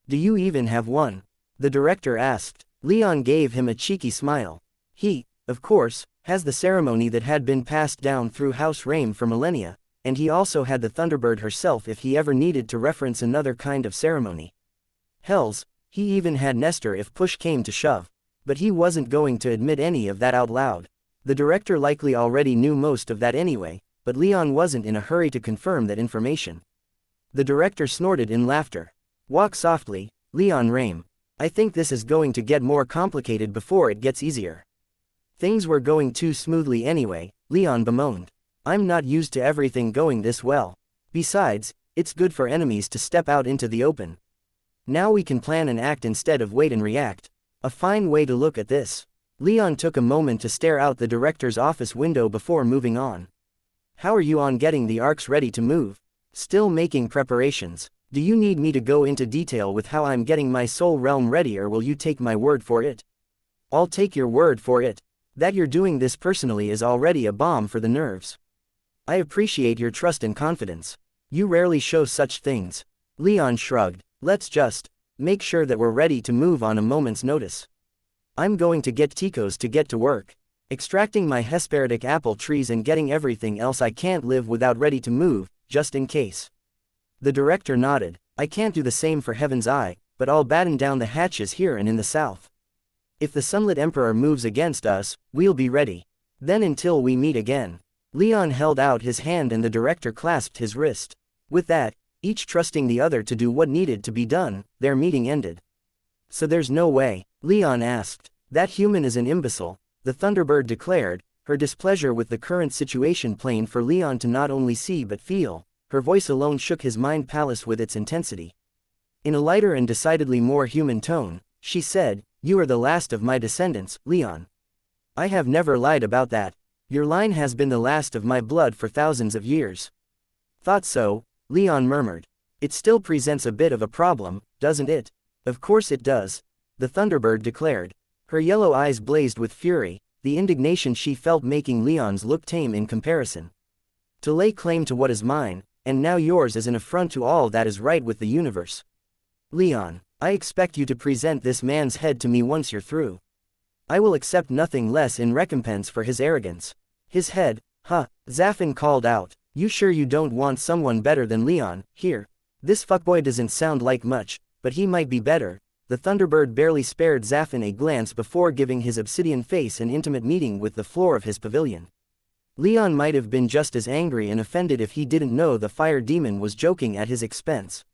Do you even have one? The director asked. Leon gave him a cheeky smile. He, of course, has the ceremony that had been passed down through House Rame for millennia, and he also had the Thunderbird herself if he ever needed to reference another kind of ceremony. Hells, he even had Nestor if push came to shove. But he wasn't going to admit any of that out loud. The director likely already knew most of that anyway, but Leon wasn't in a hurry to confirm that information. The director snorted in laughter. Walk softly, Leon Rame. I think this is going to get more complicated before it gets easier. Things were going too smoothly anyway, Leon bemoaned. I'm not used to everything going this well. Besides, it's good for enemies to step out into the open. Now we can plan and act instead of wait and react. A fine way to look at this. Leon took a moment to stare out the director's office window before moving on. How are you on getting the arcs ready to move? Still making preparations. Do you need me to go into detail with how I'm getting my soul realm ready, or will you take my word for it? I'll take your word for it. That you're doing this personally is already a balm for the nerves. I appreciate your trust and confidence. You rarely show such things. Leon shrugged. Let's just make sure that we're ready to move on a moment's notice. I'm going to get Ticos to get to work, extracting my Hesperidic apple trees and getting everything else I can't live without ready to move, just in case. The director nodded. I can't do the same for Heaven's Eye, but I'll batten down the hatches here and in the south. If the Sunlit Emperor moves against us, we'll be ready. Then until we meet again. Leon held out his hand and the director clasped his wrist. With that, each trusting the other to do what needed to be done, their meeting ended. So there's no way? Leon asked. That human is an imbecile, the Thunderbird declared, her displeasure with the current situation plain for Leon to not only see but feel. Her voice alone shook his mind palace with its intensity. In a lighter and decidedly more human tone, she said, "You are the last of my descendants, Leon. I have never lied about that. Your line has been the last of my blood for thousands of years." Thought so, Leon murmured. It still presents a bit of a problem, doesn't it? Of course it does, the Thunderbird declared. Her yellow eyes blazed with fury, the indignation she felt making Leon's look tame in comparison. To lay claim to what is mine, and now yours, is an affront to all that is right with the universe. Leon, I expect you to present this man's head to me once you're through. I will accept nothing less in recompense for his arrogance. His head, huh? Zafin called out. You sure you don't want someone better than Leon, here? This fuckboy doesn't sound like much, but he might be better. The Thunderbird barely spared Zafin a glance before giving his obsidian face an intimate meeting with the floor of his pavilion. Leon might have been just as angry and offended if he didn't know the fire demon was joking at his expense.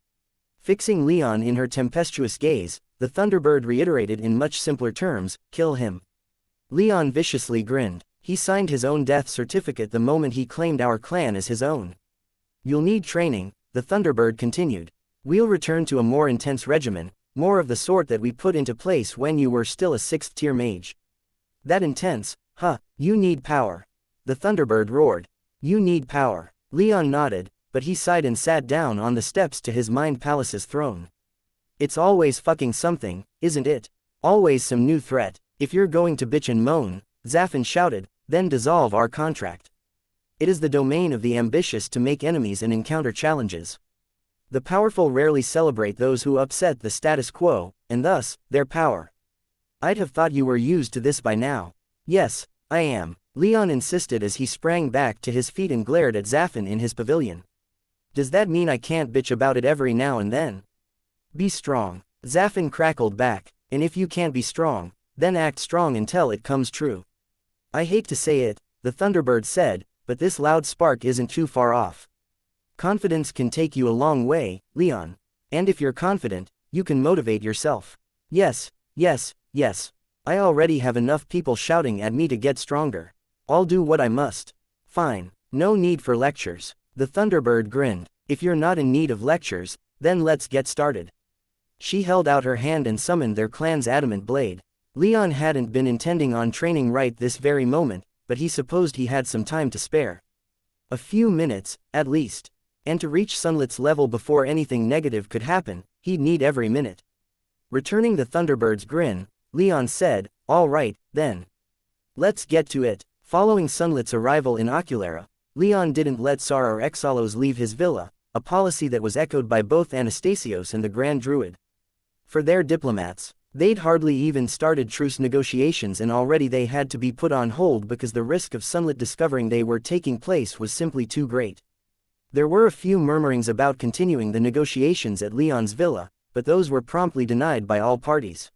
Fixing Leon in her tempestuous gaze, the Thunderbird reiterated in much simpler terms, "Kill him." Leon viciously grinned. He signed his own death certificate the moment he claimed our clan as his own. You'll need training, the Thunderbird continued. We'll return to a more intense regimen, more of the sort that we put into place when you were still a 6th-tier mage. That intense, huh? You need power. The Thunderbird roared. You need power. Leon nodded, but he sighed and sat down on the steps to his mind palace's throne. It's always fucking something, isn't it? Always some new threat. If you're going to bitch and moan, Zafin shouted, then dissolve our contract. It is the domain of the ambitious to make enemies and encounter challenges. The powerful rarely celebrate those who upset the status quo, and thus, their power. I'd have thought you were used to this by now. Yes, I am, Leon insisted as he sprang back to his feet and glared at Zafin in his pavilion. Does that mean I can't bitch about it every now and then? Be strong, Zafin crackled back, and if you can't be strong, then act strong until it comes true. I hate to say it, the Thunderbird said, but this loud spark isn't too far off. Confidence can take you a long way, Leon. And if you're confident, you can motivate yourself. Yes, yes, yes. I already have enough people shouting at me to get stronger. I'll do what I must. Fine, no need for lectures. The Thunderbird grinned. If you're not in need of lectures, then let's get started. She held out her hand and summoned their clan's adamant blade. Leon hadn't been intending on training right this very moment, but he supposed he had some time to spare. A few minutes, at least. And to reach Sunlit's level before anything negative could happen, he'd need every minute. Returning the Thunderbird's grin, Leon said, all right, then. Let's get to it. Following Sunlit's arrival in Oculara, Leon didn't let Sar or Exalos leave his villa, a policy that was echoed by both Anastasios and the Grand Druid. For their diplomats, they'd hardly even started truce negotiations and already they had to be put on hold because the risk of Sunlit discovering they were taking place was simply too great. There were a few murmurings about continuing the negotiations at Leon's villa, but those were promptly denied by all parties.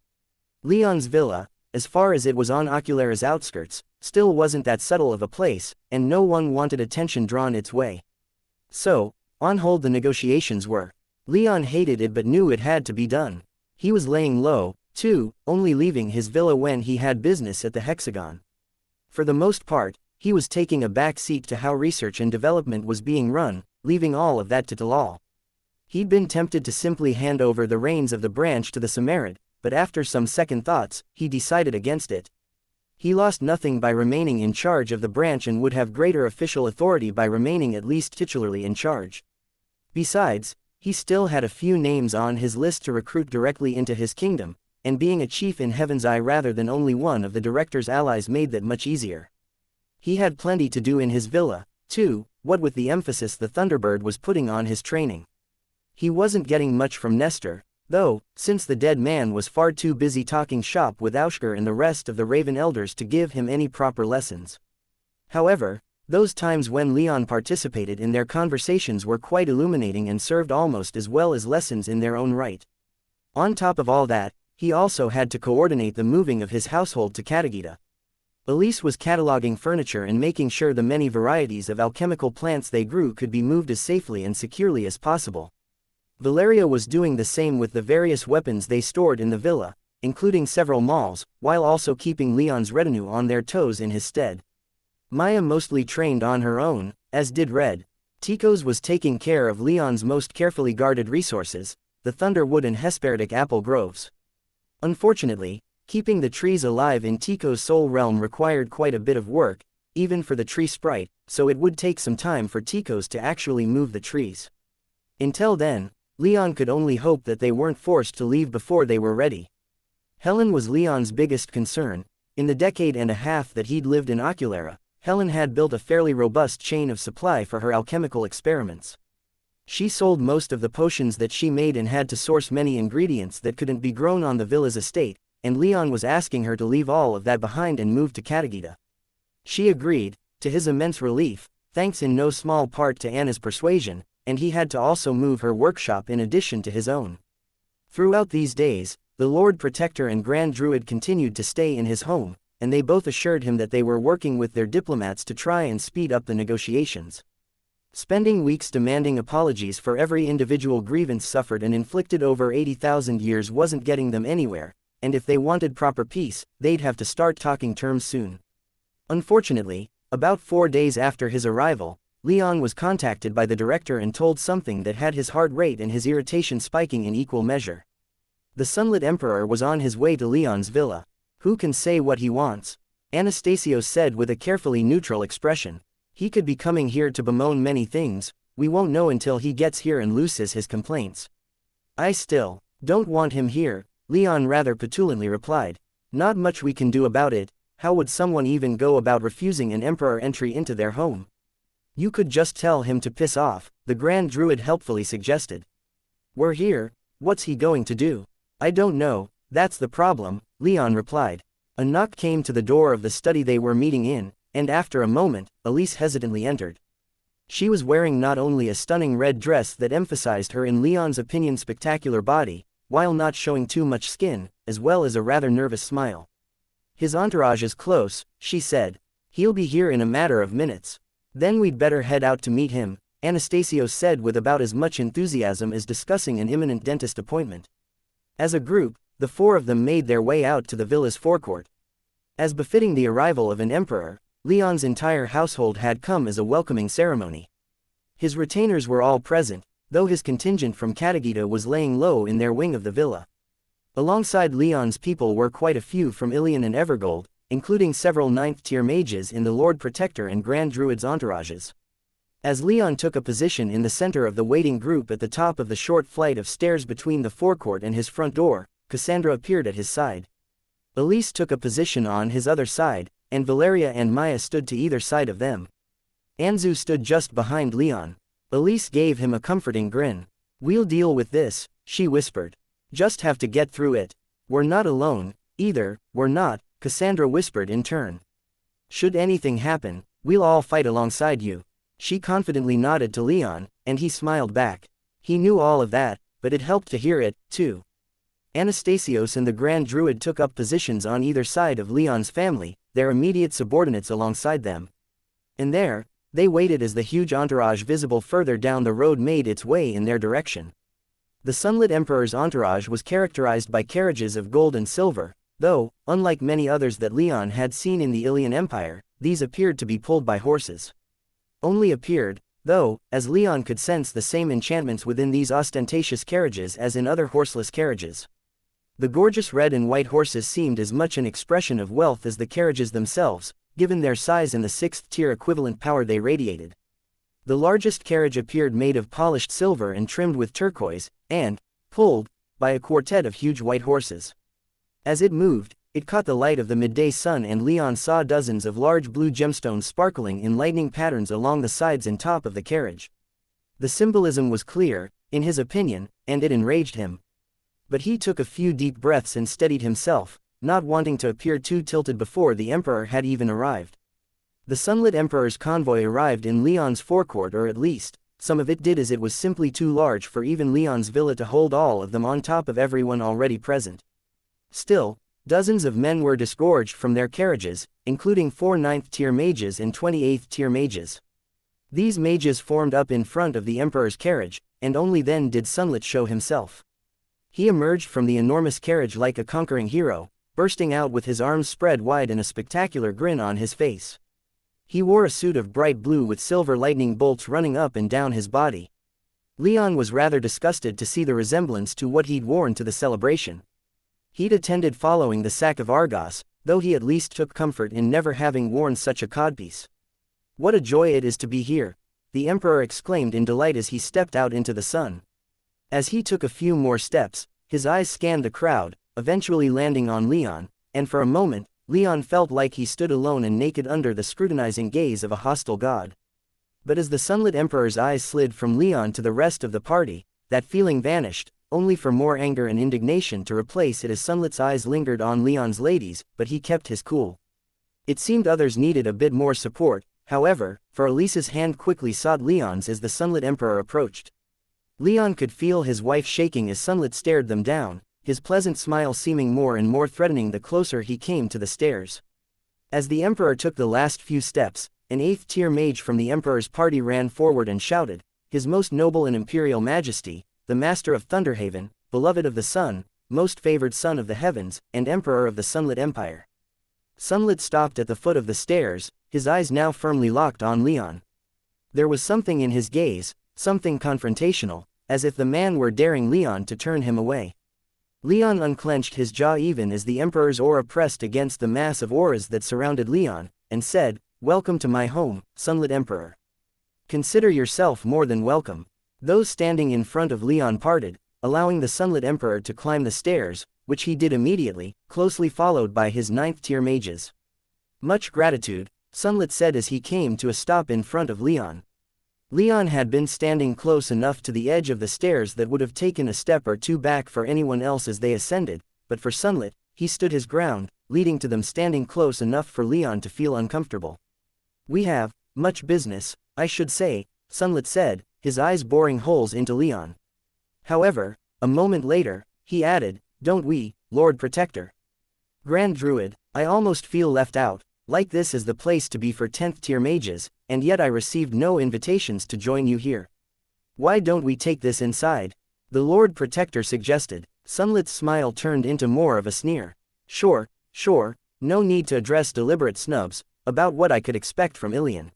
Leon's villa, as far as it was on Oculara's outskirts, still wasn't that subtle of a place, and no one wanted attention drawn its way. So, on hold the negotiations were. Leon hated it but knew it had to be done. He was laying low, too, only leaving his villa when he had business at the Hexagon. For the most part, he was taking a back seat to how research and development was being run, leaving all of that to Talal. He'd been tempted to simply hand over the reins of the branch to the Samarid, but after some second thoughts, he decided against it. He lost nothing by remaining in charge of the branch and would have greater official authority by remaining at least titularly in charge. Besides, he still had a few names on his list to recruit directly into his kingdom, and being a chief in Heaven's Eye rather than only one of the director's allies made that much easier. He had plenty to do in his villa, too, what with the emphasis the Thunderbird was putting on his training. He wasn't getting much from Nestor, though, since the dead man was far too busy talking shop with Aushker and the rest of the Raven Elders to give him any proper lessons. However, those times when Leon participated in their conversations were quite illuminating and served almost as well as lessons in their own right. On top of all that, he also had to coordinate the moving of his household to Katagita. Elise was cataloging furniture and making sure the many varieties of alchemical plants they grew could be moved as safely and securely as possible. Valeria was doing the same with the various weapons they stored in the villa, including several mauls, while also keeping Leon's retinue on their toes in his stead. Maya mostly trained on her own, as did Red. Tikos was taking care of Leon's most carefully guarded resources, the Thunderwood and Hesperidic apple groves. Unfortunately, keeping the trees alive in Tikos' soul realm required quite a bit of work, even for the tree sprite, so it would take some time for Tikos to actually move the trees. Until then, Leon could only hope that they weren't forced to leave before they were ready. Helen was Leon's biggest concern. In the decade and a half that he'd lived in Oculara, Helen had built a fairly robust chain of supply for her alchemical experiments. She sold most of the potions that she made and had to source many ingredients that couldn't be grown on the villa's estate, and Leon was asking her to leave all of that behind and move to Katagita. She agreed, to his immense relief, thanks in no small part to Anna's persuasion, and he had to also move her workshop in addition to his own. Throughout these days, the Lord Protector and Grand Druid continued to stay in his home, and they both assured him that they were working with their diplomats to try and speed up the negotiations. Spending weeks demanding apologies for every individual grievance suffered and inflicted over 80,000 years wasn't getting them anywhere, and if they wanted proper peace, they'd have to start talking terms soon. Unfortunately, about 4 days after his arrival, Leon was contacted by the director and told something that had his heart rate and his irritation spiking in equal measure. The Sunlit Emperor was on his way to Leon's villa. Who can say what he wants? Anastasio said with a carefully neutral expression. He could be coming here to bemoan many things, we won't know until he gets here and looses his complaints. I still don't want him here, Leon rather petulantly replied. Not much we can do about it. How would someone even go about refusing an emperor entry into their home? You could just tell him to piss off, the Grand Druid helpfully suggested. We're here, what's he going to do? I don't know, that's the problem, Leon replied. A knock came to the door of the study they were meeting in, and after a moment, Elise hesitantly entered. She was wearing not only a stunning red dress that emphasized her in Leon's opinion spectacular body, while not showing too much skin, as well as a rather nervous smile. His entourage is close, she said. He'll be here in a matter of minutes. Then we'd better head out to meet him, Anastasio said with about as much enthusiasm as discussing an imminent dentist appointment. As a group, the four of them made their way out to the villa's forecourt. As befitting the arrival of an emperor, Leon's entire household had come as a welcoming ceremony. His retainers were all present, though his contingent from Katagita was laying low in their wing of the villa. Alongside Leon's people were quite a few from Ilion and Evergold, including several 9th-tier mages in the Lord Protector and Grand Druid's entourages. As Leon took a position in the center of the waiting group at the top of the short flight of stairs between the forecourt and his front door, Cassandra appeared at his side. Elise took a position on his other side, and Valeria and Maya stood to either side of them. Anzu stood just behind Leon. Elise gave him a comforting grin. We'll deal with this, she whispered. Just have to get through it. We're not alone, either, we're not, Cassandra whispered in turn. Should anything happen, we'll all fight alongside you. She confidently nodded to Leon, and he smiled back. He knew all of that, but it helped to hear it, too. Anastasios and the Grand Druid took up positions on either side of Leon's family, their immediate subordinates alongside them. And there, they waited as the huge entourage visible further down the road made its way in their direction. The Sunlit Emperor's entourage was characterized by carriages of gold and silver, though, unlike many others that Leon had seen in the Ilion Empire, these appeared to be pulled by horses. Only appeared, though, as Leon could sense the same enchantments within these ostentatious carriages as in other horseless carriages. The gorgeous red and white horses seemed as much an expression of wealth as the carriages themselves, given their size and the 6th-tier equivalent power they radiated. The largest carriage appeared made of polished silver and trimmed with turquoise, and, pulled, by a quartet of huge white horses. As it moved, it caught the light of the midday sun, and Leon saw dozens of large blue gemstones sparkling in lightning patterns along the sides and top of the carriage. The symbolism was clear, in his opinion, and it enraged him. But he took a few deep breaths and steadied himself, not wanting to appear too tilted before the Emperor had even arrived. The sunlit Emperor's convoy arrived in Leon's forecourt, or at least, some of it did, as it was simply too large for even Leon's villa to hold all of them on top of everyone already present. Still, dozens of men were disgorged from their carriages, including 4 9th-tier mages and 28th-tier mages. These mages formed up in front of the Emperor's carriage, and only then did Sunlit show himself. He emerged from the enormous carriage like a conquering hero, bursting out with his arms spread wide and a spectacular grin on his face. He wore a suit of bright blue with silver lightning bolts running up and down his body. Leon was rather disgusted to see the resemblance to what he'd worn to the celebration. He'd attended following the sack of Argos, though he at least took comfort in never having worn such a codpiece. "What a joy it is to be here," the Emperor exclaimed in delight as he stepped out into the sun. As he took a few more steps, his eyes scanned the crowd, eventually landing on Leon, and for a moment, Leon felt like he stood alone and naked under the scrutinizing gaze of a hostile god. But as the sunlit Emperor's eyes slid from Leon to the rest of the party, that feeling vanished, only for more anger and indignation to replace it as Sunlit's eyes lingered on Leon's ladies, but he kept his cool. It seemed others needed a bit more support, however, for Elise's hand quickly sought Leon's as the sunlit Emperor approached. Leon could feel his wife shaking as Sunlit stared them down, his pleasant smile seeming more and more threatening the closer he came to the stairs. As the Emperor took the last few steps, an 8th-tier mage from the Emperor's party ran forward and shouted, "His most noble and imperial majesty, the master of Thunderhaven, beloved of the sun, most favored son of the heavens, and emperor of the Sunlit Empire." Sunlit stopped at the foot of the stairs, his eyes now firmly locked on Leon. There was something in his gaze, something confrontational, as if the man were daring Leon to turn him away. Leon unclenched his jaw even as the Emperor's aura pressed against the mass of auras that surrounded Leon, and said, "Welcome to my home, Sunlit Emperor. Consider yourself more than welcome." Those standing in front of Leon parted, allowing the Sunlit Emperor to climb the stairs, which he did immediately, closely followed by his 9th-tier mages. "Much gratitude," Sunlit said as he came to a stop in front of Leon. Leon had been standing close enough to the edge of the stairs that would have taken a step or two back for anyone else as they ascended, but for Sunlit, he stood his ground, leading to them standing close enough for Leon to feel uncomfortable. "We have much business, I should say," Sunlit said, his eyes boring holes into Leon. However, a moment later, he added, "Don't we, Lord Protector? Grand Druid, I almost feel left out, like this is the place to be for 10th-tier mages, and yet I received no invitations to join you here. Why don't we take this inside?" the Lord Protector suggested. Sunlit's smile turned into more of a sneer. Sure, no need to address deliberate snubs, about what I could expect from Ilion."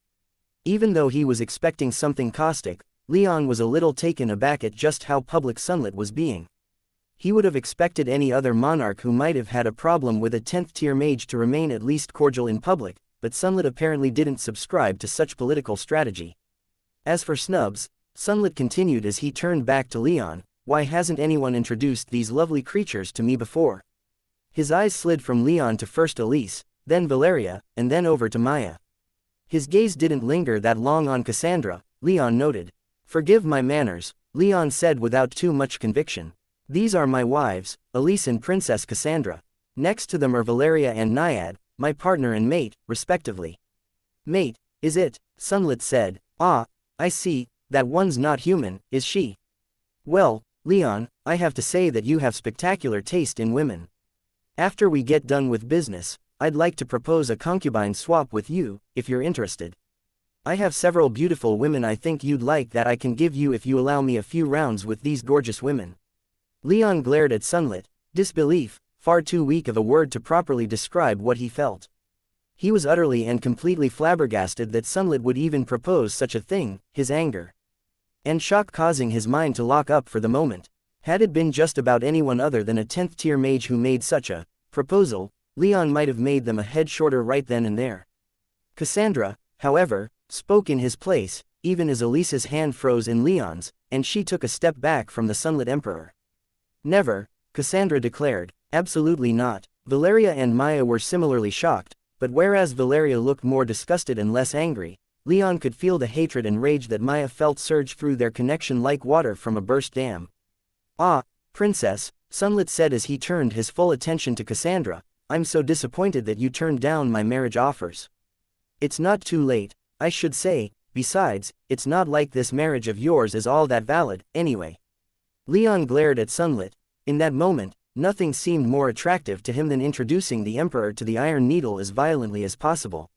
Even though he was expecting something caustic, Leon was a little taken aback at just how public Sunlit was being. He would have expected any other monarch who might have had a problem with a 10th-tier mage to remain at least cordial in public, but Sunlit apparently didn't subscribe to such political strategy. As for snubs, Sunlit continued as he turned back to Leon, "Why hasn't anyone introduced these lovely creatures to me before?" His eyes slid from Leon to first Elise, then Valeria, and then over to Maya. His gaze didn't linger that long on Cassandra, Leon noted. "Forgive my manners," Leon said without too much conviction. "These are my wives, Elise and Princess Cassandra. Next to them are Valeria and Naiad, my partner and mate, respectively." "Mate, is it?" Sunlit said. "Ah, I see, that one's not human, is she?" "Well, Leon, I have to say that you have spectacular taste in women. After we get done with business, I'd like to propose a concubine swap with you, if you're interested. I have several beautiful women I think you'd like that I can give you if you allow me a few rounds with these gorgeous women." Leon glared at Sunlit, disbelief, far too weak of a word to properly describe what he felt. He was utterly and completely flabbergasted that Sunlit would even propose such a thing, his anger and shock causing his mind to lock up for the moment. Had it been just about anyone other than a 10th-tier mage who made such a proposal, Leon might have made them a head shorter right then and there. Cassandra, however, spoke in his place, even as Elisa's hand froze in Leon's, and she took a step back from the Sunlit Emperor. Never, Cassandra declared, absolutely not. Valeria and Maya were similarly shocked, but whereas Valeria looked more disgusted and less angry, Leon could feel the hatred and rage that Maya felt surge through their connection like water from a burst dam. Ah, Princess, Sunlit said as he turned his full attention to Cassandra, I'm so disappointed that you turned down my marriage offers. It's not too late, I should say, besides, it's not like this marriage of yours is all that valid, anyway. Leon glared at Sunlit. In that moment, nothing seemed more attractive to him than introducing the Emperor to the Iron Needle as violently as possible.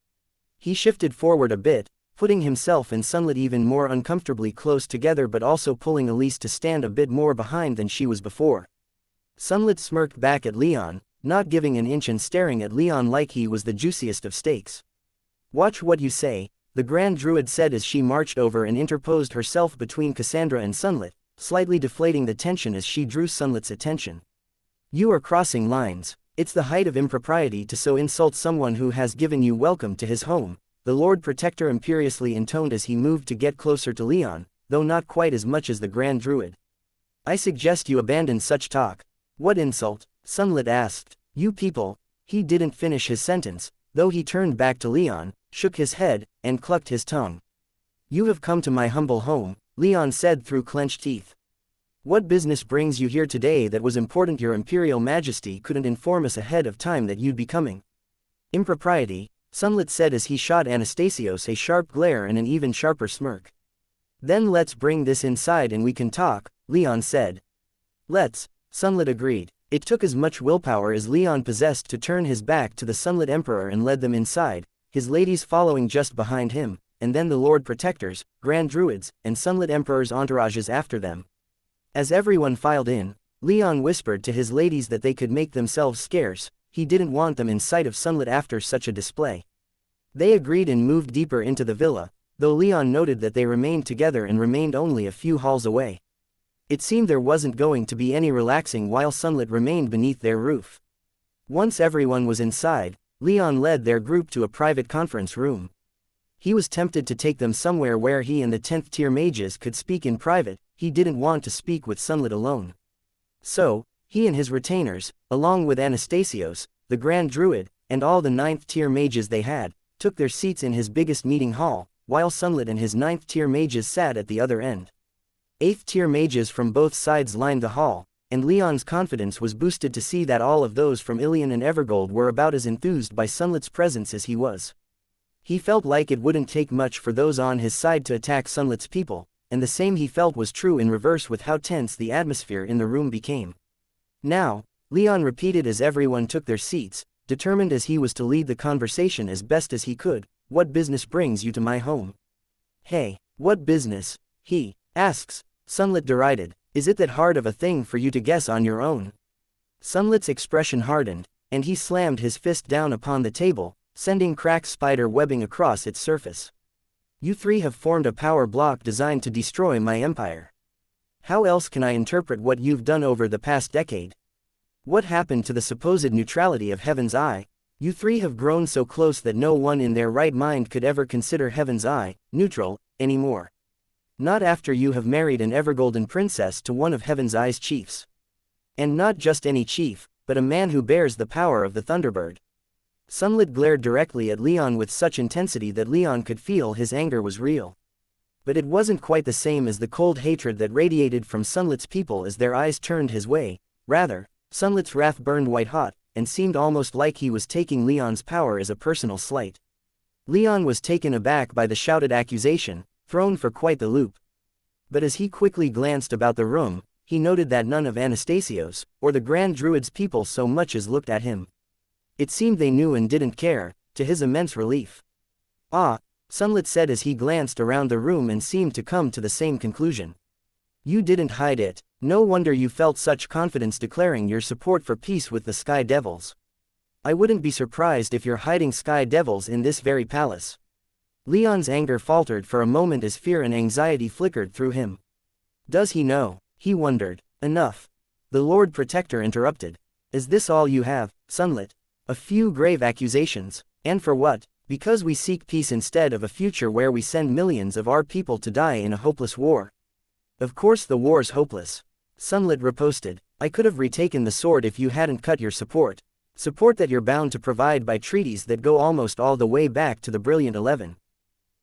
He shifted forward a bit, putting himself and Sunlit even more uncomfortably close together but also pulling Elise to stand a bit more behind than she was before. Sunlit smirked back at Leon, not giving an inch and staring at Leon like he was the juiciest of steaks. Watch what you say, the Grand Druid said as she marched over and interposed herself between Cassandra and Sunlit, slightly deflating the tension as she drew Sunlit's attention. You are crossing lines. It's the height of impropriety to so insult someone who has given you welcome to his home, the Lord Protector imperiously intoned as he moved to get closer to Leon, though not quite as much as the Grand Druid. I suggest you abandon such talk. What insult? Sunlit asked. You people. He didn't finish his sentence, though he turned back to Leon, shook his head, and clucked his tongue. You have come to my humble home, Leon said through clenched teeth. What business brings you here today that was important? Your Imperial Majesty couldn't inform us ahead of time that you'd be coming. Impropriety, Sunlit said as he shot Anastasios a sharp glare and an even sharper smirk. Then let's bring this inside and we can talk, Leon said. Let's, Sunlit agreed. It took as much willpower as Leon possessed to turn his back to the Sunlit Emperor and led them inside, his ladies following just behind him, and then the Lord Protectors, Grand Druids, and Sunlit Emperor's entourages after them. As everyone filed in, Leon whispered to his ladies that they could make themselves scarce, he didn't want them in sight of Sunlit after such a display. They agreed and moved deeper into the villa, though Leon noted that they remained together and remained only a few halls away. It seemed there wasn't going to be any relaxing while Sunlit remained beneath their roof. Once everyone was inside, Leon led their group to a private conference room. He was tempted to take them somewhere where he and the 10th tier mages could speak in private, he didn't want to speak with Sunlit alone. So, he and his retainers, along with Anastasios, the Grand Druid, and all the 9th tier mages they had, took their seats in his biggest meeting hall, while Sunlit and his 9th tier mages sat at the other end. 8th tier mages from both sides lined the hall, and Leon's confidence was boosted to see that all of those from Ilion and Evergold were about as enthused by Sunlit's presence as he was. He felt like it wouldn't take much for those on his side to attack Sunlit's people, and the same he felt was true in reverse with how tense the atmosphere in the room became. Now, Leon repeated as everyone took their seats, determined as he was to lead the conversation as best as he could, what business brings you to my home? Hey, what business? He asks, Sunlit derided, is it that hard of a thing for you to guess on your own? Sunlit's expression hardened, and he slammed his fist down upon the table, sending cracked spider webbing across its surface. You three have formed a power block designed to destroy my empire. How else can I interpret what you've done over the past decade? What happened to the supposed neutrality of Heaven's Eye? You three have grown so close that no one in their right mind could ever consider Heaven's Eye neutral anymore. Not after you have married an Evergolden princess to one of Heaven's Eye's chiefs. And not just any chief, but a man who bears the power of the Thunderbird. Sunlit glared directly at Leon with such intensity that Leon could feel his anger was real. But it wasn't quite the same as the cold hatred that radiated from Sunlit's people as their eyes turned his way. Rather, Sunlit's wrath burned white-hot, and seemed almost like he was taking Leon's power as a personal slight. Leon was taken aback by the shouted accusation, thrown for quite the loop. But as he quickly glanced about the room, he noted that none of Anastasios, or the Grand Druid's people so much as looked at him. It seemed they knew and didn't care, to his immense relief. Ah, Sunlit said as he glanced around the room and seemed to come to the same conclusion. You didn't hide it, no wonder you felt such confidence declaring your support for peace with the Sky Devils. I wouldn't be surprised if you're hiding Sky Devils in this very palace. Leon's anger faltered for a moment as fear and anxiety flickered through him. Does he know? He wondered. Enough. The Lord Protector interrupted. Is this all you have, Sunlit? A few grave accusations. And for what? Because we seek peace instead of a future where we send millions of our people to die in a hopeless war. Of course the war's hopeless. Sunlit riposted. I could have retaken the sword if you hadn't cut your support. Support that you're bound to provide by treaties that go almost all the way back to the Brilliant 11.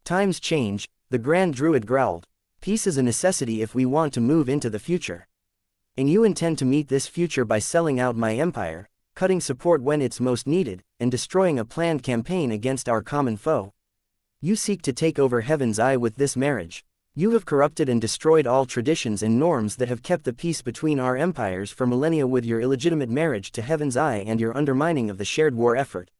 Times change, the Grand Druid growled. Peace is a necessity if we want to move into the future. And you intend to meet this future by selling out my empire, cutting support when it's most needed, and destroying a planned campaign against our common foe. You seek to take over Heaven's Eye with this marriage. You have corrupted and destroyed all traditions and norms that have kept the peace between our empires for millennia with your illegitimate marriage to Heaven's Eye and your undermining of the shared war effort.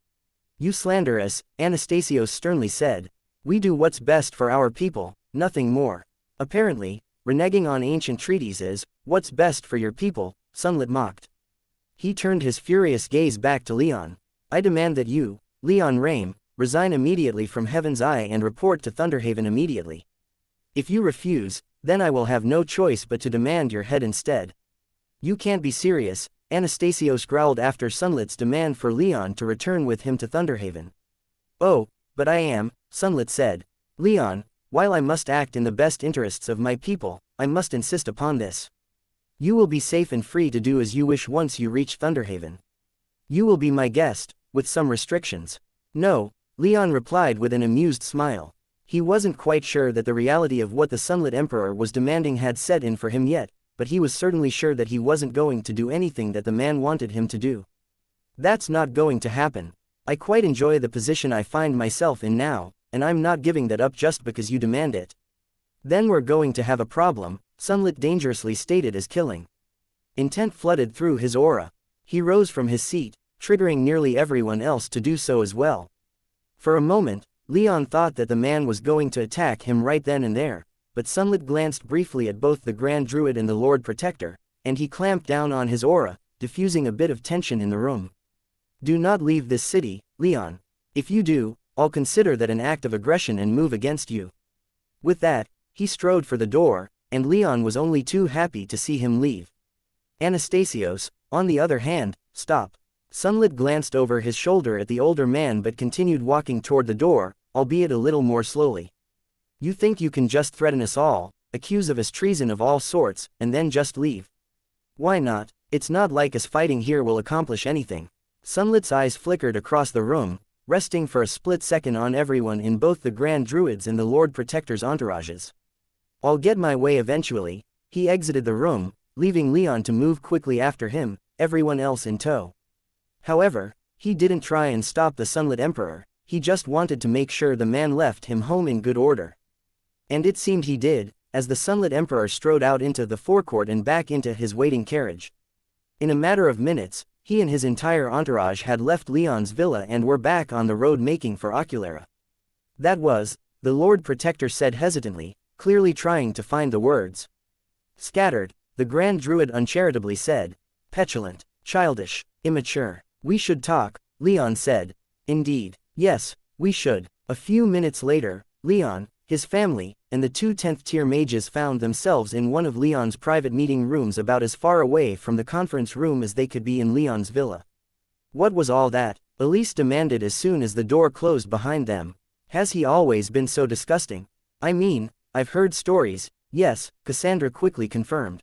You slander us, Anastasios sternly said. We do what's best for our people, nothing more. Apparently, reneging on ancient treaties is what's best for your people, Sunlit mocked. He turned his furious gaze back to Leon. I demand that you, Leon Rame, resign immediately from Heaven's Eye and report to Thunderhaven immediately. If you refuse, then I will have no choice but to demand your head instead. You can't be serious, Anastasios growled after Sunlit's demand for Leon to return with him to Thunderhaven. Oh, but I am, Sunlit said. Leon, while I must act in the best interests of my people, I must insist upon this. You will be safe and free to do as you wish once you reach Thunderhaven. You will be my guest, with some restrictions. No, Leon replied with an amused smile. He wasn't quite sure that the reality of what the Sunlit Emperor was demanding had set in for him yet, but he was certainly sure that he wasn't going to do anything that the man wanted him to do. That's not going to happen. I quite enjoy the position I find myself in now, and I'm not giving that up just because you demand it. Then we're going to have a problem, Sunlit dangerously stated as killing. Intent flooded through his aura. He rose from his seat, triggering nearly everyone else to do so as well. For a moment, Leon thought that the man was going to attack him right then and there, but Sunlit glanced briefly at both the Grand Druid and the Lord Protector, and he clamped down on his aura, diffusing a bit of tension in the room. Do not leave this city, Leon. If you do, I'll consider that an act of aggression and move against you. With that, he strode for the door, and Leon was only too happy to see him leave. Anastasios, on the other hand, stop. Sunlit glanced over his shoulder at the older man but continued walking toward the door, albeit a little more slowly. You think you can just threaten us all, accuse of us treason of all sorts, and then just leave? Why not? It's not like us fighting here will accomplish anything. Sunlit's eyes flickered across the room, resting for a split second on everyone in both the Grand Druids and the Lord Protector's entourages. I'll get my way eventually. He exited the room, leaving Leon to move quickly after him, everyone else in tow. However, he didn't try and stop the Sunlit Emperor, he just wanted to make sure the man left him home in good order. And it seemed he did, as the Sunlit Emperor strode out into the forecourt and back into his waiting carriage. In a matter of minutes, he and his entire entourage had left Leon's villa and were back on the road making for Oculara. That was, the Lord Protector said hesitantly, clearly trying to find the words. Scattered, the Grand Druid uncharitably said. Petulant, childish, immature. We should talk, Leon said. Indeed, yes, we should. A few minutes later, Leon, his family, and the two 10th-tier mages found themselves in one of Leon's private meeting rooms about as far away from the conference room as they could be in Leon's villa. What was all that? Elise demanded as soon as the door closed behind them. Has he always been so disgusting? I mean, I've heard stories. Yes, Cassandra quickly confirmed.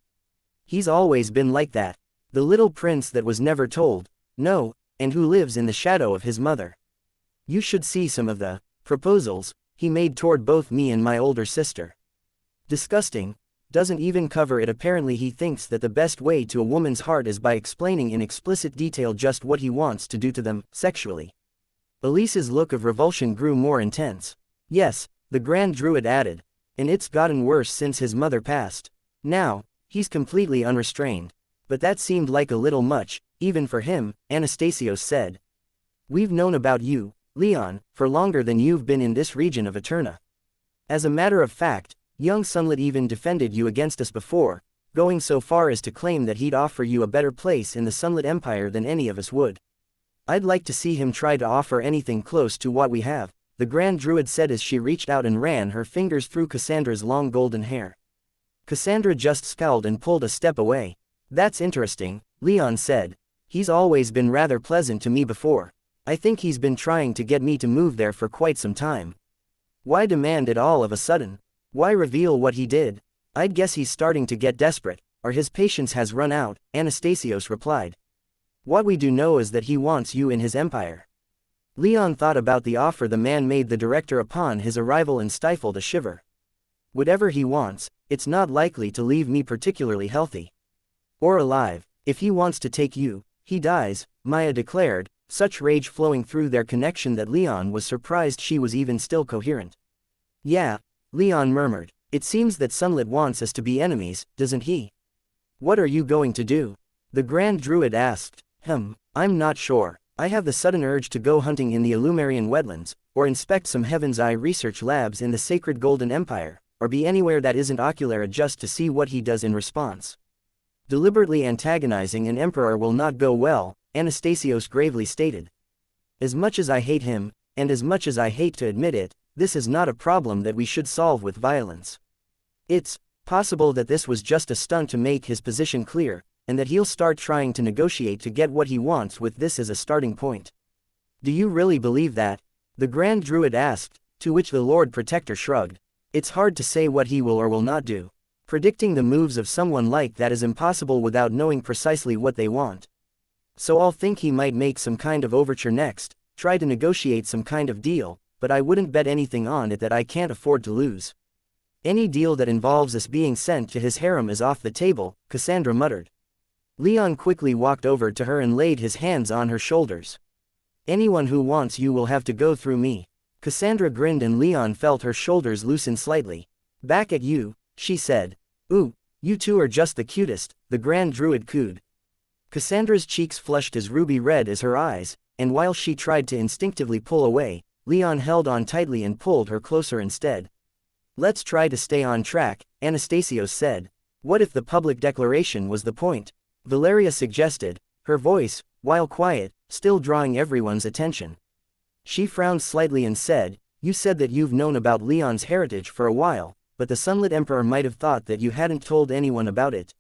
He's always been like that. The little prince that was never told. No, and who lives in the shadow of his mother. You should see some of the proposals he made toward both me and my older sister. Disgusting. Doesn't even cover it. Apparently he thinks that the best way to a woman's heart is by explaining in explicit detail just what he wants to do to them, sexually. Elise's look of revulsion grew more intense. Yes, the Grand Druid added. And it's gotten worse since his mother passed. Now, he's completely unrestrained. But that seemed like a little much, even for him, Anastasios said. We've known about you, Leon, for longer than you've been in this region of Eterna. As a matter of fact, young Sunlit even defended you against us before, going so far as to claim that he'd offer you a better place in the Sunlit Empire than any of us would. I'd like to see him try to offer anything close to what we have, the Grand Druid said as she reached out and ran her fingers through Cassandra's long golden hair. Cassandra just scowled and pulled a step away. That's interesting, Leon said. He's always been rather pleasant to me before. I think he's been trying to get me to move there for quite some time. Why demand it all of a sudden? Why reveal what he did? I'd guess he's starting to get desperate, or his patience has run out, Anastasios replied. What we do know is that he wants you in his empire. Leon thought about the offer the man made the director upon his arrival and stifled a shiver. Whatever he wants, it's not likely to leave me particularly healthy. Or alive. If he wants to take you, he dies, Maya declared, such rage flowing through their connection that Leon was surprised she was even still coherent. Yeah, Leon murmured. It seems that Sunlit wants us to be enemies, doesn't he? What are you going to do? The Grand Druid asked. I'm not sure. I have the sudden urge to go hunting in the Illumarian wetlands, or inspect some Heaven's Eye research labs in the Sacred Golden Empire, or be anywhere that isn't Oculara just to see what he does in response. Deliberately antagonizing an emperor will not go well, Anastasios gravely stated. As much as I hate him, and as much as I hate to admit it, this is not a problem that we should solve with violence. It's possible that this was just a stunt to make his position clear, and that he'll start trying to negotiate to get what he wants with this as a starting point. Do you really believe that? The Grand Druid asked, to which the Lord Protector shrugged. It's hard to say what he will or will not do. Predicting the moves of someone like that is impossible without knowing precisely what they want. So I'll think he might make some kind of overture next, try to negotiate some kind of deal, but I wouldn't bet anything on it that I can't afford to lose. Any deal that involves us being sent to his harem is off the table, Cassandra muttered. Leon quickly walked over to her and laid his hands on her shoulders. Anyone who wants you will have to go through me. Cassandra grinned and Leon felt her shoulders loosen slightly. Back at you, she said. Ooh, you two are just the cutest, the Grand Druid cooed. Cassandra's cheeks flushed as ruby red as her eyes, and while she tried to instinctively pull away, Leon held on tightly and pulled her closer instead. Let's try to stay on track, Anastasios said. What if the public declaration was the point? Valeria suggested, her voice, while quiet, still drawing everyone's attention. She frowned slightly and said, You said that you've known about Leon's heritage for a while, but the Sunlit Emperor might have thought that you hadn't told anyone about it.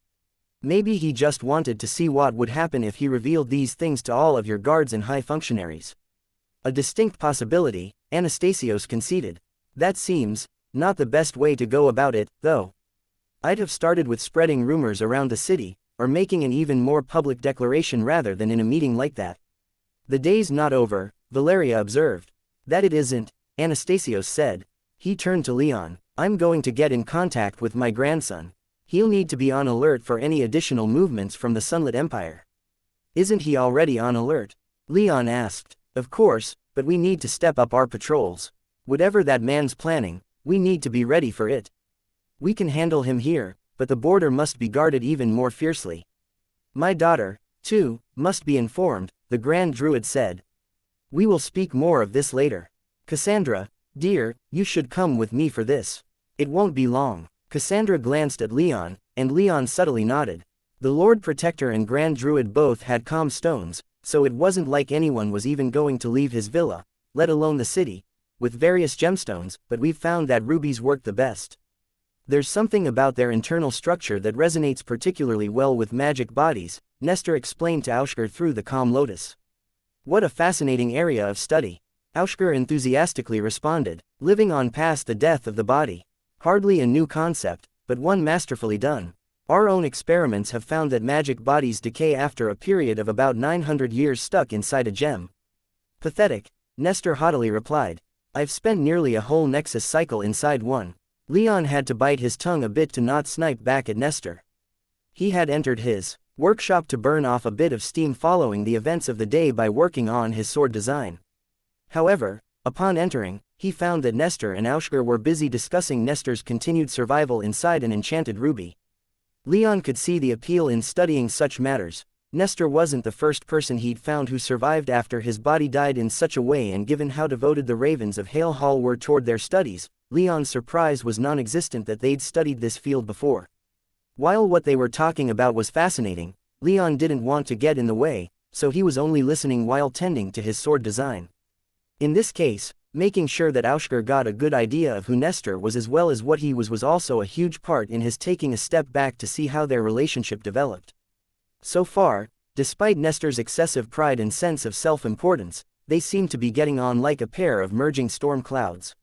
Maybe he just wanted to see what would happen if he revealed these things to all of your guards and high functionaries. A distinct possibility, Anastasios conceded. That seems not the best way to go about it, though. I'd have started with spreading rumors around the city, or making an even more public declaration rather than in a meeting like that. The day's not over, Valeria observed. That it isn't, Anastasios said. He turned to Leon. I'm going to get in contact with my grandson. He'll need to be on alert for any additional movements from the Sunlit Empire. Isn't he already on alert? Leon asked. Of course, but we need to step up our patrols. Whatever that man's planning, we need to be ready for it. We can handle him here, but the border must be guarded even more fiercely. My daughter, too, must be informed, the Grand Druid said. We will speak more of this later. Cassandra, dear, you should come with me for this. It won't be long. Cassandra glanced at Leon, and Leon subtly nodded. The Lord Protector and Grand Druid both had calm stones, so it wasn't like anyone was even going to leave his villa, let alone the city, with various gemstones, but we've found that rubies work the best. There's something about their internal structure that resonates particularly well with magic bodies, Nestor explained to Aushker through the calm lotus. What a fascinating area of study. Aushker enthusiastically responded, living on past the death of the body. Hardly a new concept, but one masterfully done. Our own experiments have found that magic bodies decay after a period of about 900 years stuck inside a gem. Pathetic, Nestor haughtily replied. I've spent nearly a whole nexus cycle inside one. Leon had to bite his tongue a bit to not snipe back at Nestor. He had entered his workshop to burn off a bit of steam following the events of the day by working on his sword design. However, upon entering, he found that Nestor and Aushker were busy discussing Nestor's continued survival inside an enchanted ruby. Leon could see the appeal in studying such matters. Nestor wasn't the first person he'd found who survived after his body died in such a way, and given how devoted the Ravens of Hale Hall were toward their studies, Leon's surprise was non-existent that they'd studied this field before. While what they were talking about was fascinating, Leon didn't want to get in the way, so he was only listening while tending to his sword design. In this case, making sure that Aushker got a good idea of who Nestor was as well as what he was also a huge part in his taking a step back to see how their relationship developed. So far, despite Nestor's excessive pride and sense of self-importance, they seemed to be getting on like a pair of merging storm clouds.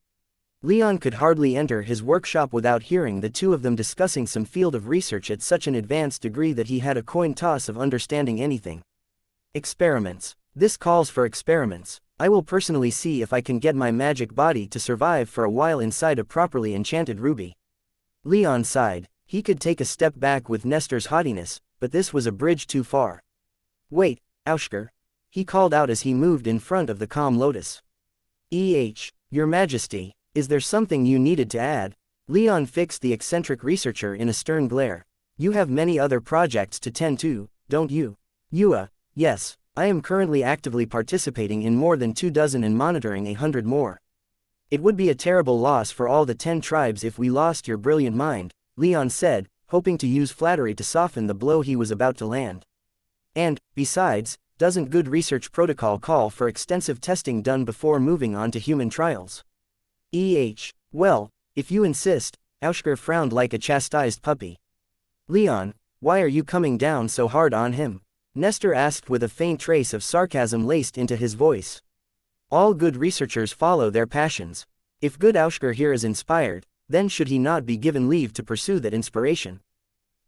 Leon could hardly enter his workshop without hearing the two of them discussing some field of research at such an advanced degree that he had a coin toss of understanding anything. Experiments. This calls for experiments. I will personally see if I can get my magic body to survive for a while inside a properly enchanted ruby. Leon sighed. He could take a step back with Nestor's haughtiness, but this was a bridge too far. Wait, Aushker, he called out as he moved in front of the calm lotus. Your Majesty, is there something you needed to add? Leon fixed the eccentric researcher in a stern glare. You have many other projects to tend to, don't you? Yes. I am currently actively participating in more than 24 and monitoring 100 more. It would be a terrible loss for all the 10 tribes if we lost your brilliant mind, Leon said, hoping to use flattery to soften the blow he was about to land. And, besides, doesn't good research protocol call for extensive testing done before moving on to human trials? Well, if you insist, Aushker frowned like a chastised puppy. Leon, why are you coming down so hard on him? Nestor asked with a faint trace of sarcasm laced into his voice. All good researchers follow their passions. If good Aushker here is inspired, then should he not be given leave to pursue that inspiration?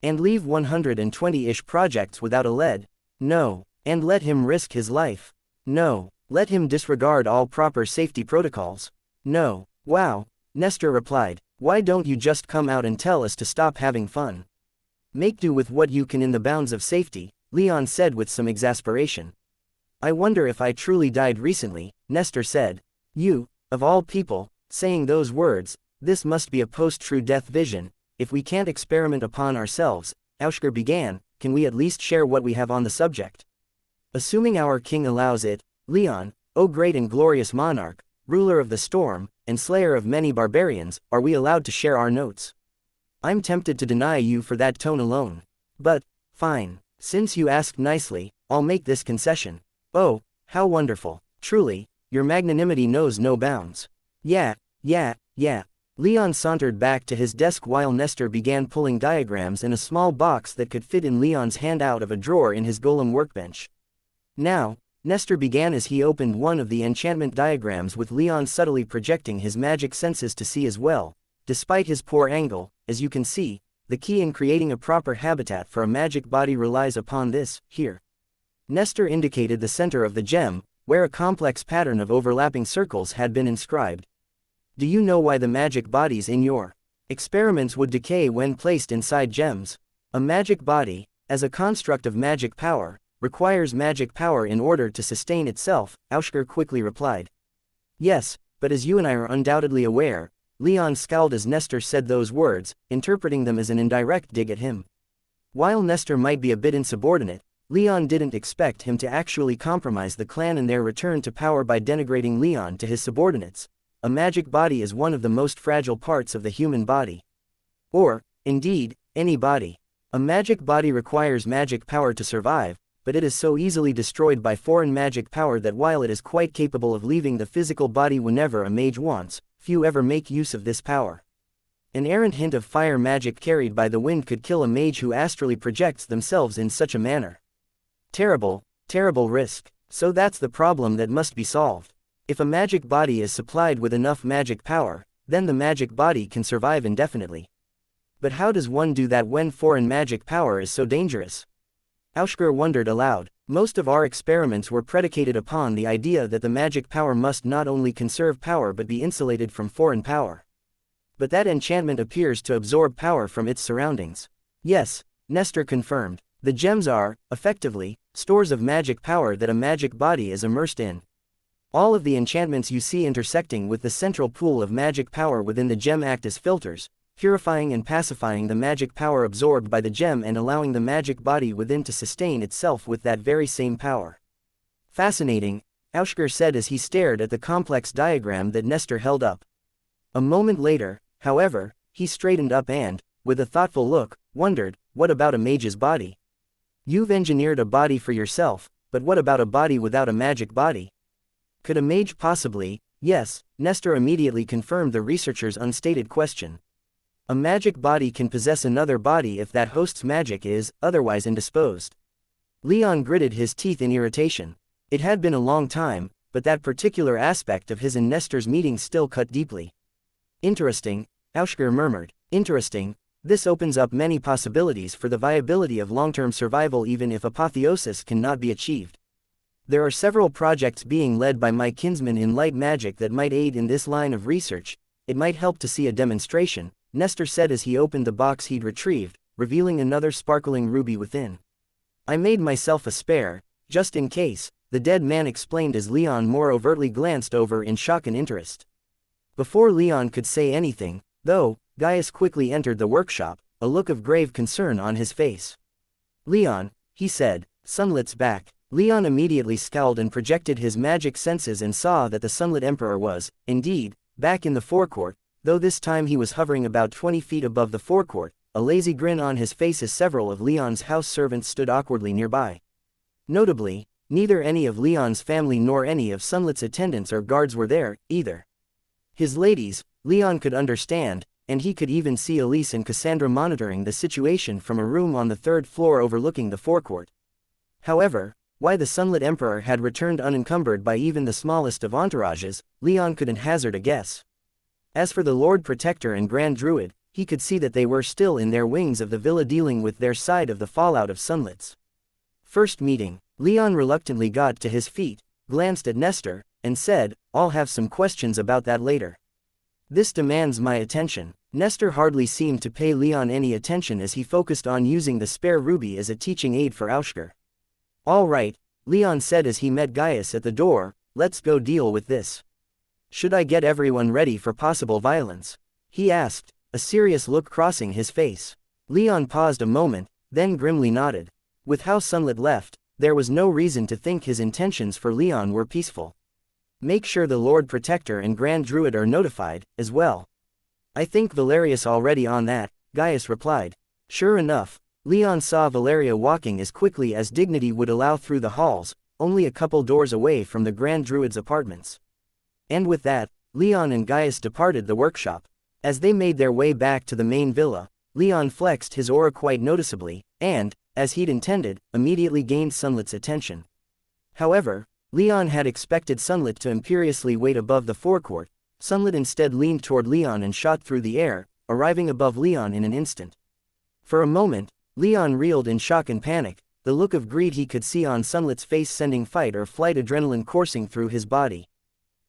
And leave 120-ish projects without a lead? No. And let him risk his life? No. Let him disregard all proper safety protocols? No. Wow, Nestor replied. Why don't you just come out and tell us to stop having fun? Make do with what you can in the bounds of safety, Leon said with some exasperation. I wonder if I truly died recently, Nestor said. You, of all people, saying those words, this must be a post-true death vision. If we can't experiment upon ourselves, Aushker began, can we at least share what we have on the subject? Assuming our king allows it, Leon, O great and glorious monarch, ruler of the storm, and slayer of many barbarians, are we allowed to share our notes? I'm tempted to deny you for that tone alone. But, fine. Since you asked nicely, I'll make this concession. Oh, how wonderful. Truly, your magnanimity knows no bounds. Yeah. Leon sauntered back to his desk while Nestor began pulling diagrams in a small box that could fit in Leon's hand out of a drawer in his golem workbench. Now, Nestor began as he opened one of the enchantment diagrams with Leon subtly projecting his magic senses to see as well. Despite his poor angle, as you can see, the key in creating a proper habitat for a magic body relies upon this, here. Nestor indicated the center of the gem, where a complex pattern of overlapping circles had been inscribed. Do you know why the magic bodies in your experiments would decay when placed inside gems? A magic body, as a construct of magic power, requires magic power in order to sustain itself, Aushker quickly replied. Yes, but as you and I are undoubtedly aware, Leon scowled as Nestor said those words, interpreting them as an indirect dig at him. While Nestor might be a bit insubordinate, Leon didn't expect him to actually compromise the clan and their return to power by denigrating Leon to his subordinates. A magic body is one of the most fragile parts of the human body. Or, indeed, any body. A magic body requires magic power to survive, but it is so easily destroyed by foreign magic power that while it is quite capable of leaving the physical body whenever a mage wants, few ever make use of this power. An errant hint of fire magic carried by the wind could kill a mage who astrally projects themselves in such a manner. Terrible, terrible risk. So that's the problem that must be solved. If a magic body is supplied with enough magic power, then the magic body can survive indefinitely. But how does one do that when foreign magic power is so dangerous? Aushker wondered aloud. Most of our experiments were predicated upon the idea that the magic power must not only conserve power but be insulated from foreign power. But that enchantment appears to absorb power from its surroundings. Yes, Nestor confirmed. The gems are, effectively, stores of magic power that a magic body is immersed in. All of the enchantments you see intersecting with the central pool of magic power within the gem act as filters, purifying and pacifying the magic power absorbed by the gem and allowing the magic body within to sustain itself with that very same power. Fascinating, Aushker said as he stared at the complex diagram that Nestor held up. A moment later, however, he straightened up and, with a thoughtful look, wondered, what about a mage's body? You've engineered a body for yourself, but what about a body without a magic body? Could a mage possibly? Yes, Nestor immediately confirmed the researcher's unstated question. A magic body can possess another body if that host's magic is, otherwise indisposed. Leon gritted his teeth in irritation. It had been a long time, but that particular aspect of his and Nestor's meeting still cut deeply. Interesting, Aushker murmured. Interesting, this opens up many possibilities for the viability of long-term survival even if apotheosis cannot be achieved. There are several projects being led by my kinsman in light magic that might aid in this line of research. It might help to see a demonstration, Nestor said as he opened the box he'd retrieved, revealing another sparkling ruby within. I made myself a spare, just in case, the dead man explained as Leon more overtly glanced over in shock and interest. Before Leon could say anything, though, Gaius quickly entered the workshop, a look of grave concern on his face. Leon, he said, Sunlit's back. Leon immediately scowled and projected his magic senses and saw that the Sunlit Emperor was, indeed, back in the forecourt, though this time he was hovering about 20 feet above the forecourt, a lazy grin on his face as several of Leon's house servants stood awkwardly nearby. Notably, neither any of Leon's family nor any of Sunlit's attendants or guards were there, either. His ladies, Leon could understand, and he could even see Elise and Cassandra monitoring the situation from a room on the third floor overlooking the forecourt. However, why the Sunlit Emperor had returned unencumbered by even the smallest of entourages, Leon couldn't hazard a guess. As for the Lord Protector and Grand Druid, he could see that they were still in their wings of the villa dealing with their side of the fallout of Sunlit's first meeting. Leon reluctantly got to his feet, glanced at Nestor, and said, I'll have some questions about that later. This demands my attention. Nestor hardly seemed to pay Leon any attention as he focused on using the spare ruby as a teaching aid for Aushker. All right, Leon said as he met Gaius at the door, let's go deal with this. Should I get everyone ready for possible violence? He asked, a serious look crossing his face. Leon paused a moment, then grimly nodded. With how Sunlit left, there was no reason to think his intentions for Leon were peaceful. Make sure the Lord Protector and Grand Druid are notified, as well. I think Valerius already on that, Gaius replied. Sure enough, Leon saw Valeria walking as quickly as dignity would allow through the halls, only a couple doors away from the Grand Druid's apartments. And with that, Leon and Gaius departed the workshop. As they made their way back to the main villa, Leon flexed his aura quite noticeably, and, as he'd intended, immediately gained Sunlit's attention. However, Leon had expected Sunlit to imperiously wait above the forecourt. Sunlit instead leaned toward Leon and shot through the air, arriving above Leon in an instant. For a moment, Leon reeled in shock and panic, the look of greed he could see on Sunlit's face sending fight or flight adrenaline coursing through his body.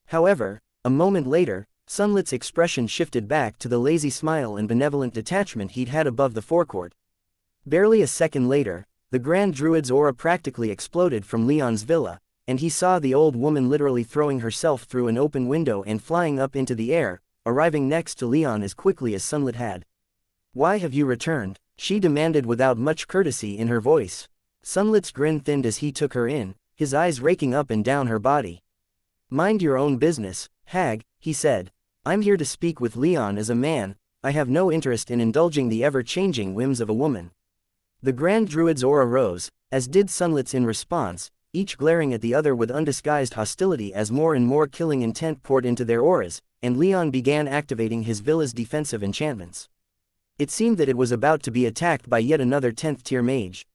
However, a moment later, Sunlit's expression shifted back to the lazy smile and benevolent detachment he'd had above the forecourt. Barely a second later, the Grand Druid's aura practically exploded from Leon's villa, and he saw the old woman literally throwing herself through an open window and flying up into the air, arriving next to Leon as quickly as Sunlit had. Why have you returned? She demanded without much courtesy in her voice. Sunlit's grin thinned as he took her in, his eyes raking up and down her body. Mind your own business, hag, he said. I'm here to speak with Leon as a man. I have no interest in indulging the ever-changing whims of a woman. The Grand Druid's aura rose, as did Sunlit's in response, each glaring at the other with undisguised hostility as more and more killing intent poured into their auras, and Leon began activating his villa's defensive enchantments. It seemed that it was about to be attacked by yet another 10th-tier mage.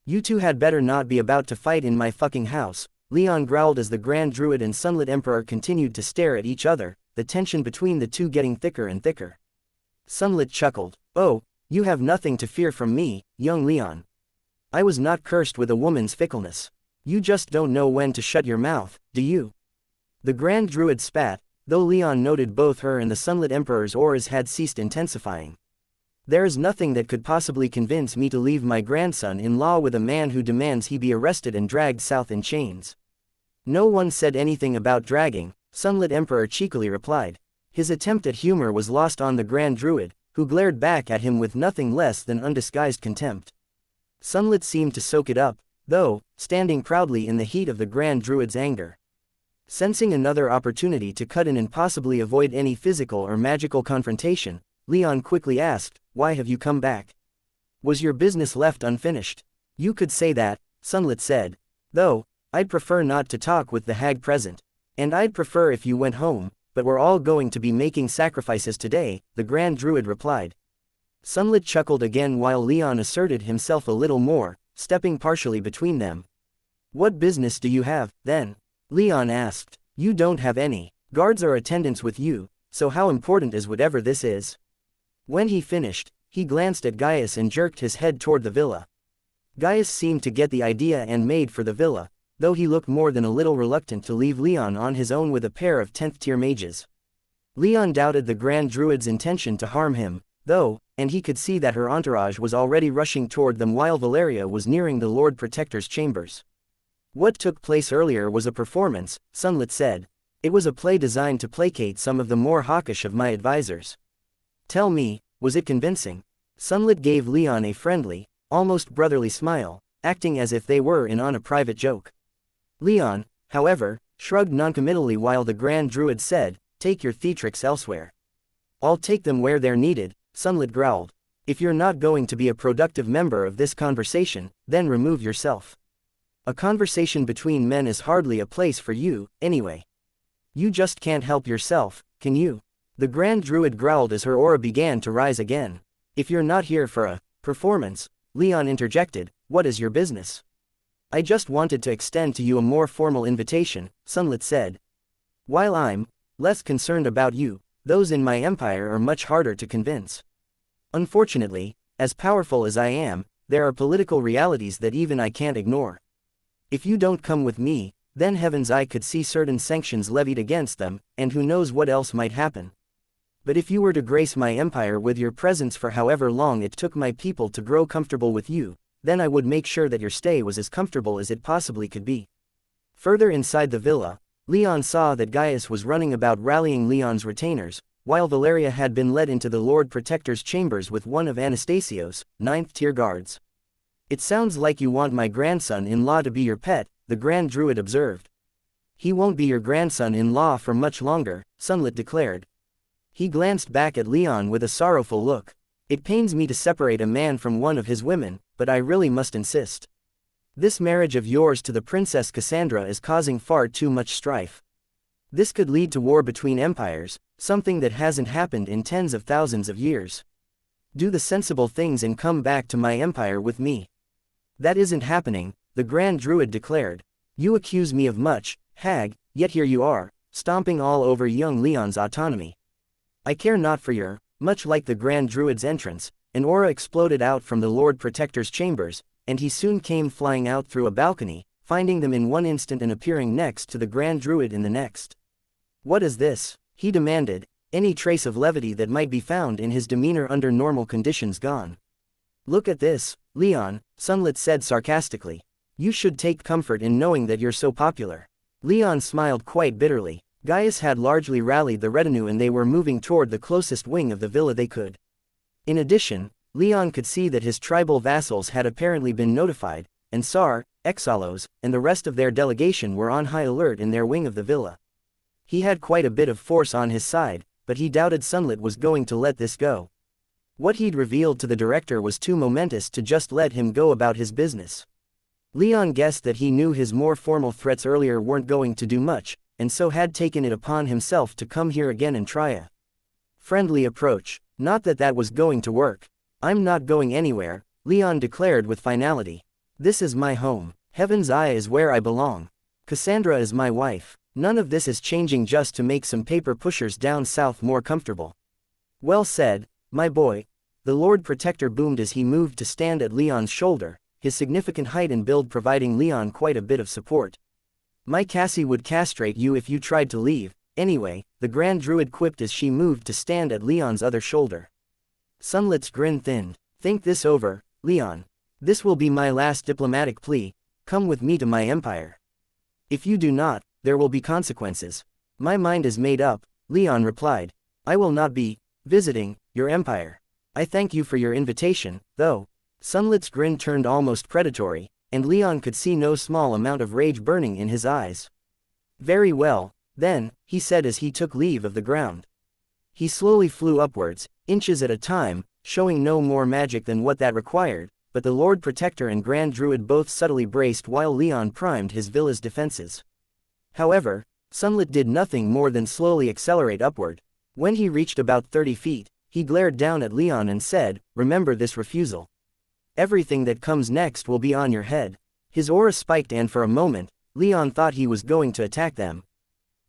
You two had better not be about to fight in my fucking house, Leon growled as the Grand Druid and Sunlit Emperor continued to stare at each other, the tension between the two getting thicker and thicker. Sunlit chuckled. Oh, you have nothing to fear from me, young Leon. I was not cursed with a woman's fickleness. You just don't know when to shut your mouth, do you? The Grand Druid spat, though Leon noted both her and the Sunlit Emperor's auras had ceased intensifying. There is nothing that could possibly convince me to leave my grandson-in-law with a man who demands he be arrested and dragged south in chains. No one said anything about dragging, Sunlit Emperor cheekily replied. His attempt at humor was lost on the Grand Druid, who glared back at him with nothing less than undisguised contempt. Sunlit seemed to soak it up, though, standing proudly in the heat of the Grand Druid's anger. Sensing another opportunity to cut in and possibly avoid any physical or magical confrontation, Leon quickly asked, why have you come back? Was your business left unfinished? You could say that, Sunlit said. Though, I'd prefer not to talk with the hag present. And I'd prefer if you went home, but we're all going to be making sacrifices today, the Grand Druid replied. Sunlit chuckled again while Leon asserted himself a little more, stepping partially between them. What business do you have, then? Leon asked. You don't have any guards or attendants with you, so how important is whatever this is? When he finished, he glanced at Gaius and jerked his head toward the villa. Gaius seemed to get the idea and made for the villa, though he looked more than a little reluctant to leave Leon on his own with a pair of 10th-tier mages. Leon doubted the Grand Druid's intention to harm him, though, and he could see that her entourage was already rushing toward them while Valeria was nearing the Lord Protector's chambers. What took place earlier was a performance, Sunlit said. It was a play designed to placate some of the more hawkish of my advisors. Tell me, was it convincing? Sunlit gave Leon a friendly, almost brotherly smile, acting as if they were in on a private joke. Leon, however, shrugged noncommittally while the Grand Druid said, take your theatrics elsewhere. I'll take them where they're needed, Sunlit growled. If you're not going to be a productive member of this conversation, then remove yourself. A conversation between men is hardly a place for you, anyway. You just can't help yourself, can you? The Grand Druid growled as her aura began to rise again. If you're not here for a performance, Leon interjected, what is your business? I just wanted to extend to you a more formal invitation, Sunlit said. While I'm less concerned about you, those in my empire are much harder to convince. Unfortunately, as powerful as I am, there are political realities that even I can't ignore. If you don't come with me, then heaven's eye could see certain sanctions levied against them, and who knows what else might happen. But if you were to grace my empire with your presence for however long it took my people to grow comfortable with you, then I would make sure that your stay was as comfortable as it possibly could be. Further inside the villa, Leon saw that Gaius was running about rallying Leon's retainers, while Valeria had been led into the Lord Protector's chambers with one of Anastasio's 9th-tier guards. It sounds like you want my grandson-in-law to be your pet, the Grand Druid observed. He won't be your grandson-in-law for much longer, Sunlit declared. He glanced back at Leon with a sorrowful look. It pains me to separate a man from one of his women, but I really must insist. This marriage of yours to the Princess Cassandra is causing far too much strife. This could lead to war between empires, something that hasn't happened in tens of thousands of years. Do the sensible things and come back to my empire with me. That isn't happening, the Grand Druid declared. You accuse me of much, hag, yet here you are, stomping all over young Leon's autonomy. I care not for your, much like the Grand Druid's entrance, an aura exploded out from the Lord Protector's chambers, and he soon came flying out through a balcony, finding them in one instant and appearing next to the Grand Druid in the next. What is this? He demanded, any trace of levity that might be found in his demeanor under normal conditions gone. Look at this, Leon, Sunlit said sarcastically. You should take comfort in knowing that you're so popular. Leon smiled quite bitterly. Gaius had largely rallied the retinue and they were moving toward the closest wing of the villa they could. In addition, Leon could see that his tribal vassals had apparently been notified, and Sar, Exalos, and the rest of their delegation were on high alert in their wing of the villa. He had quite a bit of force on his side, but he doubted Sunlit was going to let this go. What he'd revealed to the director was too momentous to just let him go about his business. Leon guessed that he knew his more formal threats earlier weren't going to do much, and so had taken it upon himself to come here again and try a friendly approach. Not that that was going to work. I'm not going anywhere, Leon declared with finality. This is my home. Heaven's eye is where I belong. Cassandra is my wife. None of this is changing just to make some paper pushers down south more comfortable. Well said, my boy. The Lord Protector boomed as he moved to stand at Leon's shoulder, his significant height and build providing Leon quite a bit of support. My Cassie would castrate you if you tried to leave, anyway, the Grand Druid quipped as she moved to stand at Leon's other shoulder. Sunlit's grin thinned. Think this over, Leon. This will be my last diplomatic plea, come with me to my empire. If you do not, there will be consequences. My mind is made up, Leon replied. I will not be visiting your empire. I thank you for your invitation, though. Sunlit's grin turned almost predatory, and Leon could see no small amount of rage burning in his eyes. Very well, then, he said as he took leave of the ground. He slowly flew upwards, inches at a time, showing no more magic than what that required, but the Lord Protector and Grand Druid both subtly braced while Leon primed his villa's defenses. However, Sunlit did nothing more than slowly accelerate upward. When he reached about 30 feet, he glared down at Leon and said, remember this refusal. Everything that comes next will be on your head. His aura spiked and for a moment, Leon thought he was going to attack them.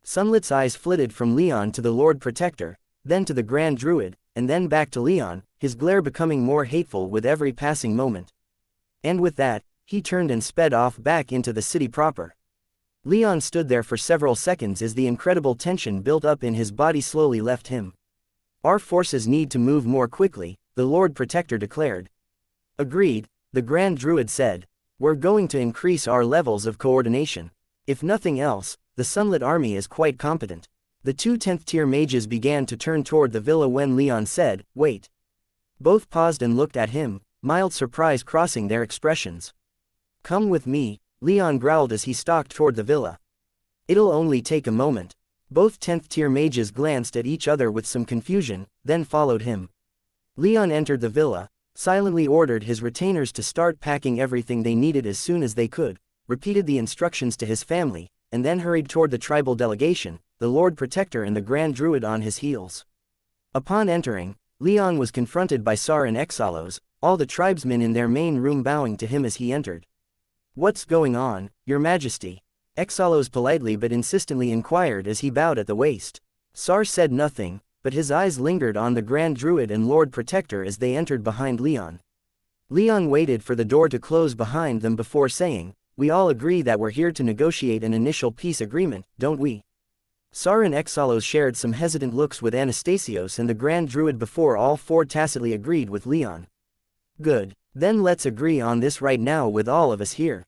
Sunlit's eyes flitted from Leon to the Lord Protector, then to the Grand Druid, and then back to Leon, his glare becoming more hateful with every passing moment. And with that, he turned and sped off back into the city proper. Leon stood there for several seconds as the incredible tension built up in his body slowly left him. Our forces need to move more quickly, the Lord Protector declared. Agreed, the Grand Druid said. We're going to increase our levels of coordination. If nothing else, the Sunlit army is quite competent. The two 10th tier mages began to turn toward the villa when Leon said, "Wait." Both paused and looked at him, mild surprise crossing their expressions. "Come with me," Leon growled as he stalked toward the villa. "It'll only take a moment." Both 10th tier mages glanced at each other with some confusion, then followed him. Leon entered the villa, silently ordered his retainers to start packing everything they needed as soon as they could, repeated the instructions to his family, and then hurried toward the tribal delegation, the Lord Protector and the Grand Druid on his heels. Upon entering, Leon was confronted by Sar and Exalos, all the tribesmen in their main room bowing to him as he entered. "What's going on, Your Majesty?" Exalos politely but insistently inquired as he bowed at the waist. Sar said nothing, but his eyes lingered on the Grand Druid and Lord Protector as they entered behind Leon. Leon waited for the door to close behind them before saying, "We all agree that we're here to negotiate an initial peace agreement, don't we?" Sar and Exalos shared some hesitant looks with Anastasios and the Grand Druid before all four tacitly agreed with Leon. "Good, then let's agree on this right now with all of us here.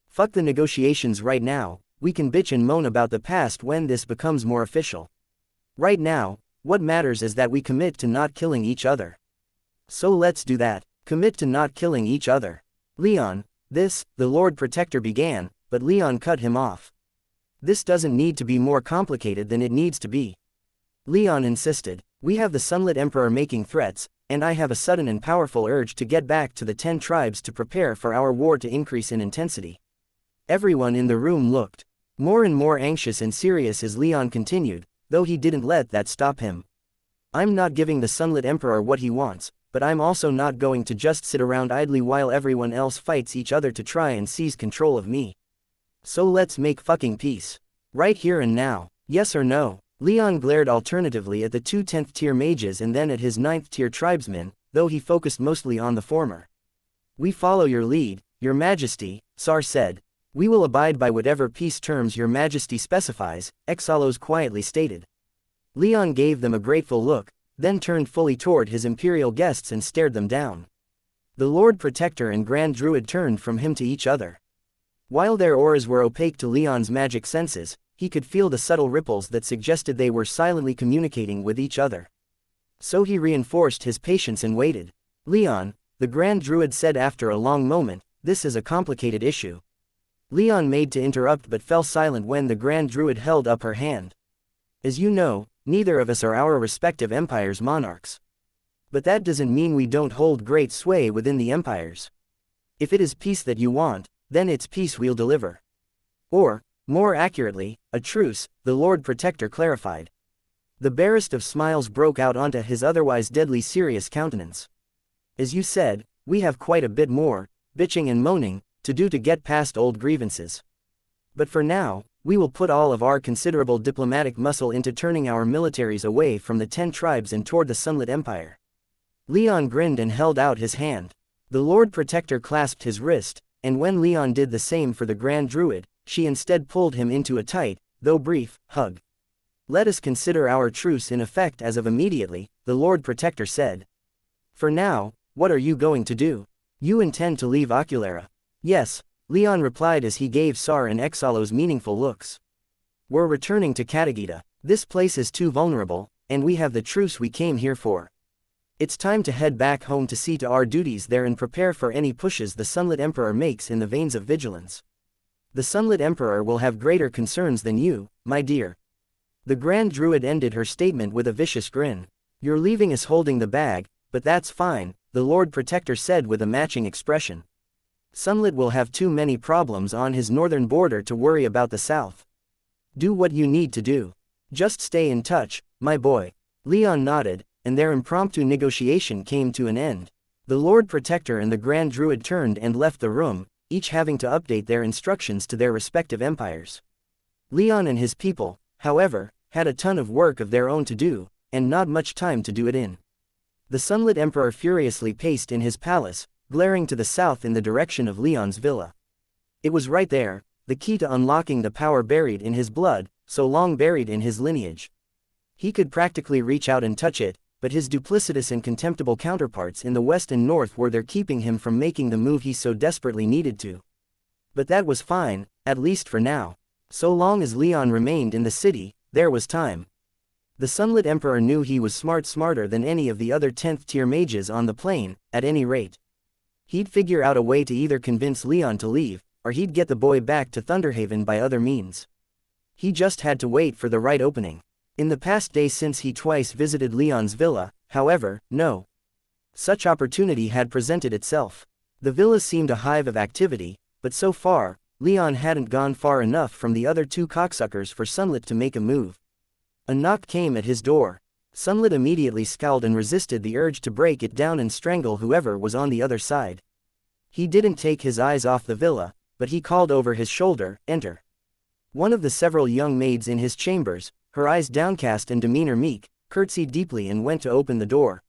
Fuck the negotiations right now, we can bitch and moan about the past when this becomes more official. Right now, what matters is that we commit to not killing each other. So let's do that, commit to not killing each other." "Leon, the Lord Protector began, but Leon cut him off. "This doesn't need to be more complicated than it needs to be." Leon insisted. "We have the Sunlit Emperor making threats, and I have a sudden and powerful urge to get back to the 10 tribes to prepare for our war to increase in intensity." Everyone in the room looked more and more anxious and serious as Leon continued, though he didn't let that stop him. "I'm not giving the Sunlit Emperor what he wants, but I'm also not going to just sit around idly while everyone else fights each other to try and seize control of me. So let's make fucking peace. Right here and now, yes or no?" Leon glared alternatively at the two 10th tier mages and then at his 9th tier tribesmen, though he focused mostly on the former. "We follow your lead, Your Majesty," Sar said. "We will abide by whatever peace terms Your Majesty specifies," Exalos quietly stated. Leon gave them a grateful look, then turned fully toward his imperial guests and stared them down. The Lord Protector and Grand Druid turned from him to each other. While their auras were opaque to Leon's magic senses, he could feel the subtle ripples that suggested they were silently communicating with each other. So he reinforced his patience and waited. "Leon," the Grand Druid said after a long moment, "this is a complicated issue." Leon made to interrupt but fell silent when the Grand Druid held up her hand. "As you know, neither of us are our respective empires' monarchs. But that doesn't mean we don't hold great sway within the empires. If it is peace that you want, then it's peace we'll deliver. Or, more accurately, a truce," the Lord Protector clarified. The barest of smiles broke out onto his otherwise deadly serious countenance. "As you said, we have quite a bit more, bitching and moaning, to do to get past old grievances. But for now, we will put all of our considerable diplomatic muscle into turning our militaries away from the 10 tribes and toward the Sunlit Empire." Leon grinned and held out his hand. The Lord Protector clasped his wrist, and when Leon did the same for the Grand Druid, she instead pulled him into a tight, though brief, hug. "Let us consider our truce in effect as of immediately," the Lord Protector said. "For now, what are you going to do? You intend to leave Oculera?" "Yes," Leon replied as he gave Sar and Exalos meaningful looks. "We're returning to Katagita. This place is too vulnerable, and we have the truce we came here for. It's time to head back home to see to our duties there and prepare for any pushes the Sunlit Emperor makes in the veins of vigilance. The Sunlit Emperor will have greater concerns than you, my dear." The Grand Druid ended her statement with a vicious grin. "You're leaving us holding the bag, but that's fine," the Lord Protector said with a matching expression. "Sunlit will have too many problems on his northern border to worry about the south. Do what you need to do. Just stay in touch, my boy." Leon nodded, and their impromptu negotiation came to an end. The Lord Protector and the Grand Druid turned and left the room, each having to update their instructions to their respective empires. Leon and his people, however, had a ton of work of their own to do, and not much time to do it in. The Sunlit Emperor furiously paced in his palace, glaring to the south in the direction of Leon's villa. It was right there, the key to unlocking the power buried in his blood, so long buried in his lineage. He could practically reach out and touch it, but his duplicitous and contemptible counterparts in the west and north were there keeping him from making the move he so desperately needed to. But that was fine, at least for now. So long as Leon remained in the city, there was time. The Sunlit Emperor knew he was smarter than any of the other 10th tier mages on the plane, at any rate. He'd figure out a way to either convince Leon to leave, or he'd get the boy back to Thunderhaven by other means. He just had to wait for the right opening. In the past day since he twice visited Leon's villa, however, no such opportunity had presented itself. The villa seemed a hive of activity, but so far, Leon hadn't gone far enough from the other two cocksuckers for Sunlit to make a move. A knock came at his door. Sunlit immediately scowled and resisted the urge to break it down and strangle whoever was on the other side. He didn't take his eyes off the villa, but he called over his shoulder, "Enter." One of the several young maids in his chambers, her eyes downcast and demeanor meek, curtsied deeply and went to open the door.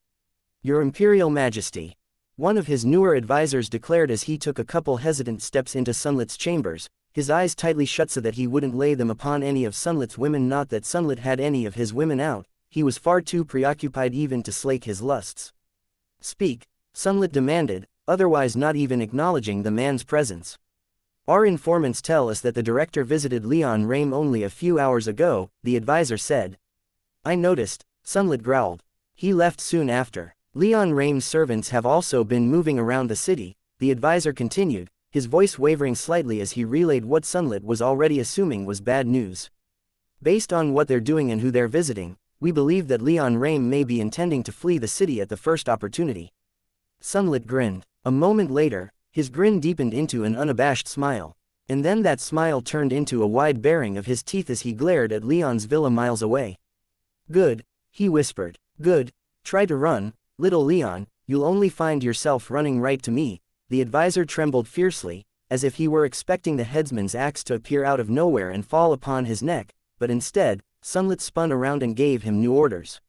"Your Imperial Majesty," one of his newer advisors declared as he took a couple hesitant steps into Sunlit's chambers, his eyes tightly shut so that he wouldn't lay them upon any of Sunlit's women. Not that Sunlit had any of his women out, he was far too preoccupied even to slake his lusts. "Speak," Sunlit demanded, otherwise not even acknowledging the man's presence. "Our informants tell us that the director visited Leon Rame only a few hours ago," the advisor said. "I noticed," Sunlit growled. "He left soon after. Leon Rame's servants have also been moving around the city," the advisor continued, his voice wavering slightly as he relayed what Sunlit was already assuming was bad news. "Based on what they're doing and who they're visiting, we believe that Leon Rame may be intending to flee the city at the first opportunity." Sunlit grinned. A moment later, his grin deepened into an unabashed smile. And then that smile turned into a wide baring of his teeth as he glared at Leon's villa miles away. "Good," he whispered. "Good. Try to run, little Leon, you'll only find yourself running right to me." The advisor trembled fiercely, as if he were expecting the headsman's axe to appear out of nowhere and fall upon his neck, but instead, Sunlit spun around and gave him new orders.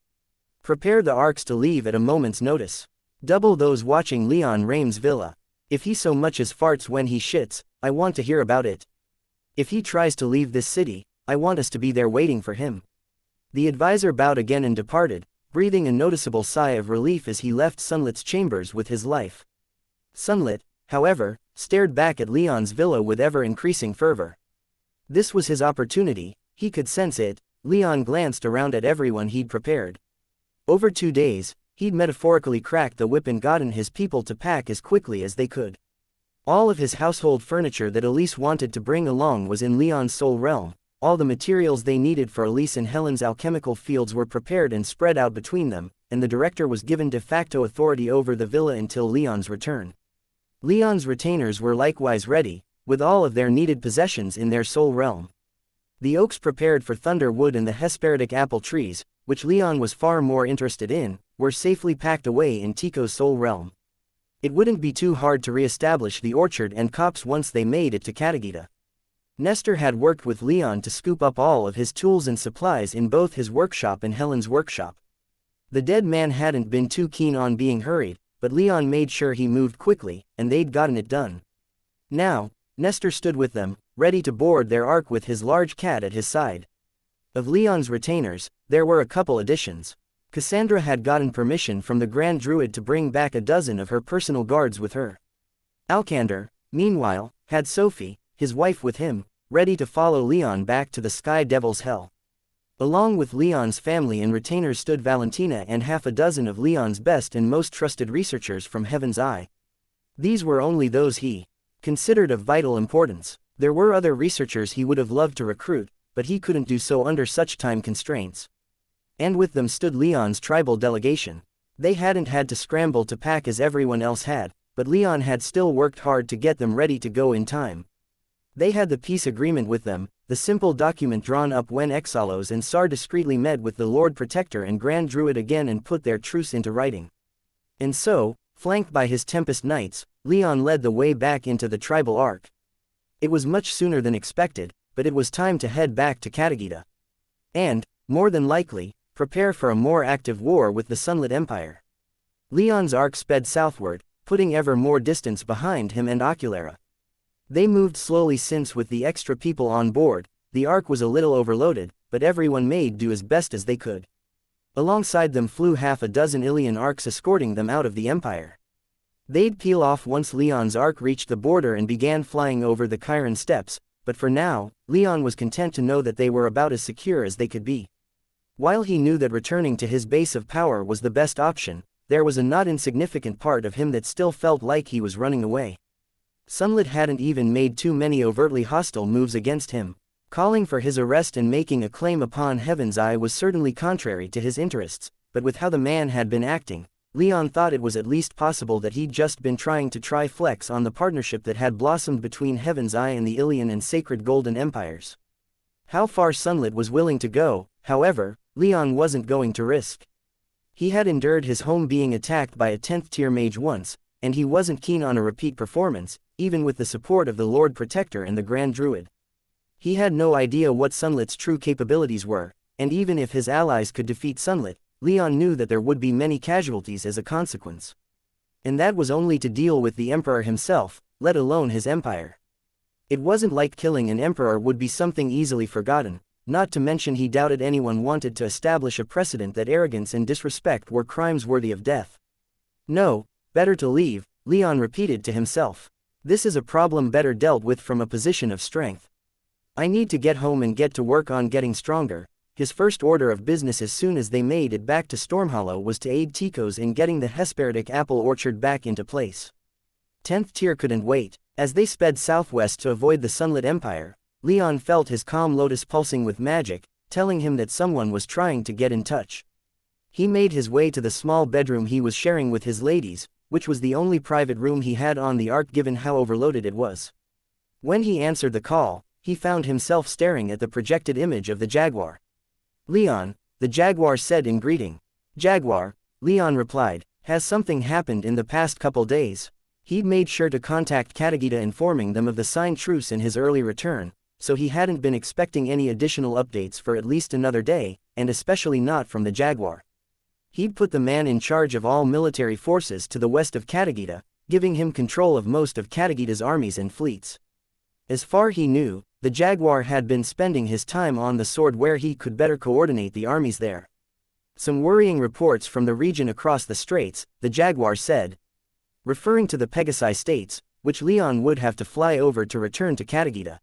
"Prepare the arcs to leave at a moment's notice. Double those watching Leon Rame's villa. If he so much as farts when he shits, I want to hear about it. If he tries to leave this city, I want us to be there waiting for him." The advisor bowed again and departed, breathing a noticeable sigh of relief as he left Sunlit's chambers with his life. Sunlit, however, stared back at Leon's villa with ever-increasing fervor. This was his opportunity, he could sense it. Leon glanced around at everyone he'd prepared. Over 2 days, he'd metaphorically cracked the whip and gotten his people to pack as quickly as they could. All of his household furniture that Elise wanted to bring along was in Leon's soul realm. All the materials they needed for Elise and Helen's alchemical fields were prepared and spread out between them, and the director was given de facto authority over the villa until Leon's return. Leon's retainers were likewise ready, with all of their needed possessions in their soul realm. The oaks prepared for thunder wood and the Hesperidic apple trees, which Leon was far more interested in, were safely packed away in Tico's soul realm. It wouldn't be too hard to re-establish the orchard and copse once they made it to Katagita. Nestor had worked with Leon to scoop up all of his tools and supplies in both his workshop and Helen's workshop. The dead man hadn't been too keen on being hurried, but Leon made sure he moved quickly, and they'd gotten it done. Now, Nestor stood with them, ready to board their ark with his large cat at his side. Of Leon's retainers, there were a couple additions. Cassandra had gotten permission from the Grand Druid to bring back a dozen of her personal guards with her. Alcander, meanwhile, had Sophie, his wife, with him, ready to follow Leon back to the Sky Devil's hell. Along with Leon's family and retainers stood Valentina and half a dozen of Leon's best and most trusted researchers from Heaven's Eye. These were only those he considered of vital importance. There were other researchers he would have loved to recruit, but he couldn't do so under such time constraints. And with them stood Leon's tribal delegation. They hadn't had to scramble to pack as everyone else had, but Leon had still worked hard to get them ready to go in time. They had the peace agreement with them, the simple document drawn up when Exalos and Sar discreetly met with the Lord Protector and Grand Druid again and put their truce into writing. And so, flanked by his Tempest Knights, Leon led the way back into the tribal ark. It was much sooner than expected, but it was time to head back to Katagita. And, more than likely, prepare for a more active war with the Sunlit Empire. Leon's ark sped southward, putting ever more distance behind him and Oculara. They moved slowly since with the extra people on board, the ark was a little overloaded, but everyone made do as best as they could. Alongside them flew half a dozen Ilian arks escorting them out of the Empire. They'd peel off once Leon's ark reached the border and began flying over the Chiron steppes, but for now, Leon was content to know that they were about as secure as they could be. While he knew that returning to his base of power was the best option, there was a not insignificant part of him that still felt like he was running away. Sunlit hadn't even made too many overtly hostile moves against him. Calling for his arrest and making a claim upon Heaven's Eye was certainly contrary to his interests, but with how the man had been acting, Leon thought it was at least possible that he'd just been trying to try flex on the partnership that had blossomed between Heaven's Eye and the Ilian and Sacred Golden Empires. How far Sunlit was willing to go, however, Leon wasn't going to risk. He had endured his home being attacked by a 10th tier mage once, and he wasn't keen on a repeat performance, even with the support of the Lord Protector and the Grand Druid. He had no idea what Sunlit's true capabilities were, and even if his allies could defeat Sunlit, Leon knew that there would be many casualties as a consequence. And that was only to deal with the Emperor himself, let alone his empire. It wasn't like killing an emperor would be something easily forgotten, not to mention he doubted anyone wanted to establish a precedent that arrogance and disrespect were crimes worthy of death. No, better to leave, Leon repeated to himself. This is a problem better dealt with from a position of strength. I need to get home and get to work on getting stronger. His first order of business as soon as they made it back to Stormhollow was to aid Tychos in getting the Hesperidic apple orchard back into place. 10th tier couldn't wait. As they sped southwest to avoid the Sunlit Empire, Leon felt his calm lotus pulsing with magic, telling him that someone was trying to get in touch. He made his way to the small bedroom he was sharing with his ladies, which was the only private room he had on the ark given how overloaded it was. When he answered the call, he found himself staring at the projected image of the jaguar. Leon, the jaguar said in greeting. Jaguar, Leon replied, has something happened in the past couple days? He'd made sure to contact Katagita informing them of the signed truce in his early return, so he hadn't been expecting any additional updates for at least another day, and especially not from the jaguar. He'd put the man in charge of all military forces to the west of Katagita, giving him control of most of Katagita's armies and fleets. As far he knew, the jaguar had been spending his time on the sword where he could better coordinate the armies there. Some worrying reports from the region across the straits, the jaguar said. Referring to the Pegasi states, which Leon would have to fly over to return to Katagita.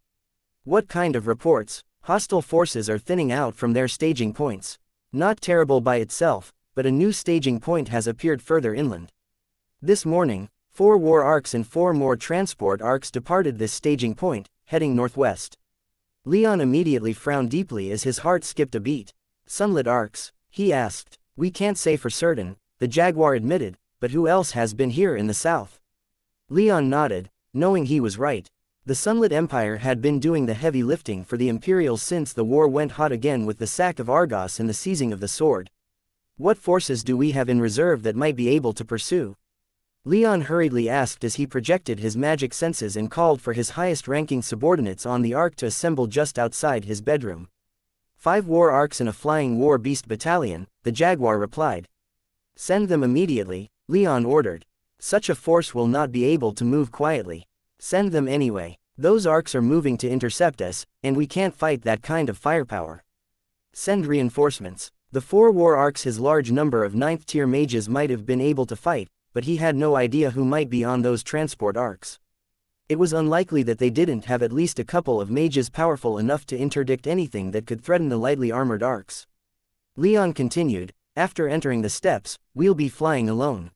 What kind of reports? Hostile forces are thinning out from their staging points. Not terrible by itself, but a new staging point has appeared further inland. This morning, 4 war arcs and 4 more transport arcs departed this staging point, heading northwest. Leon immediately frowned deeply as his heart skipped a beat. Sunlit arcs? He asked. We can't say for certain, the jaguar admitted, but who else has been here in the south? Leon nodded, knowing he was right. The Sunlit Empire had been doing the heavy lifting for the Imperials since the war went hot again with the sack of Argos and the seizing of the sword. What forces do we have in reserve that might be able to pursue? Leon hurriedly asked as he projected his magic senses and called for his highest-ranking subordinates on the ark to assemble just outside his bedroom. 5 war arcs and a flying war beast battalion, the jaguar replied. Send them immediately, Leon ordered. Such a force will not be able to move quietly. Send them anyway. Those arcs are moving to intercept us, and we can't fight that kind of firepower. Send reinforcements. The 4 war arcs his large number of 9th tier mages might have been able to fight, but he had no idea who might be on those transport arcs. It was unlikely that they didn't have at least a couple of mages powerful enough to interdict anything that could threaten the lightly armored arcs. Leon continued, after entering the steps, we'll be flying alone.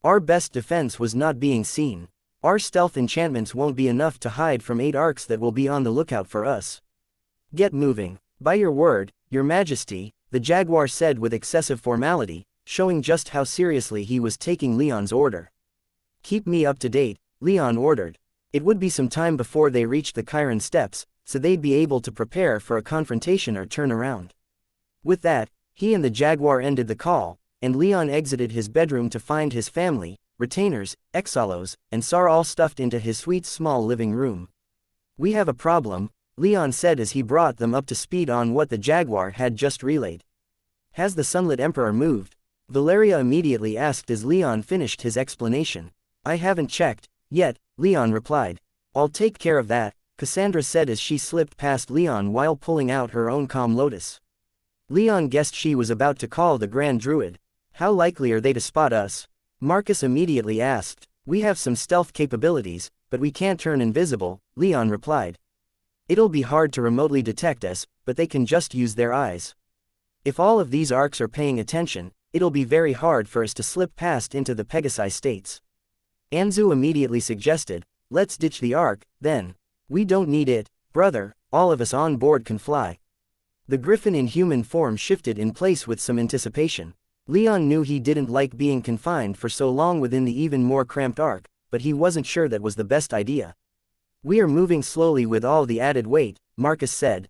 Our best defense was not being seen. Our stealth enchantments won't be enough to hide from 8 arcs that will be on the lookout for us. Get moving. By your word, your majesty, the jaguar said with excessive formality, showing just how seriously he was taking Leon's order. Keep me up to date, Leon ordered. It would be some time before they reached the Chiron steps, so they'd be able to prepare for a confrontation or turn around. With that, he and the jaguar ended the call, and Leon exited his bedroom to find his family, retainers, exalos, and SAR all stuffed into his sweet small living room. "We have a problem," Leon said as he brought them up to speed on what the Jaguar had just relayed. "Has the Sunlit Emperor moved?" Valeria immediately asked as Leon finished his explanation. "I haven't checked yet," Leon replied. "I'll take care of that," Cassandra said as she slipped past Leon while pulling out her own calm lotus. Leon guessed she was about to call the Grand Druid. "How likely are they to spot us?" Marcus immediately asked. "We have some stealth capabilities, but we can't turn invisible," Leon replied. "It'll be hard to remotely detect us, but they can just use their eyes. If all of these arcs are paying attention, it'll be very hard for us to slip past into the Pegasi states." Anzu immediately suggested, "Let's ditch the arc, then. We don't need it, brother, all of us on board can fly." The griffin in human form shifted in place with some anticipation. Leon knew he didn't like being confined for so long within the even more cramped arc, but he wasn't sure that was the best idea. "We are moving slowly with all the added weight," Marcus said.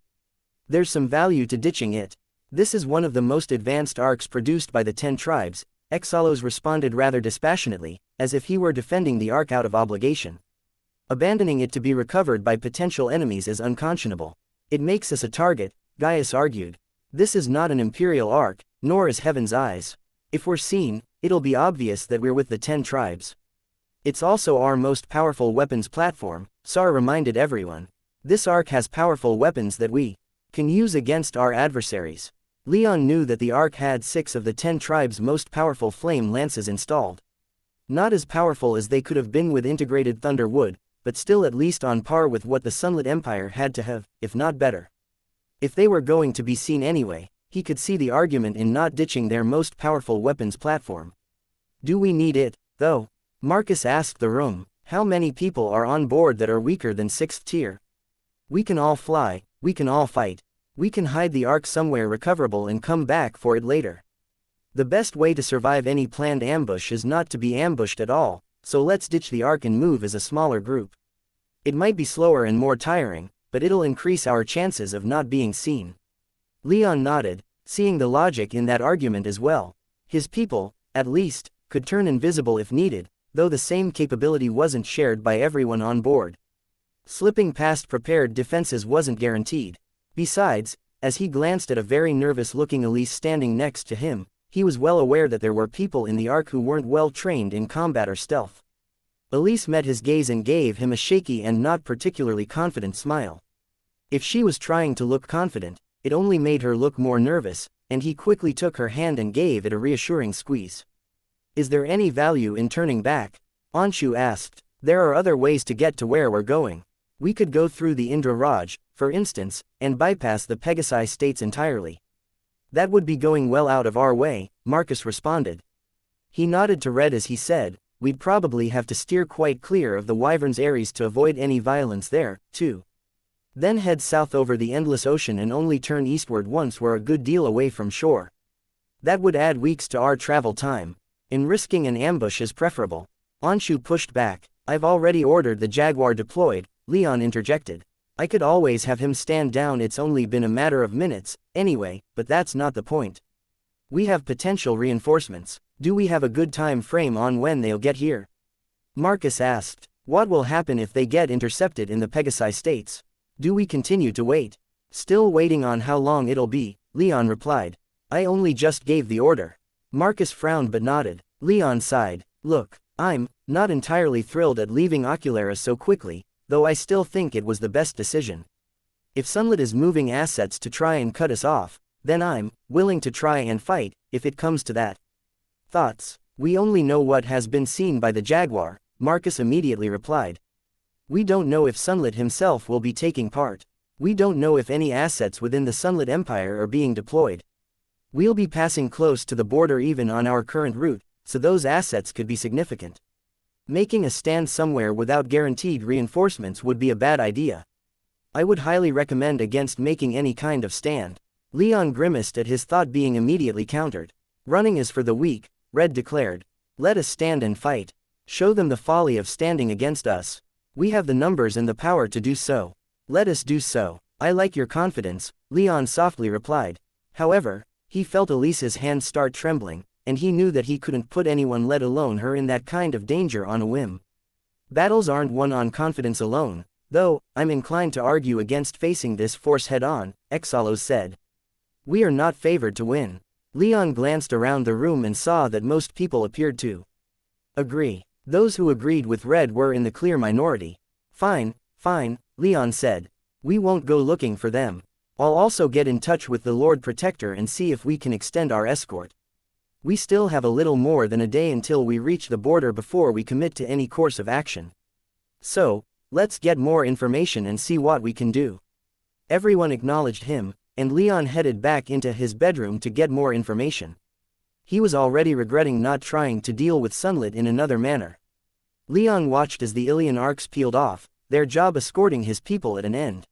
"There's some value to ditching it. This is one of the most advanced arcs produced by the 10 tribes, Exalos responded rather dispassionately, as if he were defending the arc out of obligation. "Abandoning it to be recovered by potential enemies is unconscionable. It makes us a target," Gaius argued. "This is not an imperial arc, nor is Heaven's Eyes. If we're seen, it'll be obvious that we're with the 10 tribes. It's also our most powerful weapons platform," Sar reminded everyone. "This arc has powerful weapons that we can use against our adversaries." Leon knew that the arc had 6 of the 10 tribes' most powerful flame lances installed. Not as powerful as they could have been with integrated Thunder Wood, but still at least on par with what the Sunlit Empire had to have, if not better. If they were going to be seen anyway, he could see the argument in not ditching their most powerful weapons platform. "Do we need it, though?" Marcus asked the room. "How many people are on board that are weaker than 6th tier? We can all fly, we can all fight. We can hide the arc somewhere recoverable and come back for it later. The best way to survive any planned ambush is not to be ambushed at all, so let's ditch the arc and move as a smaller group. It might be slower and more tiring, but it'll increase our chances of not being seen." Leon nodded, seeing the logic in that argument as well. His people, at least, could turn invisible if needed, though the same capability wasn't shared by everyone on board. Slipping past prepared defenses wasn't guaranteed. Besides, as he glanced at a very nervous-looking Elise standing next to him, he was well aware that there were people in the arc who weren't well trained in combat or stealth. Elise met his gaze and gave him a shaky and not particularly confident smile. If she was trying to look confident, it only made her look more nervous, and he quickly took her hand and gave it a reassuring squeeze. "Is there any value in turning back?" Anshu asked. "There are other ways to get to where we're going. We could go through the Indra Raj, for instance, and bypass the Pegasi states entirely." "That would be going well out of our way," Marcus responded. He nodded to Red as he said, "We'd probably have to steer quite clear of the Wyvern's Ares to avoid any violence there, too. Then head south over the endless ocean and only turn eastward once we're a good deal away from shore. That would add weeks to our travel time. And risking an ambush is preferable." Anshu pushed back. "I've already ordered the Jaguar deployed," Leon interjected. "I could always have him stand down. It's only been a matter of minutes, anyway, but that's not the point. We have potential reinforcements. Do we have a good time frame on when they'll get here?" Marcus asked. "What will happen if they get intercepted in the Pegasi states? Do we continue to wait?" "Still waiting on how long it'll be," Leon replied. "I only just gave the order." Marcus frowned but nodded. Leon sighed. "Look, I'm not entirely thrilled at leaving Ocularis so quickly, though I still think it was the best decision. If Sunlit is moving assets to try and cut us off, then I'm willing to try and fight, if it comes to that." "Thoughts?" "We only know what has been seen by the Jaguar," Marcus immediately replied. "We don't know if Sunlit himself will be taking part. We don't know if any assets within the Sunlit Empire are being deployed. We'll be passing close to the border even on our current route, so those assets could be significant. Making a stand somewhere without guaranteed reinforcements would be a bad idea. I would highly recommend against making any kind of stand." Leon grimaced at his thought being immediately countered. "Running is for the weak," Red declared. "Let us stand and fight. Show them the folly of standing against us. We have the numbers and the power to do so. Let us do so." "I like your confidence," Leon softly replied. However, he felt Elise's hand start trembling, and he knew that he couldn't put anyone, let alone her, in that kind of danger on a whim. Battles aren't won on confidence alone, though I'm inclined to argue against facing this force head-on, Exalos said. We are not favored to win. Leon glanced around the room and saw that most people appeared to agree. Those who agreed with Red were in the clear minority. Fine, fine, Leon said. We won't go looking for them. I'll also get in touch with the Lord Protector and see if we can extend our escort. We still have a little more than a day until we reach the border before we commit to any course of action. So, let's get more information and see what we can do. Everyone acknowledged him, and Leon headed back into his bedroom to get more information. He was already regretting not trying to deal with Sunlit in another manner. Leon watched as the Ilian arcs peeled off, their job escorting his people at an end.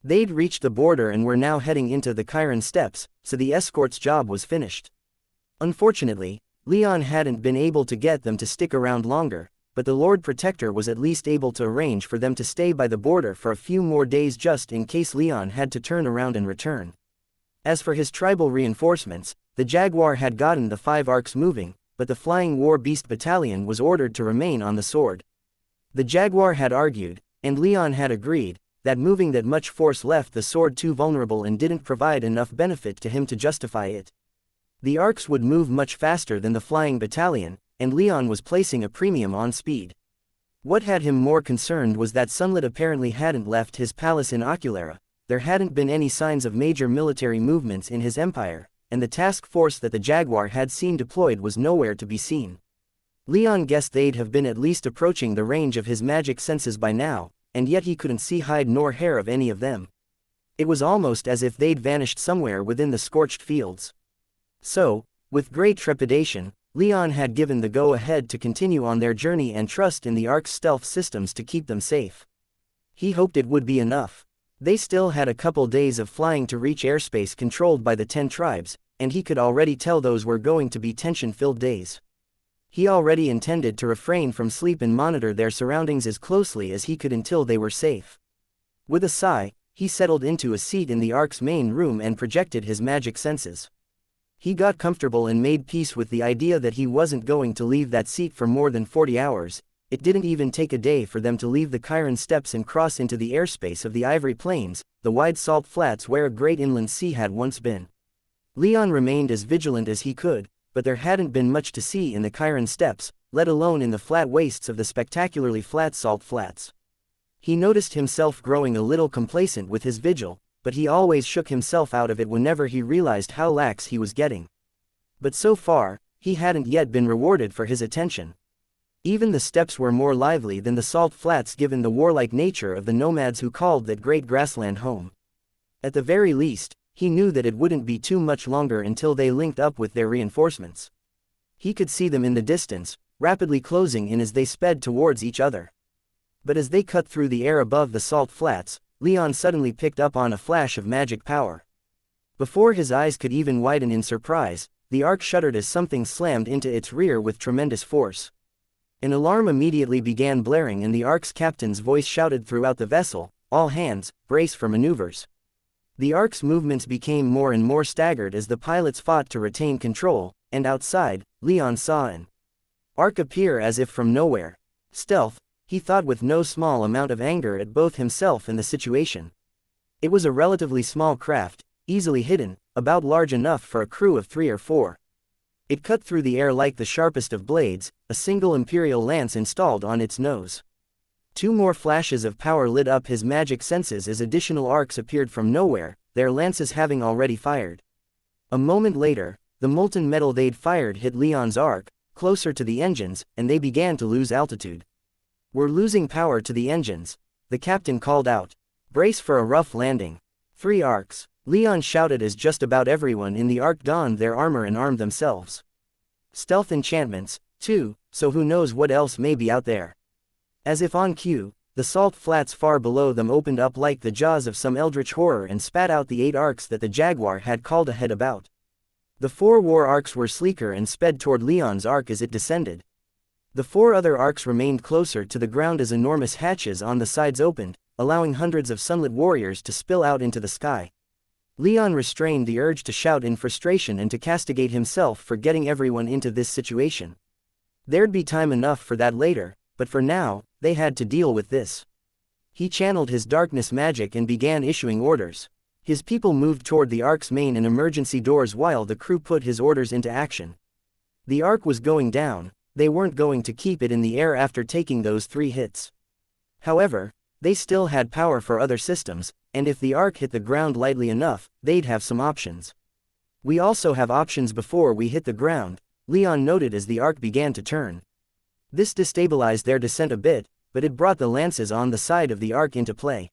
They'd reached the border and were now heading into the Chiron steppes, so the escort's job was finished. Unfortunately, Leon hadn't been able to get them to stick around longer, but the Lord Protector was at least able to arrange for them to stay by the border for a few more days just in case Leon had to turn around and return. As for his tribal reinforcements, the Jaguar had gotten the 5 arcs moving, but the Flying War Beast Battalion was ordered to remain on the sword. The Jaguar had argued, and Leon had agreed, that moving that much force left the sword too vulnerable and didn't provide enough benefit to him to justify it. The arcs would move much faster than the Flying Battalion, and Leon was placing a premium on speed. What had him more concerned was that Sunlit apparently hadn't left his palace in Oculara. There hadn't been any signs of major military movements in his empire, and the task force that the Jaguar had seen deployed was nowhere to be seen. Leon guessed they'd have been at least approaching the range of his magic senses by now, and yet he couldn't see hide nor hair of any of them. It was almost as if they'd vanished somewhere within the scorched fields. So, with great trepidation, Leon had given the go-ahead to continue on their journey and trust in the Ark's stealth systems to keep them safe. He hoped it would be enough. They still had a couple days of flying to reach airspace controlled by the 10 tribes, and he could already tell those were going to be tension-filled days. He already intended to refrain from sleep and monitor their surroundings as closely as he could until they were safe. With a sigh, he settled into a seat in the Ark's main room and projected his magic senses. He got comfortable and made peace with the idea that he wasn't going to leave that seat for more than 40 hours. It didn't even take a day for them to leave the Chiron steppes and cross into the airspace of the Ivory Plains, the wide salt flats where a great inland sea had once been. Leon remained as vigilant as he could, but there hadn't been much to see in the Chiron steppes, let alone in the flat wastes of the spectacularly flat salt flats. He noticed himself growing a little complacent with his vigil, but he always shook himself out of it whenever he realized how lax he was getting. But so far, he hadn't yet been rewarded for his attention. Even the steppes were more lively than the salt flats given the warlike nature of the nomads who called that great grassland home. At the very least, he knew that it wouldn't be too much longer until they linked up with their reinforcements. He could see them in the distance, rapidly closing in as they sped towards each other. But as they cut through the air above the salt flats, Leon suddenly picked up on a flash of magic power. Before his eyes could even widen in surprise, the Ark shuddered as something slammed into its rear with tremendous force. An alarm immediately began blaring and the Ark's captain's voice shouted throughout the vessel, "All hands, brace for maneuvers." The Ark's movements became more and more staggered as the pilots fought to retain control, and outside, Leon saw an Ark appear as if from nowhere. Stealth, he thought with no small amount of anger at both himself and the situation. It was a relatively small craft, easily hidden, about large enough for a crew of 3 or 4. It cut through the air like the sharpest of blades, a single imperial lance installed on its nose. 2 more flashes of power lit up his magic senses as additional arcs appeared from nowhere, their lances having already fired. A moment later, the molten metal they'd fired hit Leon's arc, closer to the engines, and they began to lose altitude. "We're losing power to the engines," the captain called out. "Brace for a rough landing." 3 arcs. Leon shouted as just about everyone in the Ark donned their armor and armed themselves. Stealth enchantments, too, so who knows what else may be out there. As if on cue, the salt flats far below them opened up like the jaws of some eldritch horror and spat out the 8 arcs that the Jaguar had called ahead about. The 4 war arcs were sleeker and sped toward Leon's arc as it descended. The 4 other arcs remained closer to the ground as enormous hatches on the sides opened, allowing hundreds of sunlit warriors to spill out into the sky. Leon restrained the urge to shout in frustration and to castigate himself for getting everyone into this situation. There'd be time enough for that later, but for now, they had to deal with this. He channeled his darkness magic and began issuing orders. His people moved toward the Ark's main and emergency doors while the crew put his orders into action. The Ark was going down, they weren't going to keep it in the air after taking those 3 hits. However, they still had power for other systems, and if the Ark hit the ground lightly enough, they'd have some options. We also have options before we hit the ground, Leon noted as the Ark began to turn. This destabilized their descent a bit, but it brought the lances on the side of the Ark into play.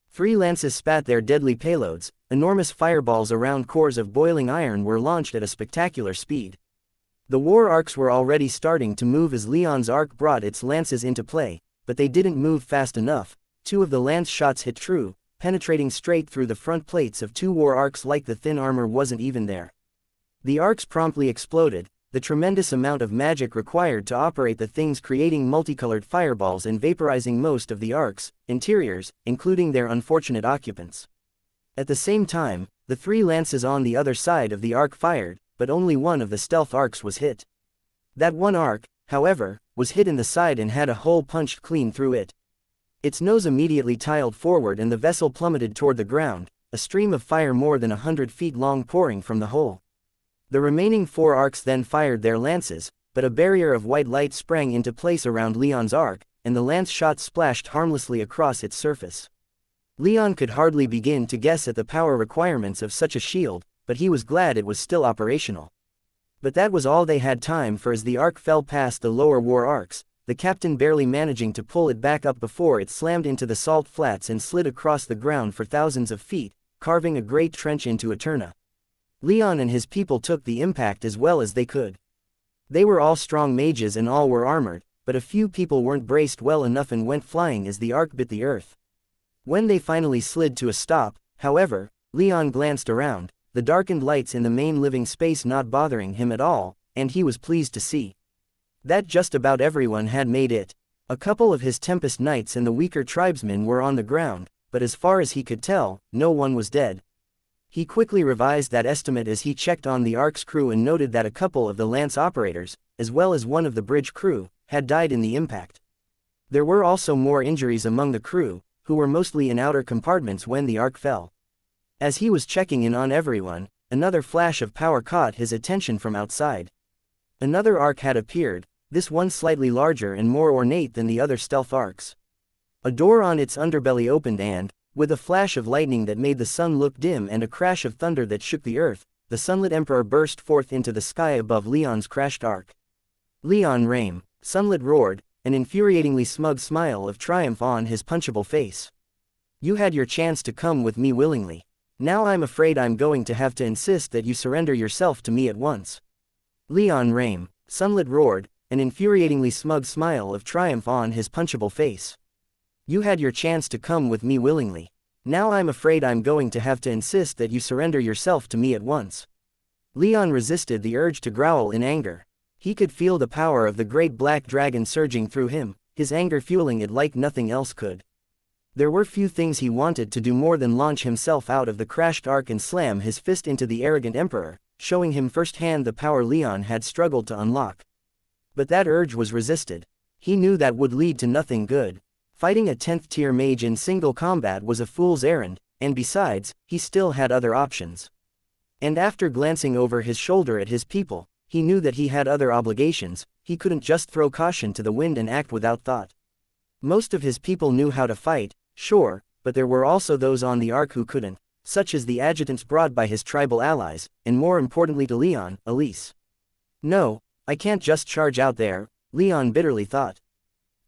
3 lances spat their deadly payloads, enormous fireballs around cores of boiling iron were launched at a spectacular speed. The war arcs were already starting to move as Leon's Ark brought its lances into play, but they didn't move fast enough. 2 of the lance shots hit true, penetrating straight through the front plates of 2 war arcs like the thin armor wasn't even there. The arcs promptly exploded, the tremendous amount of magic required to operate the things creating multicolored fireballs and vaporizing most of the arcs' interiors, including their unfortunate occupants. At the same time, the 3 lances on the other side of the arc fired, but only one of the stealth arcs was hit. That one arc, however, was hit in the side and had a hole punched clean through it. Its nose immediately tiled forward and the vessel plummeted toward the ground, a stream of fire more than 100 feet long pouring from the hole. The remaining 4 arcs then fired their lances, but a barrier of white light sprang into place around Leon's Ark, and the lance shot splashed harmlessly across its surface. Leon could hardly begin to guess at the power requirements of such a shield, but he was glad it was still operational. But that was all they had time for as the Ark fell past the lower war arcs, the captain barely managing to pull it back up before it slammed into the salt flats and slid across the ground for thousands of feet, carving a great trench into Eterna. Leon and his people took the impact as well as they could. They were all strong mages and all were armored, but a few people weren't braced well enough and went flying as the Ark bit the earth. When they finally slid to a stop, however, Leon glanced around, the darkened lights in the main living space not bothering him at all, and he was pleased to see that just about everyone had made it. A couple of his Tempest Knights and the weaker tribesmen were on the ground, but as far as he could tell, no one was dead. He quickly revised that estimate as he checked on the Ark's crew and noted that a couple of the lance operators, as well as one of the bridge crew, had died in the impact. There were also more injuries among the crew, who were mostly in outer compartments when the Ark fell. As he was checking in on everyone, another flash of power caught his attention from outside. Another Ark had appeared, this one slightly larger and more ornate than the other stealth Arks. A door on its underbelly opened and, with a flash of lightning that made the sun look dim and a crash of thunder that shook the earth, the Sunlit Emperor burst forth into the sky above Leon's crashed Ark. Leon Rame, Sunlit roared, an infuriatingly smug smile of triumph on his punchable face. You had your chance to come with me willingly. Now I'm afraid I'm going to have to insist that you surrender yourself to me at once. Leon Rame, Sunlit roared, an infuriatingly smug smile of triumph on his punchable face. You had your chance to come with me willingly. Now I'm afraid I'm going to have to insist that you surrender yourself to me at once. Leon resisted the urge to growl in anger. He could feel the power of the great black dragon surging through him, his anger fueling it like nothing else could. There were few things he wanted to do more than launch himself out of the crashed Ark and slam his fist into the arrogant emperor, showing him firsthand the power Leon had struggled to unlock. But that urge was resisted. He knew that would lead to nothing good. Fighting a 10th-tier mage in single combat was a fool's errand, and besides, he still had other options. And after glancing over his shoulder at his people, he knew that he had other obligations. He couldn't just throw caution to the wind and act without thought. Most of his people knew how to fight, sure, but there were also those on the Ark who couldn't, such as the adjutants brought by his tribal allies, and more importantly to Leon, Elise. No, I can't just charge out there, Leon bitterly thought.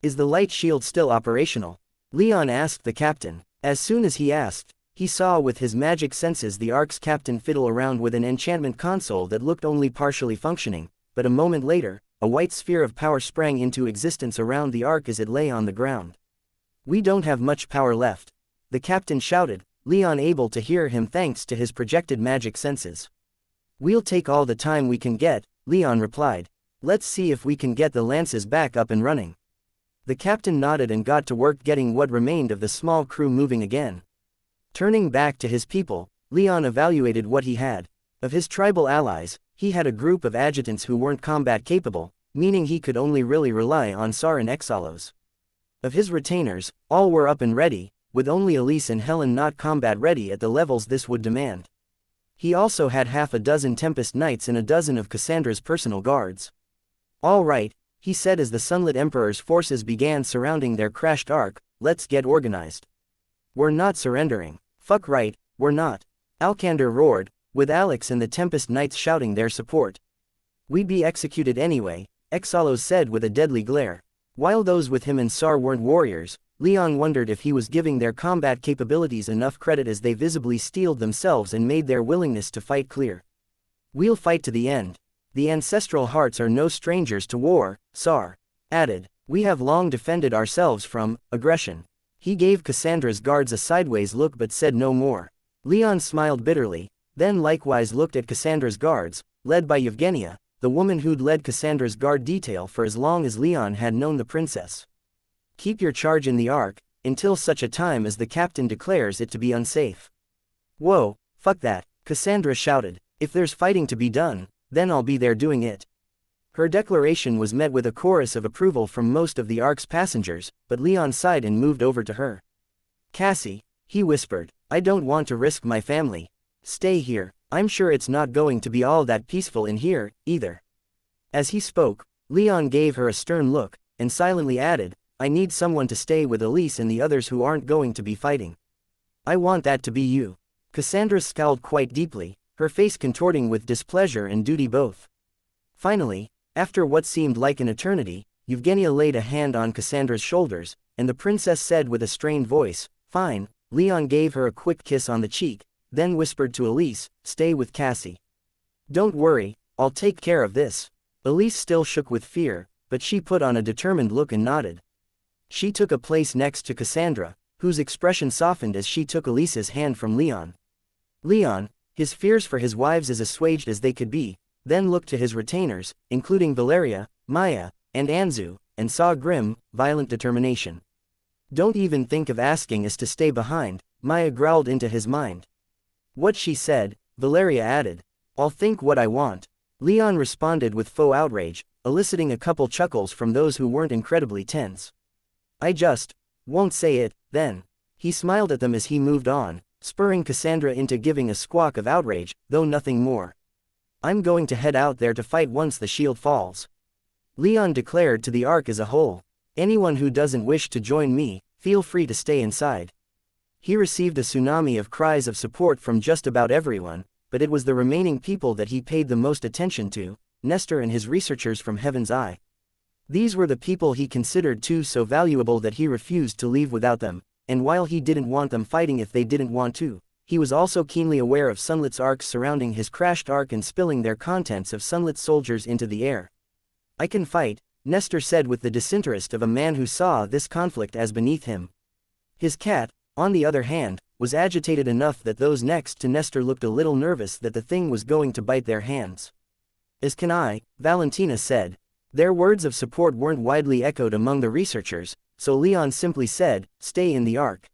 Is the light shield still operational? Leon asked the captain. As soon as he asked, he saw with his magic senses the Ark's captain fiddle around with an enchantment console that looked only partially functioning, but a moment later, a white sphere of power sprang into existence around the Ark as it lay on the ground. We don't have much power left, the captain shouted, Leon able to hear him thanks to his projected magic senses. We'll take all the time we can get, Leon replied. Let's see if we can get the lances back up and running. The captain nodded and got to work getting what remained of the small crew moving again. Turning back to his people, Leon evaluated what he had. Of his tribal allies, he had a group of adjutants who weren't combat capable, meaning he could only really rely on Sar and Exalos. Of his retainers, all were up and ready, with only Elise and Helen not combat ready at the levels this would demand. He also had half a dozen Tempest Knights and a dozen of Cassandra's personal guards. "All right," he said as the Sunlit Emperor's forces began surrounding their crashed ark, "let's get organized. We're not surrendering." "Fuck right, we're not," Alcander roared, with Alex and the Tempest Knights shouting their support. "We'd be executed anyway," Exalos said with a deadly glare. While those with him and Sar weren't warriors, Leon wondered if he was giving their combat capabilities enough credit as they visibly steeled themselves and made their willingness to fight clear. "We'll fight to the end. The ancestral hearts are no strangers to war," Sar added. "We have long defended ourselves from aggression." He gave Cassandra's guards a sideways look but said no more. Leon smiled bitterly, then likewise looked at Cassandra's guards, led by Yevgenia, the woman who'd led Cassandra's guard detail for as long as Leon had known the princess. "Keep your charge in the Ark, until such a time as the captain declares it to be unsafe." "Whoa, fuck that," Cassandra shouted. "If there's fighting to be done, then I'll be there doing it." Her declaration was met with a chorus of approval from most of the Ark's passengers, but Leon sighed and moved over to her. "Cassie," he whispered, "I don't want to risk my family. Stay here. I'm sure it's not going to be all that peaceful in here, either." As he spoke, Leon gave her a stern look, and silently added, "I need someone to stay with Elise and the others who aren't going to be fighting. I want that to be you." Cassandra scowled quite deeply, her face contorting with displeasure and duty both. Finally, after what seemed like an eternity, Yevgenia laid a hand on Cassandra's shoulders, and the princess said with a strained voice, "Fine." Leon gave her a quick kiss on the cheek, then whispered to Elise, "Stay with Cassie. Don't worry, I'll take care of this." Elise still shook with fear, but she put on a determined look and nodded. She took a place next to Cassandra, whose expression softened as she took Elise's hand from Leon. Leon, his fears for his wives as assuaged as they could be, then looked to his retainers, including Valeria, Maya, and Anzu, and saw grim, violent determination. "Don't even think of asking us to stay behind," Maya growled into his mind. "What she said," Valeria added. "I'll think what I want." Leon responded with faux outrage, eliciting a couple chuckles from those who weren't incredibly tense. "I just won't say it, then." He smiled at them as he moved on, spurring Cassandra into giving a squawk of outrage, though nothing more. "I'm going to head out there to fight once the shield falls," Leon declared to the Ark as a whole. "Anyone who doesn't wish to join me, feel free to stay inside." He received a tsunami of cries of support from just about everyone, but it was the remaining people that he paid the most attention to, Nestor and his researchers from Heaven's Eye. These were the people he considered too so valuable that he refused to leave without them, and while he didn't want them fighting if they didn't want to, he was also keenly aware of Sunlit's arcs surrounding his crashed ark and spilling their contents of Sunlit soldiers into the air. "I can fight," Nestor said with the disinterest of a man who saw this conflict as beneath him. His cat, on the other hand, was agitated enough that those next to Nestor looked a little nervous that the thing was going to bite their hands. "As can I," Valentina said. Their words of support weren't widely echoed among the researchers, so Leon simply said, "Stay in the Ark.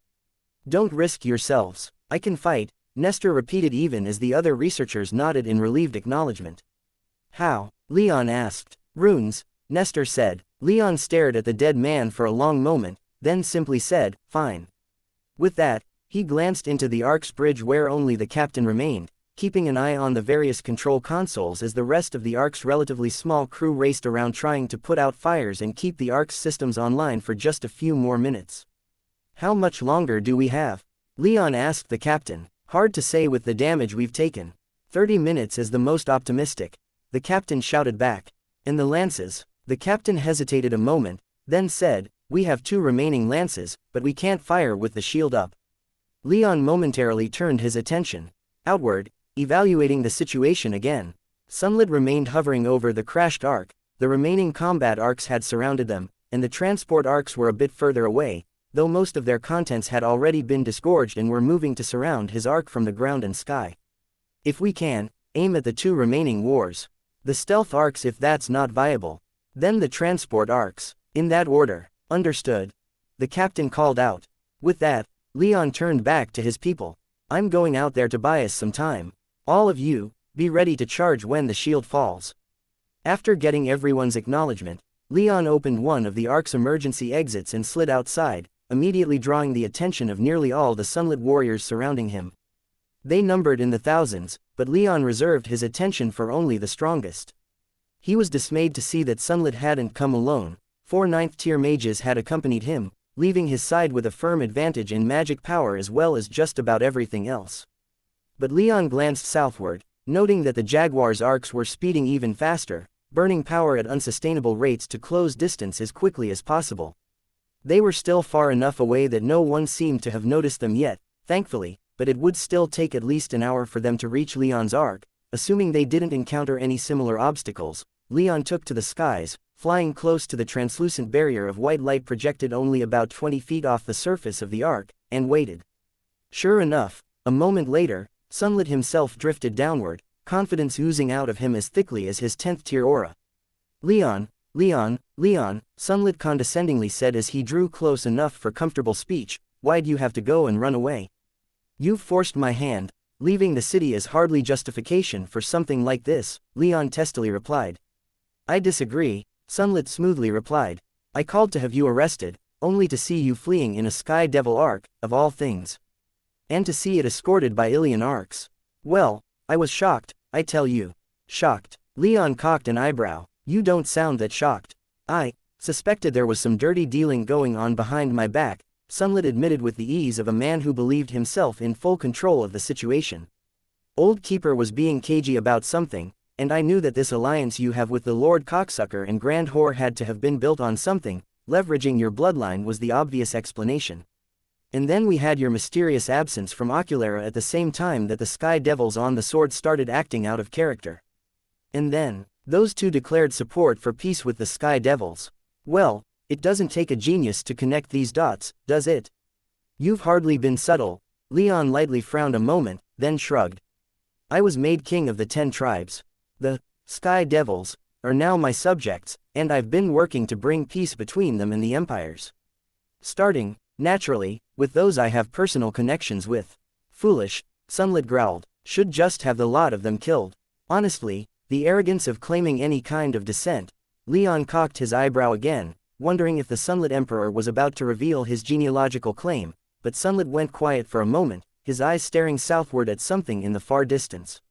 Don't risk yourselves." "I can fight," Nestor repeated even as the other researchers nodded in relieved acknowledgement. "How?" Leon asked. "Runes," Nestor said. Leon stared at the dead man for a long moment, then simply said, "Fine." With that, he glanced into the Ark's bridge where only the captain remained, keeping an eye on the various control consoles as the rest of the Ark's relatively small crew raced around trying to put out fires and keep the Ark's systems online for just a few more minutes. "How much longer do we have?" Leon asked the captain. "Hard to say with the damage we've taken. 30 minutes is the most optimistic," the captain shouted back. "And the lances?" The captain hesitated a moment, then said, "We have 2 remaining lances, but we can't fire with the shield up." Leon momentarily turned his attention outward, evaluating the situation again. Sunlit remained hovering over the crashed ark, the remaining combat arks had surrounded them, and the transport arks were a bit further away, though most of their contents had already been disgorged and were moving to surround his ark from the ground and sky. "If we can, aim at the 2 remaining wars. The stealth arks if that's not viable. Then the transport arks. In that order." "Understood," the captain called out. With that, Leon turned back to his people. I'm going out there to buy us some time. All of you, be ready to charge when the shield falls. After getting everyone's acknowledgement, Leon opened one of the Ark's emergency exits and slid outside, immediately drawing the attention of nearly all the sunlit warriors surrounding him. They numbered in the thousands, but Leon reserved his attention for only the strongest. He was dismayed to see that Sunlit hadn't come alone. 4 9th-tier mages had accompanied him, leaving his side with a firm advantage in magic power as well as just about everything else. But Leon glanced southward, noting that the Jaguar's arcs were speeding even faster, burning power at unsustainable rates to close distance as quickly as possible. They were still far enough away that no one seemed to have noticed them yet, thankfully, but it would still take at least an hour for them to reach Leon's arc. Assuming they didn't encounter any similar obstacles, Leon took to the skies, flying close to the translucent barrier of white light projected only about 20 feet off the surface of the arc, and waited. Sure enough, a moment later, Sunlit himself drifted downward, confidence oozing out of him as thickly as his 10th-tier aura. Leon, Sunlit condescendingly said as he drew close enough for comfortable speech, why'd you have to go and run away? You've forced my hand. Leaving the city is hardly justification for something like this, Leon testily replied. I disagree, Sunlit smoothly replied. I called to have you arrested, only to see you fleeing in a Sky Devil arc, of all things. And to see it escorted by Ilian arcs. Well, I was shocked, I tell you. Shocked. Leon cocked an eyebrow. You don't sound that shocked. I suspected there was some dirty dealing going on behind my back, Sunlit admitted with the ease of a man who believed himself in full control of the situation. Old Keeper was being cagey about something, and I knew that this alliance you have with the Lord Cocksucker and Grand Whore had to have been built on something. Leveraging your bloodline was the obvious explanation. And then we had your mysterious absence from Oculara at the same time that the Sky Devils on the sword started acting out of character. And then, those two declared support for peace with the Sky Devils. Well, it doesn't take a genius to connect these dots, does it? You've hardly been subtle. Leon lightly frowned a moment, then shrugged. I was made king of the 10 tribes. The Sky Devils are now my subjects, and I've been working to bring peace between them and the empires. Starting, naturally, with those I have personal connections with. Foolish, Sunlit growled, should just have the lot of them killed. Honestly, the arrogance of claiming any kind of descent. Leon cocked his eyebrow again, wondering if the Sunlit Emperor was about to reveal his genealogical claim, but Sunlit went quiet for a moment, his eyes staring southward at something in the far distance.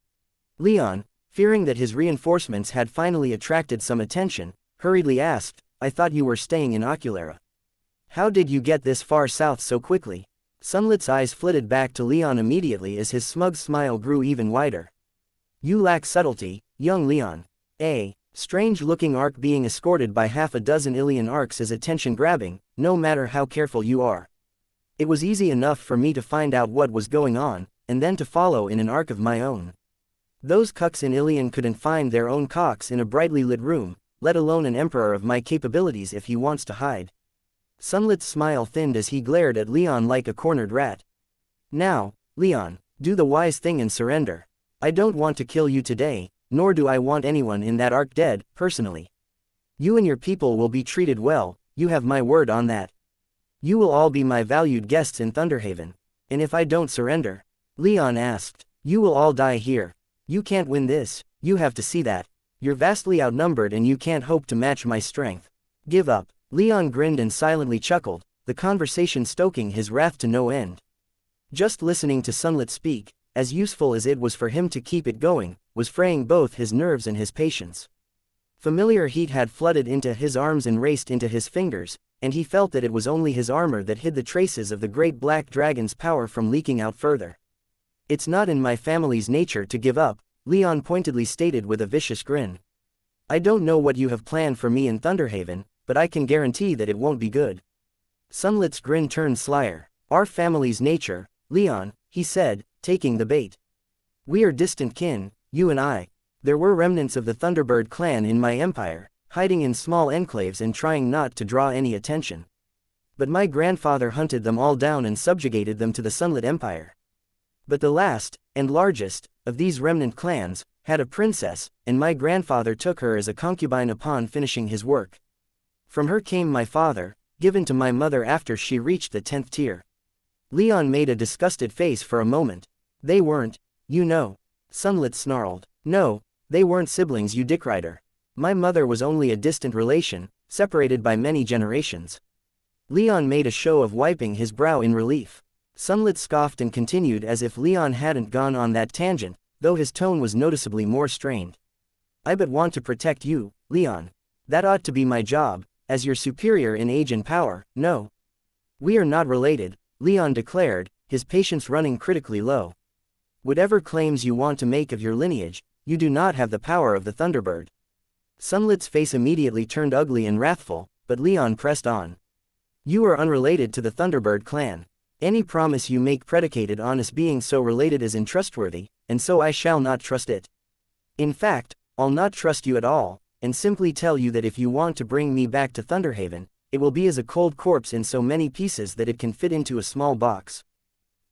Leon, fearing that his reinforcements had finally attracted some attention, hurriedly asked, I thought you were staying in Oculara. How did you get this far south so quickly? Sunlit's eyes flitted back to Leon immediately as his smug smile grew even wider. You lack subtlety, young Leon. A strange-looking arc being escorted by half a dozen Ilian arcs is attention-grabbing, no matter how careful you are. It was easy enough for me to find out what was going on, and then to follow in an arc of my own. Those cucks in Ilian couldn't find their own cocks in a brightly lit room, let alone an emperor of my capabilities if he wants to hide. Sunlit's smile thinned as he glared at Leon like a cornered rat. Now, Leon, do the wise thing and surrender. I don't want to kill you today, nor do I want anyone in that arc dead, personally. You and your people will be treated well, you have my word on that. You will all be my valued guests in Thunderhaven. And if I don't surrender? Leon asked. You will all die here. You can't win this, you have to see that. You're vastly outnumbered and you can't hope to match my strength. Give up. Leon grinned and silently chuckled, the conversation stoking his wrath to no end. Just listening to Sunlit speak, as useful as it was for him to keep it going, was fraying both his nerves and his patience. Familiar heat had flooded into his arms and raced into his fingers, and he felt that it was only his armor that hid the traces of the great black dragon's power from leaking out further. It's not in my family's nature to give up, Leon pointedly stated with a vicious grin. I don't know what you have planned for me in Thunderhaven, but I can guarantee that it won't be good. Sunlit's grin turned slyer. Our family's nature, Leon, he said, taking the bait. We are distant kin, you and I. There were remnants of the Thunderbird clan in my empire, hiding in small enclaves and trying not to draw any attention. But my grandfather hunted them all down and subjugated them to the Sunlit Empire. But the last, and largest, of these remnant clans, had a princess, and my grandfather took her as a concubine upon finishing his work. From her came my father, given to my mother after she reached the 10th tier. Leon made a disgusted face for a moment. They weren't, you know. Sunlit snarled. No, they weren't siblings, you dickrider. My mother was only a distant relation, separated by many generations. Leon made a show of wiping his brow in relief. Sunlit scoffed and continued as if Leon hadn't gone on that tangent, though his tone was noticeably more strained. I but want to protect you, Leon. That ought to be my job, as your superior in age and power, no. We are not related, Leon declared, his patience running critically low. Whatever claims you want to make of your lineage, you do not have the power of the Thunderbird. Sunlit's face immediately turned ugly and wrathful, but Leon pressed on. You are unrelated to the Thunderbird clan. Any promise you make predicated on us being so related is untrustworthy, and so I shall not trust it. In fact, I'll not trust you at all, and simply tell you that if you want to bring me back to Thunderhaven, it will be as a cold corpse in so many pieces that it can fit into a small box.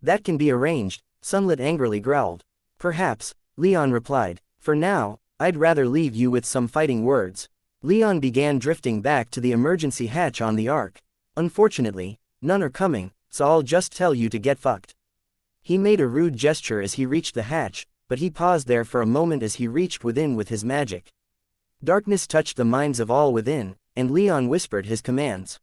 That can be arranged, Sunlit angrily growled. Perhaps, Leon replied. For now, I'd rather leave you with some fighting words. Leon began drifting back to the emergency hatch on the Ark. Unfortunately, none are coming, so I'll just tell you to get fucked. He made a rude gesture as he reached the hatch, but he paused there for a moment as he reached within with his magic. Darkness touched the minds of all within, and Leon whispered his commands.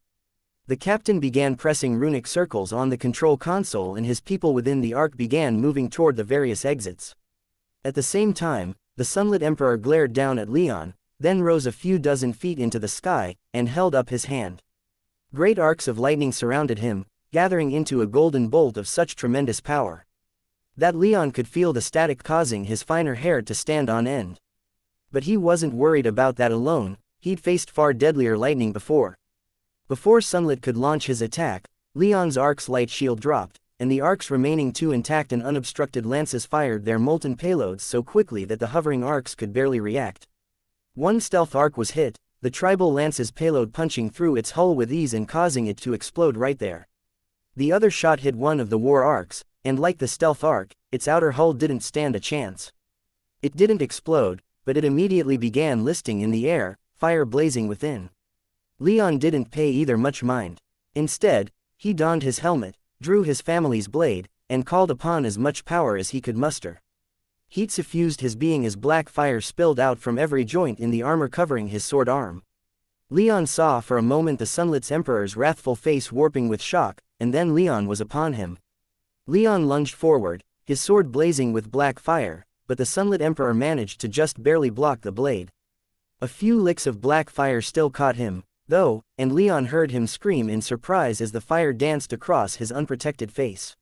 The captain began pressing runic circles on the control console and his people within the Ark began moving toward the various exits. At the same time, the Sunlit Emperor glared down at Leon, then rose a few dozen feet into the sky, and held up his hand. Great arcs of lightning surrounded him, gathering into a golden bolt of such tremendous power that Leon could feel the static causing his finer hair to stand on end. But he wasn't worried about that alone, he'd faced far deadlier lightning before. Before Sunlit could launch his attack, Leon's Ark's light shield dropped, and the Ark's remaining two intact and unobstructed lances fired their molten payloads so quickly that the hovering Arks could barely react. One stealth Ark was hit, the tribal lance's payload punching through its hull with ease and causing it to explode right there. The other shot hit one of the war Arks, and like the stealth Ark, its outer hull didn't stand a chance. It didn't explode, but it immediately began listing in the air, fire blazing within. Leon didn't pay either much mind. Instead, he donned his helmet, drew his family's blade, and called upon as much power as he could muster. Heat suffused his being as black fire spilled out from every joint in the armor covering his sword arm. Leon saw for a moment the Sunlit's Emperor's wrathful face warping with shock, and then Leon was upon him. Leon lunged forward, his sword blazing with black fire, but the Sunlit Emperor managed to just barely block the blade. A few licks of black fire still caught him, though, and Leon heard him scream in surprise as the fire danced across his unprotected face.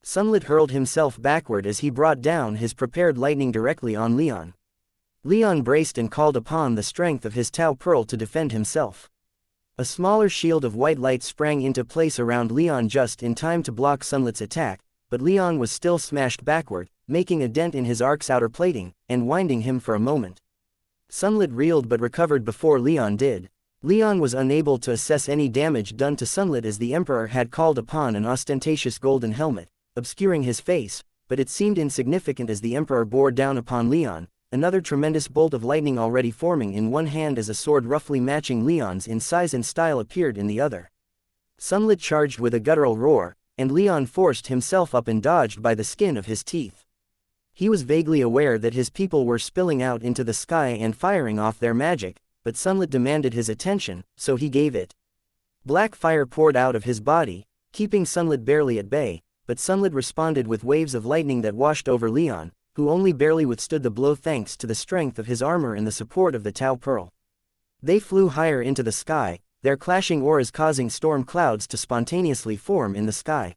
Sunlit hurled himself backward as he brought down his prepared lightning directly on Leon. Leon braced and called upon the strength of his Tau Pearl to defend himself. A smaller shield of white light sprang into place around Leon just in time to block Sunlit's attack, but Leon was still smashed backward, making a dent in his Ark's outer plating, and winding him for a moment. Sunlit reeled but recovered before Leon did. Leon was unable to assess any damage done to Sunlit as the Emperor had called upon an ostentatious golden helmet, obscuring his face, but it seemed insignificant as the Emperor bore down upon Leon, another tremendous bolt of lightning already forming in one hand as a sword roughly matching Leon's in size and style appeared in the other. Sunlit charged with a guttural roar, and Leon forced himself up and dodged by the skin of his teeth. He was vaguely aware that his people were spilling out into the sky and firing off their magic, but Sunlit demanded his attention, so he gave it. Black fire poured out of his body, keeping Sunlit barely at bay, but Sunlit responded with waves of lightning that washed over Leon, who only barely withstood the blow thanks to the strength of his armor and the support of the Tau Pearl. They flew higher into the sky, their clashing auras causing storm clouds to spontaneously form in the sky.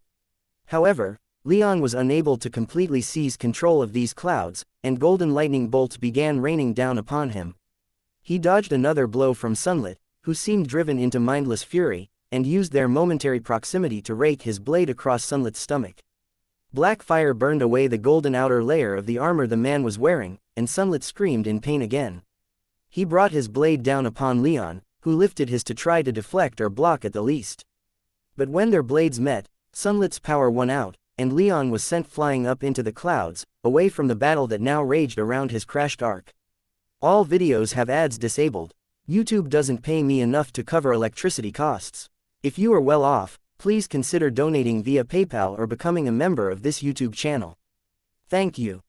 However, Leon was unable to completely seize control of these clouds, and golden lightning bolts began raining down upon him. He dodged another blow from Sunlit, who seemed driven into mindless fury, and used their momentary proximity to rake his blade across Sunlit's stomach. Black fire burned away the golden outer layer of the armor the man was wearing, and Sunlit screamed in pain again. He brought his blade down upon Leon, who lifted his to try to deflect or block at the least. But when their blades met, Sunlit's power won out, and Leon was sent flying up into the clouds, away from the battle that now raged around his crashed Ark. All videos have ads disabled. YouTube doesn't pay me enough to cover electricity costs. If you are well off, please consider donating via PayPal or becoming a member of this YouTube channel. Thank you.